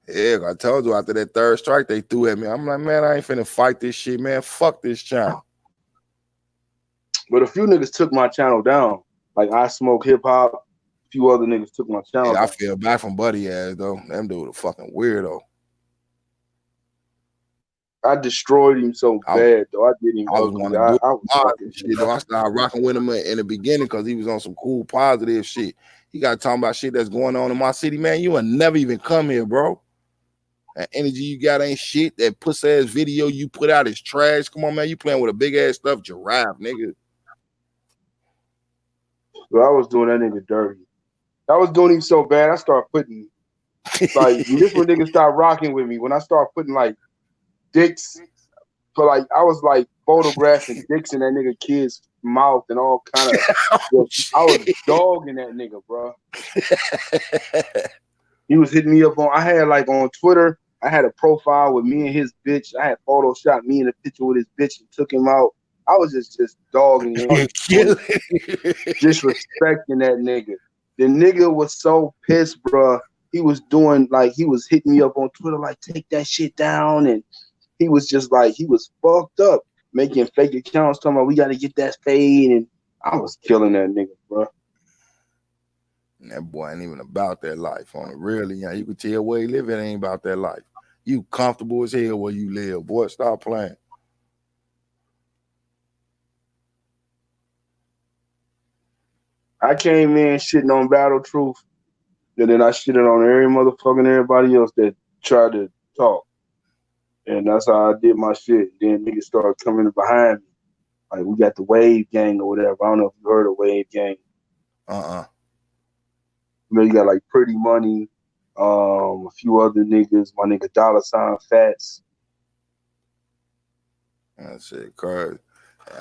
Yeah, I told you after that third strike they threw at me. I'm like, man, I ain't finna fight this shit, man. Fuck this channel. But a few niggas took my channel down. Like I Smoke Hip Hop. A few other niggas took my channel down. I feel bad from Buddy ass though. Them dude a fucking weirdo. I destroyed him so bad though. I did him I was ugly. want to do I was shit though. I started rocking with him in the beginning because he was on some cool positive shit. He got talking about shit that's going on in my city, man. You will never even come here, bro. That energy you got ain't shit. That pussy ass video you put out is trash. Come on, man. You playing with a big ass stuffed giraffe, nigga. So I was doing that nigga dirty. I was doing him so bad. I started putting like this when niggas start rocking with me. When I start putting like dicks, but like I was like photographing dicks in that nigga kid's mouth and all kind of. I was dogging that nigga, bro. He was hitting me up on. I had like on Twitter. I had a profile with me and his bitch. I had photoshopped me in a picture with his bitch and took him out. I was just dogging him, disrespecting that nigga. The nigga was so pissed, bro. He was doing like he was hitting me up on Twitter, like take that shit down, and he was just like he was fucked up, making fake accounts, talking about we got to get that fade, and I was killing that nigga, bro. And that boy ain't even about that life on it. Really, yeah, you could tell where he live. It ain't about that life. You comfortable as hell where you live, boy. Stop playing. I came in shitting on Battle Truth, and then I shitted on everybody else that tried to talk. And that's how I did my shit. Then niggas started coming behind me. Like, we got the Wave Gang or whatever. I don't know if you heard of Wave Gang. You know, you got like Pretty Money, a few other niggas, my nigga Dollar Sign Fats. That shit crazy.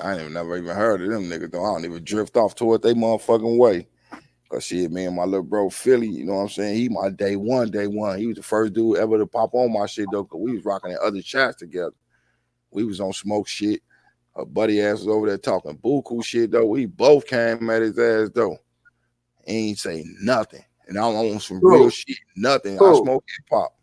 I ain't never even heard of them niggas though. I don't even drift off toward they motherfucking way. Cause shit, me and my little bro Philly, you know what I'm saying? He my day one. He was the first dude ever to pop on my shit though, cause we was rocking the other chats together. We was on smoke shit. Her buddy ass was over there talking buku shit though. We both came at his ass though. He ain't say nothing. And I on some real shit. Nothing. I smoke hip hop.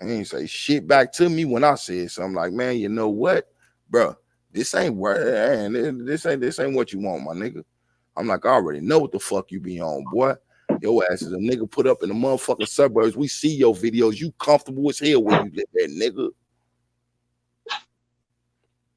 He ain't say shit back to me when I said something like, man, you know what, bro? This ain't this ain't what you want, my nigga. I'm like, I already know what the fuck you be on, boy. Your ass is a nigga put up in the motherfucking suburbs. We see your videos. You comfortable as hell where you live at, nigga.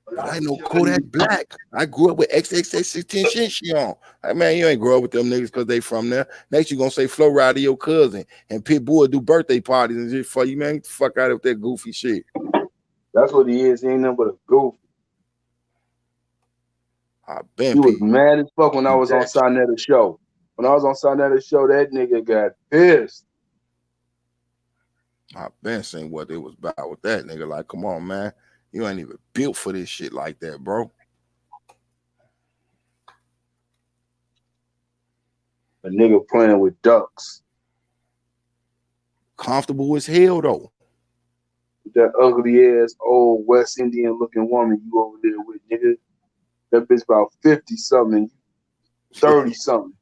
But I know Kodak Black. I grew up with XXX-Tentacion. Like, man, you ain't grow up with them niggas because they from there. Next, you gonna say Flo Rida to your cousin and Pitbull do birthday parties and shit for you, man. Get the fuck out of that goofy shit. That's what he is. He ain't nothing but a goof. He was mad as fuck when I was on Sarnetta's show. When I was on Sarnetta's show, that nigga got pissed. I've been seeing what it was about with that nigga. Like, come on, man. You ain't even built for this shit like that, bro. A nigga playing with ducks. Comfortable as hell, though. With that ugly ass old West Indian looking woman you over there with, nigga. That bitch about 50 something, 30 something.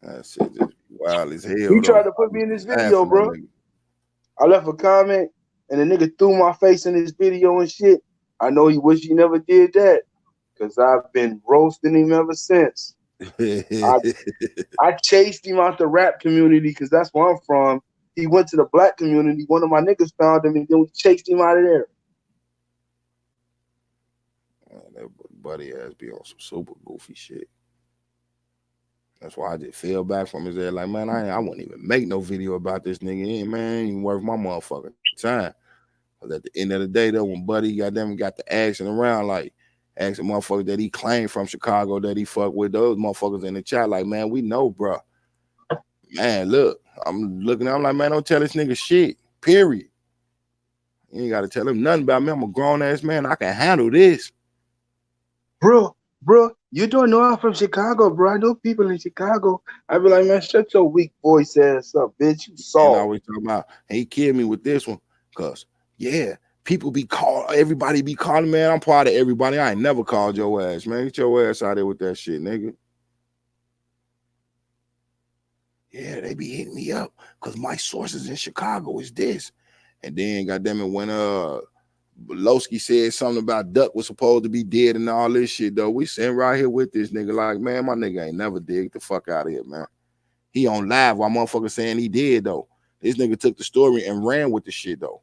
That shit just wild as hell. He tried to put me in this video, bro. I left a comment and the nigga threw my face in his video and shit. I know he wish he never did that because I've been roasting him ever since. I chased him out the rap community because that's where I'm from. He went to the black community. One of my niggas found him and then we chased him out of there. That buddy ass be on some super goofy shit. That's why I just fell back from his head. Like, man, I wouldn't even make no video about this nigga. Man, ain't even worth my motherfucking time. Because at the end of the day, though, when Buddy got the action around, like, asking motherfuckers that he claimed from Chicago that he fucked with, those motherfuckers in the chat, like, man, we know, bro. Man, look, I'm looking, I'm like, man, don't tell this nigga shit, period. You ain't got to tell him nothing about me. I'm a grown-ass man. I can handle this. Bro, you don't know I'm from Chicago, bro. I know people in Chicago. I be like, man, shut your weak voice ass up, bitch. You saw. I always talk about, and he killed me with this one, because, yeah, people be everybody be calling, man. I'm part of everybody. I ain't never called your ass, man. Get your ass out there with that shit, nigga. Yeah, they be hitting me up because my sources in Chicago is this. And then, goddamn it, when Lowski said something about Duck was supposed to be dead and all this shit, though. We sitting right here with this nigga like, man, my nigga ain't never dead. Get the fuck out of here, man. He on live while motherfuckers saying he did, though. This nigga took the story and ran with the shit, though.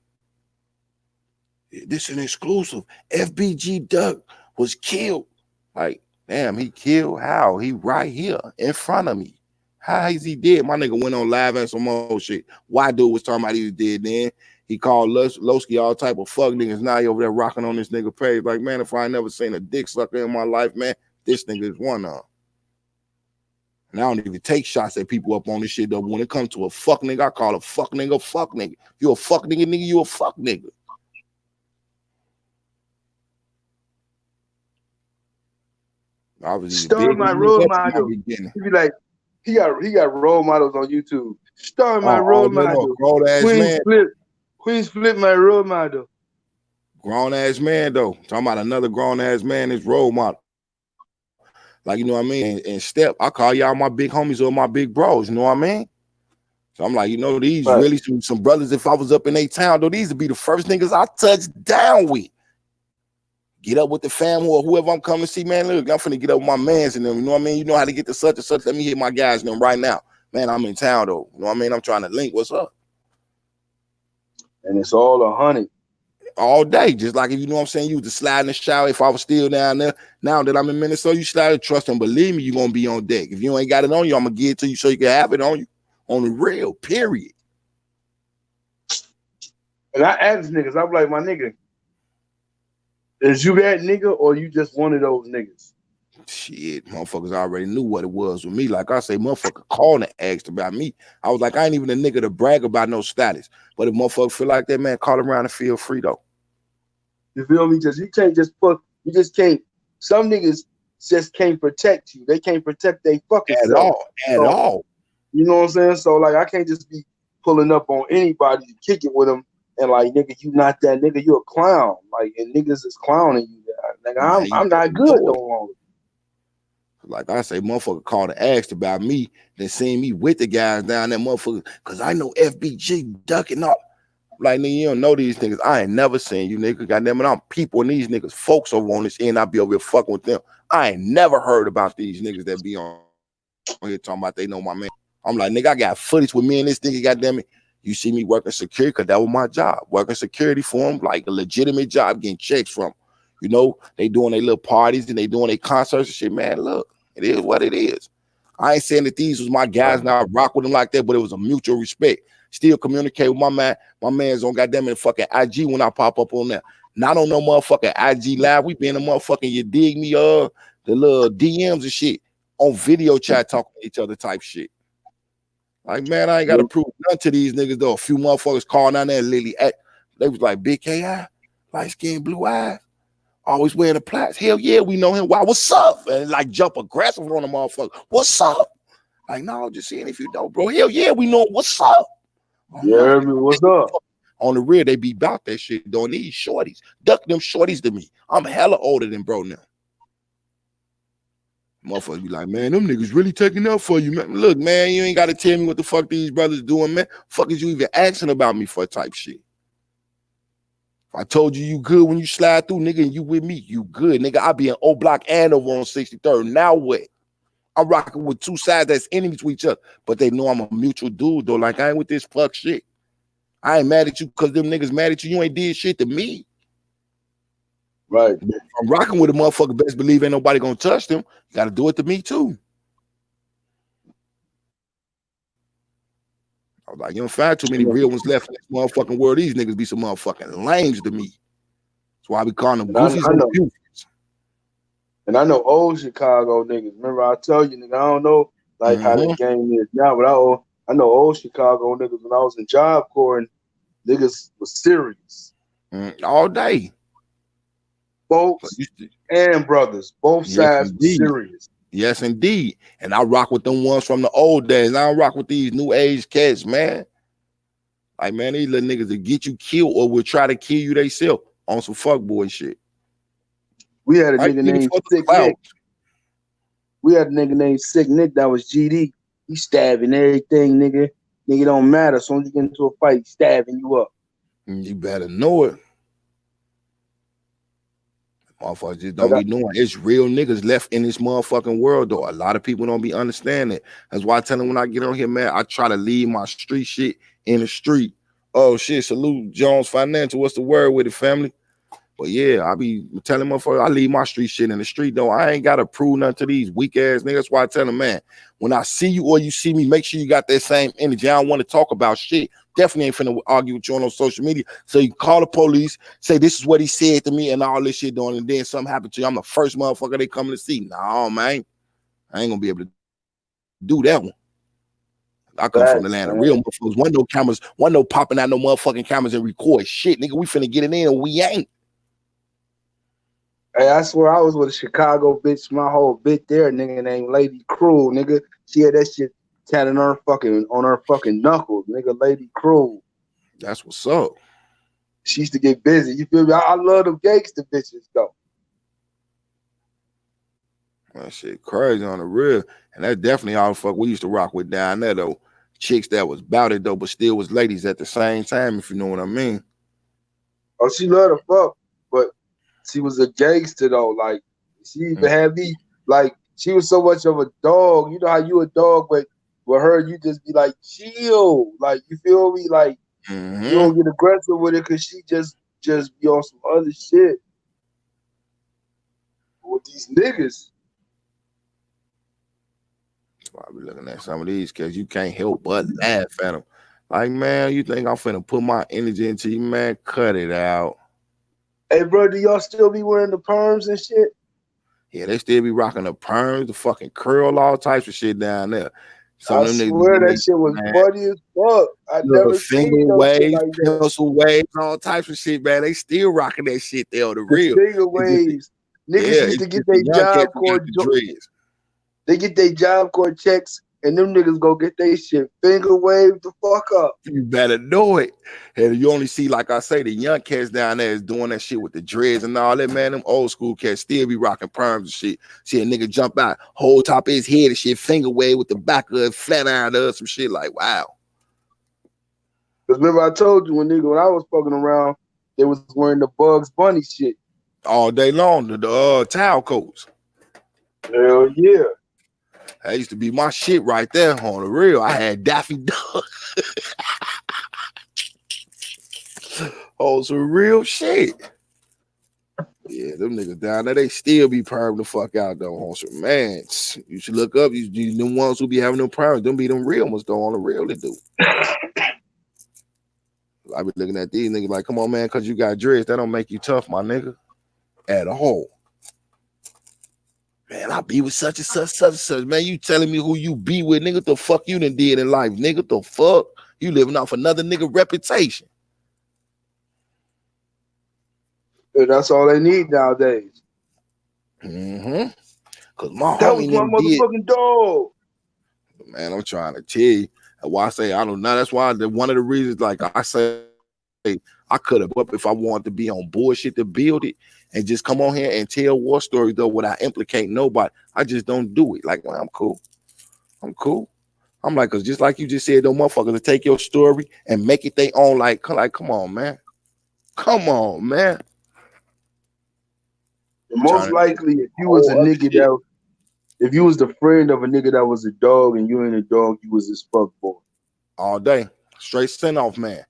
This is an exclusive. FBG Duck was killed. Like, damn, he killed? How? He right here in front of me. How is he dead? My nigga went on live and some more shit. Why dude was talking about he was dead then? He called Lowski all type of fuck niggas. Now he over there rocking on this nigga page. Like, man, if I ain't never seen a dick sucker in my life, man, this nigga is one of them. And I don't even take shots at people up on this shit, though. When it comes to a fuck nigga, I call a fuck nigga fuck nigga. You a fuck nigga, nigga, you a fuck nigga. Star my role model. He be like, he got role models on YouTube. Star my role model. Queens Flip my role model. Grown ass man though. Talking about another grown ass man is role model. Like, you know what I mean? And Step, I call y'all my big homies or my big bros. You know what I mean? So I'm like, you know, these really some brothers. If I was up in a town, though, these would be the first niggas I touch down with. Get up with the fam or whoever I'm coming to see, man. Look, I'm finna get up with my mans and them. You know what I mean? You know how to get to such and such. Let me hit my guys and them right now. Man, I'm in town though. You know what I mean? I'm trying to link. What's up? And it's all 100. All day. Just like if you know what I'm saying, you was to slide in the shower. If I was still down there, now that I'm in Minnesota, you slide, trust and believe me, you're gonna be on deck. If you ain't got it on you, I'm gonna give it to you so you can have it on you. On the real, period. And I ask niggas, I'm like, my nigga, is you that nigga or you just one of those niggas? Shit, motherfuckers already knew what it was with me. Like I say, motherfucker called and asked about me. I was like, I ain't even a nigga to brag about no status. But if motherfucker feel like that, man, call around and feel free though. You feel me? Just you can't just put, you just can't. Some niggas just can't protect you. They can't protect they fucking self. At all. You know what I'm saying? So like, I can't just be pulling up on anybody to kick it with them and like, nigga, you not that nigga. You a clown. Like, and niggas is clowning you. Nigga, I'm not good no longer. Like I say, motherfucker called and asked about me, then seen me with the guys down there, motherfucker, because I know FBG ducking up. Like, nigga, you don't know these niggas. I ain't never seen you, nigga. Goddamn it, I'm people and these niggas, folks over on this end. I be over here fucking with them. I ain't never heard about these niggas that be on here talking about they know my man. I'm like, nigga, I got footage with me and this nigga, goddamn it. You see me working security, because that was my job. Working security for them, like a legitimate job, getting checks from them. You know, they doing their little parties and they doing their concerts and shit, man. Look, it is what it is. I ain't saying that these was my guys and I rock with them like that, but it was a mutual respect. Still communicate with my man. My man's on goddamn it fucking IG when I pop up on there. Not on no motherfucking IG live. We been a motherfucking, you dig me, the little DMs and shit on video chat talking to each other type shit. Like, man, I ain't got to prove nothing to these niggas though. A few motherfuckers calling down there, Lily. They was like, big KI, light skin, blue eyes, always wearing the plaits. Hell yeah, we know him. Why? What's up? And like jump aggressive on the motherfucker. What's up? Like, no, just seeing if you know, bro. Hell yeah, we know what's up. Yeah, what's up? On the real, they be about that shit, don't these shorties. Duck them shorties to me. I'm hella older than bro now. Motherfuckers be like, man, them niggas really taking up for you, man. Look, man, you ain't got to tell me what the fuck these brothers doing, man. Fuck is you even asking about me for type shit? If I told you you good when you slide through, nigga, and you with me, you good, nigga. I be in O Block and over on 63rd. Now what? I'm rocking with two sides that's enemies to each other, but they know I'm a mutual dude, though. Like, I ain't with this fuck shit. I ain't mad at you because them niggas mad at you. You ain't did shit to me. Right. If I'm rocking with a motherfucker, best believe ain't nobody gonna touch them. You gotta do it to me too. I was like, you don't find too many real ones left in this motherfucking world. These niggas be some motherfucking lames to me. That's why we call them goofies and goofies. And I know old Chicago niggas. Remember, I tell you, nigga, I don't know like how the game is now, but I know old Chicago niggas when I was in Job Corps and niggas was serious. All day. Folks and brothers, both sides were serious. Yes, indeed. And I rock with them ones from the old days. I don't rock with these new age cats, man. Like, man, these little niggas that get you killed or will try to kill you themselves on some fuckboy shit. We had a nigga named Sick Nick. We had a nigga named Sick Nick that was GD. He stabbing everything, nigga. Nigga don't matter. As soon as you get into a fight, he's stabbing you up. You better know it. Motherfuckers just don't be knowing. It's real niggas left in this motherfucking world, though. A lot of people don't be understanding it. That's why I tell them when I get on here, man, I try to leave my street shit in the street. Oh shit, salute Jones Financial. What's the word with it, family? But yeah, I be telling motherfuckers, I leave my street shit in the street, though. I ain't gotta prove nothing to these weak ass niggas. That's why I tell them, man, when I see you or you see me, make sure you got that same energy. I don't want to talk about shit. Definitely ain't finna argue with you on social media. So you call the police, say this is what he said to me and all this shit doing, and then something happened to you. I'm the first motherfucker they coming to see. No, man. I ain't gonna be able to do that one. I come from the land of real motherfuckers. One no popping out no motherfucking cameras and record shit. Nigga, we finna get it in and we ain't. Hey, I swear I was with a Chicago bitch, my whole bit there, nigga, named Lady Cruel, nigga. She had that shit tatted on her fucking knuckles, nigga. Lady Cruel. That's what's up. She used to get busy. You feel me? I love them gangster bitches though. That shit crazy on the real. And that's definitely all the fuck we used to rock with down there though. Chicks that was about it though, but still was ladies at the same time, if you know what I mean. Oh, she loved to fuck, but she was a gangster though. Like she even had me like she was so much of a dog. You know how you a dog, but with her you just be like chill. Like you feel me? Like you don't get aggressive with it because she just be on some other shit. With these niggas. I be looking at some of these because you can't help but laugh at them. Like, man, you think I'm finna put my energy into you, man? Cut it out. Hey, bro, do y'all still be wearing the perms and shit? Yeah, they still be rocking the perms, the fucking curl, all types of shit down there. Some I of them swear that shit was funny as fuck. I never seen no shit like that. Pencil waves, all types of shit, man. They still rocking that shit there on the real. Finger waves. Niggas used to get their job corps. They get their job corps checks, and them niggas go get their shit finger waved the fuck up. You better know it. And you only see, like I say, the young cats down there is doing that shit with the dreads and all that, man. Them old school cats still be rocking perms and shit. See a nigga jump out, whole top of his head and shit, finger wave with the back of it, flat iron or some shit like, wow. Because remember I told you when I was fucking around, they was wearing the Bugs Bunny shit. All day long, the towel coats. Hell yeah. That used to be my shit right there on the real. I had Daffy Duck. Oh, some real shit. Yeah, them niggas down there, they still be perm the fuck out though. On some man, you should look up. You them ones who be having them perms, them be them real ones though. On the real, they do. I be looking at these niggas like, come on, man, because you got dreads, that don't make you tough, my nigga, at all. Man, I be with such and such. Man, you telling me who you be with, nigga? What the fuck you done did in life, nigga? What the fuck? You living off another nigga reputation. And that's all they need nowadays. Cause my that homie was my motherfucking dog. Man, I'm trying to tell you. Why I say I don't know. That's why one of the reasons, like I say, I could have up if I wanted to be on bullshit to build it and just come on here and tell war stories though without implicating nobody. I just don't do it. Like, well, I'm cool. I'm like, cause just like you just said, those motherfuckers to take your story and make it their own. Like, come on, man. Come on, man. Most likely, if you was a nigga that, if you was the friend of a nigga that was a dog and you ain't a dog, you was his fuck boy. All day. Straight send off, man.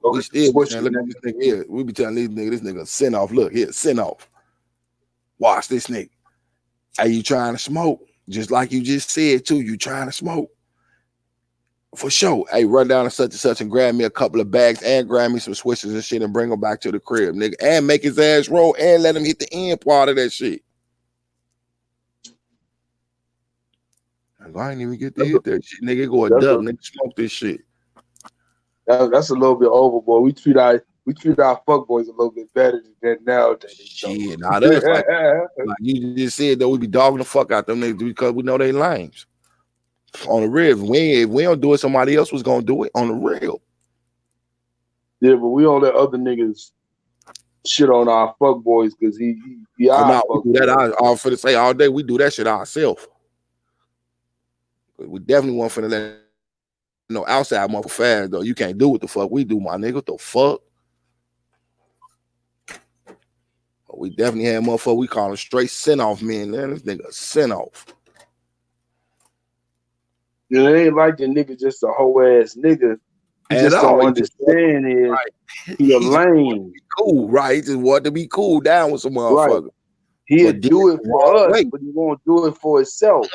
Okay, we still look at this nigga here. We be telling these niggas, this nigga send off. Look here, send off. Watch this nigga. Are you trying to smoke? Just like you just said too, you trying to smoke. For sure. Hey, run down to such and such and grab me a couple of bags and grab me some switches and shit and bring them back to the crib, nigga. And make his ass roll and let him hit the end part of that shit. I ain't even get to hit that shit. Nigga, go a dub, nigga, smoke this shit. That's a little bit overboard. We treat our fuck boys a little bit better than that nowadays. Shit, not us. Like you just said, though, we be dogging the fuck out them niggas because we know they lames. On the real, if we don't do it, somebody else was gonna do it on the real. Yeah, but we don't let other niggas shit on our fuck boys because he we do that. I'm finna say all day we do that shit ourselves. We definitely want finna let outside motherfucker fast though. You can't do what the fuck we do, my nigga. What the fuck? We definitely had motherfucker. We call them straight send-off men. Man, this nigga send-off. You know, it ain't like the nigga just a whole ass nigga. He At just all. don't understand is he a lame. Cool, right? He just wanted to be cool down with some motherfucker. Right. He'll do it for us, but he won't do it for himself.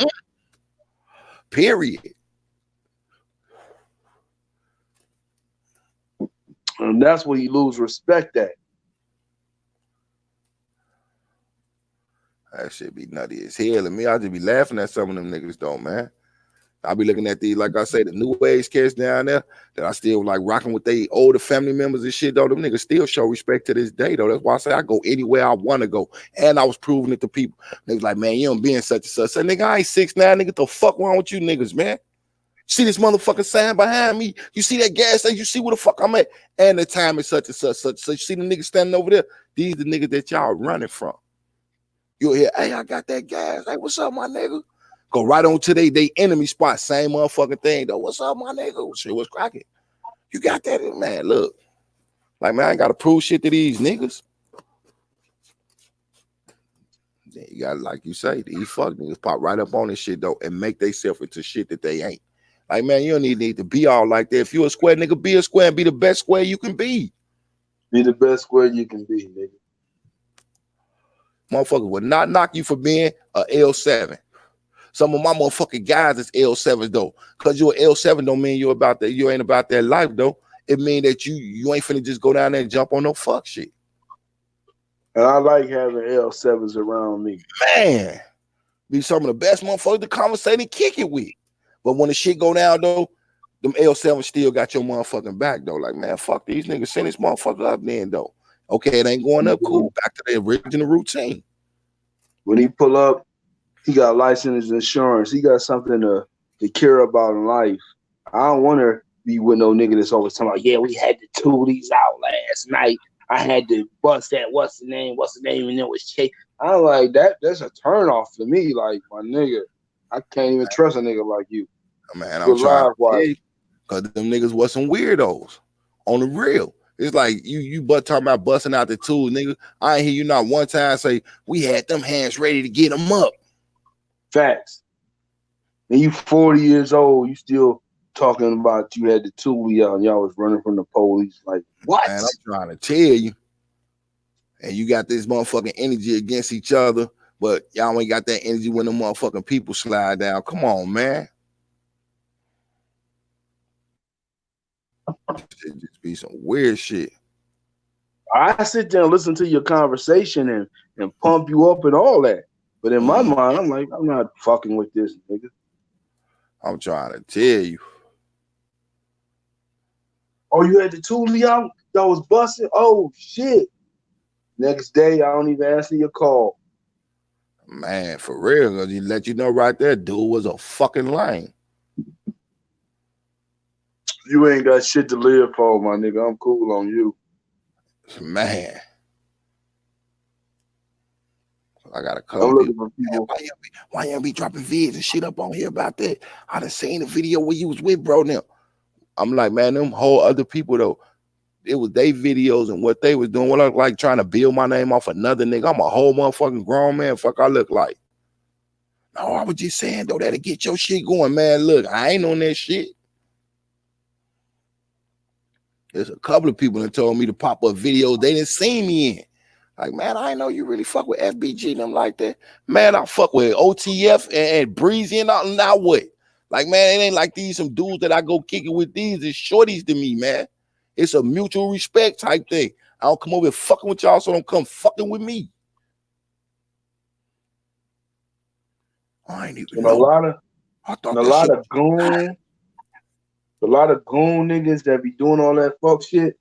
Period. And that's where he lose respect at. That shit be nutty as hell. And me, I just be laughing at some of them niggas though, man. I be looking at these, like I say, the new age cats down there that I still like rocking with they older family members and shit though. Them niggas still show respect to this day though. That's why I say I go anywhere I want to go. And I was proving it to people. Niggas like, man, you don't be in such and such. I said, nigga, I ain't 6'9", nigga. The fuck wrong with you niggas, man? See this motherfucking sign behind me? You see that gas station? You see where the fuck I'm at? And the time is such and such, such. So you see the niggas standing over there? These the niggas that y'all running from. You'll hear, hey, I got that gas. Hey, what's up, my nigga? Go right on to they enemy spot. Same motherfucking thing, though. What's up, my nigga? Shit, what's cracking? You got that, man. Look. Like, man, I ain't got to prove shit to these niggas. Then you got, like you say, these fuck niggas pop right up on this shit, though, and make themselves into shit that they ain't. Like, man, you don't need to be all like that. If you a square nigga, be a square and be the best square you can be. Be the best square you can be, nigga. Motherfuckers would not knock you for being a L7. Some of my motherfucking guys is L7s though. Cause you're an L7 don't mean you ain't about that life though. It mean that you ain't finna just go down there and jump on no fuck shit. And I like having L7s around me. Man, be some of the best motherfuckers to conversate and kick it with. But when the shit go down though, them L7s still got your motherfucking back though. Like, man, fuck these niggas, send this motherfucker up then though. Okay, it ain't going up, cool. Back to the original routine. When he pull up, he got license, insurance. He got something to care about in life. I don't want to be with no nigga that's always talking about, yeah, we had to tool these out last night. I had to bust that, what's the name, and it was Chase. I'm like, that's a turn off for me. Like, my nigga, I can't even trust a nigga like you. Man, I'm trying to tell you, because them niggas was some weirdos on the real. It's like you but talking about busting out the tools, nigga. I ain't hear you not one time say we had them hands ready to get them up. Facts. And you 40 years old, you still talking about you had the tool out and y'all was running from the police. Like, what? Man, I'm trying to tell you. And you got this motherfucking energy against each other, but y'all ain't got that energy when the motherfucking people slide down. Come on, man. It just be some weird shit. I sit there and listen to your conversation and pump you up and all that. But in my mind, I'm like, I'm not fucking with this nigga. I'm trying to tell you. Oh, you had the tool out? Y'all was busting? Oh, shit. Next day, I don't even answer your call. Man, for real, because he let you know right there, dude was a fucking lame. You ain't got shit to live for, my nigga. I'm cool on you. Man. I got a couple people. Why you be dropping vids and shit up on here about that? I done seen the video where you was with bro now. I'm like, man, them whole other people though, it was their videos and what they was doing. What I like trying to build my name off another nigga. I'm a whole motherfucking grown man. Fuck I look like. No, I was just saying though, that'll get your shit going, man. Look, I ain't on that shit. There's a couple of people that told me to pop up videos they didn't see me in. Like, man, I ain't know you really fuck with FBG and them like that. Man, I fuck with OTF and Breezy and all. Now what? Like, man, it ain't like these some dudes that I go kicking with. These is shorties to me, man. It's a mutual respect type thing. I don't come over here fucking with y'all, so don't come fucking with me. I ain't even know. A lot of goon niggas that be doing all that fuck shit,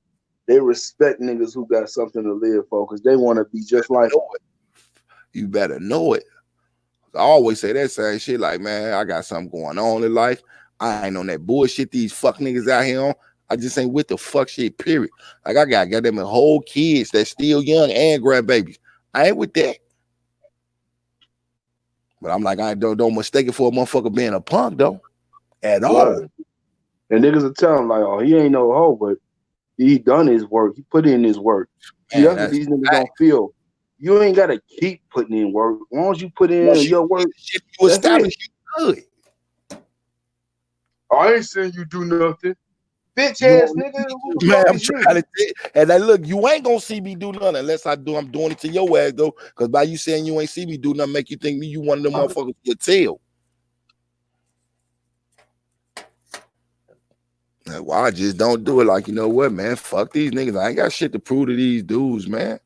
they respect niggas who got something to live for because they want to be just like it. You better know it. I always say that same shit like, man, I got something going on in life. I ain't on that bullshit these fuck niggas out here on. I just ain't with the fuck shit, period. Like, I got them whole kids that's still young and grandbabies. I ain't with that. But I'm like, I don't mistake it for a motherfucker being a punk, though. At all. And niggas will tell him, like, oh, he ain't no hoe, but he done his work. He put in his work. See, that's what these niggas don't feel. You ain't gotta keep putting in work. As long as you put in your work, shit you establish you good. I ain't saying you do nothing. Bitch ass nigga, who the Man, fuck I'm is you? trying to tell you. And then look, you ain't gonna see me do nothing unless I'm doing it to your ass though. Because by you saying you ain't see me do nothing, make you think me you one of them motherfuckers with tail. Like, well, I just don't do it. Like, you know what, man? Fuck these niggas. I ain't got shit to prove to these dudes, man.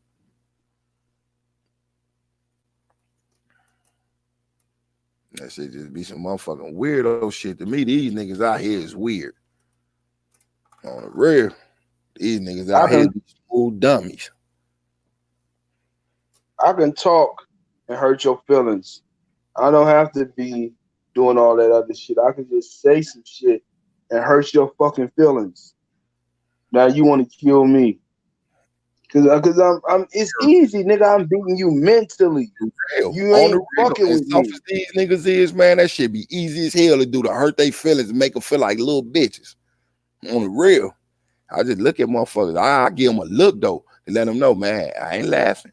That shit just be some motherfucking weirdo shit. To me, these niggas out here is weird. On the real, these niggas out here be smooth dummies. I can talk and hurt your feelings. I don't have to be doing all that other shit. I can just say some shit and hurt your fucking feelings. Now you want to kill me. Cause I'm it's easy, nigga. I'm beating you mentally. You ain't fucking with me. As these niggas is, man, that shit be easy as hell to do, to hurt their feelings and make them feel like little bitches. On the real, I just look at motherfuckers. I give them a look though to let them know, man, I ain't laughing.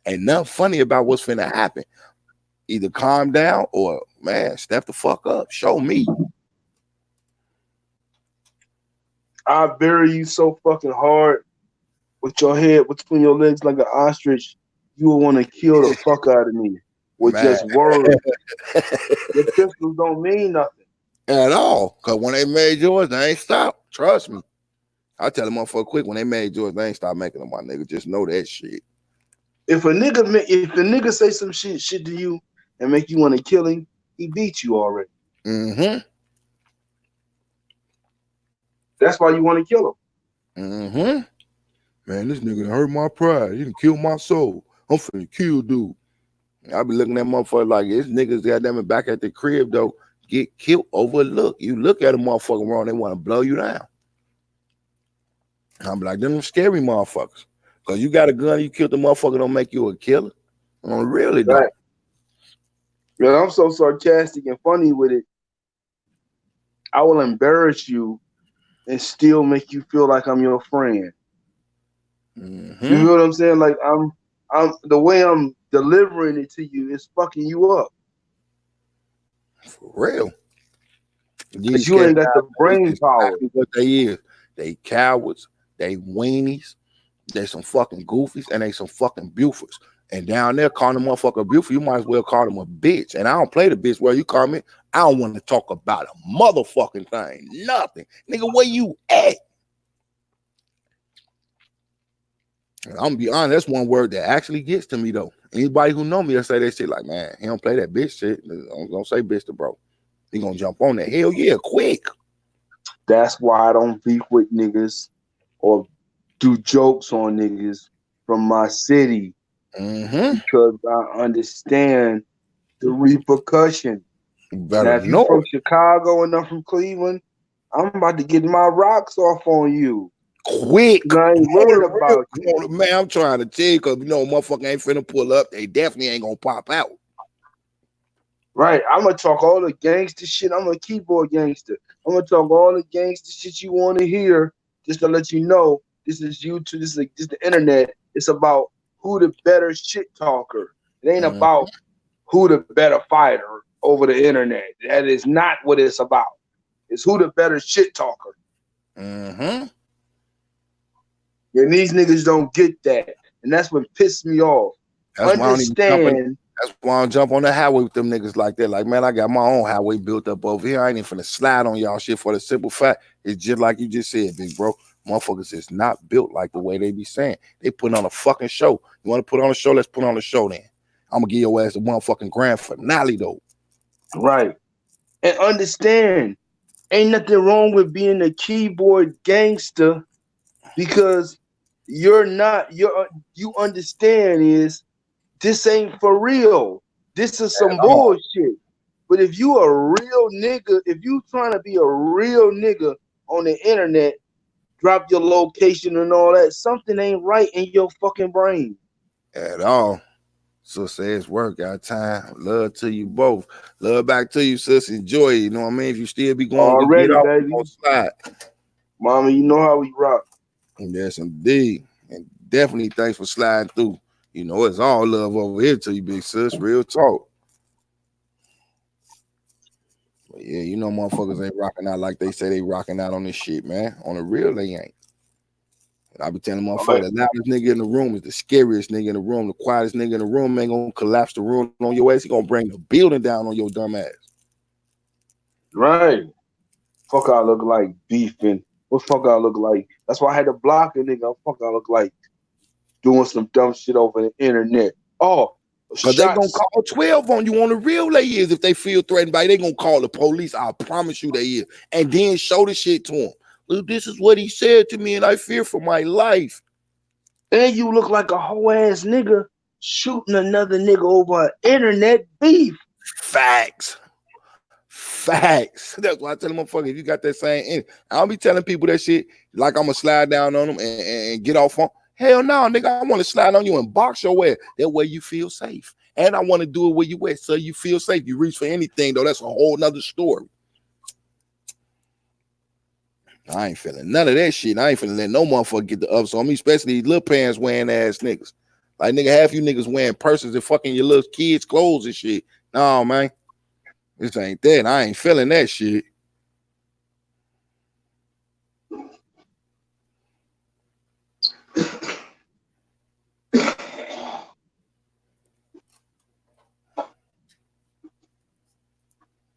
Ain't nothing funny about what's finna happen. Either calm down or, man, step the fuck up. Show me. I bury you so fucking hard with your head between your legs like an ostrich, you will want to kill the fuck out of me with just words. Your pistols don't mean nothing at all. Cause when they made yours, they ain't stopped. Trust me. I tell them motherfucker quick, when they made yours, they ain't stop making them, my nigga. Just know that shit. If a nigga say some shit to you and make you want to kill him, he beat you already. Mm-hmm. That's why you want to kill him. Mm-hmm. Man, this nigga hurt my pride. He can kill my soul. I'm finna kill dude. I be looking at motherfucker like this niggas goddamn it back at the crib though get killed over a look. You look at a motherfucker wrong, they want to blow you down. I'm like, them scary motherfuckers. Cause you got a gun, you killed the motherfucker, don't make you a killer. Really don't. Right. Man, I'm so sarcastic and funny with it. I will embarrass you and still make you feel like I'm your friend. Mm-hmm. You know what I'm saying? Like I'm the way I'm delivering it to you is fucking you up. For real. Because you ain't got the brain power. What they is. They cowards, they weenies, they some fucking goofies, and they some fucking Bufords. And down there calling the motherfucker a Buford, you might as well call them a bitch. And I don't play the bitch where you call me. I don't want to talk about a motherfucking thing. Nothing. Nigga, where you at? I'm gonna be honest, that's one word that actually gets to me though. Anybody who know me, they say that shit like, man, he don't play that bitch shit. Don't say bitch to bro. He gonna jump on that. Hell yeah, quick. That's why I don't beef with niggas or do jokes on niggas from my city. Mm-hmm. Because I understand the repercussion. Now, if you from Chicago and I'm from Cleveland, I'm about to get my rocks off on you. Quick. I ain't worried about you. Man, I'm trying to tell you, because you know, motherfucker ain't finna pull up. They definitely ain't gonna pop out. Right. I'm gonna talk all the gangster shit. I'm a keyboard gangster. I'm gonna talk all the gangster shit you want to hear, just to let you know this is YouTube. This is the internet. It's about who the better shit talker. It ain't about who the better fighter over the internet. That is not what it's about. It's who the better shit talker. Mm-hmm. And these niggas don't get that. And that's what pissed me off. That's why I don't jump on the highway with them niggas like that. Like, man, I got my own highway built up over here. I ain't even finna slide on y'all shit for the simple fact. It's just like you just said, big bro. Motherfuckers is not built like the way they be saying. They putting on a fucking show. You want to put on a show? Let's put on a show then. I'm gonna give your ass a motherfucking grand finale though. Right. And understand, ain't nothing wrong with being a keyboard gangster, because you understand is this ain't for real. This is some bullshit. But if you a real nigga, if you trying to be a real nigga on the internet, drop your location and all that, something ain't right in your fucking brain. At all. So says work, got time. Love to you both. Love back to you, sis. Enjoy it. You know what I mean? If you still be going already, get baby. On slide. Mama, you know how we rock. Yes, indeed. And definitely thanks for sliding through. You know, it's all love over here to you, big sis. Real talk. But yeah, you know, motherfuckers ain't rocking out like they say they rocking out on this shit, man. On the real, they ain't. And I be telling motherfuckers, the loudest nigga in the room is the scariest nigga in the room. The quietest nigga in the room ain't gonna collapse the room on your ass. He gonna bring the building down on your dumb ass. Right. Fuck I look like beefing. What fuck I look like? That's why I had to block a nigga. Fuck I look like doing some dumb shit over the internet. Oh, because they gonna call 12 on you on the real they is. If they feel threatened by it, they gonna call the police. I promise you they is. And then show the shit to them. Look, this is what he said to me, and I fear for my life. And you look like a whole ass nigga shooting another nigga over internet beef. Facts. Facts. That's why I tell them, motherfucker, if you got that same, I'll be telling people that shit like I'm gonna slide down on them and get off on. Hell no, nigga, I want to slide on you and box your ass. That way you feel safe. And I want to do it where you at so you feel safe. You reach for anything, though, that's a whole nother story. I ain't feeling none of that shit. I ain't feeling let no motherfucker get the ups on me, especially these little pants wearing ass niggas. Like, nigga, half you niggas wearing purses and fucking your little kids' clothes and shit. No, man. This ain't that. I ain't feeling that shit.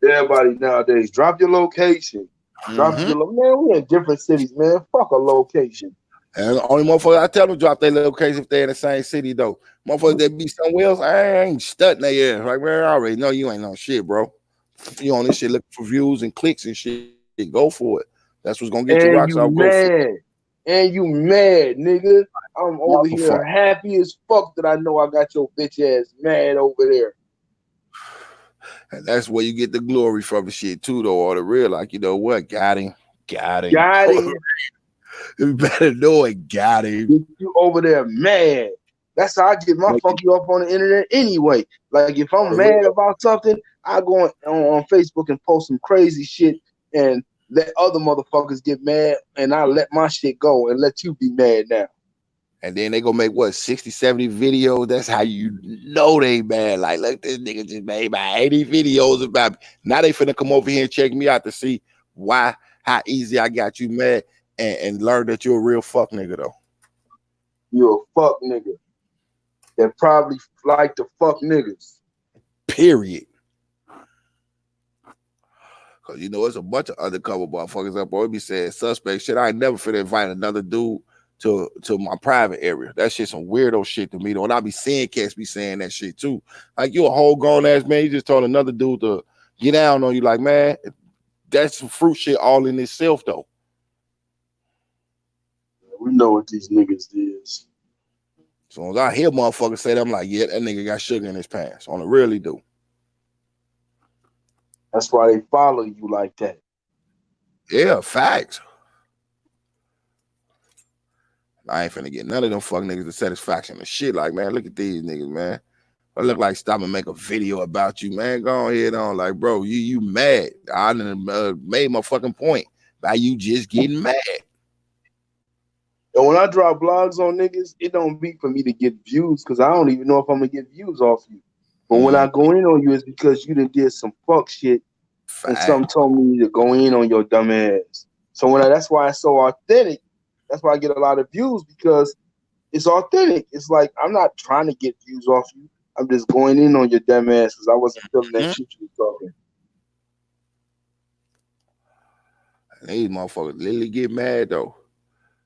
Everybody nowadays, drop your location. Drop your man. We in different cities, man. Fuck a location. And the only motherfucker I tell them drop their location if they're in the same city, though. Motherfuckers that be somewhere else, I ain't studying their ass. Like, man, I already know you ain't no shit, bro. You on this shit looking for views and clicks and shit. Go for it. That's what's gonna get you rocks out. And you mad, nigga. I'm over here happy as fuck that I know I got your bitch ass mad over there. And that's where you get the glory from the shit too, though, or the real, like, you know what? Got him. You better know it. Got him. You over there mad. That's how I get my funky up on the internet anyway. Like, if I'm mad about something, I go on Facebook and post some crazy shit and let other motherfuckers get mad, and I let my shit go and let you be mad now. And then they gonna make what 60, 70 videos. That's how you know they mad. Like, look, this nigga just made about 80 videos about me. Now they finna come over here and check me out to see how easy I got you mad and learn that you're a real fuck nigga though. You're a fuck nigga that probably like to fuck niggas. Period. Cause you know it's a bunch of undercover motherfuckers up there be saying suspect shit. I ain't never finna invite another dude to my private area. That shit some weirdo shit to me though. And I be seeing cats be saying that shit too. Like, you a whole grown ass man, you just told another dude to get down on you. Like, man, that's some fruit shit all in itself though. We know what these niggas is. As soon as I hear motherfuckers say that, I'm like, yeah, that nigga got sugar in his pants. On the really do. That's why they follow you like that. Yeah, facts. I ain't finna get none of them fuck niggas the satisfaction and shit. Like, man, look at these niggas, man. I look like stop and make a video about you, man. Go ahead on. Like, bro, you mad. I done made my fucking point by you just getting mad. And when I drop blogs on niggas, it don't be for me to get views, because I don't even know if I'm gonna get views off you. But when I go in on you, it's because you done did some fuck shit and something told me to go in on your dumb ass. So that's why it's so authentic. That's why I get a lot of views, because it's authentic. It's like, I'm not trying to get views off you. I'm just going in on your dumb ass because I wasn't feeling that shit you were talking. These motherfuckers literally get mad though.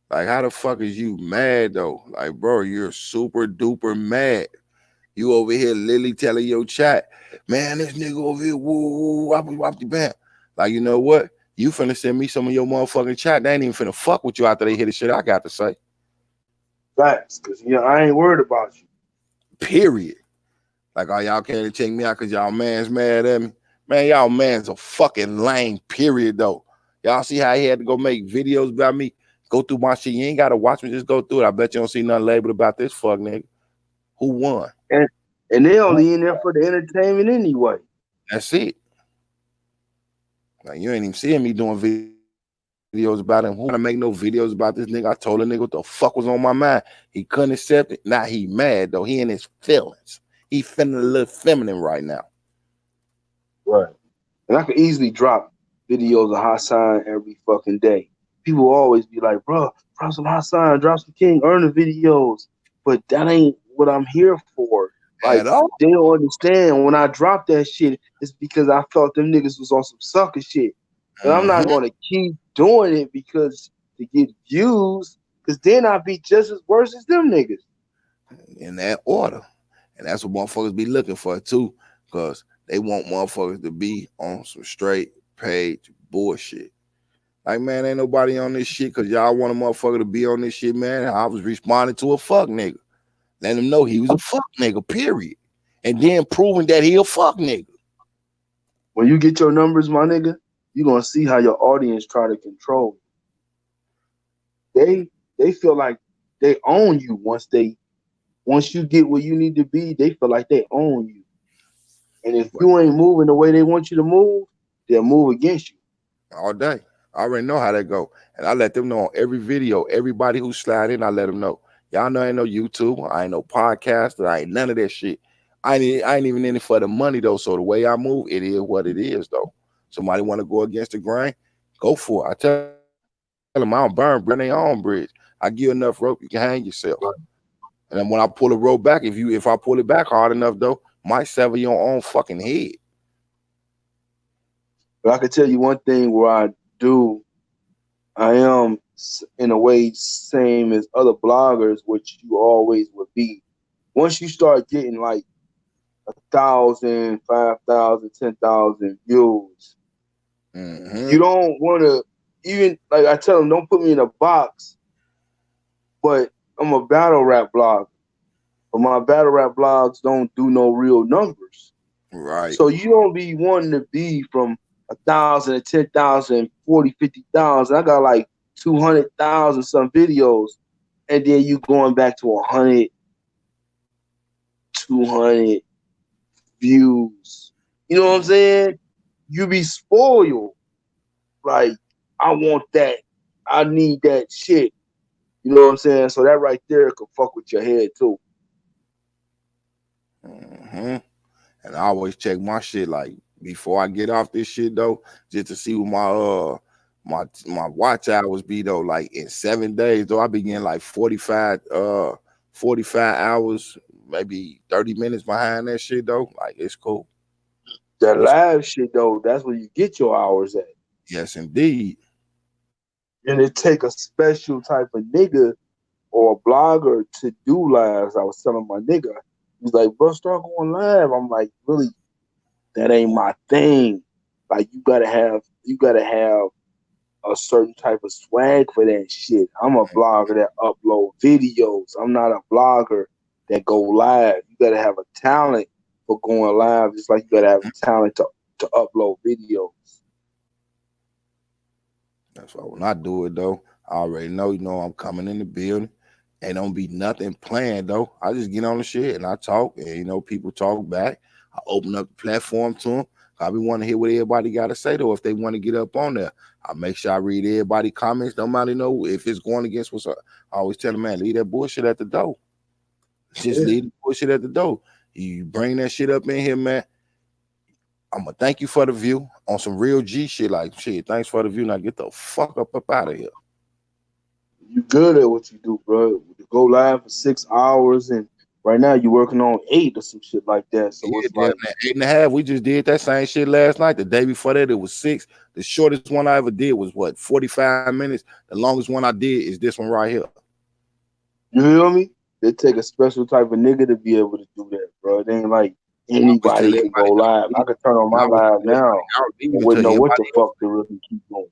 Like, how the fuck is you mad though? Like, bro, you're super duper mad. You over here literally telling your chat, man, this nigga over here, woo, wop the bam. Like, you know what? You finna send me some of your motherfucking chat. They ain't even finna fuck with you after they hear the shit I got to say. Facts, because I ain't worried about you. Period. Like, oh, y'all can't check me out because y'all man's mad at me. Man, y'all man's a fucking lame, period, though. Y'all see how he had to go make videos about me? Go through my shit. You ain't got to watch me. Just go through it. I bet you don't see nothing labeled about this fuck nigga. Who won? And they only in there for the entertainment anyway. That's it. Like, you ain't even seeing me doing videos about him. Who want to make no videos about this nigga? I told a nigga what the fuck was on my mind. He couldn't accept it. Now he mad though. He in his feelings. He feeling a little feminine right now. Right. And I could easily drop videos of Hassan every fucking day. People always be like, bro, drop some Hassan, drop some King, earn the videos. But that ain't what I'm here for. Like, they don't understand when I drop that shit, it's because I felt them niggas was on some sucker shit. And I'm not going to keep doing it because to get views, because then I'd be just as worse as them niggas. In that order. And that's what motherfuckers be looking for too, because they want motherfuckers to be on some straight page bullshit. Like, man, ain't nobody on this shit because y'all want a motherfucker to be on this shit, man. I was responding to a fuck nigga. Let him know he was a fuck nigga, period. And then proving that he a fuck nigga. When you get your numbers, my nigga, you're going to see how your audience try to control you. They feel like they own you once you get where you need to be, they feel like they own you. And if you ain't moving the way they want you to move, they'll move against you. All day. I already know how that go. And I let them know on every video, everybody who slide in, I let them know. Y'all know I ain't no YouTube, I ain't no podcaster, I ain't none of that shit. I ain't even in it for the money though. So the way I move, it is what it is though. Somebody want to go against the grain, go for it. I tell them I don't burn their own bridge. I give you enough rope, you can hang yourself. And then when I pull the rope back, if I pull it back hard enough though, might sever your own fucking head. But I can tell you one thing where I am in a way same as other bloggers, which you always would be. Once you start getting like 1,000, 5,000, 10,000 views, you don't want to even, like I tell them, don't put me in a box, but I'm a battle rap blogger. But my battle rap blogs don't do no real numbers. Right. So you don't be wanting to be from 1,000 to 10,000, 40, 50,000. I got like 200,000 some videos, and then you going back to 100, 200 views. You know what I'm saying? You be spoiled. Like, I want that. I need that shit. You know what I'm saying? So that right there could fuck with your head too. And I always check my shit like before I get off this shit though, just to see what my watch hours be though. Like in 7 days though, I be getting like 45 hours, maybe 30 minutes behind that shit though. Like it's cool. That live shit though, that's where you get your hours at. Yes, indeed. And it take a special type of nigga or a blogger to do lives. I was telling my nigga, he's like, bro, start going live. I'm like, really, that ain't my thing. Like, you gotta have a certain type of swag for that shit. I'm a blogger that upload videos. I'm not a blogger that go live. You gotta have a talent for going live, just like you gotta have a talent to upload videos. That's why when I do it though, I already know, I'm coming in the building. Ain't don't be nothing planned though. I just get on the shit and I talk, and people talk back. I open up the platform to them. I be want to hear what everybody got to say though. If they want to get up on there, I make sure I read everybody's comments. Nobody know if it's going against what's up. I always tell them, man, leave that bullshit at the door. Just leave the bullshit at the door. You bring that shit up in here, man. I'm gonna thank you for the view on some real G shit. Like shit, thanks for the view. Now get the fuck up out of here. You good at what you do, bro. You go live for 6 hours, and right now you're working on 8 or some shit like that. So it's like 8.5. We just did that same shit last night. The day before that, it was 6. The shortest one I ever did was 45 minutes. The longest one I did is this one right here. You feel me? They take a special type of nigga to be able to do that, bro. It ain't like anybody can go live. I can turn on my live now and wouldn't know what the fuck to really keep going.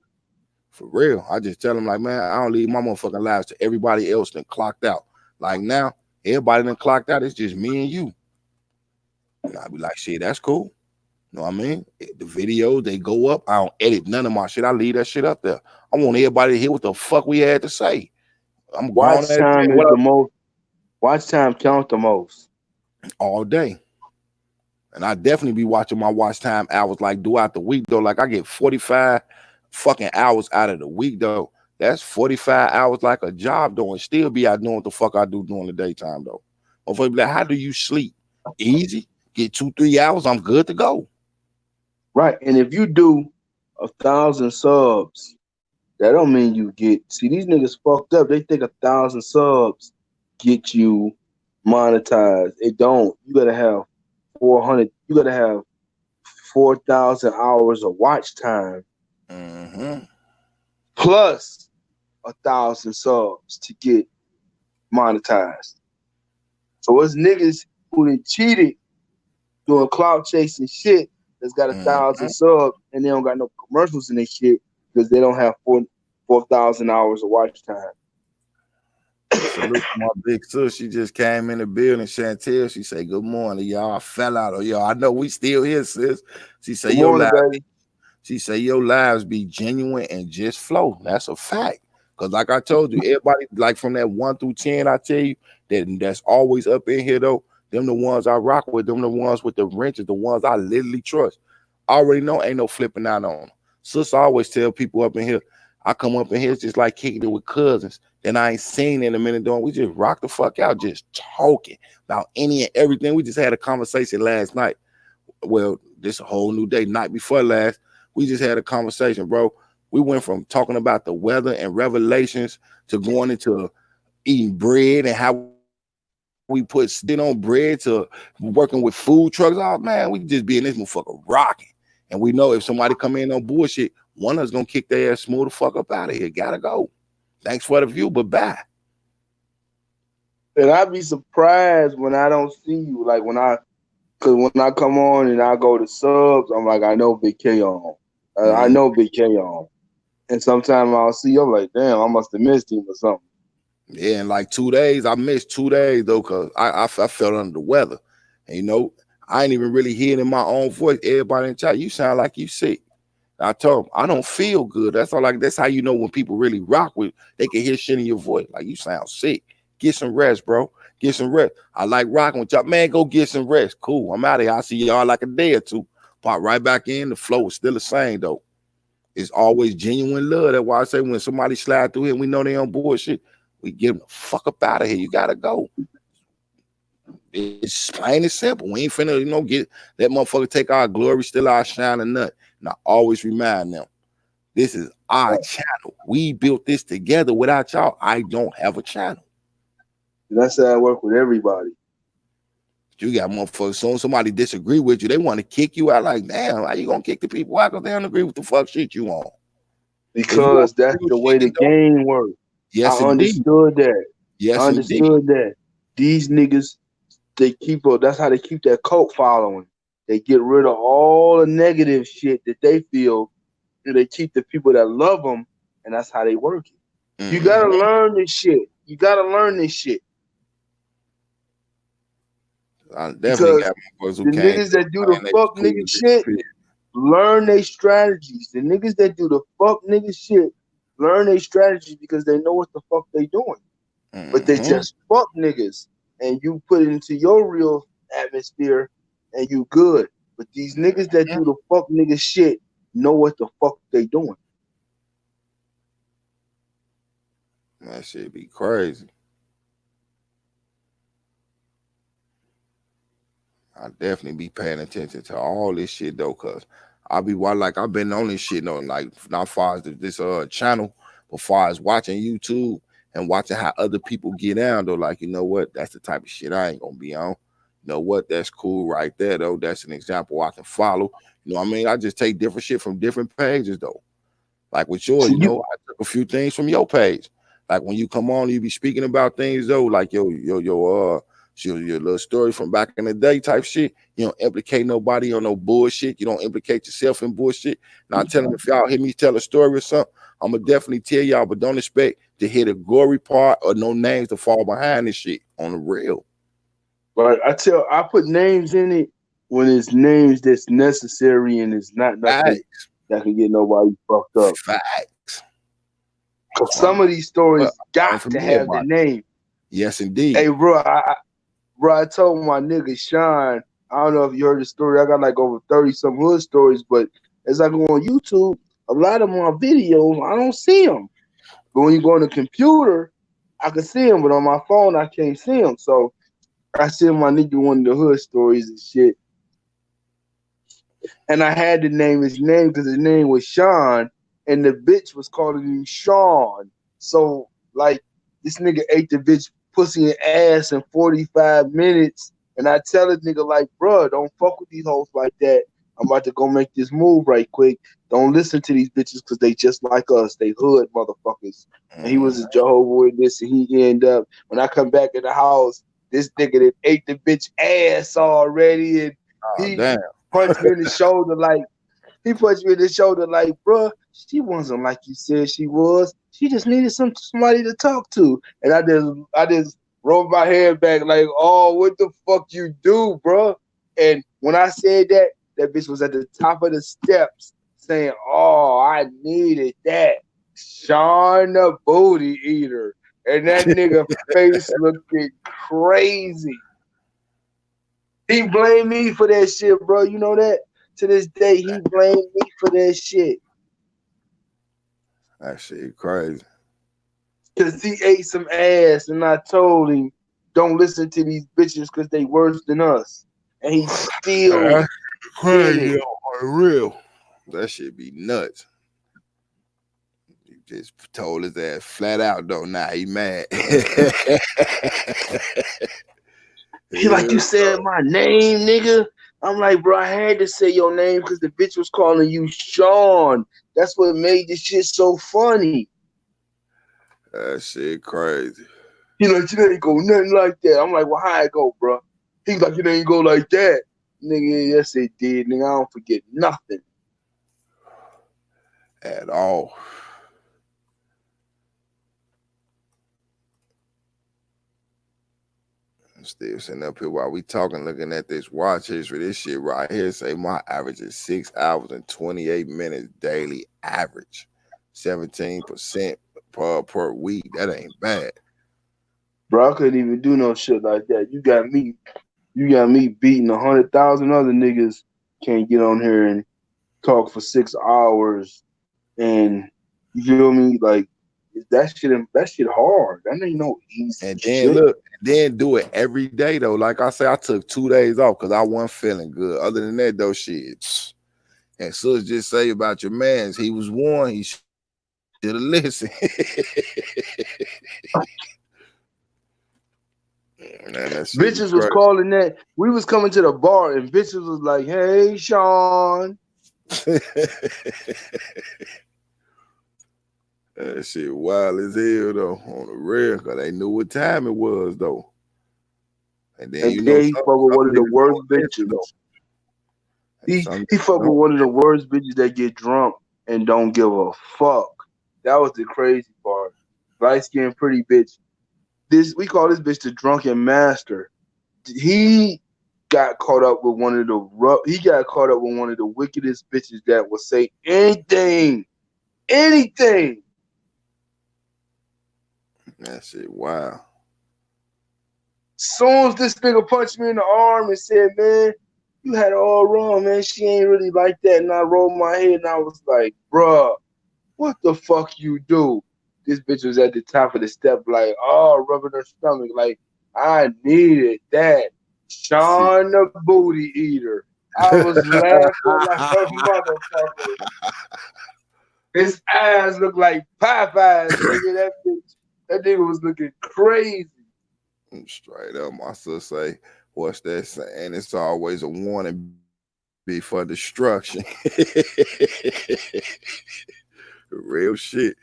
For real. I just tell them like, man, I don't leave my motherfucking lives to everybody else that clocked out. Like now, everybody that clocked out, it's just me and you. And I be like, shit, that's cool. You know what I mean? The videos, they go up. I don't edit none of my shit. I leave that shit up there. I want everybody to hear what the fuck we had to say. I'm watch time is the most. Watch time count the most. All day. And I definitely be watching my watch time hours like throughout the week though. Like I get 45 fucking hours out of the week though. That's 45 hours like a job though, and still be out doing what the fuck I do during the daytime though. Motherfucker be like, how do you sleep? Easy. Get 2-3 hours, I'm good to go. Right. And if you do 1,000 subs, that don't mean you get. See, these niggas fucked up. They think 1,000 subs get you monetized. It don't. You gotta have 400. You gotta have 4,000 hours of watch time plus 1,000 subs to get monetized. So it's niggas who done cheated doing clout chasing shit that's got 1,000 subs and they don't got no commercials in their shit because they don't have 4,000 hours of watch time. Salute to my big sis. She just came in the building. Chantel, she say, good morning, y'all. I fell out of y'all. I know we still here, sis. She say, your lives be genuine and just flow. That's a fact. Because like I told you, everybody, like from that 1 through 10, I tell you, that's always up in here, though. Them the ones I rock with. Them the ones with the wrenches, the ones I literally trust. I already know ain't no flipping out on them. Sis always tell people up in here, I come up in here just like kicking it with cousins. Then I ain't seen in a minute doing. We just rock the fuck out, just talking about any and everything. We just had a conversation last night. Well, this a whole new day. Night before last, we just had a conversation, bro. We went from talking about the weather and revelations to going into eating bread and how we put sit on bread to working with food trucks. Oh man, we just be in this motherfucker rocking. And we know if somebody come in on bullshit, one of us gonna kick their ass smooth the fuck up out of here. Gotta go. Thanks for the view, but bye. And I'd be surprised when I don't see you. Like because when I come on and I go to subs, I'm like, I know Big K on. I know Big K on. And sometimes I'll see you, I'm like, damn, I must have missed him or something. Yeah, in like 2 days, I missed 2 days though, because I felt under the weather. And you know, I ain't even really hearing in my own voice. Everybody in chat, you sound like you sick. I told them I don't feel good. That's all. Like that's how you know when people really rock with. They can hear shit in your voice. Like you sound sick. Get some rest, bro. Get some rest. I like rocking with y'all. Man, go get some rest. Cool. I'm out of here. I'll see y'all like a day or two. Pop right back in. The flow is still the same though. It's always genuine love. That's why I say when somebody slide through here, and we know they on bullshit. We get them the fuck up out of here. You gotta go. It's plain and simple. We ain't finna, get that motherfucker take our glory, still our shining nut. And I always remind them, this is our channel. We built this together. Without y'all, I don't have a channel. That's how I work with everybody. You got motherfuckers. So somebody disagree with you, they want to kick you out. Like, damn, how you gonna kick the people out because they don't agree with the fuck shit you on? Because that's the way the game works. Yes, I understood that. Yes, I understood that. These niggas, that's how they keep that cult following. They get rid of all the negative shit that they feel, and they keep the people that love them, and that's how they work it. You gotta learn this shit. You gotta learn this shit. I definitely got the niggas that do the fuck nigga shit learn their strategies. The niggas that do the fuck nigga shit learn their strategies because they know what the fuck they doing. But they just fuck niggas, and you put it into your real atmosphere, and you good. But these niggas that do the fuck nigga shit know what the fuck they doing. That shit be crazy. I definitely be paying attention to all this shit though, cause I've been on this shit, like not far as this channel, but far as watching YouTube and watching how other people get down though. Like, you know what? That's the type of shit I ain't gonna be on. You know what? That's cool right there though. That's an example I can follow. You know what I mean? I just take different shit from different pages though. Like with yours, I took a few things from your page. Like when you come on, you be speaking about things though, like your little story from back in the day type shit. You don't implicate nobody on no bullshit. You don't implicate yourself in bullshit. Now tell them if y'all hear me tell a story or something, I'm gonna definitely tell y'all, but don't expect to hear the gory part or no names to fall behind this shit on the real. But I put names in it when it's names that's necessary and it's not nothing that can get nobody fucked up. Facts. Because some of these stories got to have the name. Yes, indeed. Hey, bro, I told my nigga Sean, I don't know if you heard the story. I got like over 30 some hood stories, but as I go on YouTube, a lot of my videos, I don't see them. But when you go on the computer, I can see them, but on my phone, I can't see them. So I sent my nigga one of the hood stories and shit. And I had to name his name because his name was Sean, and the bitch was calling him Sean. So, like, this nigga ate the bitch pussy and ass in 45 minutes. And I tell this nigga, like, bro, don't fuck with these hoes like that. I'm about to go make this move right quick. Don't listen to these bitches because they just like us. They hood motherfuckers. And he was a Jehovah's Witness, and he ended up, when I come back in the house, this nigga that ate the bitch ass already, and he punched me in the shoulder like, bruh, she wasn't like you said she was. She just needed somebody to talk to. And I just rolled my head back like, oh, what the fuck you do, bruh? And when I said that, that bitch was at the top of the steps saying, oh, I needed that. Sean the booty eater. And that nigga face looking crazy. He blamed me for that shit, bro. You know that? To this day, he blamed me for that shit. That shit crazy. Because he ate some ass, and I told him, don't listen to these bitches because they worse than us. And he still crazy on real. That shit be nuts. He just told his ass flat out, though. Nah, he mad. He like, you said my name, nigga. I'm like, bro, I had to say your name because the bitch was calling you Sean. That's what made this shit so funny. That shit crazy. He like, you ain't go nothing like that. I'm like, well, how it go, bro? He's like, it ain't go like that. Nigga, yes, it did. Nigga, I don't forget nothing. At all. I'm still sitting up here while we talking, looking at this watch history. This shit right here say my average is 6 hours and 28 minutes daily average. 17% per week. That ain't bad. Bro, I couldn't even do no shit like that. You got me beating 100,000 other niggas can't get on here and talk for 6 hours, and you feel me? Like that shit hard. That ain't no easy. And then shit. Then do it every day though. Like I said, I took 2 days off because I wasn't feeling good. Other than that though, shit. And Sus just say about your mans, he was warned. He should have listened. Man, bitches was calling that. We was coming to the bar and bitches was like, hey, Sean. That shit wild as hell though, on the real, because they knew what time it was though. And then you know he fuck with one of the worst bitches. He fuck with one of the worst bitches that get drunk and don't give a fuck. That was the crazy part. Light skinned pretty bitch. We call this bitch the drunken master. He got caught up with one of the wickedest bitches that will say anything. That shit wow. Soon as this nigga punched me in the arm and said, man, you had it all wrong, man. She ain't really like that. And I rolled my head and I was like, bruh, what the fuck you do? This bitch was at the top of the step like, oh, rubbing her stomach. Like, I needed that. Sean the booty eater. I was laughing like a motherfucker. His eyes looked like Popeyes, nigga. That nigga was looking crazy. Straight up, my sister say, what's that saying? It's always a warning before destruction. Real shit.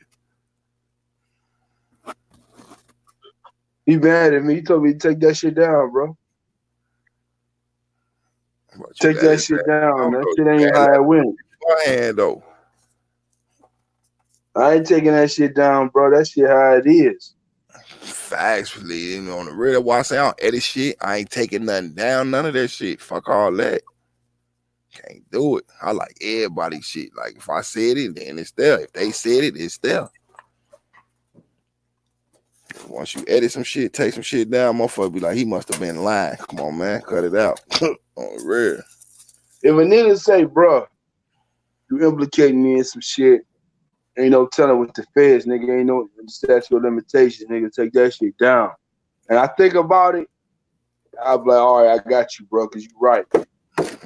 He mad at me. He told me to take that shit down, bro. Take that shit down. That shit ain't how it went. Beforehand, though. I ain't taking that shit down, bro. That shit how it is. Facts, you know, on the real. Why I say I don't edit shit. I ain't taking nothing down. None of that shit. Fuck all that. Can't do it. I like everybody's shit. Like if I said it, then it's there. If they said it, it's there. Once you edit some shit, take some shit down, motherfucker be like, he must have been lying. Come on, man, cut it out. On the real. If a nigga say, bro, You implicating me in some shit. Ain't no telling with the feds, nigga. Ain't no statute of limitations, nigga. Take that shit down. And I think about it, I'll be like, all right, I got you, bro, because you right.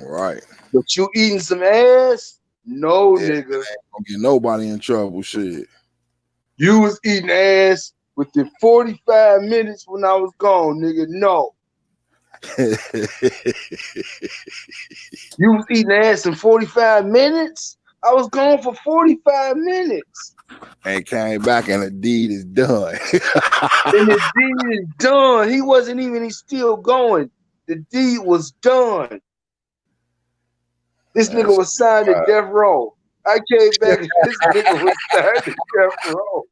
Right. But you eating some ass? No, Yeah, nigga. Don't get nobody in trouble, shit. You was eating ass within 45 minutes when I was gone, nigga. No. You was eating ass in 45 minutes? I was gone for 45 minutes. And came back and the deed is done. And the deed is done. He wasn't even, he's still going. The deed was done. This nigga was signed to death row. I came back and this nigga was signed to death row.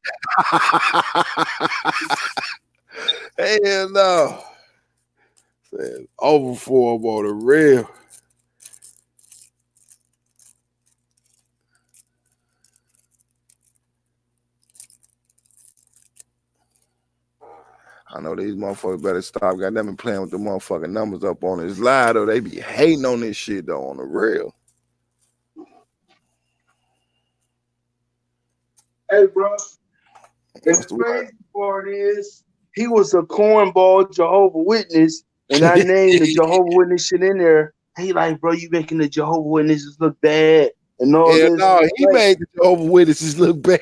Hell no. Said over for him on the real. I know these motherfuckers better stop. Goddamn it, playing with the motherfucking numbers up on his live though. They be hating on this shit though on the real. Hey, bro. The crazy part is he was a cornball Jehovah Witness, and I named the Jehovah Witness shit in there. He like, bro, you making the Jehovah Witnesses look bad and all this. No, he made the Jehovah Witnesses look bad.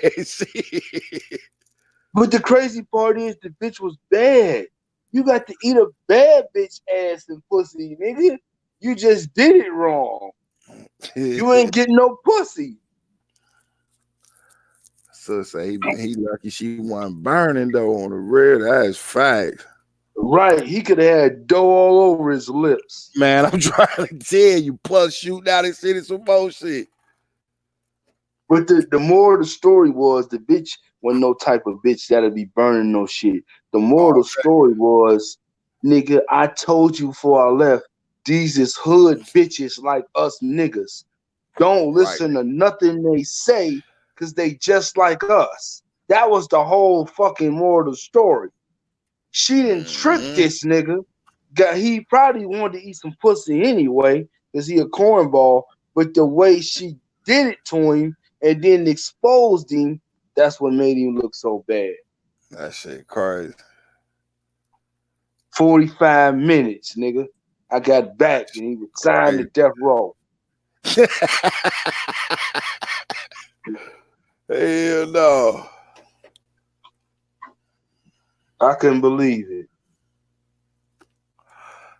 But the crazy part is the bitch was bad. You got to eat a bad bitch ass and pussy, nigga. You just did it wrong. You ain't getting no pussy. So say he lucky she wasn't burning though on the real. That is fact. Right. He could have had dough all over his lips. Man, I'm trying to tell you, plus shooting out and sending some bullshit. But the more the story was, the bitch wasn't no type of bitch that'll be burning no shit. The more the story was, nigga, I told you before I left, these is hood bitches like us niggas. Don't listen to nothing they say, because they just like us. That was the whole fucking moral of the story. She didn't trick this nigga. He probably wanted to eat some pussy anyway, because he a cornball, but the way she did it to him and then exposed him, that's what made him look so bad. That shit crazy. 45 minutes, nigga. I got back and he was signed to death row. Hell no. I couldn't believe it.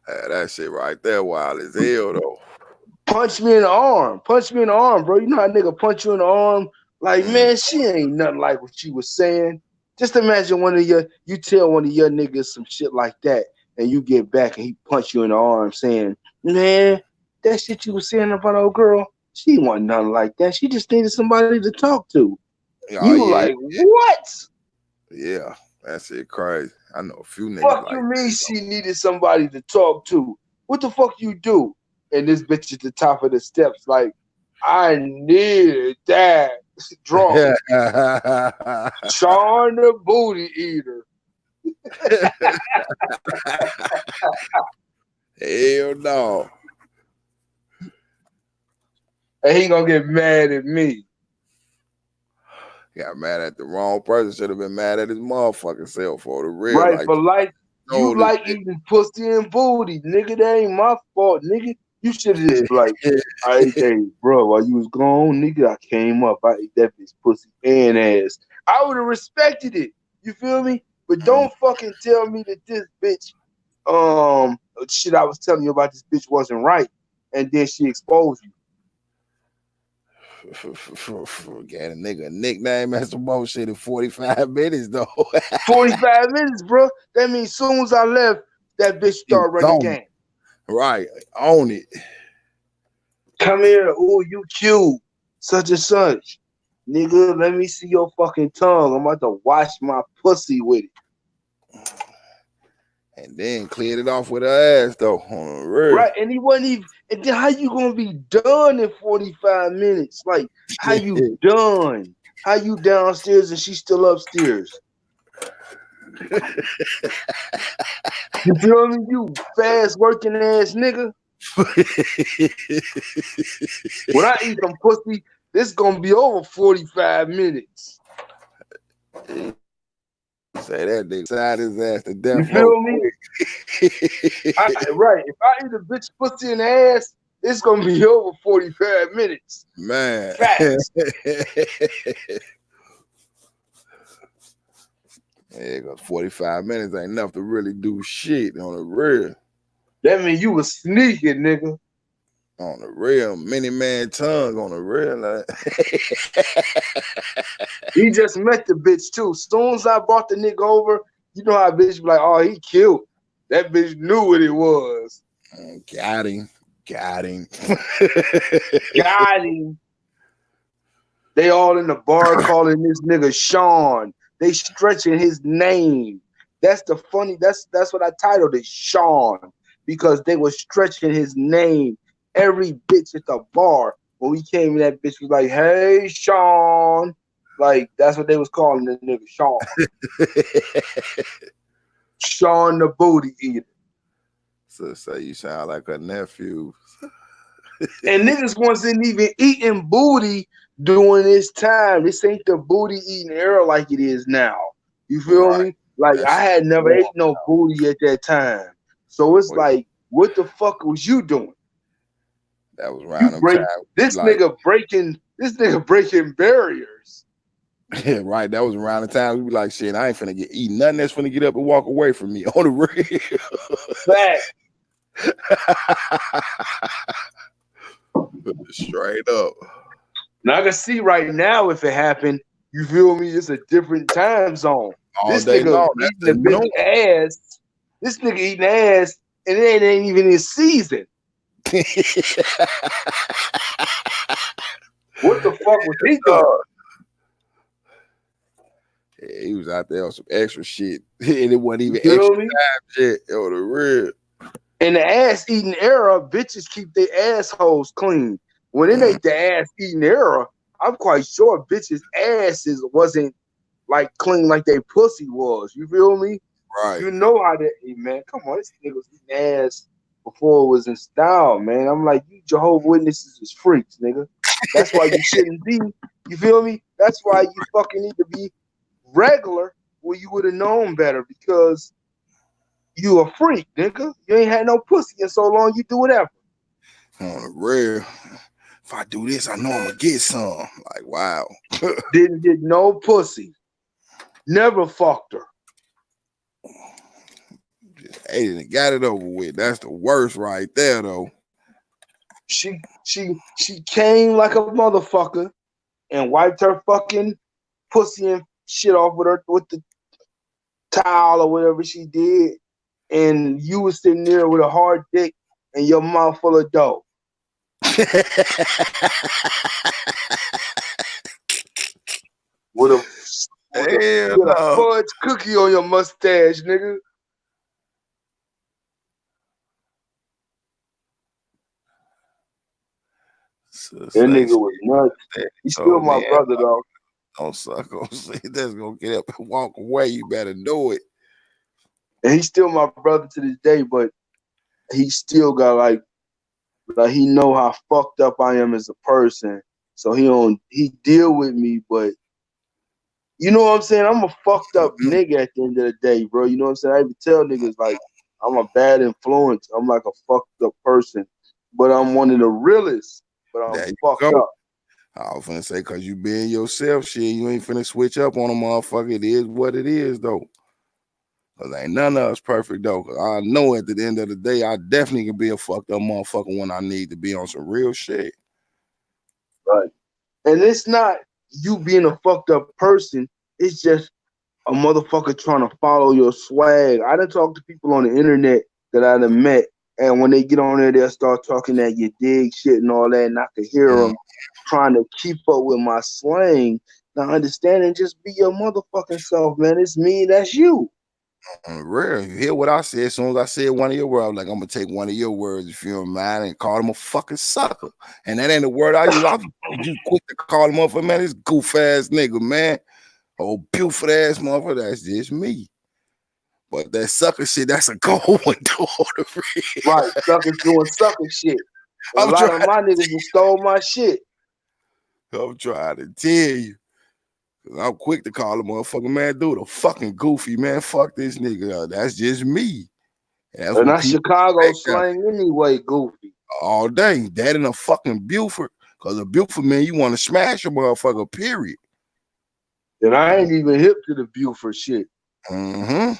That shit right there wild as hell though. Punch me in the arm. Punch me in the arm, bro. You know how nigga punch you in the arm? Like, man, she ain't nothing like what she was saying. Just imagine you tell one of your niggas some shit like that, and you get back and he punch you in the arm saying, man, that shit you was saying about old girl, she wasn't nothing like that. She just needed somebody to talk to. Like, what? Yeah, that's it crazy. I know a few niggas. Fuck you mean she needed somebody to talk to? What the fuck you do? And this bitch at the top of the steps like, I needed that. Drunk. Sean the booty eater. Hell no. And he gonna get mad at me. Got mad at the wrong person. Should have been mad at his motherfucking self for the real. Right, for like you like eating pussy and booty, nigga. That ain't my fault, nigga. You should have just like, hey, bro, while you was gone, nigga, I came up. I ate that bitch pussy and ass. I would have respected it. You feel me? But don't fucking tell me that this bitch, shit I was telling you about this bitch wasn't right, and then she exposed you. Got a nigga a nickname and some bullshit in 45 minutes though. 45 minutes, bro. That means as soon as I left, that bitch started running game. Right, own it. Come here, oh, you cute, such and such. Nigga, let me see your fucking tongue. I'm about to wash my pussy with it. And then cleared it off with her ass though. On the real. Right, and he wasn't even, and then how you gonna be done in 45 minutes? Like, how you done? How you downstairs and she's still upstairs? You feel me? You fast working ass nigga. When I eat some pussy, this gonna be over 45 minutes. Say that nigga side his ass to death. You feel me? Right. If I eat a bitch pussy in the ass, it's gonna be over 45 minutes. Man. Facts. Yeah, cause 45 minutes ain't enough to really do shit on the real. That mean you was sneaking, nigga. On the real, many man tongue on the real. Like. He just met the bitch too. Soon as I brought the nigga over, you know how bitch be like, oh, he killed. That bitch knew what it was. Got him. Got him. Got him. They all in the bar calling this nigga Sean. They stretching his name. That's the funny. That's what I titled it, Sean, because they were stretching his name. Every bitch at the bar, when we came in, that bitch was like, "Hey, Sean." Like, that's what they was calling this nigga, Sean. Sean the booty eater. So you sound like a nephew. And niggas wasn't even eating booty during this time. This ain't the booty eating era like it is now. You feel me? Like, That's I had never ate no booty at that time. So it's like, what the fuck was you doing? That was around them time. This nigga breaking barriers. Yeah, right. That was around the time we be like, shit, I ain't finna eat nothing that's finna get up and walk away from me on the real. Fact. Straight up. Now I can see right now if it happened, you feel me? It's a different time zone. All this day nigga long. eating the bitch ass. This nigga eating ass, and it ain't even his season. What the fuck was he doing? Yeah, he was out there on some extra shit. And it wasn't even extra time shit on the real. In the ass eating era, bitches keep their assholes clean. When it ain't the ass eating era, I'm quite sure bitches' asses wasn't like clean like they pussy was. You feel me? Right. You know how that, hey, man. Come on, this nigga was eating ass before it was in style, man. I'm like, you Jehovah's Witnesses is freaks, nigga. That's why you shouldn't be. You feel me? That's why you fucking need to be regular where you would have known better, because you a freak, nigga. You ain't had no pussy in so long, you do whatever. On the real. If I do this, I know I'm gonna get some. Like, wow. Didn't get no pussy. Never fucked her. Just ate it and got it over with. That's the worst right there, though. She came like a motherfucker and wiped her fucking pussy and shit off with the towel or whatever she did, and you was sitting there with a hard dick and your mouth full of dough. with a fudge cookie on your mustache, nigga. That nigga was nuts. He's still my brother, though. Don't suck on shit. That's gonna get up and walk away. You better do it. And he's still my brother to this day, but he still got like he know how fucked up I am as a person. So he deal with me, but you know what I'm saying? I'm a fucked up nigga at the end of the day, bro. You know what I'm saying? I even tell niggas like I'm a bad influence. I'm like a fucked up person, but I'm one of the realest. But I'm fucked up. I was finna say, because you being yourself, shit, you ain't finna switch up on a motherfucker. It is what it is, though. Because ain't none of us perfect, though. Because I know at the end of the day, I definitely can be a fucked up motherfucker when I need to be on some real shit. Right. And it's not you being a fucked up person. It's just a motherfucker trying to follow your swag. I done talked to people on the internet that I done met, and when they get on there, they'll start talking that you dig shit and all that, and I can hear them trying to keep up with my slang. Now, understanding, just be your motherfucking self, man. It's me, that's you. Rare. You hear what I said? As soon as I said one of your words, like, I'm gonna take one of your words, if you don't mind, and call him a fucking sucker. And that ain't the word I use. You quick to call him up for, man, this goof ass nigga, man. Oh, beautiful ass motherfucker. That's just me. But that sucker shit, that's a cold one, though. Right, suckers doing sucker shit. A lot of my niggas stole my shit. I'm trying to tell you. I'm quick to call a motherfucking man, dude, a fucking goofy, man. Fuck this nigga. That's just me. That's And what that's people Chicago expect now. slang anyway, goofy. All day. That in a fucking Buford. Because a Buford, man, you want to smash a motherfucker, period. And I ain't even hip to the Buford shit. Mm-hmm.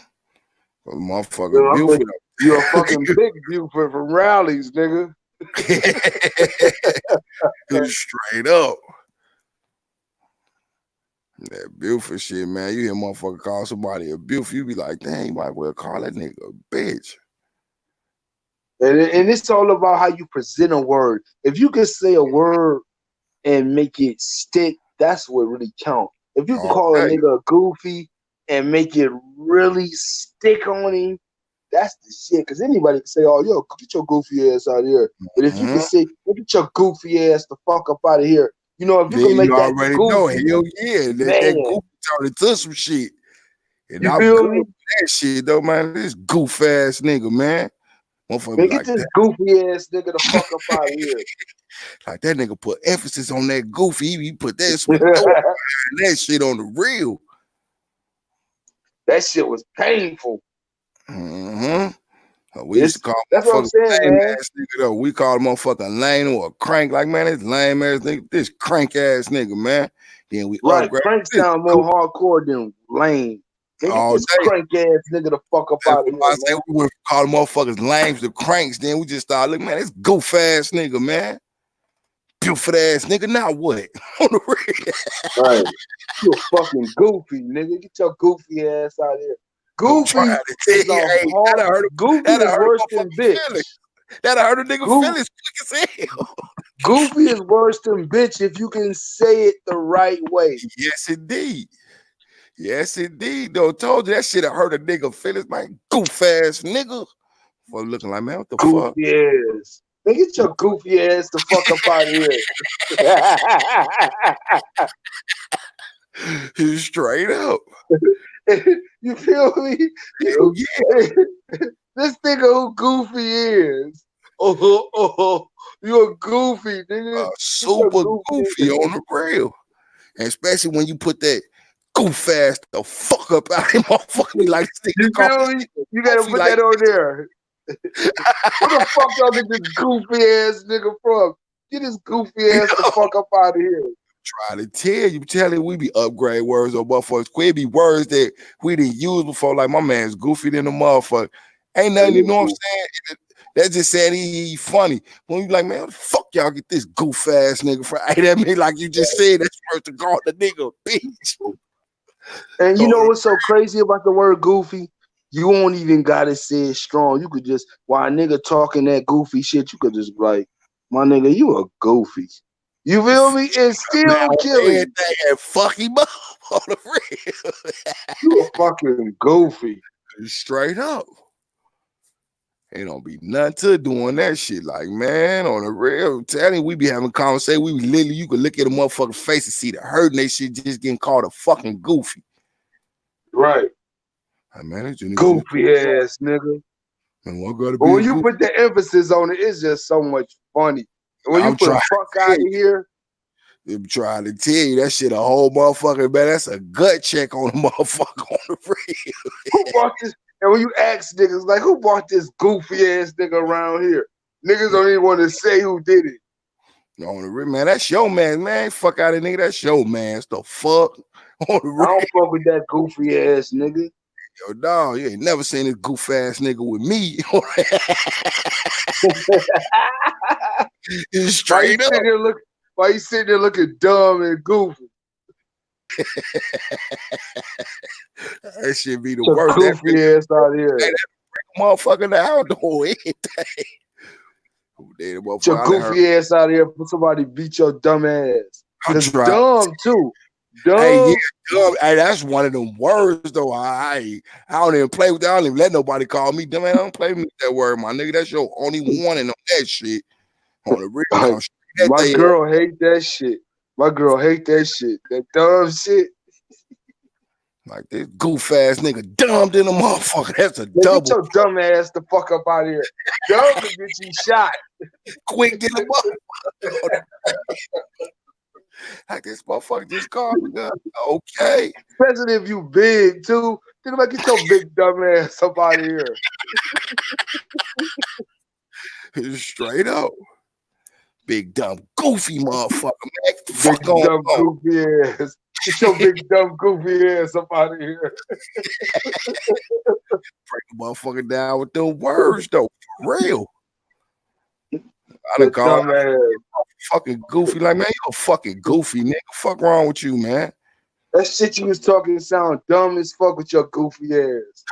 Motherfucker Buford. You a fucking big Buford from Rowley's, nigga. Straight up. That Buford shit, man. You hear motherfucker call somebody a Buford, you be like, dang, you might well call that nigga a bitch. And it's all about how you present a word. If you can say a word and make it stick, that's what really counts. If you can call a nigga a goofy and make it really stick on him, that's the shit. Because anybody can say, oh, yo, get your goofy ass out of here. But if you can say, get your goofy ass the fuck up out of here, you know, if you can make that already goofy, know, hell yeah, that goofy turn into some shit. And you I'm feel good me? with that shit, though, man. This goof ass nigga, man. Man, get this goofy ass nigga the fuck up out of here. Like that nigga put emphasis on that goofy. He put that that shit on the real. That shit was painful. Mm-hmm. We used to call that's what I'm saying, lame man. ass nigga though. We call motherfucking lame or a crank. Like, man, this lame ass nigga, this crank ass nigga, man. Then we upgrade. Crank sound more hardcore than lame. Nigga, this crank ass nigga the fuck up out of here. I say we would call motherfuckers lames the cranks. Then we just started looking, man, this goof ass nigga, man. Buford ass nigga. Now what? On the real. Right. You a fucking goofy, nigga. Get your goofy ass out of here. Goofy is Goofy is worse than bitch. That'll hurt a nigga feelings quick as hell. Goofy is worse than bitch if you can say it the right way. Yes, indeed. Yes, indeed. Though told you that shit hurt a nigga feelings, man. Goof ass nigga. For looking like, man, what the fuck? Goofy ass. Man, get your goofy ass the fuck up out of here. Straight up. You feel me? Hell yeah. This nigga who goofy is. You a goofy, nigga. Super goofy on the real. And especially when you put that goof ass the fuck up out of him, motherfucker. Like this you feel me? You gotta put that on there. Where the fuck y'all get this goofy ass nigga from? Get this goofy ass the fuck up out of here. Try to tell you, telling we be upgrade words on motherfuckers. Quit be words that we didn't use before. Like my man's goofy than a motherfucker. Ain't nothing, you know what I'm saying? That's just saying he funny. When you like, man, what the fuck y'all get this goof ass nigga from? Hey, that mean like you just said that's first to call the nigga bitch. And you know what's so crazy about the word goofy? You won't even gotta say it strong. You could just, while a nigga talking that goofy shit, you could just be like, my nigga, you a goofy. You feel me? And still killing. And fuck him up on the real. You a fucking goofy. Straight up. Ain't don't be nothing to doing that shit. Like, man, on the real, telling you, we be having conversation. We literally, you could look at a motherfucker's face and see the hurt and they shit just getting called a fucking goofy. Right. Hey, man, goofy ass nigga. Man, but when you put the emphasis on it, it's just so much funny. When you put the fuck out of here. I'm trying to tell you that shit a whole motherfucker, man. That's a gut check on a motherfucker on the real. Who bought this? And when you ask niggas, like, who bought this goofy ass nigga around here? Niggas don't even want to say who did it. On the real, man, that's your man, man. Fuck out of nigga, that's your man. It's the fuck on the real. I don't fuck with that goofy ass nigga. Yo, dog, you ain't never seen this goof ass nigga with me. Straight up. Why you sitting there looking dumb and goofy? That shit be the worst. Goofy ass out here. Hey, that motherfucker in the outdoor, anything. Your goofy ass out here for somebody beat your dumb ass. Cause dumb too. Dumb. Hey, yeah, dumb. Hey, that's one of them words though. I don't even play with that. I don't even let nobody call me dumb. I don't play with that word, my nigga. That's your only warning on that shit. On the real. My girl hate that shit. My girl hate that shit. That dumb shit. Like this goof ass nigga dumb than a motherfucker. That's a double. Get your dumb ass the fuck up out of here. Dumb to get you shot. Quick, get him up. Like this motherfucker just called me. Okay. Especially if you big too. Think about get your big dumb ass up out of here. Straight up. Big dumb goofy motherfucker, man. Get the Big fuck on. dumb goofy ass. Get your big dumb goofy ass up out of here. Break the motherfucker down with them words though. For real. I done called fucking goofy. Like, man, you a fucking goofy, nigga. Fuck wrong with you, man? That shit you was talking sound dumb as fuck with your goofy ass.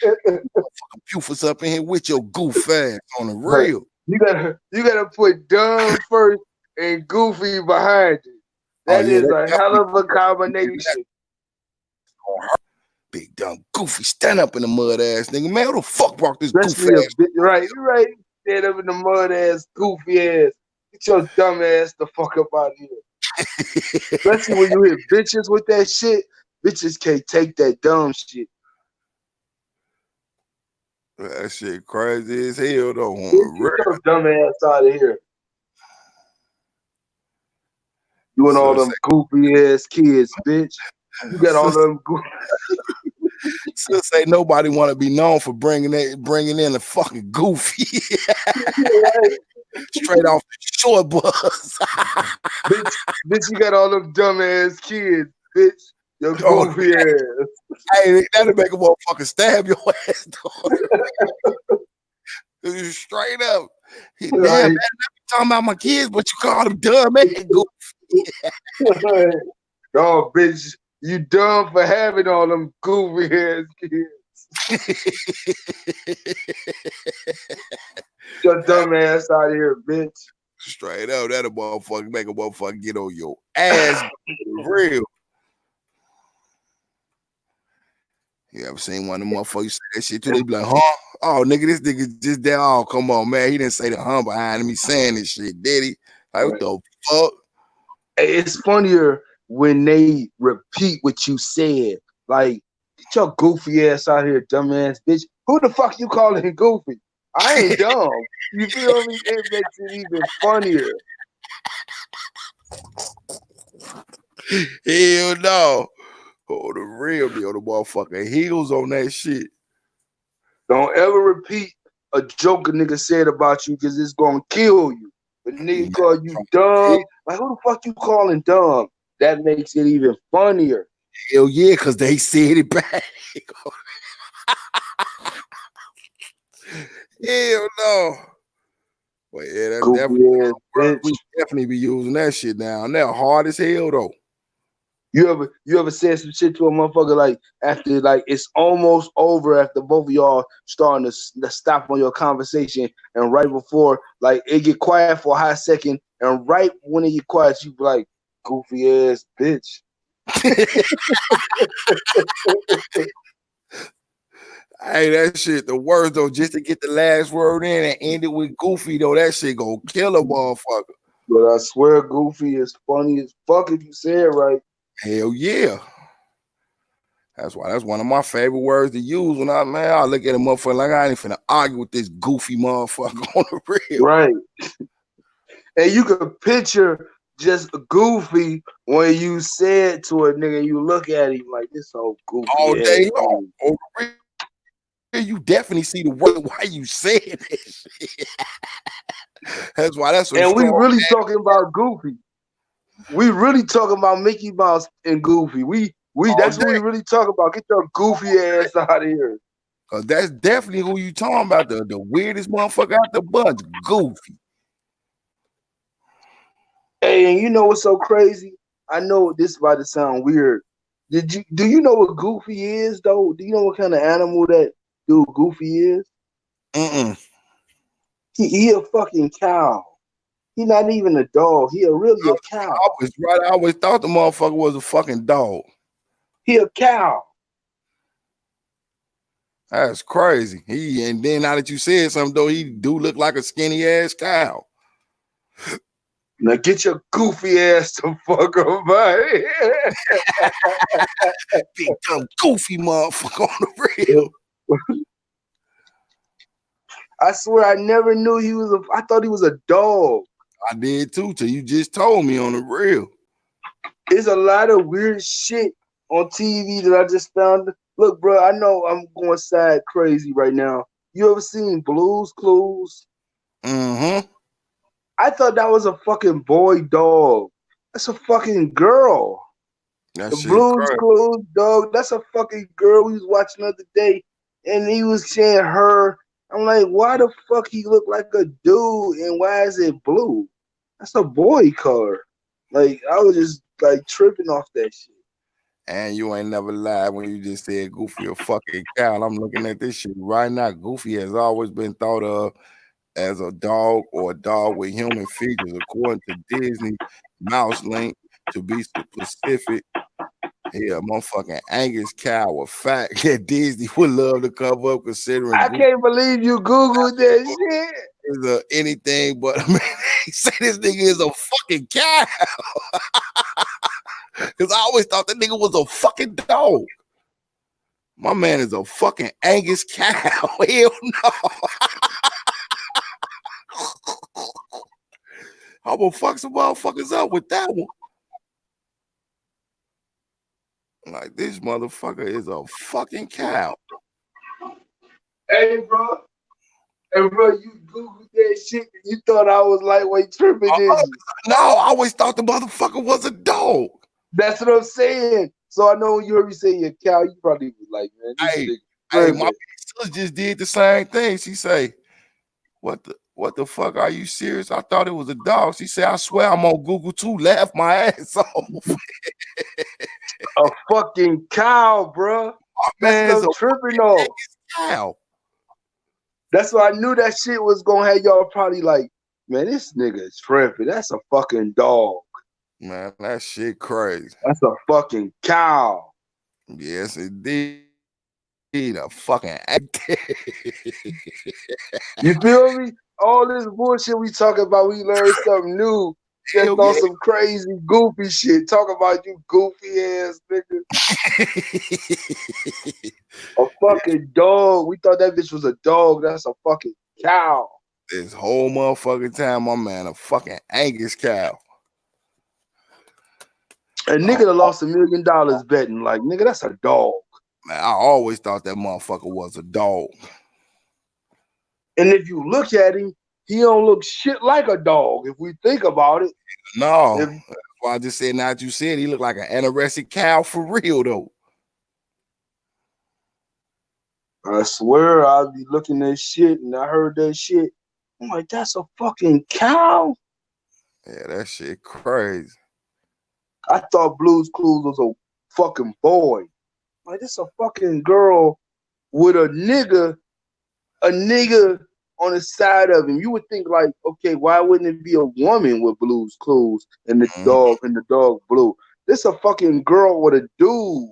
Fucking Bufus up in here with your goof ass on the real. You gotta put dumb first and goofy behind it. That is a hell of a combination. Big dumb goofy, stand up in the mud ass nigga. Man, who the fuck brought this goof ass? Right. Stand up in the mud ass, goofy ass. Get your dumb ass the fuck up out of here. Especially when you hit bitches with that shit. Bitches can't take that dumb shit. That shit crazy as hell though. Get your dumb ass out of here. You and all them goofy ass kids, bitch. You got all them goofy. Still say nobody want to be known for bringing in a fucking goofy. Straight off the short bus. bitch, you got all them dumb ass kids, bitch. Your goofy ass. Hey, that'll make a motherfucker stab your ass. Straight up. Damn, man, talking about my kids, but you call them dumb and goofy. Oh, bitch, you dumb for having all them goofy ass kids. Your dumb ass out of here, bitch. Straight up, that'll motherfucker make a motherfucker get on your ass. Real. You ever seen one of them motherfuckers say that shit too? They be like, huh? Oh, nigga, this nigga just there. Oh, come on, man. He didn't say the huh behind me saying this shit, did he? Like, what the fuck? It's funnier when they repeat what you said. Like, get your goofy ass out here, dumbass bitch. Who the fuck you calling goofy? I ain't dumb. You feel me? It makes it even funnier. Hell no. Oh, the real deal, the motherfucking heels on that shit. Don't ever repeat a joke a nigga said about you because it's gonna kill you. But nigga call you dumb. Like, who the fuck you calling dumb? That makes it even funnier. Hell yeah, because they said it back. Hell no. Well, yeah, that's definitely we definitely be using that shit now. And they're hard as hell though. You ever said some shit to a motherfucker like after like it's almost over after both of y'all starting to stop on your conversation and right before like it get quiet for a hot second and right when it get quiet you be like goofy ass bitch. Hey, that shit the worst though. Just to get the last word in and end it with goofy though, that shit gonna kill a motherfucker. But I swear, goofy is funny as fuck if you say it right. Hell yeah. That's why that's one of my favorite words to use when I look at a motherfucker like I ain't finna argue with this goofy motherfucker on the real. Right. And you can picture just goofy when you say it to a nigga, you look at him like this old goofy. All day long. On the real. You definitely see the word why you saying this. That's why that's. And we really talking about Goofy. We really talking about Mickey Mouse and Goofy. That's what we really talk about. Get your goofy ass out of here. Cause that's definitely who you talking about. The weirdest motherfucker out the bunch, Goofy. Hey, and you know what's so crazy? I know this is about to sound weird. Do you know what Goofy is though? Do you know what kind of animal that dude Goofy is? He a fucking cow. He not even a dog. He really a cow. I always thought the motherfucker was a fucking dog. He a cow. That's crazy. And then now that you said something though, he do look like a skinny ass cow. Now get your goofy ass the fuck up out here. Big dumb goofy motherfucker on the real. I swear I never knew he was I thought he was a dog. I did too, till you just told me on the real. There's a lot of weird shit on TV that I just found. Look, bro, I know I'm going side crazy right now. You ever seen Blue's Clues? Mm-hmm. I thought that was a fucking boy dog. That's a fucking girl. That The shit Blue's crazy. Clues dog. That's a fucking girl we was watching the other day, and he was saying her. I'm like, why the fuck he look like a dude, and why is it blue? That's a boy color. Like I was just like tripping off that shit. And you ain't never lied when you just said Goofy a fucking cow. And I'm looking at this shit right now. Goofy has always been thought of as a dog or a dog with human features, according to Disney Mouse Link, to be specific. Yeah, motherfucking Angus cow, a fact that Disney would love to cover up, considering I Goofy can't believe you Googled that shit. is anything but. Man, they say this nigga is a fucking cow. Because I always thought that nigga was a fucking dog. My man is a fucking Angus cow. Hell no. I'm gonna fuck some motherfuckers up with that one. Like, this motherfucker is a fucking cow. Hey, bro. Hey, bro, you Googled that shit. You thought I was lightweight tripping, didn't you? No, I always thought the motherfucker was a dog. That's what I'm saying. So I know when you heard me say your cow, you probably was like, man, this Hey, nigga my sister just did the same thing. She say, what the fuck, are you serious? I thought it was a dog. She said, I swear I'm on Google too. Laugh my ass off. a fucking cow, bro. That's no tripping off. Cow. That's why I knew that shit was gonna have y'all probably like, man, this nigga is tripping. That's a fucking dog. Man, that shit crazy. That's a fucking cow. Yes, indeed. A fucking You feel me? All this bullshit we talk about, we learned something new. Just on some crazy, goofy shit. Talk about you goofy ass nigga. A fucking dog. We thought that bitch was a dog. That's a fucking cow. This whole motherfucking time, my man, a fucking Angus cow. A nigga that lost $1 million betting, like, nigga, that's a dog. Man, I always thought that motherfucker was a dog. And if you look at him, he don't look shit like a dog. If we think about it. No. That's why I just said, now that you said, he looked like an anorexic cow for real, though. I swear I'll be looking at shit and I heard that shit. I'm like, that's a fucking cow. Yeah, that shit crazy. I thought Blue's Clues was a fucking boy. Like, this a fucking girl with a nigga on the side of him. You would think like, okay, why wouldn't it be a woman with Blue's Clues and the dog blue? This a fucking girl with a dude.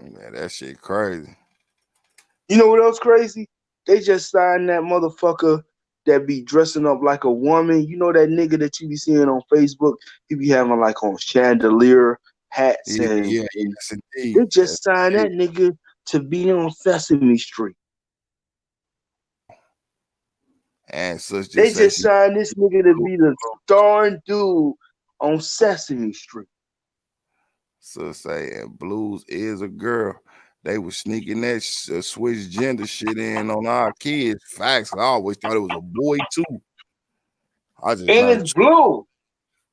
Man, that shit crazy. You know what else crazy? They just signed that motherfucker that be dressing up like a woman. You know that nigga that you be seeing on Facebook? He be having like on chandelier hats and yes, indeed. They just signed that nigga to be on Sesame Street. And so they just signed this nigga to be the starring dude on Sesame Street. So saying Blues is a girl. They were sneaking that switch gender shit in on our kids. Facts. I always thought it was a boy too. And it's Blue.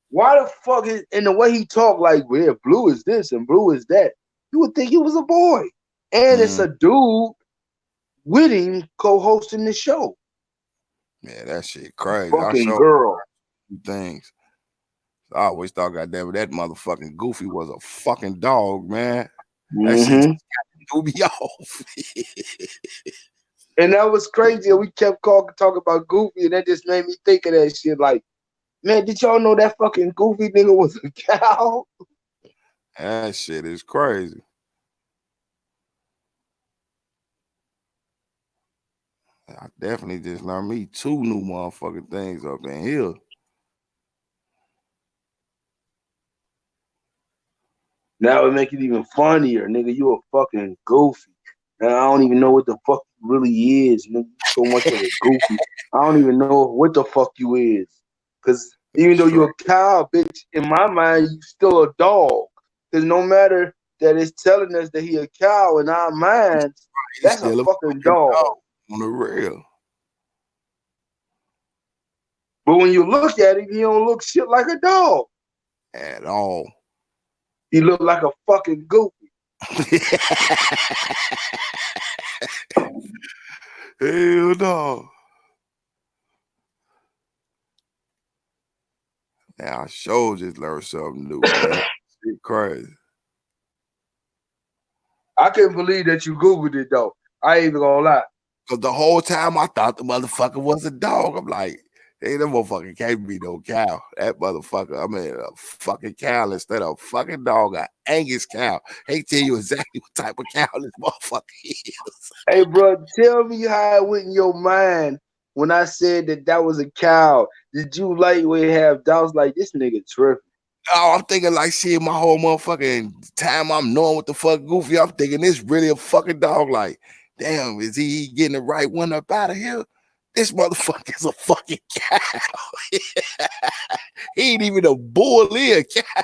Why the fuck is, and the way he talked, like, well, Blue is this and Blue is that. You would think he was a boy. And it's a dude with him co-hosting the show. Yeah, that shit crazy. Fucking girl. Things. I always thought, goddamn, that motherfucking Goofy was a fucking dog, man. That shit just threw me off. And that was crazy. We kept talking about Goofy, and that just made me think of that shit. Like, man, did y'all know that fucking Goofy nigga was a cow? That shit is crazy. I definitely just learned me 2 new motherfucking things up in here. Now it make it even funnier, nigga. You a fucking Goofy. And I don't even know what the fuck really is. You so much of a goofy. I don't even know what the fuck you is. Cause even though you're a cow, bitch, in my mind, you still a dog. Cause no matter that it's telling us that he a cow in our minds, that's still a fucking dog. On the real. But when you look at him, he don't look shit like a dog. At all. He look like a fucking goofy. Hell no. Now I sure just learned something new, man. Shit crazy. I couldn't believe that you Googled it though. I ain't even gonna lie. Cause the whole time I thought the motherfucker was a dog. I'm like, hey, that motherfucker can't be no cow. That motherfucker, I mean, a fucking cow instead of a fucking dog, an Angus cow. They tell you exactly what type of cow this motherfucker is. Hey, bro, tell me how it went in your mind when I said that was a cow. Did you lightweight have doubts like this nigga tripping? Oh, I'm thinking like shit, my whole motherfucking time I'm knowing what the fuck Goofy, I'm thinking this really a fucking dog. Like, damn, is he getting the right one up out of here? This motherfucker is a fucking cow. He ain't even a bull, he a cow.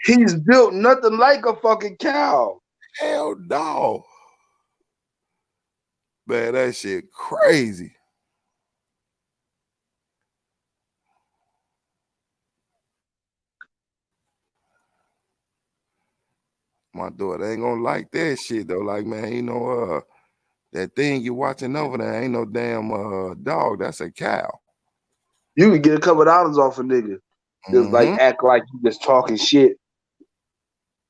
He's built nothing like a fucking cow. Hell no. Man, that shit crazy. My daughter ain't gonna like that shit though. Like, man, you know, that thing you watching over there ain't no damn dog. That's a cow. You can get a couple dollars off a nigga. Just like act like you just talking shit.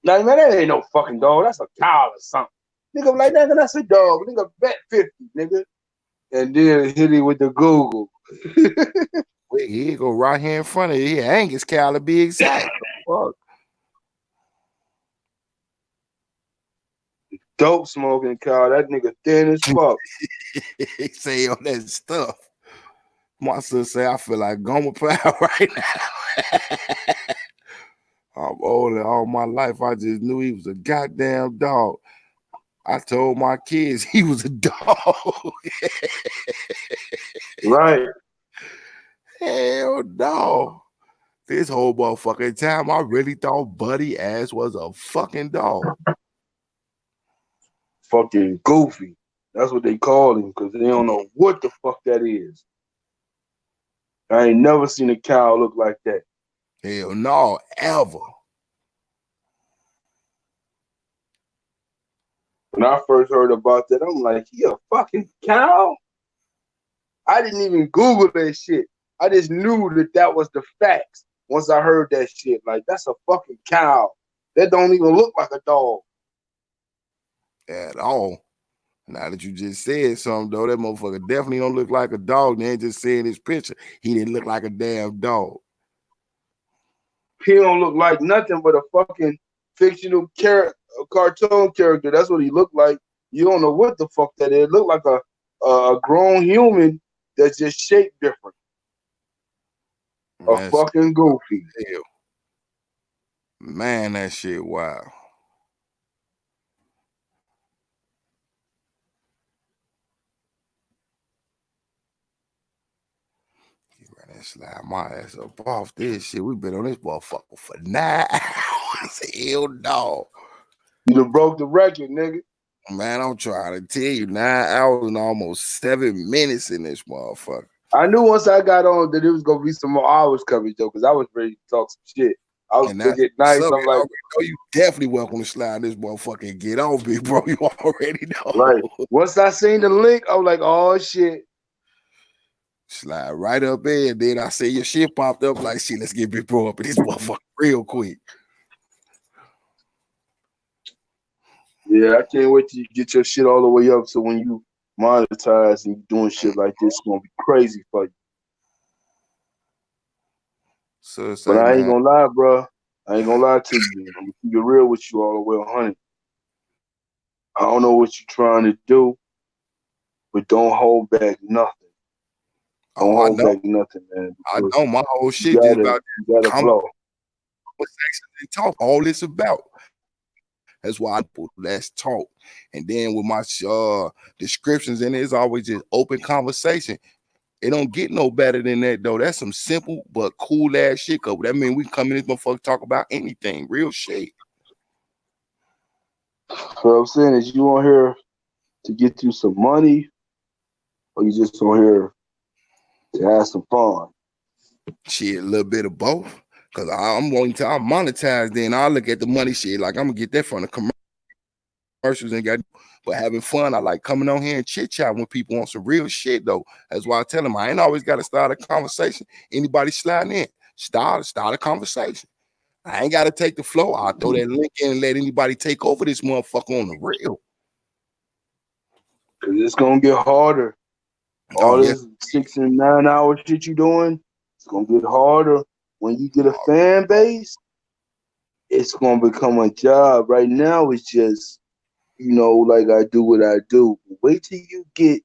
Like, man, that ain't no fucking dog. That's a cow or something. Nigga, like, nigga, that's a dog. Nigga, bet 50, nigga. And then hit it with the Google. He go right here in front of you. Angus cow to be exact. Fuck. Dope smoking cow. That nigga thin as fuck. He say all that stuff. My son say I feel like Gomer Pyle right now. I'm old and all my life I just knew he was a goddamn dog. I told my kids he was a dog. Right. Hell no. This whole motherfucking time I really thought Buddy Ass was a fucking dog. Fucking Goofy. That's what they call him because they don't know what the fuck that is. I ain't never seen a cow look like that. Hell no, ever. When I first heard about that, I'm like, he a fucking cow? I didn't even Google that shit. I just knew that was the facts once I heard that shit. Like, that's a fucking cow. That don't even look like a dog. At all. Now that you just said something, though, that motherfucker definitely don't look like a dog. They ain't just saying his picture. He didn't look like a damn dog. He don't look like nothing but a fucking fictional cartoon character. That's what he looked like. You don't know what the fuck that is. It looked like a grown human that's just shaped different. A fucking Goofy. Hell. Man, that shit wild. Slide my ass up off this shit. We've been on this motherfucker for 9 hours. Hell no. You done broke the record, nigga. Man, I'm trying to tell you, 9 hours and almost 7 minutes in this motherfucker. I knew once I got on that it was gonna be some more hours coming, though, because I was ready to talk some shit. I was thinking nice. I'm like, you definitely welcome to slide this motherfucker and get on me, bro. You already know. Right. Once I seen the link, I was like, oh shit. Slide right up in, and then I see your shit popped up like, shit, let's get Big Bro up in this motherfucker real quick. Yeah, I can't wait till you get your shit all the way up so when you monetize and doing shit like this, it's gonna be crazy for you. So but I ain't gonna lie, bro. I ain't gonna lie to you. I'm gonna keep it real with you all the way, honey. I don't know what you're trying to do, but don't hold back nothing. Don't hold back nothing, man. I know my whole shit is about blow. What's actually talk all this about. That's why I put let's talk. And then with my descriptions in it, it's always just open conversation. It don't get no better than that though. That's some simple but cool ass shit. Cause that mean we come in this motherfucker talk about anything, real shit. What I'm saying is, you on here to get you some money, or you just on here to have some fun? Shit, a little bit of both. Cause I'm wanting to monetize. Then I look at the money shit like I'm gonna get that from the commercials and got. But having fun, I like coming on here and chit chat with people on some real shit though. That's why I tell them I ain't always got to start a conversation. Anybody sliding in, start a conversation. I ain't got to take the flow. I'll throw that link in and let anybody take over this motherfucker on the real. Cause it's gonna get harder. All this 6 and 9 hour shit you doing, it's gonna get harder. When you get a fan base, it's gonna become a job. Right now, it's just, like I do what I do. Wait till you get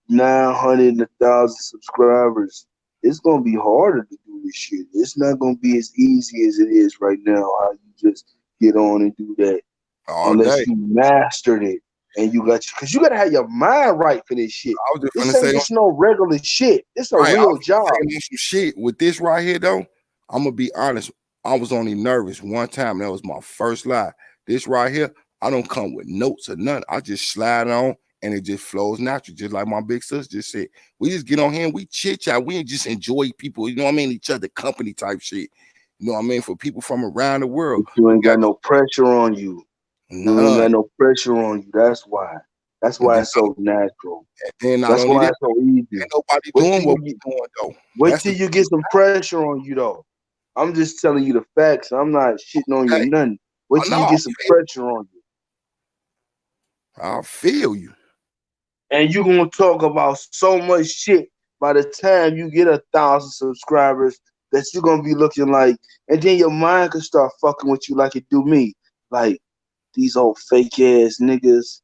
900, 1,000 subscribers. It's gonna be harder to do this shit. It's not gonna be as easy as it is right now. How you just get on and do that, unless you mastered it and you got, because you gotta have your mind right for this shit. I was just this gonna ain't say just no regular shit. It's a real job. Some shit with this right here though. I'm gonna be honest. I was only nervous one time. That was my first live. This right here, I don't come with notes or nothing. I just slide on and it just flows natural. Just like my big sister just said. We just get on here and we chit chat. We just enjoy people, you know what I mean? Each other company type shit. You know what I mean? For people from around the world. You ain't got no pressure on you. You ain't got no pressure on you. That's why. That's why it's so natural. And that's why it's so easy. Ain't nobody doing what we doing though. Wait till you get some pressure on you though. I'm just telling you the facts. I'm not shitting on you nothing. Wait till you get some pressure on you. I feel you. And you're gonna talk about so much shit by the time you get 1,000 subscribers that you're gonna be looking like, and then your mind can start fucking with you like it do me. Like, these old fake ass niggas.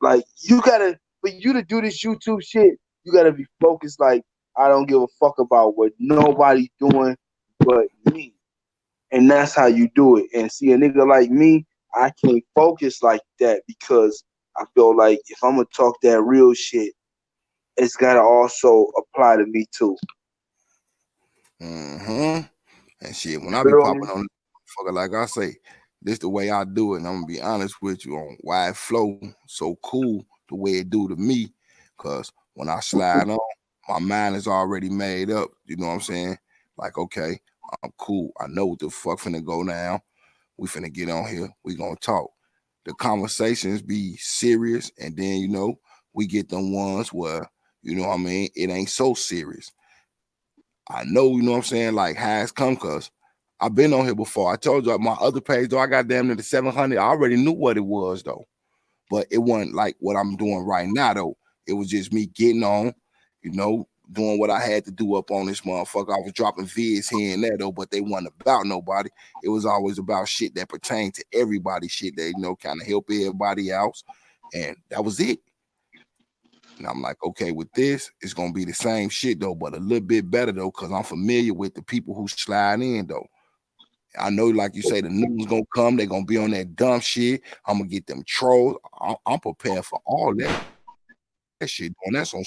Like, you gotta, for you to do this YouTube shit, you gotta be focused. Like, I don't give a fuck about what nobody doing but me. And that's how you do it. And see, a nigga like me, I can't focus like that because I feel like if I'm gonna talk that real shit, it's gotta also apply to me too. And shit, when I be popping on fucker, like I say, this the way I do it. And I'm gonna be honest with you on why it flow so cool the way it do to me. Cause when I slide on, my mind is already made up. You know what I'm saying? Like, okay, I'm cool. I know what the fuck finna go down. We finna get on here. We gonna talk. The conversations be serious, and then we get them ones where you know what I mean, it ain't so serious. I know, you know what I'm saying, like how it's come, cause I've been on here before. I told you my other page though, I got damn near the 700. I already knew what it was though, but it wasn't like what I'm doing right now though. It was just me getting on, doing what I had to do up on this motherfucker. I was dropping vids here and there though, but they wasn't about nobody. It was always about shit that pertained to everybody, shit that, kind of help everybody else. And that was it. And I'm like, okay, with this, it's going to be the same shit though, but a little bit better though, because I'm familiar with the people who slide in though. I know, like you say, the news going to come. They're going to be on that dumb shit. I'm going to get them trolls. I'm prepared for all that shit. And that's on.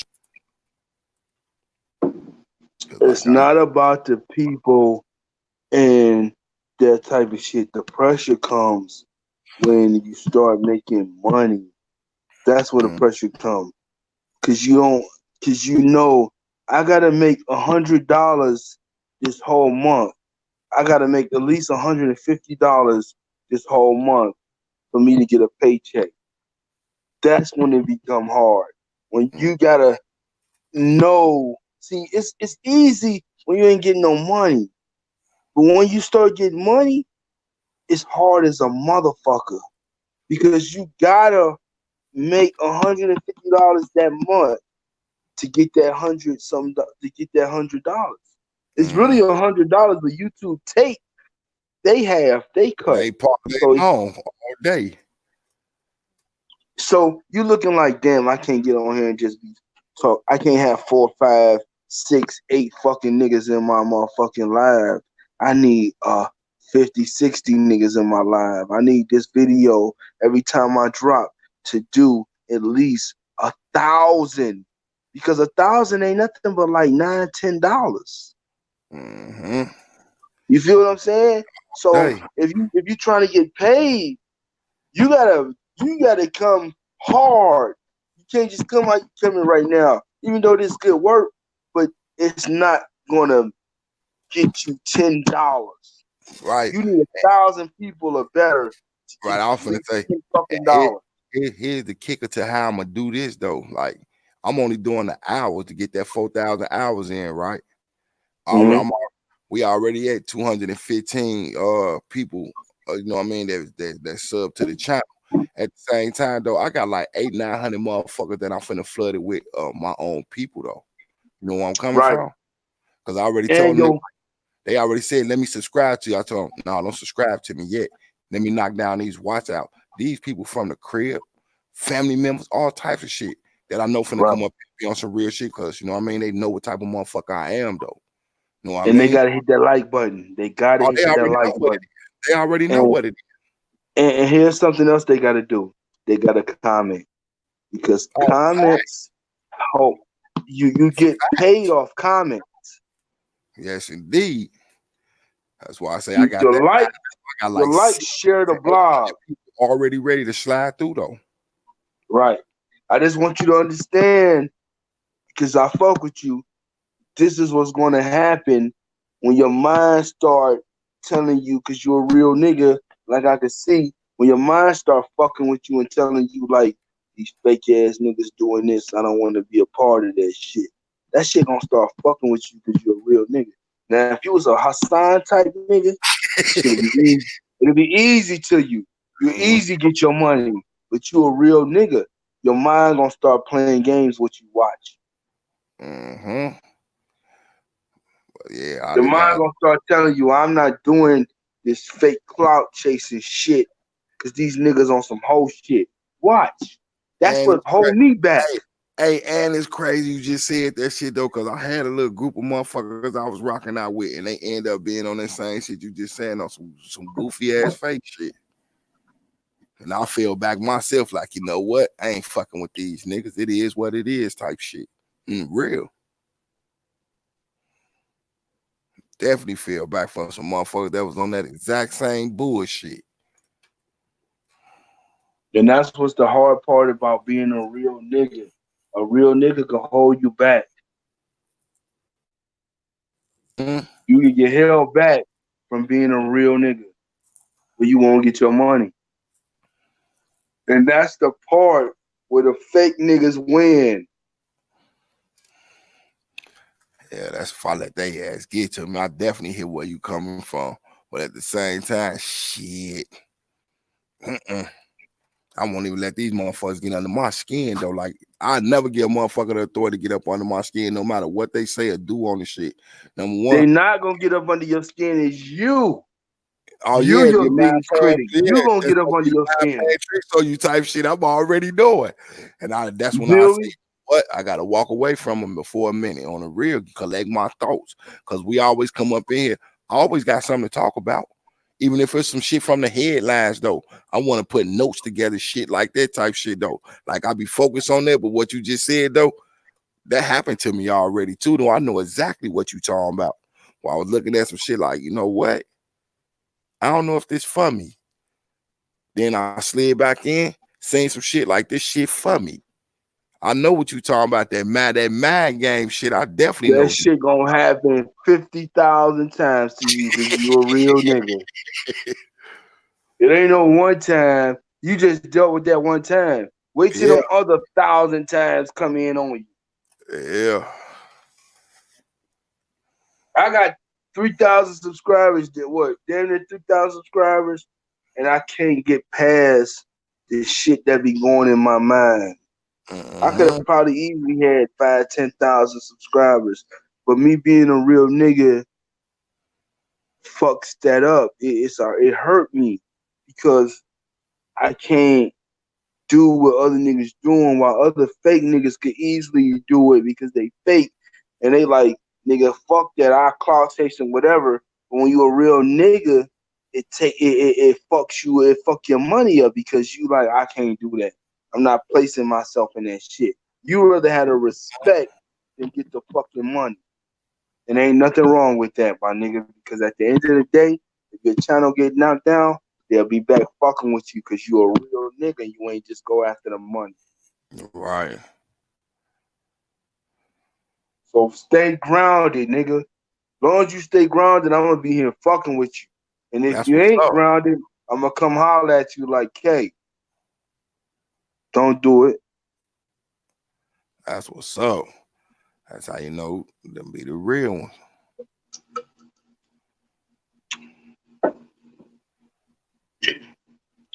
It's not about the people and that type of shit. The pressure comes when you start making money. That's where the pressure comes. Cause I gotta make $100 this whole month. I gotta make at least $150 this whole month for me to get a paycheck. That's when it become hard. When you gotta know. See, it's easy when you ain't getting no money. But when you start getting money, it's hard as a motherfucker. Because you gotta make $150 that month to get that $100. It's really $100, but YouTube take they cut. They on all day. So you looking like, damn, I can't get on here and just be talk. I can't have 4, 5, 6, 8 fucking niggas in my motherfucking live. I need 50, 60 niggas in my live. I need this video every time I drop to do at least 1,000, because 1,000 ain't nothing but like $9, $10. Mm-hmm. You feel what I'm saying? So Hey. if you trying to get paid, you gotta come hard. You can't just come like you're coming right now. Even though this good work, but it's not gonna get you $10. Right. You need 1,000 people or better. Right. I was finna say, $10. here's the kicker to how I'm gonna do this though. Like, I'm only doing the hours to get that 4,000 hours in, right? We already at 215 people, you know what I mean, that sub to the channel. At the same time though, I got like 800-900 motherfuckers that I'm finna flood it with my own people though. You know where I'm coming from? Because I already told them, they already said, let me subscribe to you. I told them, no, don't subscribe to me yet. Let me knock down these watch out. These people from the crib, family members, all types of shit that I know finna come up and be on some real shit, because you know what I mean, they know what type of motherfucker I am though. You know what I mean? They gotta hit that like button. They gotta hit that like button. They already know what it is. And here's something else they gotta do. They gotta comment, because comments help you get paid off comments. Yes, indeed. That's why I say I got like share the blog. Already ready to slide through though. Right. I just want you to understand, because I fuck with you. This is what's going to happen when your mind start telling you, because you're a real nigga, like I can see, when your mind start fucking with you and telling you like, these fake ass niggas doing this, I don't want to be a part of that shit. That shit gonna start fucking with you because you're a real nigga. Now, if you was a Hassan type nigga, it'll be easy to you. You easy get your money, but you a real nigga. Your mind gonna start playing games with you watch. Mm-hmm. Yeah, the mind gonna start telling you, I'm not doing this fake clout chasing shit because these niggas on some whole shit. Watch. That's what hold me back. Hey, and it's crazy you just said that shit though, because I had a little group of motherfuckers I was rocking out with, and they end up being on that same shit you just saying, on some goofy ass fake shit. And I feel back myself like, you know what? I ain't fucking with these niggas. It is what it is type shit. Real. Definitely feel back from some motherfuckers that was on that exact same bullshit. And that's what's the hard part about being a real nigga. A real nigga can hold you back. You can get held back from being a real nigga, but you won't get your money. And that's the part where the fake niggas win. Yeah, that's if I let they ass get to me. I definitely hear where you coming from. But at the same time, shit. I won't even let these motherfuckers get under my skin though. Like, I never give a motherfucker the authority to get up under my skin, no matter what they say or do on the shit. Number one, they're not gonna get up under your skin. Is you. Oh, you yeah, your biggest critic. You gonna get up under your skin. So you type shit I'm already doing. And that's when I say, what? I gotta walk away from them before a minute on the real, collect my thoughts. Cause we always come up in here. I always got something to talk about. Even if it's some shit from the headlines, though, I want to put notes together, shit like that type shit, though. Like, I be focused on that, but what you just said, though, that happened to me already, too, though. I know exactly what you talking about. Well, I was looking at some shit like, you know what? I don't know if this for me. Then I slid back in, saying some shit like this shit for me. I know what you talking about, that mad game shit. I definitely know. That shit gonna happen 50,000 times to you because you a real nigga. It ain't no one time. You just dealt with that one time. Wait till them other 1,000 times come in on you. Yeah. I got 3,000 subscribers. Damn near 3,000 subscribers, and I can't get past the shit that be going in my mind. I could have probably easily had 5,000-10,000 subscribers, but me being a real nigga fucks that up. It hurt me because I can't do what other niggas doing while other fake niggas could easily do it because they fake and they like, nigga, fuck that, I clout chasing whatever. But when you a real nigga, it fucks you, it fuck your money up because you like, I can't do that. I'm not placing myself in that shit. You rather have a respect than get the fucking money. And ain't nothing wrong with that, my nigga, because at the end of the day, if your channel get knocked down, they'll be back fucking with you because you a real nigga. You ain't just go after the money. Right. So stay grounded, nigga. As long as you stay grounded, I'm gonna be here fucking with you. And if That's you what's ain't up. grounded, I'm gonna come holler at you like, K. Don't do it. That's what's up. That's how you know them be the real ones.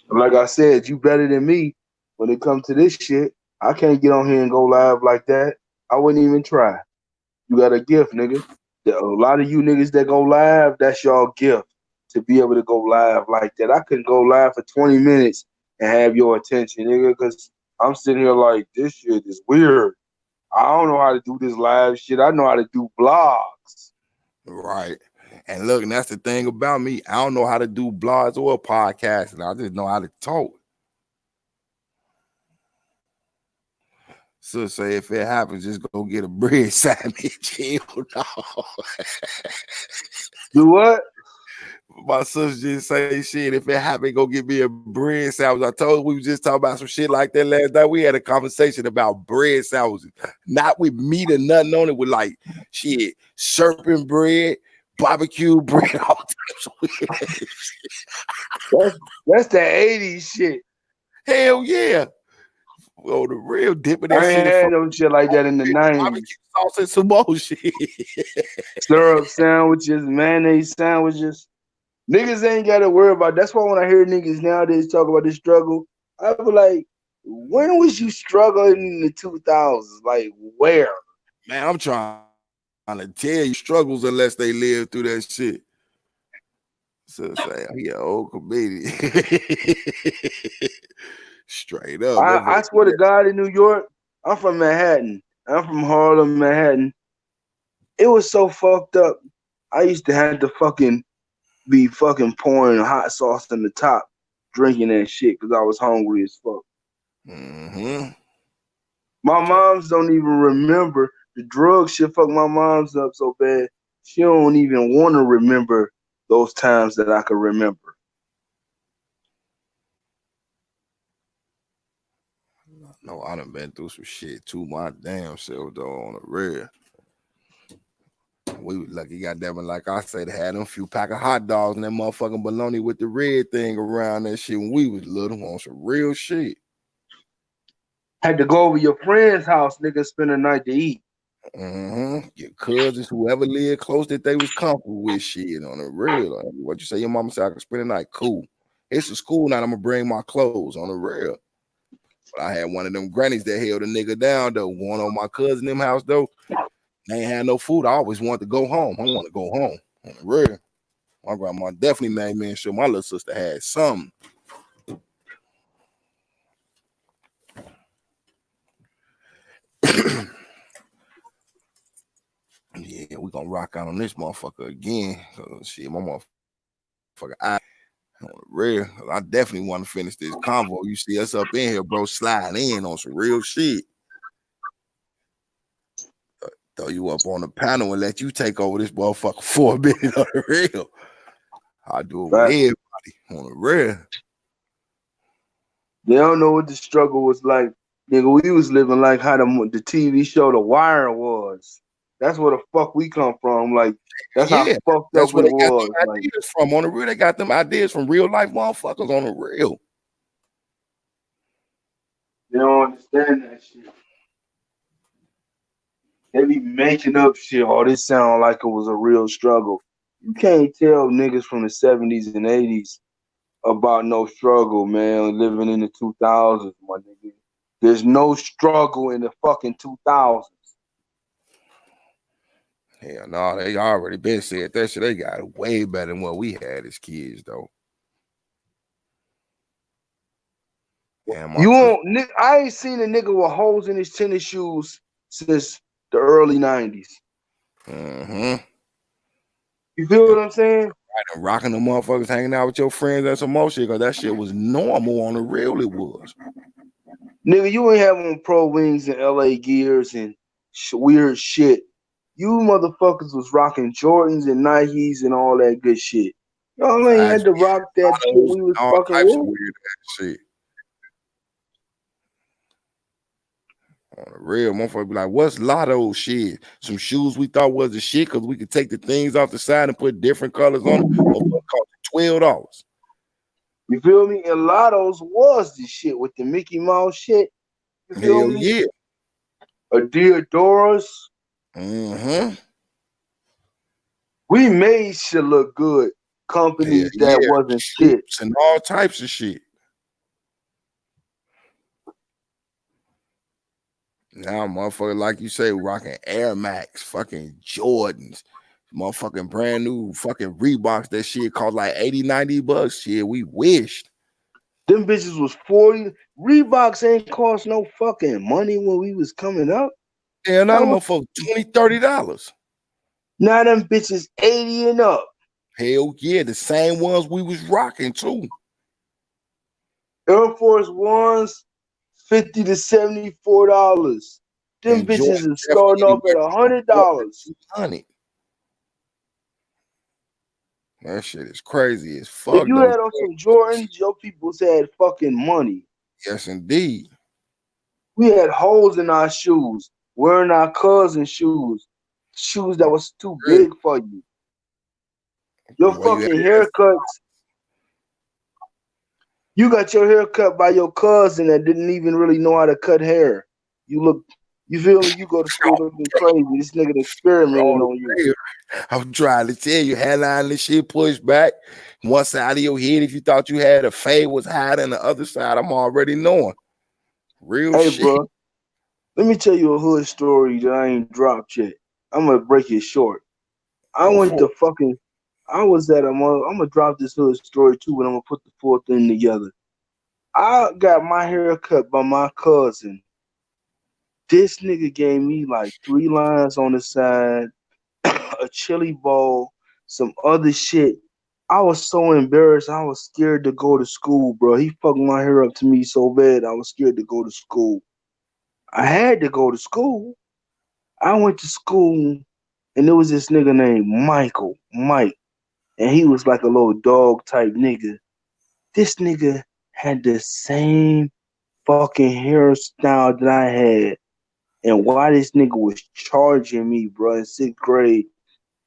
Like I said, you better than me when it comes to this shit. I can't get on here and go live like that. I wouldn't even try. You got a gift, nigga. A lot of you niggas that go live, that's y'all gift to be able to go live like that. I couldn't go live for 20 minutes and have your attention, nigga, because I'm sitting here like, this shit is weird. I don't know how to do this live shit. I know how to do blogs. Right. And look, and that's the thing about me. I don't know how to do blogs or podcasts, and I just know how to talk. So say if it happens, just go get a bread sandwich. Do what? My sister just say shit. If it happen, go get me a bread sandwich. I told her we was just talking about some shit like that last night. We had a conversation about bread sandwiches, not with meat or nothing on it, with like shit, serpent bread, barbecue bread, all types of weird shit. That's the 80s shit. Hell yeah. Well, the real dipping that I ain't shit in had no shit like that in the 90s. barbecue sauce and some more shit. Syrup sandwiches, mayonnaise sandwiches. Niggas ain't got to worry about. That's why when I hear niggas nowadays talk about this struggle, I be like, when was you struggling in the 2000s? Like, where? Man, I'm trying to tell you struggles unless they live through that shit. So say, he an old comedian. Straight up. I swear to God, in New York, I'm from Manhattan. I'm from Harlem, Manhattan. It was so fucked up. I used to have to be pouring hot sauce in the top, drinking that shit because I was hungry as fuck. Mm-hmm. My moms don't even remember. The drug shit fucked my mom's up so bad. She don't even want to remember those times that I can remember. No, I done been through some shit to my damn self though on the real. We was lucky, goddamn it, like I said, had them few pack of hot dogs and that motherfucking bologna with the red thing around that shit when we was little on some real shit. Had to go over your friend's house, nigga, spend the night to eat. Mm-hmm. Your cousins, whoever lived close that they was comfortable with shit on the real. Like, what you say, your mama said I could spend the night? Cool. It's a school night, I'm gonna bring my clothes on the real. But I had one of them grannies that held a nigga down though. One on my cousin them house though. They ain't had no food. I always wanted to go home. I want to go home on the real. My grandma definitely made me sure my little sister had something. Yeah, we gonna rock out on this motherfucker again. Shit, my motherfucker, on the real. I definitely want to finish this convo. You see us up in here, bro, sliding in on some real shit. Throw you up on the panel and let you take over this motherfucker for a minute on the real. I do it with everybody on the real. They don't know what the struggle was like. Nigga, we was living like how the TV show The Wire was. That's where the fuck we come from. Like, that's how fucked that's up where it they got was. them ideas from on the real. They got them ideas from real life motherfuckers on the real. They don't understand that shit. They be making up shit. Oh, this sound like it was a real struggle. You can't tell niggas from the 70s and 80s about no struggle, man, living in the 2000s, my nigga. There's no struggle in the fucking 2000s. Hell no, they already been said that shit. They got it way better than what we had as kids, though. You won't. I ain't seen a nigga with holes in his tennis shoes since the early 90s. Mm-hmm. You feel what I'm saying? And rocking the motherfuckers, hanging out with your friends and some more shit, because that shit was normal on the real. It was. Nigga, you ain't having pro wings and LA gears and weird shit. You motherfuckers was rocking Jordans and Nikes and all that good shit. Y'all ain't had to rock that shit. We was all fucking types of with. weird ass shit. On the real, motherfucker be like, what's Lotto shit? Some shoes we thought was the shit because we could take the things off the side and put different colors on them. Motherfucker cost $12. You feel me? And Lotto's was the shit with the Mickey Mouse shit. You feel Hell me? yeah. Adiodoras. Mm-hmm. We made shit look good. Companies that wasn't shit. And all types of shit. Now, motherfucker, like you say, rocking Air Max, fucking Jordans, motherfucking brand new fucking Reeboks. That shit cost like $80-$90. Shit, we wished. Them bitches was 40. Reeboks ain't cost no fucking money when we was coming up. Yeah, now them motherfuckers $20-$30. Now them bitches 80 and up. Hell yeah, the same ones we was rocking too. Air Force Ones, $50 to $74. Them And bitches is starting off at $100. $100. That shit is crazy as fuck. If you had on some Jordans, your peoples had fucking money. Yes, indeed. We had holes in our shoes, wearing our cousin's shoes that was too big for you. Your fucking haircuts. You got your hair cut by your cousin that didn't even really know how to cut hair. You feel me? You go to school looking crazy. This nigga experimenting on you. I'm trying to tell you, hairline this shit pushed back. One side of your head, if you thought you had a fade, was higher than the other side. I'm already knowing. Real shit. Hey, bro. Let me tell you a hood story that I ain't dropped yet. I'm gonna break it short. I'm gonna drop this hood story too, but I'm gonna put the full thing together. I got my hair cut by my cousin. This nigga gave me like 3 lines on the side, a chili bowl, some other shit. I was so embarrassed. I was scared to go to school, bro. He fucked my hair up to me so bad. I was scared to go to school. I had to go to school. I went to school, and there was this nigga named Mike, and he was like a little dog type nigga. This nigga had the same fucking hairstyle that I had. And why this nigga was charging me, bro, in 6th grade,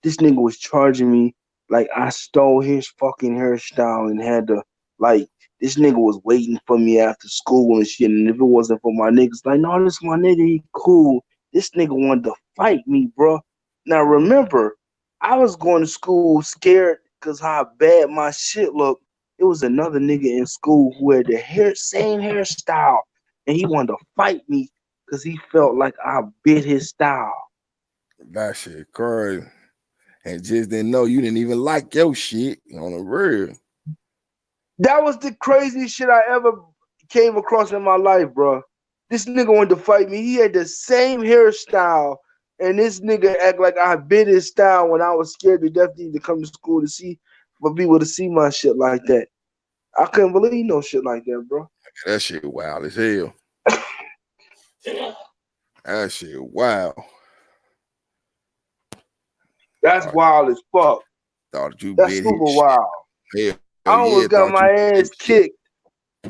this nigga was charging me like I stole his fucking hairstyle and had to, like, this nigga was waiting for me after school and shit. And if it wasn't for my niggas, like, no, this my nigga, he cool. This nigga wanted to fight me, bro. Now, remember, I was going to school scared because how bad my shit looked. It was another nigga in school who had the same hairstyle, and he wanted to fight me because he felt like I bit his style. That shit crazy. And just didn't know you didn't even like your shit on the real. That was the craziest shit I ever came across in my life, bro. This nigga wanted to fight me. He had the same hairstyle, and this nigga act like I bit his style when I was scared to death to come to school to see, for people to see my shit like that. I couldn't believe no shit like that, bro. That shit wild as hell. That shit wild. That's wild as fuck. Thought you That's bit super his wild. shit. I almost got my ass kicked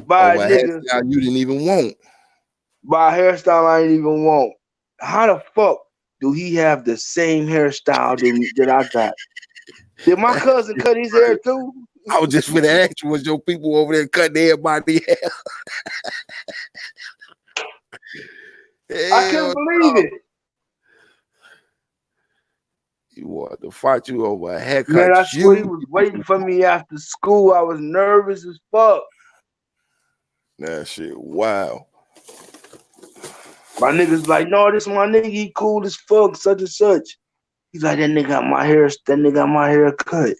by a nigga. You didn't even want. By a hairstyle I didn't even want. How the fuck do he have the same hairstyle that I got? Did my cousin cut his hair too? I was just gonna ask you, was your people over there cutting everybody hair? I couldn't believe it. You wanted to fight you over a haircut. Man, I swear he was waiting for me after school. I was nervous as fuck. That shit wow. My nigga's like, no, this my nigga, he cool as fuck, such and such. He's like, that nigga got my hair cut.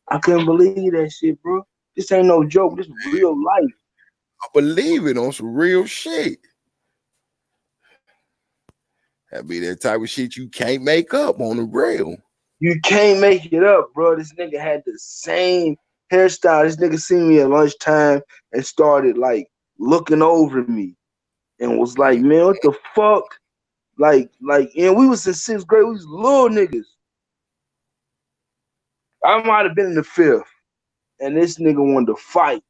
I couldn't believe that shit, bro. This ain't no joke. This is real life. I believe it on some real shit. That be that type of shit you can't make up on the real. You can't make it up, bro. This nigga had the same hairstyle. This nigga seen me at lunchtime and started like looking over me and was like, man, what the fuck? Like, and we was in 6th grade. We was little niggas. I might have been in the 5th, and this nigga wanted to fight.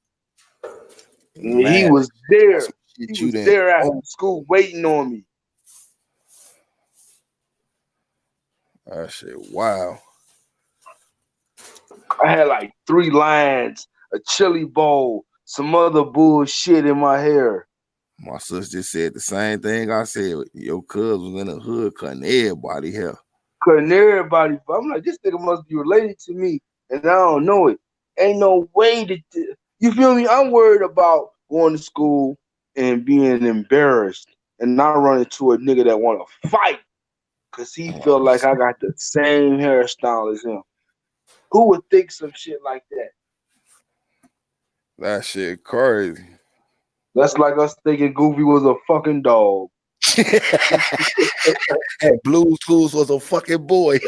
And he was there. He was there after school waiting on me. That shit, wow. I had like 3 lines, a chili bowl, some other bullshit in my hair. My sister just said the same thing I said. Your cuz was in the hood cutting everybody hair. Cutting everybody. I'm like, this nigga must be related to me, and I don't know it. Ain't no way that you feel me? I'm worried about going to school and being embarrassed and not running to a nigga that want to fight because he feel like I got the same hairstyle as him. Who would think some shit like that? That shit crazy. That's like us thinking Goofy was a fucking dog. And Blue's Clues was a fucking boy.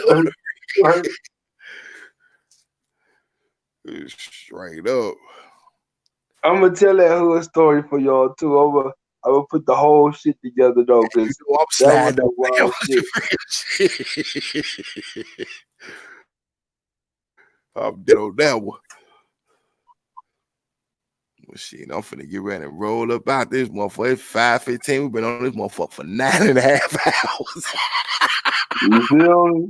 Straight up. I'm gonna tell that hood story for y'all too. I'm gonna put the whole shit together though, because that was the wild shit. I'm dead on that one. Well, shit, I'm finna get ready and roll up out this motherfucker. It's 5:15. We've been on this motherfucker for 9.5 hours. You feel me?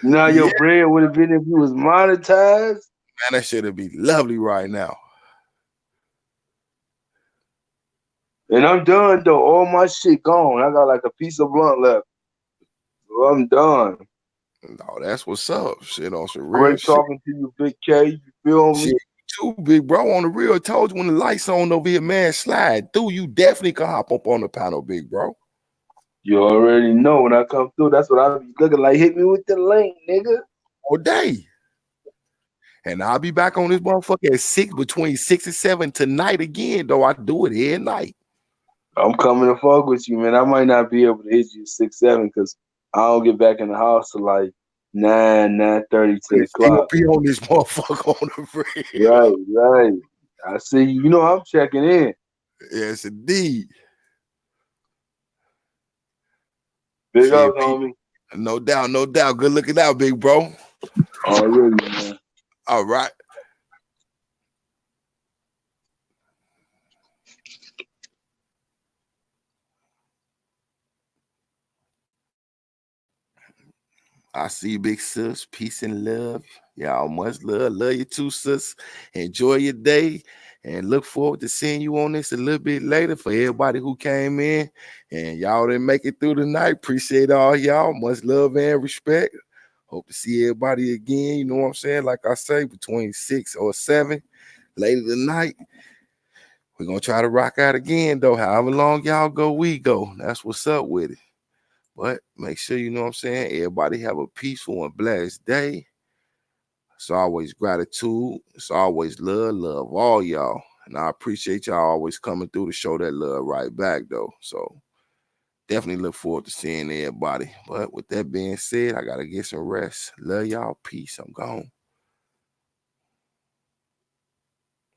Now your bread would have been if you was monetized. Man, that shit'd be lovely right now. And I'm done though. All my shit gone. I got like a piece of blunt left. So I'm done. No, that's what's up. Shit on some real Great shit. talking to you, Big K. You feel me? Shit, too, big bro. On the real, I told you when the lights on over here, man, slide through. You definitely can hop up on the panel, big bro. You already know when I come through. That's what I be looking like. Hit me with the link, nigga. All day. And I'll be back on this motherfucker at 6, between 6 and 7 tonight again, though. I do it every night. I'm coming to fuck with you, man. I might not be able to hit you 6, 7 because I don't get back in the house till like 9:30, 10 o'clock. Be on this motherfucker on the real. Right. I see you. You know I'm checking in. Yes, indeed. Big up, homie. No doubt, no doubt. Good looking out, big bro. Already, man. All right. I see you, big sis. Peace and love. Y'all much love. Love you too, sis. Enjoy your day. And look forward to seeing you on this a little bit later. For everybody who came in and y'all didn't make it through the night, appreciate all y'all. Much love and respect. Hope to see everybody again. You know what I'm saying? Like I say, between 6 or 7 later tonight. We're going to try to rock out again, though. However long y'all go, we go. That's what's up with it. But make sure, you know what I'm saying, everybody have a peaceful and blessed day. It's always gratitude. It's always love all y'all. And I appreciate y'all always coming through to show that love right back, though. So definitely look forward to seeing everybody. But with that being said, I got to get some rest. Love y'all. Peace. I'm gone.